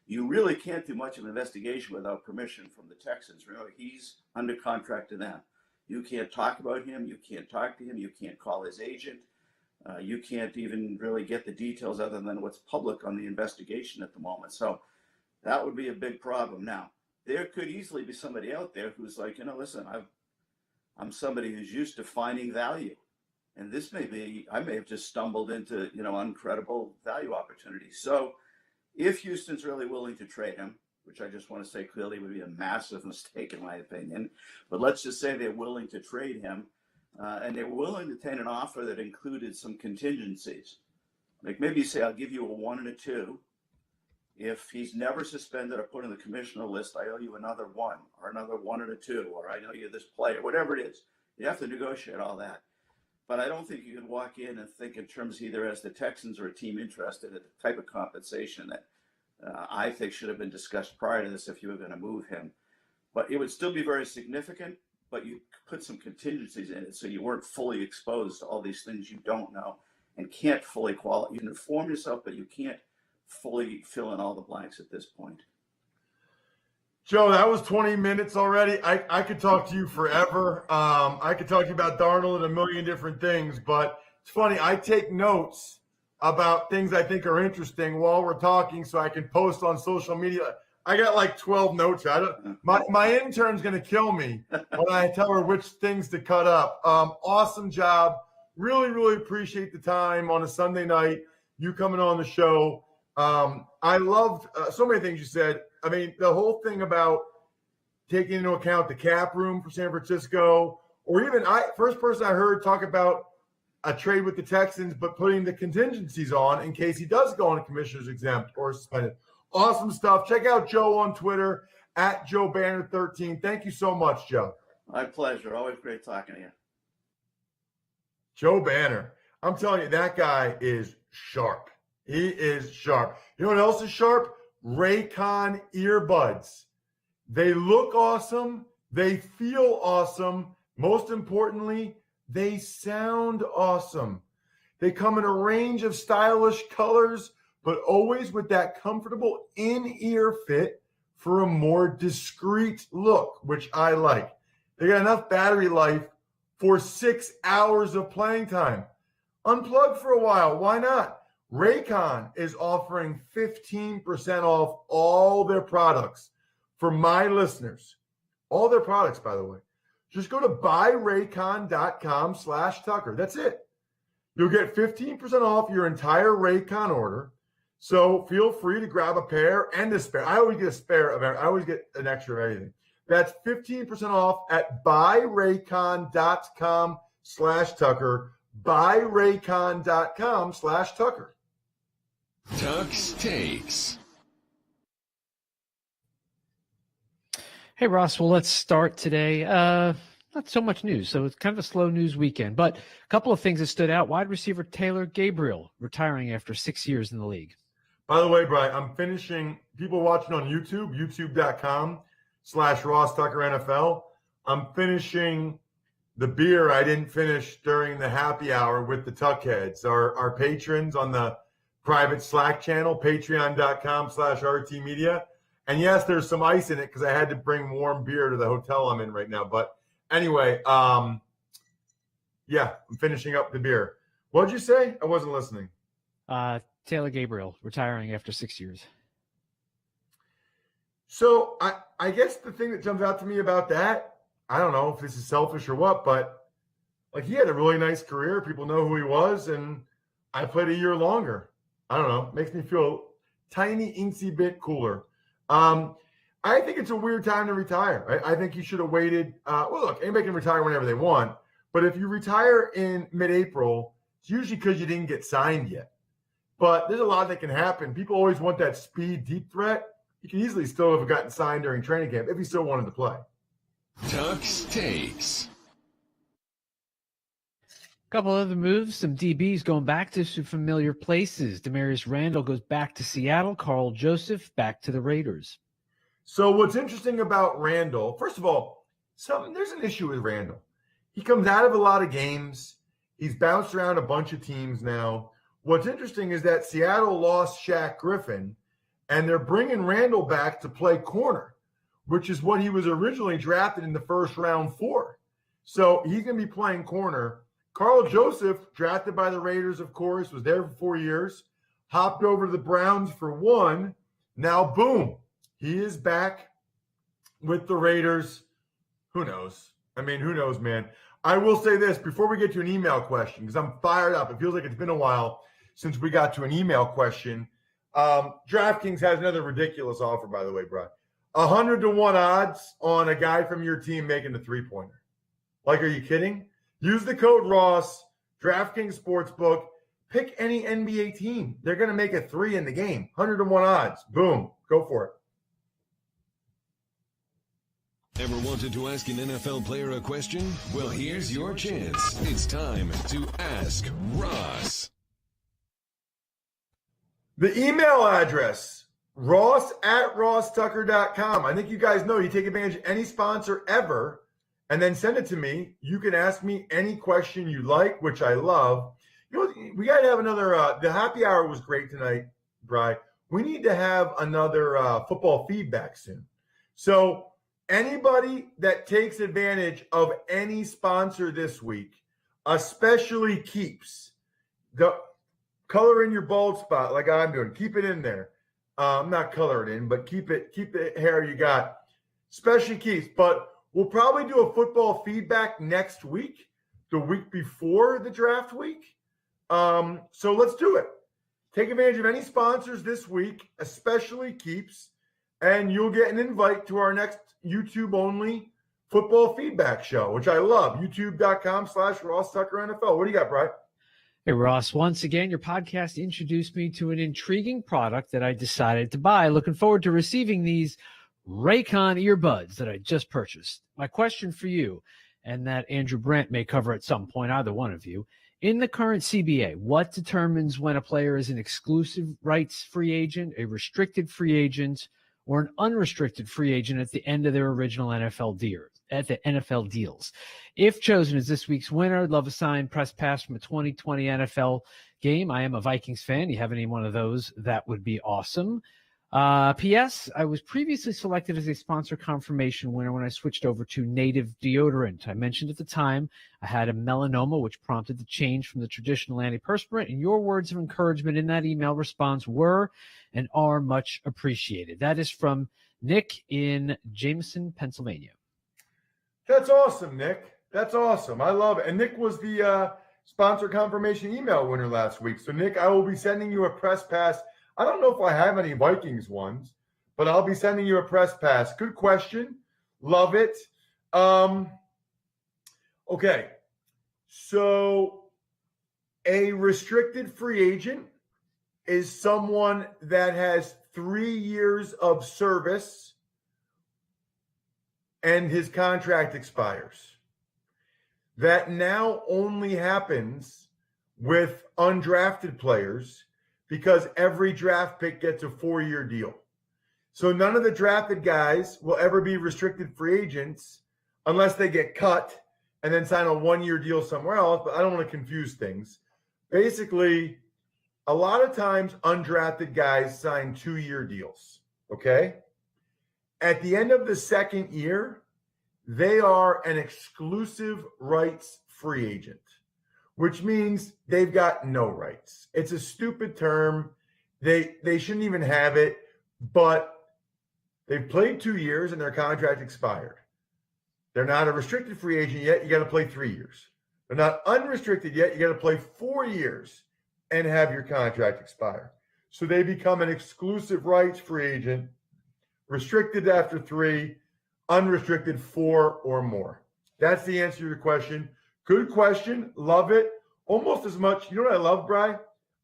You really can't do much of an investigation without permission from the Texans. Remember, he's under contract to them. You can't talk about him. You can't talk to him. You can't call his agent. You can't even really get the details other than what's public on the investigation at the moment. So that would be a big problem. Now, there could easily be somebody out there who's like, listen, I'm somebody who's used to finding value. And this I may have just stumbled into, uncredible value opportunities. So if Houston's really willing to trade him, which I just want to say clearly would be a massive mistake in my opinion. But let's just say they're willing to trade him, and they're willing to take an offer that included some contingencies. Like maybe say, I'll give you a 1 and a 2. If he's never suspended or put on the commissioner list, I owe you another 1 or another 1 and a 2, or I owe you this player, whatever it is. You have to negotiate all that. But I don't think you can walk in and think in terms either as the Texans or a team interested in the type of compensation that I think should have been discussed prior to this if you were going to move him. But it would still be very significant, but you put some contingencies in it so you weren't fully exposed to all these things you don't know and can't fully qualify. You can inform yourself, but you can't fully fill in all the blanks at this point. Joe, that was 20 minutes already. I could talk to you forever. I could talk to you about Darnold and a million different things, but it's funny. I take notes about things I think are interesting while we're talking so I can post on social media. I got like 12 notes. My intern's going to kill me when I tell her which things to cut up. Awesome job. Really, really appreciate the time on a Sunday night, you coming on the show. I loved so many things you said. I mean, the whole thing about taking into account the cap room for San Francisco, or even first person I heard talk about a trade with the Texans, but putting the contingencies on in case he does go on a commissioner's exempt or suspended. Awesome stuff. Check out Joe on Twitter at JoeBanner13. Thank you so much, Joe. My pleasure. Always great talking to you. Joe Banner. I'm telling you, that guy is sharp. He is sharp. You know what else is sharp? Raycon earbuds. They look awesome. They feel awesome. Most importantly, they sound awesome. They come in a range of stylish colors, but always with that comfortable in-ear fit for a more discreet look, which I like. They got enough battery life for 6 hours of playing time. Unplug for a while. Why not? Raycon is offering 15% off all their products for my listeners. All their products, by the way. Just go to buyraycon.com/Tucker. That's it. You'll get 15% off your entire Raycon order. So feel free to grab a pair and a spare. I always get a spare of everything. I always get an extra of anything. That's 15% off at buyraycon.com/Tucker. buyraycon.com/Tucker. Tuck's Takes. Hey, Ross. Well, let's start today. Not so much news, so it's kind of a slow news weekend, but a couple of things that stood out. Wide receiver Taylor Gabriel retiring after 6 years in the league. By the way, Brian, I'm finishing, people watching on YouTube, youtube.com/Ross Tucker NFL. I'm finishing the beer I didn't finish during the happy hour with the Tuckheads, our patrons on the private Slack channel, patreon.com/RT Media. And yes, there's some ice in it because I had to bring warm beer to the hotel I'm in right now. But anyway, yeah, I'm finishing up the beer. What'd you say? I wasn't listening. Taylor Gabriel retiring after 6 years. So I guess the thing that jumps out to me about that, I don't know if this is selfish or what, but like he had a really nice career. People know who he was, and I played a year longer. I don't know. Makes me feel a tiny, incy bit cooler. I think it's a weird time to retire. I think you should have waited. Well, look, anybody can retire whenever they want. But if you retire in mid-April, it's usually because you didn't get signed yet. But there's a lot that can happen. People always want that speed, deep threat. You can easily still have gotten signed during training camp if you still wanted to play. Tuck's Takes. Couple other moves, some DBs going back to some familiar places. Demarius Randall goes back to Seattle. Carl Joseph back to the Raiders. So what's interesting about Randall, first of all, there's an issue with Randall. He comes out of a lot of games. He's bounced around a bunch of teams now. What's interesting is that Seattle lost Shaq Griffin, and they're bringing Randall back to play corner, which is what he was originally drafted in the first round for. So he's going to be playing corner. Carl Joseph, drafted by the Raiders, of course, was there for 4 years, hopped over to the Browns for 1. Now, boom, he is back with the Raiders. Who knows? I mean, who knows, man? I will say this before we get to an email question, because I'm fired up. It feels like it's been a while since we got to an email question. DraftKings has another ridiculous offer, by the way, Brian. 100-1 odds on a guy from your team making a three-pointer. Like, are you kidding? Use the code Ross, DraftKings Sportsbook. Pick any NBA team. They're going to make a three in the game. 100-1 odds. Boom. Go for it. Ever wanted to ask an NFL player a question? Well, here's your chance. It's time to Ask Ross. The email address, ross@rosstucker.com. I think you guys know you take advantage of any sponsor ever and then send it to me. You can ask me any question you like, which I love. You know, we got to have another, the happy hour was great tonight, Bri. We need to have another football feedback soon. So anybody that takes advantage of any sponsor this week, especially Keeps, the color in your bald spot like I'm doing. Keep it in there. Not color it in, but keep the hair you got. Especially Keeps. But we'll probably do a football feedback next week, the week before the draft week. So let's do it. Take advantage of any sponsors this week, especially Keeps, and you'll get an invite to our next YouTube-only football feedback show, which I love. YouTube.com/RossTuckerNFL. What do you got, Brian? Hey, Ross. Once again, your podcast introduced me to an intriguing product that I decided to buy. Looking forward to receiving these Raycon earbuds that I just purchased. My question for you, and that Andrew Brandt may cover at some point, either one of you, in the current CBA, what determines when a player is an exclusive rights free agent, a restricted free agent, or an unrestricted free agent at the end of their original NFL deals? If chosen as this week's winner, I'd love a signed press pass from a 2020 NFL game. I am a Vikings fan. You have any one of those? That would be awesome. P.S. I was previously selected as a sponsor confirmation winner when I switched over to Native Deodorant. I mentioned at the time I had a melanoma, which prompted the change from the traditional antiperspirant, and your words of encouragement in that email response were and are much appreciated. That is from Nick in Jameson, Pennsylvania. That's awesome, Nick. That's awesome. I love it. And Nick was the sponsor confirmation email winner last week. So, Nick, I will be sending you a press pass. I don't know if I have any Vikings ones, but I'll be sending you a press pass. Good question. Love it. Okay. So a restricted free agent is someone that has 3 years of service and his contract expires. That now only happens with undrafted players because every draft pick gets a 4-year deal. So none of the drafted guys will ever be restricted free agents unless they get cut and then sign a 1-year deal somewhere else. But I don't want to confuse things. Basically, a lot of times undrafted guys sign 2-year deals, okay? At the end of the second year, they are an exclusive rights free agent, which means they've got no rights. It's a stupid term. They shouldn't even have it, but they've played 2 years and their contract expired. They're not a restricted free agent yet. You got to play 3 years. They're not unrestricted yet. You got to play 4 years and have your contract expire. So they become an exclusive rights free agent, restricted after 3, unrestricted 4 or more. That's the answer to your question. Good question. Love it. Almost as much. You know what I love, Bri?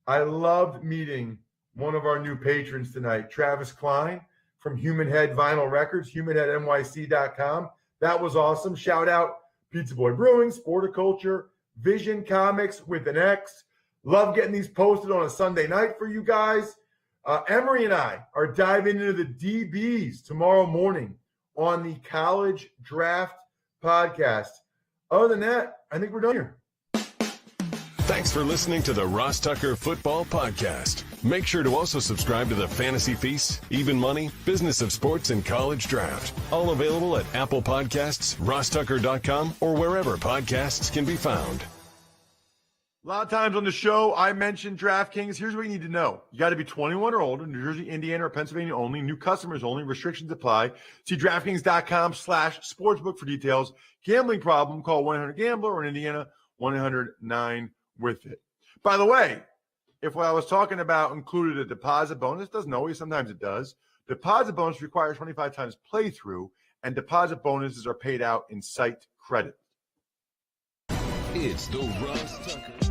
I loved meeting one of our new patrons tonight, Travis Klein from Human Head Vinyl Records, humanheadnyc.com. That was awesome. Shout out Pizza Boy Brewing, Sporticulture, Vision Comics with an X. Love getting these posted on a Sunday night for you guys. Emery and I are diving into the DBs tomorrow morning on the College Draft Podcast. Other than that, I think we're done here. Thanks for listening to the Ross Tucker Football Podcast. Make sure to also subscribe to the Fantasy Feast, Even Money, Business of Sports, and College Draft. All available at Apple Podcasts, rosstucker.com, or wherever podcasts can be found. A lot of times on the show, I mentioned DraftKings. Here's what you need to know. You got to be 21 or older, New Jersey, Indiana, or Pennsylvania only. New customers only. Restrictions apply. See DraftKings.com/sportsbook for details. Gambling problem, call 1-800-GAMBLER, or in Indiana, 1-800-9-WITH-IT. By the way, if what I was talking about included a deposit bonus, doesn't always, sometimes it does. Deposit bonus requires 25 times playthrough, and deposit bonuses are paid out in site credit. It's the Ross Tucker.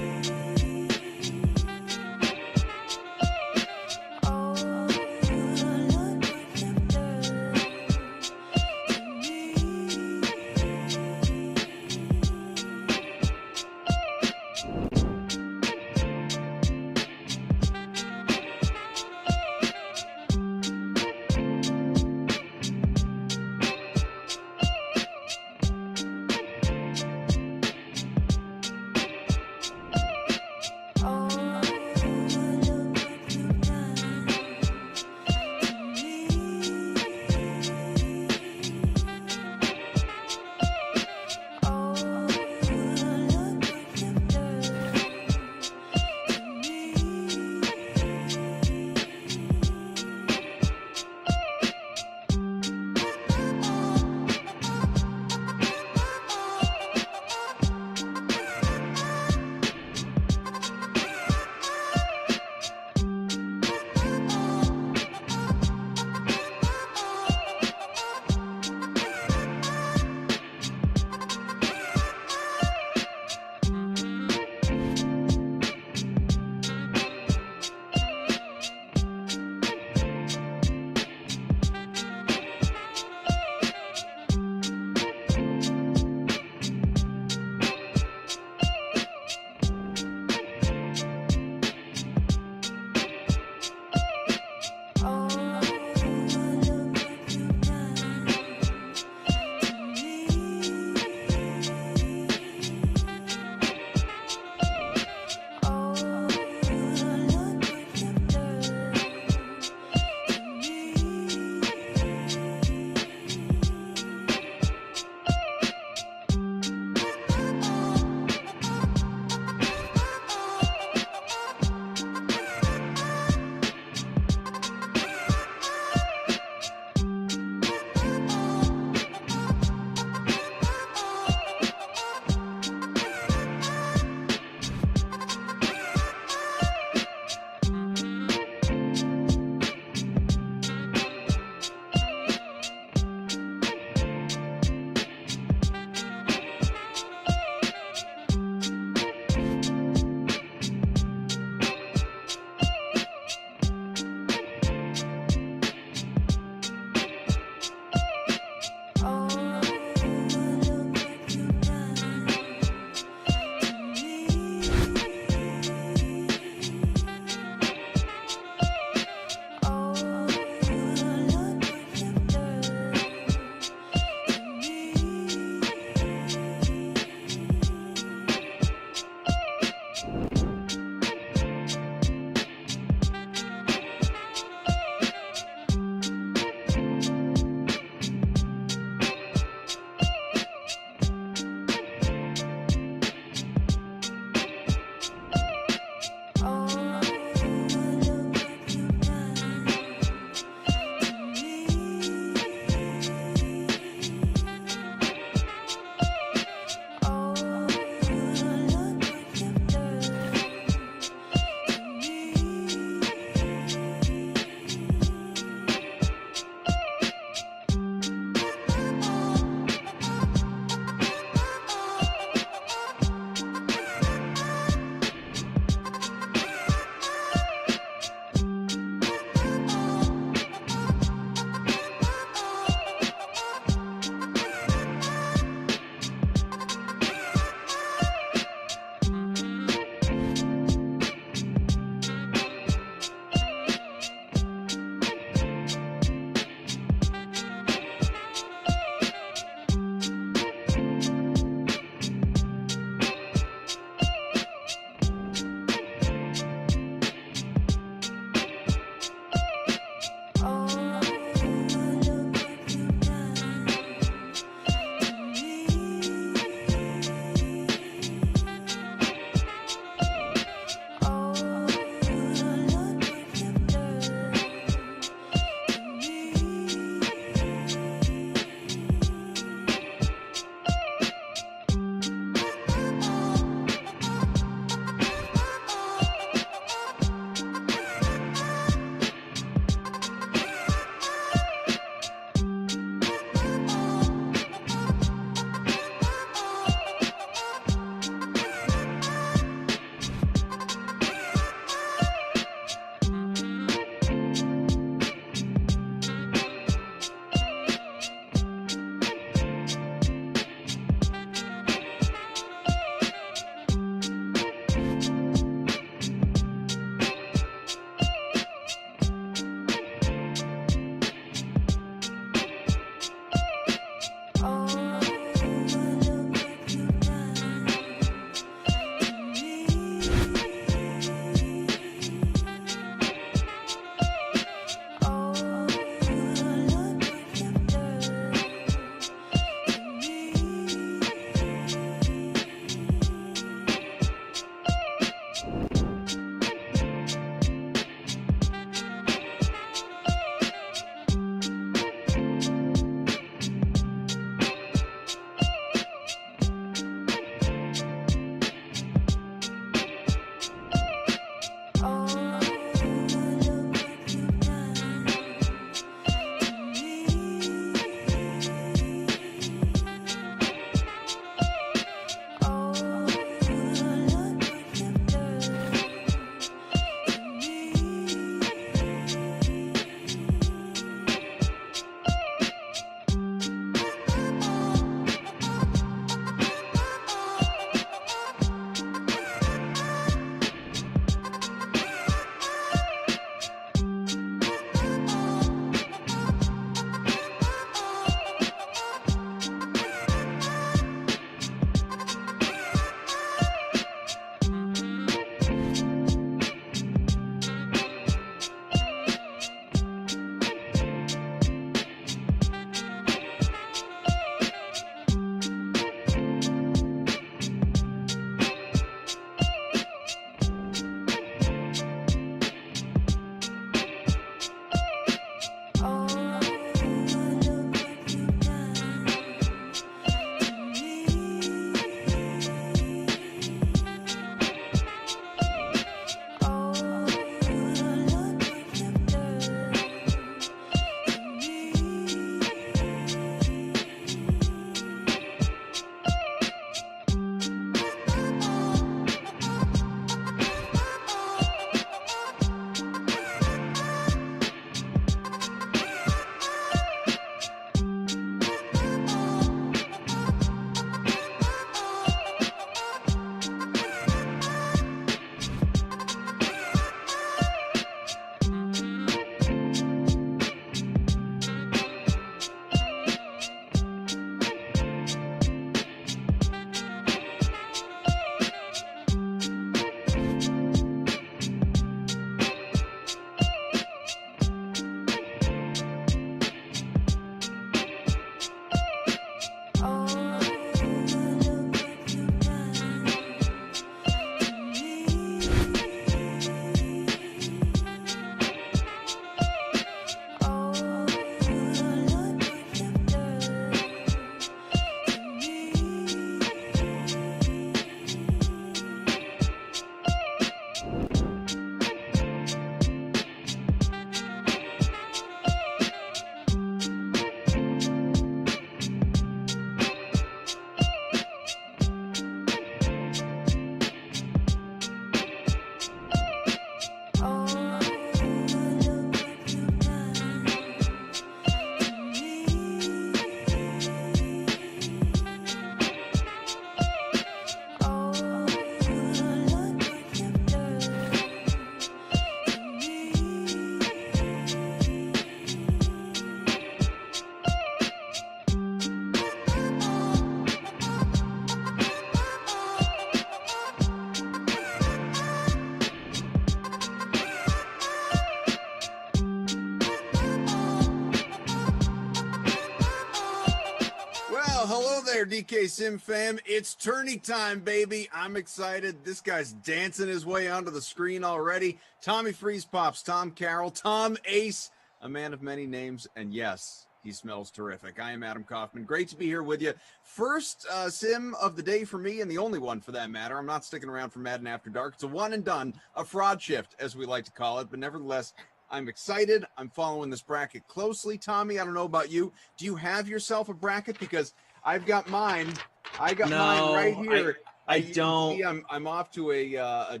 Hello there, DK Sim fam. It's tourney time, baby. I'm excited. This guy's dancing his way onto the screen already. Tommy Freeze Pops, Tom Carroll, Tom Ace, a man of many names, and yes, he smells terrific. I am Adam Kaufman. Great to be here with you. First sim of the day for me, and the only one for that matter. I'm not sticking around for Madden After Dark. It's a one and done, a fraud shift, as we like to call it, but nevertheless, I'm excited. I'm following this bracket closely. Tommy, I don't know about you. Do you have yourself a bracket? Because I've got mine. I got mine right here. I don't. See, I'm off to a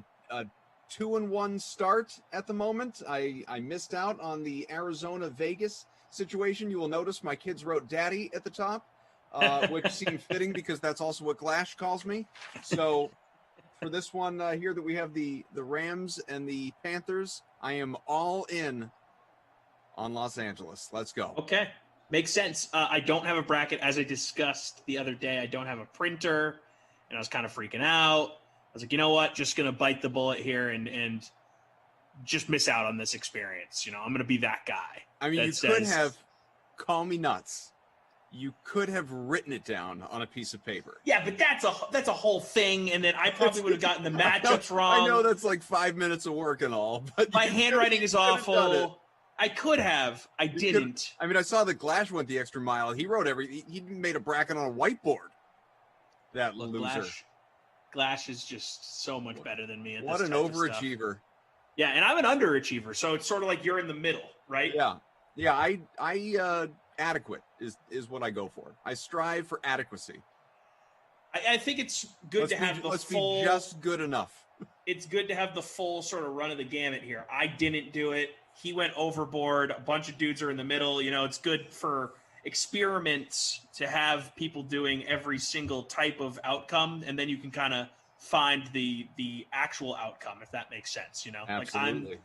2-1 start at the moment. I missed out on the Arizona Vegas situation. You will notice my kids wrote "Daddy" at the top, which seemed fitting because that's also what Glash calls me. So for this one here that we have the Rams and the Panthers, I am all in on Los Angeles. Let's go. Okay. Makes sense. I don't have a bracket, as I discussed the other day. I don't have a printer, and I was kind of freaking out. I was like, you know what? Just going to bite the bullet here and just miss out on this experience. You know, I'm going to be that guy. I mean, you could have, call me nuts, you could have written it down on a piece of paper. Yeah, but that's a whole thing, and then I probably would have gotten the matchups wrong. I know that's like 5 minutes of work and all, but my handwriting is awful. I could have. I didn't. I mean, I saw that Glash went the extra mile. He wrote he made a bracket on a whiteboard. That loser. Glash is just so much better than me at what this an type of overachiever. Stuff. Yeah, and I'm an underachiever, so it's sort of like you're in the middle, right? Yeah. Yeah, I adequate is what I go for. I strive for adequacy. I think it's good to have the full. Be just good enough. It's good to have the full sort of run of the gamut here. I didn't do it. He went overboard. A bunch of dudes are in the middle. You know, it's good for experiments to have people doing every single type of outcome, and then you can kind of find the actual outcome, if that makes sense. You know, absolutely. Like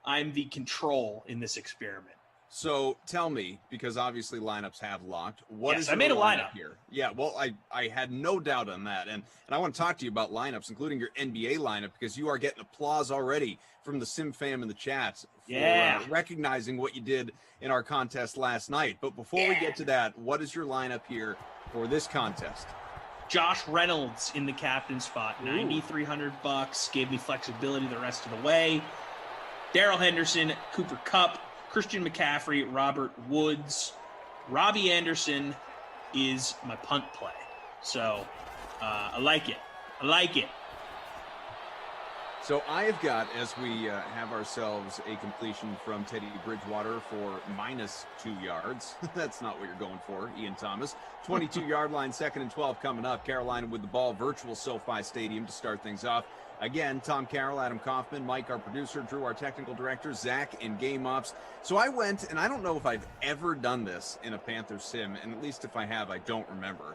I'm the control in this experiment. So tell me, because obviously lineups have locked. What is I made a lineup here? Yeah, well, I had no doubt on that, and I want to talk to you about lineups, including your NBA lineup, because you are getting applause already from the Sim fam in the chat for recognizing what you did in our contest last night. But before we get to that, what is your lineup here for this contest? Josh Reynolds in the captain spot, $9,300, gave me flexibility the rest of the way. Darrell Henderson, Cooper Kupp, Christian McCaffrey, Robert Woods. Robbie Anderson is my punt play. So I like it. I like it. So I have got, as we have ourselves a completion from Teddy Bridgewater for -2 yards. That's not what you're going for, Ian Thomas. 22-yard line, 2nd and 12 coming up. Carolina with the ball, virtual SoFi Stadium to start things off. Again, Tom Carroll, Adam Kaufman, Mike, our producer, Drew, our technical director, Zach in Game Ops. So I went, and I don't know if I've ever done this in a Panthers sim, and at least if I have, I don't remember.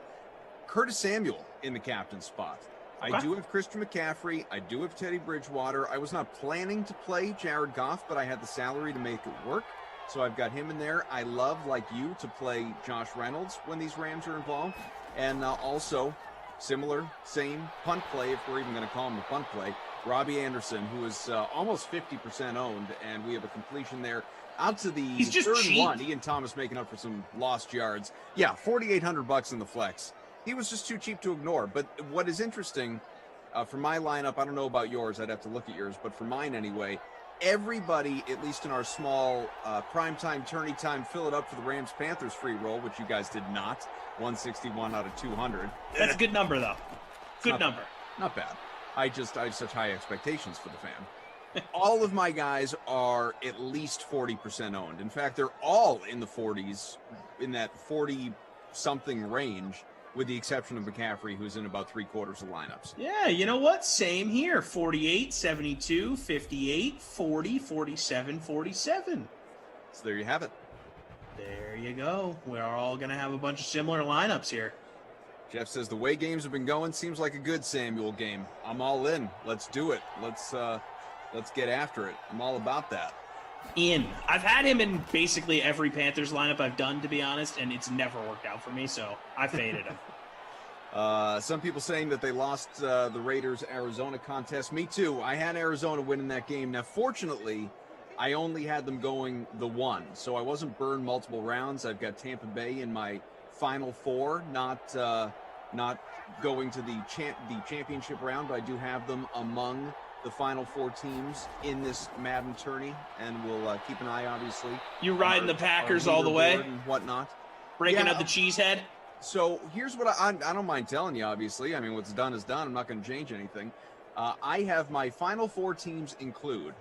Curtis Samuel in the captain spot. Okay. I do have Christian McCaffrey. I do have Teddy Bridgewater. I was not planning to play Jared Goff, but I had the salary to make it work. So I've got him in there. I love, like you, to play Josh Reynolds when these Rams are involved. And also, similar, same punt play, if we're even going to call him a punt play, Robbie Anderson, who is almost 50% owned, and we have a completion there out to the third cheap. One. Ian Thomas making up for some lost yards. Yeah, $4,800 in the flex. He was just too cheap to ignore. But what is interesting for my lineup, I don't know about yours, I'd have to look at yours, but for mine anyway, everybody, at least in our small primetime, tourney time, fill it up for the Rams-Panthers free roll, which you guys did not. 161 out of 200. That's a good number, though. Good number. Not bad. I have such high expectations for the fam. All of my guys are at least 40% owned. In fact, they're all in the 40s, in that 40-something range, with the exception of McCaffrey, who's in about 3/4 of lineups. Yeah, you know what? Same here. 48, 72, 58, 40, 47, 47. So there you have it. There you go. We're all going to have a bunch of similar lineups here. Jeff says the way games have been going seems like a good Samuel game. I'm all in. Let's do it. Let's get after it. I'm all about that. I've had him in basically every Panthers lineup I've done, to be honest, and it's never worked out for me, so I faded him. Some people saying that they lost the Raiders-Arizona contest. Me too. I had Arizona winning that game. Now, fortunately, I only had them going the one, so I wasn't burned multiple rounds. I've got Tampa Bay in my Final Four, not going to the championship round, but I do have them among the Final Four teams in this Madden tourney, and we'll keep an eye, obviously. You riding the Packers all the way and whatnot, breaking up the cheesehead. So here's what I don't mind telling you. Obviously, I mean, what's done is done. I'm not going to change anything. I have my Final Four teams include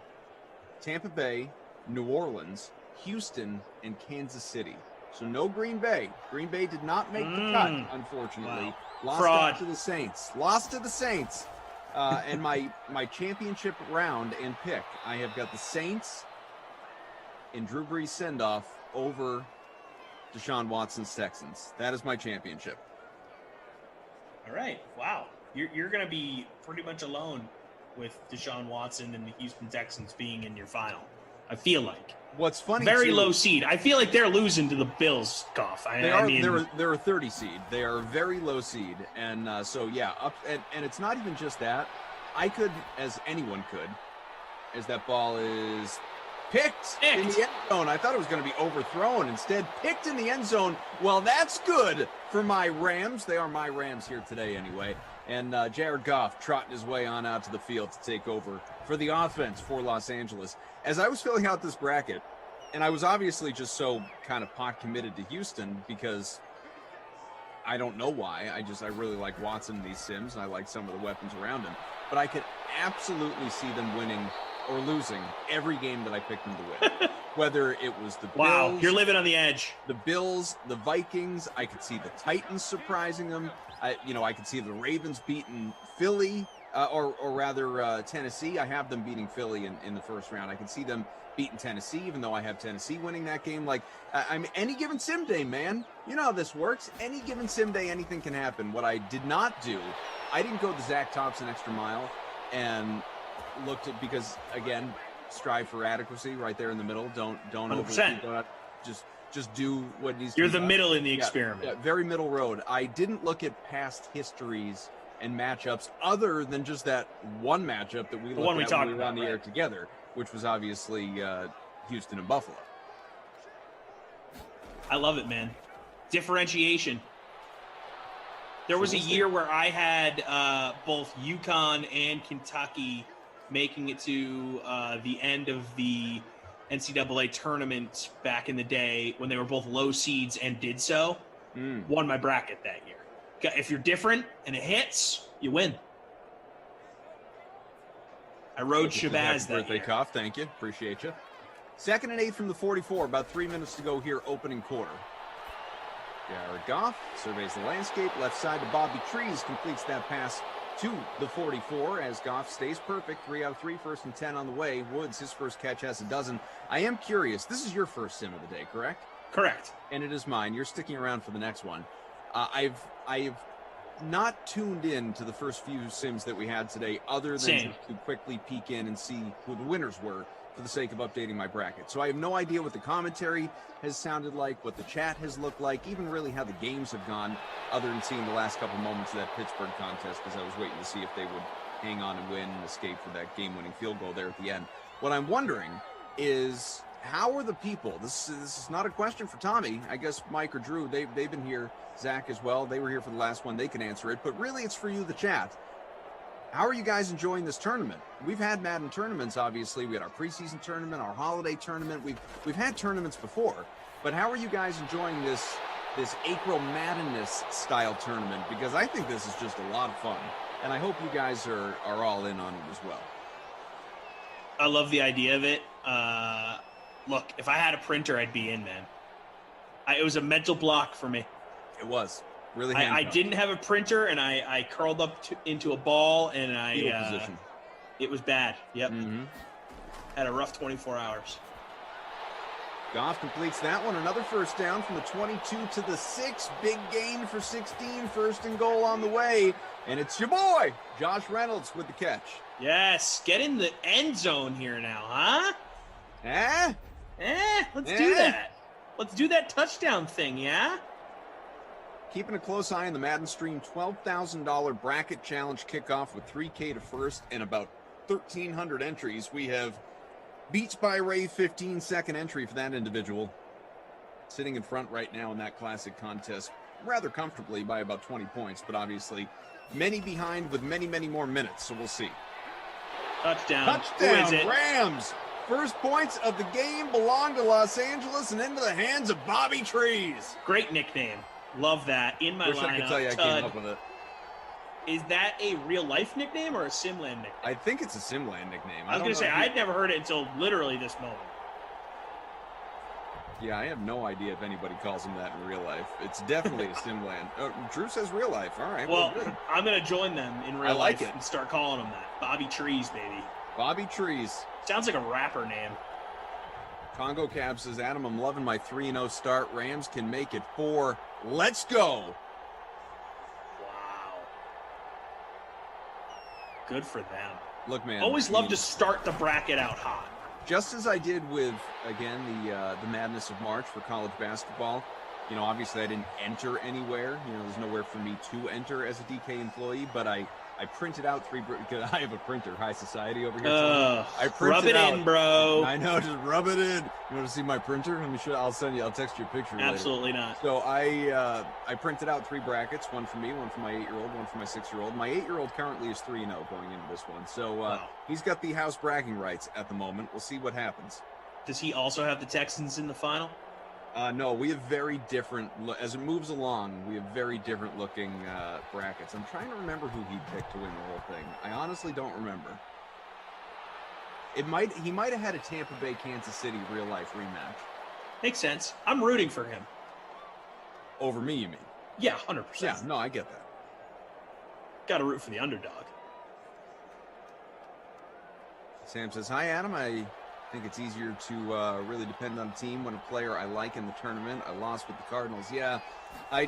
Tampa Bay, New Orleans, Houston, and Kansas City. So no Green Bay. Green Bay did not make the cut, unfortunately. Wow. Lost Fraud. to the Saints. Lost to the Saints. And my championship round and pick, I have got the Saints and Drew Brees send-off over Deshaun Watson's Texans. That is my championship. All right. Wow. You're going to be pretty much alone with Deshaun Watson and the Houston Texans being in your final. I feel like. What's funny, very too, low seed. I feel like they're losing to the Bills, Goff. They're a 30 seed. They are a very low seed, and so yeah, and it's not even just that. I could, as anyone could, as that ball is picked in the end zone. I thought it was going to be overthrown. Instead, picked in the end zone. Well, that's good for my Rams. They are my Rams here today, anyway. And Jared Goff trotting his way on out to the field to take over for the offense for Los Angeles. As I was filling out this bracket, and I was obviously just so kind of pot committed to Houston because I don't know why. I really like Watson in these sims, and I like some of the weapons around him. But I could absolutely see them winning or losing every game that I picked them to win. Whether it was the Bills. Wow, you're living on the edge. The Bills, the Vikings. I could see the Titans surprising them. I could see the Ravens beating Philly, or rather Tennessee. I have them beating Philly in the first round. I could see them beating Tennessee, even though I have Tennessee winning that game. Any given sim day, man. You know how this works. Any given sim day, anything can happen. What I did not do, I didn't go the Zach Thompson extra mile and looked at, because again, strive for adequacy right there in the middle. Don't 100%. Just do what needs to You're be the done. middle in the experiment. Yeah, very middle road. I didn't look at past histories and matchups other than just that one matchup that we looked at when we were on the air together, which was obviously Houston and Buffalo. I love it, man. Differentiation. There was a year where I had both UConn and Kentucky making it to the end of the NCAA tournament back in the day when they were both low seeds and did so. Won my bracket that year. If you're different and it hits, you win. I rode Shabazz that birthday year. Cuff. Thank you. Appreciate you. 2nd and 8 from the 44. About 3 minutes to go here, opening quarter. Jared Goff surveys the landscape. Left side to Bobby Trees. Completes that pass to the 44 as Goff stays perfect. 3 out of 3, 1st and 10 on the way. Woods, his first catch, has a dozen. I am curious. This is your first sim of the day, correct? Correct. And it is mine. You're sticking around for the next one. I've not tuned in to the first few sims that we had today, other than just to quickly peek in and see who the winners were for the sake of updating my bracket. So I have no idea what the commentary has sounded like, what the chat has looked like, even really how the games have gone, other than seeing the last couple moments of that Pittsburgh contest, because I was waiting to see if they would hang on and win and escape for that game-winning field goal there at the end. What I'm wondering is, how are the people? This is not a question for Tommy. I guess Mike or Drew, they've been here. Zach as well. They were here for the last one. They can answer it. But really, it's for you, the chat. How are you guys enjoying this tournament? We've had Madden tournaments, obviously. We had our preseason tournament, our holiday tournament. We've had tournaments before. But how are you guys enjoying this April Madness style tournament? Because I think this is just a lot of fun. And I hope you guys are all in on it as well. I love the idea of it. Look, if I had a printer, I'd be in, man. It was a mental block for me. It was. Really I didn't have a printer, and I curled up into a ball, and position. It was bad. Yep. Had a rough 24 hours. Goff completes that one. Another first down from the 22 to the 6. Big gain for 16. 1st and goal on the way. And it's your boy, Josh Reynolds, with the catch. Yes. Get in the end zone here now, huh? Let's do that. Let's do that touchdown thing, yeah? Keeping a close eye on the Madden Stream $12,000 bracket challenge kickoff with 3K to first and about 1,300 entries. We have Beats by Ray 15-second entry for that individual. Sitting in front right now in that classic contest. rather comfortably by about 20 points, but obviously many behind with many, many more minutes, so we'll see. Touchdown. Who is it? Rams! First points of the game belong to Los Angeles and into the hands of Bobby Trees. Great nickname. Love that. In my Wish lineup. I could tell you I came up with it. Is that a real-life nickname or a Simland nickname? I think it's a Simland nickname. I was going to say, I'd never heard it until literally this moment. Yeah, I have no idea if anybody calls him that in real life. It's definitely a Simland. Drew says real life. All right. Well, I'm going to join them in real like life it. and start calling them that. Bobby Trees, baby. Bobby Trees. Sounds like a rapper name. Congo Cab says, Adam, I'm loving my 3-0 start. Rams can make it 4. Let's go. Wow. Good for them. Look, man. Always love to start the bracket out hot. Just as I did with, again, the madness of March for college basketball, you know, obviously I didn't enter anywhere. You know, there's nowhere for me to enter as a DK employee, but I printed out 3, because I have a printer, high society over here. I printed rub it out, in, bro. I know, just rub it in. You want to see my printer? Let me show. I'll text you a picture. Absolutely later. not. So I printed out 3 brackets, one for me, one for my 8-year-old, one for my 6-year-old. My 8-year-old currently is 3-0 going into this one. So he's got the house bragging rights at the moment. We'll see what happens. Does he also have the Texans in the final? No, we have very different, as it moves along, we have very different looking brackets. I'm trying to remember who he picked to win the whole thing. I honestly don't remember. He might have had a Tampa Bay, Kansas City real life rematch. Makes sense. I'm rooting for him. Over me, you mean? Yeah, 100%. Yeah, no, I get that. Got to root for the underdog. Sam says, hi, Adam. I think it's easier to really depend on a team when a player I like in the tournament. I lost with the Cardinals. Yeah, I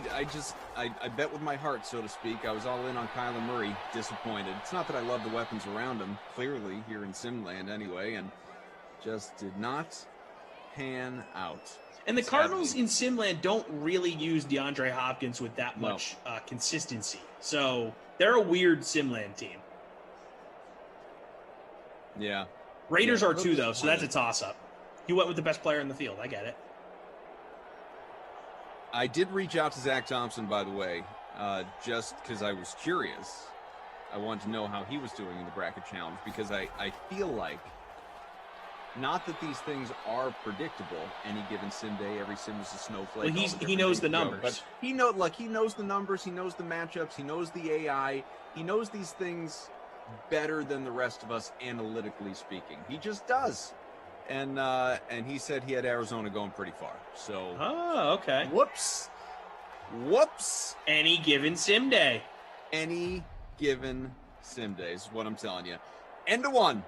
bet with my heart, so to speak. I was all in on Kyler Murray. Disappointed. It's not that I love the weapons around him, clearly, here in Simland anyway, and just did not pan out. And the Cardinals in Simland don't really use DeAndre Hopkins with that much consistency. So they're a weird Simland team. Yeah. Raiders are too, though, so that's a toss-up. You went with the best player in the field. I get it. I did reach out to Zach Thompson, by the way, just because I was curious. I wanted to know how he was doing in the bracket challenge, because I feel like, not that these things are predictable any given sim day, every sim is a snowflake. Well, he knows the numbers. But he knows the numbers, he knows the matchups, he knows the AI, he knows these things better than the rest of us, analytically speaking. He just does. And he said he had Arizona going pretty far. So okay. Whoops. Any given sim day. Any given sim day is what I'm telling you. End of one.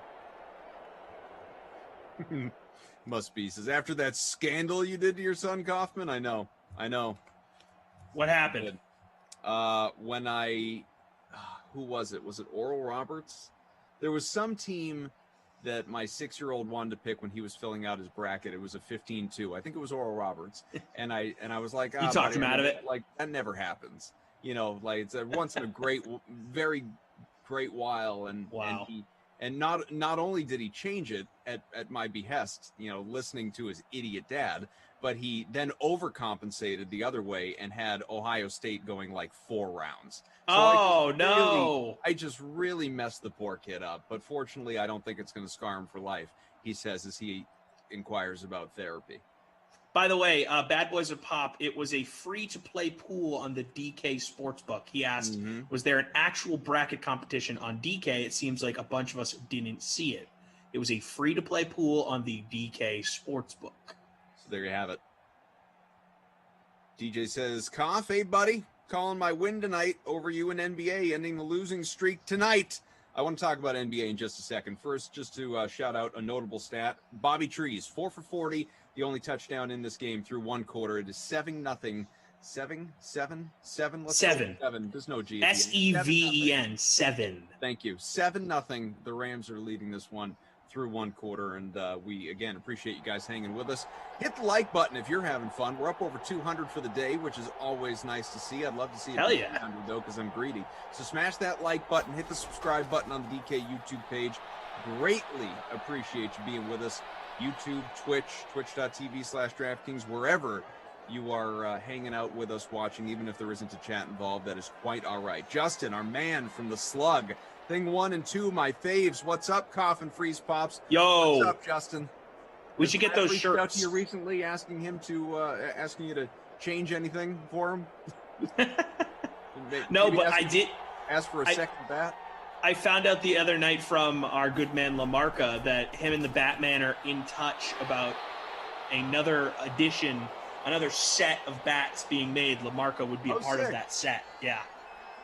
Must be. Says, after that scandal you did to your son, Kaufman. I know. What happened? When who was it? Was it Oral Roberts? There was some team that my 6-year-old wanted to pick when he was filling out his bracket. It was a 15-2. I think it was Oral Roberts. And I was like, you talked him out of it? Like, that never happens. You know, like, it's a once in a very great while. And wow. And not only did he change it at my behest, you know, listening to his idiot dad, but he then overcompensated the other way and had Ohio State going like 4 rounds. So I just really messed the poor kid up. But fortunately, I don't think it's going to scar him for life, he says, as he inquires about therapy. By the way, Bad Boys of Pop, it was a free-to-play pool on the DK Sportsbook. He asked, was there an actual bracket competition on DK? It seems like a bunch of us didn't see it. It was a free-to-play pool on the DK Sportsbook. So there you have it. DJ says, Cough, hey, buddy. Calling my win tonight over you in NBA, ending the losing streak tonight. I want to talk about NBA in just a second. First, just to shout out a notable stat. Bobby Trees, 4 for 40. The only touchdown in this game through one quarter. It is 7-0. 7. Let's 7. 7. There's no G. SEVEN. 7. Thank you. 7-0. The Rams are leading this one through one quarter, and we again appreciate you guys hanging with us. Hit the like button if you're having fun. We're up over 200 for the day, which is always nice to see. I'd love to see it 200 though, because I'm greedy. So smash that like button, hit the subscribe button on the DK YouTube page. Greatly appreciate you being with us. YouTube, Twitch, twitch.tv/DraftKings, wherever you are hanging out with us watching, even if there isn't a chat involved. That is quite all right. Justin, our man from the Slug. Thing 1 and 2, my faves. What's up, Coffin Freeze Pops? Yo. What's up, Justin? We should get those reached out shirts. to you recently, asking you to change anything for him. No, but I did ask for a second bat. I found out the other night from our good man Lamarca that him and the Batman are in touch about another edition, another set of bats being made. Lamarca would be a part of that set. Yeah.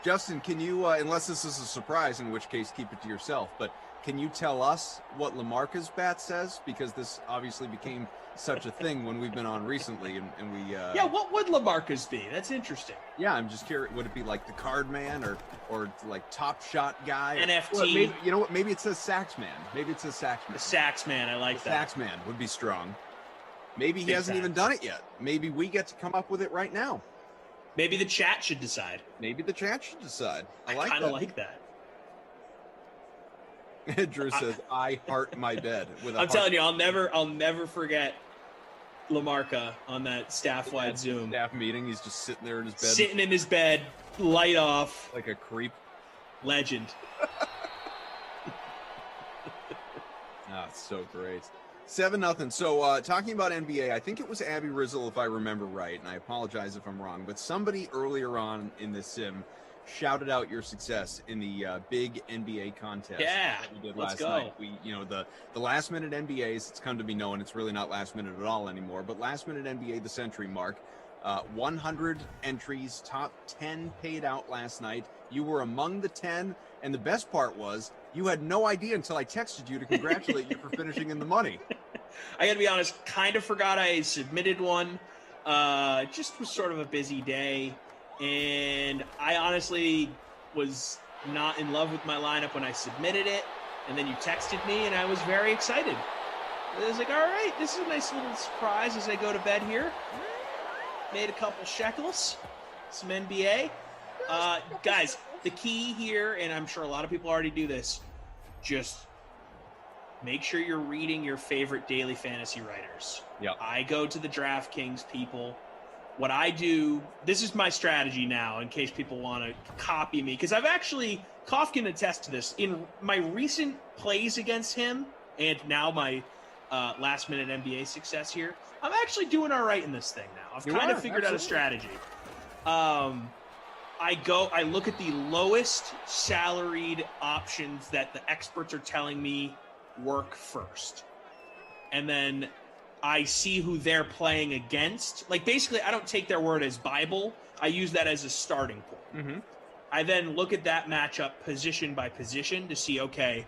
Justin, can you, unless this is a surprise, in which case keep it to yourself, but can you tell us what Lamarca's bat says? Because this obviously became such a thing when we've been on recently, and we... yeah, what would Lamarca's be? That's interesting. Yeah, I'm just curious. Would it be like the card man or like top shot guy? NFT? Or maybe, you know what? Maybe it says sax man. Maybe it says sax man. The sax man, I like the that. Sax man would be strong. Maybe he Big hasn't time. even done it yet. Maybe we get to come up with it right now. Maybe the chat should decide. Maybe the chat should decide. I like kind that. of like that. Drew says, "I heart my bed." With a I'm telling you, I'll never forget Lamarca on that staff-wide Zoom. Staff meeting. He's just sitting there in his bed. Sitting in his bed, light off. Like a creep. Legend. It's so great. 7-0. So talking about NBA, I think it was Abby Rizzle, if I remember right, and I apologize if I'm wrong, but somebody earlier on in this sim shouted out your success in the big NBA contest Yeah, that we did let's last go. night. We, the last minute NBAs, it's come to be known, it's really not last minute at all anymore, but last minute NBA, the century mark, 100 entries, top 10 paid out last night. You were among the 10, and the best part was you had no idea until I texted you to congratulate you for finishing in the money. I gotta be honest, kind of forgot I submitted one. Just was sort of a busy day, and I honestly was not in love with my lineup when I submitted it, and then you texted me, and I was very excited. I was like, all right, this is a nice little surprise as I go to bed here. Made a couple shekels, some NBA. Guys, the key here, and I'm sure a lot of people already do this, just make sure you're reading your favorite daily fantasy writers. Yeah. I go to the DraftKings people. What I do, this is my strategy now in case people want to copy me, because I've actually, Koff can attest to this, in my recent plays against him and now my last minute NBA success here, I'm actually doing all right in this thing now. I've kind of figured out a strategy. I look at the lowest salaried options that the experts are telling me work first. And then I see who they're playing against. Like, basically, I don't take their word as Bible. I use that as a starting point. Mm-hmm. I then look at that matchup position by position to see, okay,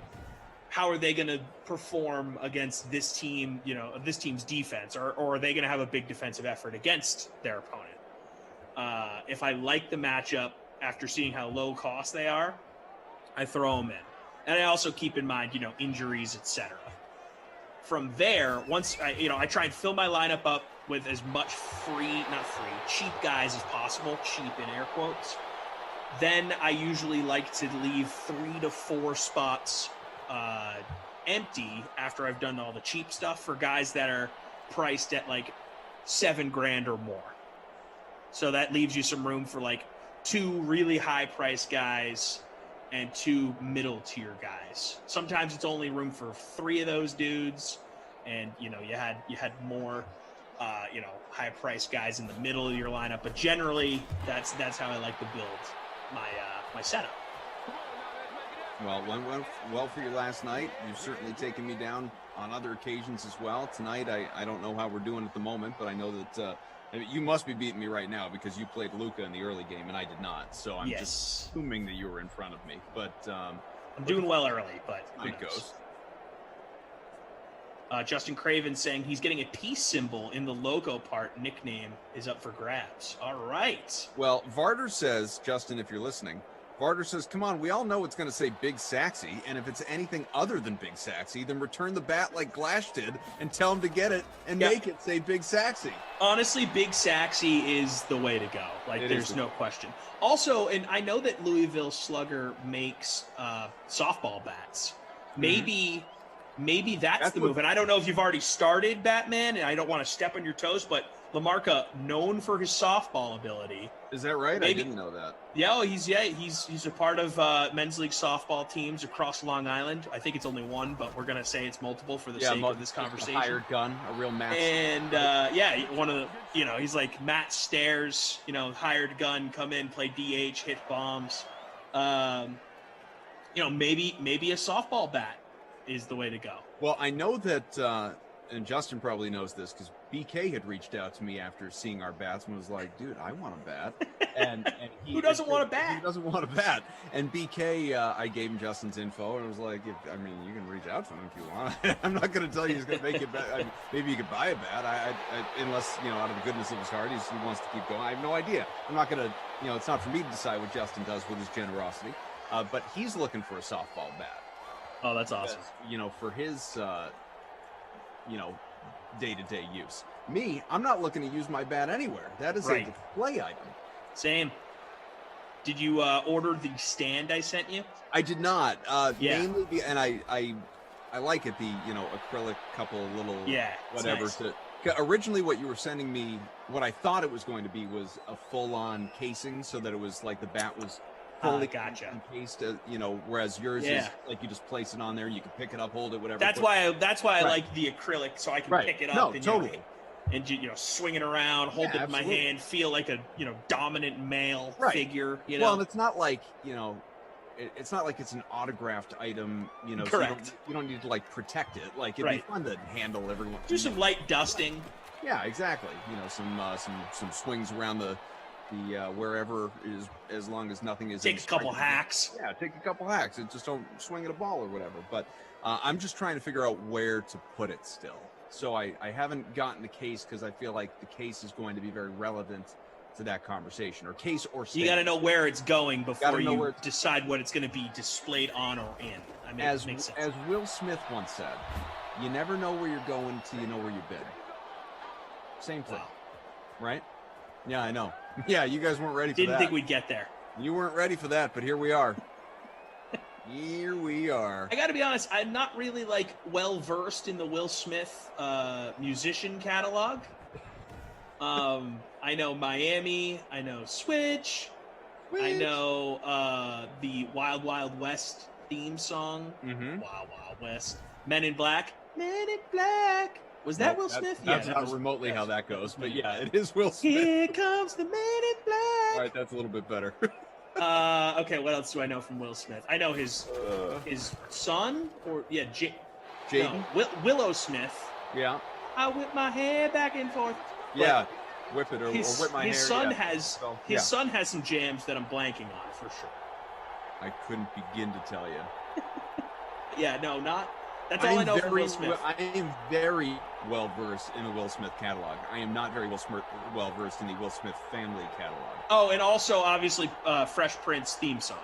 how are they going to perform against this team, this team's defense, or are they going to have a big defensive effort against their opponent? If I like the matchup after seeing how low cost they are, I throw them in. And I also keep in mind, injuries, etc. From there, once I try and fill my lineup up with as much cheap guys as possible, cheap in air quotes. Then I usually like to leave 3 to 4 spots empty after I've done all the cheap stuff for guys that are priced at like $7,000 or more. So that leaves you some room for like 2 really high price guys and 2 middle tier guys. Sometimes it's only room for 3 of those dudes, and you had more high price guys in the middle of your lineup. But generally, that's how I like to build my setup. Well, went well for you last night. You've certainly taken me down on other occasions as well. Tonight, I don't know how we're doing at the moment, but I know that you must be beating me right now because you played Luka in the early game and I did not. So I'm just assuming that you were in front of me. But I'm doing well early, but it goes. Justin Craven saying he's getting a peace symbol in the logo part. Nickname is up for grabs. All right. Well, Varder says, Justin, if you're listening, Varder says, come on, we all know it's going to say Big Saxy, and if it's anything other than Big Saxy, then return the bat like Glash did and tell him to get it and make it say Big Saxy. Honestly, Big Saxy is the way to go. Like, there's no question. Also, and I know that Louisville Slugger makes softball bats. Maybe maybe that's the move. And I don't know if you've already started, Batman, and I don't want to step on your toes, but Lamarca, known for his softball ability. Is that right? I didn't know that. Yeah, he's a part of men's league softball teams across Long Island. I think it's only one, but we're gonna say it's multiple for the sake of this conversation. A hired gun, a real Matt. And one of the, he's like Matt Stairs, hired gun, come in, play DH, hit bombs. Maybe a softball bat is the way to go. Well, I know that, and Justin probably knows this because BK had reached out to me after seeing our bats and was like, "Dude, I want a bat." And who doesn't want a bat? Who doesn't want a bat? And BK, I gave him Justin's info and was like, you can reach out to him if you want. I'm not going to tell you he's going to make it bat. Maybe you could buy a bat. Unless out of the goodness of his heart, he wants to keep going. I have no idea. I'm not going to. It's not for me to decide what Justin does with his generosity. But he's looking for a softball bat. Oh, that's awesome. For his, day-to-day use. Me, I'm not looking to use my bat anywhere. That is a display item. Same. Did you order the stand I sent you? I did not. Mainly, and I like it. The acrylic couple little whatever. Nice. Originally, what you were sending me, what I thought it was going to be was a full-on casing, so that it was like the bat was fully encased. Whereas yours is like you just place it on there, you can pick it up, hold it, whatever. That's why I like the acrylic, so I can pick it up and totally. And swing it around, hold it in my hand, feel like a dominant male figure. Well, and it's not like it's not like it's an autographed item. Correct. So you don't need to protect it. Like it'd be fun to handle everyone. Do some light dusting. Yeah, exactly. Some swings around the wherever is, as long as nothing is. Take a couple hacks. Yeah, take a couple hacks. And just don't swing at a ball or whatever. But I'm just trying to figure out where to put it still. So I haven't gotten the case because I feel like the case is going to be very relevant to that conversation, or case or stand. You got to know where it's going before you decide what it's going to be displayed on or in. As Will Smith once said, you never know where you're going till you know where you've been. Same thing, right? Yeah, I know. Yeah, you guys weren't ready for that. Didn't think we'd get there. You weren't ready for that, but here we are. Here we are. I got to be honest, I'm not really well versed in the Will Smith musician catalog. I know Miami. I know Switch. I know the Wild Wild West theme song. Mm-hmm. Wild Wild West. Men in Black. Men in Black. Was that Will Smith? That's not remotely how that goes, but yeah, it is Will Smith. Here comes the Men in Black. All right, that's a little bit better. Okay, what else do I know from Will Smith? I know his son, or Jaden? No, Willow Smith. Yeah. I whip my hair back and forth. Yeah, whip it or whip my hair. His son has some jams that I'm blanking on for sure. I couldn't begin to tell you. That's all I know from Will Smith. I am very well versed in the Will Smith catalog. I am not very well versed in the Will Smith family catalog. Oh, and also obviously Fresh Prince theme song.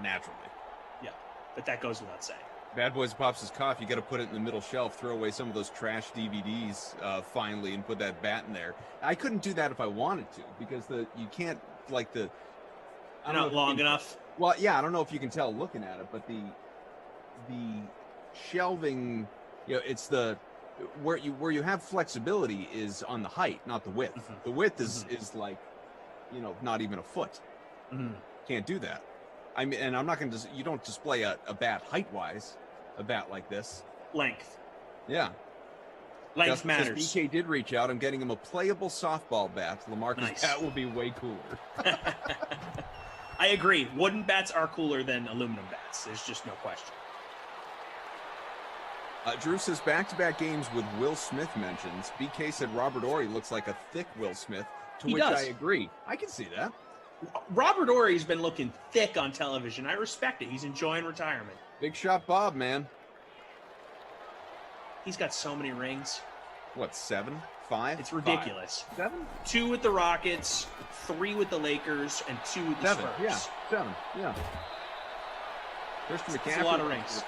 Naturally. Yeah, but that goes without saying. Bad Boys Pops his cough. You got to put it in the middle shelf. Throw away some of those trash DVDs finally, and put that bat in there. I couldn't do that if I wanted to because you can't not long enough. Well, yeah, I don't know if you can tell looking at it, but the shelving, it's where you have flexibility is on the height, not the width. Mm-hmm. The width is not even a foot. Mm-hmm. Can't do that. And I'm not going to. You don't display a bat height wise, a bat like this. Length. Yeah. Length matters. BK did reach out. I'm getting him a playable softball bat. Lamarcus' bat will be way cooler. I agree. Wooden bats are cooler than aluminum bats. There's just no question. Drew says back-to-back games with Will Smith mentions. BK said Robert Horry looks like a thick Will Smith, to which I agree. I can see that. Robert Horry's been looking thick on television. I respect it. He's enjoying retirement. Big shot Bob, man. He's got so many rings. What, 7? 5? It's ridiculous. 7? 2 with the Rockets, 3 with the Lakers, and 2 with the Spurs. Yeah, 7. Yeah. Christian McCaffrey. That's a lot of rings.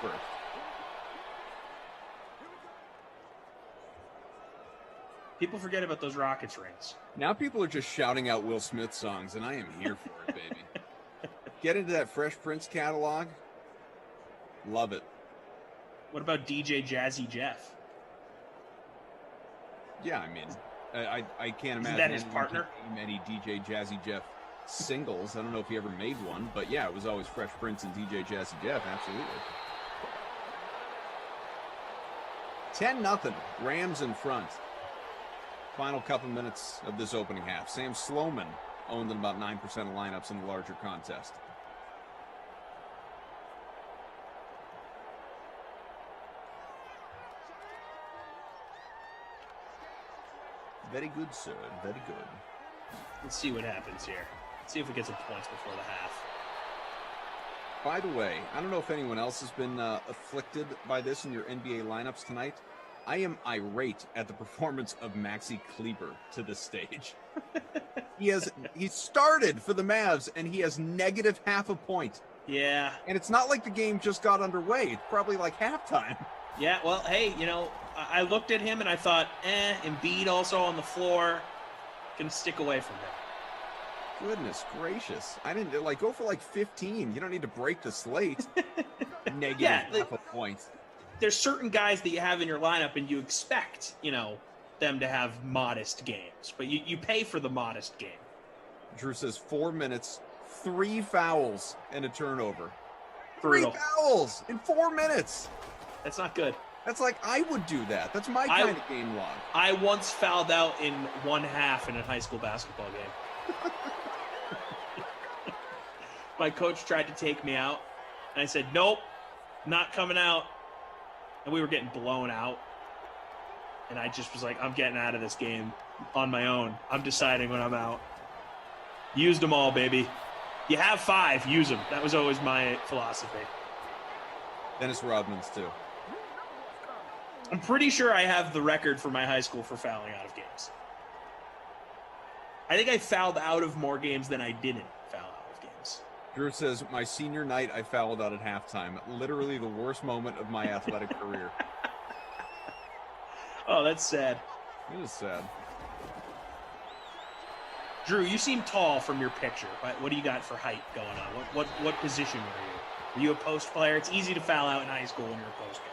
People forget about those Rockets rings. Now people are just shouting out Will Smith songs, and I am here for it, baby. Get into that Fresh Prince catalog. Love it. What about DJ Jazzy Jeff? Yeah, I mean, I can't imagine that his anyone partner? can name any DJ Jazzy Jeff singles. I don't know if he ever made one, but yeah, it was always Fresh Prince and DJ Jazzy Jeff, absolutely. 10-0, Rams in front. Final couple minutes of this opening half. Sam Sloman owned in about 9% of lineups in the larger contest. Very good, sir. Very good. Let's see what happens here. Let's see if we get some points before the half. By the way, I don't know if anyone else has been afflicted by this in your NBA lineups tonight. I am irate at the performance of Maxi Kleber to this stage. He started for the Mavs and he has negative half a point. Yeah. And it's not like the game just got underway. It's probably like halftime. Yeah, well, hey, you know, I looked at him and I thought, Embiid also on the floor. Gonna stick away from him. Goodness gracious. I didn't go for like 15. You don't need to break the slate. Negative half a point. There's certain guys that you have in your lineup and you expect, you know, them to have modest games, but you pay for the modest game. Drew says 4 minutes, 3 fouls, and a turnover. Brutal. 3 fouls in 4 minutes. That's not good. That's like, I would do that. That's my kind of game log. I once fouled out in 1/2 in a high school basketball game. My coach tried to take me out, and I said, nope, not coming out. And we were getting blown out. And I just was like, I'm getting out of this game on my own. I'm deciding when I'm out. Used them all, baby. You have 5, use them. That was always my philosophy. Dennis Rodman's too. I'm pretty sure I have the record for my high school for fouling out of games. I think I fouled out of more games than I didn't foul out of games. Drew says, my senior night, I fouled out at halftime. Literally the worst moment of my athletic career. Oh, that's sad. It is sad. Drew, you seem tall from your picture. What do you got for height going on? What position were you? Were you a post player? It's easy to foul out in high school when you're a post guy.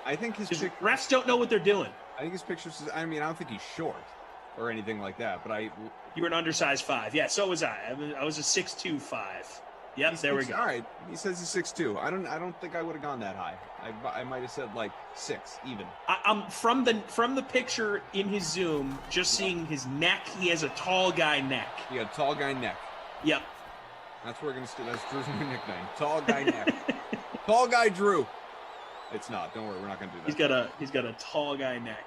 I think his refs don't know what they're doing. I think his picture says, I mean, I don't think he's short or anything like that, but You were an undersized 5. Yeah, so was I. I was a 6'2", 5. Yep, there we go. All right, he says he's 6'2". I don't think I would have gone that high. I might have said like 6 even. I'm from the picture in his Zoom, just seeing his neck. He has a tall guy neck. Yeah, tall guy neck. Yep. That's where we're gonna stick. That's Drew's new nickname. Tall guy neck. Tall guy Drew. It's not. Don't worry, we're not gonna do that. He's got a tall guy neck.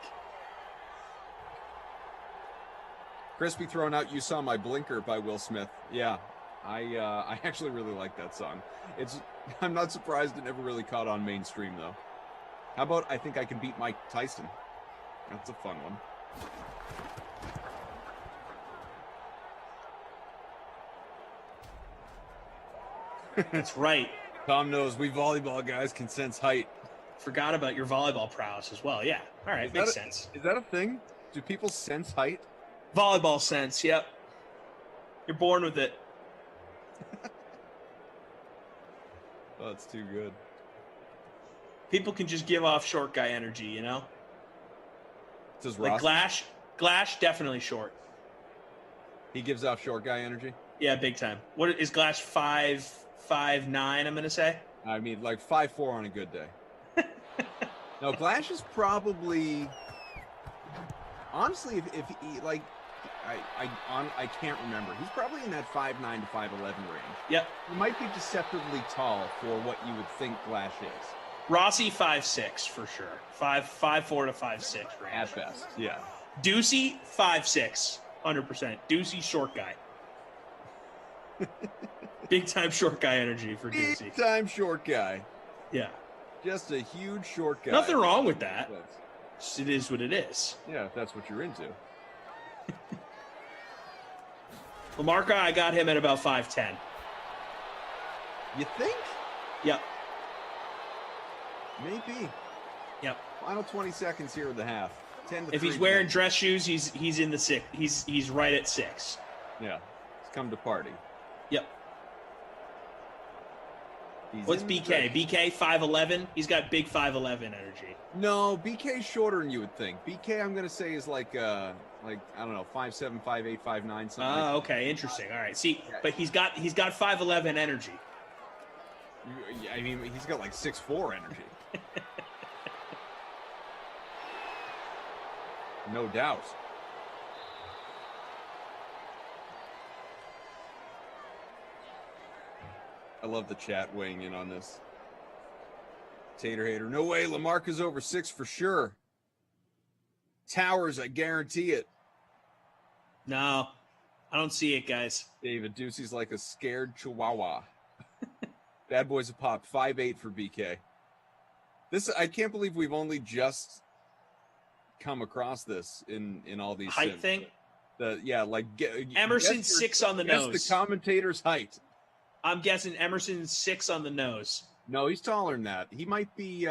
Crispy throwing out "You Saw My Blinker" by Will Smith. Yeah, I actually really like that song. I'm not surprised it never really caught on mainstream though. How about I Think I Can Beat Mike Tyson? That's a fun one. That's right. Tom knows we volleyball guys can sense height. Forgot about your volleyball prowess as well. Yeah. All right, makes sense. Is that a thing? Do people sense height? Volleyball sense, yep. You're born with it. Oh, it's too good. People can just give off short guy energy, you know? Does like Glash, definitely short. He gives off short guy energy? Yeah, big time. What is Glash 5'9", I'm gonna say? I mean, like 5'4" on a good day. No, Glash is probably honestly, if he like, I can't remember. He's probably in that 5'9" to 5'11" range. Yep. He might be deceptively tall for what you would think Glash is. Rossi 5'6" for sure. 5'4" to 5'6" range. At best, yeah. Ducey 5'6", 100%. Ducey short guy. Big time short guy energy for Ducey. Big time short guy. Yeah. Just a huge short guy. Nothing wrong with that. It is what it is. Yeah, if that's what you're into. Lamarca, I got him at about 5'10". You think? Yep. Maybe. Yep. Final 20 seconds here of the half. 10 to If 3 he's wearing games. dress shoes, he's in the 6. He's right at 6. Yeah. He's come to party. Yep. What's BK? BK 5'11"? He's got big 5'11" energy. No, BK's shorter than you would think. BK, I'm gonna say, is like I don't know, 5'7", 5'8", 5'9", something. Okay, interesting. All right, see, but he's got 5'11" energy. I mean, he's got like 6'4" energy. No doubt. I love the chat weighing in on this. Tater hater. No way. Lamarcus over 6 for sure. Towers, I guarantee it. No, I don't see it, guys. David Ducey's like a scared chihuahua. Bad boys a pop. 5'8" for BK. I can't believe we've only just come across this in all these height sims. thing. Emerson 6 on the nose. The commentator's height. I'm guessing Emerson's 6 on the nose. No, he's taller than that. He might be.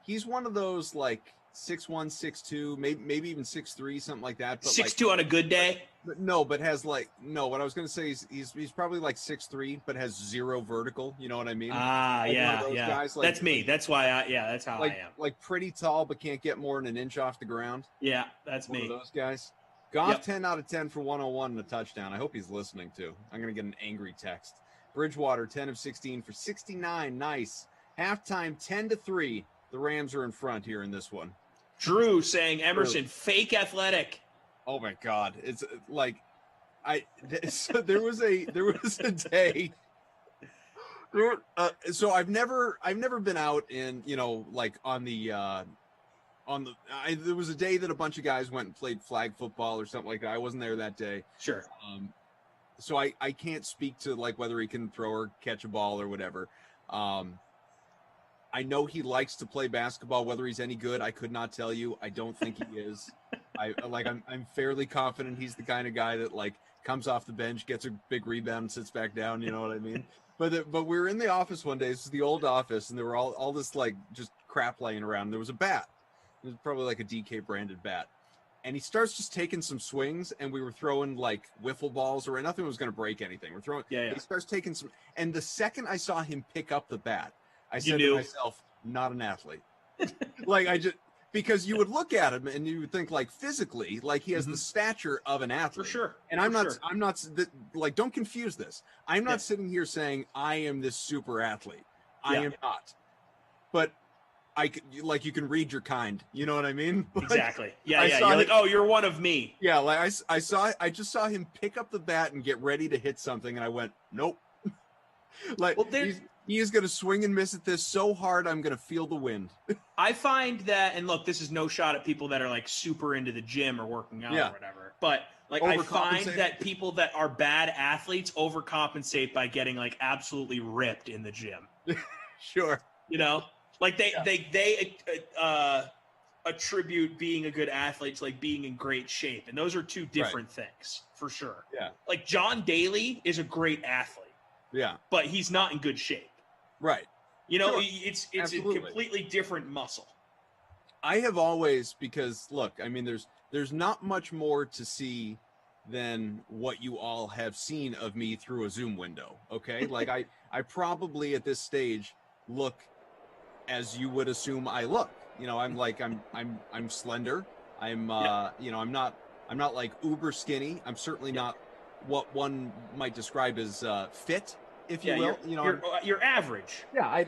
He's one of those like 6'1", 6'2", maybe even 6'3", something like that. But 6'2" on a good day. But has like no. What I was going to say is he's probably like 6'3", but has 0 vertical. You know what I mean? Yeah. Guys, that's me. That's why that's how I am. Like pretty tall, but can't get more than an inch off the ground. Yeah, that's one me. Of those guys. Goff 10 out of 10 for 101 and a touchdown. I hope he's listening too. I'm going to get an angry text. Bridgewater 10 of 16 for 69. Nice. Halftime 10-3. The Rams are in front here in this one. Drew saying Emerson fake athletic. Oh my God! It's like so there was a day. So I've never been out in like on the. There was a day that a bunch of guys went and played flag football or something like that. I wasn't there that day. Sure. So I can't speak to like whether he can throw or catch a ball or whatever. I know he likes to play basketball. Whether he's any good, I could not tell you. I don't think he is. I'm fairly confident he's the kind of guy that like comes off the bench, gets a big rebound, and sits back down. You know what I mean? But we were in the office one day. This is the old office, and there were all this like just crap laying around. There was a bat. It was probably like a DK branded bat. And he starts just taking some swings, and we were throwing like wiffle balls, or nothing was going to break anything. We're throwing. Yeah. He starts taking some, and the second I saw him pick up the bat, I You said knew. to myself, "Not an athlete." Because you would look at him and you would think like physically, like he has the stature of an athlete. For sure. And I'm not like, don't confuse this. I'm not sitting here saying I am this super athlete. I am not. But you can read your kind. You know what I mean? Exactly. Yeah. You're like, oh, you're one of me. Yeah. Like I just saw him pick up the bat and get ready to hit something, and I went, nope. He is going to swing and miss at this so hard, I'm going to feel the wind. I find that, and look, this is no shot at people that are like super into the gym or working out or whatever, but like I find that people that are bad athletes overcompensate by getting like absolutely ripped in the gym. Sure. Like they attribute being a good athlete to like being in great shape, and those are two different things for sure. Yeah. Like John Daly is a great athlete. Yeah. But he's not in good shape. Right. Sure. It's Absolutely. A completely different muscle. I have always, because look, I mean, there's not much more to see than what you all have seen of me through a Zoom window. Okay. Like I probably at this stage look as you would assume I look. I'm slender. I'm I'm not like uber skinny. I'm certainly not what one might describe as fit, if you will. You're average. I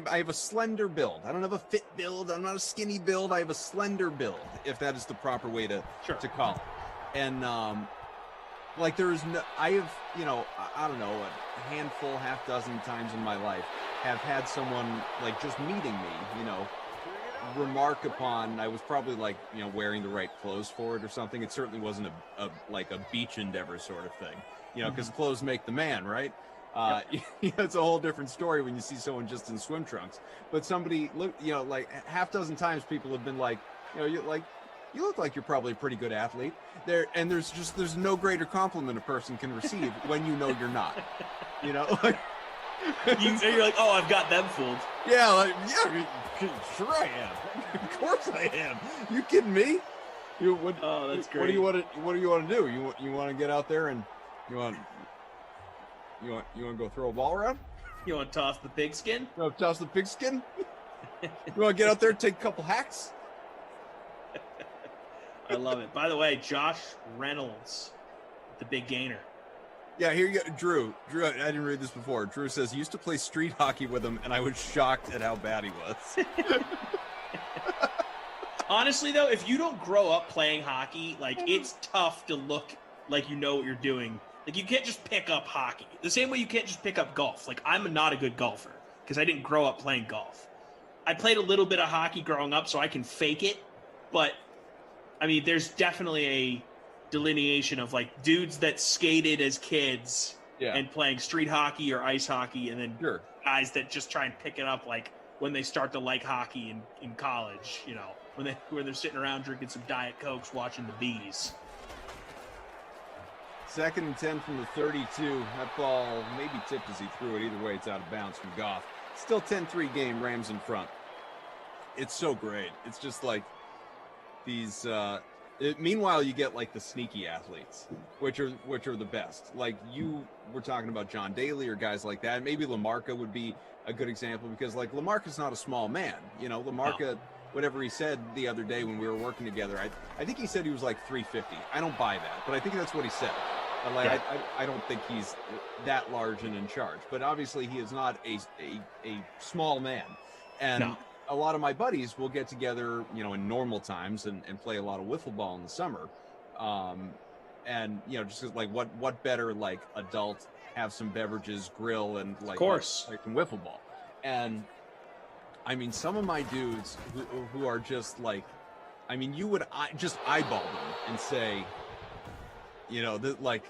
have a slender build. I don't have a fit build. I'm not a skinny build. I have a slender build, if that is the proper way to call it. And there's no, I have, I don't know, a handful, half dozen times in my life have had someone like just meeting me, remark upon, I was probably like, wearing the right clothes for it or something. It certainly wasn't a beach endeavor sort of thing, because clothes make the man, right? It's a whole different story when you see someone just in swim trunks. But somebody look, like half dozen times people have been like, you look like you're probably a pretty good athlete. There's no greater compliment a person can receive when you're not. You're like, oh, I've got them fooled. Yeah, sure I am. Of course I am. You kidding me? Oh, that's great. What do you want to do? You want to get out there and you want to go throw a ball around? You want to toss the pigskin? You want to toss the pigskin? You want to get out there and take a couple hacks? I love it. By the way, Josh Reynolds, the big gainer. Yeah, here you go. Drew, I didn't read this before. Drew says, used to play street hockey with him, and I was shocked at how bad he was. Honestly, though, if you don't grow up playing hockey, like, it's tough to look like you know what you're doing. Like, you can't just pick up hockey. The same way you can't just pick up golf. Like, I'm not a good golfer because I didn't grow up playing golf. I played a little bit of hockey growing up, so I can fake it. But, I mean, there's definitely a delineation of, like, dudes that skated as kids and playing street hockey or ice hockey, and then guys that just try and pick it up, like, when they start to like hockey in college, you know, when they're sitting around drinking some Diet Cokes watching the Bees. 2nd and 10 from the 32. That ball maybe tipped as he threw it. Either way, it's out of bounds from Goff. Still 10-3 game, Rams in front. It's so great. It's just like these meanwhile you get like the sneaky athletes, which are the best. Like you were talking about John Daly or guys like that. Maybe LaMarca would be a good example because like LaMarca's not a small man. You know, LaMarca, whatever he said the other day when we were working together, I think he said he was like 350. I don't buy that, but I think that's what he said. Like I don't think he's that large and in charge, but obviously he is not a small man. And a lot of my buddies will get together, you know, in normal times and play a lot of wiffle ball in the summer. And you know, just like what better like adult, have some beverages, grill, and like, like some wiffle ball. And I mean, some of my dudes who are just like, I mean, you would just eyeball them and say, you know, like,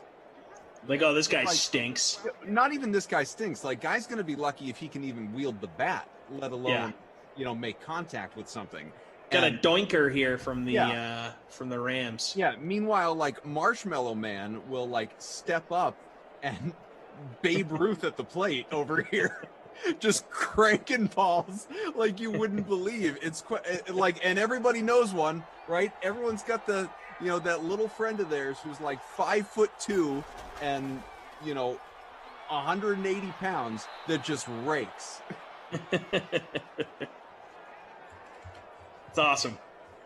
oh, this guy stinks. Not even this guy stinks. Like, guy's going to be lucky if he can even wield the bat, let alone, you know, make contact with something. Got a doinker here from the Rams. Yeah. Meanwhile, like Marshmallow Man will like step up and Babe Ruth at the plate over here. Just cranking balls like you wouldn't believe. It's like, and everybody knows one, right? Everyone's got the, you know, that little friend of theirs who's like 5'2" and, you know, 180 pounds that just rakes. It's awesome.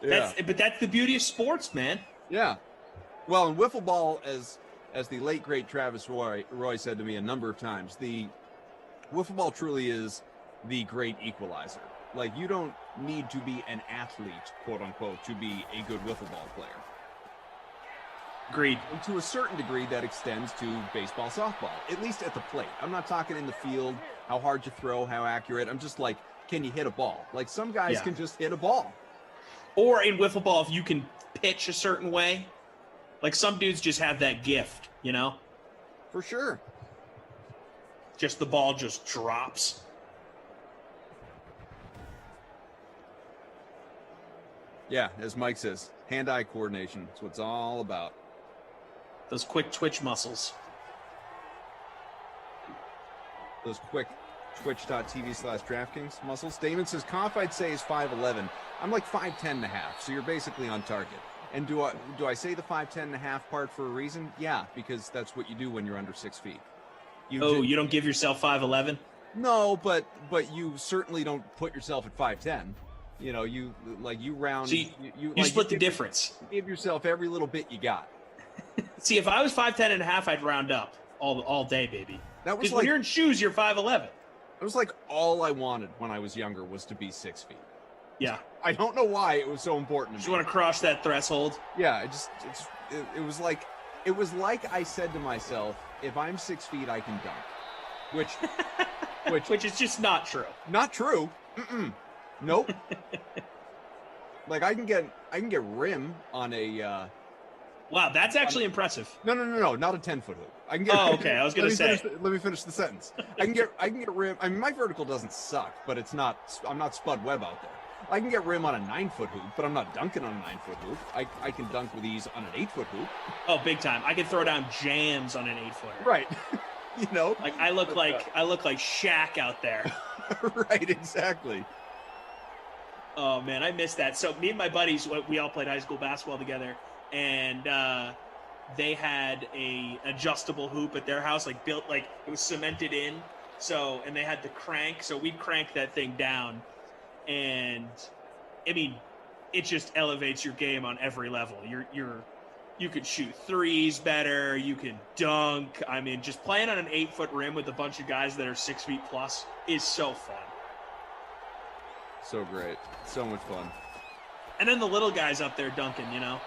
Yeah. But that's the beauty of sports, man. Yeah. Well, in wiffle ball, as the late great Travis Roy said to me a number of times, the wiffle ball truly is the great equalizer. Like, you don't need to be an athlete, quote unquote, to be a good wiffle ball player. Agreed. And to a certain degree, that extends to baseball, softball, at least at the plate. I'm not talking in the field, how hard you throw, how accurate. I'm just like, can you hit a ball? Like, some guys can just hit a ball. Or in wiffle ball, if you can pitch a certain way, like some dudes just have that gift, you know? For sure. Just the ball just drops. Yeah, as Mike says, hand-eye coordination. That's what it's all about. Those quick twitch muscles. Those quick twitch.tv/DraftKings muscles. Damon says, Conf I'd say is 5'11". I'm like 5'10.5", so you're basically on target. And do I say the 5'10.5" part for a reason? Yeah, because that's what you do when you're under 6 feet. You don't give yourself 5'11"? No, but you certainly don't put yourself at 5'10". You know, you round. So you split the difference. Give yourself every little bit you got. See, if I was 5'10.5", I'd round up all day, baby. That was like, when you're in shoes, you're 5'11". It was like all I wanted when I was younger was to be 6 feet. Yeah. I don't know why it was so important to me. Just want to cross that threshold? Yeah, it was like I said to myself, if I'm 6 feet, I can dunk. Which is just not true. Not true. Nope. Like I can get rim on a. Wow, that's actually impressive. No, not a 10-foot hoop. I can get. Oh, okay. I was gonna say. Let me finish the sentence. I can get rim. I mean, my vertical doesn't suck, but it's not. I'm not Spud Webb out there. I can get rim on a 9-foot hoop, but I'm not dunking on a 9-foot hoop. I can dunk with ease on an 8-foot hoop. Oh, big time! I can throw down jams on an 8-footer. Right. You know, like I look like Shaq out there. Right. Exactly. Oh man, I miss that. So me and my buddies, we all played high school basketball together, and they had a adjustable hoop at their house, like built like it was cemented in, So, and they had the crank, so we'd crank that thing down, and I mean, it just elevates your game on every level. You could shoot threes better, you can dunk. I mean, just playing on an 8-foot rim with a bunch of guys that are 6 feet plus is so fun. So great. So much fun. And then the little guys up there dunking, you know?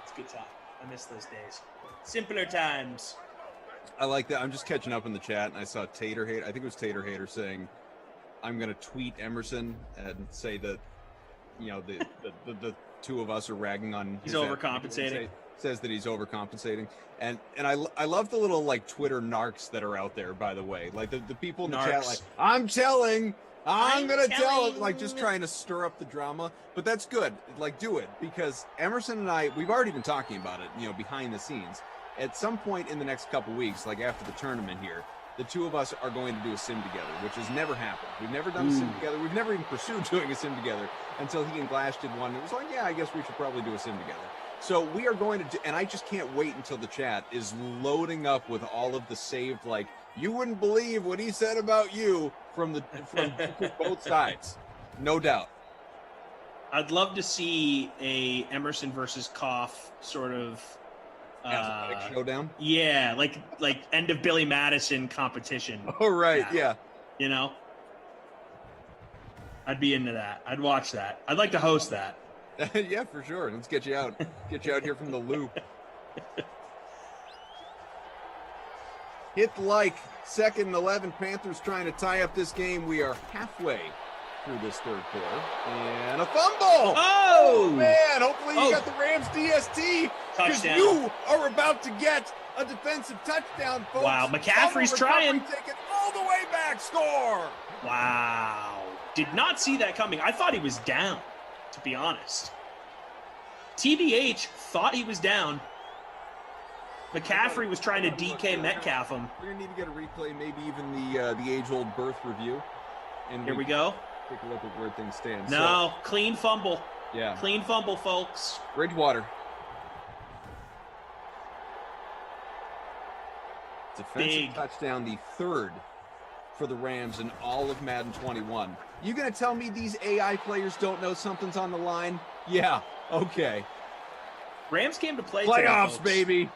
It's a good time. I miss those days. Simpler times. I like that. I'm just catching up in the chat, and I saw Tater Hater. I think it was Tater Hater saying, "I'm going to tweet Emerson and say that, you know, the two of us are ragging on." He's overcompensating. Says that he's overcompensating, and I love the little like Twitter narcs that are out there. By the way, like the people in the chat, like I'm gonna tell it, like just trying to stir up the drama. But that's good. Like do it, because Emerson and I, we've already been talking about it, you know, behind the scenes. At some point in the next couple weeks, like after the tournament here, the two of us are going to do a sim together, which has never happened. We've never done a sim together. We've never even pursued doing a sim together until he and Glash did one. It was like, yeah, I guess we should probably do a sim together. So we are going to do, and I just can't wait until the chat is loading up with all of the saved, like, you wouldn't believe what he said about you from both sides. No doubt. I'd love to see a Emerson versus Koff sort of athletic showdown. Yeah, like end of Billy Madison competition. Oh right, yeah. You know, I'd be into that. I'd watch that. I'd like to host that. Yeah, for sure. Let's get you out. Get you out here from the loop. Hit the like. 2nd and 11. Panthers trying to tie up this game. We are halfway through this third quarter. And a fumble! Oh! Man, hopefully you got the Rams DST, because Touchdown. you are about to get a defensive touchdown, folks. Wow, McCaffrey's trying. Take it all the way back. Score! Wow. Did not see that coming. I thought he was down, to be honest. TBH thought he was down. McCaffrey was trying to DK Metcalf him. We're going to need to get a replay, maybe even the age-old birth review. And Here we go. Take a look at where things stand. No, clean fumble. Yeah. Clean fumble, folks. Bridgewater. Defensive touchdown, the third for the Rams in all of Madden 21. You going to tell me these AI players don't know something's on the line? Yeah, okay. Rams came to play Playoffs, today, baby.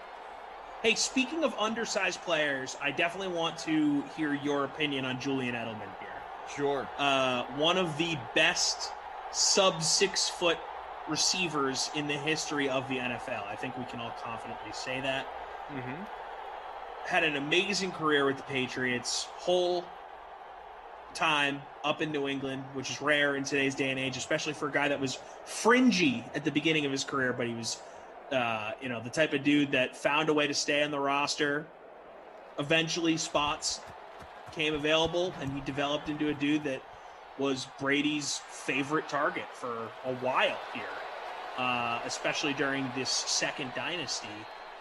Hey, speaking of undersized players, I definitely want to hear your opinion on Julian Edelman here. Sure. One of the best sub-6 foot receivers in the history of the NFL. I think we can all confidently say that. Mm-hmm. Had an amazing career with the Patriots, whole time up in New England, which is rare in today's day and age, especially for a guy that was fringy at the beginning of his career, but he was the type of dude that found a way to stay on the roster. Eventually spots came available, and he developed into a dude that was Brady's favorite target for a while here, especially during this second dynasty.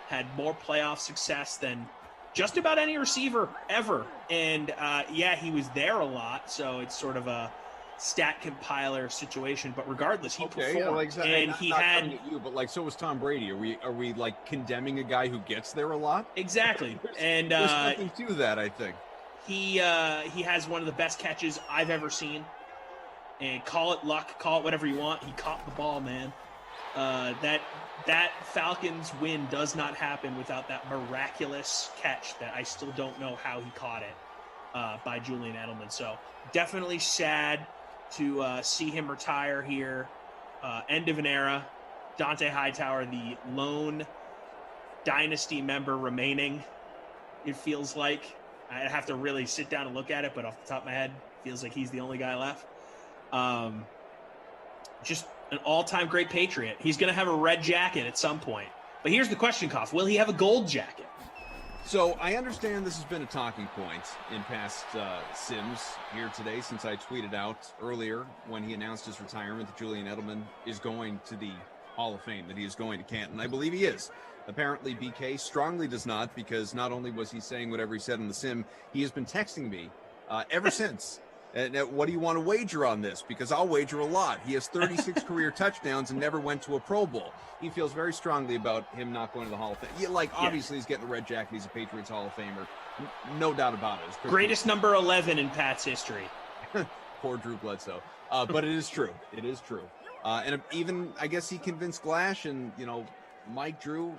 Had more playoff success than just about any receiver ever. And he was there a lot, so it's sort of a stat compiler situation, but regardless, he performed. Yeah, like, and not, he not had coming at you, but like so was Tom Brady. Are we like condemning a guy who gets there a lot? Exactly. And there's nothing to that, I think. He has one of the best catches I've ever seen. And call it luck, call it whatever you want. He caught the ball, man. That Falcons win does not happen without that miraculous catch that I still don't know how he caught it by Julian Edelman. So definitely sad to see him retire here. End of an era. Dante Hightower, the lone dynasty member remaining, it feels like. I'd have to really sit down and look at it, but off the top of my head, feels like he's the only guy left. Just an all-time great Patriot. He's going to have a red jacket at some point. But here's the question, Koff. Will he have a gold jacket? So I understand this has been a talking point in past Sims here today, since I tweeted out earlier when he announced his retirement that Julian Edelman is going to the Hall of Fame, that he is going to Canton. I believe he is. Apparently BK strongly does not, because not only was he saying whatever he said in the Sim, he has been texting me ever since. And what do you want to wager on this? Because I'll wager a lot. He has 36 career touchdowns and never went to a Pro Bowl. He feels very strongly about him not going to the Hall of Fame. Yeah, obviously he's getting the red jacket. He's a Patriots Hall of Famer. No doubt about it. Greatest number 11 in Pat's history. Poor Drew Bledsoe. But it is true. It is true. And even, I guess he convinced Glash and, Mike Drew,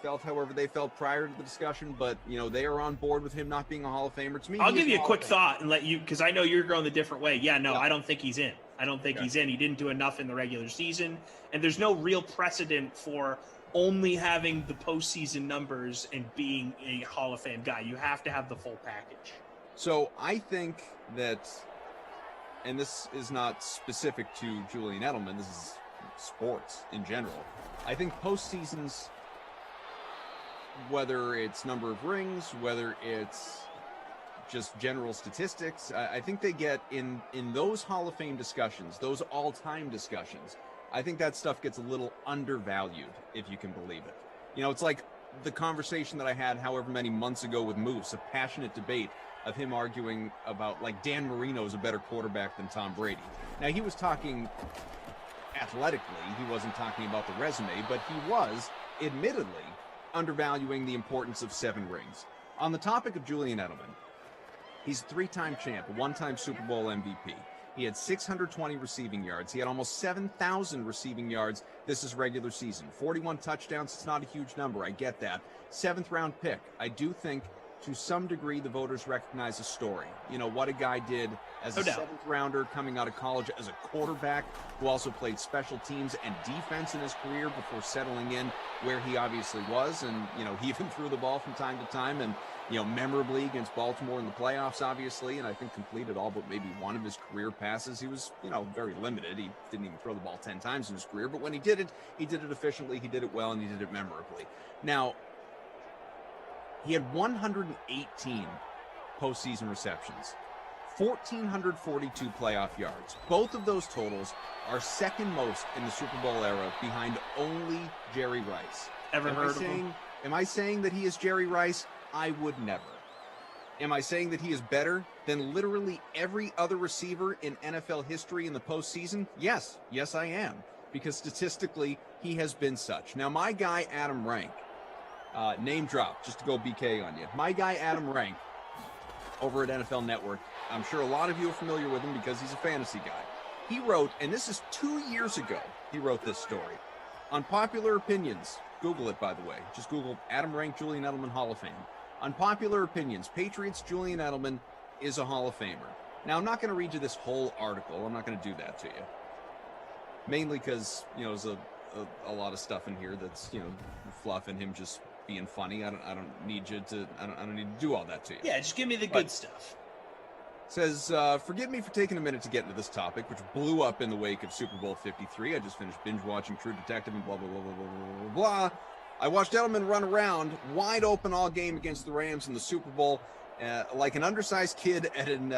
felt however they felt prior to the discussion, but, they are on board with him not being a Hall of Famer. To me, I'll give you a quick thought and let you, because I know you're going the different way. Yeah, no, I don't think he's in. I don't think he's in. He didn't do enough in the regular season, and there's no real precedent for only having the postseason numbers and being a Hall of Fame guy. You have to have the full package. So I think that, and this is not specific to Julian Edelman, this is sports in general. I think postseasons, whether it's number of rings, whether it's just general statistics, I think they get in those Hall of Fame discussions, those all-time discussions, I think that stuff gets a little undervalued, if you can believe it. It's like the conversation that I had however many months ago with Moose, a passionate debate of him arguing about, Dan Marino is a better quarterback than Tom Brady. Now, he was talking athletically, he wasn't talking about the resume, but he was, admittedly, undervaluing the importance of 7 rings. On the topic of Julian Edelman, he's a 3-time champ, a 1-time Super Bowl MVP. He had 620 receiving yards. He had almost 7,000 receiving yards. This is regular season. 41 touchdowns. It's not a huge number. I get that. 7th round pick. I do think to some degree the voters recognize a story. What a guy did as a 7th rounder coming out of college as a quarterback who also played special teams and defense in his career before settling in where he obviously was. And, he even threw the ball from time to time and, memorably against Baltimore in the playoffs, obviously. And I think completed all but maybe one of his career passes. He was, very limited. He didn't even throw the ball 10 times in his career. But when he did it efficiently, he did it well, and he did it memorably. Now, he had 118 postseason receptions, 1,442 playoff yards. Both of those totals are second most in the Super Bowl era behind only Jerry Rice. Ever heard of him? Am I saying that he is Jerry Rice? I would never. Am I saying that he is better than literally every other receiver in NFL history in the postseason? Yes. Yes, I am. Because statistically, he has been such. Now, my guy, Adam Rank, name drop, just to go BK on you. My guy, Adam Rank, over at NFL Network, I'm sure a lot of you are familiar with him because he's a fantasy guy. He wrote, and this is 2 years ago, he wrote this story. Unpopular opinions. Google it, by the way. Just Google Adam Rank, Julian Edelman, Hall of Fame. Unpopular opinions. Patriots, Julian Edelman is a Hall of Famer. Now, I'm not going to read you this whole article. I'm not going to do that to you. Mainly because, there's a lot of stuff in here that's, fluff and him just being funny. I don't need you to, I don't need to do all that to you. Yeah, just give me the good stuff. Says, forgive me for taking a minute to get into this topic, which blew up in the wake of Super Bowl 53. I just finished binge watching True Detective and blah, blah, blah, blah, blah, blah, blah. I watched Edelman run around wide open all game against the Rams in the Super Bowl, like an undersized kid at an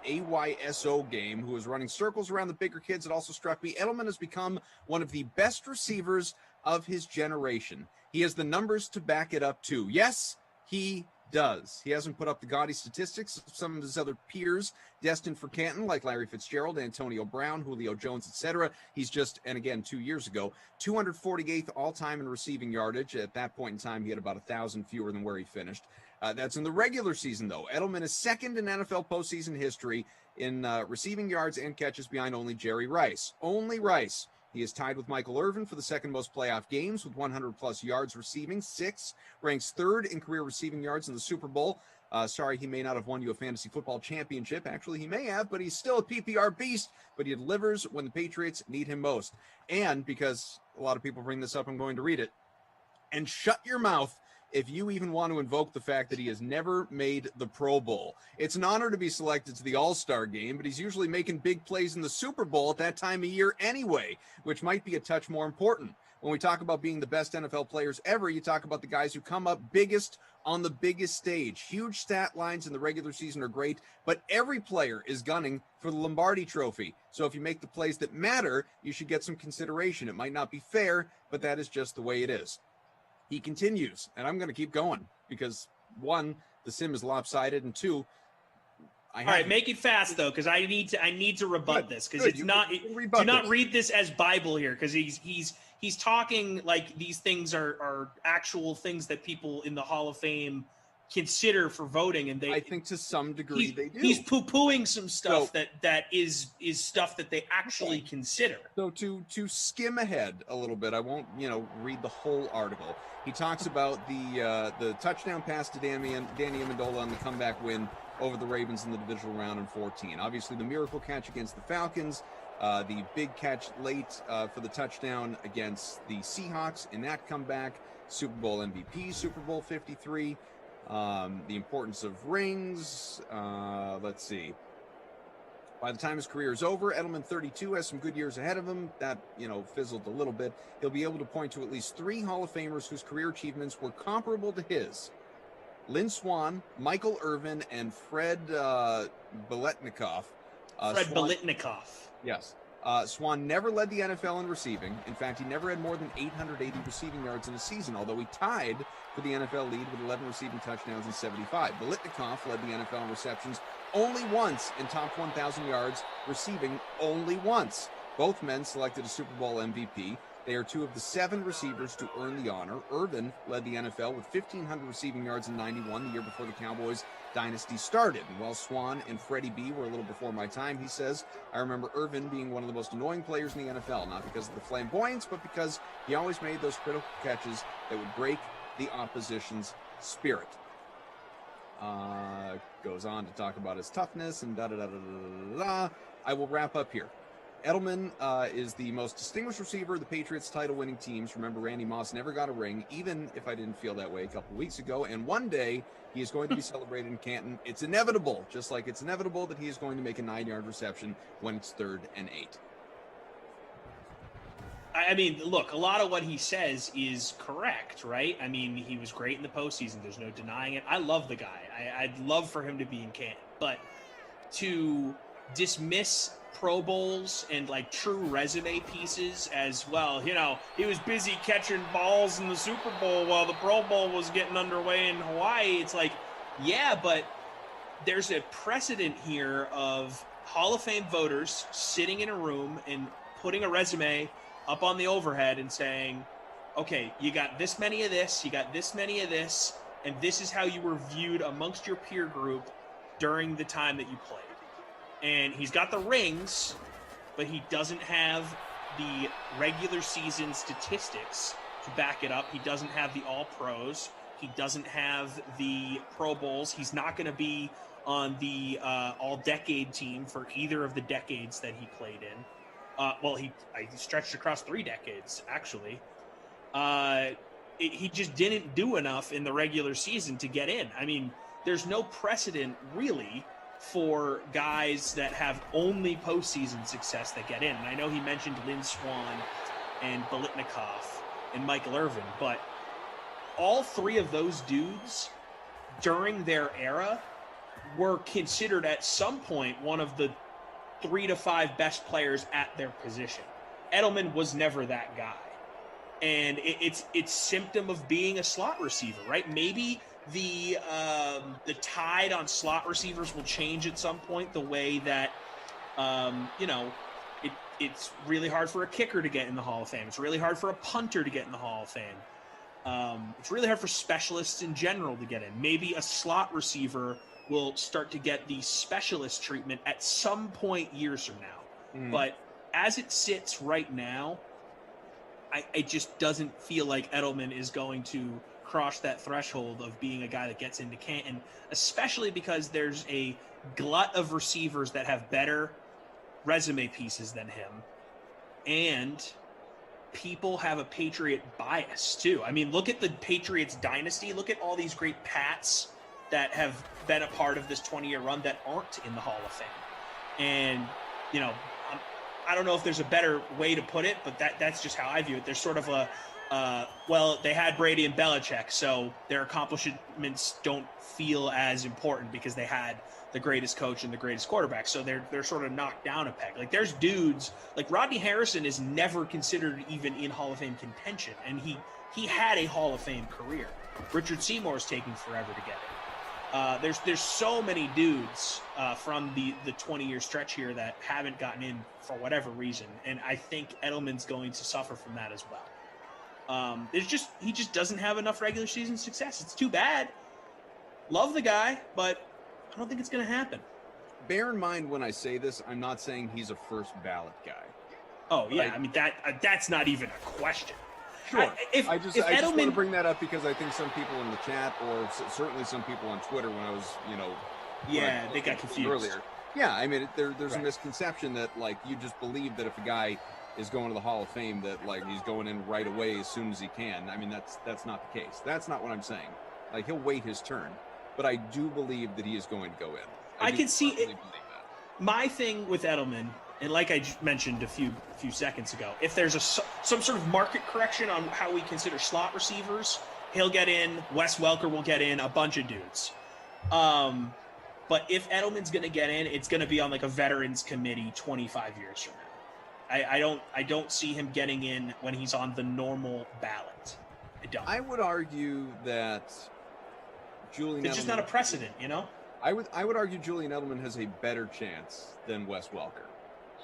AYSO game who was running circles around the bigger kids. It also struck me, Edelman has become one of the best receivers of his generation. He has the numbers to back it up too. Yes, he does. He hasn't put up the gaudy statistics of some of his other peers destined for Canton, like Larry Fitzgerald, Antonio Brown, Julio Jones, etc. He's just, and again, 2 years ago, 248th all-time in receiving yardage. At that point in time, he had about 1,000 fewer than where he finished. That's in the regular season, though. Edelman is second in NFL postseason history in receiving yards and catches behind only Jerry Rice. Only Rice. He is tied with Michael Irvin for the second most playoff games with 100-plus yards receiving. 6, ranks 3rd in career receiving yards in the Super Bowl. Sorry, he may not have won you a fantasy football championship. Actually, he may have, but he's still a PPR beast. But he delivers when the Patriots need him most. And because a lot of people bring this up, I'm going to read it. And shut your mouth if you even want to invoke the fact that he has never made the Pro Bowl. It's an honor to be selected to the All-Star game, but he's usually making big plays in the Super Bowl at that time of year anyway, which might be a touch more important. When we talk about being the best NFL players ever, you talk about the guys who come up biggest on the biggest stage. Huge stat lines in the regular season are great, but every player is gunning for the Lombardi Trophy. So if you make the plays that matter, you should get some consideration. It might not be fair, but that is just the way it is. He continues, and I'm going to keep going because, 1, the sim is lopsided, and 2, All right, make it fast though, because I need to rebut this, because it's not. Do not read this as Bible here, because he's talking like these things are actual things that people in the Hall of Fame consider for voting, and I think to some degree they do. He's poo-pooing some stuff that is stuff that they actually consider. So to skim ahead a little bit, I won't read the whole article. He talks about the touchdown pass to Danny Amendola on the comeback win over the Ravens in the divisional round in 2014. Obviously, the miracle catch against the Falcons, the big catch late for the touchdown against the Seahawks in that comeback, Super Bowl MVP, Super Bowl 53, the importance of rings. Let's see. By the time his career is over, Edelman, 32, has some good years ahead of him. That, fizzled a little bit. He'll be able to point to at least 3 Hall of Famers whose career achievements were comparable to his. Lynn Swann, Michael Irvin, and Fred Biletnikoff. Biletnikoff. Yes. Swann never led the NFL in receiving. In fact, he never had more than 880 receiving yards in a season, although he tied for the NFL lead with 11 receiving touchdowns in 75. Biletnikoff led the NFL in receptions only once, in top 1,000 yards receiving only once. Both men selected a Super Bowl MVP. They are 2 of the 7 receivers to earn the honor. Irvin led the NFL with 1,500 receiving yards in 91, the year before the Cowboys dynasty started. And while Swann and Freddie B were a little before my time, he says, I remember Irvin being one of the most annoying players in the NFL, not because of the flamboyance, but because he always made those critical catches that would break the opposition's spirit. Goes on to talk about his toughness and da-da-da-da-da-da-da. I will wrap up here. Edelman is the most distinguished receiver of the Patriots' title-winning teams. Remember, Randy Moss never got a ring, even if I didn't feel that way a couple weeks ago. And one day, he is going to be celebrated in Canton. It's inevitable, just like it's inevitable that he is going to make a 9-yard reception when it's 3rd and 8. I mean, look, a lot of what he says is correct, right? I mean, he was great in the postseason. There's no denying it. I love the guy. I'd love for him to be in Canton. But to dismiss Pro Bowls and like true resume pieces as well, he was busy catching balls in the Super Bowl while the Pro Bowl was getting underway in Hawaii. It's like, yeah, but there's a precedent here of Hall of Fame voters sitting in a room and putting a resume up on the overhead and saying, okay, you got this many of this, you got this many of this, and this is how you were viewed amongst your peer group during the time that you played. And he's got the rings, but he doesn't have the regular season statistics to back it up. He doesn't have the All-Pros. He doesn't have the Pro Bowls. He's not going to be on the All-Decade team for either of the decades that he played in. He stretched across 3 decades, actually. He just didn't do enough in the regular season to get in. I mean, there's no precedent, really, for guys that have only postseason success that get in. And I know he mentioned Lynn Swann and Biletnikoff and Michael Irvin, but all 3 of those dudes during their era were considered at some point one of the 3 to 5 best players at their position. Edelman was never that guy. And it's symptom of being a slot receiver, right? Maybe the tide on slot receivers will change at some point, the way that it's really hard for a kicker to get in the Hall of Fame. It's really hard for a punter to get in the Hall of Fame. It's really hard for specialists in general to get in. Maybe a slot receiver will start to get the specialist treatment at some point years from now. But as it sits right now, it just doesn't feel like Edelman is going to cross that threshold of being a guy that gets into Canton, especially because there's a glut of receivers that have better resume pieces than him, and people have a Patriot bias too. I mean, look at the Patriots dynasty. Look at all these great Pats that have been a part of this 20-year run that aren't in the Hall of Fame. And, I don't know if there's a better way to put it, but that's just how I view it. There's sort of a, they had Brady and Belichick, so their accomplishments don't feel as important because they had the greatest coach and the greatest quarterback. So they're sort of knocked down a peg. Like, there's dudes like Rodney Harrison is never considered even in Hall of Fame contention, and he had a Hall of Fame career. Richard Seymour is taking forever to get it. There's so many dudes from the 20-year stretch here that haven't gotten in for whatever reason, and I think Edelman's going to suffer from that as well. He just doesn't have enough regular season success. It's too bad. Love the guy, but I don't think it's going to happen. Bear in mind when I say this, I'm not saying he's a first ballot guy. Oh yeah, I mean that's not even a question. Sure. If I just Edelman, want to bring that up because I think some people in the chat, or certainly some people on Twitter, when I was, they got confused earlier. Yeah, I mean, there's a misconception that like you just believe that if a guy is going to the Hall of Fame that like he's going in right away as soon as he can. I mean, that's not the case. That's not what I'm saying. Like he'll wait his turn, but I do believe that he is going to go in. I can see it. My thing with Edelman, and like I mentioned a few seconds ago, if there's some sort of market correction on how we consider slot receivers, he'll get in. Wes Welker will get in. A bunch of dudes. But if Edelman's going to get in, it's going to be on like a veterans committee 25 years from now. I don't see him getting in when he's on the normal ballot. I don't. I would argue that Julian. It's just not a precedent, I would argue Julian Edelman has a better chance than Wes Welker.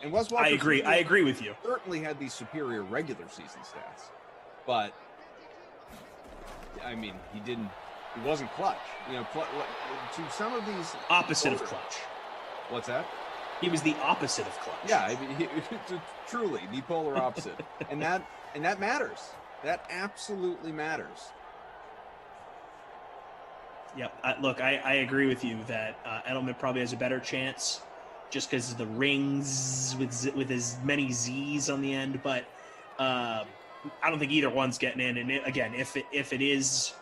And Wes Welker, I agree with you. Certainly had these superior regular season stats, but I mean, he wasn't clutch. To some of these opposite of clutch. What's that? He was the opposite of clutch. Yeah, I mean, truly the polar opposite, and that matters. That absolutely matters. Yep. Look, I agree with you that Edelman probably has a better chance just because of the rings with as many Z's on the end. But I don't think either one's getting in. And again, if it is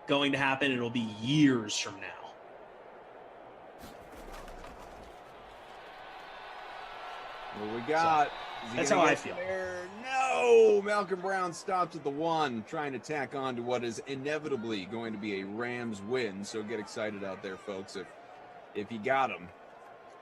going to happen, it'll be years from now. What we got? That's how I feel. No, Malcolm Brown stopped at the 1, trying to tack on to what is inevitably going to be a Rams win. So get excited out there, folks, if you got him.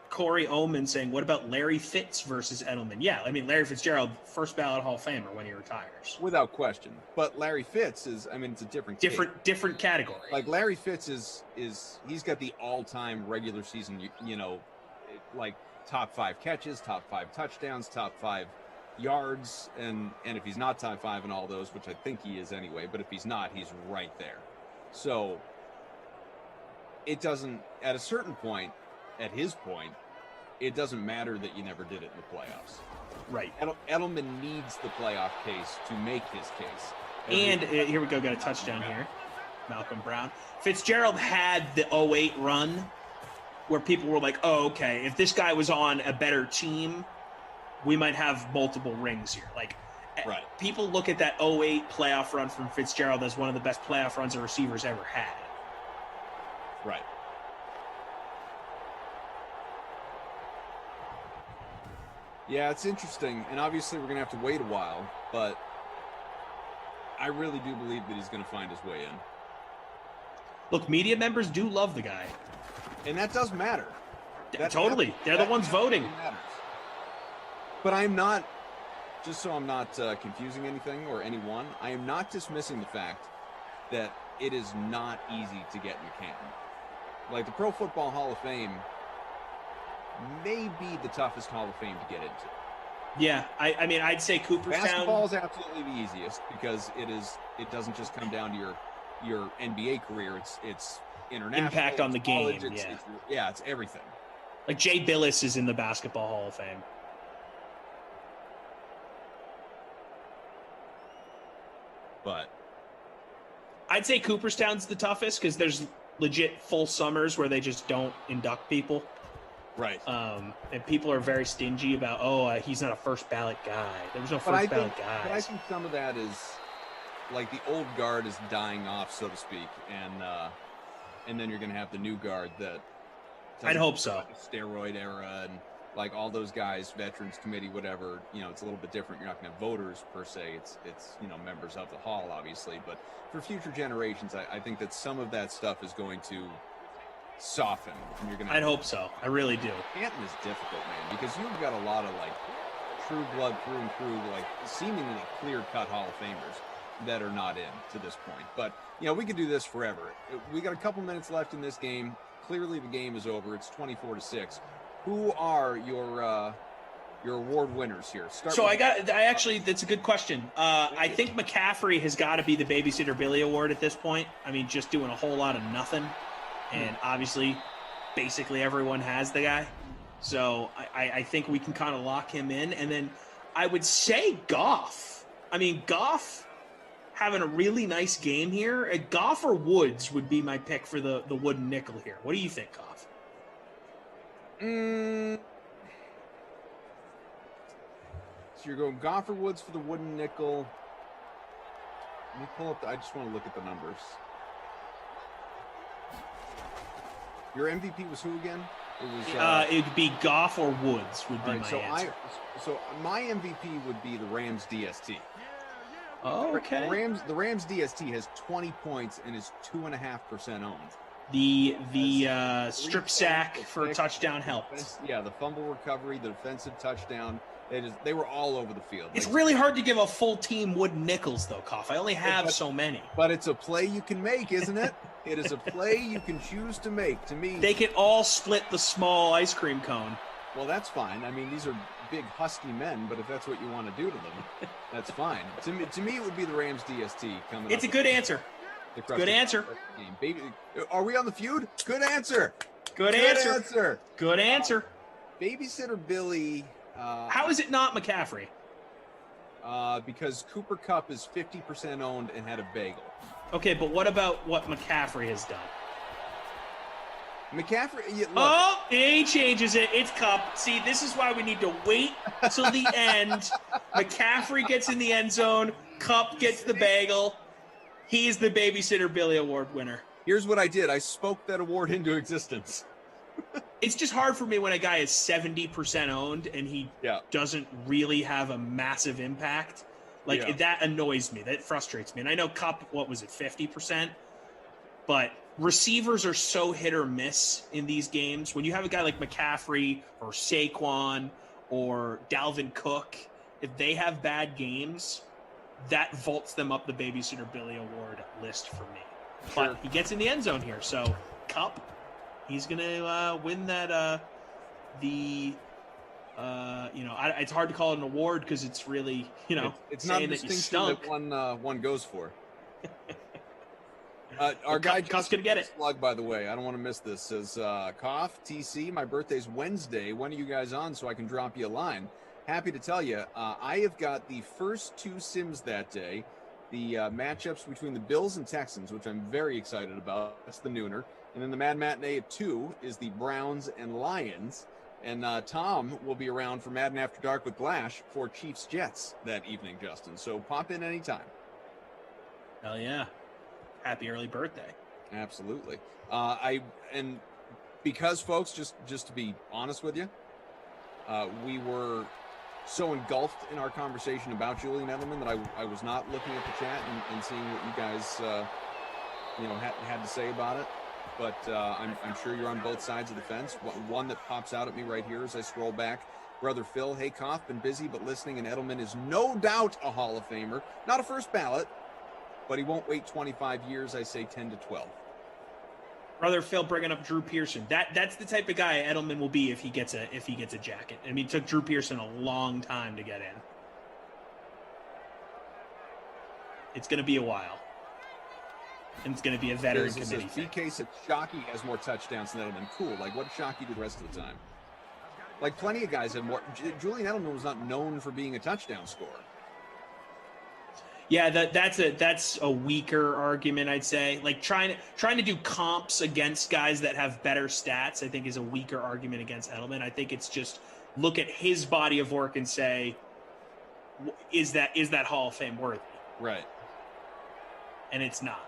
Corey Oman saying, what about Larry Fitz versus Edelman? Yeah, I mean, Larry Fitzgerald, first ballot Hall of Famer when he retires. Without question. But Larry Fitz is, I mean, it's a different category. Like Larry Fitz is he's got the all-time regular season, like top 5 catches, top 5 touchdowns, top 5 yards, and if he's not top 5 in all those, which I think he is anyway, but if he's not, he's right there. So it doesn't, at a certain point, at his point, it doesn't matter that you never did it in the playoffs. Right. Edelman needs the playoff case to make his case. And here we go, got a touchdown here. Malcolm Brown. Fitzgerald had the 08 run where people were like, oh, okay, if this guy was on a better team, we might have multiple rings here. Like, right. People look at that 08 playoff run from Fitzgerald as one of the best playoff runs a receiver's ever had. Right. Yeah, it's interesting, and obviously we're going to have to wait a while, but I really do believe that he's going to find his way in. Look, media members do love the guy. And that does matter. Totally. They're the ones voting. Matters. But I'm not, just so I'm not confusing anything or anyone, I am not dismissing the fact that it is not easy to get in the Canton. Like, the Pro Football Hall of Fame may be the toughest Hall of Fame to get into. Yeah, I mean, I'd say Cooperstown. Basketball is absolutely the easiest because it doesn't just come down to your NBA career. It's international impact on the college, game. It's everything. Like Jay Billis is in the Basketball Hall of Fame. But I'd say Cooperstown's the toughest because there's legit full summers where they just don't induct people. Right. And people are very stingy about, he's not a first ballot guy. There was no first ballot guy. But I think some of that is like the old guard is dying off, so to speak, and then you're going to have the new guard that I'd hope so. Steroid era and like all those guys, Veterans Committee, whatever. It's a little bit different. You're not going to have voters per se. It's members of the hall, obviously. But for future generations, I think that some of that stuff is going to soften. And you're going to. I'd hope so. I really do. Canton is difficult, man, because you've got a lot of like true blood, through and through, like seemingly clear-cut Hall of Famers. that are not in to this point. But, we could do this forever. We got a couple minutes left in this game. Clearly the game is over. It's 24-6. Who are your award winners here? That's a good question. I think McCaffrey has got to be the Babysitter Billy Award at this point. I mean, just doing a whole lot of nothing. And obviously, basically everyone has the guy. So I think we can kind of lock him in. And then I would say Goff. I mean, Goff having a really nice game here. Goff or Woods would be my pick for the wooden nickel here. What do you think, Goff? So you're going Goff or Woods for the wooden nickel. Let me pull up. I just want to look at the numbers. Your MVP was who again? It was. It'd be Goff or Woods would be my answer. So my MVP would be the Rams DST. Oh, okay. The Rams DST has 20 points and is 2.5% owned. The strip sack for a touchdown helped. Yeah, the fumble recovery, the defensive touchdown. They were all over the field. It's really hard to give a full team wooden nickels, though, Koff. I only have so many. But it's a play you can make, isn't it? It is a play you can choose to make. To me, they can all split the small ice cream cone. Well, that's fine. I mean, these are big, husky men, but if that's what you want to do to them, that's fine. To me, it would be the Rams DST coming. It's a good answer. Good answer. Baby, are we on the feud? Good answer. Good answer. Good answer. Babysitter Billy. How is it not McCaffrey? Because Cooper Kupp is 50% owned and had a bagel. Okay, but what about what McCaffrey has done? McCaffrey. He changes it. It's Kupp. See, this is why we need to wait till the end. McCaffrey gets in the end zone. Kupp gets the bagel. He's the Babysitter Billy Award winner. Here's what I did. I spoke that award into existence. It's just hard for me when a guy is 70% owned and he doesn't really have a massive impact. That annoys me. That frustrates me. And I know Kupp, 50%? But receivers are so hit or miss in these games. When you have a guy like McCaffrey or Saquon or Dalvin Cook, if they have bad games, that vaults them up the Babysitter Billy Award list for me. Sure. But he gets in the end zone here. So Kupp, he's going to win that. It's hard to call it an award because it's really, it's not a distinction that one goes for. Our guy Kupp's going to get it. Slug, by the way, I don't want to miss this. Says Koff, TC, my birthday's Wednesday. When are you guys on so I can drop you a line? Happy to tell you, I have got the first two Sims that day. The matchups between the Bills and Texans, which I'm very excited about. That's the nooner. And then the Mad Matinee at 2 is the Browns and Lions. And Tom will be around for Madden After Dark with Glash for Chiefs Jets that evening, Justin. So pop in anytime. Hell yeah. Happy early birthday. Absolutely. And because, folks, just to be honest with you, we were so engulfed in our conversation about Julian Edelman that I was not looking at the chat and seeing what you guys had to say about it. But I'm sure you're on both sides of the fence. One that pops out at me right here as I scroll back. Brother Phil, hey, Koff, been busy but listening, and Edelman is no doubt a Hall of Famer. Not a first ballot, but he won't wait 25 years. I say 10 to 12. Brother Phil bringing up Drew Pearson. That's the type of guy Edelman will be if he gets a jacket. I mean, it took Drew Pearson a long time to get in. It's going to be a while. And it's going to be a veteran committee thing. BK said Shockey has more touchdowns than Edelman. Cool. Like, what did Shockey do the rest of the time? Like, plenty of guys have more. Julian Edelman was not known for being a touchdown scorer. Yeah, that's a weaker argument, I'd say. Like trying to do comps against guys that have better stats, I think is a weaker argument against Edelman. I think it's just look at his body of work and say, is that Hall of Fame worthy? Right. And it's not.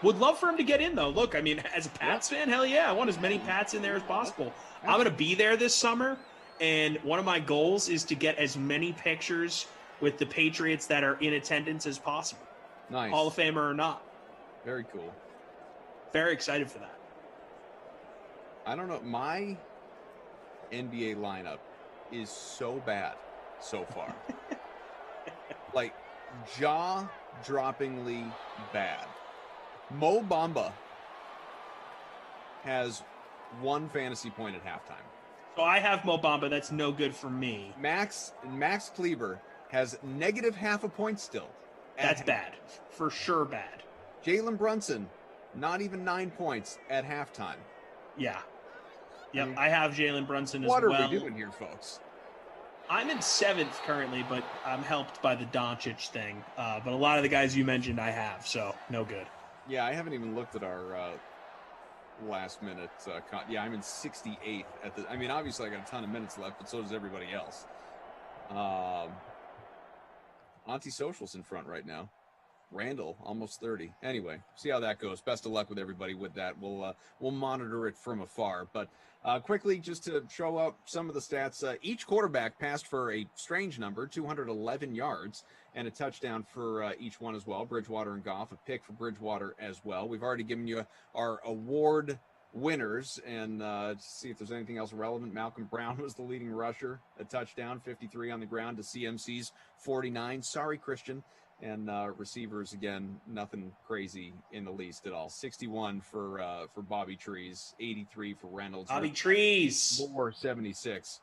Would love for him to get in, though. Look, I mean, as a Pats fan, hell yeah, I want as many Pats in there as possible. I'm going to be there this summer, and one of my goals is to get as many pictures with the Patriots that are in attendance as possible. Nice. Hall of Famer or not. Very cool. Very excited for that. I don't know. My NBA lineup is so bad so far. Like, jaw-droppingly bad. Mo Bamba has 1 fantasy point at halftime. So I have Mo Bamba. That's no good for me. Max Kleber has negative half a point still. That's bad. For sure bad. Jalen Brunson, not even 9 points at halftime. Yeah. Yep, I have Jalen Brunson as well. What are we well. doing here, folks? I'm in 7th currently, but I'm helped by the Doncic thing. But a lot of the guys you mentioned I have, so no good. Yeah, I haven't even looked at our last minute. I'm in 68th at the. I mean, obviously I got a ton of minutes left, but so does everybody else. Antisocial's in front right now. Randall almost 30. Anyway, see how that goes. Best of luck with everybody with that. We'll monitor it from afar. But quickly, just to show up some of the stats, each quarterback passed for a strange number, 211 yards, and a touchdown for each one as well. Bridgewater and Goff, a pick for Bridgewater as well. We've already given you our award winners, and see if there's anything else relevant. Malcolm Brown was the leading rusher, a touchdown, 53 on the ground to CMC's 49. Sorry, Christian. And receivers, again, nothing crazy in the least at all. 61 for Bobby Trees, 83 for Reynolds. Bobby Trees. Moore, 76.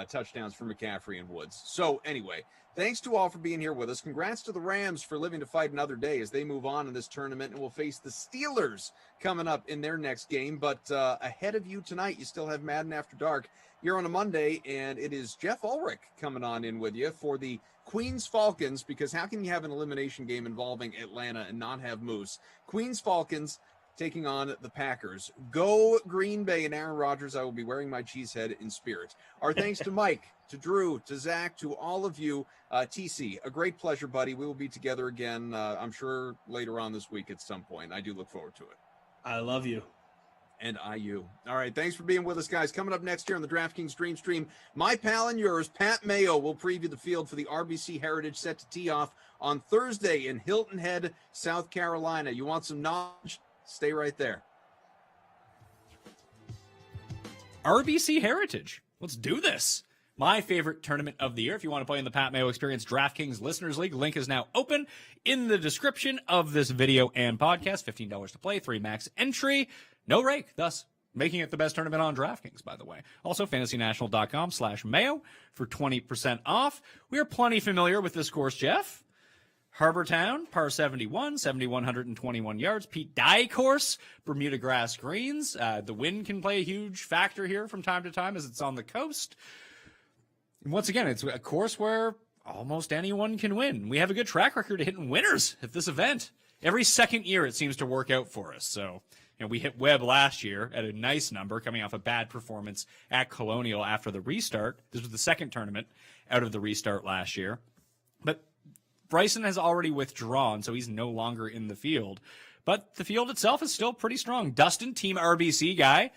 Touchdowns for McCaffrey and Woods. So anyway, thanks to all for being here with us. Congrats to the Rams for living to fight another day as they move on in this tournament and will face the Steelers coming up in their next game. But ahead of you tonight, you still have Madden After Dark here on a Monday, and it is Jeff Ulrich coming on in with you for the Queens Falcons, because how can you have an elimination game involving Atlanta and not have Moose? Queens Falcons taking on the Packers. Go Green Bay and Aaron Rodgers. I will be wearing my cheese head in spirit. Our thanks to Mike, to Drew, to Zach, to all of you. TC, a great pleasure, buddy. We will be together again, I'm sure, later on this week at some point. I do look forward to it. I love you. And you. All right, thanks for being with us, guys. Coming up next here on the DraftKings Dream Stream, my pal and yours, Pat Mayo, will preview the field for the RBC Heritage set to tee off on Thursday in Hilton Head, South Carolina. You want some knowledge? Stay right there. RBC Heritage. Let's do this. My favorite tournament of the year. If you want to play in the Pat Mayo Experience DraftKings Listeners League, link is now open in the description of this video and podcast. $15 to play, 3 max entry, no rake, thus making it the best tournament on DraftKings, by the way. Also, fantasynational.com/Mayo for 20% off. We are plenty familiar with this course, Jeff. Harbortown, par 71, 7,121 yards. Pete Dye course, Bermuda grass greens. The wind can play a huge factor here from time to time as it's on the coast. And once again, it's a course where almost anyone can win. We have a good track record of hitting winners at this event. Every second year, it seems to work out for us. So, we hit Webb last year at a nice number, coming off a bad performance at Colonial after the restart. This was the second tournament out of the restart last year. But Bryson has already withdrawn, so he's no longer in the field. But the field itself is still pretty strong. Dustin, Team RBC guy,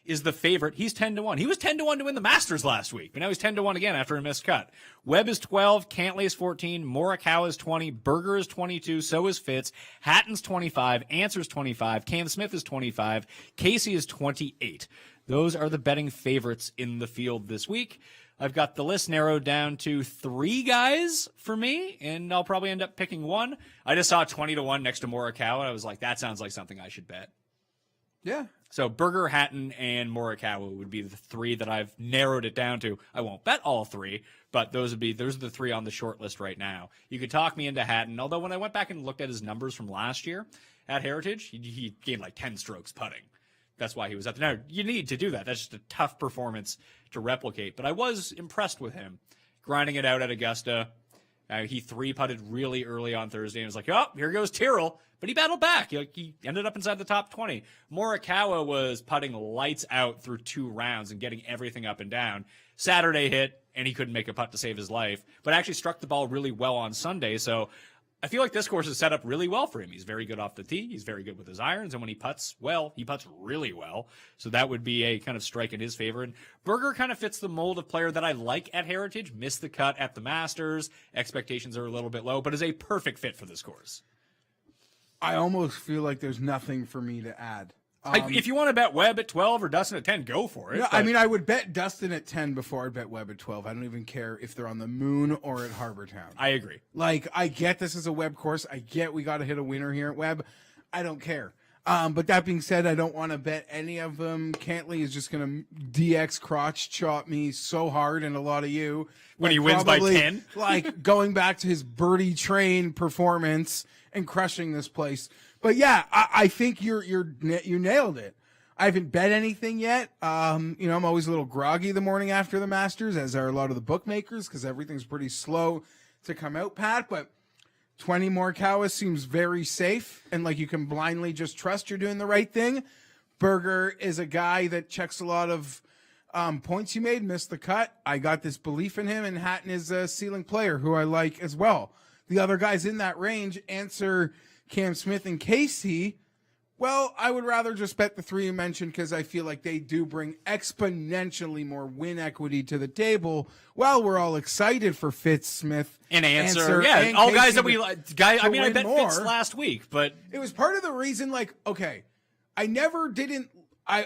is the favorite. He's 10-1. He was 10-1 to win the Masters last week, but now he's 10-1 again after a missed cut. Webb is 12, Cantlay is 14, Morikawa is 20, Berger is 22, so is Fitz, Hatton's 25, Answer's 25, Cam Smith is 25, Casey is 28. Those are the betting favorites in the field this week. I've got the list narrowed down to 3 guys for me, and I'll probably end up picking one. I just saw 20-1 next to Morikawa. I was like, that sounds like something I should bet. Yeah. So Berger, Hatton, and Morikawa would be the 3 that I've narrowed it down to. I won't bet all 3, but those are the 3 on the short list right now. You could talk me into Hatton, although when I went back and looked at his numbers from last year at Heritage, he gained like 10 strokes putting. That's why he was up there. Now, you need to do that. That's just a tough performance to replicate. But I was impressed with him, grinding it out at Augusta. He 3-putted really early on Thursday and was like, oh, here goes Tyrrell. But he battled back. He ended up inside the top 20. Morikawa was putting lights out through 2 rounds and getting everything up and down. Saturday hit, and he couldn't make a putt to save his life, but actually struck the ball really well on Sunday. So I feel like this course is set up really well for him. He's very good off the tee. He's very good with his irons. And when he putts well, he putts really well. So that would be a kind of strike in his favor. And Berger kind of fits the mold of player that I like at Heritage. Missed the cut at the Masters. Expectations are a little bit low, but is a perfect fit for this course. I almost feel like there's nothing for me to add. If you want to bet Webb at 12 or Dustin at 10, go for it. No, I mean, I would bet Dustin at 10 before I'd bet Webb at 12. I don't even care if they're on the moon or at Harbor Town. I agree. Like, I get this is a Webb course. I get we got to hit a winner here at Webb. I don't care. But that being said, I don't want to bet any of them. Cantley is just going to DX crotch chop me so hard, and a lot of you. When he wins by 10? Like, going back to his birdie train performance and crushing this place. But yeah, I think you nailed it. I haven't bet anything yet. I'm always a little groggy the morning after the Masters, as are a lot of the bookmakers, because everything's pretty slow to come out, Pat. But 20 Morikawa seems very safe, and like you can blindly just trust you're doing the right thing. Berger is a guy that checks a lot of points you made, missed the cut. I got this belief in him, and Hatton is a ceiling player who I like as well. The other guys in that range answer Cam Smith and Casey. Well, I would rather just bet the three you mentioned because I feel like they do bring exponentially more win equity to the table. While we're all excited for Fitz, Smith, and Answer, yeah, and all Casey guys that we like. I mean, I bet more. Fitz last week, but it was part of the reason. Like, okay, I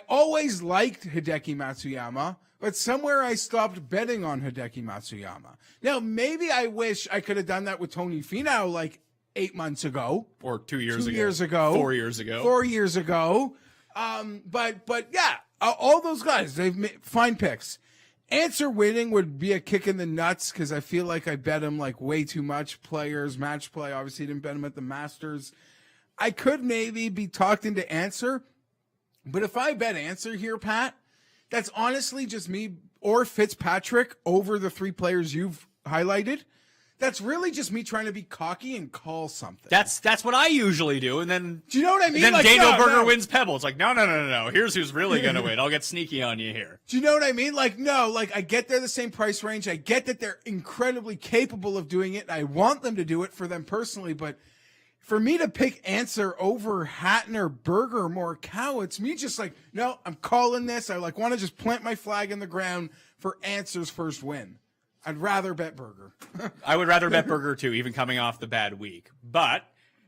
always liked Hideki Matsuyama, but somewhere I stopped betting on Hideki Matsuyama. Now, maybe I wish I could have done that with Tony Finau like 8 months ago. Or 2 years ago. 2 years ago. 4 years ago. 4 years ago. But yeah, all those guys, they've made fine picks. Answer winning would be a kick in the nuts because I feel like I bet him like way too much players, match play. Obviously, didn't bet him at the Masters. I could maybe be talked into Answer, but if I bet Answer here, Pat, that's honestly just me or Fitzpatrick over the three players you've highlighted. That's really just me trying to be cocky and call something. That's what I usually do, and then do you know what I mean? And then like, Daniel Berger wins Pebble. It's like no. Here's who's really gonna win. I'll get sneaky on you here. Do you know what I mean? Like no, like I get they're the same price range. I get that they're incredibly capable of doing it. And I want them to do it for them personally, but for me to pick Answer over Hatton or Berger or Morikawa, it's me just like no, I'm calling this. I like want to just plant my flag in the ground for Answer's first win. I'd rather bet Berger. I would rather bet Berger too, even coming off the bad week. But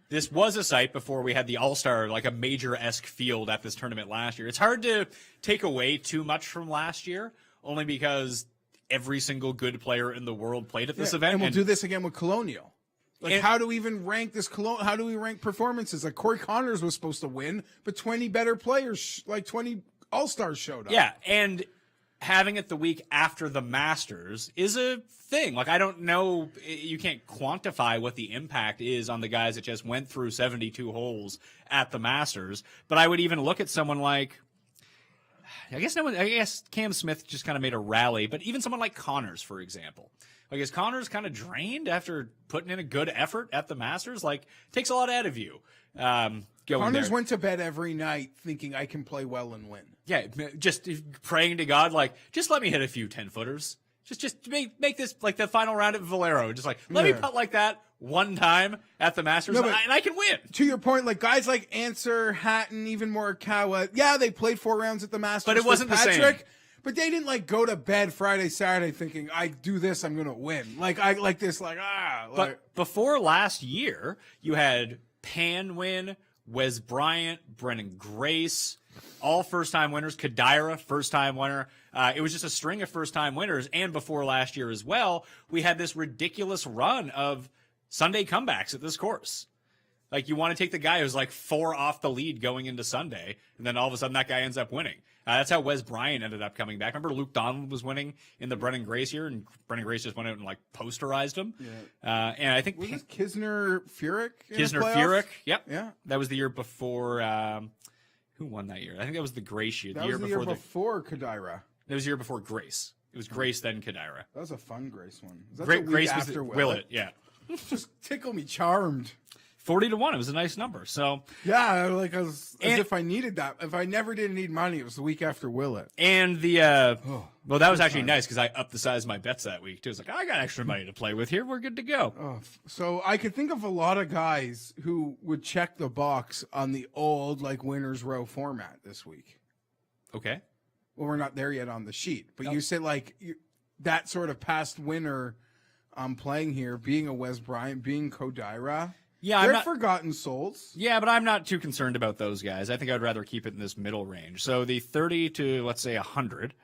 this was a site before we had the All-Star, like a major-esque field at this tournament last year. It's hard to take away too much from last year, only because every single good player in the world played at this event. And we'll do this again with Colonial. Like, how do we even rank this? How do we rank performances? Like, Corey Connors was supposed to win, but 20 better players, like 20 All-Stars showed up. Yeah, and having it the week after the Masters is a thing. Like, I don't know, you can't quantify what the impact is on the guys that just went through 72 holes at the Masters. But I would even look at someone like, I guess Cam Smith just kind of made a rally, but even someone like Connors, for example. Like, is Connors kind of drained after putting in a good effort at the Masters? Like, takes a lot out of you. Connors went to bed every night thinking I can play well and win. Yeah, just praying to God, like, just let me hit a few 10-footers. Just make this like the final round at Valero. Just like, let me putt like that one time at the Masters, and I can win. To your point, like guys like Answer, Hatton, even Morikawa, yeah, they played 4 rounds at the Masters. But it wasn't the same. But they didn't like go to bed Friday, Saturday thinking I do this, I'm gonna win. Like I like this, like But before last year, you had Pan win, Wes Bryant, Brennan Grace, all first-time winners. Kadira, first-time winner. It was just a string of first-time winners. And before last year as well, we had this ridiculous run of Sunday comebacks at this course. Like, you want to take the guy who's like 4 off the lead going into Sunday, and then all of a sudden that guy ends up winning. That's how Wes Bryant ended up coming back. Remember Luke Donald was winning in the Brennan Grace year, and Brennan Grace just went out and like posterized him. Yeah. And I think was this Kisner Furyk? Furyk. Yep. Yeah. That was the year before. Who won that year? I think that was the Grace year. That was the year before Kadira. It was the year before Grace. It was Grace, then Kadira. That was a fun Grace one. Grace was after Willett. Yeah. Just tickle me charmed. 40-1. It was a nice number. So yeah, like as if I needed that. If I never did need money, it was the week after Willett. And the well, that was actually nice because I upped the size of my bets that week too. It's like I got extra money to play with here. We're good to go. Oh, so I could think of a lot of guys who would check the box on the old like winners row format this week. Okay. Well, we're not there yet on the sheet, but you said like that sort of past winner playing here, being a Wes Bryant, being Kodira. Yeah, They're I'm not forgotten souls. Yeah, but I'm not too concerned about those guys. I think I'd rather keep it in this middle range. So the 30 to, let's say, 100.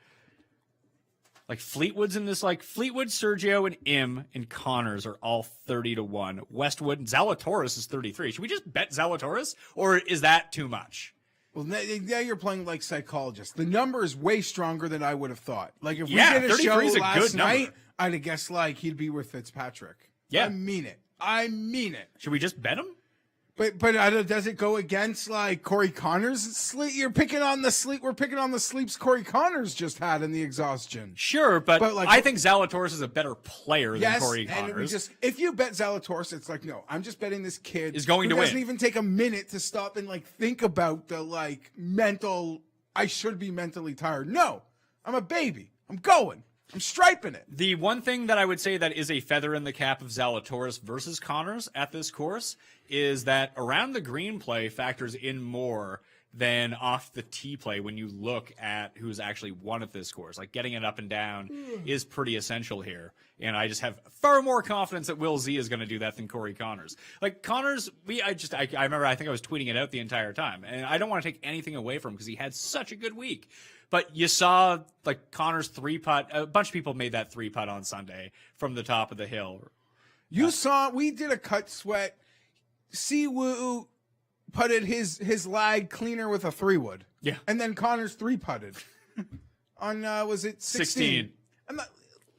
Like Fleetwood's in this, like Fleetwood, Sergio, and Im and Connors are all 30 to 1. Westwood and Zalatoris is 33. Should we just bet Zalatoris, or is that too much? Well, now you're playing like psychologists. The number is way stronger than I would have thought. Like if Yeah, we did a show 33 is a last good number. night, I'd have guessed like he'd be with Fitzpatrick. Yeah. I mean it. I mean it. Should we just bet him? But does it go against like Corey Connors' sleep? You're picking on the sleep. We're picking on the sleeps Corey Connors just had in the exhaustion. Sure, but like, I think Zalatoris is a better player than Corey and Connors. if you bet Zalatoris, it's like, no, I'm just betting this kid Is going who to doesn't win. even take a minute to stop and like think about the like mental, I should be mentally tired. No, I'm a baby. I'm going. I'm striping it. The one thing that I would say that is a feather in the cap of Zalatoris versus Connors at this course is that around the green play factors in more than off the tee play when you look at who's actually won at this course. Like getting it up and down is pretty essential here. And I just have far more confidence that Will Z is going to do that than Corey Connors. Like Connors, I remember, I think I was tweeting it out the entire time. And I don't want to take anything away from him because he had such a good week. But you saw like Connors 3-putt. A bunch of people made that 3-putt on Sunday from the top of the hill. You saw, we did a cut sweat. Siwoo putted his lag cleaner with a 3-wood. Yeah. And then Connors 3-putted on, was it 16?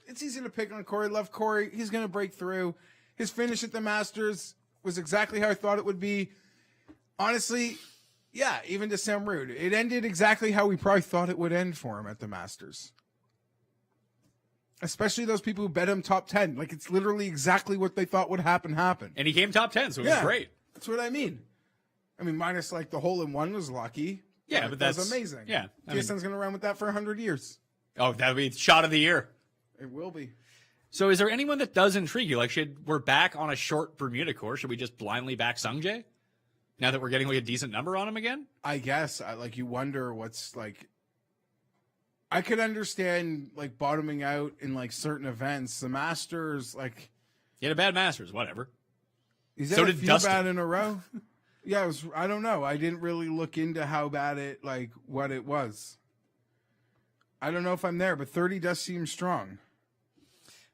It's easy to pick on Corey. Love Corey. He's going to break through. His finish at the Masters was exactly how I thought it would be. Honestly, yeah, even to sound rude, it ended exactly how we probably thought it would end for him at the Masters. Especially those people who bet him top 10. Like, it's literally exactly what they thought would happen. And he came top 10, so it was great. That's what I mean. I mean, minus like the hole-in-one was lucky. Yeah, but that's that's amazing. Yeah. TSN's going to run with that for 100 years. Oh, that'll be shot of the year. It will be. So is there anyone that does intrigue you? Like, we're back on a short Bermuda course. Should we just blindly back Sungjae? Now that we're getting like a decent number on him again? I guess. Like, you wonder what's like. I could understand like bottoming out in like certain events. The Masters, like. He had a bad Masters, whatever. Is So that a did few Dustin. bad in a row? Yeah, it was. I don't know. I didn't really look into how bad it, like, what it was. I don't know if I'm there, but 30 does seem strong.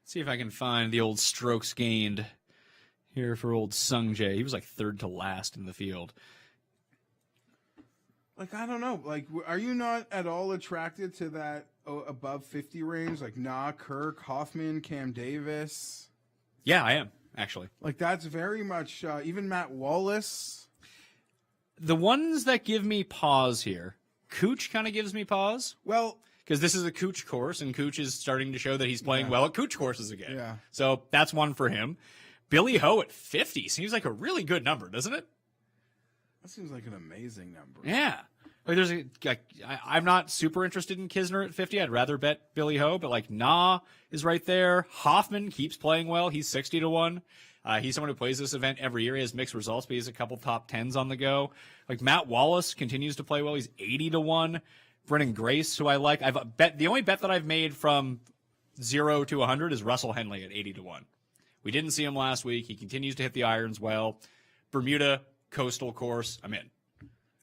See if I can find the old strokes gained here for old Sungjae. He was like third to last in the field. Like, I don't know. Like, are you not at all attracted to that above 50 range? Like, Kirk, Hoffman, Cam Davis. Yeah, I am, actually. Like, that's very much, even Matt Wallace. The ones that give me pause here, Cooch kind of gives me pause. Well, because this is a Cooch course, and Cooch is starting to show that he's playing well at Cooch courses again. Yeah. So that's one for him. Billy Ho at 50 seems like a really good number, doesn't it? That seems like an amazing number. Yeah. Like I'm not super interested in Kisner at 50. I'd rather bet Billy Ho, but like is right there. Hoffman keeps playing well. He's 60 to 1. He's someone who plays this event every year. He has mixed results, but he has a couple top 10s on the go. Like Matt Wallace continues to play well. He's 80 to 1. Brennan Grace, who I like. The only bet that I've made from 0 to 100 is Russell Henley at 80 to 1. We didn't see him last week. He continues to hit the irons well. Bermuda coastal course. I'm in.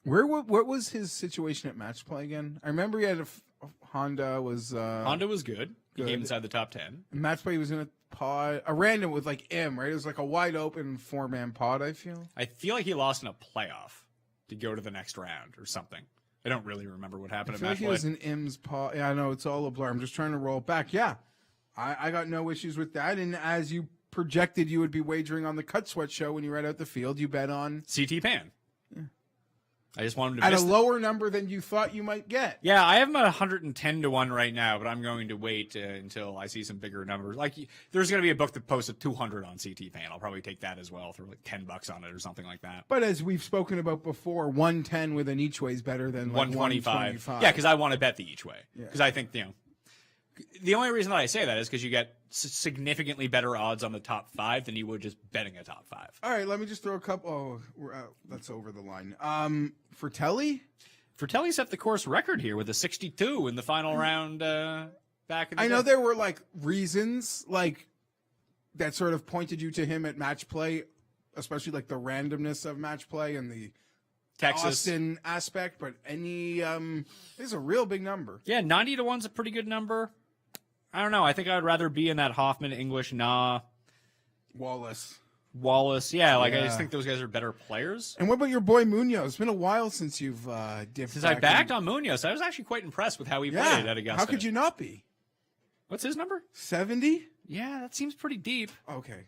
What was his situation at match play again? I remember he had a Honda was good. He came inside the top 10. Match play was in a pod, a random with like M, right? It was like a wide open 4-man pod. I feel like he lost in a playoff to go to the next round or something. I don't really remember what happened I at feel match like he play. was in M's pod. Yeah, I know it's all a blur. I'm just trying to roll back. Yeah, I got no issues with that. And as you projected, you would be wagering on the Cut Sweat show when you read out the field. You bet on CT Pan. Yeah. I just wanted to at miss a lower number than you thought you might get. Yeah, I have him at 110 to 1 right now, but I'm going to wait until I see some bigger numbers. Like, there's going to be a book that posts at 200 on CT Pan. I'll probably take that as well, throw like $10 on it or something like that. But as we've spoken about before, 110 with an each way is better than like 125. Yeah, because I want to bet the each way. Because I think, the only reason that I say that is because you get significantly better odds on the top 5 than you would just betting a top 5. All right, let me just throw a couple. Oh, that's over the line. Fratelli set the course record here with a 62 in the final round back in the I day. know there were like reasons like that sort of pointed you to him at match play especially like the randomness of match play and the Texas Austin aspect. But any is a real big number. Yeah, 90 to 1's a pretty good number. I don't know. I think I would rather be in that Hoffman, English, Wallace. Yeah, I just think those guys are better players. And what about your boy Munoz? It's been a while since you've dipped Since I backed on Munoz, I was actually quite impressed with how he played at Augusta. How could you not be? What's his number? 70? Yeah, that seems pretty deep. Okay.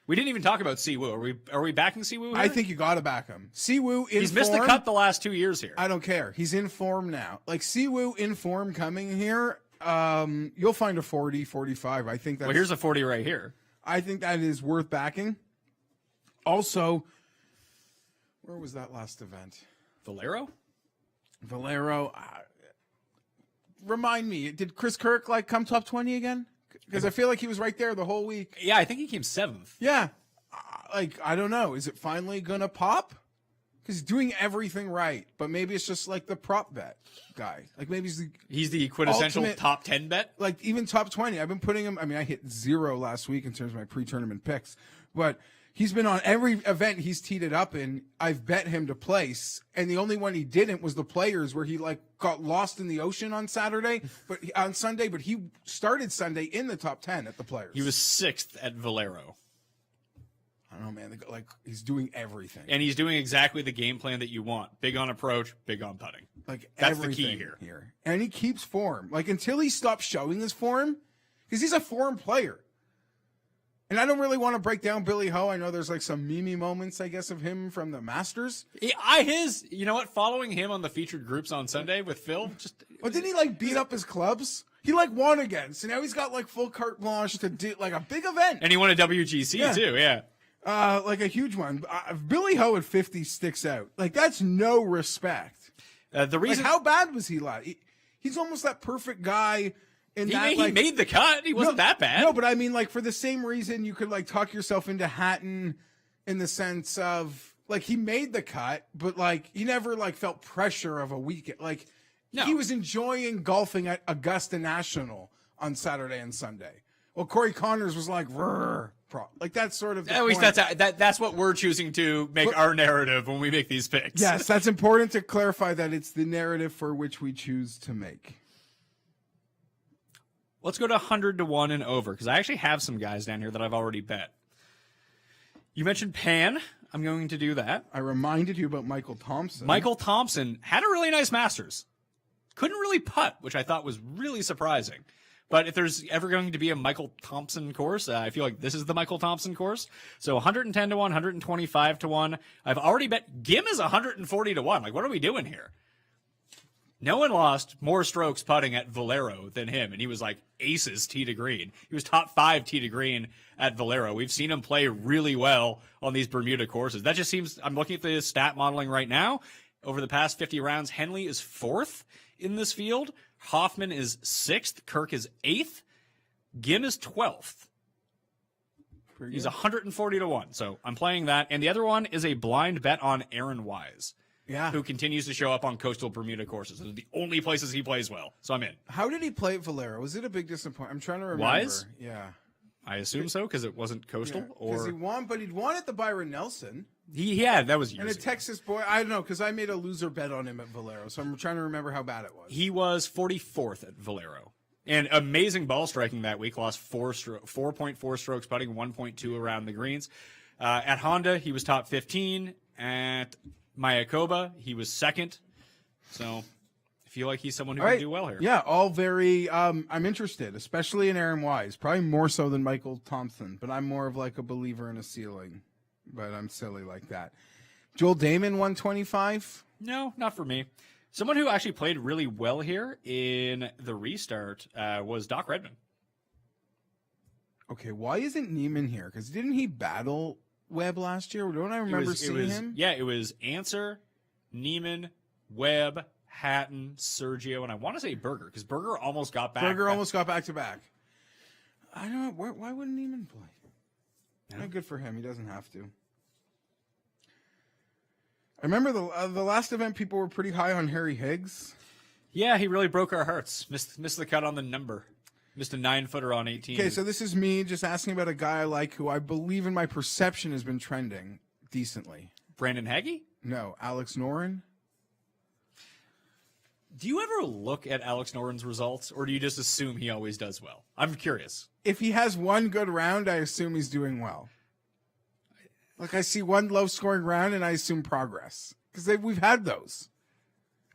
We didn't even talk about Siwoo. Are we backing Siwoo here? I think you got to back him. Siwoo in He's missed the cut the last 2 years here. I don't care. He's in form now. Like Siwoo in form coming here, you'll find a 40, 45. I think that's... Well, here's a 40 right here. I think that is worth backing. Also, where was that last event? Valero? Remind me, did Chris Kirk come top 20 again? Because I feel like he was right there the whole week. Yeah, I think he came 7th. Yeah. I don't know. Is it finally going to pop? Because he's doing everything right, but maybe it's just like the prop bet guy. Like maybe he's the quintessential top 10 bet. Like even top 20. I've been putting him. I mean, I hit 0 last week in terms of my pre-tournament picks, but he's been on every event he's teed it up in. I've bet him to place, and the only one he didn't was the Players, where he got lost in the ocean on Sunday. But he started Sunday in the top 10 at the Players. He was 6th at Valero. I don't know, man. He's doing everything, and he's doing exactly the game plan that you want: big on approach, big on putting. That's the key here. And he keeps form. Until he stops showing his form, because he's a form player. And I don't really want to break down Billy Ho. I know there's some meme moments, I guess, of him from the Masters. You know what? Following him on the featured groups on Sunday with Phil, But didn't he beat up his clubs? He won again, so now he's got full carte blanche to do a big event. And he won a WGC too, yeah. A huge one. Billy Ho at 50 sticks out. That's no respect. The reason how bad was he he's almost that perfect guy. He made the cut. He wasn't that bad. No, but I mean, for the same reason you could talk yourself into Hatton, in the sense of he made the cut, but he never felt pressure of a weekend. He was enjoying golfing at Augusta National on Saturday and Sunday. Well, Corey Connors was that's sort of. At least that's what we're choosing to make our narrative when we make these picks. Yes, that's important to clarify that it's the narrative for which we choose to make. Let's go to 100 to 1 and over, because I actually have some guys down here that I've already bet. You mentioned Pan. I'm going to do that. I reminded you about Michael Thompson. Michael Thompson had a really nice Masters. Couldn't really putt, which I thought was really surprising. But if there's ever going to be a Michael Thompson course, I feel like this is the Michael Thompson course. So 110 to 1, 125 to 1. I've already bet Gim is 140 to 1. What are we doing here? No one lost more strokes putting at Valero than him, and he was aces tee to green. He was top 5 tee to green at Valero. We've seen him play really well on these Bermuda courses. That just seems, I'm looking at the stat modeling right now. Over the past 50 rounds, Henley is 4th in this field. Hoffman is 6th. Kirk is 8th. Gim is 12th. He's 140 to 1. So I'm playing that. And the other one is a blind bet on Aaron Wise. Yeah. Who continues to show up on coastal Bermuda courses. Those are the only places he plays well. So I'm in. How did he play at Valero? Was it a big disappointment? I'm trying to remember. Wise? Yeah. I assume so, because it wasn't coastal. Because he won, but he'd won at the Byron Nelson. That was years And a ago. Texas boy, I don't know, because I made a loser bet on him at Valero, so I'm trying to remember how bad it was. He was 44th at Valero. And amazing ball striking that week. Lost 4.4 strokes putting, 1.2 around the greens. At Honda, he was top 15. At Mayakoba, he was 2nd. So I feel like he's someone who can do well here. Yeah, all very, I'm interested, especially in Aaron Wise. Probably more so than Michael Thompson, but I'm more of a believer in a ceiling. But I'm silly like that. Joel Damon, 125? No, not for me. Someone who actually played really well here in the restart was Doc Redman. Okay, why isn't Neiman here? Because didn't he battle Webb last year? Don't I remember seeing him? Yeah, it was Answer, Neiman, Webb, Hatton, Sergio, and I want to say Berger, because Berger almost got back. Almost got back to back. I don't know. Why wouldn't Neiman play? Yeah. Good for him. He doesn't have to. I remember the last event, people were pretty high on Harry Higgs. Yeah, he really broke our hearts. Missed the cut on the number. Missed a 9-footer on 18. Okay, so this is me just asking about a guy I like who I believe in my perception has been trending decently. Brandon Hagee? No, Alex Noren. Do you ever look at Alex Noren's results, or do you just assume he always does well? I'm curious. If he has one good round, I assume he's doing well. Like I see one low-scoring round, and I assume progress because we've had those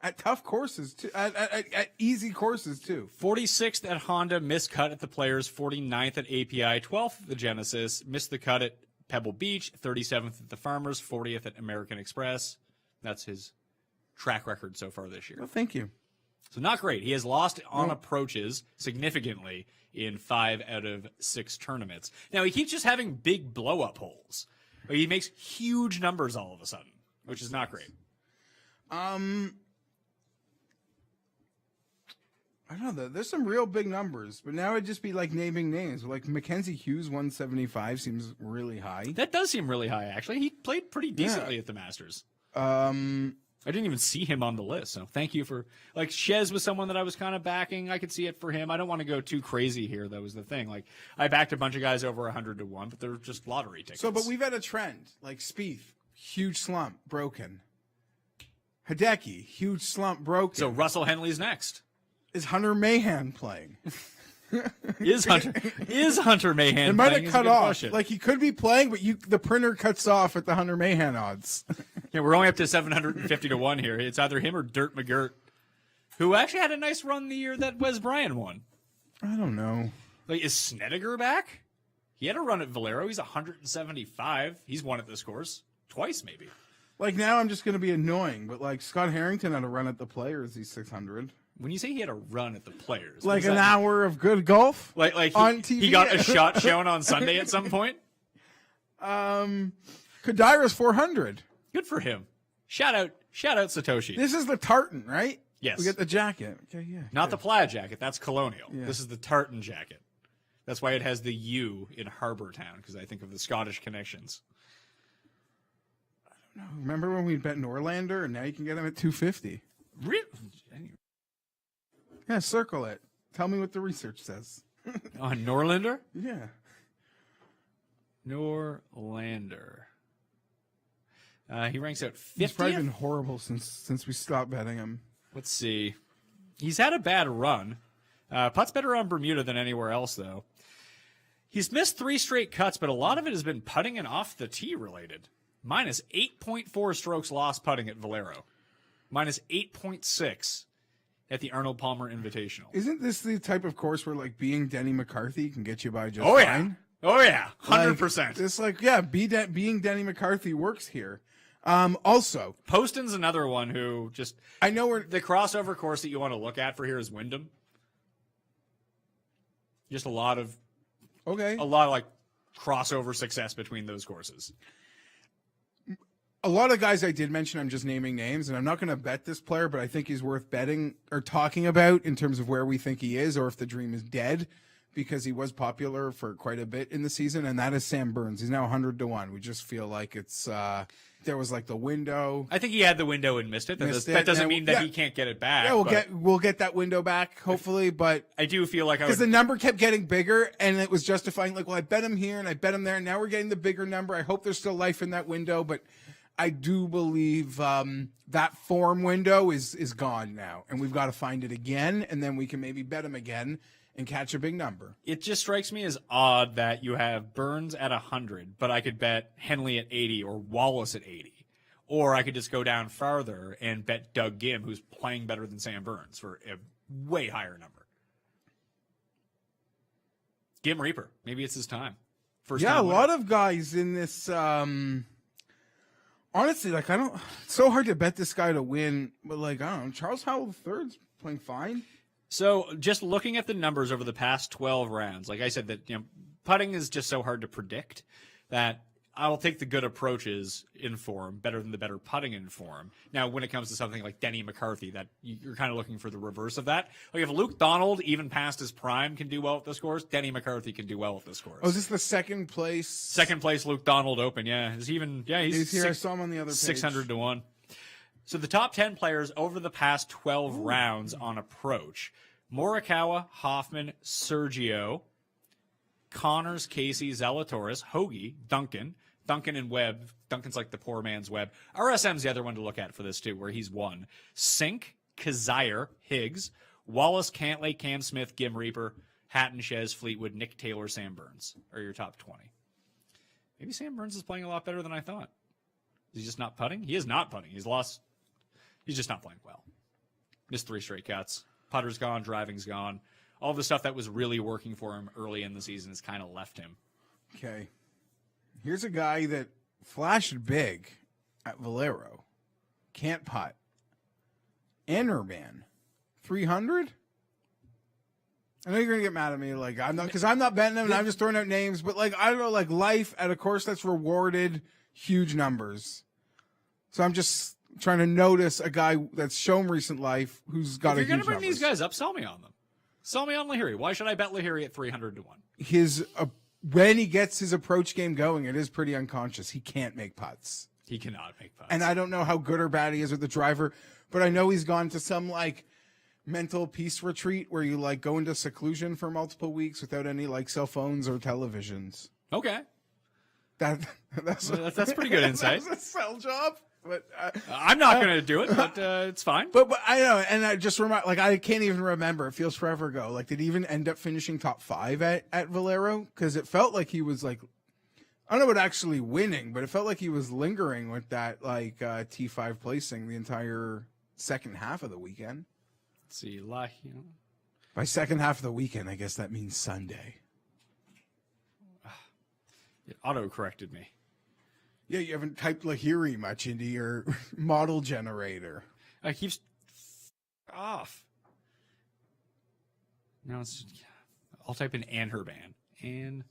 at tough courses too, at easy courses too. 46th at Honda, missed cut at the Players. 49th at API, 12th at the Genesis, missed the cut at Pebble Beach. 37th at the Farmers, 40th at American Express. That's his track record so far this year. Well, thank you. So not great. He has lost on approaches significantly in 5 out of 6 tournaments. Now he keeps just having big blow-up holes. He makes huge numbers all of a sudden, which is not great. I don't know. There's some real big numbers, but now it'd just be like naming names. Like Mackenzie Hughes, 175 seems really high. That does seem really high, actually. He played pretty decently at the Masters. I didn't even see him on the list, so thank you for... Like, Shez was someone that I was kind of backing. I could see it for him. I don't want to go too crazy here, that was the thing. Like, I backed a bunch of guys over 100 to 1, but they're just lottery tickets. So, but we've had a trend. Like Spieth, huge slump, broken. Hideki, huge slump, broken. So Russell Henley's next. Is Hunter Mahan playing? Is Hunter Mahan it might playing? have cut off. Like, he could be playing, but the printer cuts off at the Hunter Mahan odds. Yeah, we're only up to 750 to 1 here. It's either him or Dirt McGirt, who actually had a nice run the year that Wes Bryan won. I don't know. Like, is Snedeker back? He had a run at Valero. He's 175. He's won at this course twice, maybe. Like, now I'm just going to be annoying, but like Scott Harrington had a run at the Players. He's 600. When you say he had a run at the Players, like an hour of good golf, like on TV. He got a shot shown on Sunday at some point. Kadira's 400. Good for him. Shout out Satoshi. This is the tartan, right? Yes. We get the jacket. Okay, yeah. Not the plaid jacket. That's colonial. Yeah. This is the tartan jacket. That's why it has the U in Harbour Town, because I think of the Scottish connections. I don't know. Remember when we bet Norlander, and now you can get him at 250? Really? Yeah, circle it. Tell me what the research says. On Norlander? Yeah. Norlander. He ranks out 50th. He's probably been horrible since we stopped betting him. Let's see. He's had a bad run. Putt's better on Bermuda than anywhere else, though. He's missed 3 straight cuts, but a lot of it has been putting and off the tee related. Minus 8.4 strokes lost putting at Valero. Minus 8.6 at the Arnold Palmer Invitational. Isn't this the type of course where like being Denny McCarthy can get you by just Yeah. fine? Oh yeah, 100%. It's like, yeah, being Denny McCarthy works here. Also, Poston's another one who just... I know where... The crossover course that you want to look at for here is Wyndham. Just a lot of like crossover success between those courses. A lot of guys I did mention, I'm just naming names, and I'm not going to bet this player, but I think he's worth betting or talking about in terms of where we think he is or if the dream is dead, because he was popular for quite a bit in the season, and that is Sam Burns. He's now 100 to 1. We just feel like it's there was like the window. I think he had the window and missed it. That doesn't mean that he can't get it back. Yeah, we'll get that window back hopefully, but I do feel like because the number kept getting bigger, and it was justifying like, well, I bet him here and I bet him there, and now we're getting the bigger number. I hope there's still life in that window, but I do believe that form window is gone now, and we've got to find it again, and then we can maybe bet him again and catch a big number. It just strikes me as odd that you have Burns at 100, but I could bet Henley at 80 or Wallace at 80. Or I could just go down farther and bet Doug Gim, who's playing better than Sam Burns, for a way higher number. Gim Reaper. Maybe it's his time. First yeah, time a winner. lot of guys in this... honestly, like, it's so hard to bet this guy to win, but like, I don't know, Charles Howell III's playing fine. So just looking at the numbers over the past 12 rounds, like I said, that putting is just so hard to predict that I will take the good approaches in form better than the better putting in form. Now, when it comes to something like Denny McCarthy, that you're kind of looking for the reverse of that. Like if Luke Donald, even past his prime, can do well at this course, Denny McCarthy can do well at this course. Oh, is this the second place? Second place Luke Donald Open, yeah. He's here. I saw him on the other page. 600 to 1. So the top 10 players over the past 12 rounds on approach. Morikawa, Hoffman, Sergio, Connors, Casey, Zalatoris, Hoagie, Duncan and Webb. Duncan's like the poor man's Webb. RSM's the other one to look at for this too, where he's won. Sink, Kazire, Higgs, Wallace, Cantlay, Cam Smith, Gim Reaper, Hatton, Shez, Fleetwood, Nick Taylor, Sam Burns are your top 20. Maybe Sam Burns is playing a lot better than I thought. Is he just not putting? He is not putting. He's just not playing well. Missed 3 straight cuts. Putter's gone, driving's gone. All the stuff that was really working for him early in the season has kind of left him. Okay. Here's a guy that flashed big at Valero. Can't putt. Enerman. 300? I know you're going to get mad at me. Like, I'm not, because I'm not betting them and I'm just throwing out names, but like, I don't know, like life at a course that's rewarded huge numbers. So I'm just trying to notice a guy that's shown recent life who's got a huge numbers. If you're going to bring these guys up, sell me on them. Sell me on Lahiri. Why should I bet Lahiri at 300 to 1? When he gets his approach game going, it is pretty unconscious. He can't make putts. He cannot make putts. And I don't know how good or bad he is with the driver, but I know he's gone to some like mental peace retreat where you like go into seclusion for multiple weeks without any like cell phones or televisions. Okay. That's pretty good insight. That's a sell job. But I'm not going to do it, but it's fine. But I know, and I just remind, like, I can't even remember. It feels forever ago. Like, did he even end up finishing top 5 at Valero? Because it felt like he was like, I don't know about actually winning, but it felt like he was lingering with that like T5 placing the entire second half of the weekend. Let's see, By second half of the weekend, I guess that means Sunday. It auto-corrected me. Yeah, you haven't typed Lahiri much into your model generator. It keeps off. Now I'll type in Anherban.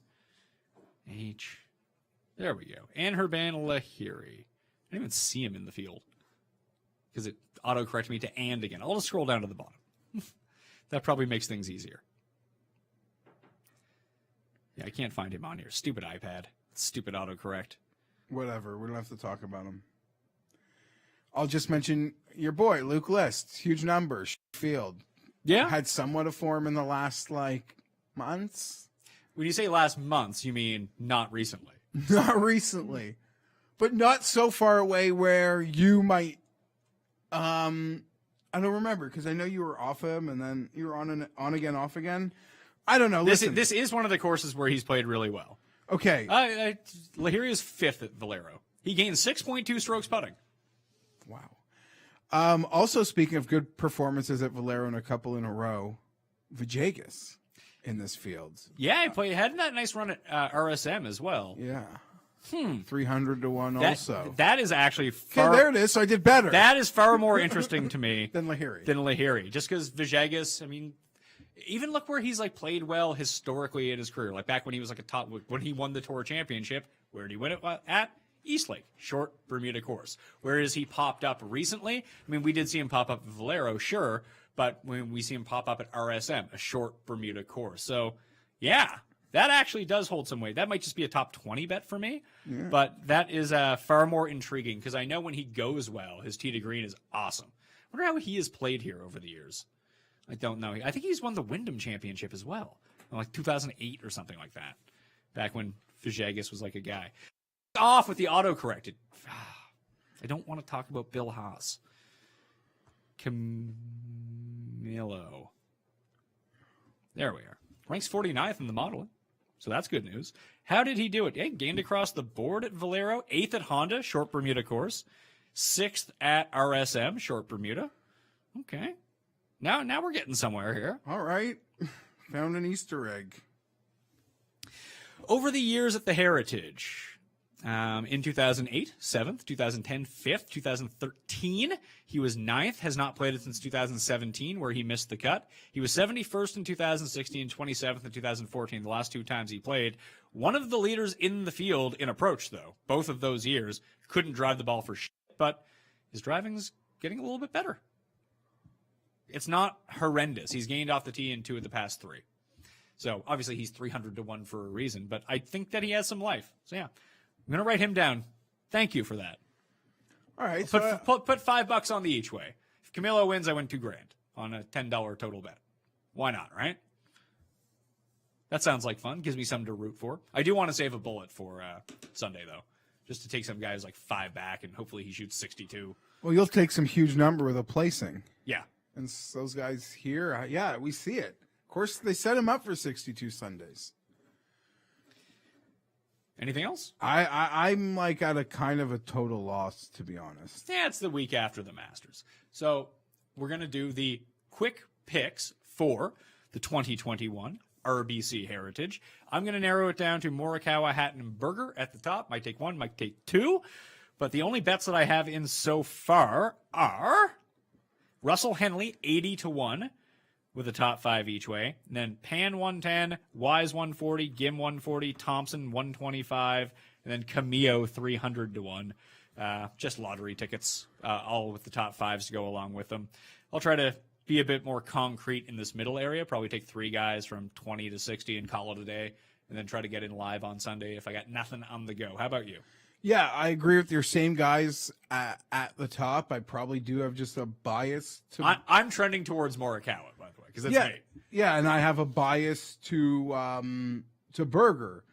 H. There we go. Anherban Lahiri. I didn't even see him in the field because it auto-corrected me to and again. I'll just scroll down to the bottom. That probably makes things easier. Yeah, I can't find him on here. Stupid iPad. Stupid autocorrect. Whatever. We don't have to talk about him. I'll just mention your boy, Luke List. Huge numbers. Field. Yeah. Had somewhat of form in the last, like, months. When you say last months, you mean not recently. Not recently. But not so far away where you might... I don't remember, because I know you were off him, and then you were on again, off again. I don't know. This is one of the courses where he's played really well. Okay. Lahiri is 5th at Valero. He gained 6.2 strokes putting. Wow. Also, speaking of good performances at Valero and a couple in a row, Villegas in this field. Yeah, he had that nice run at RSM as well. Yeah. 300 to 1 also. That is actually far... Okay, there it is. So I did better. That is far more interesting to me than Lahiri. Just because Villegas, I mean... Even look where he's like played well historically in his career. Like back when he was like when he won the Tour Championship, where did he win it at? Eastlake, short Bermuda course. Where has he popped up recently? I mean, we did see him pop up at Valero, sure, but when we see him pop up at RSM, a short Bermuda course. So, yeah, that actually does hold some weight. That might just be a top 20 bet for me, but that is far more intriguing because I know when he goes well, his tee to green is awesome. I wonder how he has played here over the years. I don't know. I think he's won the Wyndham Championship as well, in like 2008 or something like that, back when Villegas was like a guy. Off with the autocorrected. I don't want to talk about Bill Haas. Camilo. There we are. Ranks 49th in the modeling, so that's good news. How did he do it? He gained across the board at Valero, 8th at Honda, short Bermuda course, 6th at RSM, short Bermuda. Okay. Now we're getting somewhere here. All right. Found an Easter egg. Over the years at the Heritage, in 2008, 7th, 2010, 5th, 2013, he was 9th, has not played it since 2017, where he missed the cut. He was 71st in 2016, 27th in 2014, the last 2 times he played. One of the leaders in the field in approach, though, both of those years, couldn't drive the ball for shit, but his driving's getting a little bit better. It's not horrendous. He's gained off the tee in 2 of the past 3. So obviously he's 300 to 1 for a reason, but I think that he has some life. So yeah, I'm going to write him down. Thank you for that. All right. Put $5 on the each way. If Camilo wins, I win $2,000 on a $10 total bet. Why not, right? That sounds like fun. Gives me something to root for. I do want to save a bullet for Sunday, though, just to take some guys like 5 back, and hopefully he shoots 62. Well, you'll take some huge number with a placing. Yeah. And those guys here, yeah, we see it. Of course, they set him up for 62 Sundays. Anything else? I'm like at a kind of a total loss, to be honest. Yeah, it's the week after the Masters. So we're going to do the quick picks for the 2021 RBC Heritage. I'm going to narrow it down to Morikawa, Hatton, and Berger at the top. Might take 1, might take 2. But the only bets that I have in so far are Russell Henley, 80-1. With a top 5 each way. And then Pan 110, Wise 140, Gim 140, Thompson 125, and then Camillo 300-1. Just lottery tickets, all with the top 5s to go along with them. I'll try to be a bit more concrete in this middle area. Probably take 3 guys from 20 to 60 and call it a day, and then try to get in live on Sunday if I got nothing on the go. How about you? Yeah, I agree with your same guys at the top. I probably do have just a bias to. I'm trending towards Morikawa, by the way, because that's me. Yeah, and I have a bias to Berger.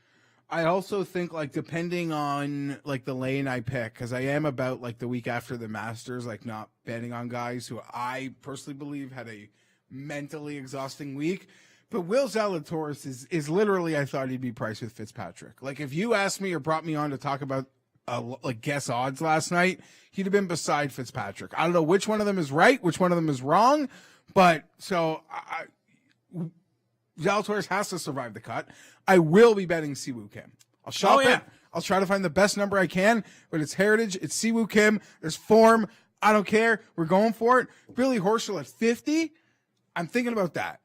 I also think, like, depending on like the lane I pick, because I am about like the week after the Masters, like not betting on guys who I personally believe had a mentally exhausting week. But Will Zalatoris is literally, I thought he'd be priced with Fitzpatrick. Like, if you asked me or brought me on to talk about like guess odds last night, he'd have been beside Fitzpatrick. I don't know which one of them is right, which one of them is wrong, but so Zalatoris has to survive the cut. I will be betting Siwoo Kim. I'll shop it. I'll try to find the best number I can, but it's Heritage. It's Siwoo Kim. There's form. I don't care. We're going for it. Billy Horschel at 50. I'm thinking about that.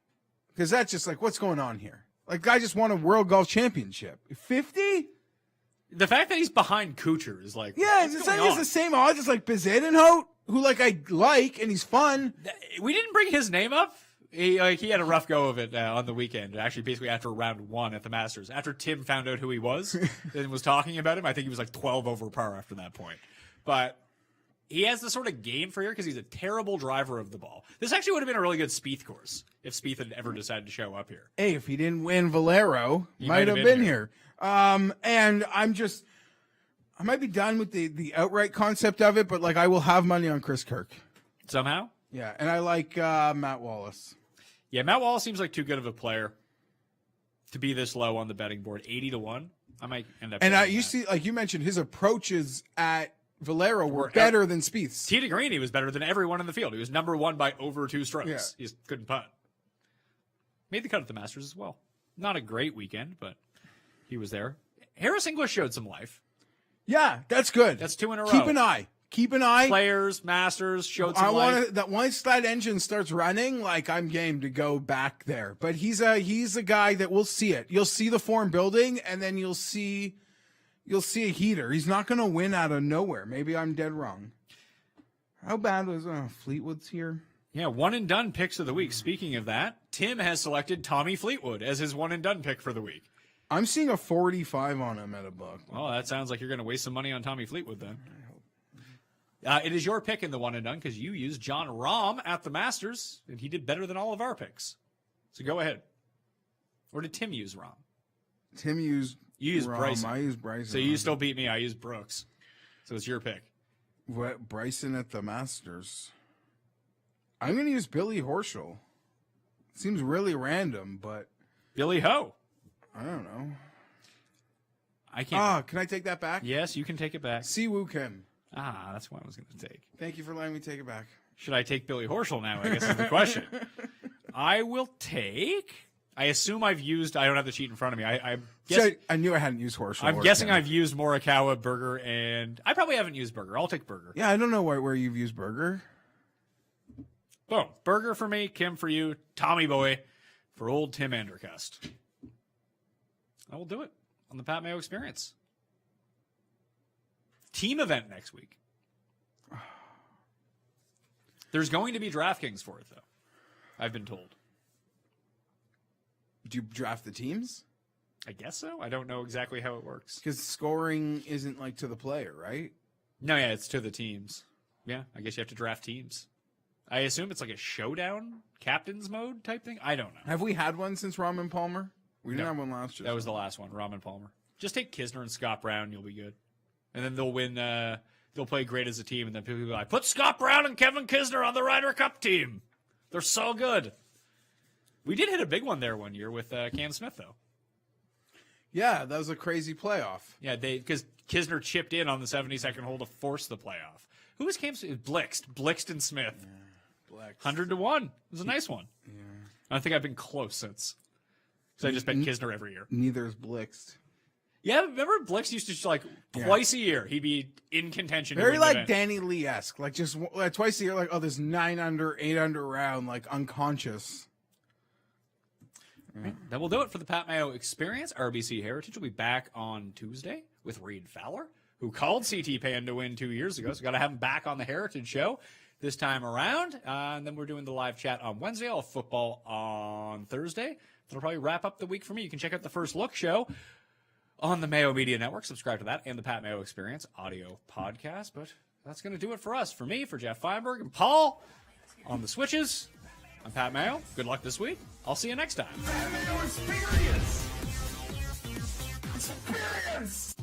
Because that's just like, what's going on here? Like, guy just won a World Golf Championship. 50? The fact that he's behind Kuchar is like, yeah, it's the same odds as like Bezuidenhout, who like I like and he's fun. We didn't bring his name up. He had a rough go of it on the weekend. Actually, basically after round 1 at the Masters, after Tim found out who he was and was talking about him, I think he was like 12 over par after that point. But he has the sort of game for here because he's a terrible driver of the ball. This actually would have been a really good Spieth course if Spieth had ever decided to show up here. Hey, if he didn't win Valero, he might have been here. And I might be done with the outright concept of it, but like I will have money on Chris Kirk. Somehow? Yeah, and I like Matt Wallace. Yeah, Matt Wallace seems like too good of a player to be this low on the betting board. 80-1. I might end up. And you see, like you mentioned, his approaches at Valero were better than Spieth's. Tee to green, he was better than everyone in the field. He was number 1 by over 2 strokes. Yeah. He just couldn't putt. Made the cut at the Masters as well. Not a great weekend, but he was there. Harris English showed some life. Yeah, that's good. That's 2 in a row. Keep an eye. Players, Masters showed some life. That once that engine starts running, like I'm game to go back there. But he's a guy that will see it. You'll see the form building, and then you'll see a heater. He's not going to win out of nowhere. Maybe I'm dead wrong. How bad was Fleetwood's here? Yeah, 1 and done picks of the week. Speaking of that, Tim has selected Tommy Fleetwood as his 1 and done pick for the week. I'm seeing a 45 on him at a buck. Well, that sounds like you're going to waste some money on Tommy Fleetwood then. It is your pick in the 1 and done because you used John Rahm at the Masters, and he did better than all of our picks. So go ahead. Or did Tim use Rahm? Tim used You used Rahm. Bryson. I used Bryson. So you still beat me. I used Brooks. So it's your pick. What, Bryson at the Masters? I'm going to use Billy Horschel. Seems really random, but Billy Ho. I don't know. I can't. Can I take that back? Yes, you can take it back. Siwoo Kim. That's what I was going to take. Thank you for letting me take it back. Should I take Billy Horschel now, I guess is the question. I will take... I assume I've used... I don't have the sheet in front of me. I knew I hadn't used Horschel. I'm guessing I've used Morikawa, Berger, and... I probably haven't used Berger. I'll take Berger. Yeah, I don't know where you've used Berger. Boom. Berger for me, Kim for you, Tommy Boy for old Tim Andercust. I will do it on the Pat Mayo Experience. Team event next week. There's going to be DraftKings for it, though. I've been told. Do you draft the teams? I guess so. I don't know exactly how it works. Because scoring isn't like to the player, right? No, yeah, it's to the teams. Yeah, I guess you have to draft teams. I assume it's like a showdown captain's mode type thing. I don't know. Have we had one since Ramen Palmer? We didn't have one last year. That was the last one, Ramen Palmer. Just take Kisner and Scott Brown, you'll be good. And then they'll win. They'll play great as a team, and then people will be like, put Scott Brown and Kevin Kisner on the Ryder Cup team. They're so good. We did hit a big one there one year with Cam Smith, though. Yeah, that was a crazy playoff. Yeah, because Kisner chipped in on the 72nd hole to force the playoff. Who was Cam Smith? Blixt and Smith. Yeah, Blixt. 100-1. It was a nice one. Yeah. I don't think I've been close since. So I just bet Kisner every year. Neither is Blixt. Yeah, remember Blix used to just like twice a year he'd be in contention. Very like Danny Lee-esque. Like just twice a year, like, oh, there's 9 under, 8 under round, like unconscious. Right. That will do it for the Pat Mayo Experience. RBC Heritage will be back on Tuesday with Reed Fowler, who called CT Pan to win 2 years ago. So got to have him back on the Heritage Show this time around. And then we're doing the live chat on Wednesday. All football on Thursday. That'll probably wrap up the week for me. You can check out the First Look show on the Mayo Media Network. Subscribe to that and the Pat Mayo Experience audio podcast. But that's going to do it for us. For me, for Jeff Feinberg and Paul on the switches, I'm Pat Mayo. Good luck this week. I'll see you next time. Pat Mayo Experience. Experience.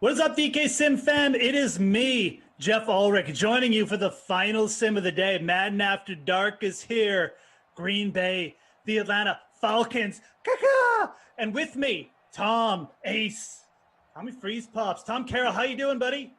What is up, DK Sim fam? It is me, Jeff Ulrich, joining you for the final sim of the day. Madden After Dark is here. Green Bay, the Atlanta Falcons. Caca! And with me, Tom Ace, Tommy Freeze Pops. Tom Carroll, how you doing, buddy?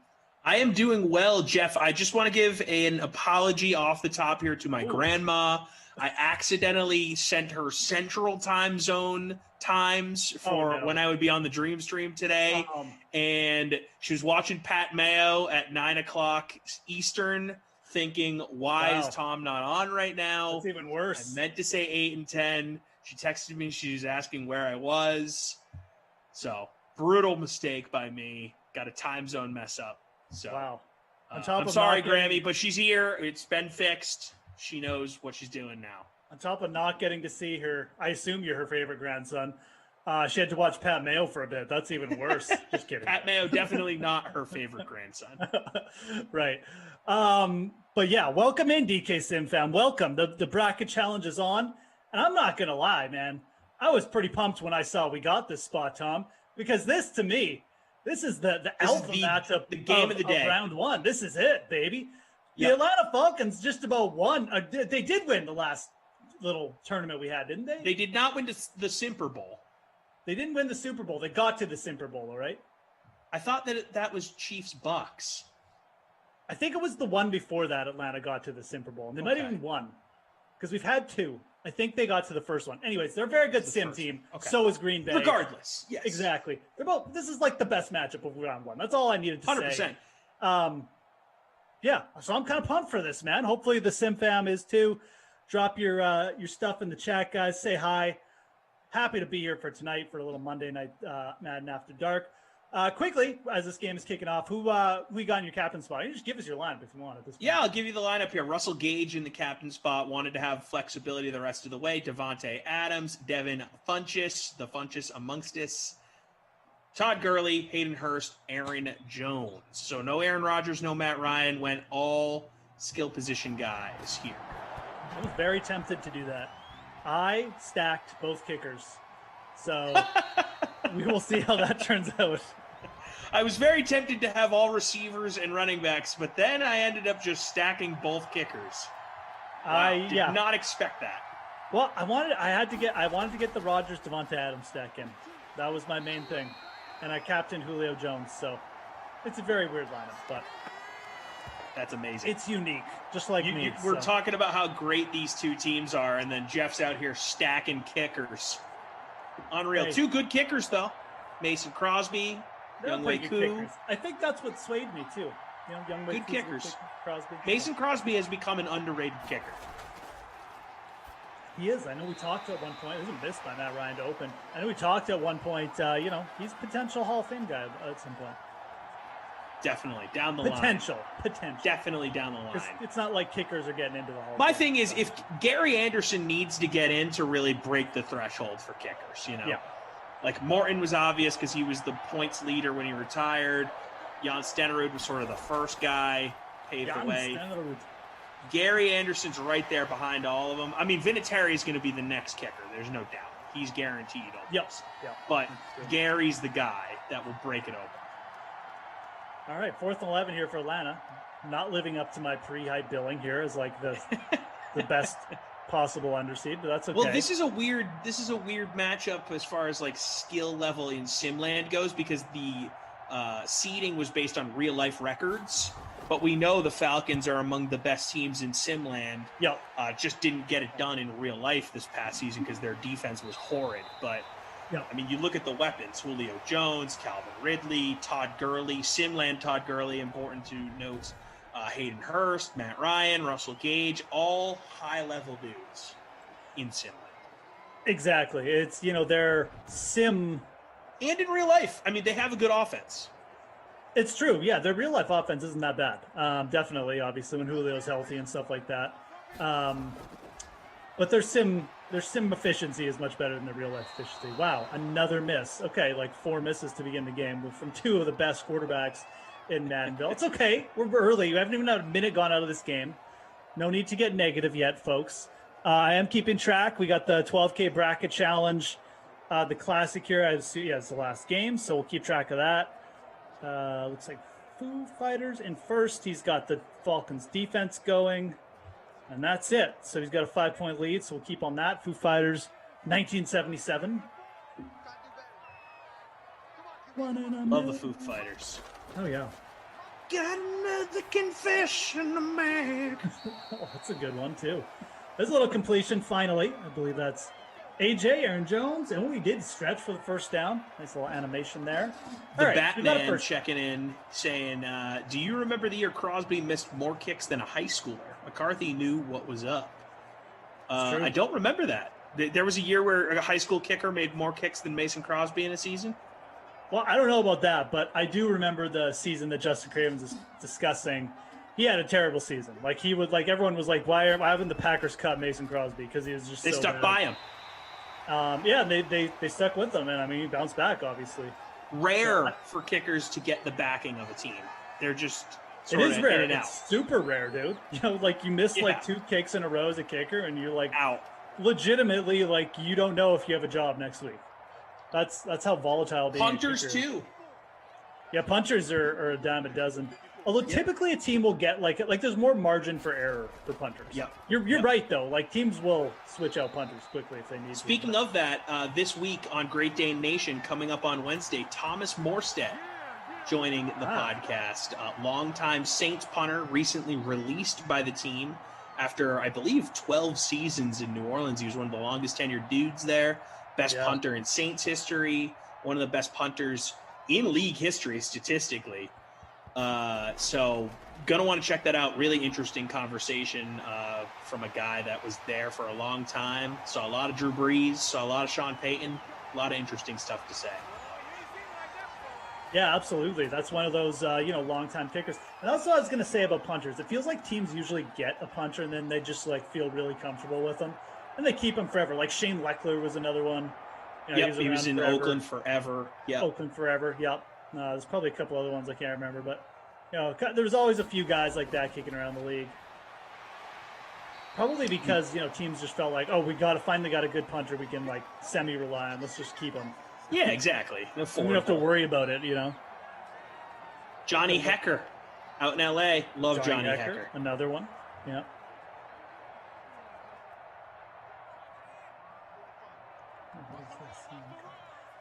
I am doing well, Jeff. I just want to give an apology off the top here to my grandma. I accidentally sent her Central Time Zone times for when I would be on the Dream Stream today. And she was watching Pat Mayo at 9 o'clock Eastern, thinking, why is Tom not on right now? That's even worse. I meant to say 8 and 10. She texted me. She was asking where I was. So, brutal mistake by me. Got a time zone mess up. So, I'm sorry, Grammy, but she's here. It's been fixed. She knows what she's doing now. On top of not getting to see her, I assume you're her favorite grandson. She had to watch Pat Mayo for a bit. That's even worse. Just kidding. Pat Mayo, definitely not her favorite grandson. Right. But yeah, welcome in, DK Sim fam. Welcome. The bracket challenge is on. And I'm not going to lie, man. I was pretty pumped when I saw we got this spot, Tom, because this, to me, this is the alpha matchup, the game of the day. Round one. This is it, baby. The Atlanta Falcons just about won. They did win the last little tournament we had, didn't they? They did not win the Super Bowl. They didn't win the Super Bowl. They got to the Super Bowl, all right? I thought that was Chiefs-Bucks. I think it was the one before that Atlanta got to the Super Bowl. And they might have even won because we've had two. I think they got to the first one. Anyways, they're a very good sim team. Okay. So is Green Bay. Regardless, yes. Exactly. They're both. This is like the best matchup of round one. That's all I needed to say. 100%. Yeah, so I'm kind of pumped for this, man. Hopefully the Sim fam is too. Drop your stuff in the chat, guys. Say hi. Happy to be here for tonight for a little Monday night Madden After Dark. Quickly, as this game is kicking off, who we got in your captain spot? You just give us your lineup if you want at this point. Yeah, I'll give you the lineup here. Russell Gage in the captain spot, wanted to have flexibility the rest of the way. Devontae Adams, Devin Funchess, the Funchess amongst us. Todd Gurley, Hayden Hurst, Aaron Jones. So no Aaron Rodgers, no Matt Ryan. Went all skill position guys here. I was very tempted to do that. I stacked both kickers. So we will see how that turns out. I was very tempted to have all receivers and running backs, but then I ended up just stacking both kickers. Wow, I did not expect that. Well, I wanted to get the Rodgers Devontae Adams stack in. That was my main thing. And I captained Julio Jones, so it's a very weird lineup, but that's amazing. It's unique, just like me. We're talking about how great these two teams are, and then Jeff's out here stacking kickers. Unreal. Hey. Two good kickers, though. Mason Crosby, Young Wei Koo. I think that's what swayed me, too. Young Wei good kickers. Crosby. Mason Crosby has become an underrated kicker. He is. I know we talked at one point. It was a miss by Matt Ryan to open. I know we talked at one point, he's a potential Hall of Fame guy at some point. Definitely. Down the line. Potential. Definitely down the line. It's not like kickers are getting into the Hall of Fame. My thing is, if Gary Anderson needs to get in to really break the threshold for kickers, Yeah. Like Morton was obvious because he was the points leader when he retired. Jan Stenerud was sort of the first guy, paved the way. Gary Anderson's right there behind all of them. I mean, Vinatieri is going to be the next kicker. There's no doubt. He's guaranteed. Yes. But Gary's the guy that will break it open. All right, 4th and 11 here for Atlanta. Not living up to my pre-hype billing here as like the best possible underseed, but that's okay. Well, this is a weird matchup as far as like skill level in Simland goes because the seeding was based on real life records. But we know the Falcons are among the best teams in Simland. Yep. Just didn't get it done in real life this past season because their defense was horrid. But, I mean, you look at the weapons. Julio Jones, Calvin Ridley, Todd Gurley, Simland Todd Gurley, important to note. Hayden Hurst, Matt Ryan, Russell Gage, all high-level dudes in Simland. Exactly. It's, they're sim. And in real life. I mean, they have a good offense. It's true. Yeah, their real life offense isn't that bad. Definitely, obviously, when Julio's healthy and stuff like that. But their sim efficiency is much better than their real life efficiency. Wow, another miss. Okay, like 4 misses to begin the game from 2 of the best quarterbacks in Maddenville. It's okay. We're early. We haven't even had a minute gone out of this game. No need to get negative yet, folks. I am keeping track. We got the 12K bracket challenge, the classic here. It's the last game, so we'll keep track of that. Looks like Foo Fighters in first. He's got the Falcons defense going, and that's it. So he's got a 5-point lead, so we'll keep on that. Foo Fighters, 1977. Love the Foo Fighters. Oh, yeah. Got another confession to make. Oh, that's a good one, too. There's a little completion, finally. I believe that's AJ, Aaron Jones. And we did stretch for the first down. Nice little animation there. The All right, Batman checking in, saying, do you remember the year Crosby missed more kicks than a high schooler? McCarthy knew what was up. I don't remember that. There was a year where a high school kicker made more kicks than Mason Crosby in a season? Well, I don't know about that, but I do remember the season that Justin Craven was discussing. He had a terrible season. Like, he would, like, everyone was like, why haven't the Packers cut Mason Crosby? Because he was just They so stuck bad. by him. Yeah, they stuck with him, and I mean, he bounced back, obviously. Rare for kickers to get the backing of a team. They're just sort It is of rare. in and out. It's super rare, dude. You know, like, you miss like 2 kicks in a row as a kicker, and you're like, out. Legitimately, like, you don't know if you have a job next week. That's how volatile being Punters a kicker is. too. Yeah, punchers are a dime a dozen. Although typically a team will get like there's more margin for error for punters. Yeah, you're right though. Like, teams will switch out punters quickly if they need to. Speaking of that, this week on Great Dane Nation, coming up on Wednesday, Thomas Morstead joining the podcast. Longtime Saints punter, recently released by the team after, I believe, 12 seasons in New Orleans. He was one of the longest tenured dudes there. Best punter in Saints history. One of the best punters in league history statistically. So gonna want to check that out. Really interesting conversation from a guy that was there for a long time. Saw a lot of Drew Brees, saw a lot of Sean Payton, a lot of interesting stuff to say. Yeah, absolutely. That's one of those long-time kickers. And that's what I was going to say about punchers. It feels like teams usually get a puncher and then they just like feel really comfortable with them, and they keep him forever. Like Shane Leckler was another one. He was in Oakland forever. Yeah, Oakland forever. Yep. There's probably a couple other ones I can't remember, but there's always a few guys like that kicking around the league. Probably because teams just felt like, oh, we finally got a good punter we can like semi-rely on. Let's just keep him. Yeah, exactly. We don't have to worry about it, Johnny Hecker out in L.A. Love Johnny Hecker. Another one. Yeah.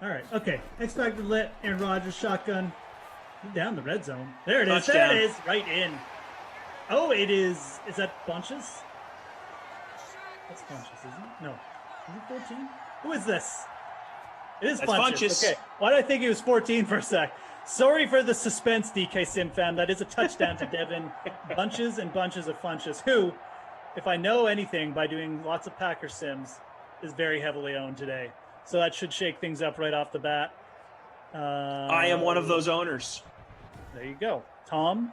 All right. Okay. Expected lit. Aaron Rodgers shotgun down the red zone. There it is. Touchdown. There it is. Right in. Oh, it is. Is that Bunches? That's Bunches, isn't it? No. Is it 14? Who is this? It is That's Bunches. Bunches. Okay. Why did I think he was 14 for a sec? Sorry for the suspense, DK Sim fam. That is a touchdown to Devin. Bunches and bunches of Funches, who, if I know anything by doing lots of Packer Sims, is very heavily owned today. So that should shake things up right off the bat. I am one of those owners. There you go. Tom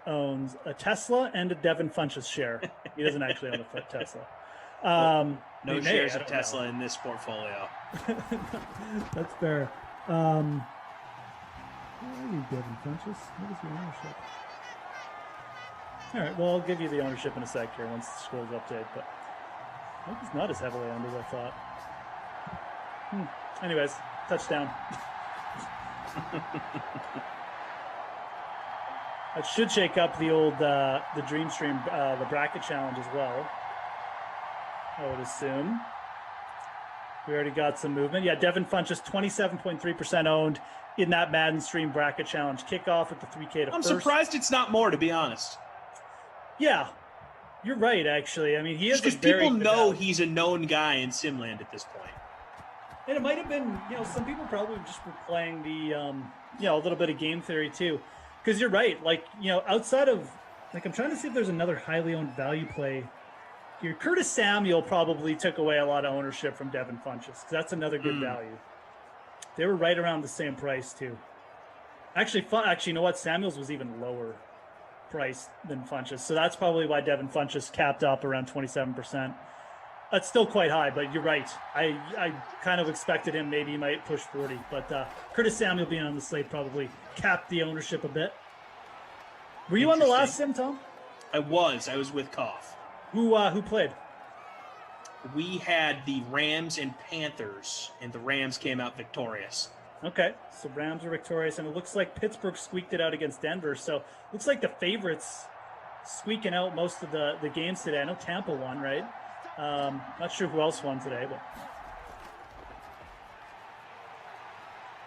owns a Tesla and a Devin Funches share. He doesn't actually own a Tesla. No he may, shares I of don't Tesla in this portfolio. That's fair. Where are you, Devin Funches? What is your ownership? All right, well, I'll give you the ownership in a sec here once the scrolls update, but I hope he's not as heavily owned as I thought. Anyways, touchdown. That should shake up the old the Dream Stream, the bracket challenge as well, I would assume. We already got some movement. Yeah, Devin Funches, 27.3% owned in that Madden Stream bracket challenge. Kickoff with the 3K to I'm first. surprised it's not more, to be honest. Yeah, you're right, actually. I mean, he is Because people know he's a known guy in Simland at this point. And it might have been, some people probably just were playing the, a little bit of game theory too. Because you're right, like, outside of, like, I'm trying to see if there's another highly owned value play here. Curtis Samuel probably took away a lot of ownership from Devin Funches, because that's another good value. They were right around the same price too. Actually, you know what? Samuels was even lower price than Funches, so that's probably why Devin Funches capped up around 27%. That's still quite high, but you're right. I kind of expected him, maybe he might push 40, but Curtis Samuel being on the slate probably capped the ownership a bit. Were you on the last sim, Tom? I was with Koff. Who played? We had the Rams and Panthers, and the Rams came out victorious. Okay, so Rams are victorious, and it looks like Pittsburgh squeaked it out against Denver. So looks like the favorites squeaking out most of the games today. I know Tampa won, right? Not sure who else won today, but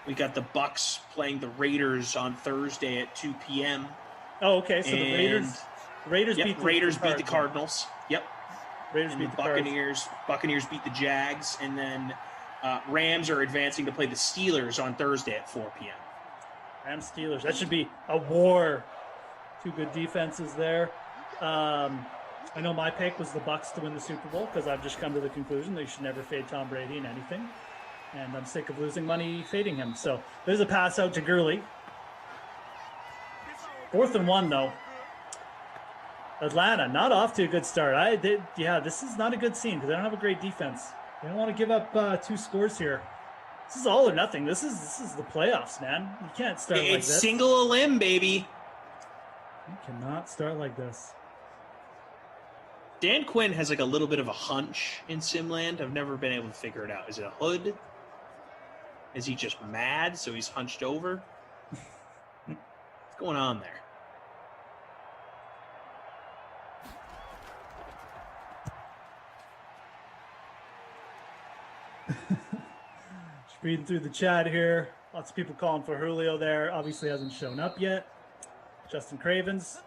we got the Bucks playing the Raiders on Thursday at 2 p.m. Oh, okay. So the Raiders beat the Cardinals. Yep. Raiders and beat the Buccaneers. Buccaneers beat the Jags, and then Rams are advancing to play the Steelers on Thursday at 4 p.m. Rams Steelers. That should be a war. Two good defenses there. I know my pick was the Bucks to win the Super Bowl because I've just come to the conclusion that you should never fade Tom Brady in anything. And I'm sick of losing money fading him. So there's a pass out to Gurley. 4th and 1, though. Atlanta, not off to a good start. This is not a good scene because they don't have a great defense. They don't want to give up 2 scores here. This is all or nothing. This is the playoffs, man. You can't start like this. It's single a limb, baby. You cannot start like this. Dan Quinn has like a little bit of a hunch in Simland. I've never been able to figure it out. Is it a hood? Is he just mad, so he's hunched over? What's going on there? Just reading through the chat here. Lots of people calling for Julio there. Obviously hasn't shown up yet. Justin Cravens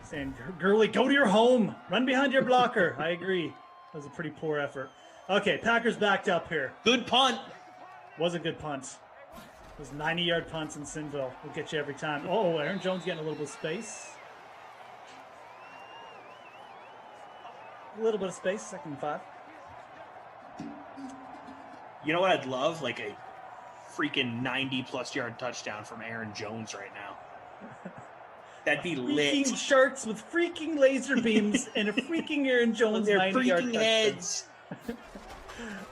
saying, Gurley, go to your home. Run behind your blocker. I agree. That was a pretty poor effort. Okay, Packers backed up here. Good punt. Was a good punt. Those 90-yard punts in Sinville will get you every time. Oh, Aaron Jones getting a little bit of space. A little bit of space, 2nd and 5. You know what I'd love? Like a freaking 90-plus yard touchdown from Aaron Jones right now. That'd be lit. Freaking sharks with freaking laser beams and a freaking Aaron Jones 90-yard touchdown. Heads.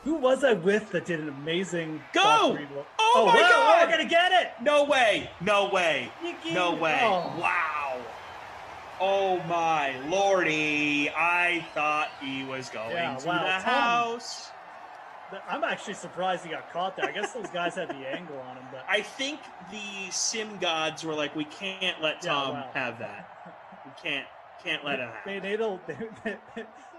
Who was I with that did an amazing... Go! Oh my God! I'm gonna get it! No way! No way! No way! Oh. Wow! Oh my lordy! I thought he was going to the house. I'm actually surprised he got caught there. I guess those guys had the angle on him, but I think the sim gods were like, we can't let Tom have that. We can't let him have it.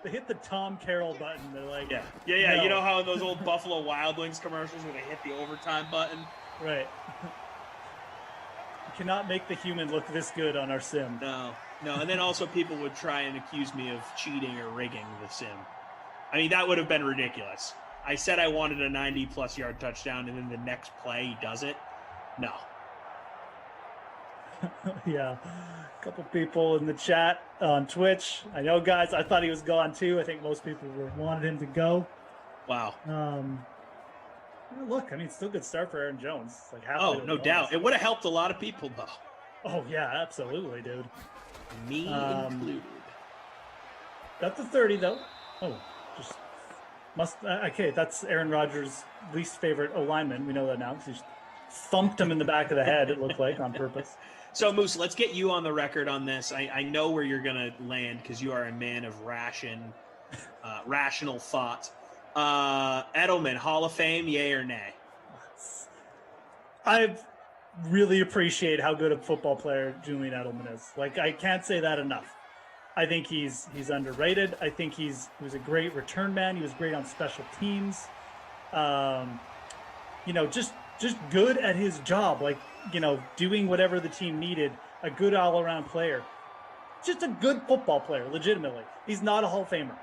They hit the Tom Carroll button. They're like, yeah. No. You know how in those old Buffalo Wild Wings commercials where they hit the overtime button? Right. You cannot make the human look this good on our sim. No. And then also people would try and accuse me of cheating or rigging the sim. I mean, that would have been ridiculous. I said I wanted a 90-plus yard touchdown, and then the next play he does it. No. Yeah. A couple people in the chat on Twitch. I know, guys, I thought he was gone too. I think most people wanted him to go. Wow. Look, I mean, still a good start for Aaron Jones. It's like no doubt. It would have helped a lot of people, though. Oh, yeah, absolutely, dude. Me included. Got the 30, though. Oh, just must. Okay, that's Aaron Rodgers' least favorite O-lineman. We know that now because he thumped him in the back of the head, it looked like, on purpose. So, Moose, let's get you on the record on this. I know where you're going to land because you are a man of rational thought. Edelman, Hall of Fame, yay or nay? I really appreciate how good a football player Julian Edelman is. Like, I can't say that enough. I think he's underrated. I think he was a great return man. He was great on special teams. Just good at his job. Like, doing whatever the team needed. A good all-around player. Just a good football player, legitimately. He's not a Hall of Famer.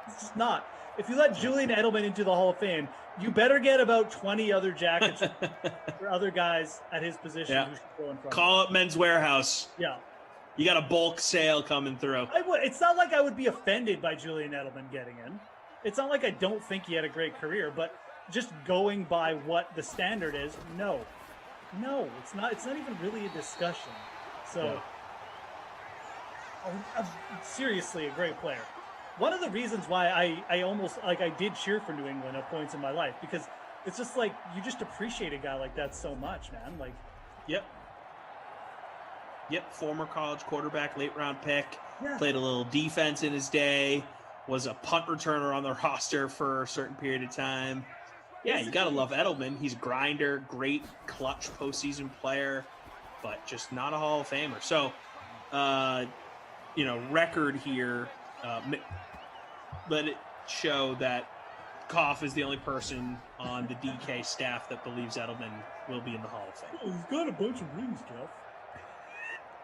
He's just not. If you let Julian Edelman into the Hall of Fame, you better get about 20 other jackets for other guys at his position who should go in front. Call up Men's Warehouse. Yeah. You got a bulk sale coming through. It's not like I would be offended by Julian Edelman getting in. It's not like I don't think he had a great career, but just going by what the standard is, no, it's not. It's not even really a discussion. So, seriously, a great player. One of the reasons why I almost I did cheer for New England at points in my life because it's just like you just appreciate a guy like that so much, man. Like, Yep, former college quarterback, late round pick, played a little defense in his day, was a punt returner on the roster for a certain period of time. Yeah, you got to love Edelman. He's a grinder, great clutch postseason player, but just not a Hall of Famer. So, record here, let it show that Koff is the only person on the DK staff that believes Edelman will be in the Hall of Fame. He's got a bunch of rings, Jeff.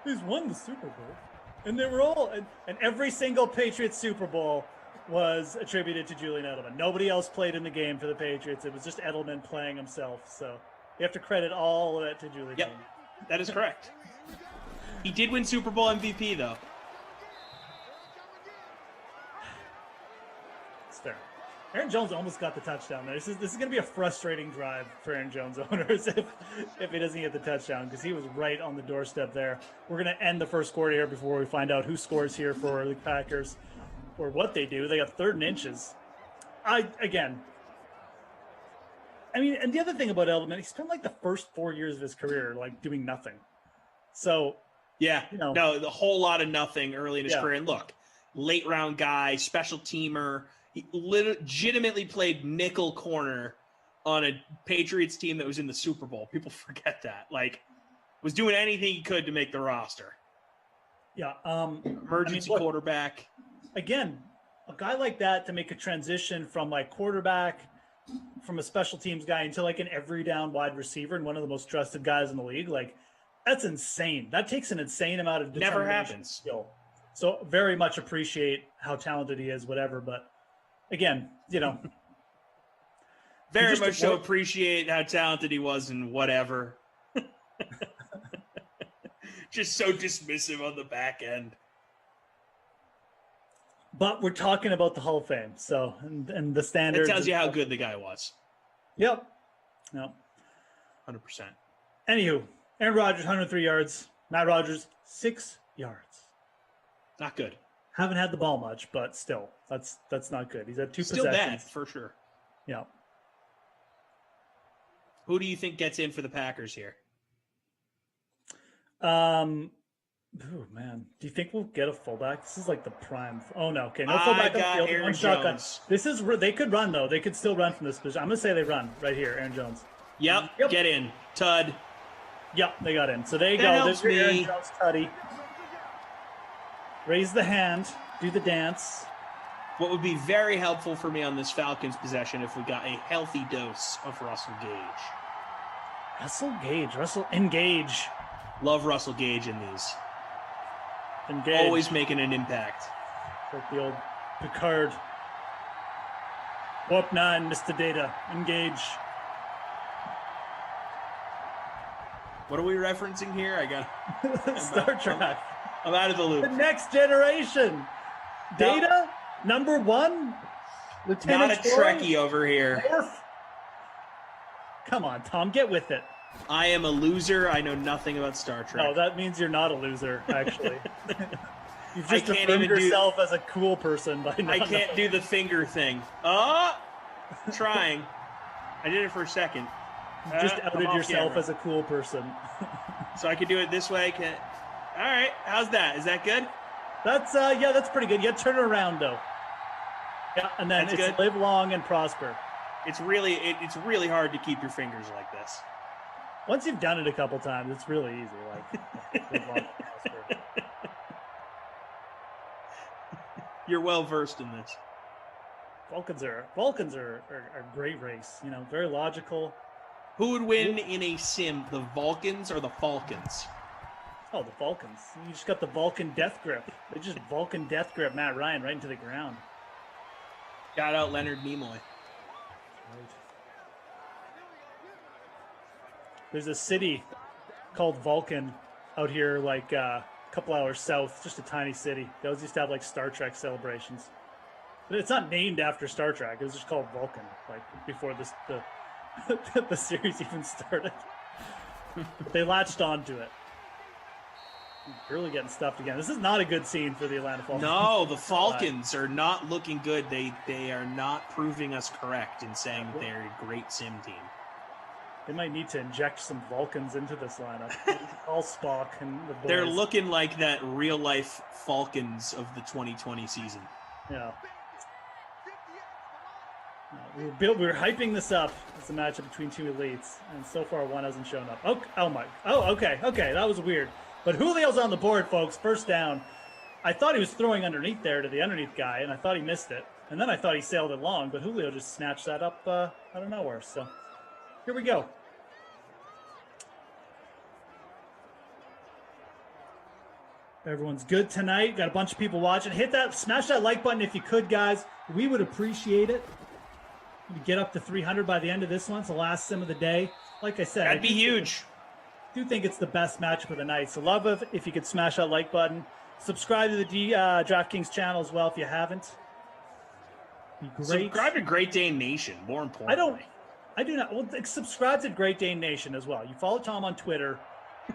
He's won the Super Bowl. And they were all, and every single Patriots Super Bowl was attributed to Julian Edelman. Nobody else played in the game for the Patriots. It was just Edelman playing himself. So you have to credit all of that to Julian. Yep, that is correct. He did win Super Bowl MVP, though. It's fair. Aaron Jones almost got the touchdown there. This is going to be a frustrating drive for Aaron Jones owners if he doesn't get the touchdown, because he was right on the doorstep there. We're going to end the first quarter here before we find out who scores here for the Packers or what they do. They got 3rd and inches. And the other thing about Edelman, he spent like the first 4 years of his career like doing nothing. So yeah, no, the whole lot of nothing early in his career. And look, late round guy, special teamer. He legitimately played nickel corner on a Patriots team that was in the Super Bowl. People forget that. Like, was doing anything he could to make the roster. Yeah. Emergency quarterback. Again, a guy like that to make a transition from like quarterback, from a special teams guy into like an every down wide receiver and one of the most trusted guys in the league, like that's insane. That takes an insane amount of determination. Never happens. Skill. So very much appreciate how talented he is, whatever. But again, very much so appreciate how talented he was and whatever. Just so dismissive on the back end. But we're talking about the Hall of Fame, so and the standards. It tells you how good the guy was. Yep. No. 100%. Anywho, Aaron Rodgers, 103 yards. Matt Rogers, 6 yards. Not good. Haven't had the ball much, but still, that's not good. He's had 2 Still possessions. bad, for sure. Yeah. Who do you think gets in for the Packers here? Oh man, do you think we'll get a fullback? This is like the prime. Oh no, okay, no fullback on the field. Aaron One shotgun. Jones. This is they could run though. They could still run from this position. I'm gonna say they run right here. Aaron Jones. Yep. Get in, Tud. Yep, they got in. So there you That go. helps There's your me. Aaron Jones Tuddy. Raise the hand. Do the dance. What would be very helpful for me on this Falcons possession if we got a healthy dose of Russell Gage. Russell Engage. Love Russell Gage in these. Engage. Always making an impact. Like the old Picard. Warp 9, Mr. Data. Engage. What are we referencing here? I got Star Trek. I'm out of the loop. The Next Generation. Data, number 1. Lieutenant Not a Troy. Trekkie over here. Worf. Come on, Tom, get with it. I am a loser. I know nothing about Star Trek. No, that means you're not a loser, actually. You've I just can't affirmed even do- yourself as a cool person by not I can't knowing. do the finger thing. Trying. I did it for a second. You just I'm outed off yourself camera. as a cool person. So I could do it this way. All right. How's that? Is that good? That's that's pretty good. You turn it around though. Yeah, and then That's it's good. live long and prosper. It's really hard to keep your fingers like this. Once you've done it a couple times, it's really easy. Like live long and prosper. You're well versed in this. Vulcans are a great race. Very logical. Who would win in a sim, the Vulcans or the Falcons? Oh, the Vulcans. You just got the Vulcan death grip. They just Vulcan death grip Matt Ryan right into the ground. Shout out Leonard Nimoy. There's a city called Vulcan out here, like a couple hours south, just a tiny city. They always used to have like Star Trek celebrations. But it's not named after Star Trek. It was just called Vulcan, like before the series even started. They latched onto it. Really getting stuffed again. This is not a good scene for the Atlanta Falcons. No, the Falcons are not looking good. They are not proving us correct in saying that they're a great sim team. They might need to inject some Vulcans into this lineup. All Spock and the boys. They're looking like that real life Falcons of the 2020 season. Yeah. We were hyping this up as a matchup between two elites, and so far one hasn't shown up. Okay, that was weird. But Julio's on the board, folks. First down. I thought he was throwing underneath there to the underneath guy, and I thought he missed it. And then I thought he sailed it long, but Julio just snatched that up out of nowhere. So here we go. Everyone's good tonight. Got a bunch of people watching. Smash that like button if you could, guys. We would appreciate it. We get up to 300 by the end of this one. It's the last sim of the day. Like I said, that'd be huge. I do think it's the best matchup of the night. So love it if you could smash that like button. Subscribe to the DraftKings channel as well if you haven't. Be great. Subscribe to Great Dane Nation. More importantly, I do not. Well, subscribe to Great Dane Nation as well. You follow Tom on Twitter.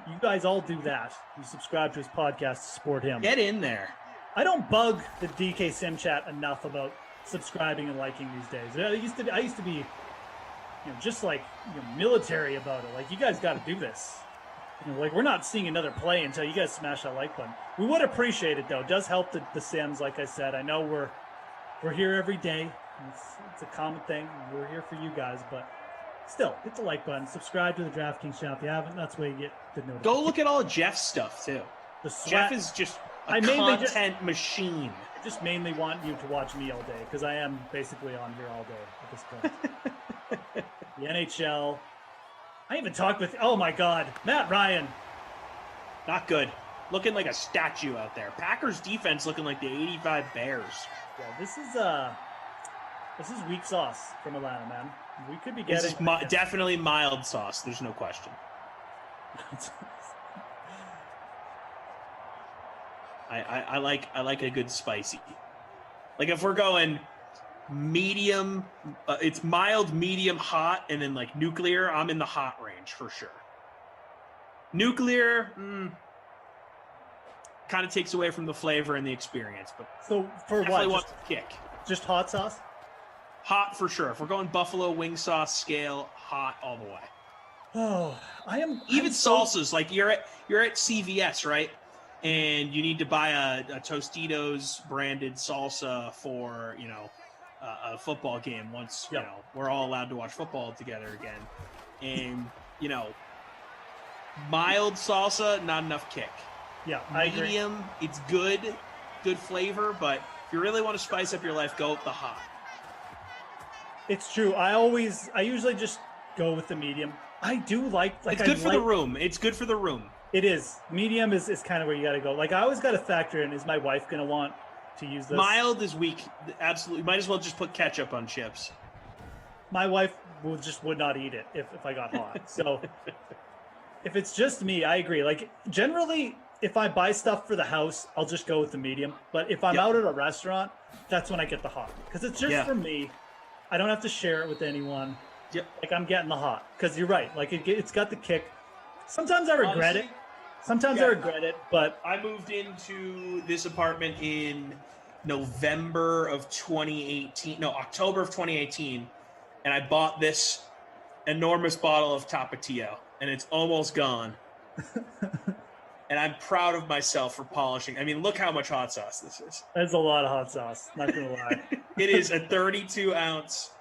You guys all do that. You subscribe to his podcast to support him. Get in there. I don't bug the DK Sim chat enough about subscribing and liking these days. I used to be, just like military about it. Like, you guys got to do this. Like, we're not seeing another play until you guys smash that like button. We would appreciate it though. It does help the Sims. Like I said, I know we're here every day. It's a common thing. We're here for you guys, but still, hit the like button. Subscribe to the DraftKings channel if you haven't. That's where you get the notifications. Go look at all of Jeff's stuff too. Jeff is just a content machine. I just mainly want you to watch me all day because I am basically on here all day at this point. The NHL. I even talked with, oh my God, Matt Ryan. Not good. Looking like a statue out there. Packers defense looking like the 85 Bears. Yeah, this is weak sauce from Atlanta, man. We could be getting... This is definitely mild sauce. There's no question. I like a good spicy. Like if we're going medium, it's mild, medium, hot, and then like nuclear, I'm in the hot range for sure. Nuclear kind of takes away from the flavor and the experience, but so for definitely what? Want to kick. Just hot sauce? Hot for sure. If we're going buffalo wing sauce scale, hot all the way. Oh, even salsas. Like you're at CVS, right? And you need to buy a Tostitos branded salsa for a football game once we're all allowed to watch football together again. And mild salsa, not enough kick. Yeah, I agree. Medium, it's good flavor, but if you really want to spice up your life, go with the hot. It's true. I usually just go with the medium. I do like it's good for the room. It's good for the room. It is. Medium is kind of where you got to go. Like, I always got to factor in, is my wife going to want to use this? Mild is weak. Absolutely. Might as well just put ketchup on chips. My wife would not eat it if I got hot. So if it's just me, I agree. Like, generally, if I buy stuff for the house, I'll just go with the medium. But if I'm out at a restaurant, that's when I get the hot. Because it's just for me. I don't have to share it with anyone. Yep. Like, I'm getting the hot. Because you're right. Like, it's got the kick. Sometimes I regret it. Sometimes I regret it, but... I moved into this apartment in October of 2018, and I bought this enormous bottle of Tapatio, and it's almost gone. And I'm proud of myself for polishing. I mean, look how much hot sauce this is. That's a lot of hot sauce, not gonna lie. It is a 32-ounce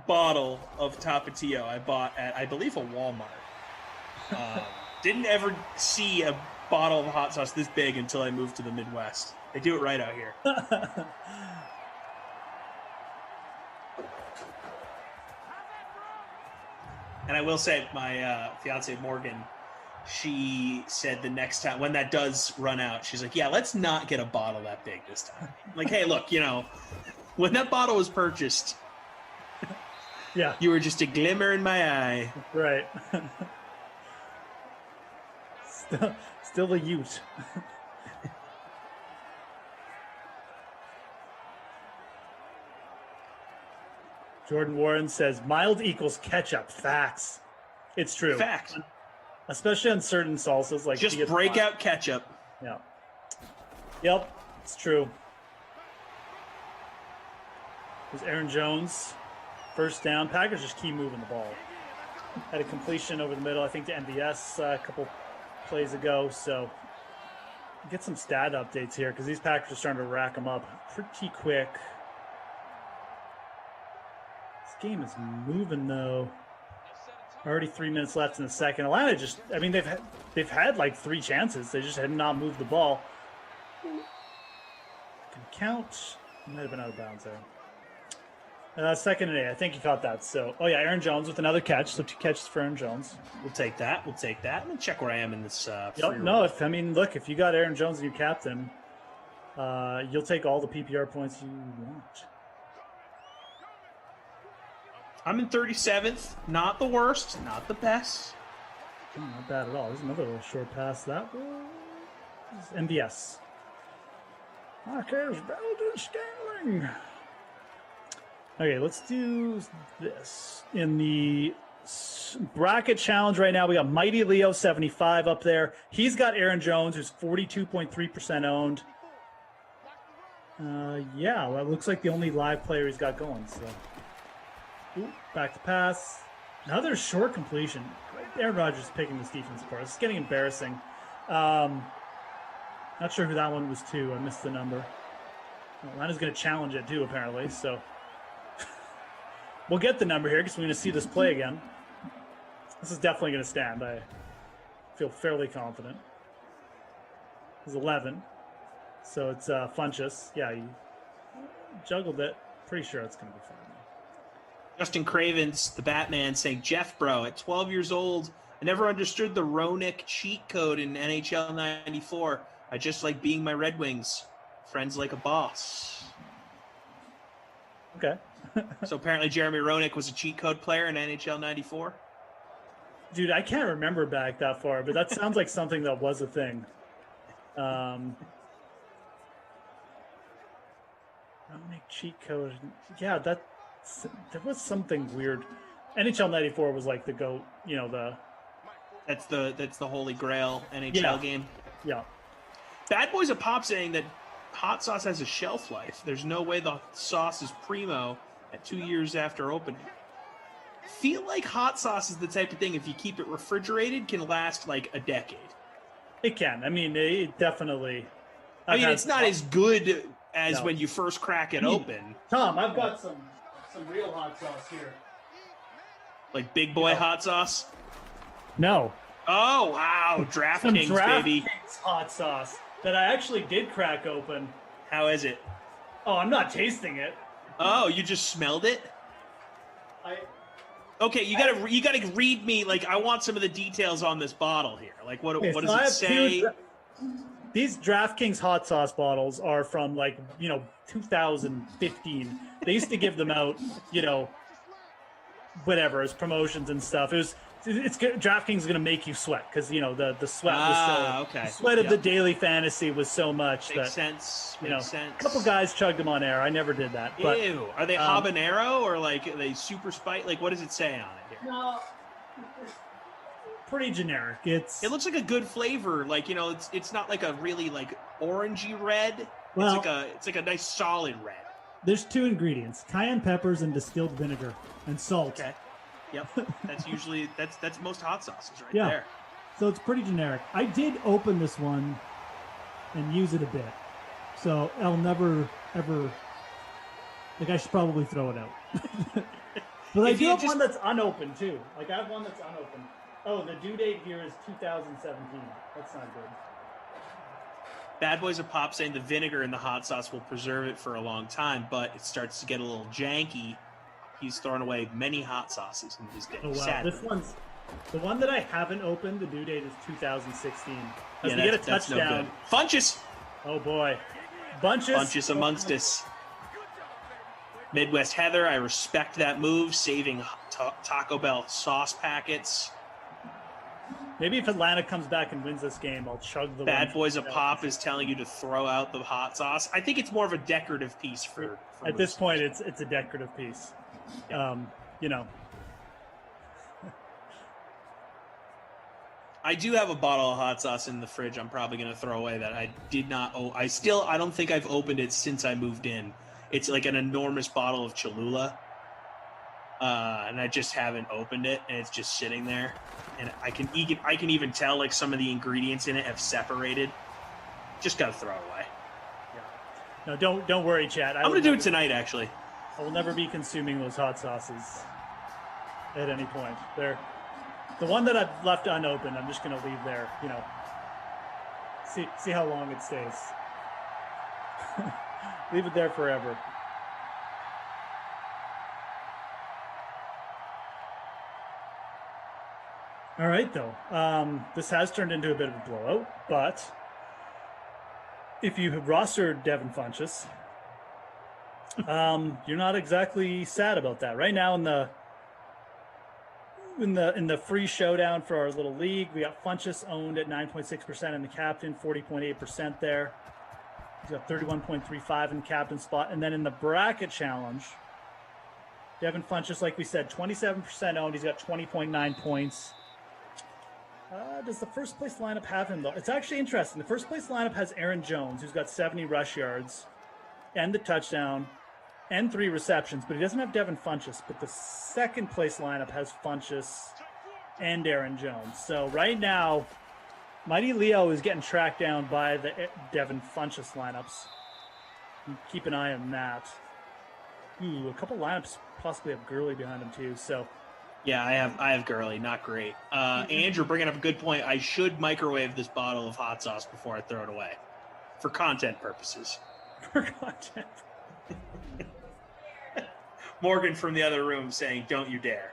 bottle of Tapatio I bought at, I believe, a Walmart. Didn't ever see a bottle of hot sauce this big until I moved to the Midwest. They do it right out here. And I will say, my fiance Morgan, she said the next time when that does run out, she's like, "Yeah, let's not get a bottle that big this time." I'm like, hey, look, when that bottle was purchased, yeah, you were just a glimmer in my eye, right? Still a ute. Jordan Warren says mild equals ketchup. Facts. It's true. Fact. Especially on certain salsas, like just break out ketchup. Yeah. Yep, it's true. There's Aaron Jones, first down. Packers just keep moving the ball. Had a completion over the middle, I think, to MVS a couple plays ago. So get some stat updates here because these Packers are starting to rack them up pretty quick. game is moving though. Already 3 minutes left in the second. Atlanta just, I mean, they've had like 3 chances. They just had not moved the ball. Can count. Might have been out of bounds there. 2nd and 8. I think he caught that. So, oh yeah, Aaron Jones with another catch. So 2 catches for Aaron Jones. We'll take that. We'll take that. Let me check where I am in this. No, look, if you got Aaron Jones as your captain, you'll take all the PPR points you want. I'm in 37th. Not the worst. Not the best. Not bad at all. There's another little short pass. That was MVS. Marquez Belden-Scaling. Okay, let's do this. In the bracket challenge right now, we got Mighty Leo 75 up there. He's got Aaron Jones, who's 42.3% owned. Yeah, well, it looks like the only live player he's got going. So, back to pass. Another short completion. Aaron Rodgers picking this defense apart. It's getting embarrassing. Not sure who that one was to. I missed the number. Atlanta's going to challenge it too, apparently. So we'll get the number here because we're going to see this play again. This is definitely going to stand. I feel fairly confident. It's 11. So it's Funchess. Yeah, you juggled it. Pretty sure it's going to be fine. Justin Cravens, the Batman, saying, Jeff, bro, at 12 years old, I never understood the Roenick cheat code in NHL 94. I just like being my Red Wings. Friends like a boss. Okay. So apparently Jeremy Roenick was a cheat code player in NHL 94? Dude, I can't remember back that far, but that sounds like something that was a thing. Roenick cheat code. Yeah, there was something weird. NHL 94 was like the GOAT, you know, That's the holy grail NHL game. Yeah. Bad Boys of Pop saying that hot sauce has a shelf life. There's no way the sauce is primo at 2 years after opening. Feel like hot sauce is the type of thing, if you keep it refrigerated, can last like a decade. It can. I mean, it definitely. It's not as good as when you first crack it open. Tom, I've got some real hot sauce here. Like big boy hot sauce? No. Oh, wow. DraftKings, baby. DraftKings hot sauce that I actually did crack open. How is it? Oh, I'm not tasting it. Oh, you just smelled it? Okay, you gotta read me. Like, I want some of the details on this bottle here. Like, what does it say? These DraftKings hot sauce bottles are from 2015. They used to give them out, whatever, as promotions and stuff. It's DraftKings is going to make you sweat because the sweat was okay. The sweat of the daily fantasy was so much Makes sense. Makes sense. A couple guys chugged them on air. I never did that. But, ew. Are they habanero or are they super spicy? Like, what does it say on it here? No. Pretty generic. It looks like a good flavor. Like, it's not like a really orangey red. Well, it's like a nice solid red. There's 2 ingredients: cayenne peppers and distilled vinegar and salt. Okay. Yep. That's usually that's most hot sauces right Yeah. there. So it's pretty generic. I did open this one and use it a bit. So I'll never ever I should probably throw it out. But I do have one that's unopened too. I have one that's unopened. Oh, the due date here is 2017. That's not good. Bad Boys of Pop saying the vinegar in the hot sauce will preserve it for a long time, but it starts to get a little janky. He's thrown away many hot sauces in his day. Oh, wow. Sadly. This one's the one that I haven't opened. The due date is 2016. As Yeah, we get a that's no touchdown. good. Funches! Oh, boy. Bunches amongst us. Midwest Heather, I respect that move, saving Taco Bell sauce packets. Maybe if Atlanta comes back and wins this game, I'll chug the Bad Boys of Pop is telling you to throw out the hot sauce. I think it's more of a decorative piece for At this point, it's a decorative piece. I do have a bottle of hot sauce in the fridge I'm probably going to throw away that I did not I don't think I've opened it since I moved in. It's like an enormous bottle of Cholula. And I just haven't opened it, and it's just sitting there. And I can even tell some of the ingredients in it have separated. Just got to throw it away. No, don't worry, Chad. I'm going to do it tonight, actually. I will never be consuming those hot sauces at any point. They're the one that I've left unopened. I'm just going to leave there. See how long it stays. Leave it there forever. All right, though. This has turned into a bit of a blowout, but if you have rostered Devin Funchess, you're not exactly sad about that. Right now in the free showdown for our little league, we got Funchess owned at 9.6% in the captain, 40.8% there. He's got 31.35 in the captain spot. And then in the bracket challenge, Devin Funchess, like we said, 27% owned. He's got 20.9 points. Does the first place lineup have him, though? It's actually interesting. The first place lineup has Aaron Jones, who's got 70 rush yards and the touchdown and 3 receptions, but he doesn't have Devin Funchess. But the second place lineup has Funchess and Aaron Jones. So right now, Mighty Leo is getting tracked down by the Devin Funchess lineups. Keep an eye on that. Ooh, a couple lineups possibly have Gurley behind him too. So. Yeah, I have Gurley. Not great. Andrew bringing up a good point. I should microwave this bottle of hot sauce before I throw it away, for content purposes. For content. Morgan from the other room saying, "Don't you dare."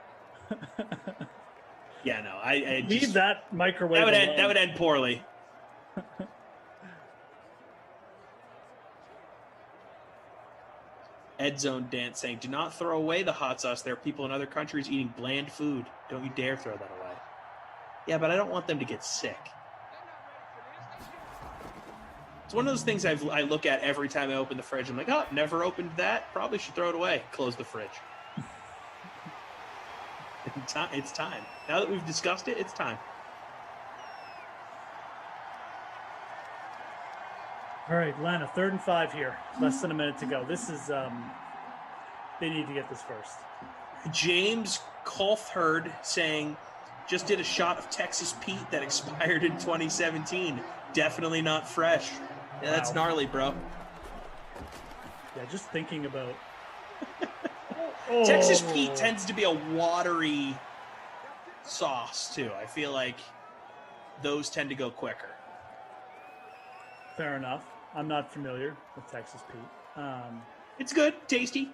Yeah, no, I leave just, that microwave. That would end poorly. Ed Zone Dance saying, "Do not throw away the hot sauce. There are people in other countries eating bland food. Don't you dare throw that away." Yeah, but I don't want them to get sick. It's one of those things I look at every time I open the fridge. I'm like, oh, never opened that. Probably should throw it away. Close the fridge. It's time. Now that we've discussed it, it's time. All right, Lana, 3rd and 5 here. Less than a minute to go. This is, they need to get this first. James Colfherd saying, just did a shot of Texas Pete that expired in 2017. Definitely not fresh. Yeah, that's gnarly, bro. Yeah, just thinking about... Texas Pete tends to be a watery sauce, too. I feel like those tend to go quicker. Fair enough. I'm not familiar with Texas Pete. It's good, tasty.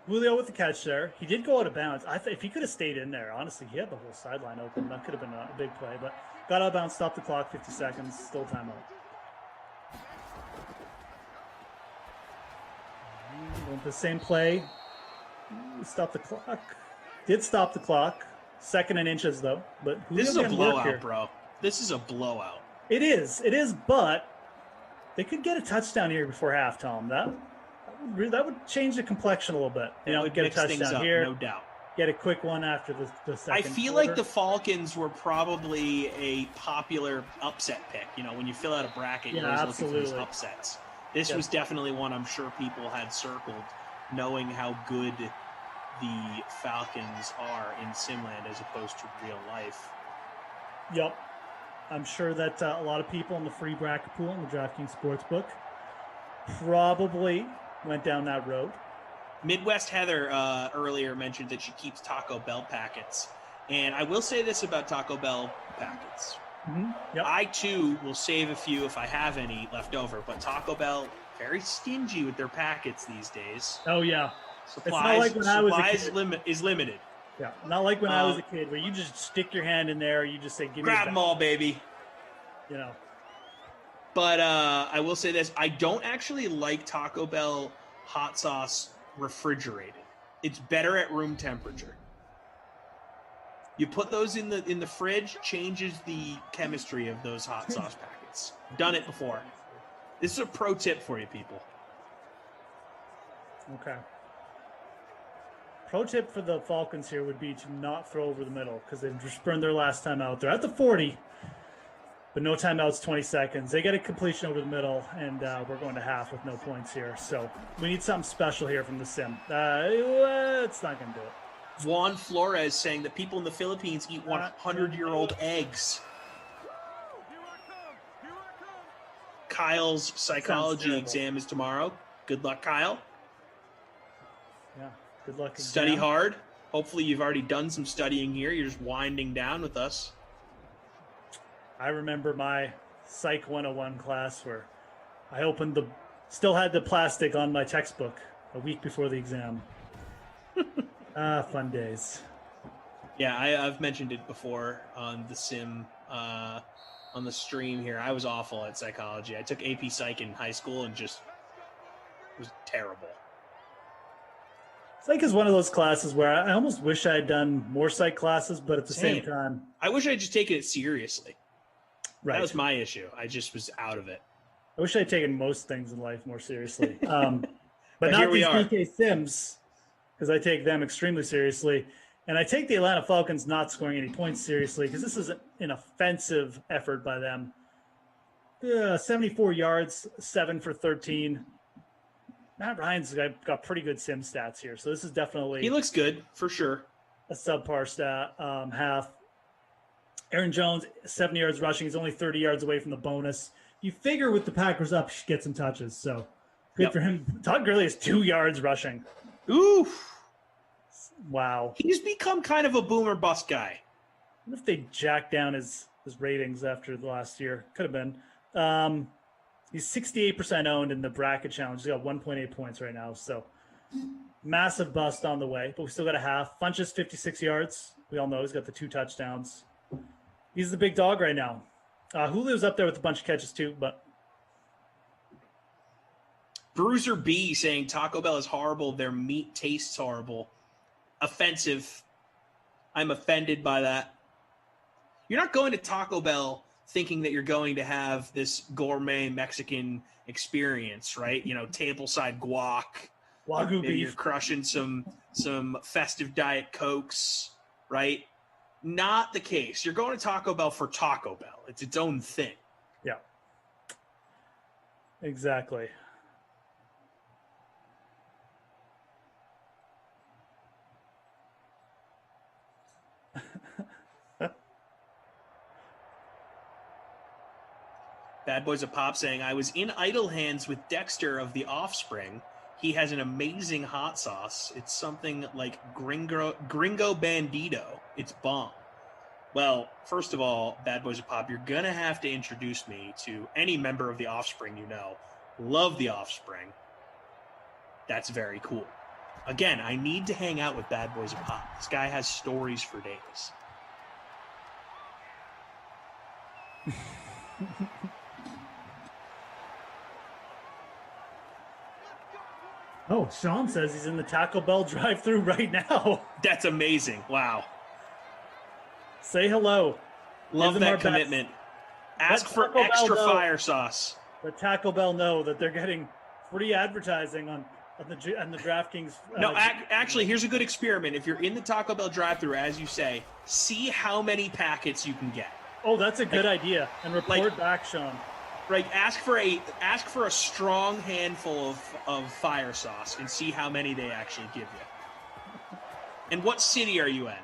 Julio with the catch there. He did go out of bounds. If he could have stayed in there, honestly, he had the whole sideline open. That could have been a big play, but got out of bounds, stopped the clock, 50 seconds, still timeout. Went the same play. Stop the clock. Did stop the clock. 2nd and inches, though. But this is a blowout, bro. This is a blowout. It is, but they could get a touchdown here before halftime. That would change the complexion a little bit. Get a touchdown here, no doubt. Get a quick one after the second. I feel like the Falcons were probably a popular upset pick. When you fill out a bracket, you're always looking for these upsets. This was definitely one I'm sure people had circled, knowing how good the Falcons are in Simland as opposed to real life. Yep. I'm sure that a lot of people in the free bracket pool in the DraftKings Sportsbook probably went down that road. Midwest Heather earlier mentioned that she keeps Taco Bell packets. And I will say this about Taco Bell packets. Mm-hmm. Yep. I, too, will save a few if I have any left over. But Taco Bell, very stingy with their packets these days. Oh, yeah. Supplies is limited. Yeah, not like when I was a kid where you just stick your hand in there, you just say, give me grab them all, baby. But I will say this. I don't actually like Taco Bell hot sauce refrigerated. It's better at room temperature. You put those in the fridge, changes the chemistry of those hot sauce packets. Done it before. This is a pro tip for you people. Okay. Pro tip for the Falcons here would be to not throw over the middle because they've just burned their last time out. They're at the 40, but no timeouts, 20 seconds. They get a completion over the middle, and we're going to half with no points here. So we need something special here from the sim. It's not going to do it. Juan Flores saying that people in the Philippines eat 100-year-old eggs. Kyle's psychology exam is tomorrow. Good luck, Kyle. Yeah, good luck. Study again. hard. Hopefully you've already done some studying here. You're just winding down with us. I remember my Psych 101 class where I still had the plastic on my textbook a week before the exam. Fun days. Yeah, I've mentioned it before on the sim, on the stream here. I was awful at psychology. I took AP Psych in high school and just was terrible. Psych is one of those classes where I almost wish I had done more psych classes, but at the same time, I wish I had just taken it seriously. Right. That was my issue. I just was out of it. I wish I'd taken most things in life more seriously. But here not we these are. DK Sims, because I take them extremely seriously. And I take the Atlanta Falcons not scoring any points seriously, because this is an offensive effort by them. 74 yards, 7 for 13. Matt Ryan's got pretty good sim stats here, so this is definitely... He looks good, for sure. A subpar stat half. Aaron Jones, 70 yards rushing. He's only 30 yards away from the bonus. You figure with the Packers up, he should get some touches, so good for him. Todd Gurley has 2 yards rushing. Oof. Wow. He's become kind of a boomer bust guy. What if they jacked down his ratings after the last year? Could have been. He's 68% owned in the bracket challenge. He's got 1.8 points right now. So massive bust on the way, but we still got a half. Funches 56 yards. We all know he's got the 2 touchdowns. He's the big dog right now. Julio's up there with a bunch of catches too, but. Bruiser B saying Taco Bell is horrible. Their meat tastes horrible. Offensive. I'm offended by that. You're not going to Taco Bell thinking that you're going to have this gourmet Mexican experience, right? You know, tableside guac. Wagyu Maybe beef. you're crushing some festive Diet Cokes, right? Not the case. You're going to Taco Bell for Taco Bell. It's its own thing. Yeah. Exactly. Bad Boys of Pop saying, I was in idle hands with Dexter of The Offspring. He has an amazing hot sauce. It's something like Gringo Bandito. It's bomb. Well, first of all, Bad Boys of Pop, you're going to have to introduce me to any member of The Offspring you know. Love The Offspring. That's very cool. Again, I need to hang out with Bad Boys of Pop. This guy has stories for days. Oh, Sean says he's in the Taco Bell drive-thru right now. That's amazing. Wow. Say hello. Love Give them our that best. commitment. Ask Let for Taco Bell extra know- fire sauce. Let Taco Bell know that they're getting free advertising on the DraftKings. No, actually, here's a good experiment. If you're in the Taco Bell drive-thru, as you say, see how many packets you can get. Oh, that's a good idea. And report back, Sean. Right, ask for a strong handful of fire sauce and see how many they actually give you. And what city are you in?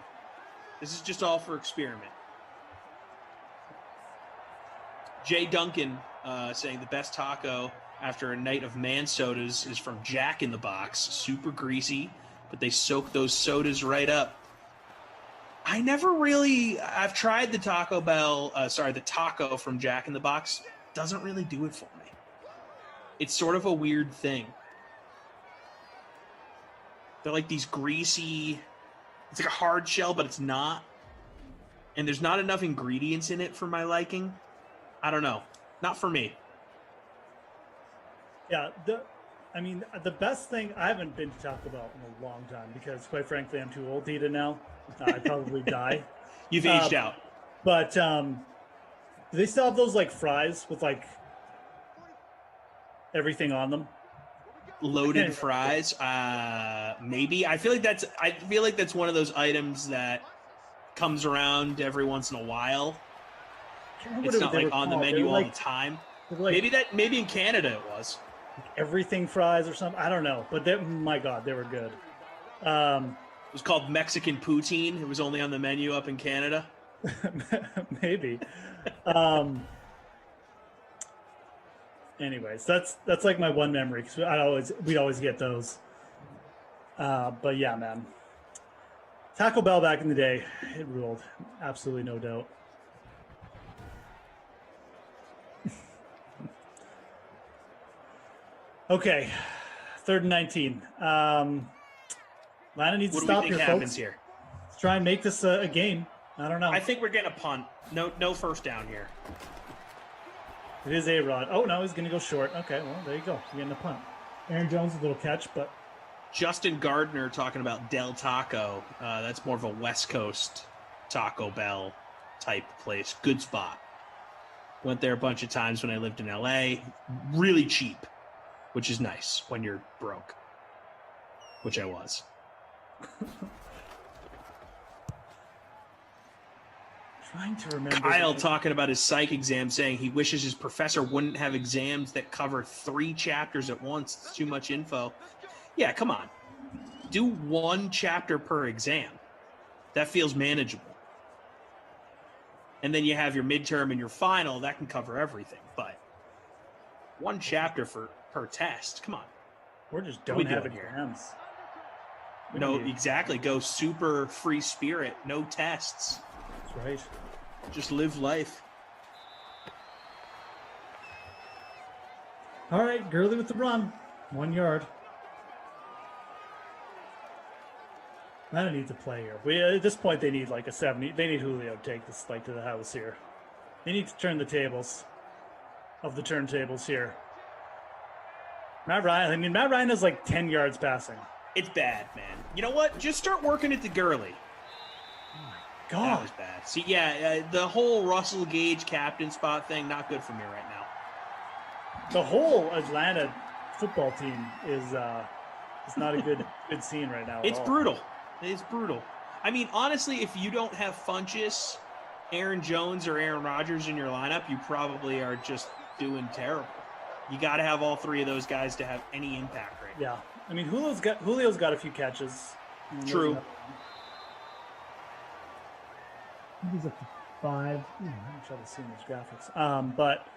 This is just all for experiment. Jay Duncan saying the best taco after a night of man sodas is from Jack in the Box. Super greasy, but they soak those sodas right up. I've tried the Taco Bell, the taco from Jack in the Box. Doesn't really do it for me. It's sort of a weird thing. They're like these greasy, it's like a hard shell, but it's not. And there's not enough ingredients in it for my liking. I don't know. Not for me. Yeah, the best thing, I haven't been to Taco Bell in a long time because, quite frankly, I'm too old to eat it now. I'd probably die. You've aged out. But do they still have those like fries with like everything on them? Loaded fries? Maybe. I feel like that's one of those items that comes around every once in a while. It's not like on the menu all the time. Maybe in Canada it was. Everything fries or something. I don't know, but my God, they were good. It was called Mexican poutine. It was only on the menu up in Canada. Maybe. Anyways, that's like my one memory because we'd always get those. But yeah, man, Taco Bell back in the day, it ruled. Absolutely no doubt. Okay, 3rd and 19. Atlanta needs to stop here, folks. Here? Let's try and make this a game. I don't know. I think we're getting a punt. No first down here. It is A-Rod. Oh, no, he's going to go short. Okay, well, there you go. You're getting a punt. Aaron Jones, a little catch, but... Justin Gardner talking about Del Taco. That's more of a West Coast Taco Bell type place. Good spot. Went there a bunch of times when I lived in L.A. Really cheap, which is nice when you're broke, which I was. Trying to remember. Kyle talking about his psych exam, saying he wishes his professor wouldn't have exams that cover 3 chapters at once. It's too much info. Yeah, come on. Do 1 chapter per exam. That feels manageable. And then you have your midterm and your final. That can cover everything. But 1 chapter per test. Come on. Or just don't have exams. No, exactly. Go super free spirit. No tests. That's right. Just live life. All right, Gurley with the run. 1 yard. I don't need to play here. At this point, they need like a 70. They need Julio to take this like to the house here. They need to turn the tables of the turntables here. Matt Ryan has like 10 yards passing. It's bad, man. You know what? Just start working at the Gurley. God. That was bad. See, the whole Russell Gage captain spot thing, not good for me right now. The whole Atlanta football team is not a good scene right now. It's brutal. It's brutal. I mean, honestly, if you don't have Funchess, Aaron Jones, or Aaron Rodgers in your lineup, you probably are just doing terrible. You got to have all 3 of those guys to have any impact right now. Yeah. I mean, Julio's got a few catches. True. He's up to 5. I'm trying to see in these graphics. But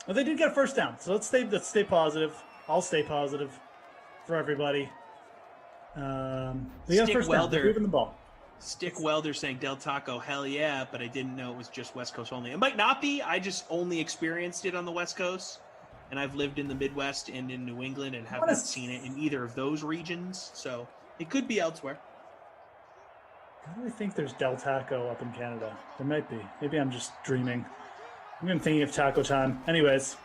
they did get a first down, so let's stay positive. I'll stay positive for everybody. They got first down. They're moving the ball. Stick Welder saying Del Taco, hell yeah, but I didn't know it was just West Coast only. It might not be. I just only experienced it on the West Coast, and I've lived in the Midwest and in New England and have not seen it in either of those regions, so it could be elsewhere. I really think there's Del Taco up in Canada. There might be. Maybe I'm just dreaming. I'm even thinking of taco time. Anyways.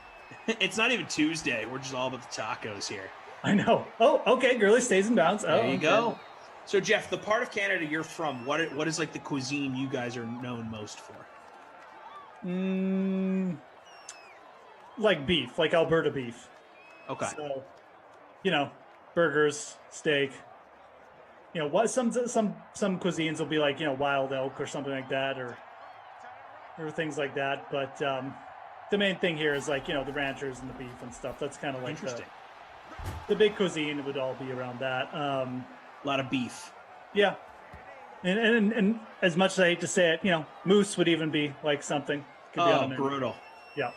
It's not even Tuesday. We're just all about the tacos here. I know. Oh, okay. Gurley stays in bounds. There you go. So, Jeff, the part of Canada you're from, what is like the cuisine you guys are known most for? Like beef, like Alberta beef. Okay. So, burgers, steak. What some cuisines will be like, wild elk or something like that, or things like that. But the main thing here is like, the ranchers and the beef and stuff. That's kind of like the big cuisine would all be around that. A lot of beef. Yeah. And as much as I hate to say it, moose would even be like something. Could be on the menu. Brutal. Yeah.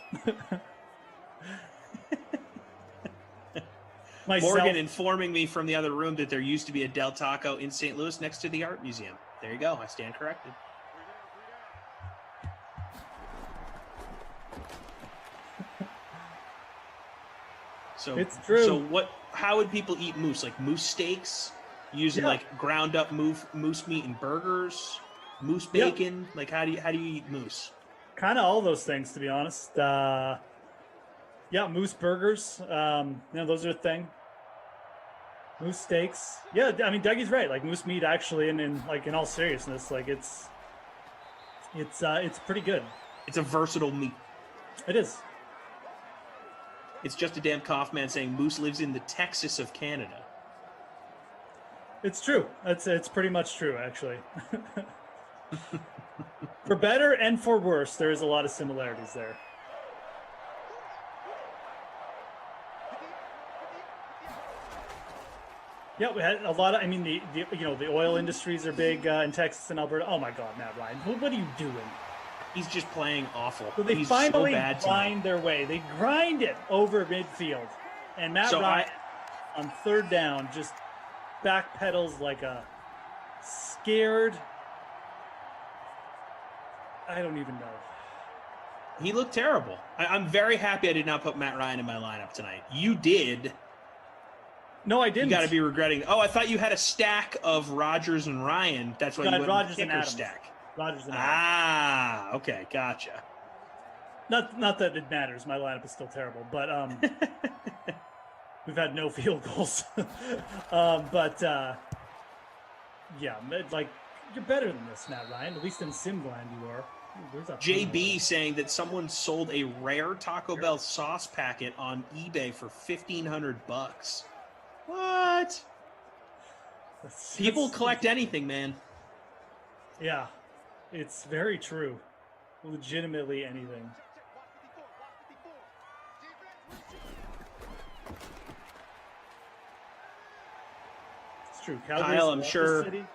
Morgan informing me from the other room that there used to be a Del Taco in St. Louis next to the art museum. There you go. I stand corrected. So it's true. So how would people eat moose? Like moose steaks, using like ground up moose meat in burgers, moose bacon. Like how do you eat moose? Kind of all those things, to be honest. Moose burgers. Those are a thing. Moose steaks. Yeah, I mean Dougie's right. Like moose meat, actually, and in all seriousness, like it's pretty good. It's a versatile meat. It is. It's just a damn Kaufman saying Moose lives in the Texas of Canada. It's true. It's pretty much true, actually. For better and for worse, there is a lot of similarities there. Yeah, we had a lot of. I mean, the oil industries are big in Texas and Alberta. Oh my God, Matt Ryan, what are you doing? He's just playing awful. So they He's finally so bad grind their way. They grind it over midfield. And Matt Ryan on third down just backpedals like a scared. I don't even know. He looked terrible. I'm very happy I did not put Matt Ryan in my lineup tonight. You did. No, I didn't. You got to be regretting. Oh, I thought you had a stack of Rodgers and Ryan. That's why you went Rodgers with the and kicker Adams. stack. Rodgers and Adams. Okay, gotcha. Not that it matters. My lineup is still terrible, but we've had no field goals. Yeah, like you're better than this, Matt Ryan. At least in Simland you are. JB saying that someone sold a rare Taco Bell sauce packet on eBay for $1,500. What? People collect anything, man. Yeah, it's very true. Legitimately anything. It's true. Kyle, I'm sure Calgary's...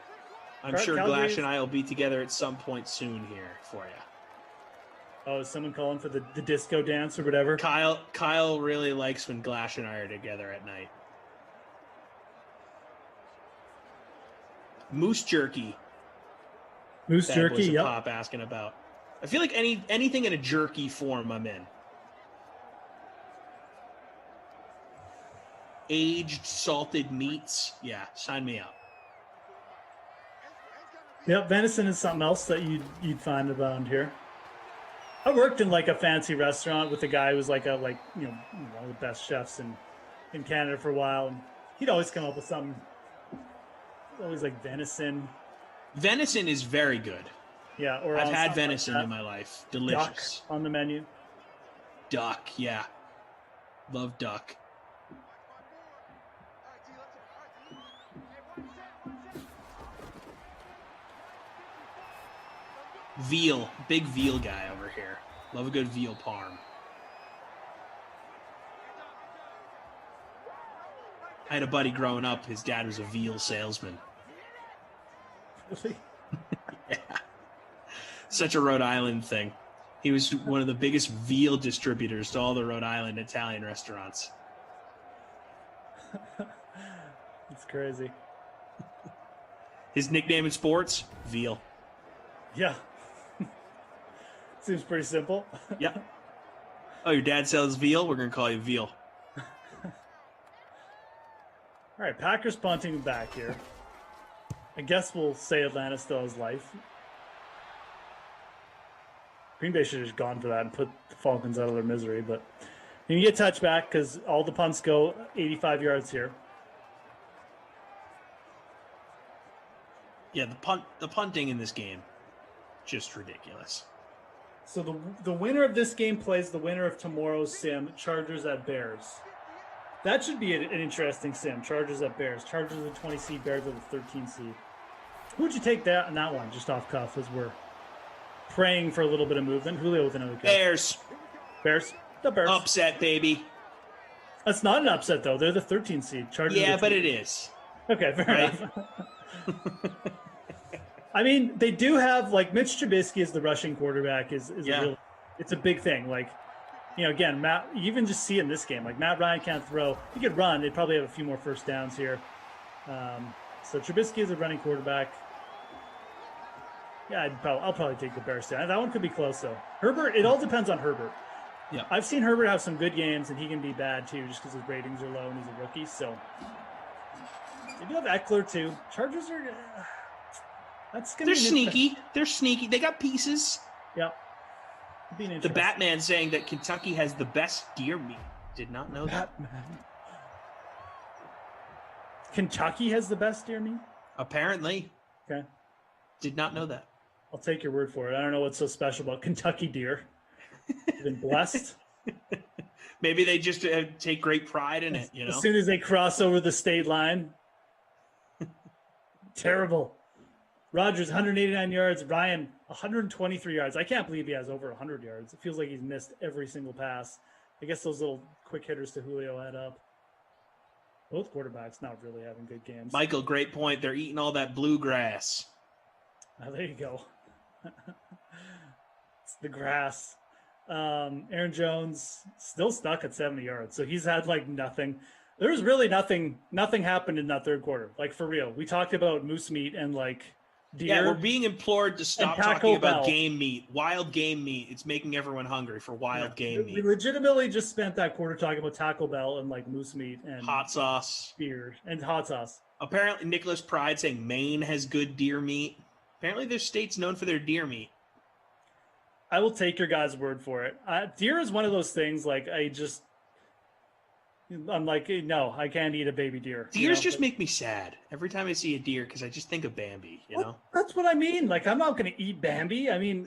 Glash and I will be together at some point soon here for you. Oh, is someone calling for the disco dance or whatever? Kyle really likes when Glash and I are together at night. Moose jerky. Moose Bad jerky, Boys of yep. Pop asking about. I feel like anything in a jerky form I'm in. Aged salted meats. Yeah, sign me up. Yep, venison is something else that you'd find around here. I worked in like a fancy restaurant with a guy who was one of the best chefs in Canada for a while, and he'd always come up with something. Always like venison. Venison is very good. Yeah, or I've had venison in my life. Delicious. Duck on the menu. Duck, yeah. Love duck. Veal. Big veal guy over here. Love a good veal parm. I had a buddy growing up. His dad was a veal salesman. Really? Yeah. Such a Rhode Island thing. He was one of the biggest veal distributors to all the Rhode Island Italian restaurants. It's crazy. His nickname in sports? Veal. Yeah. Seems pretty simple. Yeah. Oh, your dad sells veal? We're going to call you Veal. All right, Packers punting back here. I guess we'll say Atlanta still has life. Green Bay should have just gone for that and put the Falcons out of their misery, but you can get touchback because all the punts go 85 yards here. Yeah, the punting in this game, just ridiculous. So the winner of this game plays the winner of tomorrow's sim, Chargers at Bears. That should be an interesting sim, Chargers at Bears. Chargers are the 20 seed, Bears are the 13 seed. Who would you take that on that one, just off cuff, as we're praying for a little bit of movement? Julio with another guy. Bears. Bears. The Bears. Upset, baby. That's not an upset, though. They're the 13 seed. Chargers. Yeah, but it is. Okay, fair enough. I mean, they do have, like, Mitch Trubisky as the rushing quarterback is it's a big thing. Like, again, Matt, you even just see in this game, like, Matt Ryan can't throw. He could run. They'd probably have a few more first downs here. So Trubisky is a running quarterback. Yeah, I'll probably take the Bears down. That one could be close, though. Herbert, it all depends on Herbert. Yeah, I've seen Herbert have some good games, and he can be bad, too, just because his ratings are low and he's a rookie. So they do have Eckler, too. Chargers are... They're sneaky. They're sneaky. They got pieces. Yep. The Batman saying that Kentucky has the best deer meat. Did not know that. Kentucky has the best deer meat? Apparently. Okay. Did not know that. I'll take your word for it. I don't know what's so special about Kentucky deer. You've been blessed. Maybe they just take great pride in it, As soon as they cross over the state line. Terrible. Rodgers, 189 yards. Ryan, 123 yards. I can't believe he has over 100 yards. It feels like he's missed every single pass. I guess those little quick hitters to Julio add up. Both quarterbacks not really having good games. Michael, great point. They're eating all that bluegrass. Oh, there you go. It's the grass. Aaron Jones still stuck at 70 yards, so he's had like nothing. There's really nothing happened in that third quarter. Like, for real. We talked about moose meat and like deer. Yeah, we're being implored to stop Taco talking about Bell. game meat, wild game meat. It's making everyone hungry for wild game We meat. legitimately just spent that quarter talking about Taco Bell and like moose meat and Hot sauce. beer and hot sauce. Apparently, Nicholas Pride saying Maine has good deer meat. Apparently, there's states known for their deer meat. I will take your guys' word for it. Deer is one of those things. Like, I'm like, no, I can't eat a baby deer. Deers just make me sad every time I see a deer because I just think of Bambi. You know, that's what I mean. Like, I'm not going to eat Bambi. I mean,